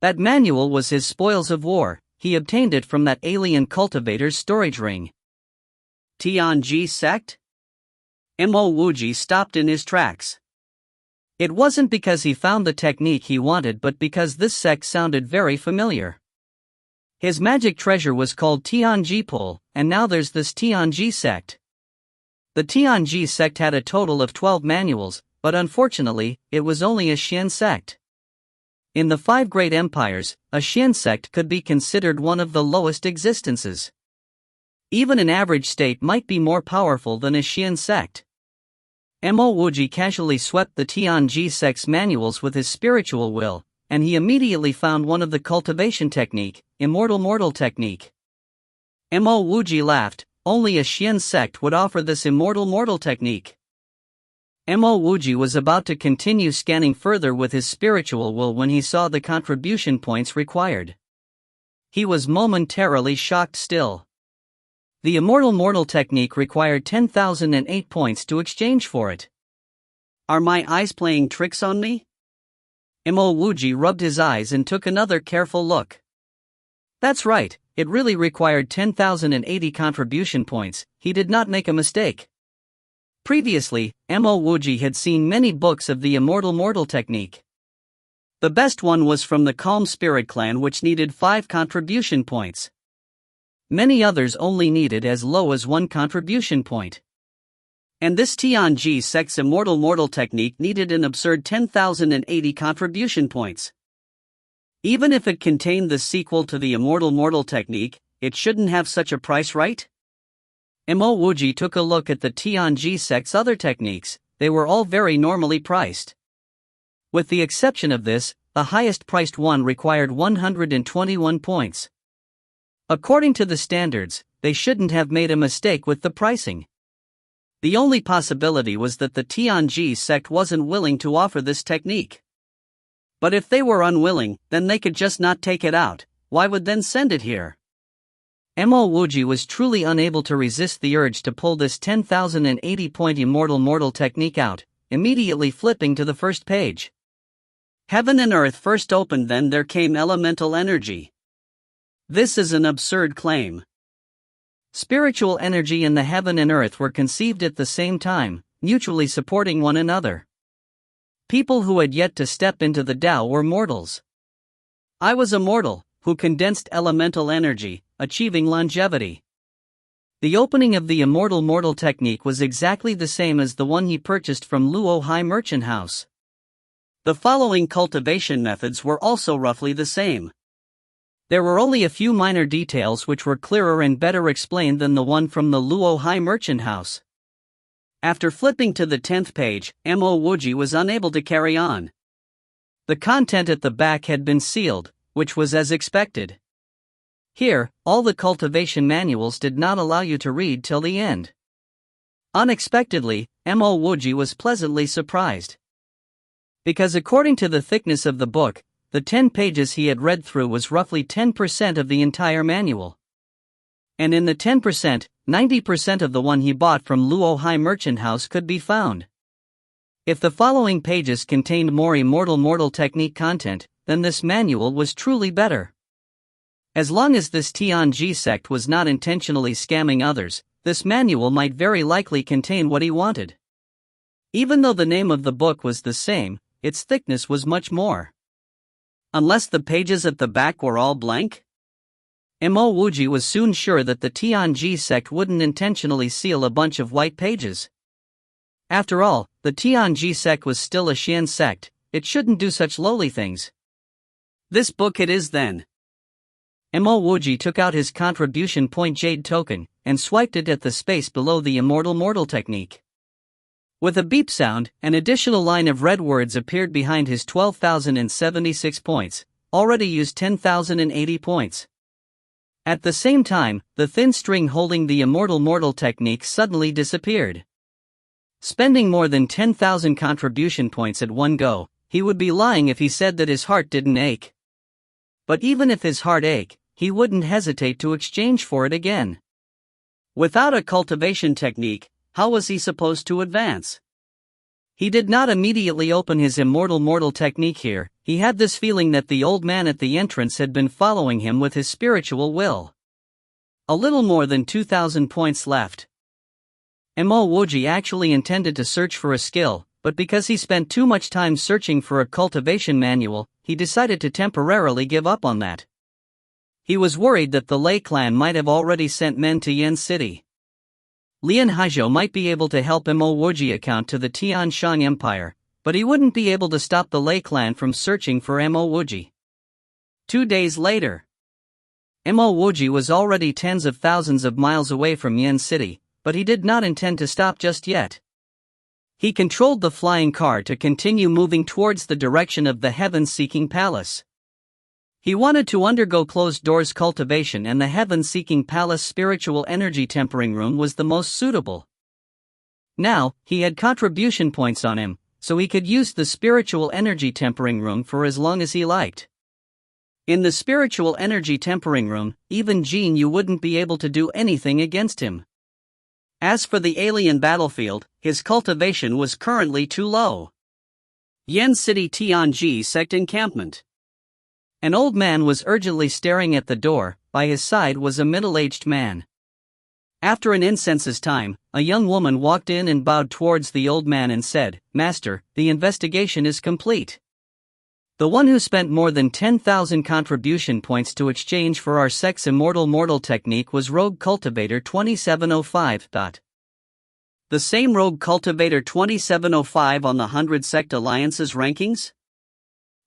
[SPEAKER 1] That manual was his spoils of war, he obtained it from that alien cultivator's storage ring. Tianji sect? Mo Wuji stopped in his tracks. It wasn't because he found the technique he wanted but because this sect sounded very familiar. His magic treasure was called Tianji Pol, and now there's this Tianji sect. The Tianji sect had a total of 12 manuals, but unfortunately, it was only a Xian sect. In the 5 great empires, a Xian sect could be considered one of the lowest existences. Even an average state might be more powerful than a Xian sect. Mo Wuji casually swept the Tianji sect's manuals with his spiritual will, and he immediately found one of the cultivation technique, immortal mortal technique. Mo Wuji laughed, only a Xian sect would offer this immortal mortal technique. Mo Wuji was about to continue scanning further with his spiritual will when he saw the contribution points required. He was momentarily shocked still. The immortal mortal technique required 10,008 points to exchange for it. Are my eyes playing tricks on me? Mo Wuji rubbed his eyes and took another careful look. That's right, it really required 10,080 contribution points, he did not make a mistake. Previously, Mo Wuji had seen many books of the immortal mortal technique. The best one was from the Calm Spirit clan, which needed 5 contribution points. Many others only needed as low as 1 contribution point. And this Tianji sect's immortal mortal technique needed an absurd 10,080 contribution points. Even if it contained the sequel to the immortal mortal technique, it shouldn't have such a price, right? Mo Wuji took a look at the Tianji sect's other techniques, they were all very normally priced. With the exception of this, the highest priced one required 121 points. According to the standards, they shouldn't have made a mistake with the pricing. The only possibility was that the Tianji sect wasn't willing to offer this technique. But if they were unwilling, then they could just not take it out, why would then send it here? Mo Wuji was truly unable to resist the urge to pull this 10,080 point immortal mortal technique out, immediately flipping to the first page. Heaven and earth first opened, then there came elemental energy. This is an absurd claim. Spiritual energy in the heaven and earth were conceived at the same time, mutually supporting one another. People who had yet to step into the Tao were mortals. I was a mortal, who condensed elemental energy, achieving longevity. The opening of the immortal mortal technique was exactly the same as the one he purchased from Luo Hai Merchant House. The following cultivation methods were also roughly the same. There were only a few minor details which were clearer and better explained than the one from the Luo Hai Merchant House. After flipping to the 10th page, Mo Wuji was unable to carry on. The content at the back had been sealed, which was as expected. Here, all the cultivation manuals did not allow you to read till the end. Unexpectedly, Mo Wuji was pleasantly surprised. Because according to the thickness of the book, the 10 pages he had read through was roughly 10% of the entire manual. And in the 10%, 90% of the one he bought from Luo Hai Merchant House could be found. If the following pages contained more immortal technique content, then this manual was truly better. As long as this Tianji sect was not intentionally scamming others, this manual might very likely contain what he wanted. Even though the name of the book was the same, its thickness was much more. Unless the pages at the back were all blank? Mo Wuji was soon sure that the Tianji sect wouldn't intentionally seal a bunch of white pages. After all, the Tianji sect was still a Xian sect, it shouldn't do such lowly things. This book it is then. Mo Wuji took out his contribution point jade token, and swiped it at the space below the immortal technique. With a beep sound, an additional line of red words appeared behind his 12,076 points, already used 10,080 points. At the same time, the thin string holding the immortal technique suddenly disappeared. Spending more than 10,000 contribution points at one go, he would be lying if he said that his heart didn't ache. But even if his heart ached, he wouldn't hesitate to exchange for it again. Without a cultivation technique, how was he supposed to advance? He did not immediately open his immortal technique here. He had this feeling that the old man at the entrance had been following him with his spiritual will. A little more than 2,000 points left. Mo Wuji actually intended to search for a skill, but because he spent too much time searching for a cultivation manual, he decided to temporarily give up on that. He was worried that the Lei clan might have already sent men to Yen City. Lian Haizhou might be able to help Mo Wuji account to the Tian Shan Empire, but he wouldn't be able to stop the Lei clan from searching for Mo Wuji. 2 days later, Mo Wuji was already tens of thousands of miles away from Yen City, but he did not intend to stop just yet. He controlled the flying car to continue moving towards the direction of the heaven-seeking palace. He wanted to undergo closed-doors cultivation, and the heaven-seeking palace spiritual energy tempering room was the most suitable. Now, he had contribution points on him, so he could use the spiritual energy tempering room for as long as he liked. In the spiritual energy tempering room, even Jin Yu wouldn't be able to do anything against him. As for the alien battlefield, his cultivation was currently too low. Yen City Tianji sect encampment. An old man was urgently staring at the door. By his side was a middle-aged man. After an incense's time, a young woman walked in and bowed towards the old man and said, "Master, the investigation is complete. The one who spent more than 10,000 contribution points to exchange for our sect's immortal technique was Rogue Cultivator 2705. The same Rogue Cultivator 2705 on the 100 Sect Alliance's rankings?"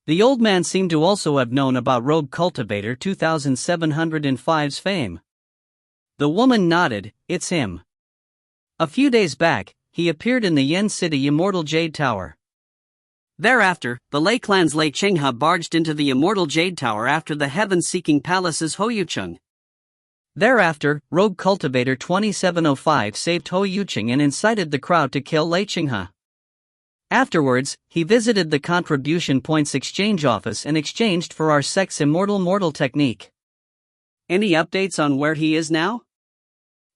[SPEAKER 1] The old man seemed to also have known about Rogue Cultivator 2705's fame. The woman nodded. "It's him. A few days back, he appeared in the Yen City Immortal Jade Tower. Thereafter, the Lei clan's Lei Qinghe barged into the Immortal Jade Tower after the heaven-seeking palace's Hoyucheng. Thereafter, Rogue Cultivator 2705 saved Hoyucheng and incited the crowd to kill Lei Qinghe. Afterwards, he visited the contribution points exchange office and exchanged for our sect's immortal technique. Any updates on where he is now?"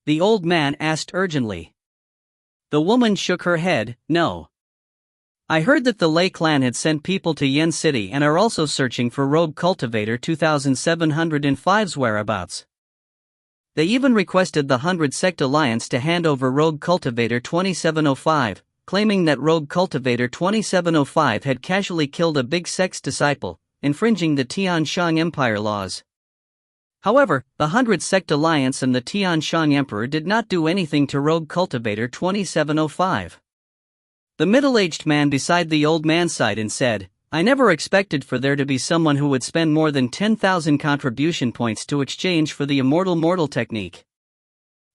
[SPEAKER 1] the old man asked urgently. The woman shook her head. "No. I heard that the Lei clan had sent people to Yen City and are also searching for Rogue Cultivator 2705's whereabouts. They even requested the 100 Sect Alliance to hand over Rogue Cultivator 2705, claiming that Rogue Cultivator 2705 had casually killed a big sect's disciple, infringing the Tian Shan Empire laws. However, the 100 Sect Alliance and the Tian Shan Emperor did not do anything to Rogue Cultivator 2705. The middle-aged man beside the old man's side and said, "I never expected for there to be someone who would spend more than 10,000 contribution points to exchange for the immortal technique.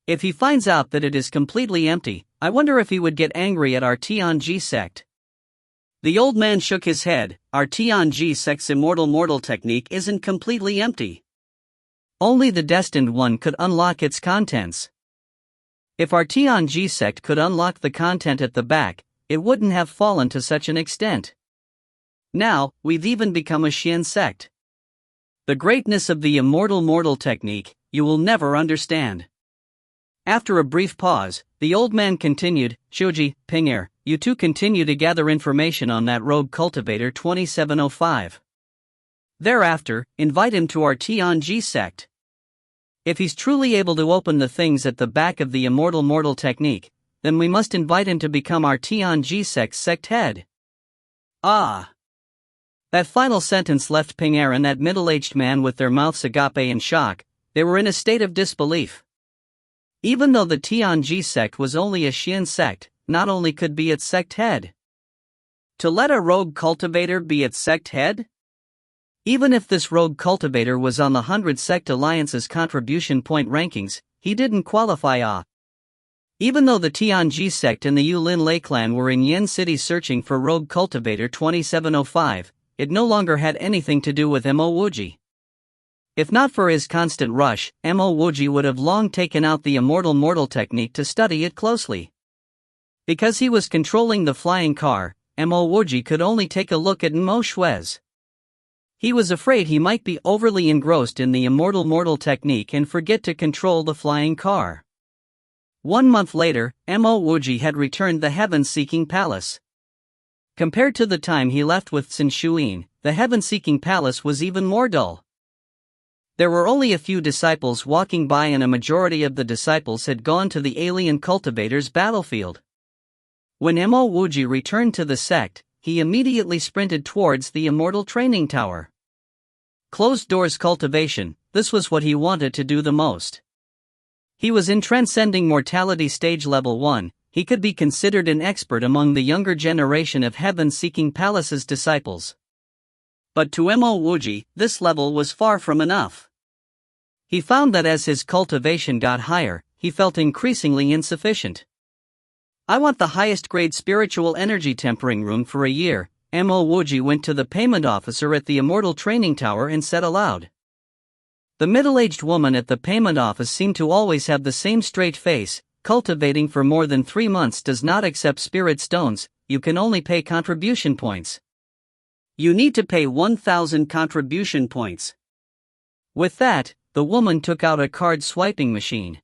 [SPEAKER 1] If he finds out that it is completely empty, I wonder if he would get angry at our Tianji sect." The old man shook his head. "Our Tianji sect's immortal technique isn't completely empty. Only the destined one could unlock its contents. If our Tianji sect could unlock the content at the back, it wouldn't have fallen to such an extent. Now, we've even become a Xian sect. The greatness of the immortal technique, you will never understand. After a brief pause, the old man continued, Shoji, Ping'er, you two continue to gather information on that rogue cultivator 2705. Thereafter, invite him to our Tianji sect. If he's truly able to open the things at the back of the immortal mortal technique, then we must invite him to become our Tianji sect head. Ah! That final sentence left Ping'er and that middle-aged man with their mouths agape in shock. They were in a state of disbelief. Even though the Tianji sect was only a Xian sect, not only could be its sect head. To let a rogue cultivator be its sect head? Even if this rogue cultivator was on the 100 Sect Alliance's contribution point rankings, he didn't qualify. Even though the Tianji sect and the Yulin Lei clan were in Yen City searching for rogue cultivator 2705, it no longer had anything to do with Mo Wuji. If not for his constant rush, Mo Wuji would have long taken out the immortal mortal technique to study it closely. Because he was controlling the flying car, Mo Wuji could only take a look at Mo Shui's. He was afraid he might be overly engrossed in the immortal mortal technique and forget to control the flying car. 1 month later, Mo Wuji had returned the heaven-seeking palace. Compared to the time he left with Xin Shuyin, the heaven-seeking palace was even more dull. There were only a few disciples walking by and a majority of the disciples had gone to the alien cultivator's battlefield. When Mo Wuji returned to the sect, he immediately sprinted towards the immortal training tower. Closed doors cultivation, this was what he wanted to do the most. He was in transcending mortality stage level 1, he could be considered an expert among the younger generation of heaven-seeking palace's disciples. But to Mo Wuji, this level was far from enough. He found that as his cultivation got higher, he felt increasingly insufficient. I want the highest grade spiritual energy tempering room for a year. Mo Wuji went to the payment officer at the immortal training tower and said aloud. The middle-aged woman at the payment office seemed to always have the same straight face. Cultivating for more than 3 months does not accept spirit stones, you can only pay contribution points. You need to pay 1,000 contribution points. With that, the woman took out a card swiping machine.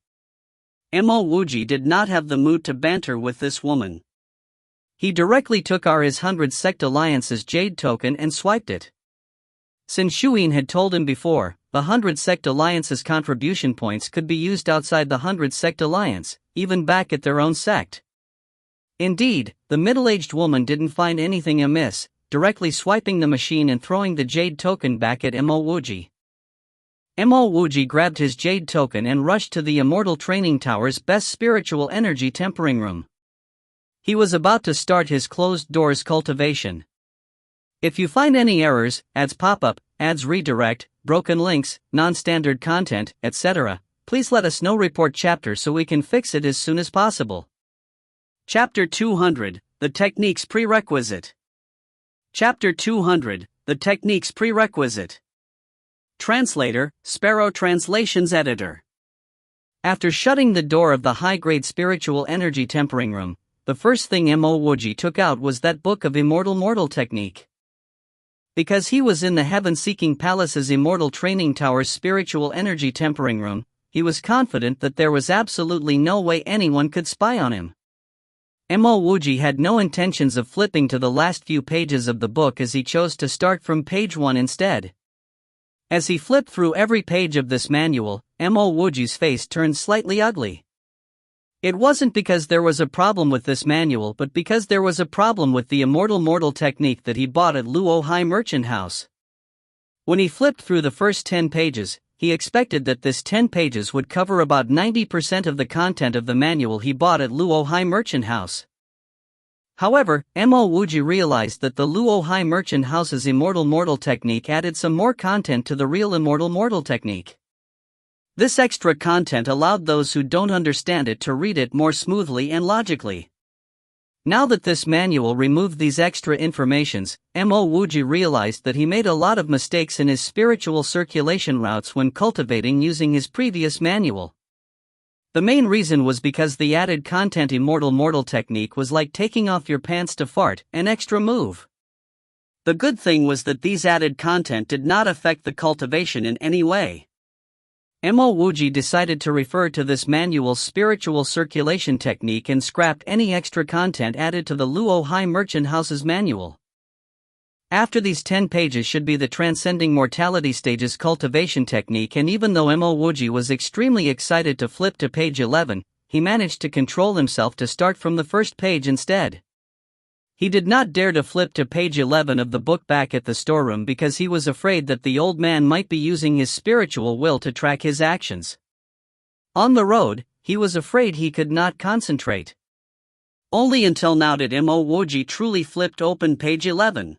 [SPEAKER 1] Mo Wuji did not have the mood to banter with this woman. He directly took his 100 Sect Alliance's Jade token and swiped it. Xin Shuyin had told him before, the 100 Sect Alliance's contribution points could be used outside the 100 Sect Alliance, even back at their own sect. Indeed, the middle-aged woman didn't find anything amiss, directly swiping the machine and throwing the Jade token back at Mo Wuji. Mo Wuji grabbed his Jade token and rushed to the Immortal Training Tower's best spiritual energy tempering room. He was about to start his closed doors cultivation. If you find any errors, ads pop up, ads redirect, broken links, non-standard content, etc., please let us know. Report chapter so we can fix it as soon as possible. Chapter 200, The Techniques Prerequisite. Chapter 200, The Techniques Prerequisite. Translator, Sparrow Translations Editor. After shutting the door of the high-grade spiritual energy tempering room, the first thing Mo Wuji took out was that book of immortal mortal technique. Because he was in the heaven-seeking palace's immortal training tower's spiritual energy tempering room, he was confident that there was absolutely no way anyone could spy on him. Mo Wuji had no intentions of flipping to the last few pages of the book as he chose to start from page 1 instead. As he flipped through every page of this manual, Mo Wuji's face turned slightly ugly. It wasn't because there was a problem with this manual but because there was a problem with the immortal mortal technique that he bought at Luo High Merchant House. When he flipped through the first 10 pages, he expected that this 10 pages would cover about 90% of the content of the manual he bought at Luo High Merchant House. However, Mo Wuji realized that the Luo High Merchant House's immortal mortal technique added some more content to the real immortal mortal technique. This extra content allowed those who don't understand it to read it more smoothly and logically. Now that this manual removed these extra informations, Mo Wuji realized that he made a lot of mistakes in his spiritual circulation routes when cultivating using his previous manual. The main reason was because the added content immortal mortal technique was like taking off your pants to fart, an extra move. The good thing was that these added content did not affect the cultivation in any way. Mo Wuji decided to refer to this manual's spiritual circulation technique and scrapped any extra content added to the Luo Hai Merchant House's manual. After these 10 pages should be the transcending mortality stages cultivation technique, and even though Mo Wuji was extremely excited to flip to page 11, he managed to control himself to start from the first page instead. He did not dare to flip to page 11 of the book back at the storeroom because he was afraid that the old man might be using his spiritual will to track his actions. On the road, he was afraid he could not concentrate. Only until now did Mo Wuji truly flipped open page 11.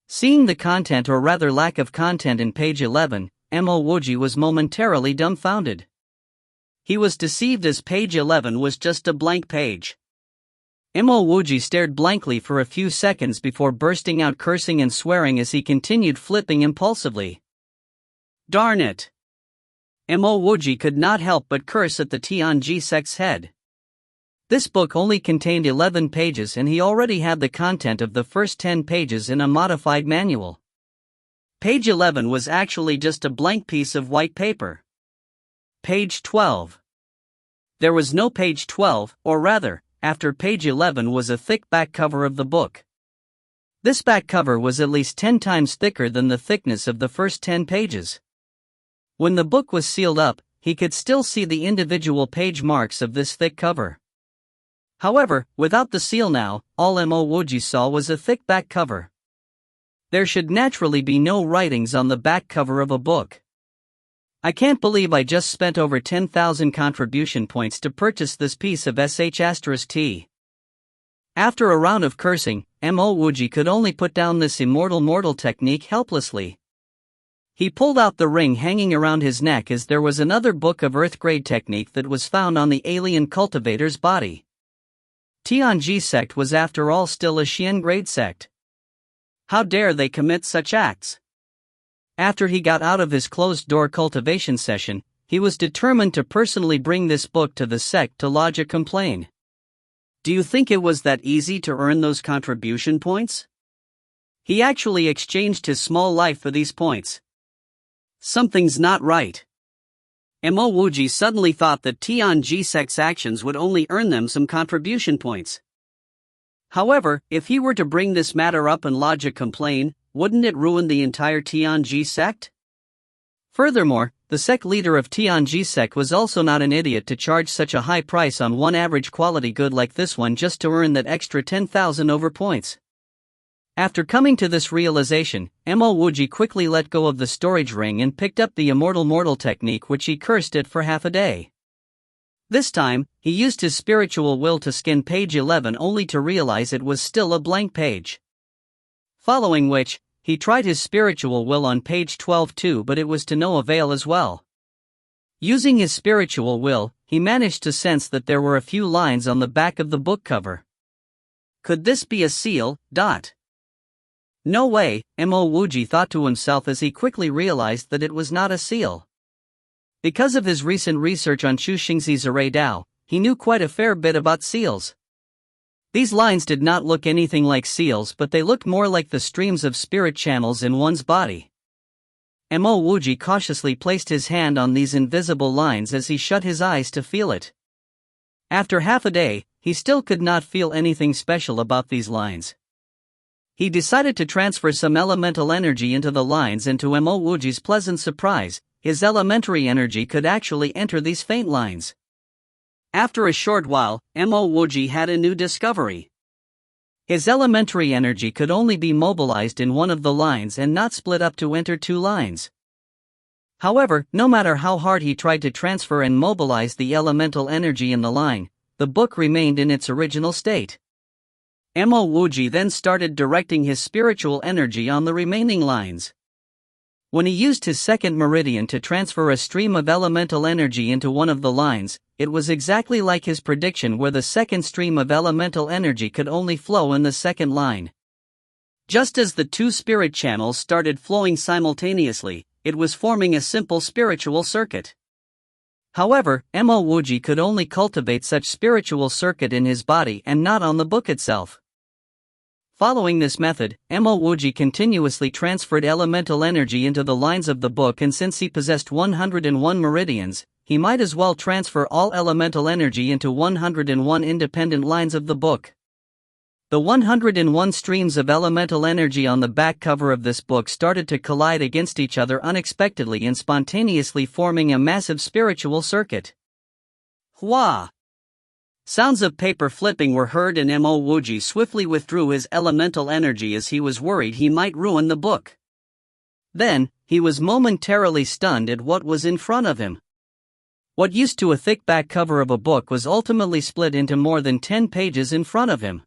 [SPEAKER 1] Seeing the content, or rather lack of content, in page 11, Mo Wuji was momentarily dumbfounded. He was deceived, as page 11 was just a blank page. Mo Wuji stared blankly for a few seconds before bursting out cursing and swearing as he continued flipping impulsively. Darn it! Mo Wuji could not help but curse at the Tianji sect's head. This book only contained 11 pages and he already had the content of the first 10 pages in a modified manual. Page 11 was actually just a blank piece of white paper. Page 12. There was no page 12, or rather, after page 11 was a thick back cover of the book. This back cover was at least 10 times thicker than the thickness of the first 10 pages. When the book was sealed up, he could still see the individual page marks of this thick cover. However, without the seal now, all Mo Wuji saw was a thick back cover. There should naturally be no writings on the back cover of a book. I can't believe I just spent over 10,000 contribution points to purchase this piece of sh*t. After a round of cursing, Mo Wuji could only put down this immortal mortal technique helplessly. He pulled out the ring hanging around his neck, as there was another book of Earth grade technique that was found on the alien cultivator's body. Tianji sect was after all still a Xian grade sect. How dare they commit such acts? After he got out of his closed-door cultivation session, he was determined to personally bring this book to the sect to lodge a complaint. Do you think it was that easy to earn those contribution points? He actually exchanged his small life for these points. Something's not right. Mo Wuji suddenly thought that Tianji sect's actions would only earn them some contribution points. However, if he were to bring this matter up and lodge a complaint, wouldn't it ruin the entire Tianji sect? Furthermore, the sect leader of Tianji sect was also not an idiot to charge such a high price on one average quality good like this one just to earn that extra 10,000 over points. After coming to this realization, Mo Wuji quickly let go of the storage ring and picked up the immortal mortal technique, which he cursed at for half a day. This time, he used his spiritual will to scan page 11 only to realize it was still a blank page. Following which, he tried his spiritual will on page 12 too, but it was to no avail as well. Using his spiritual will, he managed to sense that there were a few lines on the back of the book cover. Could this be a seal? No way, Mo Wuji thought to himself as he quickly realized that it was not a seal. Because of his recent research on Xu Xingzi's array Dao, he knew quite a fair bit about seals. These lines did not look anything like seals, but they looked more like the streams of spirit channels in one's body. Mo Wuji cautiously placed his hand on these invisible lines as he shut his eyes to feel it. After half a day, he still could not feel anything special about these lines. He decided to transfer some elemental energy into the lines, and to Mo Wuji's pleasant surprise, his elementary energy could actually enter these faint lines. After a short while, Mo Wuji had a new discovery. His elementary energy could only be mobilized in one of the lines and not split up to enter two lines. However, no matter how hard he tried to transfer and mobilize the elemental energy in the line, the book remained in its original state. Mo Wuji then started directing his spiritual energy on the remaining lines. When he used his second meridian to transfer a stream of elemental energy into one of the lines, it was exactly like his prediction, where the second stream of elemental energy could only flow in the second line. Just as the two spirit channels started flowing simultaneously, it was forming a simple spiritual circuit. However, Mo Wuji could only cultivate such spiritual circuit in his body and not on the book itself. Following this method, Mo Wuji continuously transferred elemental energy into the lines of the book, and since he possessed 101 meridians, he might as well transfer all elemental energy into 101 independent lines of the book. The 101 streams of elemental energy on the back cover of this book started to collide against each other unexpectedly and spontaneously, forming a massive spiritual circuit. Hua! Sounds of paper flipping were heard, and Mo Wuji swiftly withdrew his elemental energy as he was worried he might ruin the book. Then, he was momentarily stunned at what was in front of him. What used to a thick back cover of a book was ultimately split into more than 10 pages in front of him.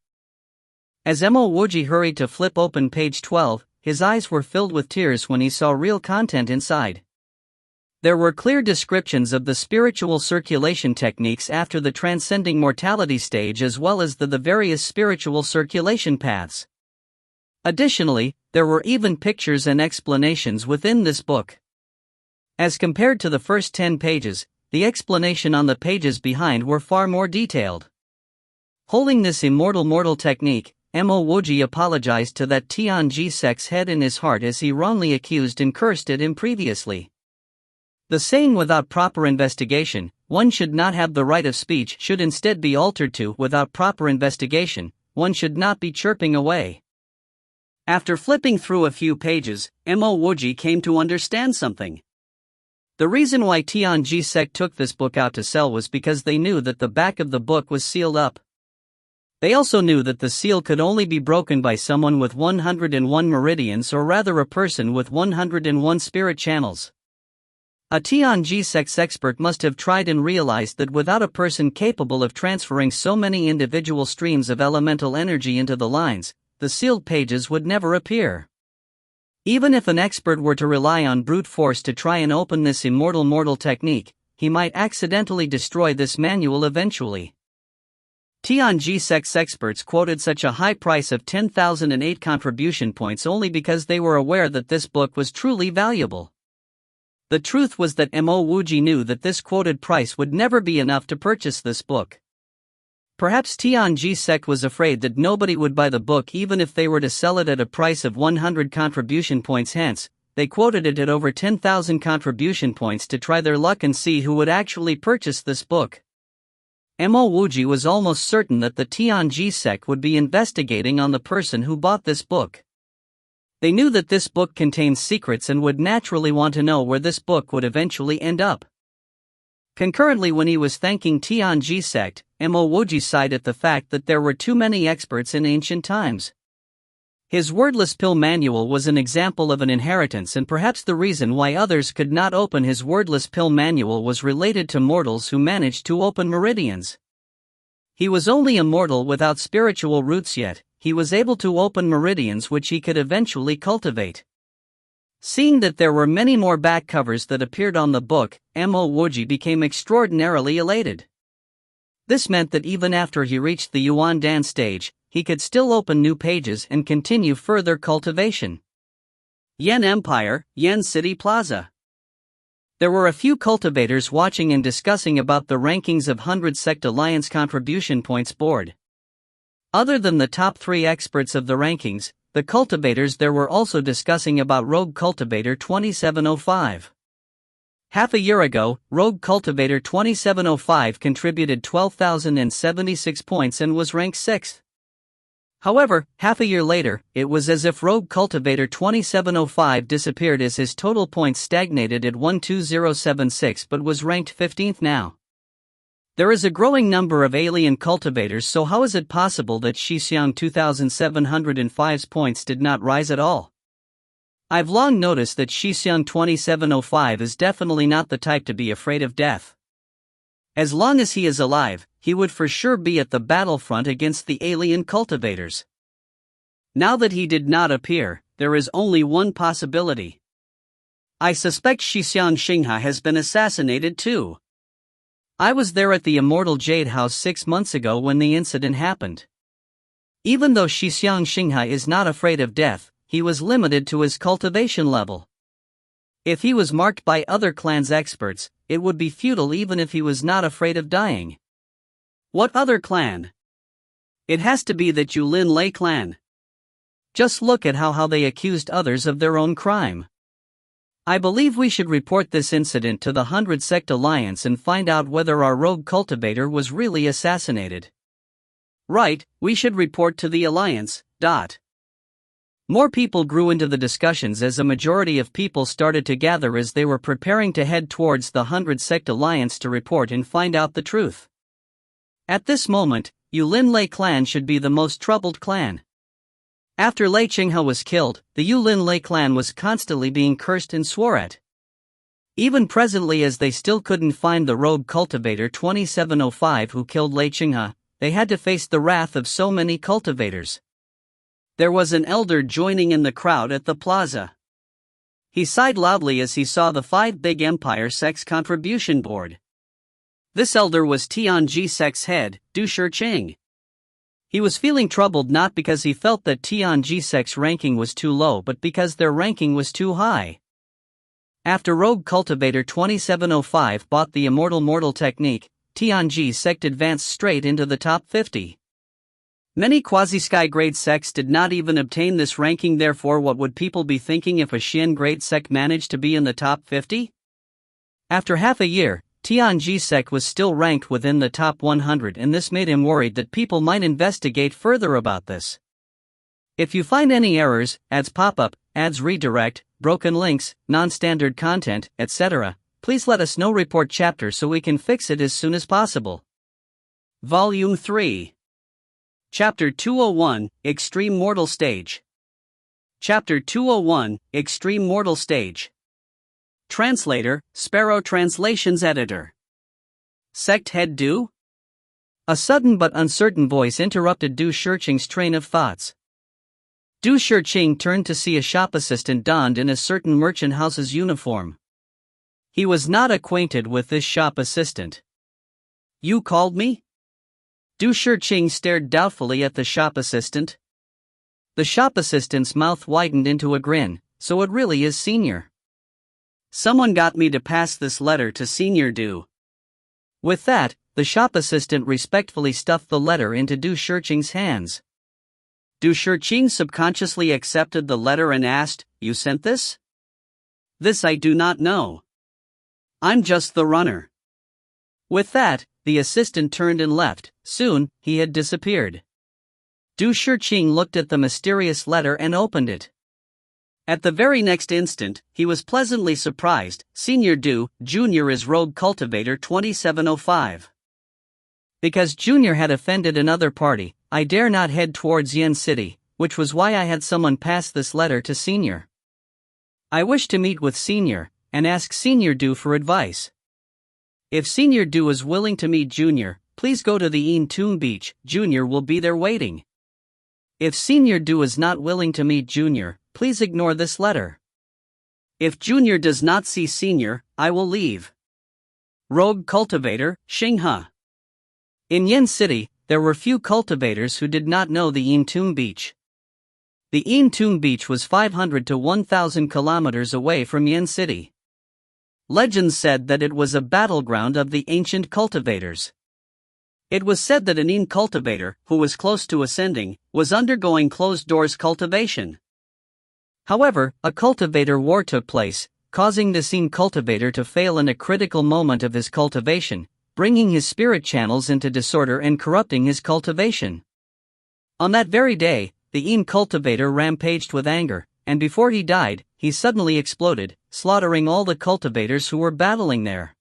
[SPEAKER 1] As Mo Wuji hurried to flip open page 12, his eyes were filled with tears when he saw real content inside. There were clear descriptions of the spiritual circulation techniques after the transcending mortality stage, as well as the various spiritual circulation paths. Additionally, there were even pictures and explanations within this book. As compared to the first 10 pages, the explanation on the pages behind were far more detailed. Holding this mortal technique, Mo Wuji apologized to that Tianji sect's head in his heart, as he wrongly accused and cursed at him previously. The saying "without proper investigation, one should not have the right of speech" should instead be altered to "without proper investigation, one should not be chirping away." After flipping through a few pages, Mo Wuji came to understand something. The reason why Tianji sect took this book out to sell was because they knew that the back of the book was sealed up. They also knew that the seal could only be broken by someone with 101 meridians, or rather a person with 101 spirit channels. A Tianji sect's expert must have tried and realized that without a person capable of transferring so many individual streams of elemental energy into the lines, the sealed pages would never appear. Even if an expert were to rely on brute force to try and open this mortal technique, he might accidentally destroy this manual eventually. Tianji sect's experts quoted such a high price of 10,008 contribution points only because they were aware that this book was truly valuable. The truth was that Mo Wuji knew that this quoted price would never be enough to purchase this book. Perhaps Tianji sect was afraid that nobody would buy the book even if they were to sell it at a price of 100 contribution points, hence, they quoted it at over 10,000 contribution points to try their luck and see who would actually purchase this book. Mo Wuji was almost certain that the Tianji sect would be investigating on the person who bought this book. They knew that this book contained secrets and would naturally want to know where this book would eventually end up. Concurrently, when he was thanking Tianji sect, Mo Wuji sighed at the fact that there were too many experts in ancient times. His wordless pill manual was an example of an inheritance, and perhaps the reason why others could not open his wordless pill manual was related to mortals who managed to open meridians. He was only a mortal without spiritual roots, yet he was able to open meridians which he could eventually cultivate. Seeing that there were many more back covers that appeared on the book, Mo Wuji became extraordinarily elated. This meant that even after he reached the Yuan Dan stage, he could still open new pages and continue further cultivation. Yan Empire, Yan City Plaza. There were a few cultivators watching and discussing about the rankings of 100 Sect Alliance contribution points board. Other than the top 3 experts of the rankings, the cultivators there were also discussing about Rogue Cultivator 2705. Half a year ago, Rogue Cultivator 2705 contributed 12,076 points and was ranked 6th. However, half a year later, it was as if Rogue Cultivator 2705 disappeared, as his total points stagnated at 12076 but was ranked 15th now. There is a growing number of alien cultivators, so how is it possible that Shixiang 2705's points did not rise at all? I've long noticed that Shixiang 2705 is definitely not the type to be afraid of death. As long as he is alive, he would for sure be at the battlefront against the alien cultivators. Now that he did not appear, there is only one possibility. I suspect Shixiang Xingha has been assassinated too. I was there at the Immortal Jade House 6 months ago when the incident happened. Even though Shixiang Xingha is not afraid of death, he was limited to his cultivation level. If he was marked by other clans' experts, it would be futile even if he was not afraid of dying. What other clan? It has to be the Julin Lei clan. Just look at how they accused others of their own crime. I believe we should report this incident to the 100 Sect Alliance and find out whether our rogue cultivator was really assassinated. Right, we should report to the Alliance. More people grew into the discussions as a majority of people started to gather as they were preparing to head towards the 100 Sect Alliance to report and find out the truth. At this moment, Yulin Lei clan should be the most troubled clan. After Lei Qinghe was killed, the Yulin Lei clan was constantly being cursed and swore at. Even presently, as they still couldn't find the rogue cultivator 2705 who killed Lei Qinghe, they had to face the wrath of so many cultivators. There was an elder joining in the crowd at the plaza. He sighed loudly as he saw the 5 Big Empire Sect's contribution board. This elder was Tianji Sect's head, Du Shiqing. He was feeling troubled not because he felt that Tianji Sect's ranking was too low but because their ranking was too high. After Rogue Cultivator 2705 bought the Immortal Mortal technique, Tianji Sect advanced straight into the top 50. Many quasi-sky grade sects did not even obtain this ranking, therefore what would people be thinking if a Xian grade sect managed to be in the top 50? After half a year, Tianji Sect was still ranked within the top 100, and this made him worried that people might investigate further about this. If you find any errors, ads pop up, ads redirect, broken links, non-standard content, etc., please let us know. Report chapter so we can fix it as soon as possible. Volume 3. Chapter 201, Extreme Mortal Stage. Chapter 201, Extreme Mortal Stage. Translator, Sparrow Translations Editor. Sect Head Du? A sudden but uncertain voice interrupted Du Shiqing's train of thoughts. Du Shiqing turned to see a shop assistant donned in a certain merchant house's uniform. He was not acquainted with this shop assistant. You called me? Du Shiqing stared doubtfully at the shop assistant. The shop assistant's mouth widened into a grin. So it really is Senior. Someone got me to pass this letter to Senior Du. With that, the shop assistant respectfully stuffed the letter into Du Shiqing's hands. Du Shiqing subconsciously accepted the letter and asked, "You sent this?" "This I do not know. I'm just the runner." With that, the assistant turned and left. Soon, he had disappeared. Du Shiqing looked at the mysterious letter and opened it. At the very next instant, he was pleasantly surprised. Senior Du, Jr. is Rogue Cultivator 2705. Because Junior had offended another party, I dare not head towards Yen City, which was why I had someone pass this letter to Senior. I wish to meet with Senior, and ask Senior Du for advice. If Senior Du is willing to meet Junior, please go to the Yin Tomb Beach. Junior will be there waiting. If Senior Du is not willing to meet Junior, please ignore this letter. If Junior does not see Senior, I will leave. Rogue Cultivator, Xinghe. In Yin City, there were few cultivators who did not know the Yin Tomb Beach. The Yin Tomb Beach was 500 to 1,000 kilometers away from Yin City. Legends said that it was a battleground of the ancient cultivators. It was said that an Yin cultivator, who was close to ascending, was undergoing closed-doors cultivation. However, a cultivator war took place, causing the Yin cultivator to fail in a critical moment of his cultivation, bringing his spirit channels into disorder and corrupting his cultivation. On that very day, the Yin cultivator rampaged with anger, and before he died, he suddenly exploded, slaughtering all the cultivators who were battling there.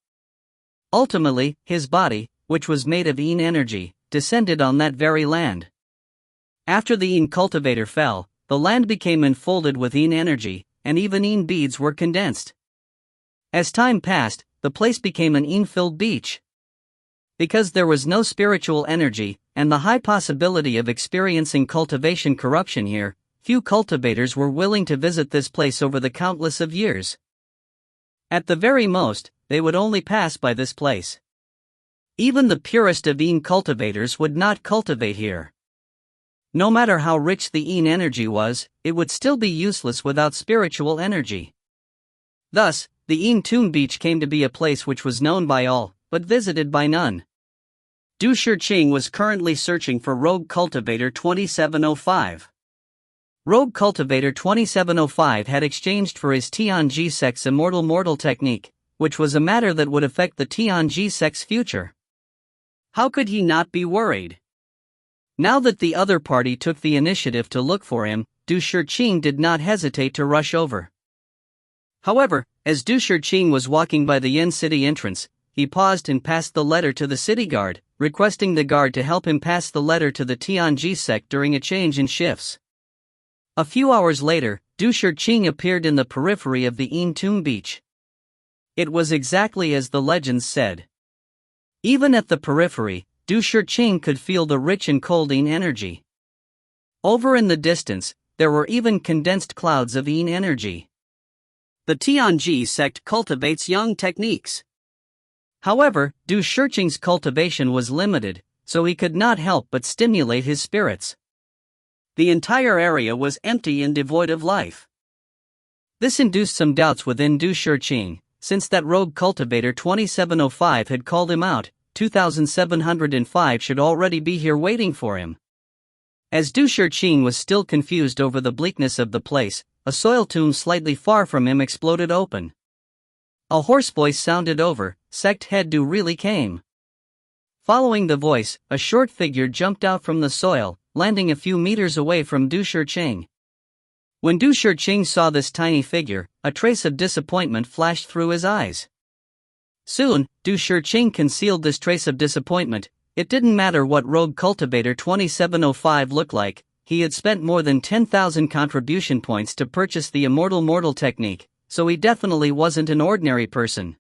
[SPEAKER 1] Ultimately, his body, which was made of Yin energy, descended on that very land. After the Yin cultivator fell, the land became enfolded with Yin energy, and even Yin beads were condensed. As time passed, the place became an Yin-filled beach. Because there was no spiritual energy, and the high possibility of experiencing cultivation corruption here, few cultivators were willing to visit this place over the countless of years. At the very most, they would only pass by this place. Even the purest of Yin cultivators would not cultivate here. No matter how rich the Yin energy was, it would still be useless without spiritual energy. Thus, the Yin Tomb Beach came to be a place which was known by all, but visited by none. Du Shiqing was currently searching for Rogue Cultivator 2705. Rogue Cultivator 2705 had exchanged for his Tianji sect's immortal mortal technique, which was a matter that would affect the Tianji sect's future. How could he not be worried? Now that the other party took the initiative to look for him, Du Shiqing did not hesitate to rush over. However, as Du Shiqing was walking by the Yin City entrance, he paused and passed the letter to the city guard, requesting the guard to help him pass the letter to the Tianji sect during a change in shifts. A few hours later, Du Shiqing appeared in the periphery of the Yin Tomb beach. It was exactly as the legends said. Even at the periphery, Du Shiqing could feel the rich and cold Yin energy. Over in the distance, there were even condensed clouds of Yin energy. The Tianji sect cultivates young techniques. However, Du Shiqing's cultivation was limited, so he could not help but stimulate his spirits. The entire area was empty and devoid of life. This induced some doubts within Du Shiqing, since that rogue cultivator 2705 had called him out. 2705 should already be here waiting for him. As Du Shiqing was still confused over the bleakness of the place, a soil tomb slightly far from him exploded open. A hoarse voice sounded over, "Sect head Du really came." Following the voice, a short figure jumped out from the soil, landing a few meters away from Du Shiqing. When Du Shiqing saw this tiny figure, a trace of disappointment flashed through his eyes. Soon, Du Shiqing concealed this trace of disappointment. It didn't matter what rogue cultivator 2705 looked like, he had spent more than 10,000 contribution points to purchase the immortal mortal technique, so he definitely wasn't an ordinary person.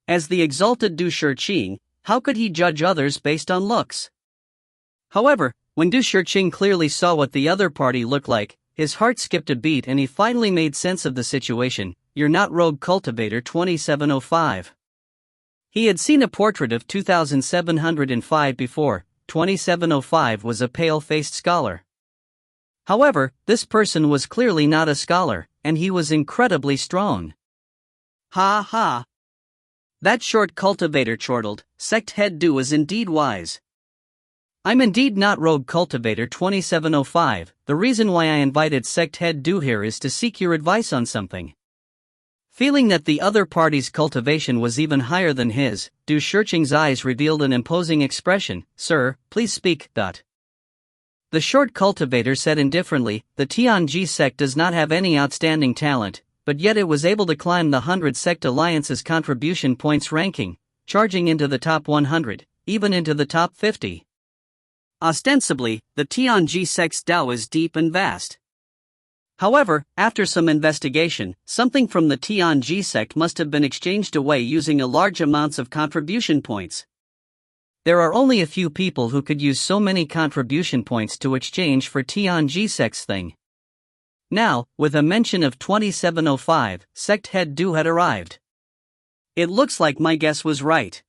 [SPEAKER 1] As the exalted Du Shiqing, how could he judge others based on looks? However, when Du Shiqing clearly saw what the other party looked like, his heart skipped a beat and he finally made sense of the situation. "You're not rogue cultivator 2705. He had seen a portrait of 2705 before. 2705 was a pale-faced scholar. However, this person was clearly not a scholar, and he was incredibly strong. "Ha ha! That short cultivator chortled, sect head Du is indeed wise. I'm indeed not rogue cultivator 2705, the reason why I invited sect head Du here is to seek your advice on something." Feeling that the other party's cultivation was even higher than his, Du Shiqing's eyes revealed an imposing expression. "Sir, please speak." The short cultivator said indifferently, "The Tianji sect does not have any outstanding talent, but yet it was able to climb the 100 Sect Alliance's contribution points ranking, charging into the top 100, even into the top 50. Ostensibly, the Tianji sect's Dao is deep and vast. However, after some investigation, something from the Tianji sect must have been exchanged away using a large amounts of contribution points. There are only a few people who could use so many contribution points to exchange for Tianji sect's thing. Now, with a mention of 2705, sect head Du had arrived. It looks like my guess was right.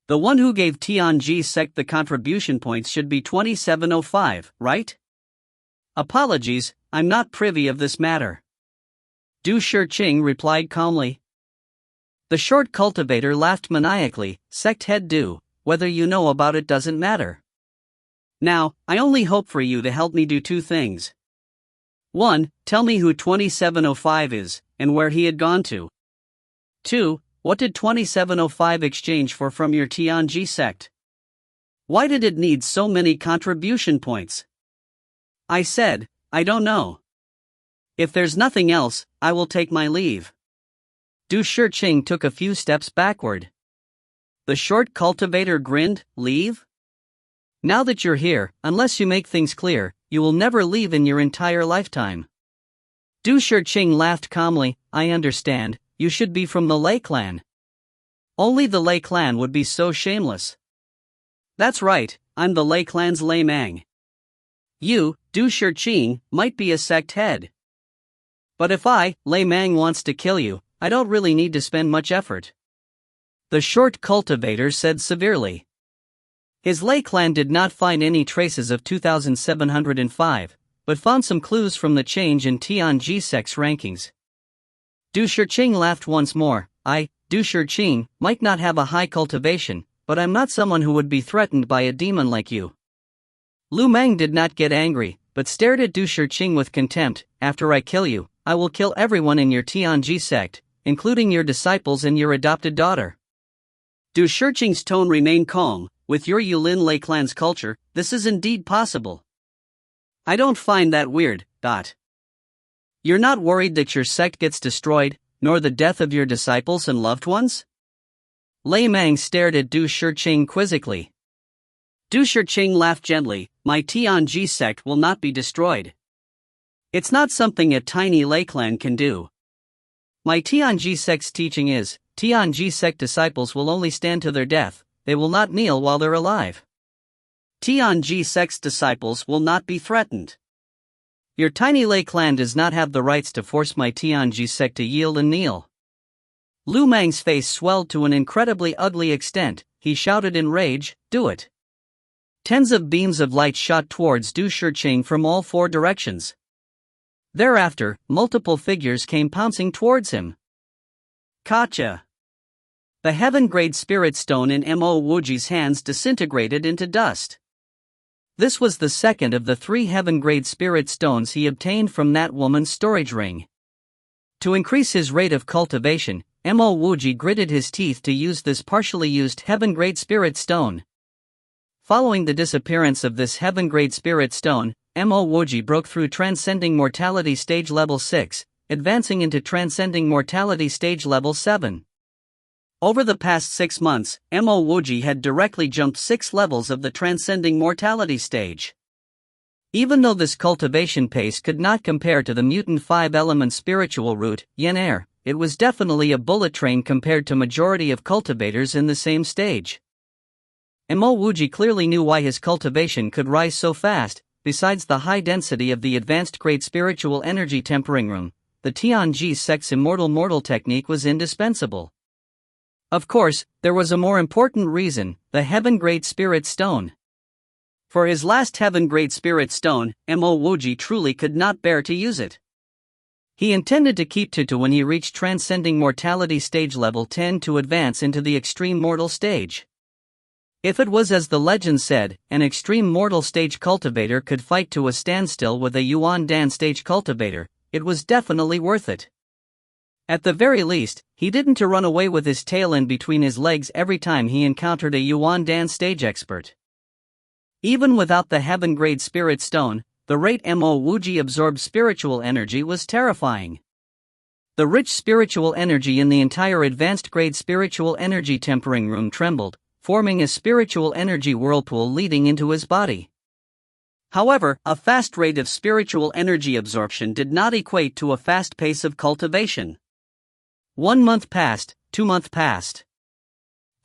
[SPEAKER 1] The one who gave Tianji sect the contribution points should be 2705, right? Apologies, I'm not privy of this matter. Du Shiqing replied calmly. The short cultivator laughed maniacally. "Sect head Du, whether you know about it doesn't matter. Now, I only hope for you to help me do two things. 1. Tell me who 2705 is, and where he had gone to. 2. What did 2705 exchange for from your Tianji sect? Why did it need so many contribution points?" I said, "I don't know. If there's nothing else, I will take my leave." Du Shiqing took a few steps backward. The short cultivator grinned. "Leave? Now that you're here, unless you make things clear, you will never leave in your entire lifetime." Du Shiqing laughed calmly. "I understand, you should be from the Lei clan. Only the Lei clan would be so shameless." "That's right, I'm the Lei clan's Lei Mang. You, Du Shiqing, might be a sect head. But if Lei Mang wants to kill you, I don't really need to spend much effort," the short cultivator said severely. His Lei clan did not find any traces of 2705, but found some clues from the change in Tianji sect's rankings. Du Shiqing laughed once more. Du Shiqing, might not have a high cultivation, but I'm not someone who would be threatened by a demon like you." Lu Meng did not get angry. but stared at Du Shiqing with contempt. After I kill you, I will kill everyone in your Tianji sect, including your disciples and your adopted daughter. Du Shiqing's tone remained calm. With your Yulin Lei clan's culture, this is indeed possible. I don't find that weird. You're not worried that your sect gets destroyed, nor the death of your disciples and loved ones? Lei Mang stared at Du Shiqing quizzically. Du Shiqing laughed gently. My Tianji sect will not be destroyed. It's not something a tiny Lei clan can do. My Tianji sect's teaching is, Tianji sect disciples will only stand to their death, they will not kneel while they're alive. Tianji sect's disciples will not be threatened. Your tiny Lei clan does not have the rights to force my Tianji sect to yield and kneel. Lu Mang's face swelled to an incredibly ugly extent. He shouted in rage, do it. Tens of beams of light shot towards Du Shiqing from all four directions. Thereafter, multiple figures came pouncing towards him. Gotcha! The heaven-grade spirit stone in Mo Wuji's hands disintegrated into dust. This was the second of the 3 heaven-grade spirit stones he obtained from that woman's storage ring. To increase his rate of cultivation, Mo Wuji gritted his teeth to use this partially used heaven-grade spirit stone. Following the disappearance of this heaven-grade spirit stone, Mo Wuji broke through Transcending Mortality Stage Level 6, advancing into Transcending Mortality Stage Level 7. Over the past 6 months, Mo Wuji had directly jumped 6 levels of the Transcending Mortality stage. Even though this cultivation pace could not compare to the mutant 5-element spiritual root, Yin Air, it was definitely a bullet train compared to majority of cultivators in the same stage. Mo Wuji clearly knew why his cultivation could rise so fast. Besides the high density of the advanced grade spiritual energy tempering room, the Tianji sect's immortal mortal technique was indispensable. Of course, there was a more important reason, the heaven-grade spirit stone. For his last heaven-grade spirit stone, Mo Wuji truly could not bear to use it. He intended to keep to when he reached Transcending Mortality Stage Level 10 to advance into the Extreme Mortal Stage. If it was as the legend said, an Extreme Mortal Stage cultivator could fight to a standstill with a Yuan Dan Stage cultivator, it was definitely worth it. At the very least, he didn't run away with his tail in between his legs every time he encountered a Yuan Dan stage expert. Even without the heaven-grade spirit stone, the rate Mo Wuji absorbed spiritual energy was terrifying. The rich spiritual energy in the entire advanced grade spiritual energy tempering room trembled, forming a spiritual energy whirlpool leading into his body. However, a fast rate of spiritual energy absorption did not equate to a fast pace of cultivation. 1 month passed, 2 months passed.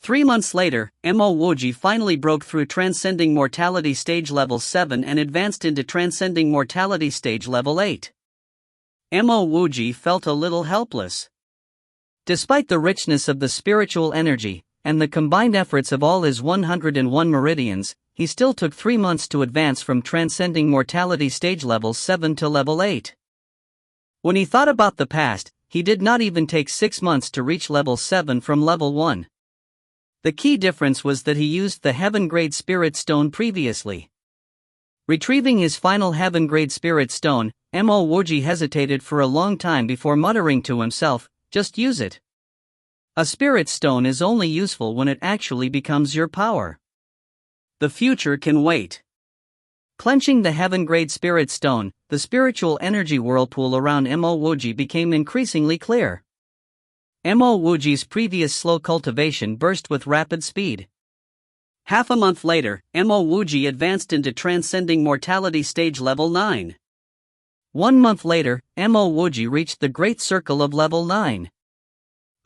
[SPEAKER 1] 3 months later, Mo Wuji finally broke through Transcending Mortality Stage Level 7 and advanced into Transcending Mortality Stage Level 8. Mo Wuji felt a little helpless. Despite the richness of the spiritual energy, and the combined efforts of all his 101 meridians, he still took 3 months to advance from Transcending Mortality Stage Level 7 to Level 8. When he thought about the past, he did not even take 6 months to reach Level 7 from Level 1. The key difference was that he used the heaven-grade spirit stone previously. Retrieving his final heaven-grade spirit stone, Mo Wuji hesitated for a long time before muttering to himself, just use it. A spirit stone is only useful when it actually becomes your power. The future can wait. Clenching the heaven-grade spirit stone, the spiritual energy whirlpool around Mo Wuji became increasingly clear. Mo Wuji's previous slow cultivation burst with rapid speed. Half a month later, Mo Wuji advanced into Transcending Mortality Stage Level 9. 1 month later, Mo Wuji reached the Great Circle of Level 9.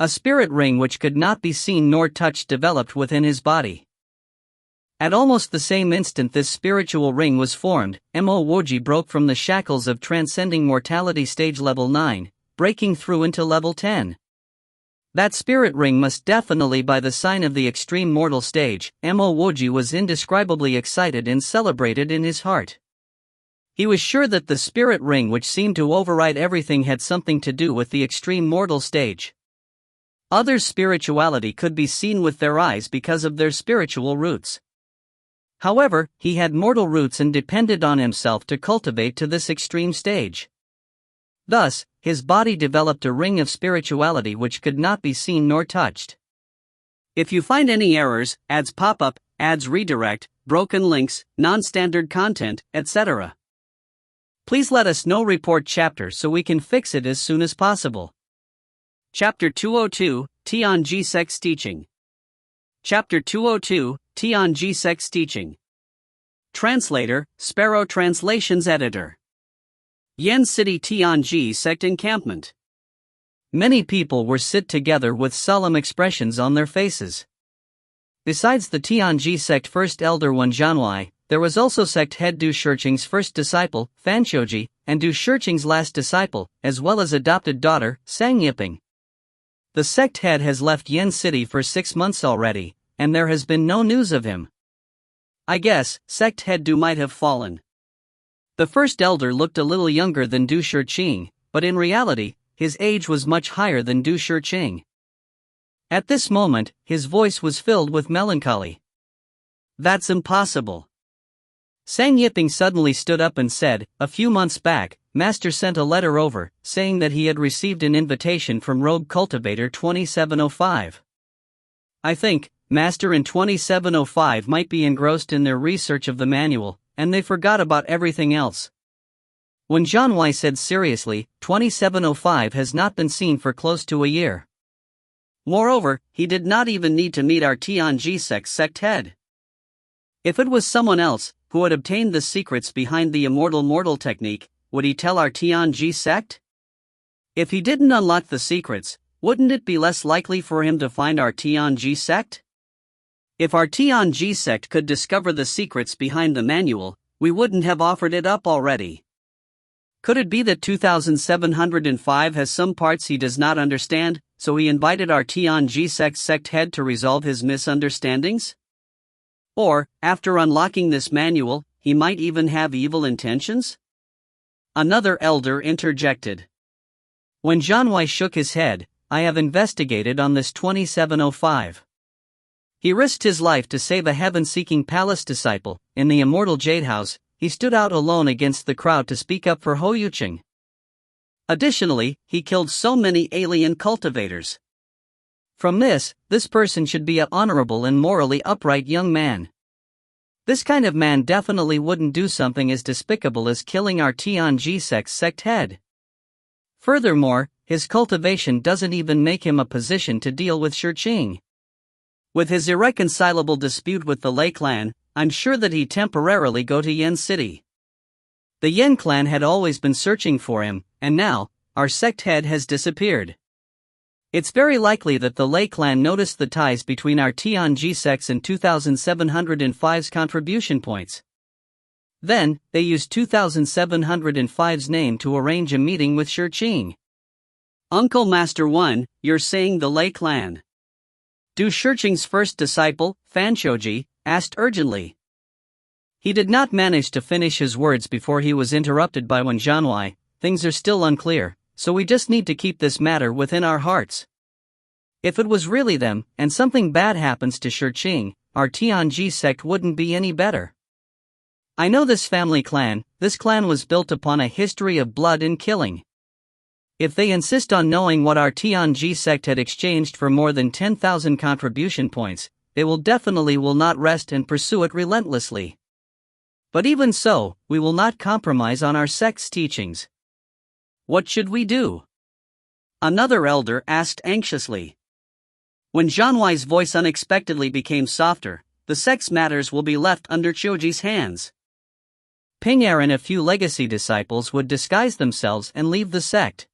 [SPEAKER 1] A spirit ring which could not be seen nor touched developed within his body. At almost the same instant this spiritual ring was formed, Mo Wuji broke from the shackles of Transcending Mortality Stage Level 9, breaking through into Level 10. That spirit ring must definitely be the sign of the Extreme Mortal Stage. Mo Wuji was indescribably excited and celebrated in his heart. He was sure that the spirit ring which seemed to override everything had something to do with the Extreme Mortal Stage. Others' spirituality could be seen with their eyes because of their spiritual roots. However, he had mortal roots and depended on himself to cultivate to this extreme stage. Thus, his body developed a ring of spirituality which could not be seen nor touched. If you find any errors, ads pop up, ads redirect, broken links, non-standard content, etc., please let us know. Report chapter so we can fix it as soon as possible. Chapter 202, Tianji Sex Teaching. Chapter 202, Tianji Sex Teaching. Translator, Sparrow Translations Editor. Yen City Tianji Sect Encampment. Many people were sit together with solemn expressions on their faces. Besides the Tianji sect first elder Wen Zhanwei, there was also sect head Du Shiqing's first disciple, Fan Shouji, and Du Shiqing's last disciple, as well as adopted daughter, Sang Yiping. The sect head has left Yen City for 6 months already, and there has been no news of him. I guess, sect head Du might have fallen. The first elder looked a little younger than Du Shiqing, but in reality, his age was much higher than Du Shiqing. At this moment, his voice was filled with melancholy. That's impossible. Sang Yiping suddenly stood up and said, "A few months back, Master sent a letter over, saying that he had received an invitation from Rogue Cultivator 2705. I think, Master and 2705 might be engrossed in their research of the manual, and they forgot about everything else." When Zhanwei said seriously, 2705 has not been seen for close to a year. Moreover, he did not even need to meet our Tianji sect head. If it was someone else, who had obtained the secrets behind the immortal mortal technique, would he tell our Tianji sect? If he didn't unlock the secrets, wouldn't it be less likely for him to find our Tianji sect? If our Tianji sect could discover the secrets behind the manual, we wouldn't have offered it up already. Could it be that 2705 has some parts he does not understand, so he invited our Tianji sect head to resolve his misunderstandings? Or, after unlocking this manual, he might even have evil intentions? Another elder interjected. When Zhanwei shook his head, "I have investigated on this 2705. He risked his life to save a heaven-seeking palace disciple. In the immortal Jade House, he stood out alone against the crowd to speak up for Ho Yuqing. Additionally, he killed so many alien cultivators. From this person should be an honorable and morally upright young man. This kind of man definitely wouldn't do something as despicable as killing our Tianji sect head. Furthermore, his cultivation doesn't even make him a position to deal with Shiqing. With his irreconcilable dispute with the Lei clan, I'm sure that he temporarily go to Yen City. The Yen clan had always been searching for him, and now, our sect head has disappeared. It's very likely that the Lei clan noticed the ties between our Tianji sects and 2705's contribution points. Then, they used 2705's name to arrange a meeting with Shiqing. Uncle Master 1, you're saying the Lei clan? Du Shiqing's first disciple, Fan Shouji, asked urgently. He did not manage to finish his words before he was interrupted by Wen Zhanwei. Things are still unclear, so we just need to keep this matter within our hearts. If it was really them, and something bad happens to Shiqing, our Tianji sect wouldn't be any better. I know this family clan. This clan was built upon a history of blood and killing. If they insist on knowing what our Tianji sect had exchanged for more than 10,000 contribution points, they will not rest and pursue it relentlessly. But even so, we will not compromise on our sect's teachings. What should we do? Another elder asked anxiously. When Zhanwei's voice unexpectedly became softer, the sect's matters will be left under Qiuji's hands. Ping Er and a few legacy disciples would disguise themselves and leave the sect.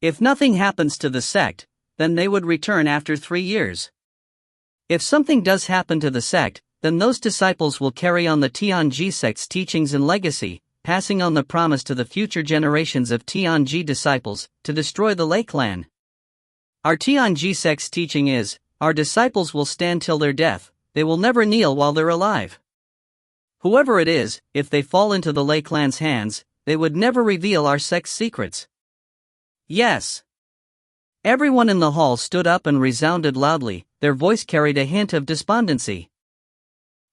[SPEAKER 1] If nothing happens to the sect, then they would return after 3 years. If something does happen to the sect, then those disciples will carry on the Tianji sect's teachings and legacy, passing on the promise to the future generations of Tianji disciples to destroy the Lei clan. Our Tianji sect's teaching is, our disciples will stand till their death, they will never kneel while they're alive. Whoever it is, if they fall into the Lei clan's hands, they would never reveal our sect's secrets. Yes. Everyone in the hall stood up and resounded loudly, their voice carried a hint of despondency.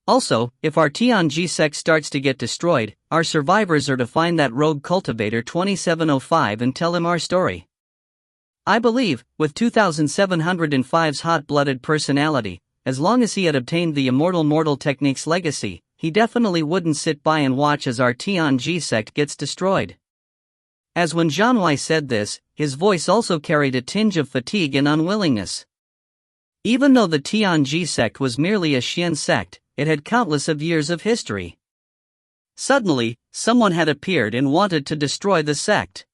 [SPEAKER 1] Also, if our Tianji sect starts to get destroyed, our survivors are to find that rogue cultivator 2705 and tell him our story. I believe, with 2705's hot-blooded personality, as long as he had obtained the immortal mortal technique's legacy, he definitely wouldn't sit by and watch as our Tianji sect gets destroyed. As when Zhanwei said this, his voice also carried a tinge of fatigue and unwillingness. Even though the Tianji sect was merely a Xian sect, it had countless of years of history. Suddenly, someone had appeared and wanted to destroy the sect.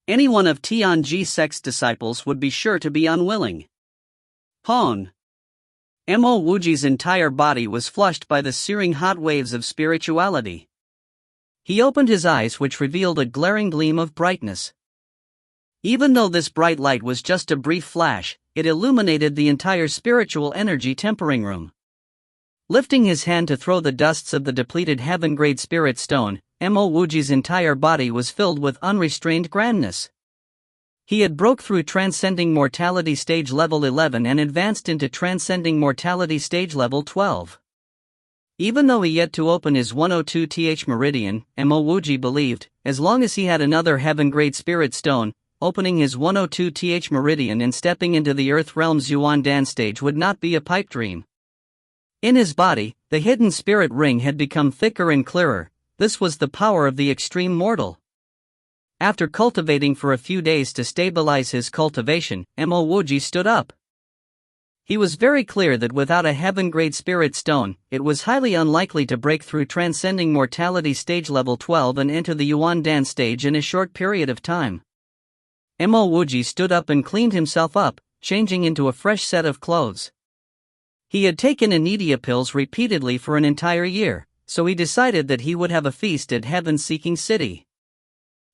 [SPEAKER 1] Any one of Tianji sect's disciples would be sure to be unwilling. Hon. Mo Wuji's entire body was flushed by the searing hot waves of spirituality. He opened his eyes, which revealed a glaring gleam of brightness. Even though this bright light was just a brief flash, it illuminated the entire spiritual energy tempering room. Lifting his hand to throw the dusts of the depleted heaven-grade spirit stone, Mo Wuji's entire body was filled with unrestrained grandness. He had broke through Transcending Mortality Stage Level 11 and advanced into Transcending Mortality Stage Level 12. Even though he yet to open his 102th meridian, Mo Wuji believed, as long as he had another heaven-grade spirit stone, opening his 102th meridian and stepping into the Earth Realm's Yuan Dan stage would not be a pipe dream. In his body, the hidden spirit ring had become thicker and clearer. This was the power of the extreme mortal. After cultivating for a few days to stabilize his cultivation, Mo Wuji stood up. He was very clear that without a heaven-grade spirit stone, it was highly unlikely to break through Transcending Mortality Stage Level 12 and enter the Yuan Dan stage in a short period of time. Mo Wuji stood up and cleaned himself up, changing into a fresh set of clothes. He had taken anedia pills repeatedly for an entire year, so he decided that he would have a feast at Heaven-Seeking City.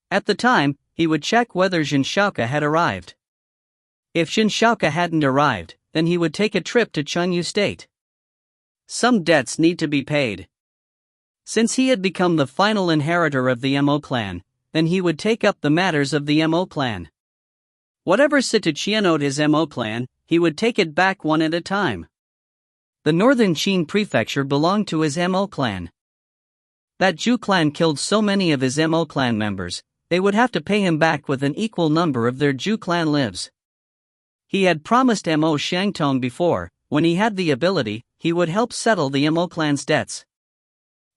[SPEAKER 1] At the time, he would check whether Jin Shaoke had arrived. If Jin Shaoke hadn't arrived, then he would take a trip to Chengyu State. Some debts need to be paid. Since he had become the final inheritor of the Mo clan, then he would take up the matters of the Mo clan. Whatever situation owed his Mo clan, he would take it back one at a time. The northern Qin prefecture belonged to his Mo clan. That Zhu clan killed so many of his Mo clan members, they would have to pay him back with an equal number of their Zhu clan lives. He had promised Mo Shangtong before, when he had the ability, he would help settle the Mo clan's debts.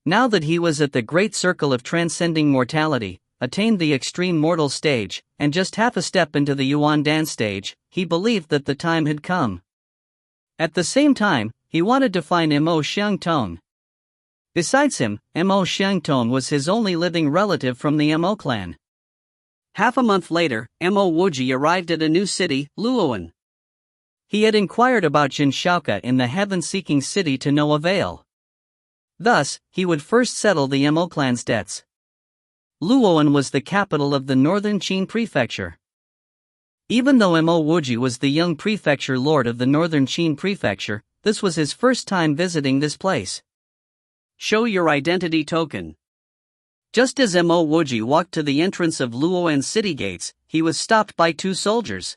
[SPEAKER 1] Now that he was at the great circle of transcending mortality, attained the extreme mortal stage, and just half a step into the Yuan Dan stage, he believed that the time had come. At the same time, he wanted to find Mo Shangtong. Besides him, Mo Shangtong was his only living relative from the Mo clan. Half a month later, Mo Wuji arrived at a new city, Luoan. He had inquired about Jin Shaoke in the heaven-seeking city to no avail. Thus, he would first settle the Mo clan's debts. Luoan was the capital of the northern Qin prefecture. Even though Mo Wuji was the young prefecture lord of the northern Qin prefecture, this was his first time visiting this place. Show your identity token. Just as Mo Wuji walked to the entrance of Luoan city gates, he was stopped by two soldiers.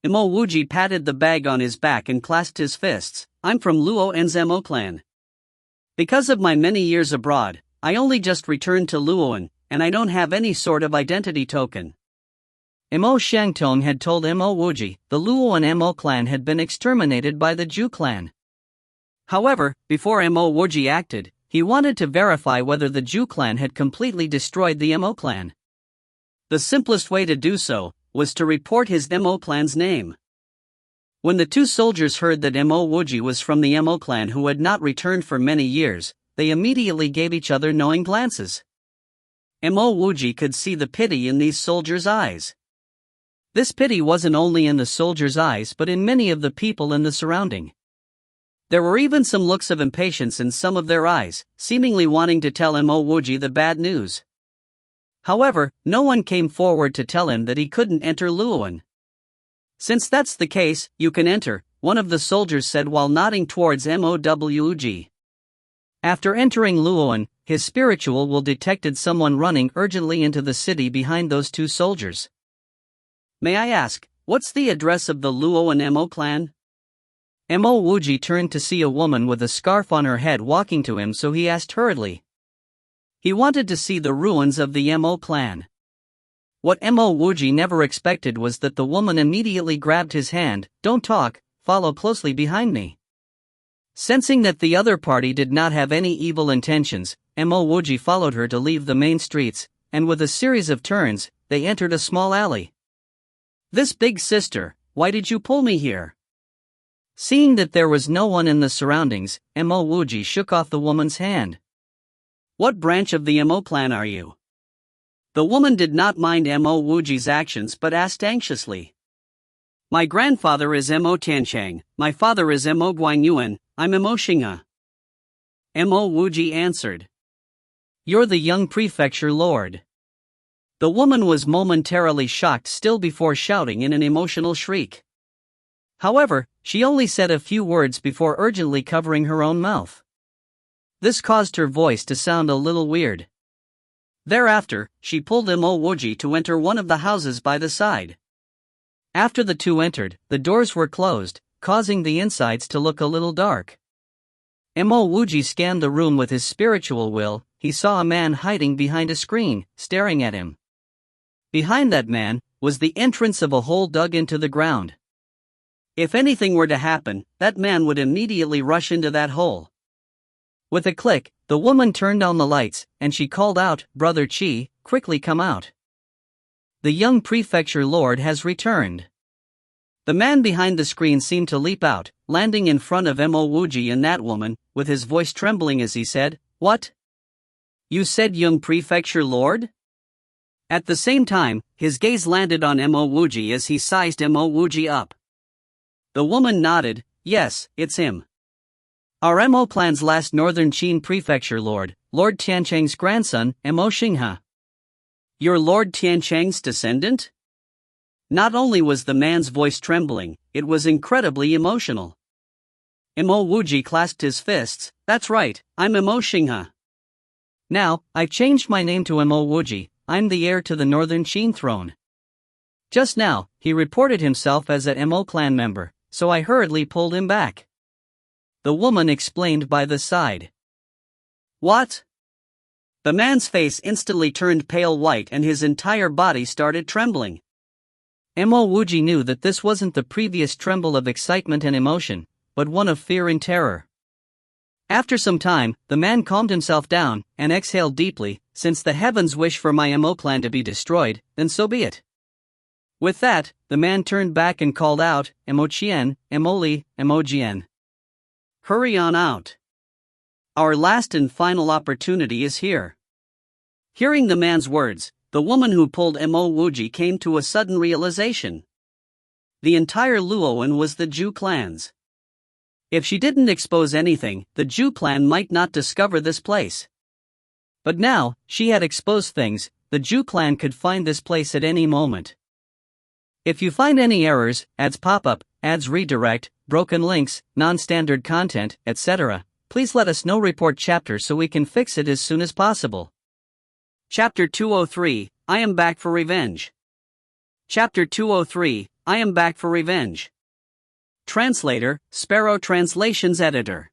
[SPEAKER 1] Mo Wuji patted the bag on his back and clasped his fists. I'm from Luoan's Mo clan. Because of my many years abroad, I only just returned to Luoan, and I don't have any sort of identity token. Mo Shangtong had told Mo Wuji the Luoan Mo clan had been exterminated by the Zhu clan. However, before Mo Wuji acted, he wanted to verify whether the Zhu clan had completely destroyed the Mo clan. The simplest way to do so was to report his Mo clan's name. When the two soldiers heard that Mo Wuji was from the Mo clan who had not returned for many years, they immediately gave each other knowing glances. Mo Wuji could see the pity in these soldiers' eyes. This pity wasn't only in the soldiers' eyes but in many of the people in the surrounding. There were even some looks of impatience in some of their eyes, seemingly wanting to tell Mo Wuji the bad news. However, no one came forward to tell him that he couldn't enter Luoan. Since that's the case, you can enter, one of the soldiers said while nodding towards Mo Wuji. After entering Luoan, his spiritual will detected someone running urgently into the city behind those two soldiers. May I ask, what's the address of the Luoan Mo clan? Mo Wuji turned to see a woman with a scarf on her head walking to him, so he asked hurriedly. He wanted to see the ruins of the Mo clan. What Mo Wuji never expected was that the woman immediately grabbed his hand. Don't talk, follow closely behind me. Sensing that the other party did not have any evil intentions, Mo Wuji followed her to leave the main streets, and with a series of turns, they entered a small alley. This big sister, why did you pull me here? Seeing that there was no one in the surroundings, Mo Wuji shook off the woman's hand. What branch of the Mo clan are you? The woman did not mind Mo Wuji's actions but asked anxiously. My grandfather is Mo Tianchang, my father is Mo Guangyuan, I'm Mo Xinghe. Mo Wuji answered. You're the young prefecture lord. The woman was momentarily shocked still before shouting in an emotional shriek. However, she only said a few words before urgently covering her own mouth. This caused her voice to sound a little weird. Thereafter, she pulled Mo Wuji to enter one of the houses by the side. After the two entered, the doors were closed, causing the insides to look a little dark. Mo Wuji scanned the room with his spiritual will. He saw a man hiding behind a screen, staring at him. Behind that man was the entrance of a hole dug into the ground. If anything were to happen, that man would immediately rush into that hole. With a click, the woman turned on the lights, and she called out, Brother Qi, quickly come out. The young prefecture lord has returned. The man behind the screen seemed to leap out, landing in front of Mo Wuji and that woman, with his voice trembling as he said, What? You said young prefecture lord? At the same time, his gaze landed on Mo Wuji as he sized Mo Wuji up. The woman nodded. Yes, it's him. Our Mo clan's last northern Qin prefecture lord, Lord Tianchang's grandson, Mo Xinghe. You're Lord Tianchang's descendant? Not only was the man's voice trembling, it was incredibly emotional. Mo Wuji clasped his fists. That's right, I'm Mo Xinghe. Now, I've changed my name to Mo Wuji, I'm the heir to the northern Qin throne. Just now, he reported himself as a Mo clan member, so I hurriedly pulled him back. The woman explained by the side. What? The man's face instantly turned pale white and his entire body started trembling. Mo Wuji knew that this wasn't the previous tremble of excitement and emotion, but one of fear and terror. After some time, the man calmed himself down and exhaled deeply. Since the heavens wish for my Mo clan to be destroyed, then so be it. With that, the man turned back and called out, Mo Qian, Mo Li, Mo Jian. Hurry on out. Our last and final opportunity is here. Hearing the man's words, the woman who pulled Mo Wuji came to a sudden realization. The entire Luoan was the Zhu clan's. If she didn't expose anything, the Zhu clan might not discover this place. But now, she had exposed things. The Zhu clan could find this place at any moment. If you find any errors, ads pop up, ads redirect, broken links, non-standard content, etc., please let us know. Report chapter so we can fix it as soon as possible. Chapter 203, I am back for revenge. Chapter 203, I am back for revenge. Translator, Sparrow Translations Editor.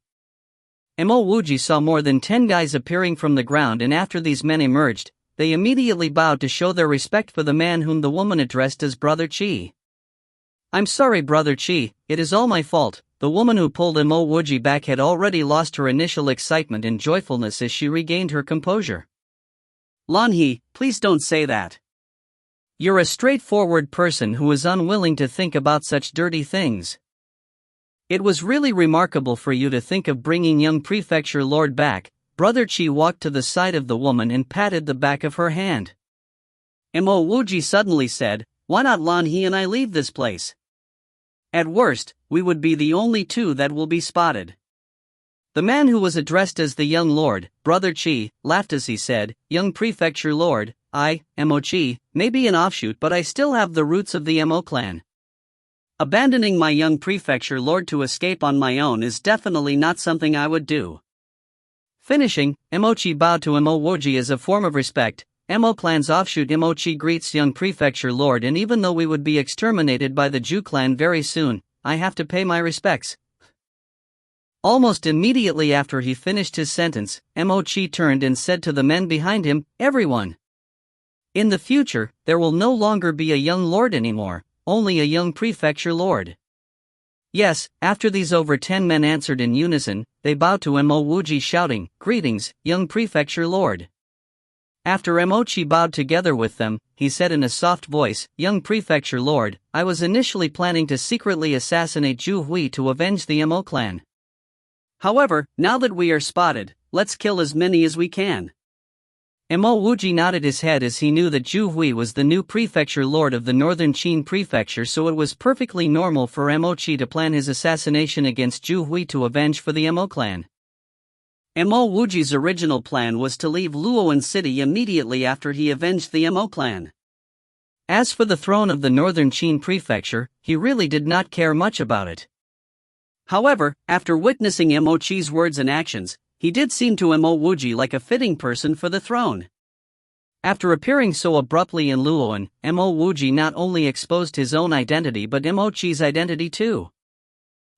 [SPEAKER 1] Mo Wuji saw more than 10 guys appearing from the ground, and after these men emerged, they immediately bowed to show their respect for the man whom the woman addressed as Brother Qi. I'm sorry, Brother Qi, it is all my fault. The woman who pulled Mo Wuji back had already lost her initial excitement and joyfulness as she regained her composure. Lan He, please don't say that. You're a straightforward person who is unwilling to think about such dirty things. It was really remarkable for you to think of bringing young prefecture lord back. Brother Qi walked to the side of the woman and patted the back of her hand. Mo Wuji suddenly said, Why not Lan He and I leave this place? At worst, we would be the only two that will be spotted. The man who was addressed as the young lord, Brother Qi, laughed as he said, Young prefecture lord, I, Mo Qi, may be an offshoot, but I still have the roots of the Mo clan. Abandoning my young prefecture lord to escape on my own is definitely not something I would do. Finishing, Mo Qi bowed to Mo Wuji as a form of respect. Mo clan's offshoot Mo Qi greets young prefecture lord, and even though we would be exterminated by the Zhu clan very soon, I have to pay my respects. Almost immediately after he finished his sentence, Mo Chi turned and said to the men behind him, "Everyone! In the future, there will no longer be a young lord anymore, only a young prefecture lord." Yes, after these over 10 men answered in unison, they bowed to Mo Wuji shouting, "Greetings, young prefecture lord." After Mo Chi bowed together with them, he said in a soft voice, "Young prefecture lord, I was initially planning to secretly assassinate Zhu Hui to avenge the Mo clan. However, now that we are spotted, let's kill as many as we can." Mo Wuji nodded his head as he knew that Zhu Hui was the new prefecture lord of the northern Qin prefecture, so it was perfectly normal for Mo Chi to plan his assassination against Zhu Hui to avenge for the Mo clan. Mo Wuji's original plan was to leave Luoan City immediately after he avenged the Mo clan. As for the throne of the northern Qin prefecture, he really did not care much about it. However, after witnessing Mo Chi's words and actions, he did seem to Mo Wuji like a fitting person for the throne. After appearing so abruptly in Luoan, Mo Wuji not only exposed his own identity but Mo Chi's identity too.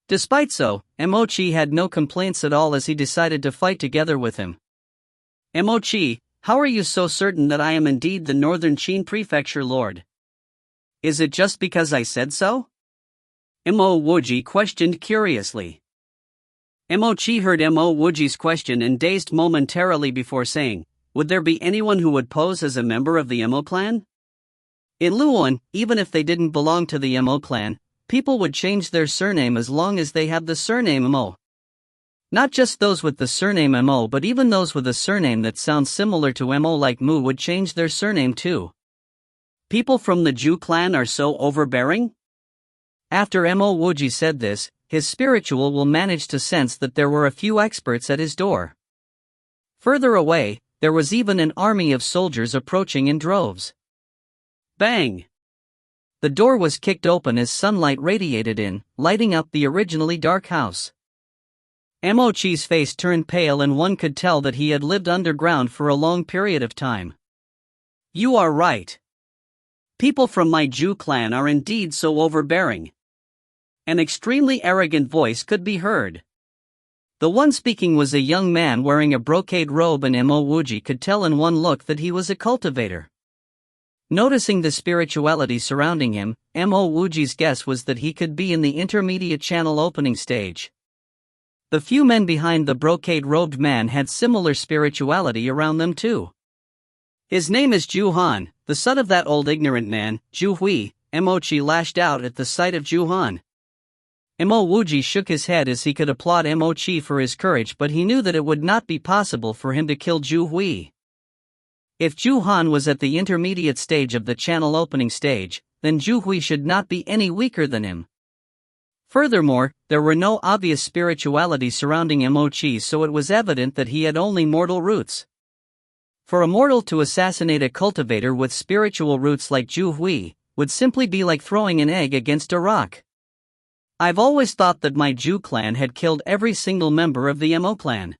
[SPEAKER 1] Despite so, Mo Chi had no complaints at all as he decided to fight together with him. "Mo Chi, how are you so certain that I am indeed the northern Qin prefecture lord? Is it just because I said so?" Mo Wuji questioned curiously. Mo Chi heard Mo Wuji's question and dazed momentarily before saying, "Would there be anyone who would pose as a member of the Mo clan? In Luoan, even if they didn't belong to the Mo clan, people would change their surname as long as they have the surname Mo. Not just those with the surname Mo but even those with a surname that sounds similar to Mo like Mu would change their surname too. People from the Zhu clan are so overbearing?" After Mo Wuji said this, his spiritual will managed to sense that there were a few experts at his door. Further away, there was even an army of soldiers approaching in droves. Bang! The door was kicked open as sunlight radiated in, lighting up the originally dark house. Mo Chi's face turned pale and one could tell that he had lived underground for a long period of time. "You are right. People from my Zhu clan are indeed so overbearing." An extremely arrogant voice could be heard. The one speaking was a young man wearing a brocade robe, and Mo Wuji could tell in one look that he was a cultivator. Noticing the spirituality surrounding him, Mo Wuji's guess was that he could be in the intermediate channel opening stage. The few men behind the brocade-robed man had similar spirituality around them too. "His name is Zhu Han, the son of that old ignorant man, Zhu Hui." Mo Chi lashed out at the sight of Zhu Han. Mo Wuji shook his head as he could applaud Mo Chi for his courage, but he knew that it would not be possible for him to kill Zhu Hui. If Zhu Han was at the intermediate stage of the channel opening stage, then Zhu Hui should not be any weaker than him. Furthermore, there were no obvious spirituality surrounding Mo Chi, so it was evident that he had only mortal roots. For a mortal to assassinate a cultivator with spiritual roots like Zhu Hui would simply be like throwing an egg against a rock. "I've always thought that my Zhu clan had killed every single member of the Mo clan.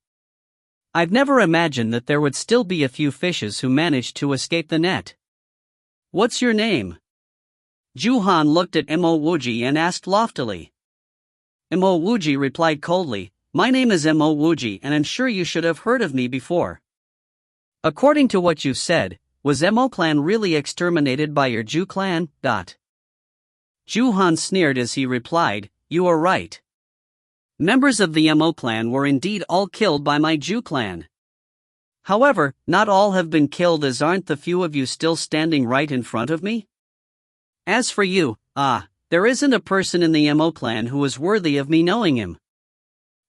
[SPEAKER 1] I've never imagined that there would still be a few fishes who managed to escape the net. What's your name?" Zhu Han looked at Mo Wuji and asked loftily. Mo Wuji replied coldly, "My name is Mo Wuji, and I'm sure you should have heard of me before." "According to what you've said, was Mo clan really exterminated by your Zhu clan?" Zhu Han sneered as he replied, "You are right. Members of the Mo clan were indeed all killed by my Zhu clan. However, not all have been killed, as aren't the few of you still standing right in front of me? As for you, there isn't a person in the Mo clan who is worthy of me knowing him."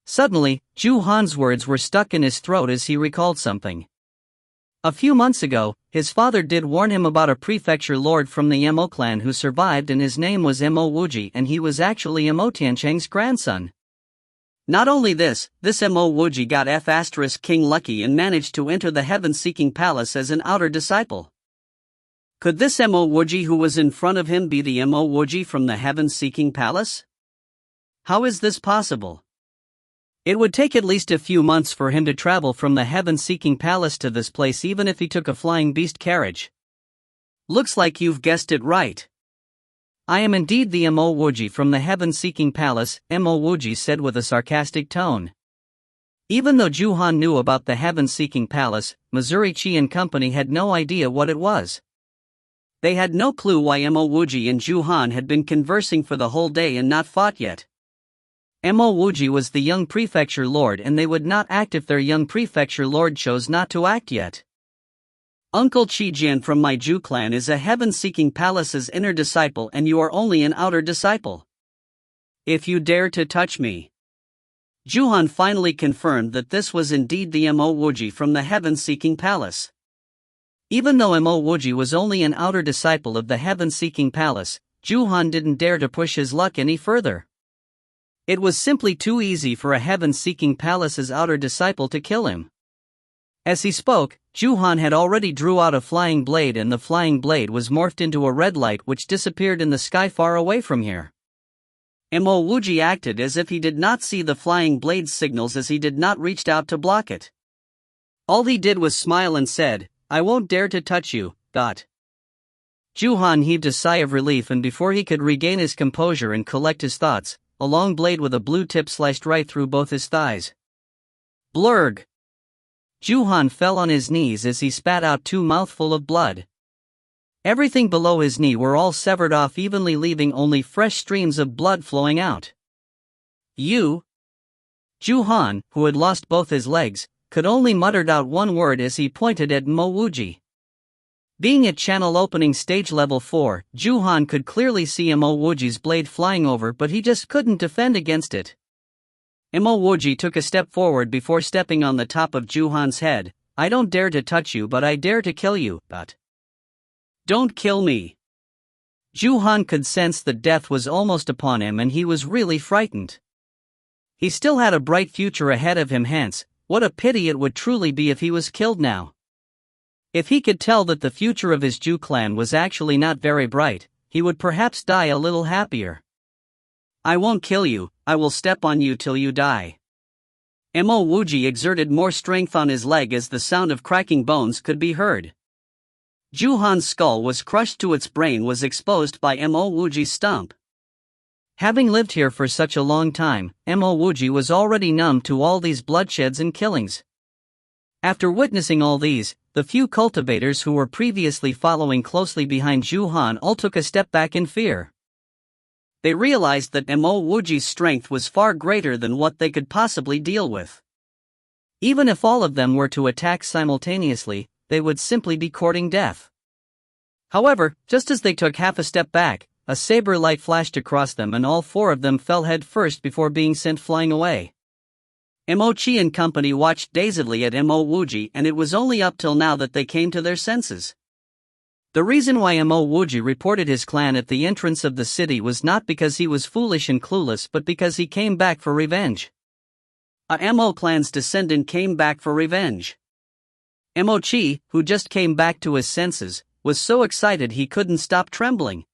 [SPEAKER 1] Suddenly, Zhu Han's words were stuck in his throat as he recalled something. A few months ago, his father did warn him about a prefecture lord from the Mo clan who survived, and his name was Mo Wuji, and he was actually Mo Tiancheng's grandson. Not only this Mo Wuji got King lucky and managed to enter the heaven-seeking palace as an outer disciple. Could this Mo Wuji who was in front of him be the Mo Wuji from the heaven-seeking palace? How is this possible? It would take at least a few months for him to travel from the heaven-seeking palace to this place, even if he took a flying beast carriage. Looks like you've guessed it right. I am indeed the Mo Wuji from the heaven-seeking palace, Mo Wuji said with a sarcastic tone. Even though Zhu Han knew about the heaven-seeking palace, Missouri Chi and company had no idea what it was. They had no clue why Mo Wuji and Zhu Han had been conversing for the whole day and not fought yet. Mo Wuji was the young prefecture lord and they would not act if their young prefecture lord chose not to act yet. Uncle Chi Jian from my Zhu clan is a heaven-seeking palace's inner disciple and you are only an outer disciple. If you dare to touch me. Zhu Han finally confirmed that this was indeed the Mo Wuji from the heaven-seeking palace. Even though Mo Wuji was only an outer disciple of the heaven-seeking palace, Zhu Han didn't dare to push his luck any further. It was simply too easy for a heaven-seeking palace's outer disciple to kill him. As he spoke, Zhu Han had already drew out a flying blade and the flying blade was morphed into a red light which disappeared in the sky far away from here. Mo Wuji acted as if he did not see the flying blade's signals as he did not reach out to block it. All he did was smile and said, I won't dare to touch you, Zhu Han heaved a sigh of relief and before he could regain his composure and collect his thoughts, a long blade with a blue tip sliced right through both his thighs. Blurg! Zhu Han fell on his knees as he spat out 2 mouthfuls of blood. Everything below his knee were all severed off evenly leaving only fresh streams of blood flowing out. You? Zhu Han, who had lost both his legs, could only mutter out one word as he pointed at Mo Wuji. Being at channel opening stage level 4, Zhu Han could clearly see Mo Wuji's blade flying over but he just couldn't defend against it. Mo Wuji took a step forward before stepping on the top of Zhu Han's head. I don't dare to touch you but I dare to kill you, Don't kill me. Zhu Han could sense that death was almost upon him and he was really frightened. He still had a bright future ahead of him hence, what a pity it would truly be if he was killed now. If he could tell that the future of his Zhu clan was actually not very bright, he would perhaps die a little happier. I won't kill you, I will step on you till you die. Mo Wuji exerted more strength on his leg as the sound of cracking bones could be heard. Zhu Han's skull was crushed to its brain was exposed by Mo Wuji's stump. Having lived here for such a long time, Mo Wuji was already numb to all these bloodsheds and killings. After witnessing all these, the few cultivators who were previously following closely behind Zhu Han all took a step back in fear. They realized that Mo Wuji's strength was far greater than what they could possibly deal with. Even if all of them were to attack simultaneously, they would simply be courting death. However, just as they took half a step back, a saber light flashed across them and all 4 of them fell head first before being sent flying away. Mo Chi and company watched dazedly at Mo Wuji and it was only up till now that they came to their senses. The reason why Mo Wuji reported his clan at the entrance of the city was not because he was foolish and clueless but because he came back for revenge. A Mo clan's descendant came back for revenge. Mo Chi, who just came back to his senses, was so excited he couldn't stop trembling.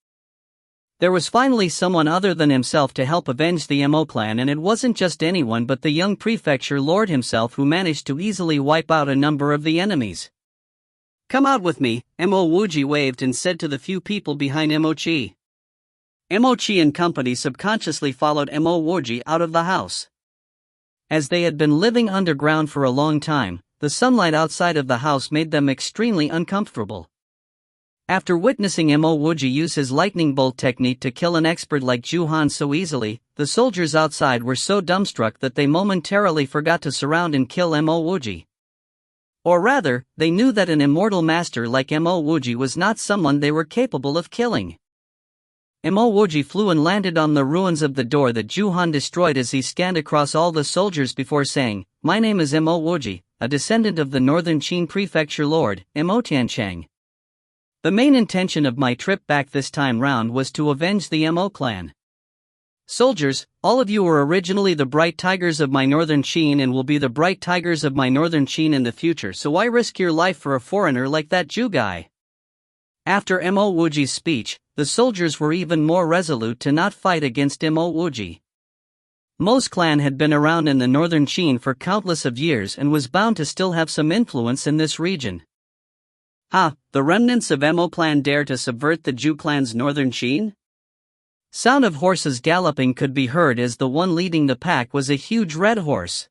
[SPEAKER 1] There was finally someone other than himself to help avenge the Mo clan and it wasn't just anyone but the young prefecture lord himself who managed to easily wipe out a number of the enemies. Come out with me, Mo Wuji waved and said to the few people behind Mo Chi. Mo Chi and company subconsciously followed Mo Wuji out of the house. As they had been living underground for a long time, the sunlight outside of the house made them extremely uncomfortable. After witnessing Mo Wuji use his lightning bolt technique to kill an expert like Zhu Han so easily, the soldiers outside were so dumbstruck that they momentarily forgot to surround and kill Mo Wuji. Or rather, they knew that an immortal master like Mo Wuji was not someone they were capable of killing. Mo Wuji flew and landed on the ruins of the door that Zhu Han destroyed as he scanned across all the soldiers before saying, My name is Mo Wuji, a descendant of the northern Qin prefecture lord, Mo Tiancheng. The main intention of my trip back this time round was to avenge the Mo clan. Soldiers, all of you were originally the bright tigers of my northern Qin and will be the bright tigers of my northern Qin in the future, so why risk your life for a foreigner like that Zhu guy? After Mo Wuji's speech, the soldiers were even more resolute to not fight against Mo Wuji. Mo's clan had been around in the northern Qin for countless of years and was bound to still have some influence in this region. The remnants of Mo clan dare to subvert the Zhu clan's northern Qin? Sound of horses galloping could be heard as the one leading the pack was a huge red horse.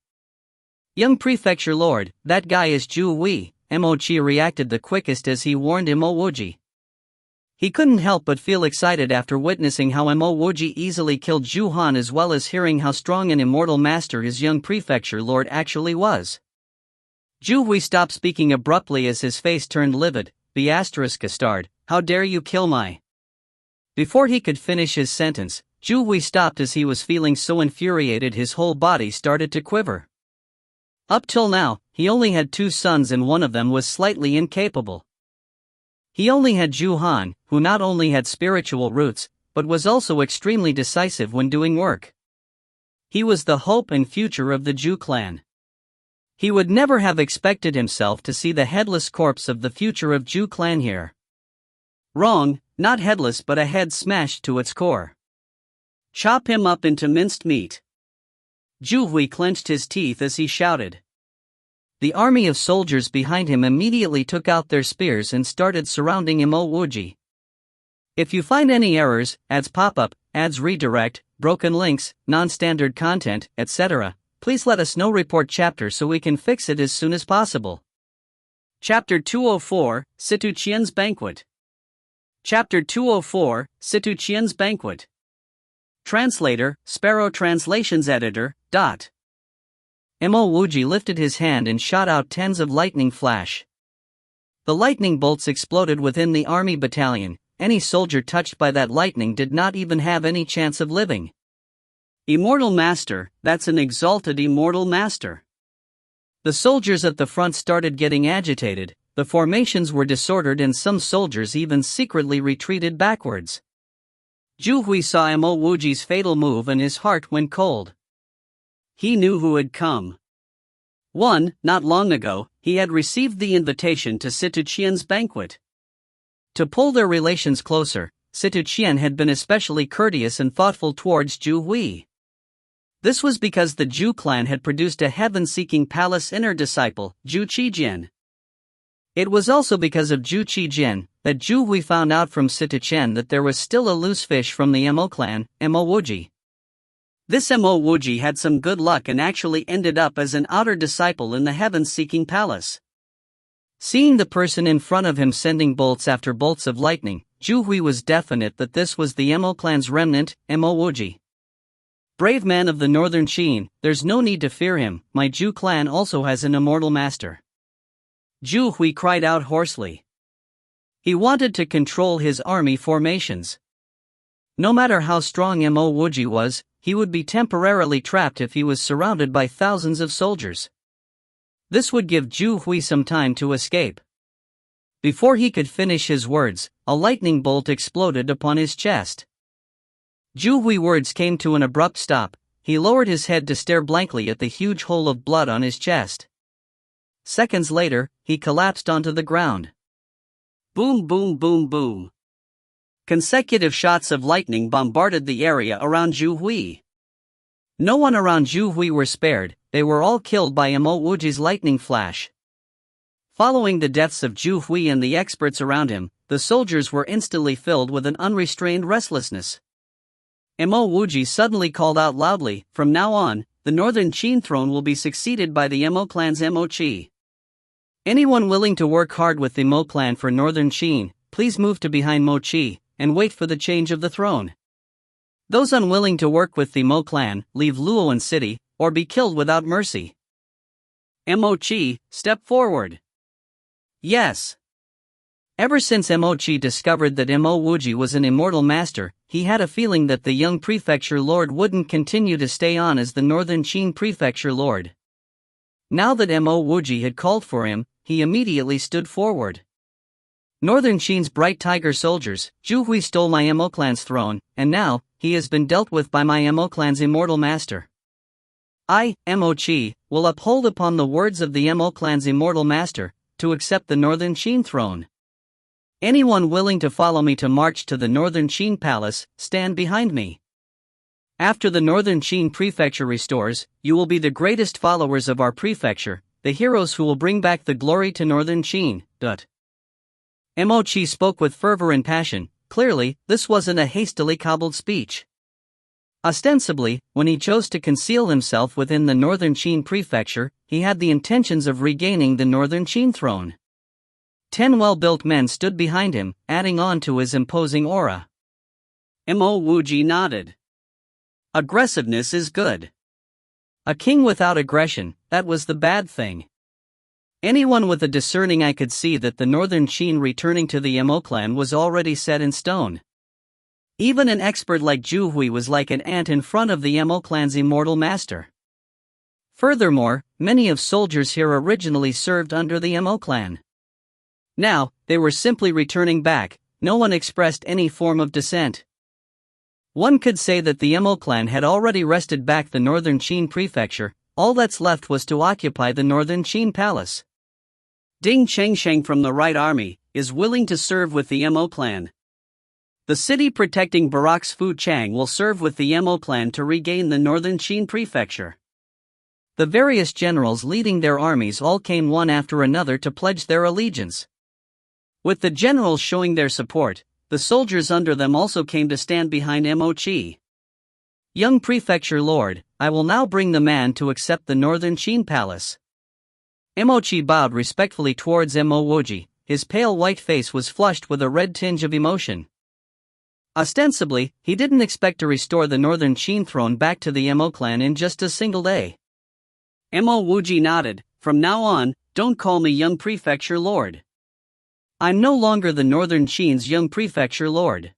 [SPEAKER 1] Young Prefecture Lord, that guy is Zhu Hui, Mo Chi reacted the quickest as he warned Mo Wuji. He couldn't help but feel excited after witnessing how Mo Wuji easily killed Zhu Han as well as hearing how strong an immortal master his young Prefecture Lord actually was. Zhu Hui stopped speaking abruptly as his face turned livid. Starred, how dare you kill my... Before he could finish his sentence, Zhu Hui stopped as he was feeling so infuriated his whole body started to quiver. Up till now, he only had 2 sons and one of them was slightly incapable. He only had Zhu Han, who not only had spiritual roots, but was also extremely decisive when doing work. He was the hope and future of the Zhu clan. He would never have expected himself to see the headless corpse of the future of Zhu clan here. Wrong, not headless but a head smashed to its core. Chop him up into minced meat. Zhu Hui clenched his teeth as he shouted. The army of soldiers behind him immediately took out their spears and started surrounding Mo Wuji. If you find any errors, ads pop up, ads redirect, broken links, non-standard content, etc., please let us know. Report chapter so we can fix it as soon as possible. Chapter 204, Situ Qian's Banquet. Chapter 204, Situ Qian's Banquet. Translator, Sparrow Translations Editor, Mo Wuji lifted his hand and shot out tens of lightning flash. The lightning bolts exploded within the army battalion. Any soldier touched by that lightning did not even have any chance of living. Immortal Master, that's an exalted immortal master. The soldiers at the front started getting agitated, the formations were disordered and some soldiers even secretly retreated backwards. Zhu Hui saw Mo Wuji's fatal move and his heart went cold. He knew who had come. Not long ago, he had received the invitation to Situ Qian's banquet. To pull their relations closer, Situ Qian had been especially courteous and thoughtful towards Zhu Hui. This was because the Zhu clan had produced a heaven-seeking palace inner disciple, Zhu Qijian. It was also because of Zhu Qijian that Zhu Hui found out from Situ Qian that there was still a loose fish from the Mo clan, Mo Wuji. This Mo Wuji had some good luck and actually ended up as an outer disciple in the heaven-seeking palace. Seeing the person in front of him sending bolts after bolts of lightning, Zhu Hui was definite that this was the Mo clan's remnant, Mo Wuji. Brave man of the northern Qin, there's no need to fear him, my Zhu clan also has an immortal master. Zhu Hui cried out hoarsely. He wanted to control his army formations. No matter how strong Mo Wuji was, he would be temporarily trapped if he was surrounded by thousands of soldiers. This would give Zhu Hui some time to escape. Before he could finish his words, a lightning bolt exploded upon his chest. Zhu Hui's words came to an abrupt stop. He lowered his head to stare blankly at the huge hole of blood on his chest. Seconds later, he collapsed onto the ground. Boom, boom, boom, boom. Consecutive shots of lightning bombarded the area around Zhu Hui. No one around Zhu Hui were spared, they were all killed by Mo Wuji's lightning flash. Following the deaths of Zhu Hui and the experts around him, the soldiers were instantly filled with an unrestrained restlessness. Mo Wuji suddenly called out loudly, from now on, the northern Qin throne will be succeeded by the Mo clan's Mo Chi. Anyone willing to work hard with the Mo clan for northern Qin, please move to behind Mo Chi, and wait for the change of the throne. Those unwilling to work with the Mo clan, leave Luoan city, or be killed without mercy. Mo Chi, step forward. Yes. Ever since Mo Chi discovered that Mo Wuji was an immortal master, he had a feeling that the young prefecture lord wouldn't continue to stay on as the northern Qin prefecture lord. Now that Mo Wuji had called for him, he immediately stood forward. Northern Qin's bright tiger soldiers, Zhu Hui stole my Mo clan's throne, and now, he has been dealt with by my Mo clan's immortal master. I, Mo Chi, will uphold upon the words of the Mo clan's immortal master, to accept the northern Qin throne. Anyone willing to follow me to march to the northern Qin palace, stand behind me. After the northern Qin prefecture restores, you will be the greatest followers of our prefecture, the heroes who will bring back the glory to northern Qin. Mo Chi spoke with fervor and passion, clearly, this wasn't a hastily cobbled speech. Ostensibly, when he chose to conceal himself within the northern Qin prefecture, he had the intentions of regaining the northern Qin throne. 10 well-built men stood behind him, adding on to his imposing aura. Mo Wuji nodded. Aggressiveness is good. A king without aggression, that was the bad thing. Anyone with a discerning eye could see that the northern Qin returning to the Mo clan was already set in stone. Even an expert like Zhu Hui was like an ant in front of the Mo clan's immortal master. Furthermore, many of soldiers here originally served under the Mo clan. Now, they were simply returning back. No one expressed any form of dissent. One could say that the Mo clan had already wrested back the northern Qin prefecture. All that's left was to occupy the northern Qin palace. Ding Chengsheng from the Right Army is willing to serve with the Mo clan. The city protecting Barracks Fu Chang will serve with the Mo clan to regain the northern Qin prefecture. The various generals leading their armies all came one after another to pledge their allegiance. With the generals showing their support, the soldiers under them also came to stand behind Mo Qi. Young prefecture lord, I will now bring the man to accept the northern Qin palace. Mo Qi bowed respectfully towards Mo Wuji. His pale white face was flushed with a red tinge of emotion. Ostensibly, he didn't expect to restore the northern Qin throne back to the Mo clan in just a single day. Mo Wuji nodded. From now on, don't call me young prefecture lord. I'm no longer the northern Qin's young prefecture lord.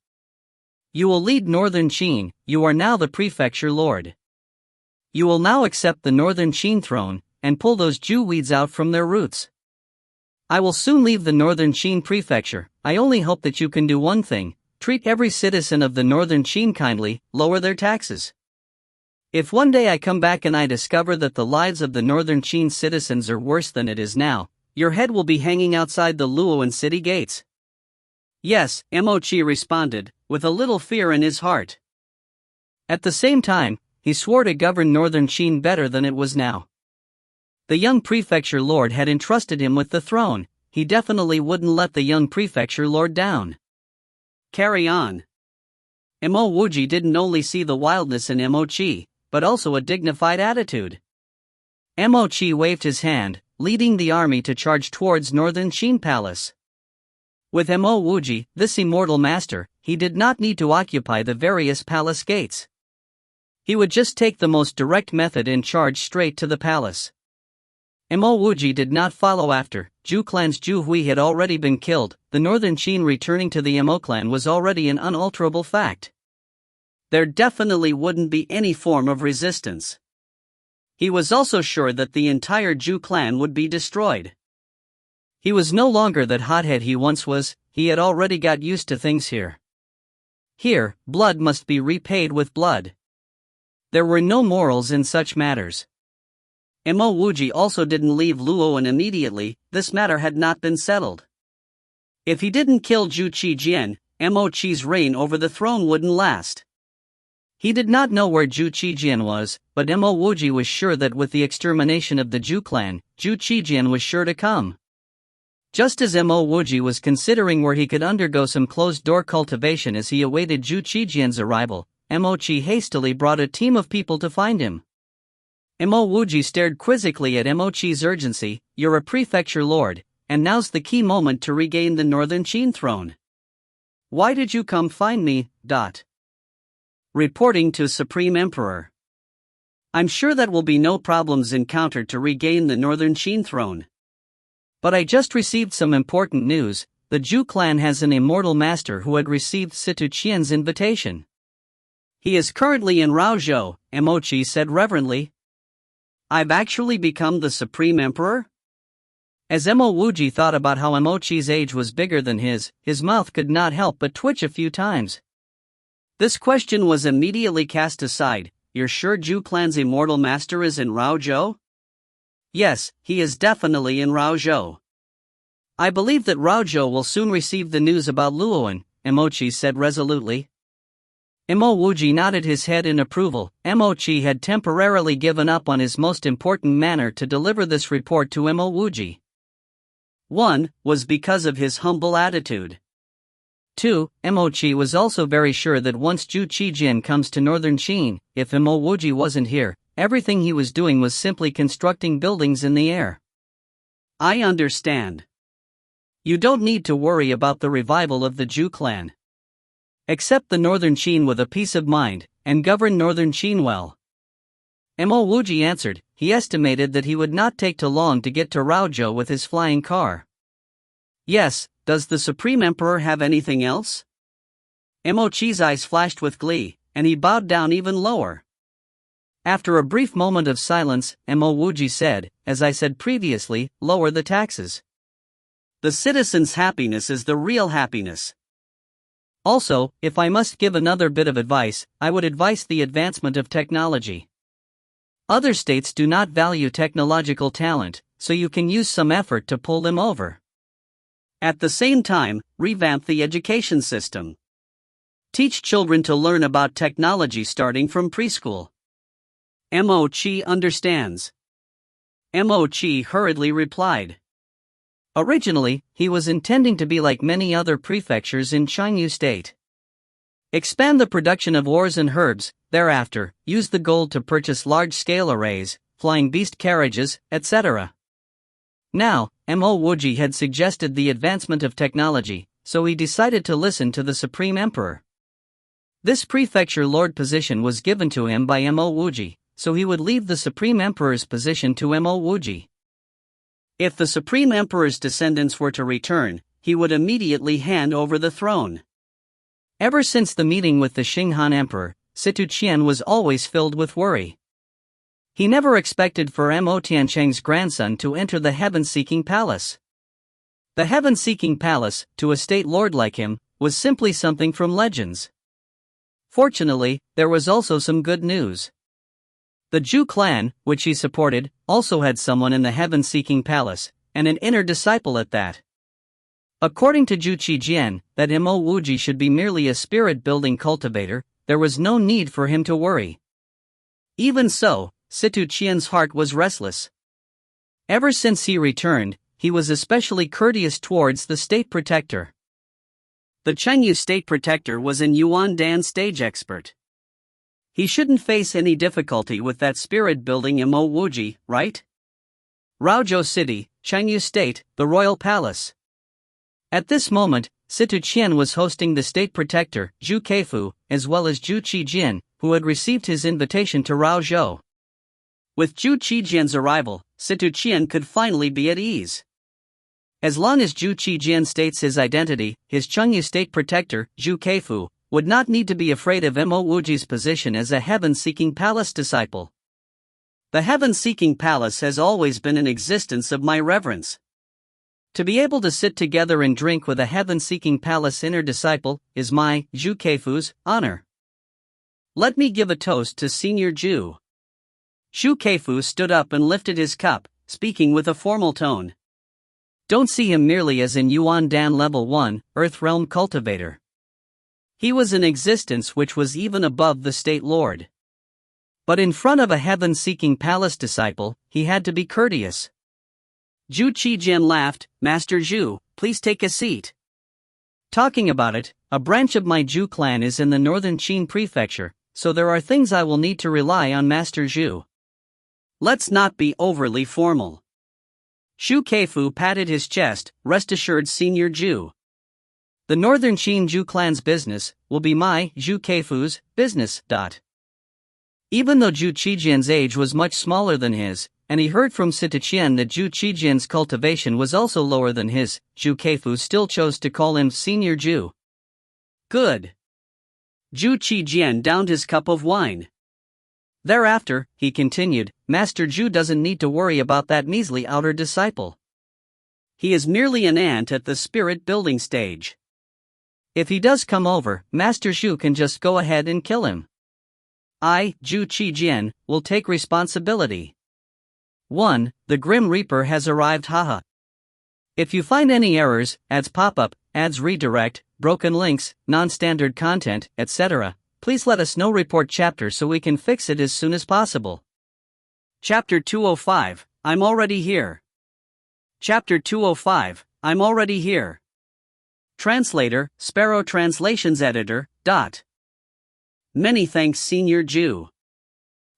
[SPEAKER 1] You will lead northern Qin, you are now the prefecture lord. You will now accept the northern Qin throne, and pull those Jew weeds out from their roots. I will soon leave the northern Qin prefecture. I only hope that you can do one thing: treat every citizen of the northern Qin kindly, lower their taxes. If one day I come back and I discover that the lives of the northern Qin citizens are worse than it is now, your head will be hanging outside the Luoan city gates. Yes, Mo Qi responded, with a little fear in his heart. At the same time, he swore to govern northern Qin better than it was now. The young prefecture lord had entrusted him with the throne. He definitely wouldn't let the young prefecture lord down. Carry on. Mo Wuji didn't only see the wildness in Mo Qi, but also a dignified attitude. Mo Qi waved his hand, leading the army to charge towards northern Qin palace. With Mo Wuji, this immortal master, he did not need to occupy the various palace gates. He would just take the most direct method and charge straight to the palace. Mo Wuji did not follow after. Zhu clan's Zhu Hui had already been killed. The northern Qin returning to the Mo clan was already an unalterable fact. There definitely wouldn't be any form of resistance. He was also sure that the entire Zhu clan would be destroyed. He was no longer that hothead he once was. He had already got used to things here. Here, blood must be repaid with blood. There were no morals in such matters. Mo Wuji also didn't leave Luoan immediately. This matter had not been settled. If he didn't kill Zhu Qijian, Mo Qi's reign over the throne wouldn't last. He did not know where Zhu Qijian was, but Mo Wuji was sure that with the extermination of the Zhu clan, Zhu Qijian was sure to come. Just as Mo Wuji was considering where he could undergo some closed-door cultivation as he awaited Zhu Qijian's arrival, Mo Qi hastily brought a team of people to find him. Mo Wuji stared quizzically at Mo Qi's urgency. You're a prefecture lord, and now's the key moment to regain the northern Qin throne. Why did you come find me? Reporting to Supreme Emperor. I'm sure that will be no problems encountered to regain the northern Qin throne. But I just received some important news. The Zhu clan has an immortal master who had received Situ Qian's invitation. He is currently in Raozhou, Mo Qi said reverently. I've actually become the Supreme Emperor? As Mo Wuji thought about how Mo Qi's age was bigger than his mouth could not help but twitch a few times. This question was immediately cast aside. You're sure Zhu clan's immortal master is in Raozhou? Yes, he is definitely in Raozhou. I believe that Raozhou will soon receive the news about Luoan, Mo Qi said resolutely. Mo Wuji nodded his head in approval. Mo Qi had temporarily given up on his most important manner to deliver this report to Mo Wuji. One was because of his humble attitude. 2. Mo Chi was also very sure that once Zhu Qijian comes to northern Qin, if Mo Wuji wasn't here, everything he was doing was simply constructing buildings in the air.
[SPEAKER 2] I understand.
[SPEAKER 1] You don't need to worry about the revival of the Zhu clan. Accept the northern Qin with a peace of mind, and govern northern Qin well. Mo Wuji answered. He estimated that he would not take too long to get to Raozhou with his flying car.
[SPEAKER 2] Yes, does the Supreme Emperor have anything else?
[SPEAKER 1] Mo Chi's eyes flashed with glee, and he bowed down even lower. After a brief moment of silence, Mo Wuji said, as I said previously, lower the taxes.
[SPEAKER 2] The citizen's happiness is the real happiness.
[SPEAKER 1] Also, if I must give another bit of advice, I would advise the advancement of technology. Other states do not value technological talent, so you can use some effort to pull them over.
[SPEAKER 2] At the same time, revamp the education system. Teach children to learn about technology starting from preschool. Mo Chi understands.
[SPEAKER 1] Mo Chi hurriedly replied. Originally, he was intending to be like many other prefectures in Changyu State. Expand the production of ores and herbs, thereafter, use the gold to purchase large-scale arrays, flying beast carriages, etc. Now, Mo Wuji had suggested the advancement of technology, so he decided to listen to the Supreme Emperor. This prefecture lord position was given to him by Mo Wuji, so he would leave the Supreme Emperor's position to Mo Wuji.
[SPEAKER 2] If the Supreme Emperor's descendants were to return, he would immediately hand over the throne.
[SPEAKER 1] Ever since the meeting with the Xinghan Emperor, Situ Qian was always filled with worry. He never expected for Mo Tiancheng's grandson to enter the heaven-seeking palace. The heaven-seeking palace, to a state lord like him, was simply something from legends. Fortunately, there was also some good news. The Zhu clan, which he supported, also had someone in the heaven-seeking palace, and an inner disciple at that. According to Zhu Qijian, that Mo Wuji should be merely a spirit-building cultivator, there was no need for him to worry. Even so, Situ Qian's heart was restless. Ever since he returned, he was especially courteous towards the state protector.
[SPEAKER 2] The Chengyu state protector was an Yuan Dan stage expert. He shouldn't face any difficulty with that spirit-building Mo Wuji, right?
[SPEAKER 1] Raozhou City, Chengyu State, the Royal Palace. At this moment, Situ Qian was hosting the state protector, Zhu Keifu, as well as Zhu Qijin, who had received his invitation to Raozhou.
[SPEAKER 2] With Zhu Qijian's arrival, Situ Qian could finally be at ease.
[SPEAKER 1] As long as Zhu Qijian states his identity, his Chengyu state protector, Zhu Keifu, would not need to be afraid of Mo Wuji's position as a heaven-seeking palace disciple.
[SPEAKER 2] The heaven-seeking palace has always been an existence of my reverence.
[SPEAKER 1] To be able to sit together and drink with a heaven-seeking palace inner disciple is my, Zhu Keifu's, honor.
[SPEAKER 2] Let me give a toast to Senior Zhu. Zhu Keifu stood up and lifted his cup, speaking with a formal tone.
[SPEAKER 1] Don't see him merely as an Yuan Dan Level 1, Earth Realm cultivator. He was an existence which was even above the state lord. But in front of a heaven-seeking palace disciple, he had to be courteous.
[SPEAKER 2] Zhu Qijian laughed. Master Zhu, please take a seat.
[SPEAKER 1] Talking about it, a branch of my Zhu clan is in the northern Qin prefecture, so there are things I will need to rely on Master Zhu.
[SPEAKER 2] Let's not be overly formal. Zhu Keifu patted his chest. Rest assured, Senior Zhu.
[SPEAKER 1] The northern Qin Zhu clan's business will be my, Zhu Keifu's, business. Even though Zhu Qijian's age was much smaller than his, and he heard from Situ Qian that Zhu Qijian's cultivation was also lower than his, Zhu Keifu still chose to call him Senior Zhu.
[SPEAKER 2] Good. Zhu Qijian downed his cup of wine.
[SPEAKER 1] Thereafter, he continued, Master Zhu doesn't need to worry about that measly outer disciple.
[SPEAKER 2] He is merely an ant at the spirit-building stage.
[SPEAKER 1] If he does come over, Master Zhu can just go ahead and kill him. I, Zhu Qijian, will take responsibility. 1. The Grim Reaper has arrived. Haha. If you find any errors, ads pop up, ads redirect, broken links, non-standard content, etc., please let us know. Report chapter so we can fix it as soon as possible.
[SPEAKER 2] Chapter 205, I'm already here. Chapter 205, I'm already here. Translator, Sparrow Translations Editor. Many thanks, Senior Jew.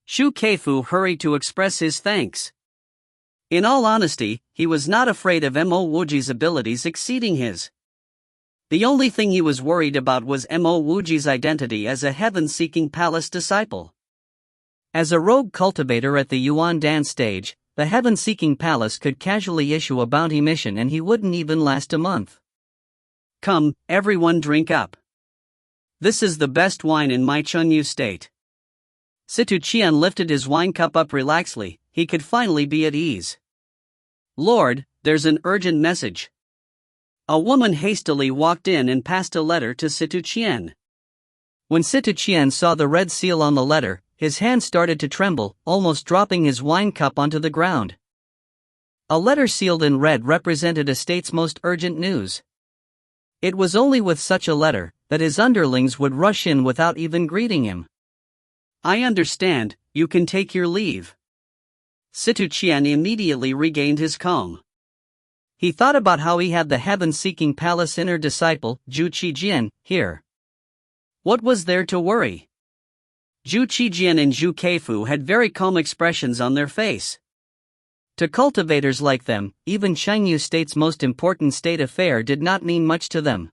[SPEAKER 2] Xu Keifu hurried to express his thanks. In all honesty, he was not afraid of Mo Wuji's abilities exceeding his. The only thing he was worried about was Mo Wuji's identity as a heaven-seeking palace disciple. As a rogue cultivator at the Yuan Dan stage, the heaven-seeking palace could casually issue a bounty mission and he wouldn't even last a month.
[SPEAKER 1] Come, everyone drink up. This is the best wine in my Chunyu state. Situ Qian lifted his wine cup up relaxedly, he could finally be at ease. Lord, there's an urgent message. A woman hastily walked in and passed a letter to Situ Qian. When Situ Qian saw the red seal on the letter, his hand started to tremble, almost dropping his wine cup onto the ground. A letter sealed in red represented a state's most urgent news. It was only with such a letter that his underlings would rush in without even greeting him. I understand, you can take your leave. Situ Qian immediately regained his calm. He thought about how he had the heaven-seeking palace inner disciple, Zhu Qijian, here. What was there to worry? Zhu Qijian and Xu Keifu had very calm expressions on their face. To cultivators like them, even Chengyu State's most important state affair did not mean much to them.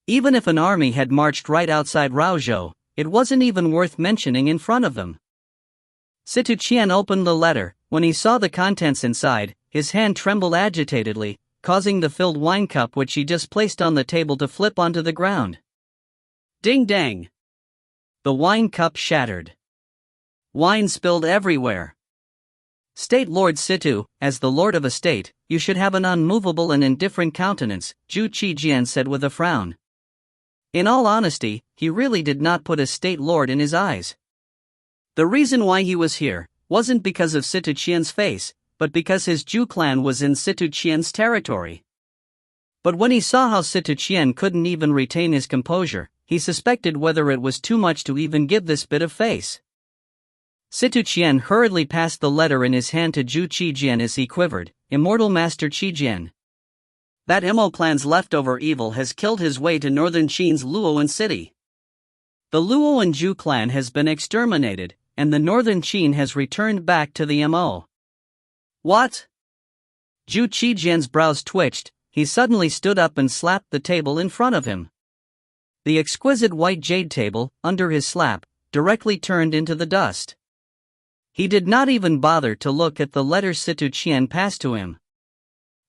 [SPEAKER 1] Even if an army had marched right outside Raozhou, it wasn't even worth mentioning in front of them. Situ Qian opened the letter. When he saw the contents inside, his hand trembled agitatedly, causing the filled wine cup which he just placed on the table to flip onto the ground. Ding dang! The wine cup shattered. Wine spilled everywhere. State Lord Situ, as the lord of a state, you should have an unmovable and indifferent countenance, Zhu Qijian said with a frown. In all honesty, he really did not put a state lord in his eyes. The reason why he was here wasn't because of Situ Qian's face, but because his Zhu clan was in Situ Qian's territory. But when he saw how Situ Qian couldn't even retain his composure, he suspected whether it was too much to even give this bit of face. Situ Qian hurriedly passed the letter in his hand to Zhu Qijian as he quivered. Immortal Master Qijian. That Mo clan's leftover evil has killed his way to northern Qin's Luoan city. The Luoan Zhu clan has been exterminated, and the northern Qin has returned back to the Mo. What? Zhu Qijian's brows twitched, he suddenly stood up and slapped the table in front of him. The exquisite white jade table, under his slap, directly turned into the dust. He did not even bother to look at the letter Situ Qian passed to him.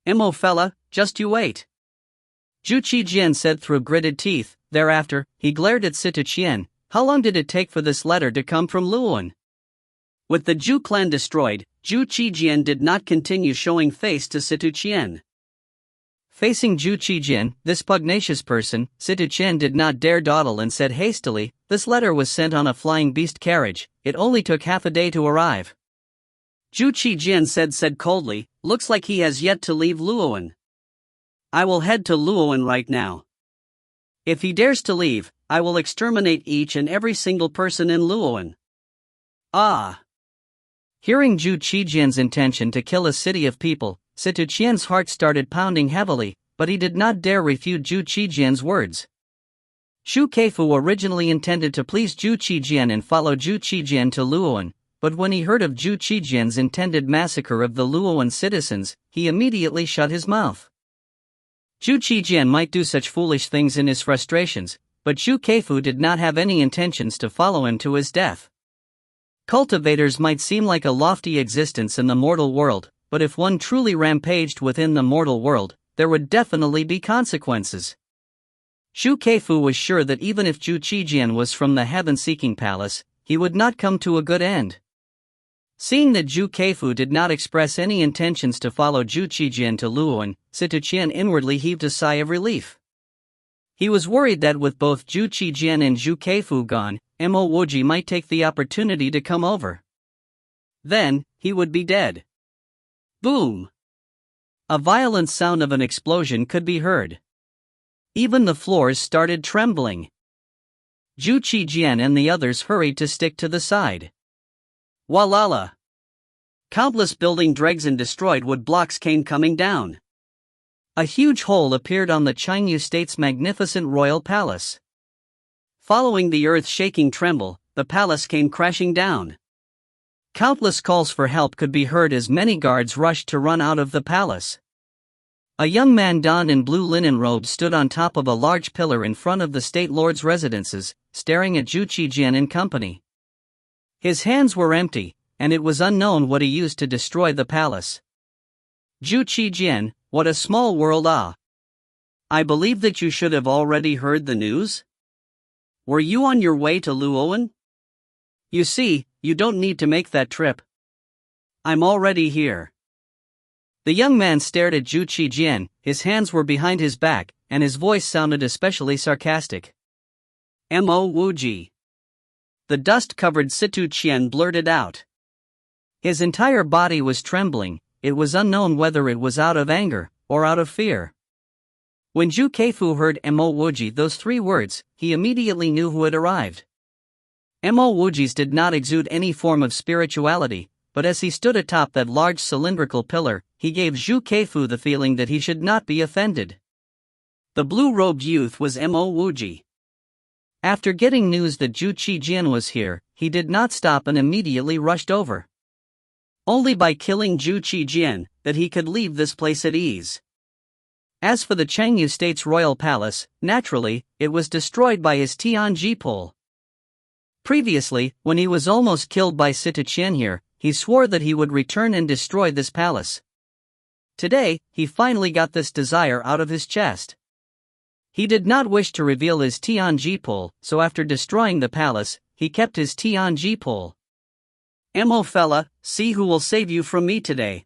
[SPEAKER 1] Mo fella, just you wait. Zhu Qijian said through gritted teeth. Thereafter, he glared at Situ Qian. How long did it take for this letter to come from Luoan? With the Zhu clan destroyed, Zhu Qijian did not continue showing face to Situ Qian. Facing Zhu Qijian, this pugnacious person, Situ Qian did not dare dawdle and said hastily, this letter was sent on a flying beast carriage, it only took half a day to arrive. Zhu Qijian said coldly, looks like he has yet to leave Luoan. I will head to Luoan right now. If he dares to leave, I will exterminate each and every single person in Luoan. Ah! Hearing Zhu Qijian's intention to kill a city of people, Situ Qian's heart started pounding heavily, but he did not dare refute Zhu Qijian's words. Xu Keifu originally intended to please Zhu Qijian and follow Zhu Qijian to Luoan, but when he heard of Zhu Qijian's intended massacre of the Luoan citizens, he immediately shut his mouth. Zhu Qijian might do such foolish things in his frustrations, but Xu Keifu did not have any intentions to follow him to his death. Cultivators might seem like a lofty existence in the mortal world, but if one truly rampaged within the mortal world, there would definitely be consequences. Xu Keifu was sure that even if Zhu Qijian was from the heaven-seeking palace, he would not come to a good end. Seeing that Zhu Keifu did not express any intentions to follow Zhu Qijian to Luoan, Situ Qian inwardly heaved a sigh of relief. He was worried that with both Zhu Qijian and Zhu Keifu gone, Mo Wuji might take the opportunity to come over. Then, he would be dead. Boom! A violent sound of an explosion could be heard. Even the floors started trembling. Zhu Qijian and the others hurried to stick to the side. Walala! Countless building dregs and destroyed wood blocks came coming down. A huge hole appeared on the Qingyu state's magnificent royal palace.
[SPEAKER 2] Following the earth-shaking tremble, the palace came crashing down.
[SPEAKER 1] Countless calls for help could be heard as many guards rushed to run out of the palace. A young man donned in blue linen robes stood on top of a large pillar in front of the state lord's residences, staring at Zhu Qijian and company. His hands were empty, and it was unknown what he used to destroy the palace.
[SPEAKER 2] Zhu Qijian, what a small world, ah! I believe that you should have already heard the news? Were you on your way to Luoan? You see, you don't need to make that trip. I'm already here.
[SPEAKER 1] The young man stared at Zhu Qijian, his hands were behind his back, and his voice sounded especially sarcastic.
[SPEAKER 2] Mo Wuji. The dust-covered Situ Qian blurted out.
[SPEAKER 1] His entire body was trembling. It was unknown whether it was out of anger or out of fear. When Zhu Keifu heard Mo Wuji those 3 words, he immediately knew who had arrived. Mo Wuji's did not exude any form of spirituality, but as he stood atop that large cylindrical pillar, he gave Zhu Keifu the feeling that he should not be offended.
[SPEAKER 2] The blue-robed youth was Mo Wuji.
[SPEAKER 1] After getting news that Zhu Qijian was here, he did not stop and immediately rushed over.
[SPEAKER 2] Only by killing Zhu Qijian that he could leave this place at ease.
[SPEAKER 1] As for the Qingyu state's royal palace, naturally, it was destroyed by his Tianji pole. Previously, when he was almost killed by Situ Qian here, he swore that he would return and destroy this palace. Today, he finally got this desire out of his chest. He did not wish to reveal his Tianji pole, so after destroying the palace, he kept his Tianji pole.
[SPEAKER 2] Mo fella, see who will save you from me today.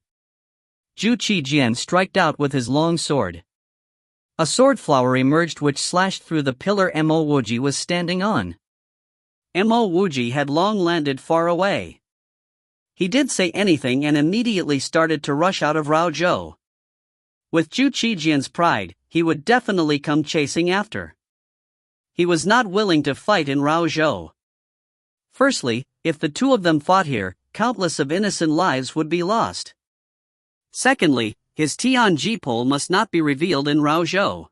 [SPEAKER 1] Zhu Qijian struck out with his long sword. A sword flower emerged which slashed through the pillar Mo Wuji was standing on.
[SPEAKER 2] Mo Wuji had long landed far away. He didn't say anything and immediately started to rush out of Raozhou. With Zhu Qijian's pride, he would definitely come chasing after. He was not willing to fight in Raozhou. Firstly, if the 2 of them fought here, countless of innocent lives would be lost. Secondly, his Tianji pole must not be revealed in Raozhou.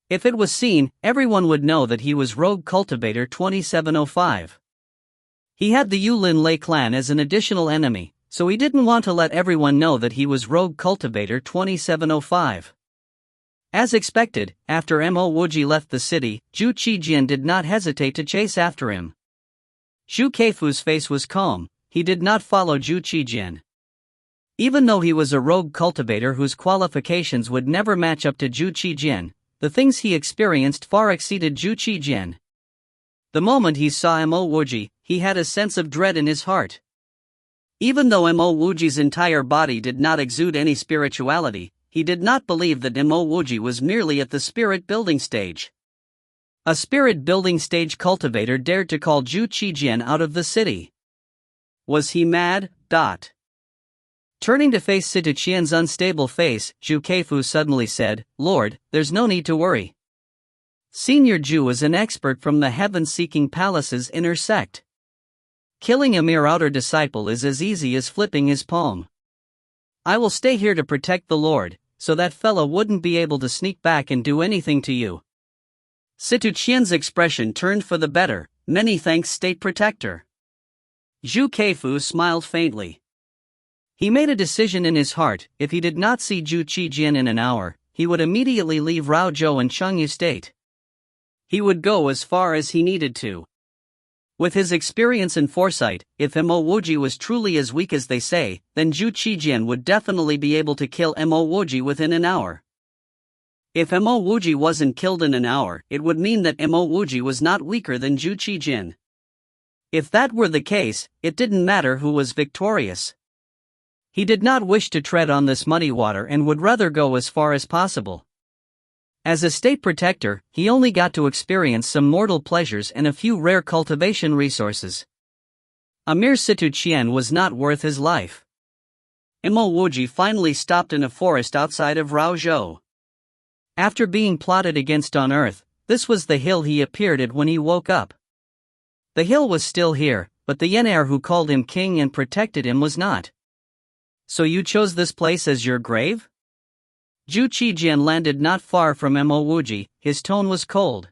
[SPEAKER 1] If it was seen, everyone would know that he was Rogue Cultivator 2705. He had the Yulin Lei clan as an additional enemy, so he didn't want to let everyone know that he was Rogue Cultivator 2705. As expected, after Mo Wuji left the city, Zhu Qijian did not hesitate to chase after him. Zhu Keifu's face was calm. He did not follow Zhu Qijian. Even though he was a rogue cultivator whose qualifications would never match up to Zhu Qijian, the things he experienced far exceeded Zhu Qijian. The moment he saw Mo Wuji, he had a sense of dread in his heart. Even though Mo Wuji's entire body did not exude any spirituality, he did not believe that Mo Wuji was merely at the spirit building stage. A spirit building stage cultivator dared to call Zhu Qijian out of the city. Was he mad? Turning to face Situ Qian's unstable face, Zhu Keifu suddenly said, "Lord, there's no need to worry. Senior Zhu is an expert from the heaven-seeking palace's inner sect. Killing a mere outer disciple is as easy as flipping his palm. I will stay here to protect the Lord, so that fella wouldn't be able to sneak back and do anything to you." Situ Qian's expression turned for the better. "Many thanks, State Protector." Zhu Keifu smiled faintly. He made a decision in his heart: if he did not see Zhu Qijian in an hour, he would immediately leave Raozhou and Qingyu State. He would go as far as he needed to. With his experience and foresight, if Mo Wuji was truly as weak as they say, then Zhu Qijian would definitely be able to kill Mo Wuji within an hour. If Mo Wuji wasn't killed in an hour, it would mean that Mo Wuji was not weaker than Zhu Qijian. If that were the case, it didn't matter who was victorious. He did not wish to tread on this muddy water and would rather go as far as possible. As a state protector, he only got to experience some mortal pleasures and a few rare cultivation resources. A mere Situ Qian was not worth his life. Mo Wuji finally stopped in a forest outside of Raozhou. After being plotted against on Earth, this was the hill he appeared at when he woke up. The hill was still here, but the Yen heir who called him king and protected him was not. "So you chose this place as your grave?"
[SPEAKER 2] Zhu Qijian landed not far from Mo Wuji. His tone was cold.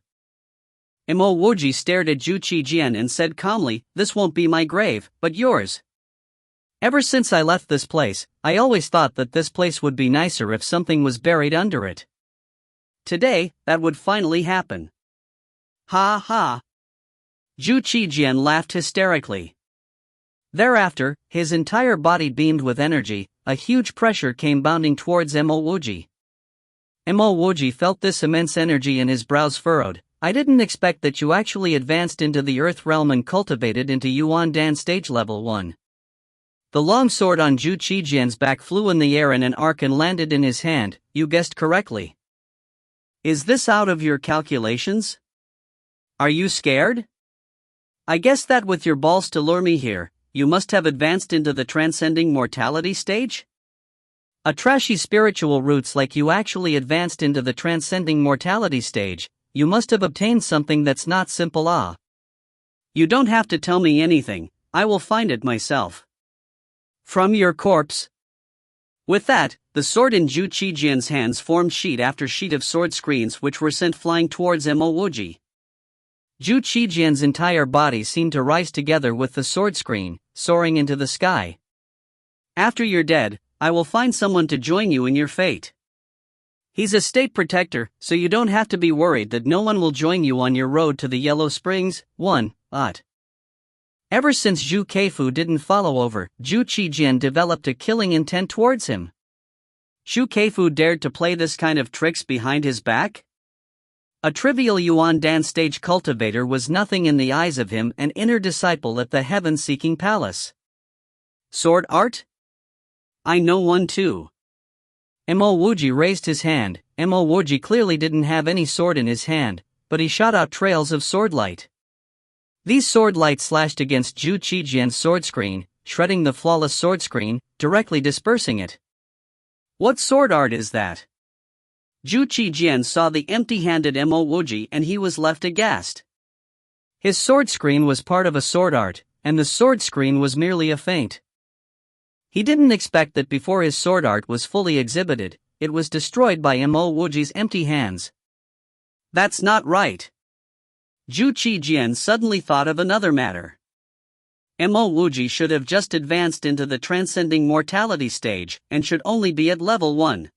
[SPEAKER 2] Mo Wuji stared at Zhu Qijian and said calmly, "This won't be my grave, but yours. Ever since I left this place, I always thought that this place would be nicer if something was buried under it. Today, that would finally happen." Ha ha. Zhu Qijian laughed hysterically. Thereafter, his entire body beamed with energy. A huge pressure came bounding towards Mo Wuji. Mo Wuji felt this immense energy and his brows furrowed. "I didn't expect that you actually advanced into the earth realm and cultivated into Yuan Dan stage level 1. The long sword on Zhu Qijian's back flew in the air in an arc and landed in his hand. "You guessed correctly. Is this out of your calculations? Are you scared? I guess that with your balls to lure me here, you must have advanced into the transcending mortality stage? A trashy spiritual roots like you actually advanced into the transcending mortality stage. You must have obtained something that's not simple. Ah. You don't have to tell me anything, I will find it myself. From your corpse." With that, the sword in Zhu Qijian's hands formed sheet after sheet of sword screens which were sent flying towards Mo Wuji. Zhu Qijian's entire body seemed to rise together with the sword screen, soaring into the sky. "After you're dead, I will find someone to join you in your fate. He's a state protector, so you don't have to be worried that no one will join you on your road to the Yellow Springs." 1. Ever since Zhu Keifu didn't follow over, Zhu Qijian developed a killing intent towards him. Zhu Keifu dared to play this kind of tricks behind his back? A trivial Yuan Dan stage cultivator was nothing in the eyes of him, an inner disciple at the heaven-seeking palace. Sword art? I know one too. Mo Wuji raised his hand. Mo Wuji clearly didn't have any sword in his hand, but he shot out trails of sword light. These sword lights slashed against Zhu Qijian's sword screen, shredding the flawless sword screen, directly dispersing it. What sword art is that? Zhu Qijian saw the empty-handed Mo Wuji and he was left aghast. His sword screen was part of a sword art, and the sword screen was merely a feint. He didn't expect that before his sword art was fully exhibited, it was destroyed by Mo Wuji's empty hands. That's not right. Zhu Qijian suddenly thought of another matter. Mo Wuji should have just advanced into the transcending mortality stage and should only be at level 1.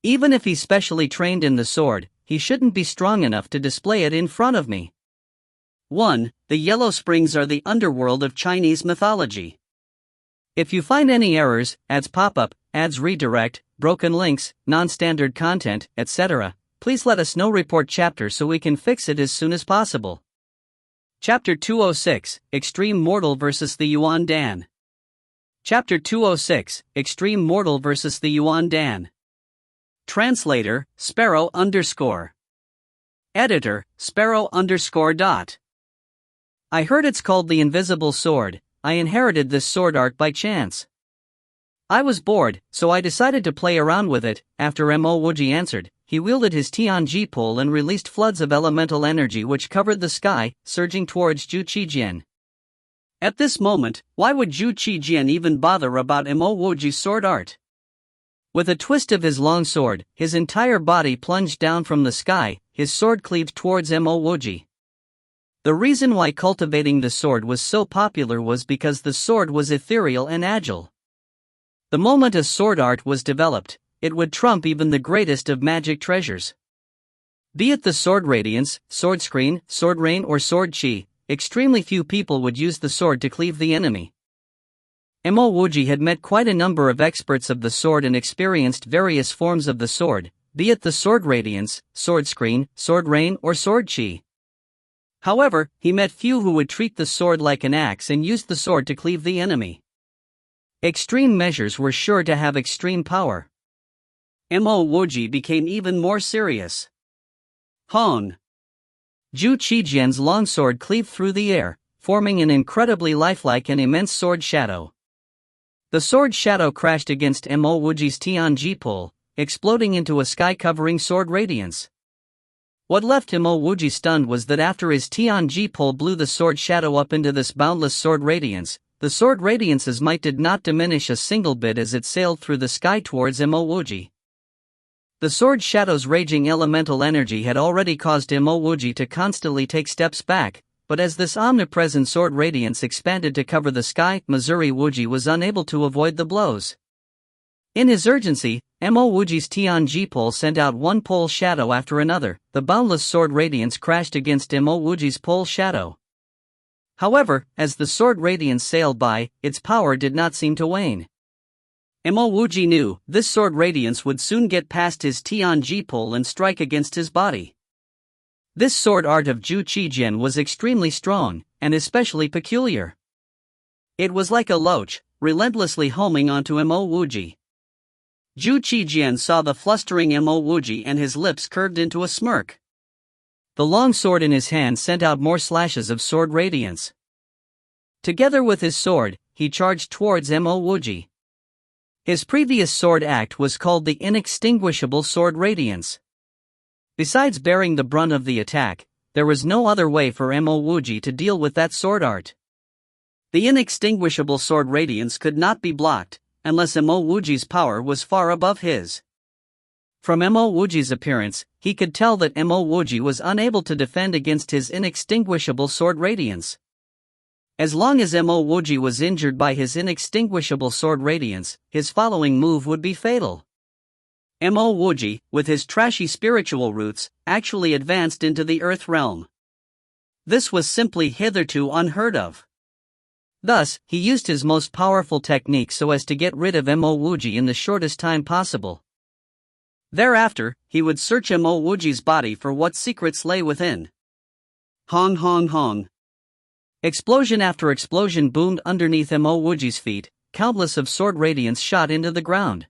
[SPEAKER 2] Even if he's specially trained in the sword, he shouldn't be strong enough to display it in front of me. 1. The Yellow Springs are the underworld of Chinese mythology. If you find any errors, ads pop up, ads redirect, broken links, non-standard content, etc., please let us know. Report chapter so we can fix it as soon as possible. Chapter 206, Extreme Mortal vs. the Yuan Dan. Chapter 206, Extreme Mortal vs. the Yuan Dan. Translator, Sparrow_. Editor, Sparrow_. I heard it's called the Invisible Sword. I inherited this sword art by chance. I was bored, so I decided to play around with it. After Mo Wuji answered, he wielded his Tianji pole and released floods of elemental energy which covered the sky, surging towards Zhu Qijian. At this moment, why would Zhu Qijian even bother about Mo Wuji's sword art? With a twist of his long sword, his entire body plunged down from the sky, his sword cleaved towards Mo Wuji. The reason why cultivating the sword was so popular was because the sword was ethereal and agile. The moment a sword art was developed, it would trump even the greatest of magic treasures. Be it the sword radiance, sword screen, sword rain or sword chi, extremely few people would use the sword to cleave the enemy. Mo Wuji had met quite a number of experts of the sword and experienced various forms of the sword, be it the sword radiance, sword screen, sword rain or sword chi. However, he met few who would treat the sword like an axe and use the sword to cleave the enemy. Extreme measures were sure to have extreme power. Mo Wuji became even more serious. Hon! Zhu Qijian's longsword cleaved through the air, forming an incredibly lifelike and immense sword shadow. The sword shadow crashed against Mo Wuji's Tianji pole, exploding into a sky-covering sword radiance. What left Mo Wuji stunned was that after his Tianji pole blew the sword shadow up into this boundless sword radiance, the sword radiance's might did not diminish a single bit as it sailed through the sky towards Mo Wuji.
[SPEAKER 1] The sword shadow's raging elemental energy had already caused Mo Wuji to constantly take steps back, but as this omnipresent sword radiance expanded to cover the sky, Missouri Wuji was unable to avoid the blows. In his urgency, Mo Wuji's Tianji pole sent out one pole shadow after another. The boundless sword radiance crashed against Mo Wuji's pole shadow. However, as the sword radiance sailed by, its power did not seem to wane. Mo Wuji knew this sword radiance would soon get past his Tianji pole and strike against his body. This sword art of Zhu Qijian was extremely strong, and especially peculiar. It was like a loach, relentlessly homing onto Mo Wuji. Zhu Qijian saw the flustering Mo Wuji and his lips curved into a smirk. The long sword in his hand sent out more slashes of sword radiance. Together with his sword, he charged towards Mo Wuji. His previous sword act was called the inextinguishable sword radiance. Besides bearing the brunt of the attack, there was no other way for Mo Wuji to deal with that sword art. The inextinguishable sword radiance could not be blocked, unless Mo Wuji's power was far above his. From Mo Wuji's appearance, he could tell that Mo Wuji was unable to defend against his inextinguishable sword radiance. As long as Mo Wuji was injured by his inextinguishable sword radiance, his following move would be fatal. Mo Wuji, with his trashy spiritual roots, actually advanced into the earth realm. This was simply hitherto unheard of. Thus, he used his most powerful technique so as to get rid of Mo Wuji in the shortest time possible. Thereafter, he would search Mo Wuji's body for what secrets lay within. Hong hong hong. Explosion after explosion boomed underneath Mo Wuji's feet, countless of sword radiance shot into the ground.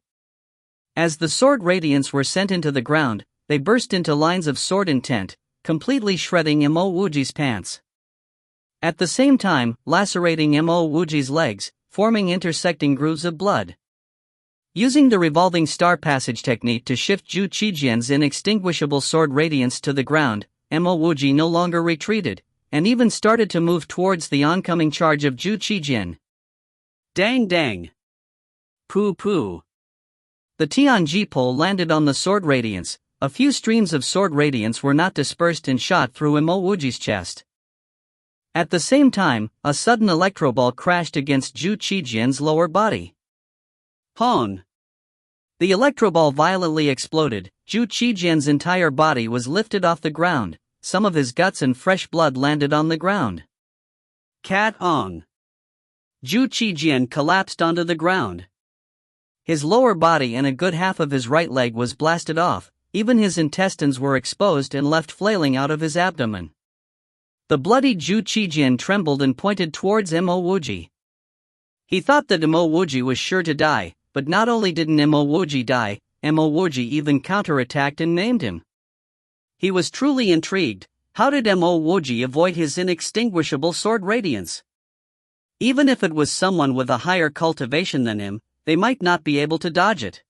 [SPEAKER 1] As the sword radiance were sent into the ground, they burst into lines of sword intent, completely shredding Mo Wuji's pants. At the same time, lacerating Mo Wuji's legs, forming intersecting grooves of blood. Using the revolving star passage technique to shift Zhu Qijian's inextinguishable sword radiance to the ground, Mo Wuji no longer retreated, and even started to move towards the oncoming charge of Zhu Qijian. Dang dang. Poo poo. The Tianji pole landed on the sword radiance. A few streams of sword radiance were not dispersed and shot through Mo Wuji's chest. At the same time, a sudden electroball crashed against Zhu Qijian's lower body. Hong. The electroball violently exploded. Zhu Qijian's entire body was lifted off the ground. Some of his guts and fresh blood landed on the ground. Cat Ong. Zhu Qijian collapsed onto the ground. His lower body and a good half of his right leg was blasted off, even his intestines were exposed and left flailing out of his abdomen. The bloodied Zhu Qijian trembled and pointed towards Mo Wuji. He thought that Mo Wuji was sure to die, but not only didn't Mo Wuji die, Mo Wuji even counterattacked and named him. He was truly intrigued. How did Mo Wuji avoid his inextinguishable sword radiance? Even if it was someone with a higher cultivation than him, they might not be able to dodge it.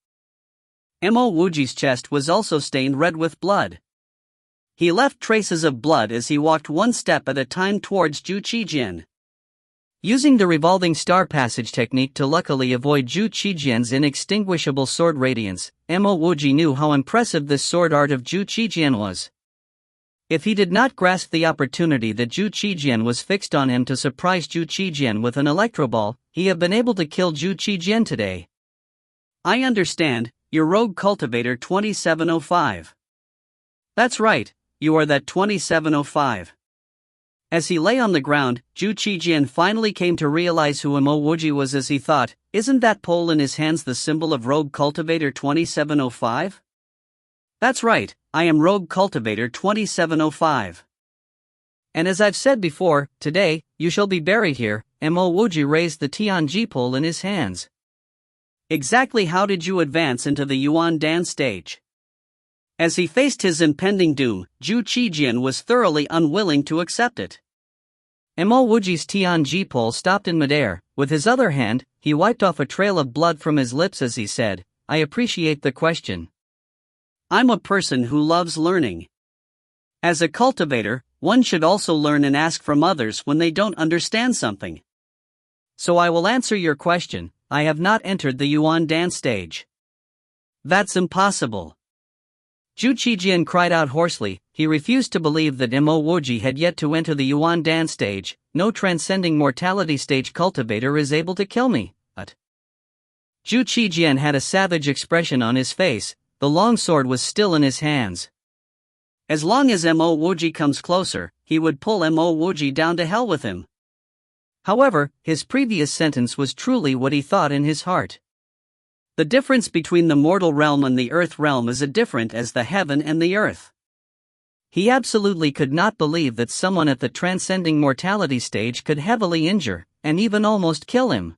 [SPEAKER 1] Mo Wuji's chest was also stained red with blood. He left traces of blood as he walked one step at a time towards Zhu Qijian. Using the revolving star passage technique to luckily avoid Zhu Qijian's inextinguishable sword radiance, Mo Wuji knew how impressive this sword art of Zhu Qijian was. If he did not grasp the opportunity that Zhu Qijian was fixed on him to surprise Zhu Qijian with an electroball, he had been able to kill Zhu Qijian today. I understand, you're Rogue Cultivator 2705. That's right, you are that 2705. As he lay on the ground, Zhu Qijian finally came to realize who Mo Wuji was as he thought, isn't that pole in his hands the symbol of Rogue Cultivator 2705? That's right, I am Rogue Cultivator 2705. And as I've said before, today, you shall be buried here. Mo Wuji raised the Tianji pole in his hands. Exactly how did you advance into the Yuan Dan stage? As he faced his impending doom, Zhu Qijian was thoroughly unwilling to accept it. Mo Wuji's Tianji pole stopped in midair. With his other hand, he wiped off a trail of blood from his lips as he said, I appreciate the question. I'm a person who loves learning. As a cultivator, one should also learn and ask from others when they don't understand something. So I will answer your question. I have not entered the Yuan Dan stage. That's impossible. Zhu Qijian cried out hoarsely. He refused to believe that Mo Wuji had yet to enter the Yuan Dan stage. No transcending mortality stage cultivator is able to kill me. But Zhu Qijian had a savage expression on his face. The long sword was still in his hands. As long as Mo Wuji comes closer, he would pull Mo Wuji down to hell with him. However, his previous sentence was truly what he thought in his heart. The difference between the mortal realm and the earth realm is as different as the heaven and the earth. He absolutely could not believe that someone at the transcending mortality stage could heavily injure, and even almost kill him.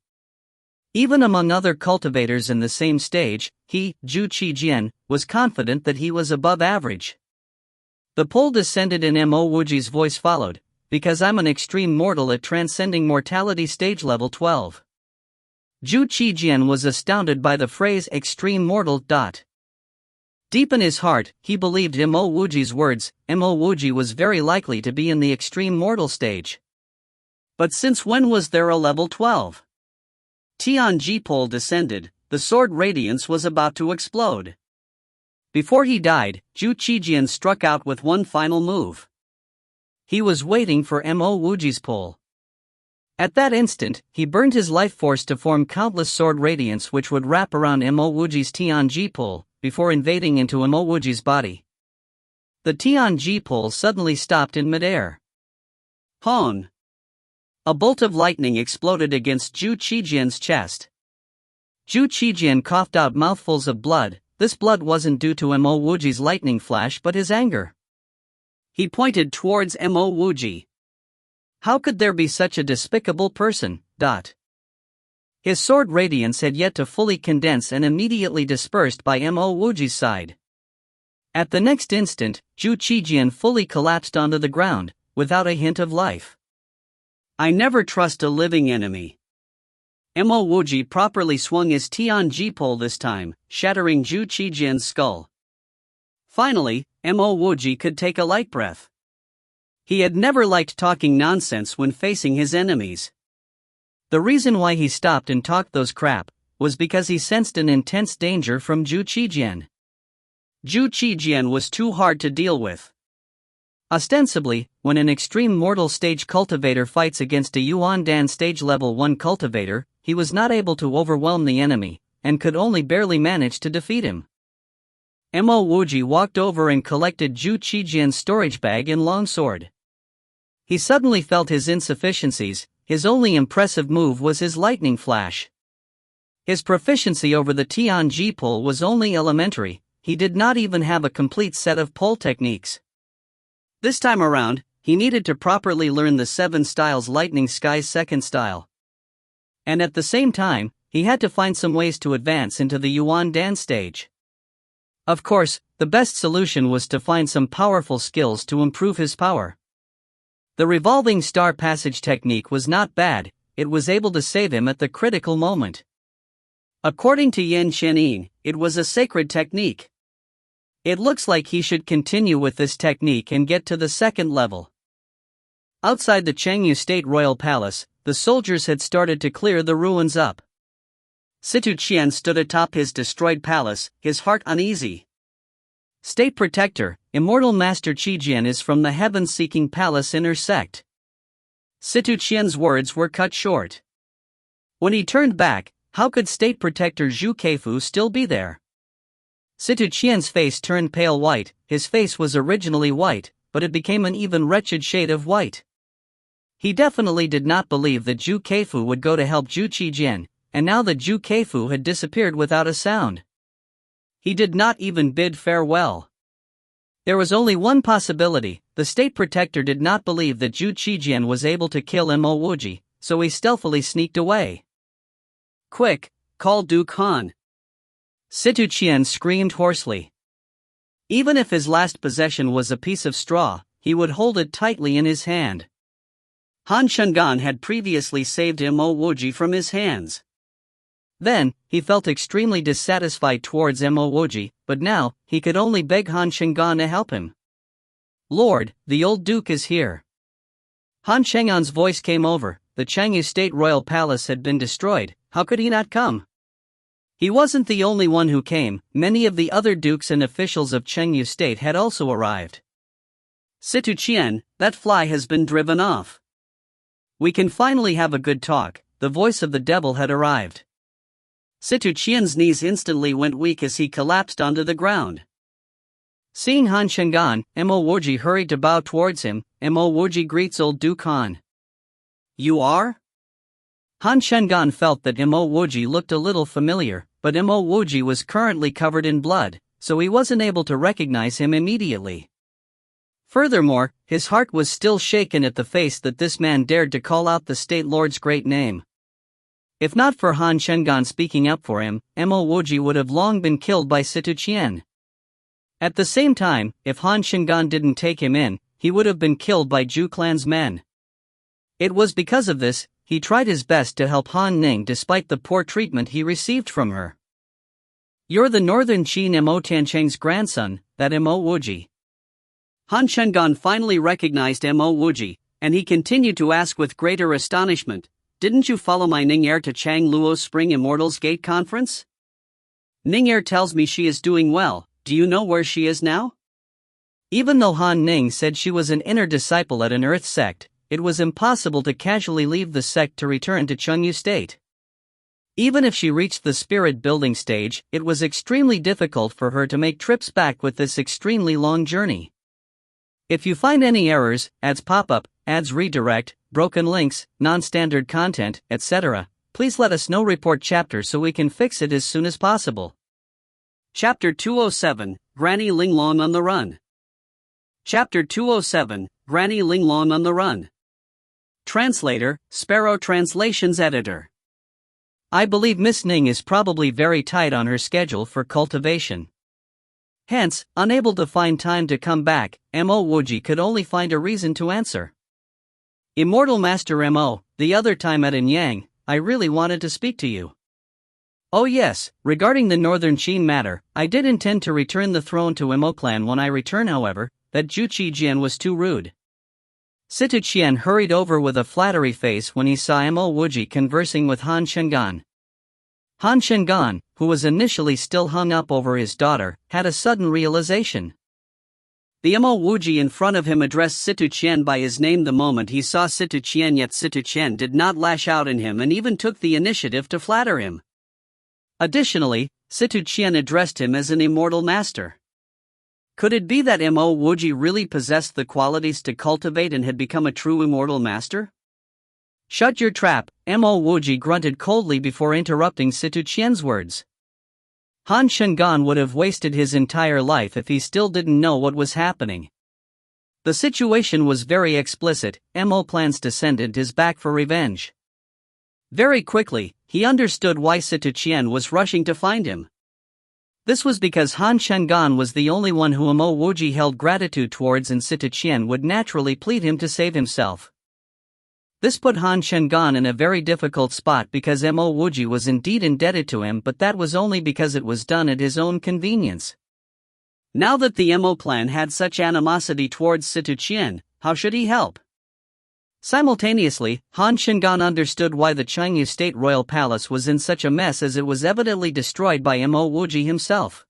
[SPEAKER 1] Even among other cultivators in the same stage, he, Zhu Qijian, was confident that he was above average. The pull descended and Mo Wuji's voice followed, because I'm an extreme mortal at transcending mortality stage level 12. Zhu Qijian was astounded by the phrase extreme mortal. Deep in his heart, he believed Mo Wuji's words. Mo Wuji was very likely to be in the extreme mortal stage. But since when was there a level 12? Tianji pole descended, the sword radiance was about to explode. Before he died, Zhu Qijian struck out with one final move. He was waiting for Mo Wuji's pull. At that instant, he burned his life force to form countless sword radiance which would wrap around Mo Wuji's Tianji pull, before invading into Mo Wuji's body. The Tianji pull suddenly stopped in midair. Hong! A bolt of lightning exploded against Zhu Qijian's chest. Zhu Qijian coughed out mouthfuls of blood. This blood wasn't due to Mo Wuji's lightning flash but his anger. He pointed towards Mo Wuji. How could there be such a despicable person? His sword radiance had yet to fully condense and immediately dispersed by Mo Wuji's side. At the next instant, Zhu Qijian fully collapsed onto the ground, without a hint of life. I never trust a living enemy. Mo Wuji properly swung his Tianji pole this time, shattering Zhu Qijian's skull. Finally, Mo Wuji could take a light breath. He had never liked talking nonsense when facing his enemies. The reason why he stopped and talked those crap was because he sensed an intense danger from Zhu Qijian. Zhu Qijian was too hard to deal with. Ostensibly, when an extreme mortal stage cultivator fights against a Yuan Dan stage level 1 cultivator, he was not able to overwhelm the enemy, and could only barely manage to defeat him. Mo Wuji walked over and collected Zhu Qijian's storage bag and longsword. He suddenly felt his insufficiencies. His only impressive move was his lightning flash. His proficiency over the Tianji pull was only elementary. He did not even have a complete set of pull techniques. This time around, he needed to properly learn the 7 styles Lightning Sky's second style. And at the same time, he had to find some ways to advance into the Yuan Dan stage. Of course, the best solution was to find some powerful skills to improve his power. The revolving star passage technique was not bad, it was able to save him at the critical moment. According to Yan Xianyin, it was a sacred technique. It looks like he should continue with this technique and get to the second level. Outside the Chengyu State Royal Palace, the soldiers had started to clear the ruins up. Situ Qian stood atop his destroyed palace, his heart uneasy. State Protector, Immortal Master Qijian is from the heaven-seeking palace inner sect. Situ Qian's words were cut short. When he turned back, how could State Protector Zhu Keifu still be there? Situ Qian's face turned pale white. His face was originally white, but it became an even wretched shade of white. He definitely did not believe that Zhu Keifu would go to help Zhu Qijian, and now that Zhu Keifu had disappeared without a sound. He did not even bid farewell. There was only one possibility: the State Protector did not believe that Zhu Qijian was able to kill Mo Wuji, so he stealthily sneaked away. Quick, call Duke Han! Situ Qian screamed hoarsely. Even if his last possession was a piece of straw, he would hold it tightly in his hand. Han Shengan had previously saved Mo Wuji from his hands. Then, he felt extremely dissatisfied towards Mo Wuji, but now, he could only beg Han Shengan to help him. Lord, the old Duke is here. Han Shengan's voice came over. The Chengyu State Royal Palace had been destroyed, how could he not come? He wasn't the only one who came, many of the other dukes and officials of Chengyu state had also arrived.
[SPEAKER 2] Situ Qian, that fly has been driven off.
[SPEAKER 1] We can finally have a good talk, the voice of the devil had arrived.
[SPEAKER 2] Situ Qian's knees instantly went weak as he collapsed onto the ground.
[SPEAKER 1] Seeing Han Shengan, Mo Wuji hurried to bow towards him. Mo Wuji greets old Duke Han.
[SPEAKER 2] You are?
[SPEAKER 1] Han Shengan felt that Mo Wuji looked a little familiar, but Mo Wuji was currently covered in blood, so he wasn't able to recognize him immediately. Furthermore, his heart was still shaken at the face that this man dared to call out the state lord's great name. If not for Han Shengan speaking up for him, Mo Wuji would have long been killed by Situ Qian. At the same time, if Han Shengan didn't take him in, he would have been killed by Zhu clan's men. It was because of this, he tried his best to help Han Ning despite the poor treatment he received from her. You're the Northern Qin Mo Tiancheng's grandson, that Mo Wuji.
[SPEAKER 2] Han Shengan finally recognized Mo Wuji, and he continued to ask with greater astonishment, didn't you follow my Ning'er to Chang Luo's Spring Immortals Gate conference?
[SPEAKER 1] Ning'er tells me she is doing well, do you know where she is now? Even though Han Ning said she was an inner disciple at an earth sect, it was impossible to casually leave the sect to return to Chengyu state. Even if she reached the spirit building stage, it was extremely difficult for her to make trips back with this extremely long journey. If you find any errors, ads pop up, ads redirect, broken links, non-standard content, etc., please let us know. Report chapter so we can fix it as soon as possible.
[SPEAKER 2] Chapter 207, Granny Linglong on the Run. Chapter 207, Granny Linglong on the Run. Translator, Sparrow Translations Editor.
[SPEAKER 1] I believe Miss Ning is probably very tight on her schedule for cultivation. Hence, unable to find time to come back, Mo Wuji could only find a reason to answer. Immortal Master Mo, the other time at Anyang, I really wanted to speak to you. Oh yes, regarding the Northern Qin matter, I did intend to return the throne to Mo clan when I return, however, that Zhu Qijian was too rude. Situ Qian hurried over with a flattery face when he saw Mo Wuji conversing with Han Shengan. Han Shengan, who was initially still hung up over his daughter, had a sudden realization.
[SPEAKER 2] The Mo Wuji in front of him addressed Situ Qian by his name the moment he saw Situ Qian, yet Situ Qian did not lash out in him and even took the initiative to flatter him. Additionally, Situ Qian addressed him as an immortal master. Could it be that Mo Wuji really possessed the qualities to cultivate and had become a true immortal master?
[SPEAKER 1] Shut your trap, Mo Wuji grunted coldly before interrupting Situ Qian's words. Han Shengan would have wasted his entire life if he still didn't know what was happening. The situation was very explicit. Mo clan's descendant is back for revenge. Very quickly, he understood why Situ Qian was rushing to find him. This was because Han Shengan was the only one who Mo Wuji held gratitude towards, and Situ Qian would naturally plead him to save himself. This put Han Shengan in a very difficult spot because Mo Wuji was indeed indebted to him, but that was only because it was done at his own convenience.
[SPEAKER 2] Now that the Mo clan had such animosity towards Situ Qian, how should he help?
[SPEAKER 1] Simultaneously, Han Shengan understood why the Chengyu State Royal Palace was in such a mess, as it was evidently destroyed by Mo Wuji himself.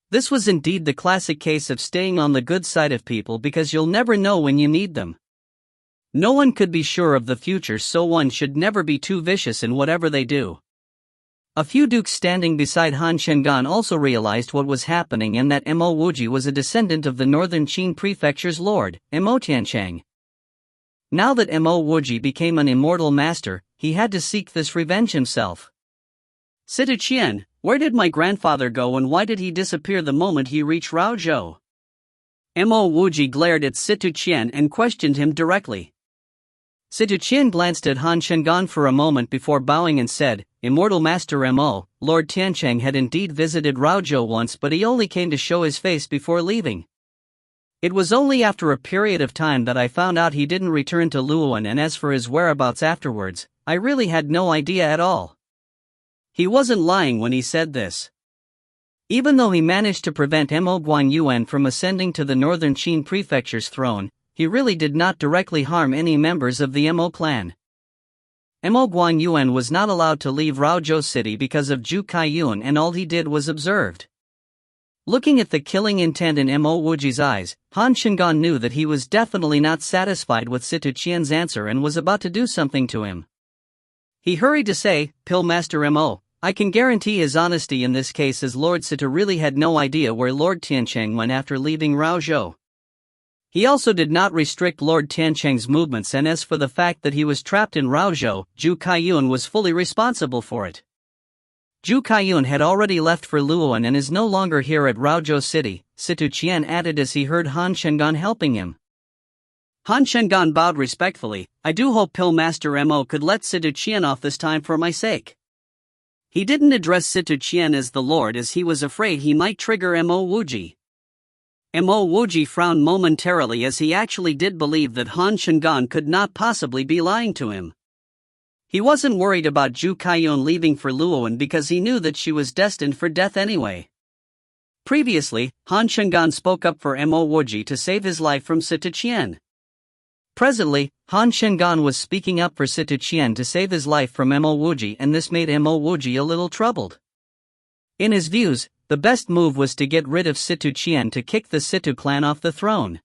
[SPEAKER 1] This was indeed the classic case of staying on the good side of people because you'll never know when you need them. No one could be sure of the future, so one should never be too vicious in whatever they do. A few dukes standing beside Han Shengan also realized what was happening and that Mo Wuji was a descendant of the Northern Qin Prefecture's lord, Mo Tiancheng. Now that Mo Wuji became an immortal master, he had to seek this revenge himself.
[SPEAKER 2] Situ Qian, where did my grandfather go and why did he disappear the moment he reached Raozhou?
[SPEAKER 1] Mo Wuji glared at Situ Qian and questioned him directly. Situ Qian glanced at Han Shengan for a moment before bowing and said, Immortal Master Mo, Lord Tiancheng had indeed visited Raozhou once, but he only came to show his face before leaving. It was only after a period of time that I found out he didn't return to Luoan, and as for his whereabouts afterwards, I really had no idea at all. He wasn't lying when he said this. Even though he managed to prevent Mo Guanyuan from ascending to the Northern Qin Prefecture's throne, he really did not directly harm any members of the Mo clan. Mo Guanyuan was not allowed to leave Raozhou City because of Zhu Kaiyun, and all he did was observed. Looking at the killing intent in Mo Wuji's eyes, Han Shengan knew that he was definitely not satisfied with Situ Qian's answer and was about to do something to him. He hurried to say, "Pillmaster Mo, I can guarantee his honesty in this case, as Lord Situ really had no idea where Lord Tiancheng went after leaving Raozhou. He also did not restrict Lord Tiancheng's movements, and as for the fact that he was trapped in Raozhou, Zhu Kaiyun was fully responsible for it. Zhu Kaiyun had already left for Luoan and is no longer here at Raozhou City," Situ Qian added as he heard Han Shengan helping him.
[SPEAKER 2] Han Shengan bowed respectfully. "I do hope Pillmaster Mo could let Situ Qian off this time for my sake." He didn't address Situ Qian as the Lord as he was afraid he might trigger Mo Wuji. Mo Wuji frowned momentarily as he actually did believe that Han Shengan could not possibly be lying to him. He wasn't worried about Zhu Kaiyun leaving for Luoan because he knew that she was destined for death anyway. Previously, Han Shengan spoke up for Mo Wuji to save his life from Situ Qian. Presently, Han Shengan was speaking up for Situ Qian to save his life from Mo Wuji, and this made Mo Wuji a little troubled. In his views, the best move was to get rid of Situ Qian to kick the Situ clan off the throne.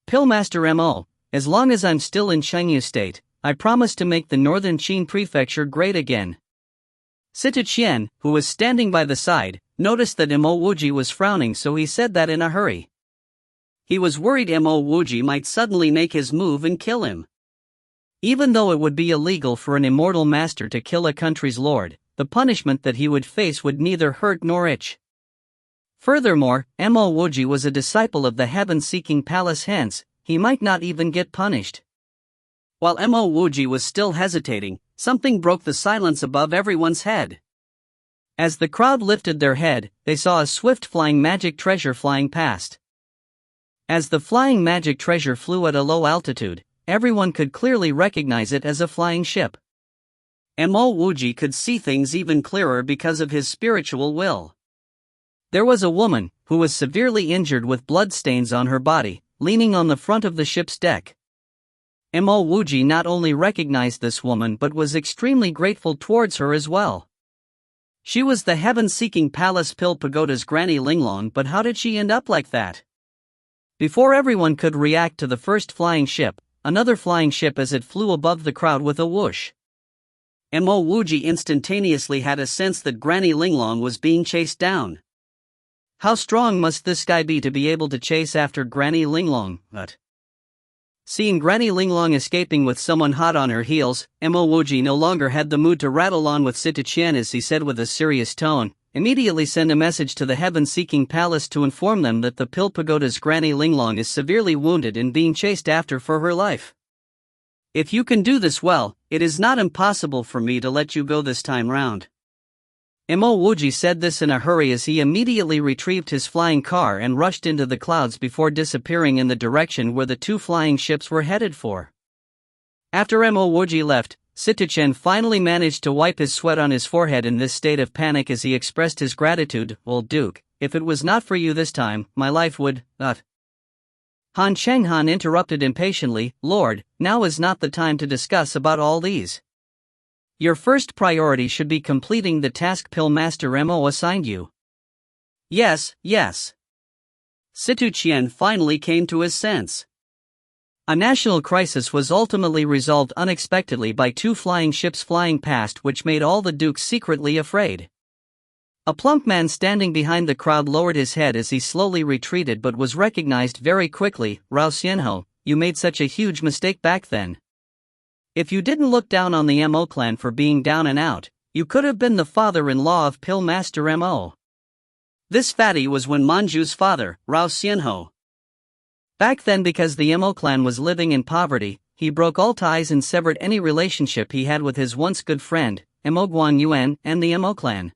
[SPEAKER 2] "Pillmaster Mo, as long as I'm still in Chengyu State, I promise to make the northern Qin prefecture great again." Situ Qian, who was standing by the side, noticed that Mo Wuji was frowning, so he said that in a hurry. He was worried Mo Wuji might suddenly make his move and kill him. Even though it would be illegal for an immortal master to kill a country's lord, the punishment that he would face would neither hurt nor itch. Furthermore, Mo Wuji was a disciple of the heaven-seeking palace, hence, he might not even get punished. While Mo Wuji was still hesitating, something broke the silence above everyone's head. As the crowd lifted their head, they saw a swift flying magic treasure flying past. As the flying magic treasure flew at a low altitude, everyone could clearly recognize it as a flying ship. Mo Wuji could see things even clearer because of his spiritual will. There was a woman, who was severely injured with bloodstains on her body, leaning on the front of the ship's deck. Mo Wuji not only recognized this woman but was extremely grateful towards her as well. She was the heaven-seeking Palace Pill Pagoda's Granny Linglong, but how did she end up like that? Before everyone could react to the first flying ship, another flying ship as it flew above the crowd with a whoosh. Mo Wuji instantaneously had a sense that Granny Linglong was being chased down. How strong must this guy be to be able to chase after Granny Linglong? But seeing Granny Linglong escaping with someone hot on her heels, Mo Wuji no longer had the mood to rattle on with Situ Qian as he said with a serious tone, "Immediately send a message to the heaven-seeking palace to inform them that the Pill Pagoda's Granny Linglong is severely wounded and being chased after for her life. If you can do this well, it is not impossible for me to let you go this time round." Mo Wuji said this in a hurry as he immediately retrieved his flying car and rushed into the clouds before disappearing in the direction where the two flying ships were headed for. After Mo Wuji left, Situ Qian finally managed to wipe his sweat on his forehead in this state of panic as he expressed his gratitude. "Old Duke, if it was not for you this time, my life would not." Han Chenghan interrupted impatiently, "Lord, now is not the time to discuss about all these. Your first priority should be completing the task Pillmaster Mo assigned you." "Yes, yes." Situ Qian finally came to his sense. A national crisis was ultimately resolved unexpectedly by two flying ships flying past, which made all the dukes secretly afraid. A plump man standing behind the crowd lowered his head as he slowly retreated but was recognized very quickly. "Rao Xianho, you made such a huge mistake back then. If you didn't look down on the Mo clan for being down and out, you could have been the father-in-law of Pillmaster Mo." This fatty was Wen Manju's father, Rao Xianho. Back then, because the Mo clan was living in poverty, he broke all ties and severed any relationship he had with his once good friend, Mo Guanyuan, and the Mo clan.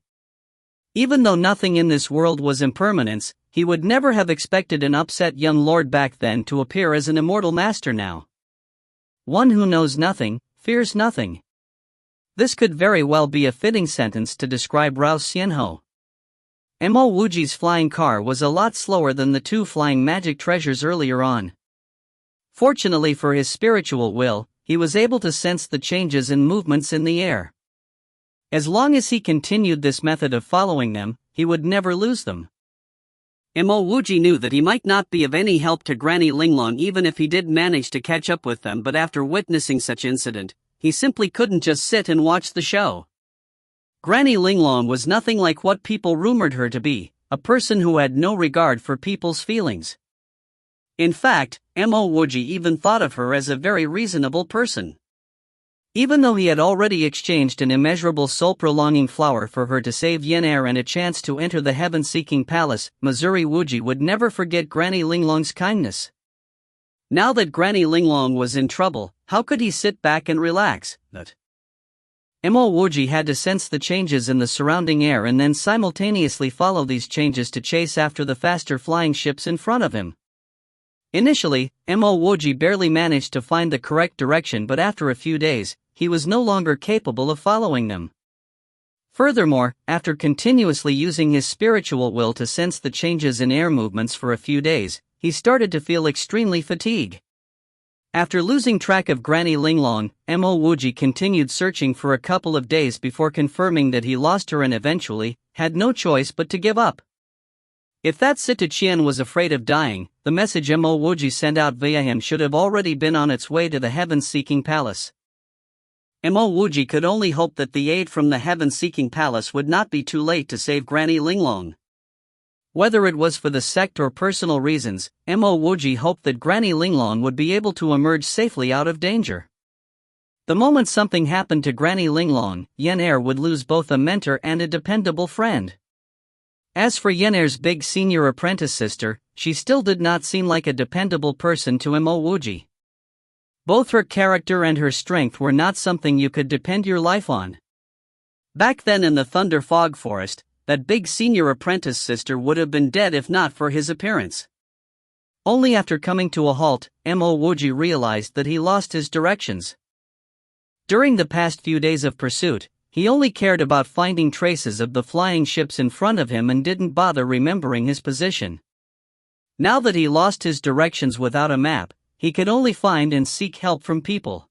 [SPEAKER 2] Even though nothing in this world was impermanence, he would never have expected an upset young lord back then to appear as an immortal master now. One who knows nothing, fears nothing. This could very well be a fitting sentence to describe Rao Xianho. Mo Wuji's flying car was a lot slower than the two flying magic treasures earlier on. Fortunately for his spiritual will,
[SPEAKER 1] he was able to sense the changes in movements in the air. As long as he continued this method of following them, he would never lose them.
[SPEAKER 2] Mo Wuji knew that he might not be of any help to Granny Linglong even if he did manage to catch up with them, but after witnessing such incident, he simply couldn't just sit and watch the show. Granny Linglong was nothing like what people rumored her to be, a person who had no regard for people's feelings. In fact, Mo Wuji even thought of her as a very reasonable person. Even though he had already exchanged an immeasurable soul-prolonging flower for her to save yen air and a chance to enter the heaven-seeking palace, Missouri Wuji would never forget Granny Linglong's kindness. Now that Granny Linglong was in trouble, how could he sit back and relax? Mo Wuji had to sense the changes in the surrounding air and then simultaneously follow these changes to chase after the faster flying ships in front of him. Initially, Mo Wuji barely managed to find the correct direction, but after a few days, he was no longer capable of following them. Furthermore, after continuously using his spiritual will to sense the changes in air movements for a few days, he started to feel extremely fatigued. After losing track of Granny Linglong, Mo Wuji continued searching for a couple of days before confirming that he lost her and eventually had no choice but to give up. If that Sita Qian was afraid of dying, the message Mo Wuji sent out via him should have already been on its way to the heaven-seeking palace. Mo Wuji could only hope that the aid from the heaven-seeking palace would not be too late to save Granny Linglong. Whether it was for the sect or personal reasons, Mo Wuji hoped that Granny Linglong would be able to emerge safely out of danger. The moment something happened to Granny Linglong, Yen Er would lose both a mentor and a dependable friend. As for Yen Er's big senior apprentice sister, she still did not seem like a dependable person to Mo Wuji. Both her character and her strength were not something you could depend your life on. Back then in the Thunder Fog Forest, that big senior apprentice sister would have been dead if not for his appearance. Only after coming to a halt, Mo Wuji realized that he lost his directions. During the past few days of pursuit, he only cared about finding traces of the flying ships in front of him and didn't bother remembering his position. Now that he lost his directions without a map, he could only find and seek help from people.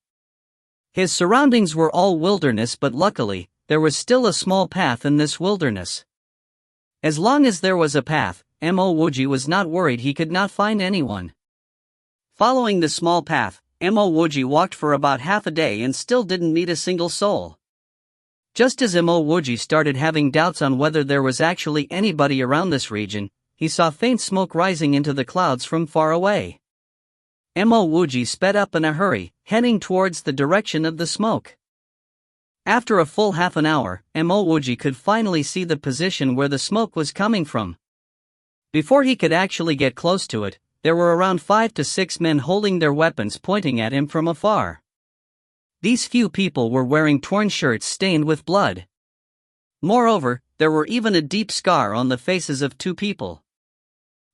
[SPEAKER 2] His surroundings were all wilderness, but luckily, there was still a small path in this wilderness. As long as there was a path, Mo Wuji was not worried he could not find anyone. Following the small path, Mo Wuji walked for about half a day and still didn't meet a single soul. Just as Mo Wuji started having doubts on whether there was actually anybody around this region, he saw faint smoke rising into the clouds from far away. Mo Wuji sped up in a hurry, heading towards the direction of the smoke. After a full half an hour, Mo Wuji could finally see the position where the smoke was coming from. Before he could actually get close to it, there were around 5 to 6 men holding their weapons pointing at him from afar. These few people were wearing torn shirts stained with blood. Moreover, there were even a deep scar on the faces of 2 people.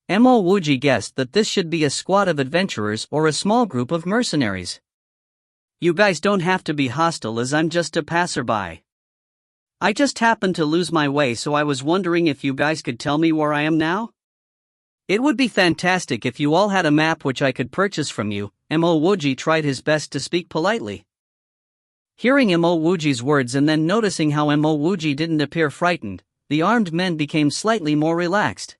[SPEAKER 2] Mo Wuji guessed that this should be a squad of adventurers or a small group of mercenaries. "You guys don't have to be hostile, as I'm just a passerby. I just happened to lose my way, so I was wondering if you guys could tell me where I am now? It would be fantastic if you all had a map which I could purchase from you." Mo Wuji tried his best to speak politely. Hearing Mo Wuji's words and then noticing how Mo Wuji didn't appear frightened, the armed men became slightly more relaxed.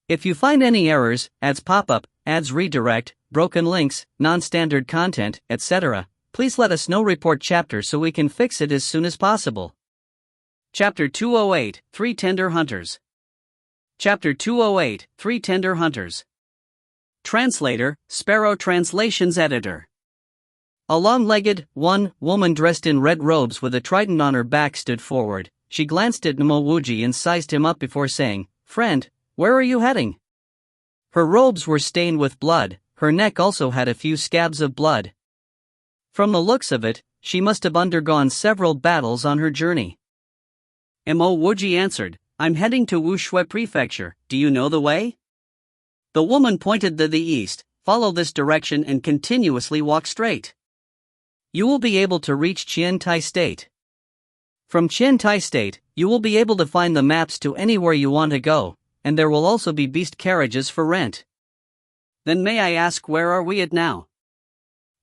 [SPEAKER 2] "If you find any errors, ads pop up, ads redirect, broken links, non-standard content, etc., please let us know. Report chapter so we can fix it as soon as possible." Chapter 208, 3 Tender Hunters. Chapter 208, 3 Tender Hunters. Translator, Sparrow Translations Editor. A long-legged, woman dressed in red robes with a trident on her back stood forward. She glanced at Mo Wuji and sized him up before saying, "Friend, where are you heading?" Her robes were stained with blood, her neck also had a few scabs of blood. From the looks of it, she must have undergone several battles on her journey. Mo Wuji answered, "I'm heading to Wushui Prefecture, do you know the way?" The woman pointed to the east. "Follow this direction and continuously walk straight. You will be able to reach Qiantai State. From Qiantai State, you will be able to find the maps to anywhere you want to go, and there will also be beast carriages for rent." "Then may I ask, where are we at now?"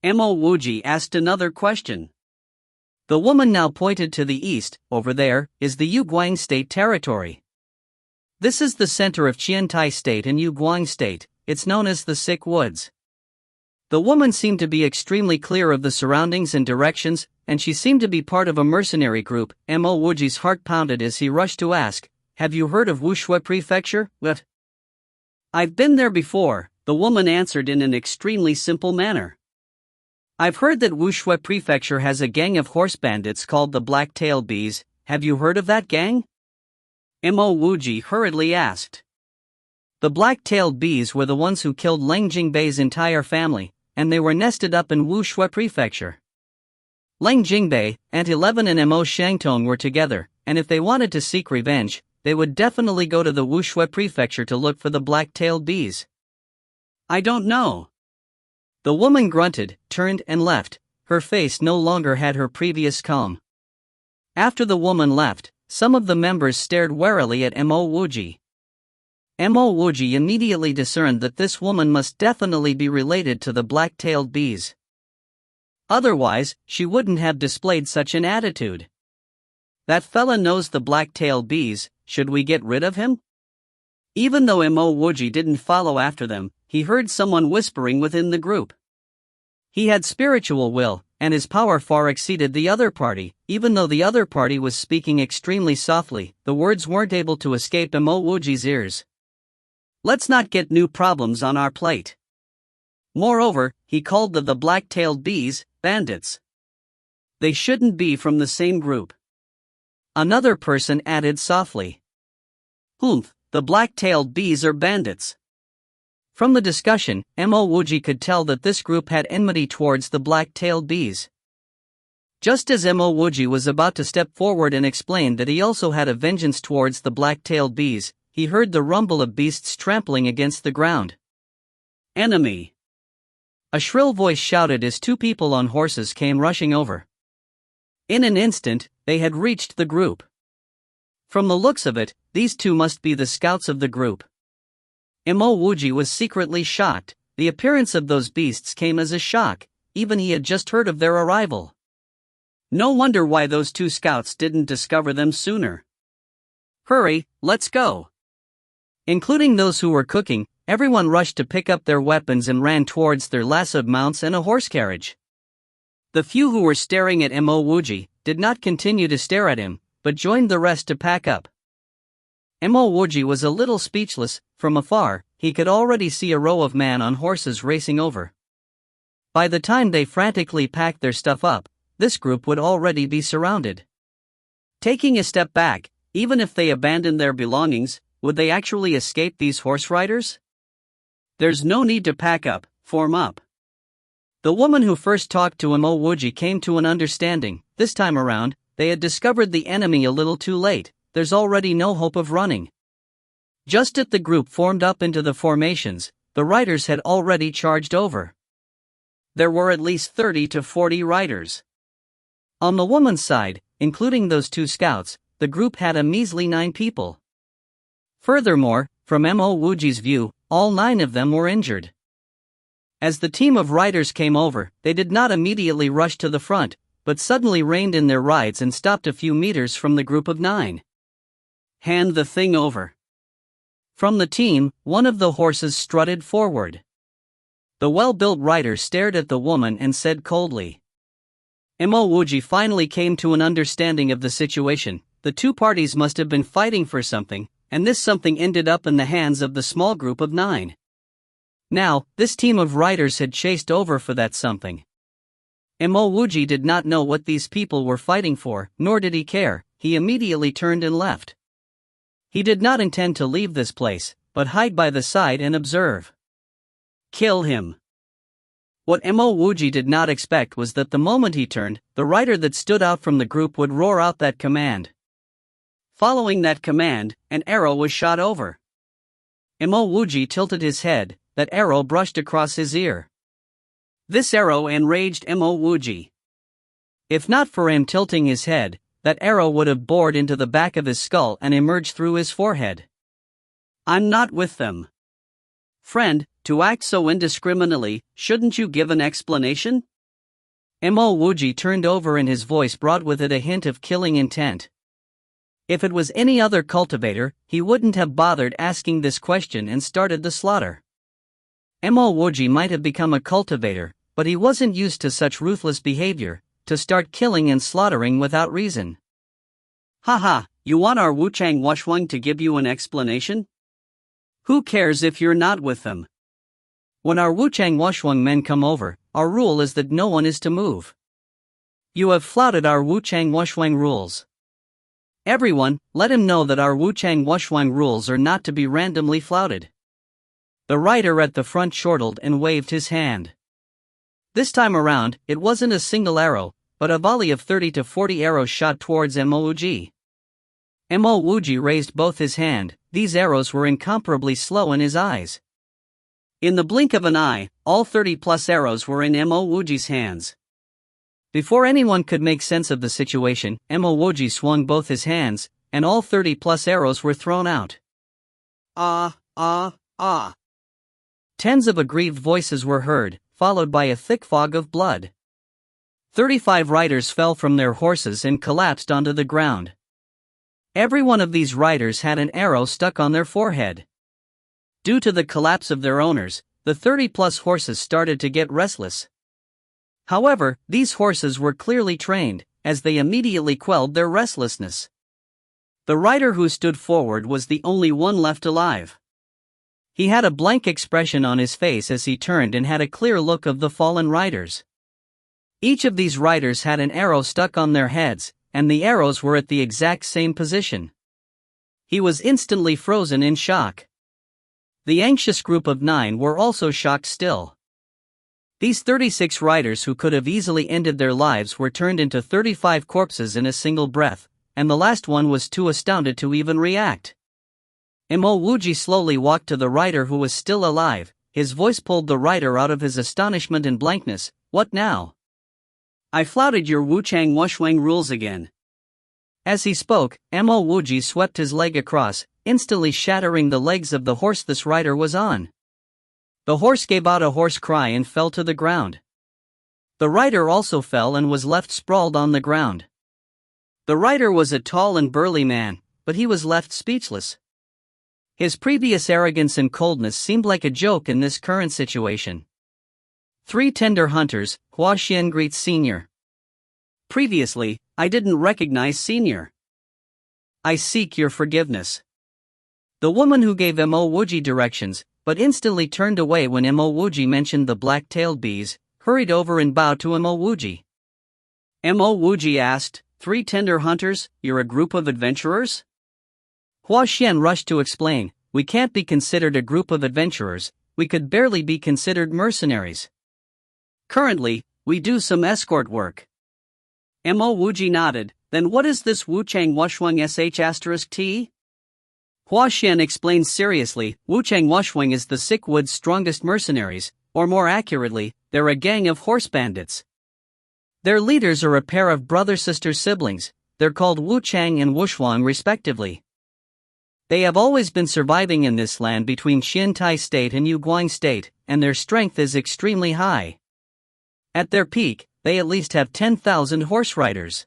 [SPEAKER 2] Mo Wuji asked another question.
[SPEAKER 1] The woman now pointed to the east. Over there is the Yuguang State territory. This is the center of Qiantai State and Yuguang State. It's known as the Sick Woods. The woman seemed to be extremely clear of the surroundings and directions, and she seemed to be part of a mercenary group. Mo Wuji's heart pounded as he rushed to ask, "Have you heard of Wuxue Prefecture?" "What?"
[SPEAKER 2] "I've been there before," the woman answered in an extremely simple manner.
[SPEAKER 1] "I've heard that Wuxue Prefecture has a gang of horse bandits called the Black-Tailed Bees. Have you heard of that gang?"
[SPEAKER 2] Mo Wuji hurriedly asked.
[SPEAKER 1] The Black-Tailed Bees were the ones who killed Leng Jingbei's entire family, and they were nested up in Wuxue Prefecture. Leng Jingbei, Aunt 11 and Mo Shangtong were together, and if they wanted to seek revenge, they would definitely go to the Wuxue Prefecture to look for the Black-Tailed Bees.
[SPEAKER 2] "I don't know."
[SPEAKER 1] The woman grunted, turned and left. Her face no longer had her previous calm. After the woman left, some of the members stared warily at Mo Wuji. Mo Wuji immediately discerned that this woman must definitely be related to the Black-Tailed Bees. Otherwise, she wouldn't have displayed such an attitude.
[SPEAKER 2] "That fella knows the Black-Tailed Bees, should we get rid of him?" Even though Mo Wuji didn't follow after them, he heard someone whispering within the group.
[SPEAKER 1] He had spiritual will, and his power far exceeded the other party. Even though the other party was speaking extremely softly, the words weren't able to escape Mo Wuji's ears.
[SPEAKER 2] "Let's not get new problems on our plate." Moreover, he called the Black-Tailed Bees bandits. They shouldn't be from the same group.
[SPEAKER 1] Another person added softly.
[SPEAKER 2] "Humph, the Black-Tailed Bees are bandits."
[SPEAKER 1] From the discussion, Mo Wuji could tell that this group had enmity towards the Black-Tailed Bees. Just as Mo Wuji was about to step forward and explain that he also had a vengeance towards the Black-Tailed Bees, he heard the rumble of beasts trampling against the ground.
[SPEAKER 2] "Enemy!"
[SPEAKER 1] A shrill voice shouted as two people on horses came rushing over. In an instant, they had reached the group. From the looks of it, these two must be the scouts of the group. Mo Wuji was secretly shocked. The appearance of those beasts came as a shock, even he had just heard of their arrival.
[SPEAKER 2] No wonder why those two scouts didn't discover them sooner. "Hurry, let's go."
[SPEAKER 1] Including those who were cooking, everyone rushed to pick up their weapons and ran towards their lassoed mounts and a horse carriage. The few who were staring at Mo Wuji did not continue to stare at him, but joined the rest to pack up. Mo Wuji was a little speechless. From afar, he could already see a row of men on horses racing over. By the time they frantically packed their stuff up, this group would already be surrounded.
[SPEAKER 2] Taking a step back, even if they abandoned their belongings, would they actually escape these horse riders? There's no need to pack up, form up.
[SPEAKER 1] The woman who first talked to Mo Wuji came to an understanding. This time around, they had discovered the enemy a little too late. There's already no hope of running. Just as the group formed up into the formations, the riders had already charged over.
[SPEAKER 2] There were at least 30 to 40 riders.
[SPEAKER 1] On the woman's side, including those two scouts, the group had a measly 9 people. Furthermore, from Mo Wuji's view, all 9 of them were injured. As the team of riders came over, they did not immediately rush to the front, but suddenly reined in their rides and stopped a few meters from the group of 9.
[SPEAKER 2] "Hand the thing over."
[SPEAKER 1] From the team, one of the horses strutted forward. The well-built rider stared at the woman and said coldly. Mo Wuji finally came to an understanding of the situation. The two parties must have been fighting for something, and this something ended up in the hands of the small group of 9. Now, this team of riders had chased over for that something. Mo Wuji did not know what these people were fighting for, nor did he care. He immediately turned and left. He did not intend to leave this place, but hide by the side and observe.
[SPEAKER 2] Kill him.
[SPEAKER 1] What Mo Wuji did not expect was that the moment he turned, the rider that stood out from the group would roar out that command.
[SPEAKER 2] Following that command, an arrow was shot over.
[SPEAKER 1] Mo Wuji tilted his head. That arrow brushed across his ear.
[SPEAKER 2] This arrow enraged Mo Wuji.
[SPEAKER 1] If not for him tilting his head, that arrow would have bored into the back of his skull and emerged through his forehead.
[SPEAKER 2] "I'm not with them." "Friend, to act so indiscriminately, shouldn't you give an explanation?"
[SPEAKER 1] Mo Wuji turned over and his voice brought with it a hint of killing intent. If it was any other cultivator, he wouldn't have bothered asking this question and started the slaughter. Mo Wuji might have become a cultivator, but he wasn't used to such ruthless behavior, to start killing and slaughtering without reason.
[SPEAKER 2] Haha, you want our Wuchang Wushwang to give you an explanation? Who cares if you're not with them?
[SPEAKER 1] When our Wuchang Wushwang men come over, our rule is that no one is to move. You have flouted our Wuchang Wushwang rules. Everyone, let him know that our Wuchang Wushwang rules are not to be randomly flouted. The rider at the front chortled and waved his hand. This time around, it wasn't a single arrow, but a volley of 30 to 40 arrows shot towards Mo Wuji. Mo Wuji raised both his hand. These arrows were incomparably slow in his eyes.
[SPEAKER 2] In the blink of an eye, all 30+ arrows were in Mo Wuji's hands.
[SPEAKER 1] Before anyone could make sense of the situation, Mo Wuji swung both his hands, and all 30+ arrows were thrown out.
[SPEAKER 2] Ah.
[SPEAKER 1] Tens of aggrieved voices were heard, followed by a thick fog of blood. 35 riders fell from their horses and collapsed onto the ground. Every one of these riders had an arrow stuck on their forehead. Due to the collapse of their owners, the 30+ horses started to get restless. However, these horses were clearly trained, as they immediately quelled their restlessness. The rider who stood forward was the only one left alive. He had a blank expression on his face as he turned and had a clear look of the fallen riders. Each of these riders had an arrow stuck on their heads, and the arrows were at the exact same position. He was instantly frozen in shock. The anxious group of 9 were also shocked still. These 36 riders who could have easily ended their lives were turned into 35 corpses in a single breath, and the last one was too astounded to even react. Mo Wuji slowly walked to the rider who was still alive. His voice pulled the rider out of his astonishment and blankness. What now?
[SPEAKER 2] I flouted your Wuchang Wushwang rules again.
[SPEAKER 1] As he spoke, Mo Wuji swept his leg across, instantly shattering the legs of the horse this rider was on. The horse gave out a hoarse cry and fell to the ground. The rider also fell and was left sprawled on the ground. The rider was a tall and burly man, but he was left speechless. His previous arrogance and coldness seemed like a joke in this current situation. 3 tender hunters, Hua Xian greets Senior.
[SPEAKER 2] Previously, I didn't recognize Senior.
[SPEAKER 1] I seek your forgiveness. The woman who gave Mo Wuji directions, but instantly turned away when Mo Wuji mentioned the black-tailed bees, hurried over and bowed to Mo Wuji.
[SPEAKER 2] Mo Wuji asked, 3 tender hunters, you're a group of adventurers?
[SPEAKER 1] Hua Xian rushed to explain, we can't be considered a group of adventurers, we could barely be considered mercenaries.
[SPEAKER 2] Currently, we do some escort work. Mo Wuji nodded, then what is this Wuchang Wushwang sh*t?
[SPEAKER 1] Hua Xian explained seriously, Wuchang Wushwang is the Sick Wood's strongest mercenaries, or more accurately, they're a gang of horse bandits. Their leaders are a pair of brother-sister siblings, they're called Wuchang and Wushwang respectively. They have always been surviving in this land between Xintai State and Yuguang State, and their strength is extremely high. At their peak, they at least have 10,000 horse riders.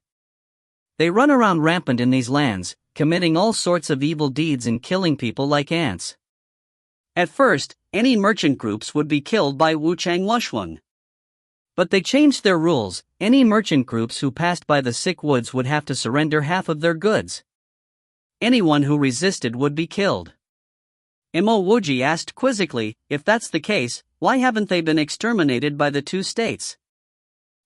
[SPEAKER 1] They run around rampant in these lands, committing all sorts of evil deeds and killing people like ants.
[SPEAKER 2] At first, any merchant groups would be killed by Wuchang Wushwang.
[SPEAKER 1] But they changed their rules. Any merchant groups who passed by the Sick Woods would have to surrender half of their goods. Anyone who resisted would be killed.
[SPEAKER 2] Mo Wuji asked quizzically, if that's the case, why haven't they been exterminated by the 2 states?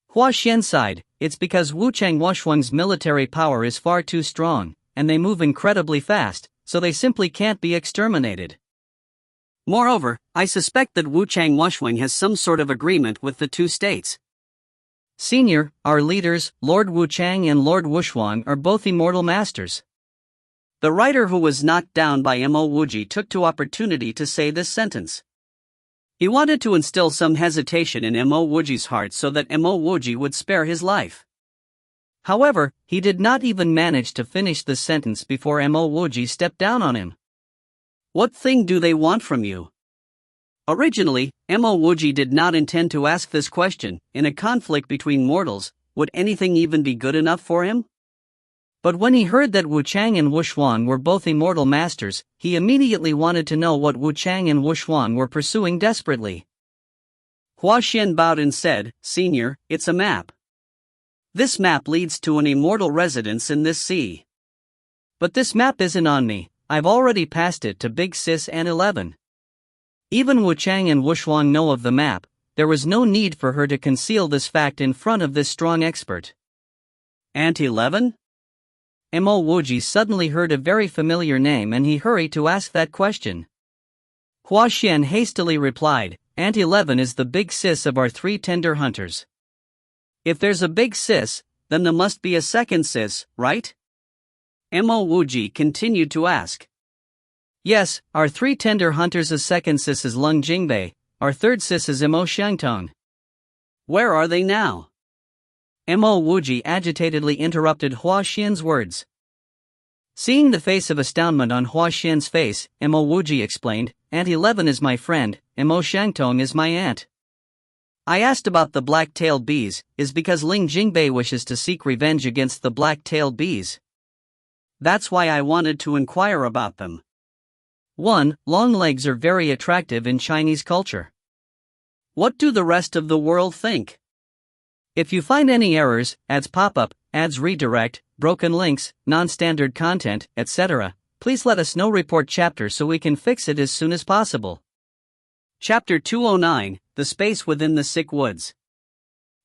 [SPEAKER 1] Hua Xian sighed, it's because Wuchang Wushwang's military power is far too strong, and they move incredibly fast, so they simply can't be exterminated.
[SPEAKER 2] Moreover, I suspect that Wuchang Wushwang has some sort of agreement with the 2 states.
[SPEAKER 1] Senior, our leaders, Lord Wuchang and Lord Wushwang are both immortal masters.
[SPEAKER 2] The rider who was knocked down by Mo Wuji took to opportunity to say this sentence. He wanted to instill some hesitation in Mo Wuji's heart so that Mo Wuji would spare his life.
[SPEAKER 1] However, he did not even manage to finish the sentence before Mo Wuji stepped down on him.
[SPEAKER 2] What thing do they want from you? Originally, Mo Wuji did not intend to ask this question. In a conflict between mortals, would anything even be good enough for him?
[SPEAKER 1] But when he heard that Wu Chang and Wu Xuan were both immortal masters, he immediately wanted to know what Wu Chang and Wu Xuan were pursuing desperately.
[SPEAKER 2] Hua Xian bowed and said, "Senior, it's a map. This map leads to an immortal residence in this sea."
[SPEAKER 1] "But this map isn't on me, I've already passed it to Big Sis and 11. Even Wu Chang and Wu Xuan know of the map, there was no need for her to conceal this fact in front of this strong expert."
[SPEAKER 2] "Aunt 11?
[SPEAKER 1] Mo Wuji suddenly heard a very familiar name and he hurried to ask that question. Hua Xian hastily replied, "Aunt 11 is the big sis of our 3 tender hunters."
[SPEAKER 2] "If there's a big sis, then there must be a second sis, right?" Mo Wuji continued to ask.
[SPEAKER 1] "Yes, our 3 tender hunters' second sis is Lung Jingbei, our third sis is Mo Shangtong."
[SPEAKER 2] "Where are they now?"
[SPEAKER 1] Mo Wuji agitatedly interrupted Hua Xian's words. Seeing the face of astoundment on Hua Xian's face, Mo Wuji explained, "Aunt 11 is my friend, Mo Shangtong is my aunt. I asked about the black-tailed bees, is because Ling Jingbei wishes to seek revenge against the black-tailed bees.
[SPEAKER 2] That's why I wanted to inquire about them."
[SPEAKER 1] 1. Long legs are very attractive in Chinese culture.
[SPEAKER 2] What do the rest of the world think?
[SPEAKER 1] If you find any errors, ads pop up, ads redirect, broken links, non-standard content, etc., please let us know. Report chapter so we can fix it as soon as possible.
[SPEAKER 2] Chapter 209, The Space Within the Sick Woods.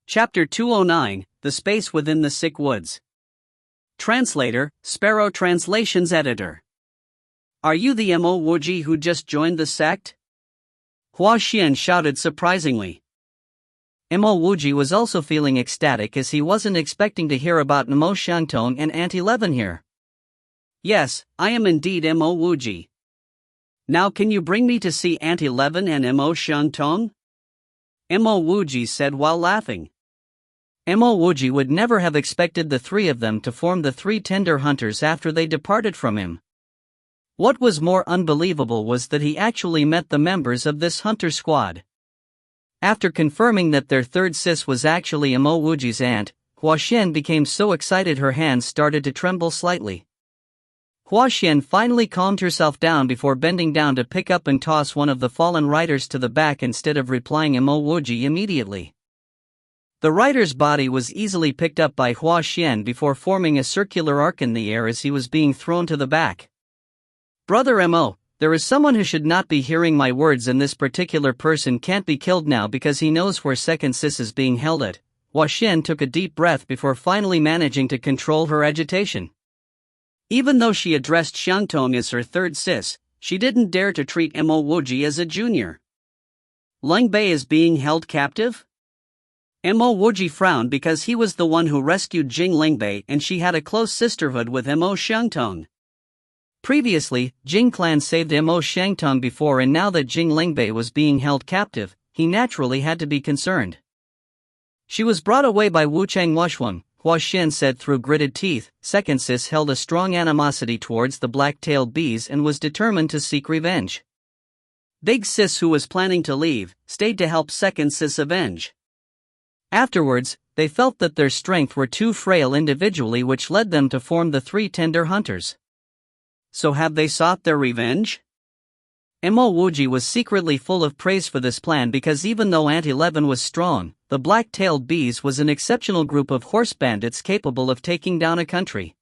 [SPEAKER 2] Chapter 209, The Space Within the Sick Woods. Translator, Sparrow Translations Editor. Are you the Mo Wuji who just joined the sect?
[SPEAKER 1] Hua Xian shouted surprisingly. Mo Wuji was also feeling ecstatic as he wasn't expecting to hear about Mo Shangtong and Aunt 11 here.
[SPEAKER 2] Yes, I am indeed Mo Wuji. Now can you bring me to see Aunt 11 and Mo Shangtong? Mo Wuji said while laughing.
[SPEAKER 1] Mo Wuji would never have expected the 3 of them to form the 3 tender hunters after they departed from him. What was more unbelievable was that he actually met the members of this hunter squad. After confirming that their third sis was actually Mo Wuji's aunt, Hua Xian became so excited her hands started to tremble slightly. Hua Xian finally calmed herself down before bending down to pick up and toss one of the fallen riders to the back instead of replying Mo Wuji immediately. The rider's body was easily picked up by Hua Xian before forming a circular arc in the air as he was being thrown to the back. "Brother Mo, there is someone who should not be hearing my words, and this particular person can't be killed now because he knows where second sis is being held at." Hua Xian took a deep breath before finally managing to control her agitation. Even though she addressed Shangtong as her third sis, she didn't dare to treat Mo Wuji as a junior. "Lung Bei is being held captive?" Mo Wuji frowned because he was the one who rescued Jing Lingbei and she had a close sisterhood with Mo Shangtong. Previously, Jing clan saved Mo Shangtong before, and now that Jing Lingbei was being held captive, he naturally had to be concerned. "She was brought away by Wu Chang Wuxuan," Hua Xian said through gritted teeth. Second sis held a strong animosity towards the black-tailed bees and was determined to seek revenge. Big sis, who was planning to leave, stayed to help second sis avenge. Afterwards, they felt that their strength were too frail individually, which led them to form the 3 tender hunters.
[SPEAKER 2] So have they sought their revenge?
[SPEAKER 1] Mo Wuji was secretly full of praise for this plan because even though Aunt 11 was strong, the black-tailed bees was an exceptional group of horse bandits capable of taking down a country.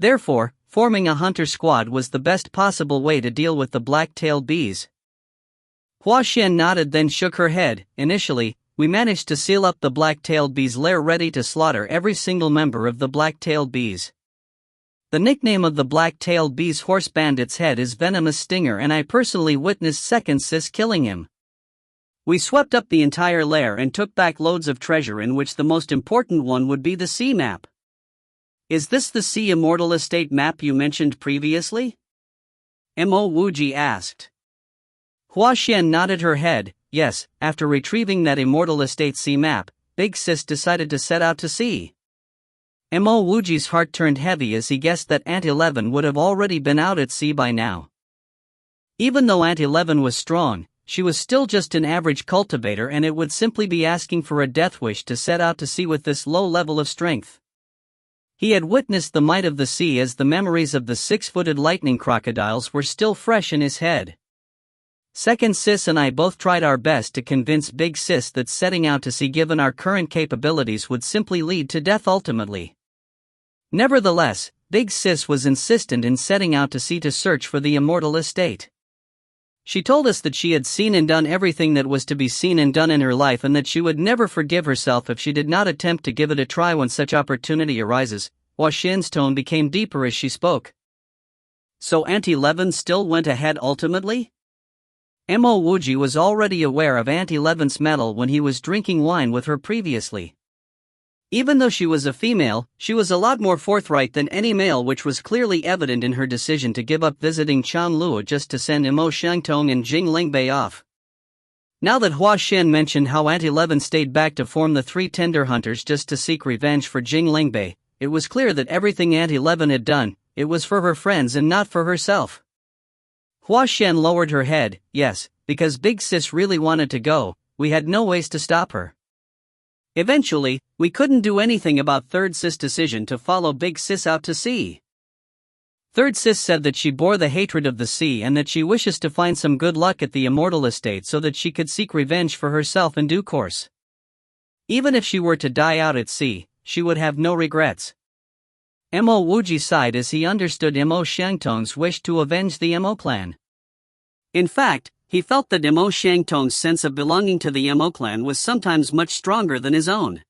[SPEAKER 1] Therefore, forming a hunter squad was the best possible way to deal with the black-tailed bees. Hua Xian nodded, then shook her head. "Initially, we managed to seal up the black-tailed bees' lair, ready to slaughter every single member of the black-tailed bees. The nickname of the black-tailed bees' horse bandit's head is Venomous Stinger, and I personally witnessed second sis killing him. We swept up the entire lair and took back loads of treasure, in which the most important one would be the sea map." "Is this the Sea Immortal Estate map you mentioned previously?" Mo Wuji asked. Hua Xian nodded her head. "Yes, after retrieving that Immortal Estate sea map, Big Sis decided to set out to sea." Mo Wuji's heart turned heavy as he guessed that Aunt 11 would have already been out at sea by now. Even though Aunt 11 was strong, she was still just an average cultivator, and it would simply be asking for a death wish to set out to sea with this low level of strength. He had witnessed the might of the sea, as the memories of the 6-footed lightning crocodiles were still fresh in his head. Second Sis and I both tried our best to convince Big Sis that setting out to sea, given our current capabilities, would simply lead to death ultimately. Nevertheless, Big Sis was insistent in setting out to sea to search for the immortal estate. She told us that she had seen and done everything that was to be seen and done in her life, and that she would never forgive herself if she did not attempt to give it a try when such opportunity arises. Hua Xian's tone became deeper as she spoke.
[SPEAKER 2] So Auntie Levin still went ahead ultimately?
[SPEAKER 1] Mo Wuji was already aware of Auntie Levin's mettle when he was drinking wine with her previously. Even though she was a female, she was a lot more forthright than any male, which was clearly evident in her decision to give up visiting Chanluo just to send Mo Shangtong and Jing Lingbei off. Now that Hua Xian mentioned how Auntie Levin stayed back to form the 3 tender hunters just to seek revenge for Jing Lingbei, it was clear that everything Auntie Levin had done, it was for her friends and not for herself. Hua Xian lowered her head. Yes, because Big Sis really wanted to go, we had no ways to stop her.
[SPEAKER 2] Eventually, we couldn't do anything about Third Sis' decision to follow Big Sis out to sea.
[SPEAKER 1] Third Sis said that she bore the hatred of the sea and that she wishes to find some good luck at the immortal estate so that she could seek revenge for herself in due course. Even if she were to die out at sea, she would have no regrets. Mo Wuji sighed as he understood Mo Shangtong's wish to avenge the Mo clan.
[SPEAKER 2] In fact, he felt that Mo Shangtong's sense of belonging to the Mo clan was sometimes much stronger than his own.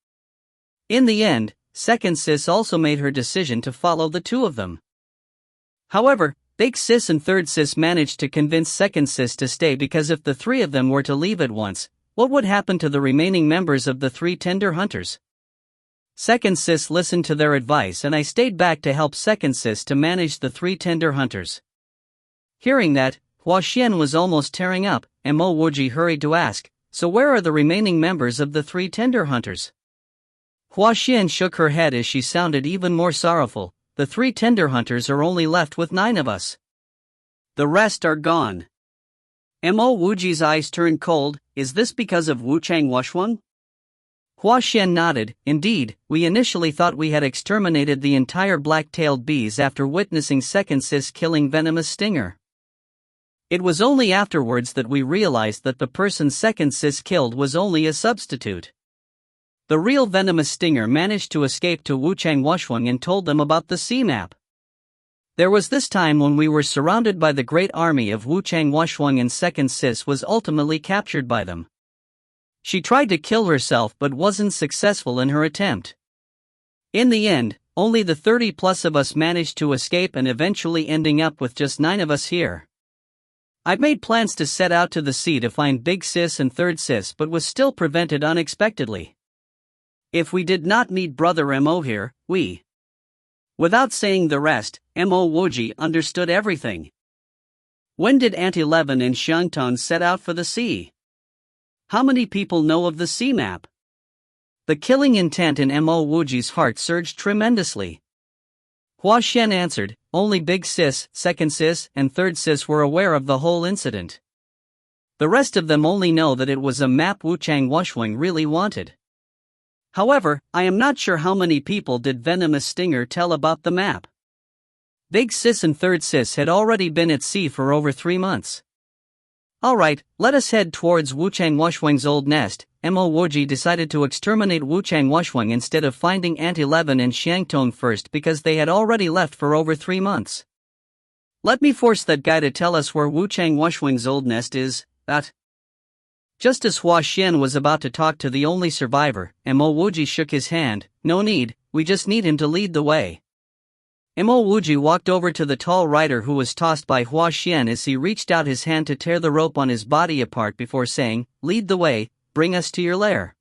[SPEAKER 1] In the end, Second Sis also made her decision to follow the two of them. However, Big Sis and Third Sis managed to convince Second Sis to stay, because if the 3 of them were to leave at once, what would happen to the remaining members of the 3 tender hunters? Second Sis listened to their advice, and I stayed back to help Second Sis to manage the 3 tender hunters. Hearing that, Hua Xian was almost tearing up, and Mo Wuji hurried to ask, so where are the remaining members of the 3 tender hunters? Hua Xian shook her head as she sounded even more sorrowful. The 3 tender hunters are only left with 9 of us.
[SPEAKER 2] The rest are gone. Mo Wuji's eyes turned cold. Is this because of Wuchang Wuxuan?
[SPEAKER 1] Hua Xian nodded. Indeed, we initially thought we had exterminated the entire black-tailed bees after witnessing Second Sis killing Venomous Stinger. It was only afterwards that we realized that the person Second Sis killed was only a substitute. The real Venomous Stinger managed to escape to Wuchang Wuxuan and told them about the sea map. There was this time when we were surrounded by the great army of Wuchang Wuxuan, and Second Sis was ultimately captured by them. She tried to kill herself but wasn't successful in her attempt. In the end, only the 30+ of us managed to escape, and eventually ending up with just 9 of us here. I'd made plans to set out to the sea to find Big Sis and Third Sis, but was still prevented unexpectedly.
[SPEAKER 2] If we did not meet Brother Mo here, we... Without saying the rest, Mo Wuji understood everything. When did Auntie Levin and Xiangtong set out for the sea? How many people know of the sea map?
[SPEAKER 1] The killing intent in Mo Wuji's heart surged tremendously. Hua Xian answered, only Big Sis, Second Sis, and Third Sis were aware of the whole incident. The rest of them only know that it was a map Wuchang Wuxuan really wanted. However, I am not sure how many people did Venomous Stinger tell about the map. Big Sis and Third Sis had already been at sea for over 3 months. Alright, let us head towards Wuchang Wuxuan's old nest. Mo Wuji decided to exterminate Wuchang Wuxuan instead of finding Auntie Levin and Xiangtong first, because they had already left for over 3 months. Let me force that guy to tell us where Wuchang Wuxuan's old nest is. Just as Hua Xian was about to talk to the only survivor, Mo Wuji shook his hand. No need, we just need him to lead the way. Mo Wuji walked over to the tall rider who was tossed by Hua Xian as he reached out his hand to tear the rope on his body apart before saying, lead the way, bring us to your lair.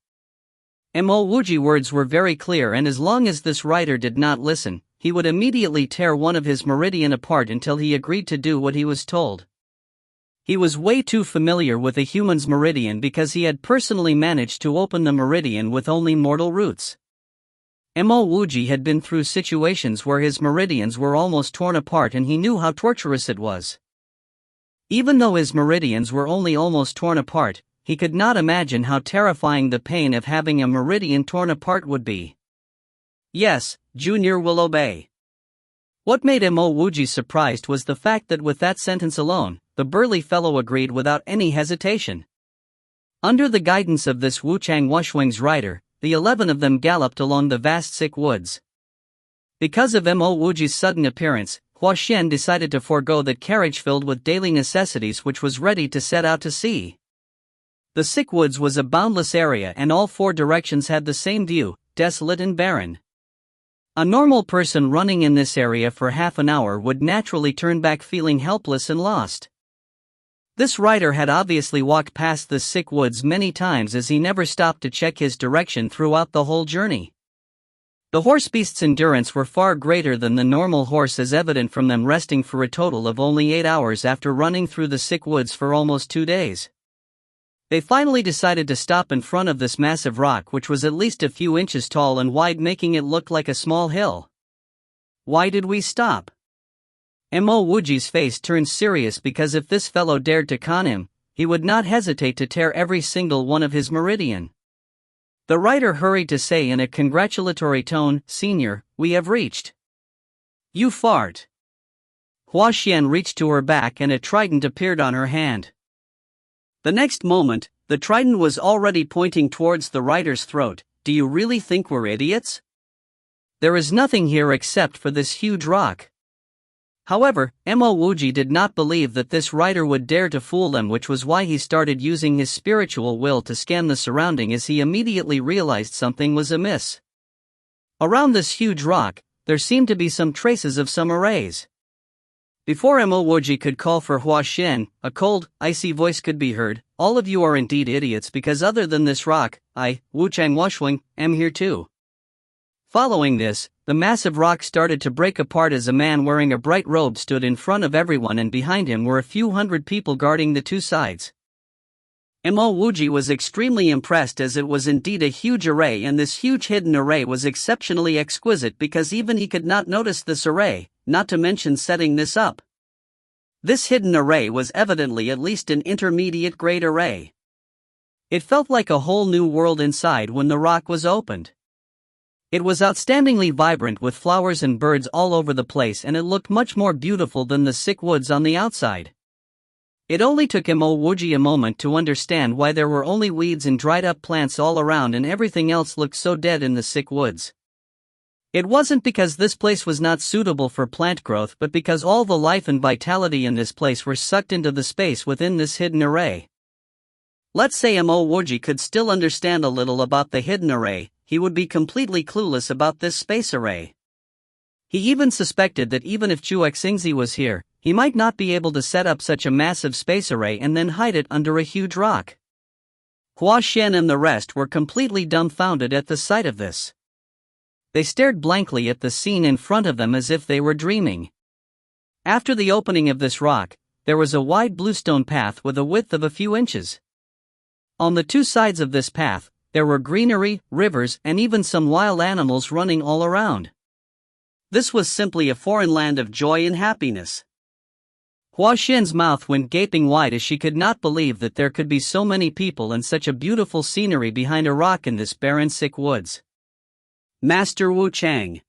[SPEAKER 1] Mo Wuji's words were very clear, and as long as this rider did not listen, he would immediately tear one of his meridian apart until he agreed to do what he was told. He was way too familiar with a human's meridian because he had personally managed to open the meridian with only mortal roots. Mo Wuji had been through situations where his meridians were almost torn apart, and he knew how torturous it was. Even though his meridians were only almost torn apart, he could not imagine how terrifying the pain of having a meridian torn apart would be.
[SPEAKER 2] Yes, Junior will obey.
[SPEAKER 1] What made Mo Wuji surprised was the fact that with that sentence alone, the burly fellow agreed without any hesitation. Under the guidance of this Wuchang Wushwing's rider, the 11 of them galloped along the vast thick woods. Because of Mo Wuji's sudden appearance, Hua Xian decided to forego that carriage filled with daily necessities which was ready to set out to sea. The thick woods was a boundless area and all 4 directions had the same view, desolate and barren. A normal person running in this area for half an hour would naturally turn back feeling helpless and lost. This rider had obviously walked past the thick woods many times as he never stopped to check his direction throughout the whole journey. The horse beast's endurance were far greater than the normal horse, as evident from them resting for a total of only 8 hours after running through the thick woods for almost 2 days. They finally decided to stop in front of this massive rock which was at least a few inches tall and wide, making it look like a small hill.
[SPEAKER 2] Why did we stop?
[SPEAKER 1] Mo Wuji's face turned serious because if this fellow dared to con him, he would not hesitate to tear every single one of his meridian. The rider hurried to say in a congratulatory tone, "Senior, we have reached."
[SPEAKER 2] You fart.
[SPEAKER 1] Hua Xian reached to her back and a trident appeared on her hand.
[SPEAKER 2] The next moment, the trident was already pointing towards the rider's throat. Do you really think we're idiots?
[SPEAKER 1] There is nothing here except for this huge rock. However, Mo Wuji did not believe that this rider would dare to fool them, which was why he started using his spiritual will to scan the surrounding as he immediately realized something was amiss. Around this huge rock, there seemed to be some traces of some arrays. Before Mo Wuji could call for Hua Xian, a cold, icy voice could be heard. All of you are indeed idiots because other than this rock, I, Wuchang Wushwing, am here too. Following this, the massive rock started to break apart as a man wearing a bright robe stood in front of everyone and behind him were a few hundred people guarding the 2 sides.
[SPEAKER 2] Mo Wuji was extremely impressed as it was indeed a huge array, and this huge hidden array was exceptionally exquisite because even he could not notice this array, not to mention setting this up. This hidden array was evidently at least an intermediate grade array. It felt like a whole new world inside when the rock was opened. It was outstandingly vibrant with flowers and birds all over the place, and it looked much more beautiful than the thick woods on the outside. It only took Mo Wuji a moment to understand why there were only weeds and dried up plants all around and everything else looked so dead in the thick woods. It wasn't because this place was not suitable for plant growth, but because all the life and vitality in this place were sucked into the space within this hidden array. Let's say Mo Wuji could still understand a little about the hidden array, he would be completely clueless about this space array. He even suspected that even if Chu Xingzi was here, he might not be able to set up such a massive space array and then hide it under a huge rock. Hua Xian and the rest were completely dumbfounded at the sight of this. They stared blankly at the scene in front of them as if they were dreaming. After the opening of this rock, there was a wide bluestone path with a width of a few inches. On the 2 sides of this path, there were greenery, rivers, and even some wild animals running all around. This was simply a foreign land of joy and happiness. Hua Xian's mouth went gaping wide as she could not believe that there could be so many people and such a beautiful scenery behind a rock in this barren thick woods. Master Wu Chang.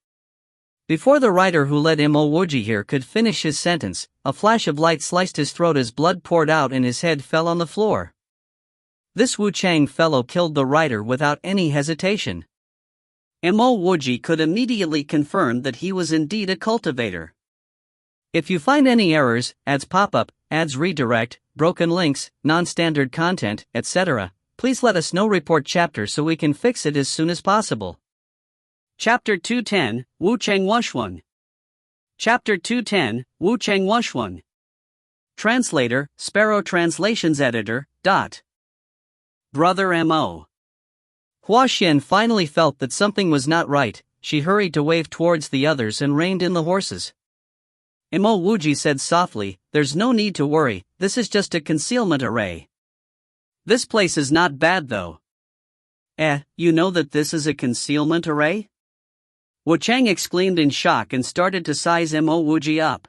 [SPEAKER 1] Before the rider who led Mo Wuji here could finish his sentence, a flash of light sliced his throat as blood poured out and his head fell on the floor. This Wu Chang fellow killed the rider without any hesitation.
[SPEAKER 2] Mo Wuji could immediately confirm that he was indeed a cultivator.
[SPEAKER 1] If you find any errors, ads pop up, ads redirect, broken links, non-standard content, etc., please let us know. Report chapter so we can fix it as soon as possible.
[SPEAKER 2] Chapter 210, Wuchang Wushun. Chapter 210, Wuchang Wushun. Translator, Sparrow Translations Editor, Brother Mo.
[SPEAKER 1] Hua Xian finally felt that something was not right. She hurried to wave towards the others and reined in the horses.
[SPEAKER 2] Mo Wuji said softly, "There's no need to worry, this is just a concealment array. This place is not bad though." You know that this is a concealment array? Wu Chang exclaimed in shock and started to size Mo Wuji up.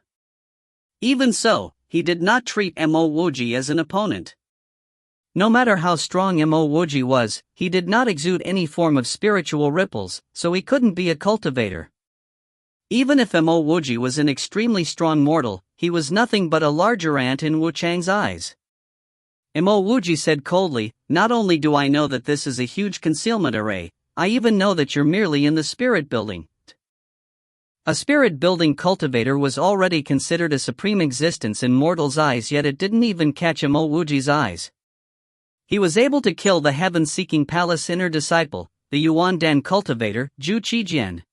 [SPEAKER 2] Even so, he did not treat Mo Wuji as an opponent.
[SPEAKER 1] No matter how strong Mo Wuji was, he did not exude any form of spiritual ripples, so he couldn't be a cultivator. Even if Mo Wuji was an extremely strong mortal, he was nothing but a larger ant in Wu Chang's eyes. Mo Wuji said coldly, "Not only do I know that this is a huge concealment array, I even know that you're merely in the spirit building." A spirit building cultivator was already considered a supreme existence in mortals' eyes, yet it didn't even catch Mo Wuji's eyes. He was able to kill the heaven-seeking palace inner disciple, the Yuan Dan cultivator, Zhu Qijian.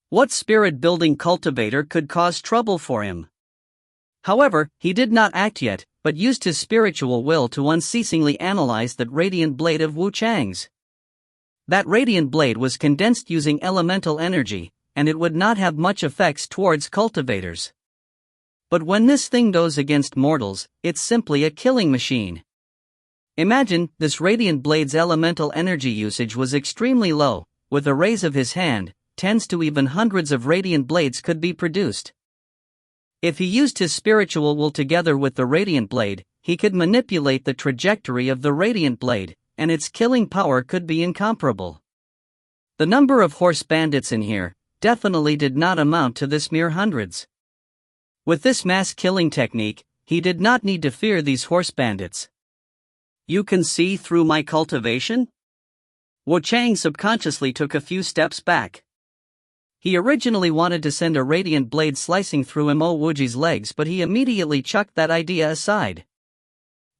[SPEAKER 1] What spirit-building cultivator could cause trouble for him? However, he did not act yet, but used his spiritual will to unceasingly analyze that radiant blade of Wu Chang's. That radiant blade was condensed using elemental energy, and it would not have much effects towards cultivators. But when this thing goes against mortals, it's simply a killing machine. Imagine, this radiant blade's elemental energy usage was extremely low. With a raise of his hand, tens to even hundreds of radiant blades could be produced. If he used his spiritual will together with the radiant blade, he could manipulate the trajectory of the radiant blade, and its killing power could be incomparable. The number of horse bandits in here definitely did not amount to this mere hundreds. With this mass killing technique, he did not need to fear these horse bandits.
[SPEAKER 2] You can see through my cultivation? Wu Chang subconsciously took a few steps back.
[SPEAKER 1] He originally wanted to send a radiant blade slicing through Mo Wuji's legs, but he immediately chucked that idea aside.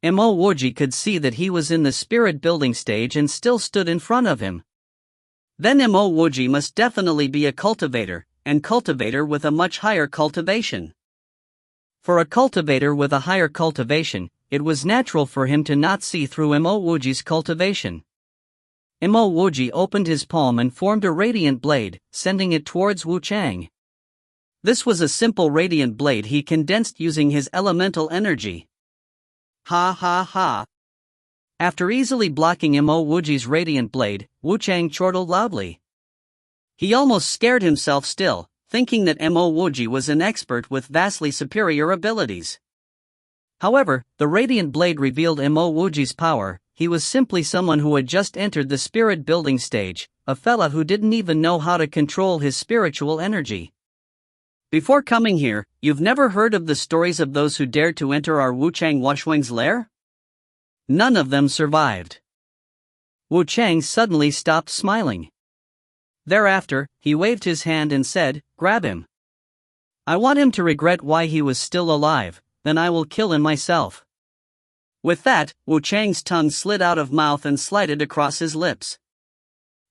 [SPEAKER 1] Mo Wuji could see that he was in the spirit building stage and still stood in front of him.
[SPEAKER 2] Then Mo Wuji must definitely be a cultivator, and cultivator with a much higher cultivation.
[SPEAKER 1] For a cultivator with a higher cultivation, it was natural for him to not see through Mo Wuji's cultivation. Mo Wuji opened his palm and formed a radiant blade, sending it towards Wu Chang.
[SPEAKER 2] This was a simple radiant blade he condensed using his elemental energy. Ha ha ha.
[SPEAKER 1] After easily blocking Mo Wuji's radiant blade, Wu Chang chortled loudly.
[SPEAKER 2] He almost scared himself still, thinking that Mo Wuji was an expert with vastly superior abilities.
[SPEAKER 1] However, the radiant blade revealed Mo Wuji's power. He was simply someone who had just entered the spirit building stage, a fella who didn't even know how to control his spiritual energy.
[SPEAKER 2] Before coming here, you've never heard of the stories of those who dared to enter our Wu Chang Wuxuang's lair?
[SPEAKER 1] None of them survived. Wu Chang suddenly stopped smiling. Thereafter, he waved his hand and said, "Grab him. I want him to regret why he was still alive, then I will kill him myself."
[SPEAKER 2] With that, Wu Chang's tongue slid out of mouth and slided across his lips.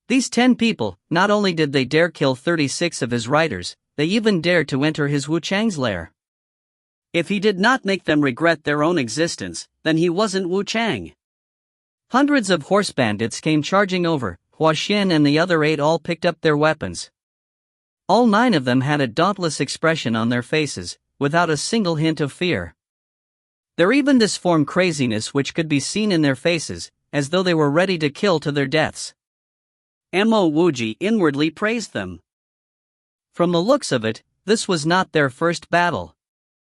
[SPEAKER 1] These 10 people, not only did they dare kill 36 of his riders, they even dared to enter his Wu Chang's lair.
[SPEAKER 2] If he did not make them regret their own existence, then he wasn't Wu Chang.
[SPEAKER 1] Hundreds of horse bandits came charging over. Hua Xian and the other 8 all picked up their weapons. All 9 of them had a dauntless expression on their faces, without a single hint of fear. There even this form craziness which could be seen in their faces, as though they were ready to kill to their deaths.
[SPEAKER 2] Mo Wuji inwardly praised them.
[SPEAKER 1] From the looks of it, this was not their first battle.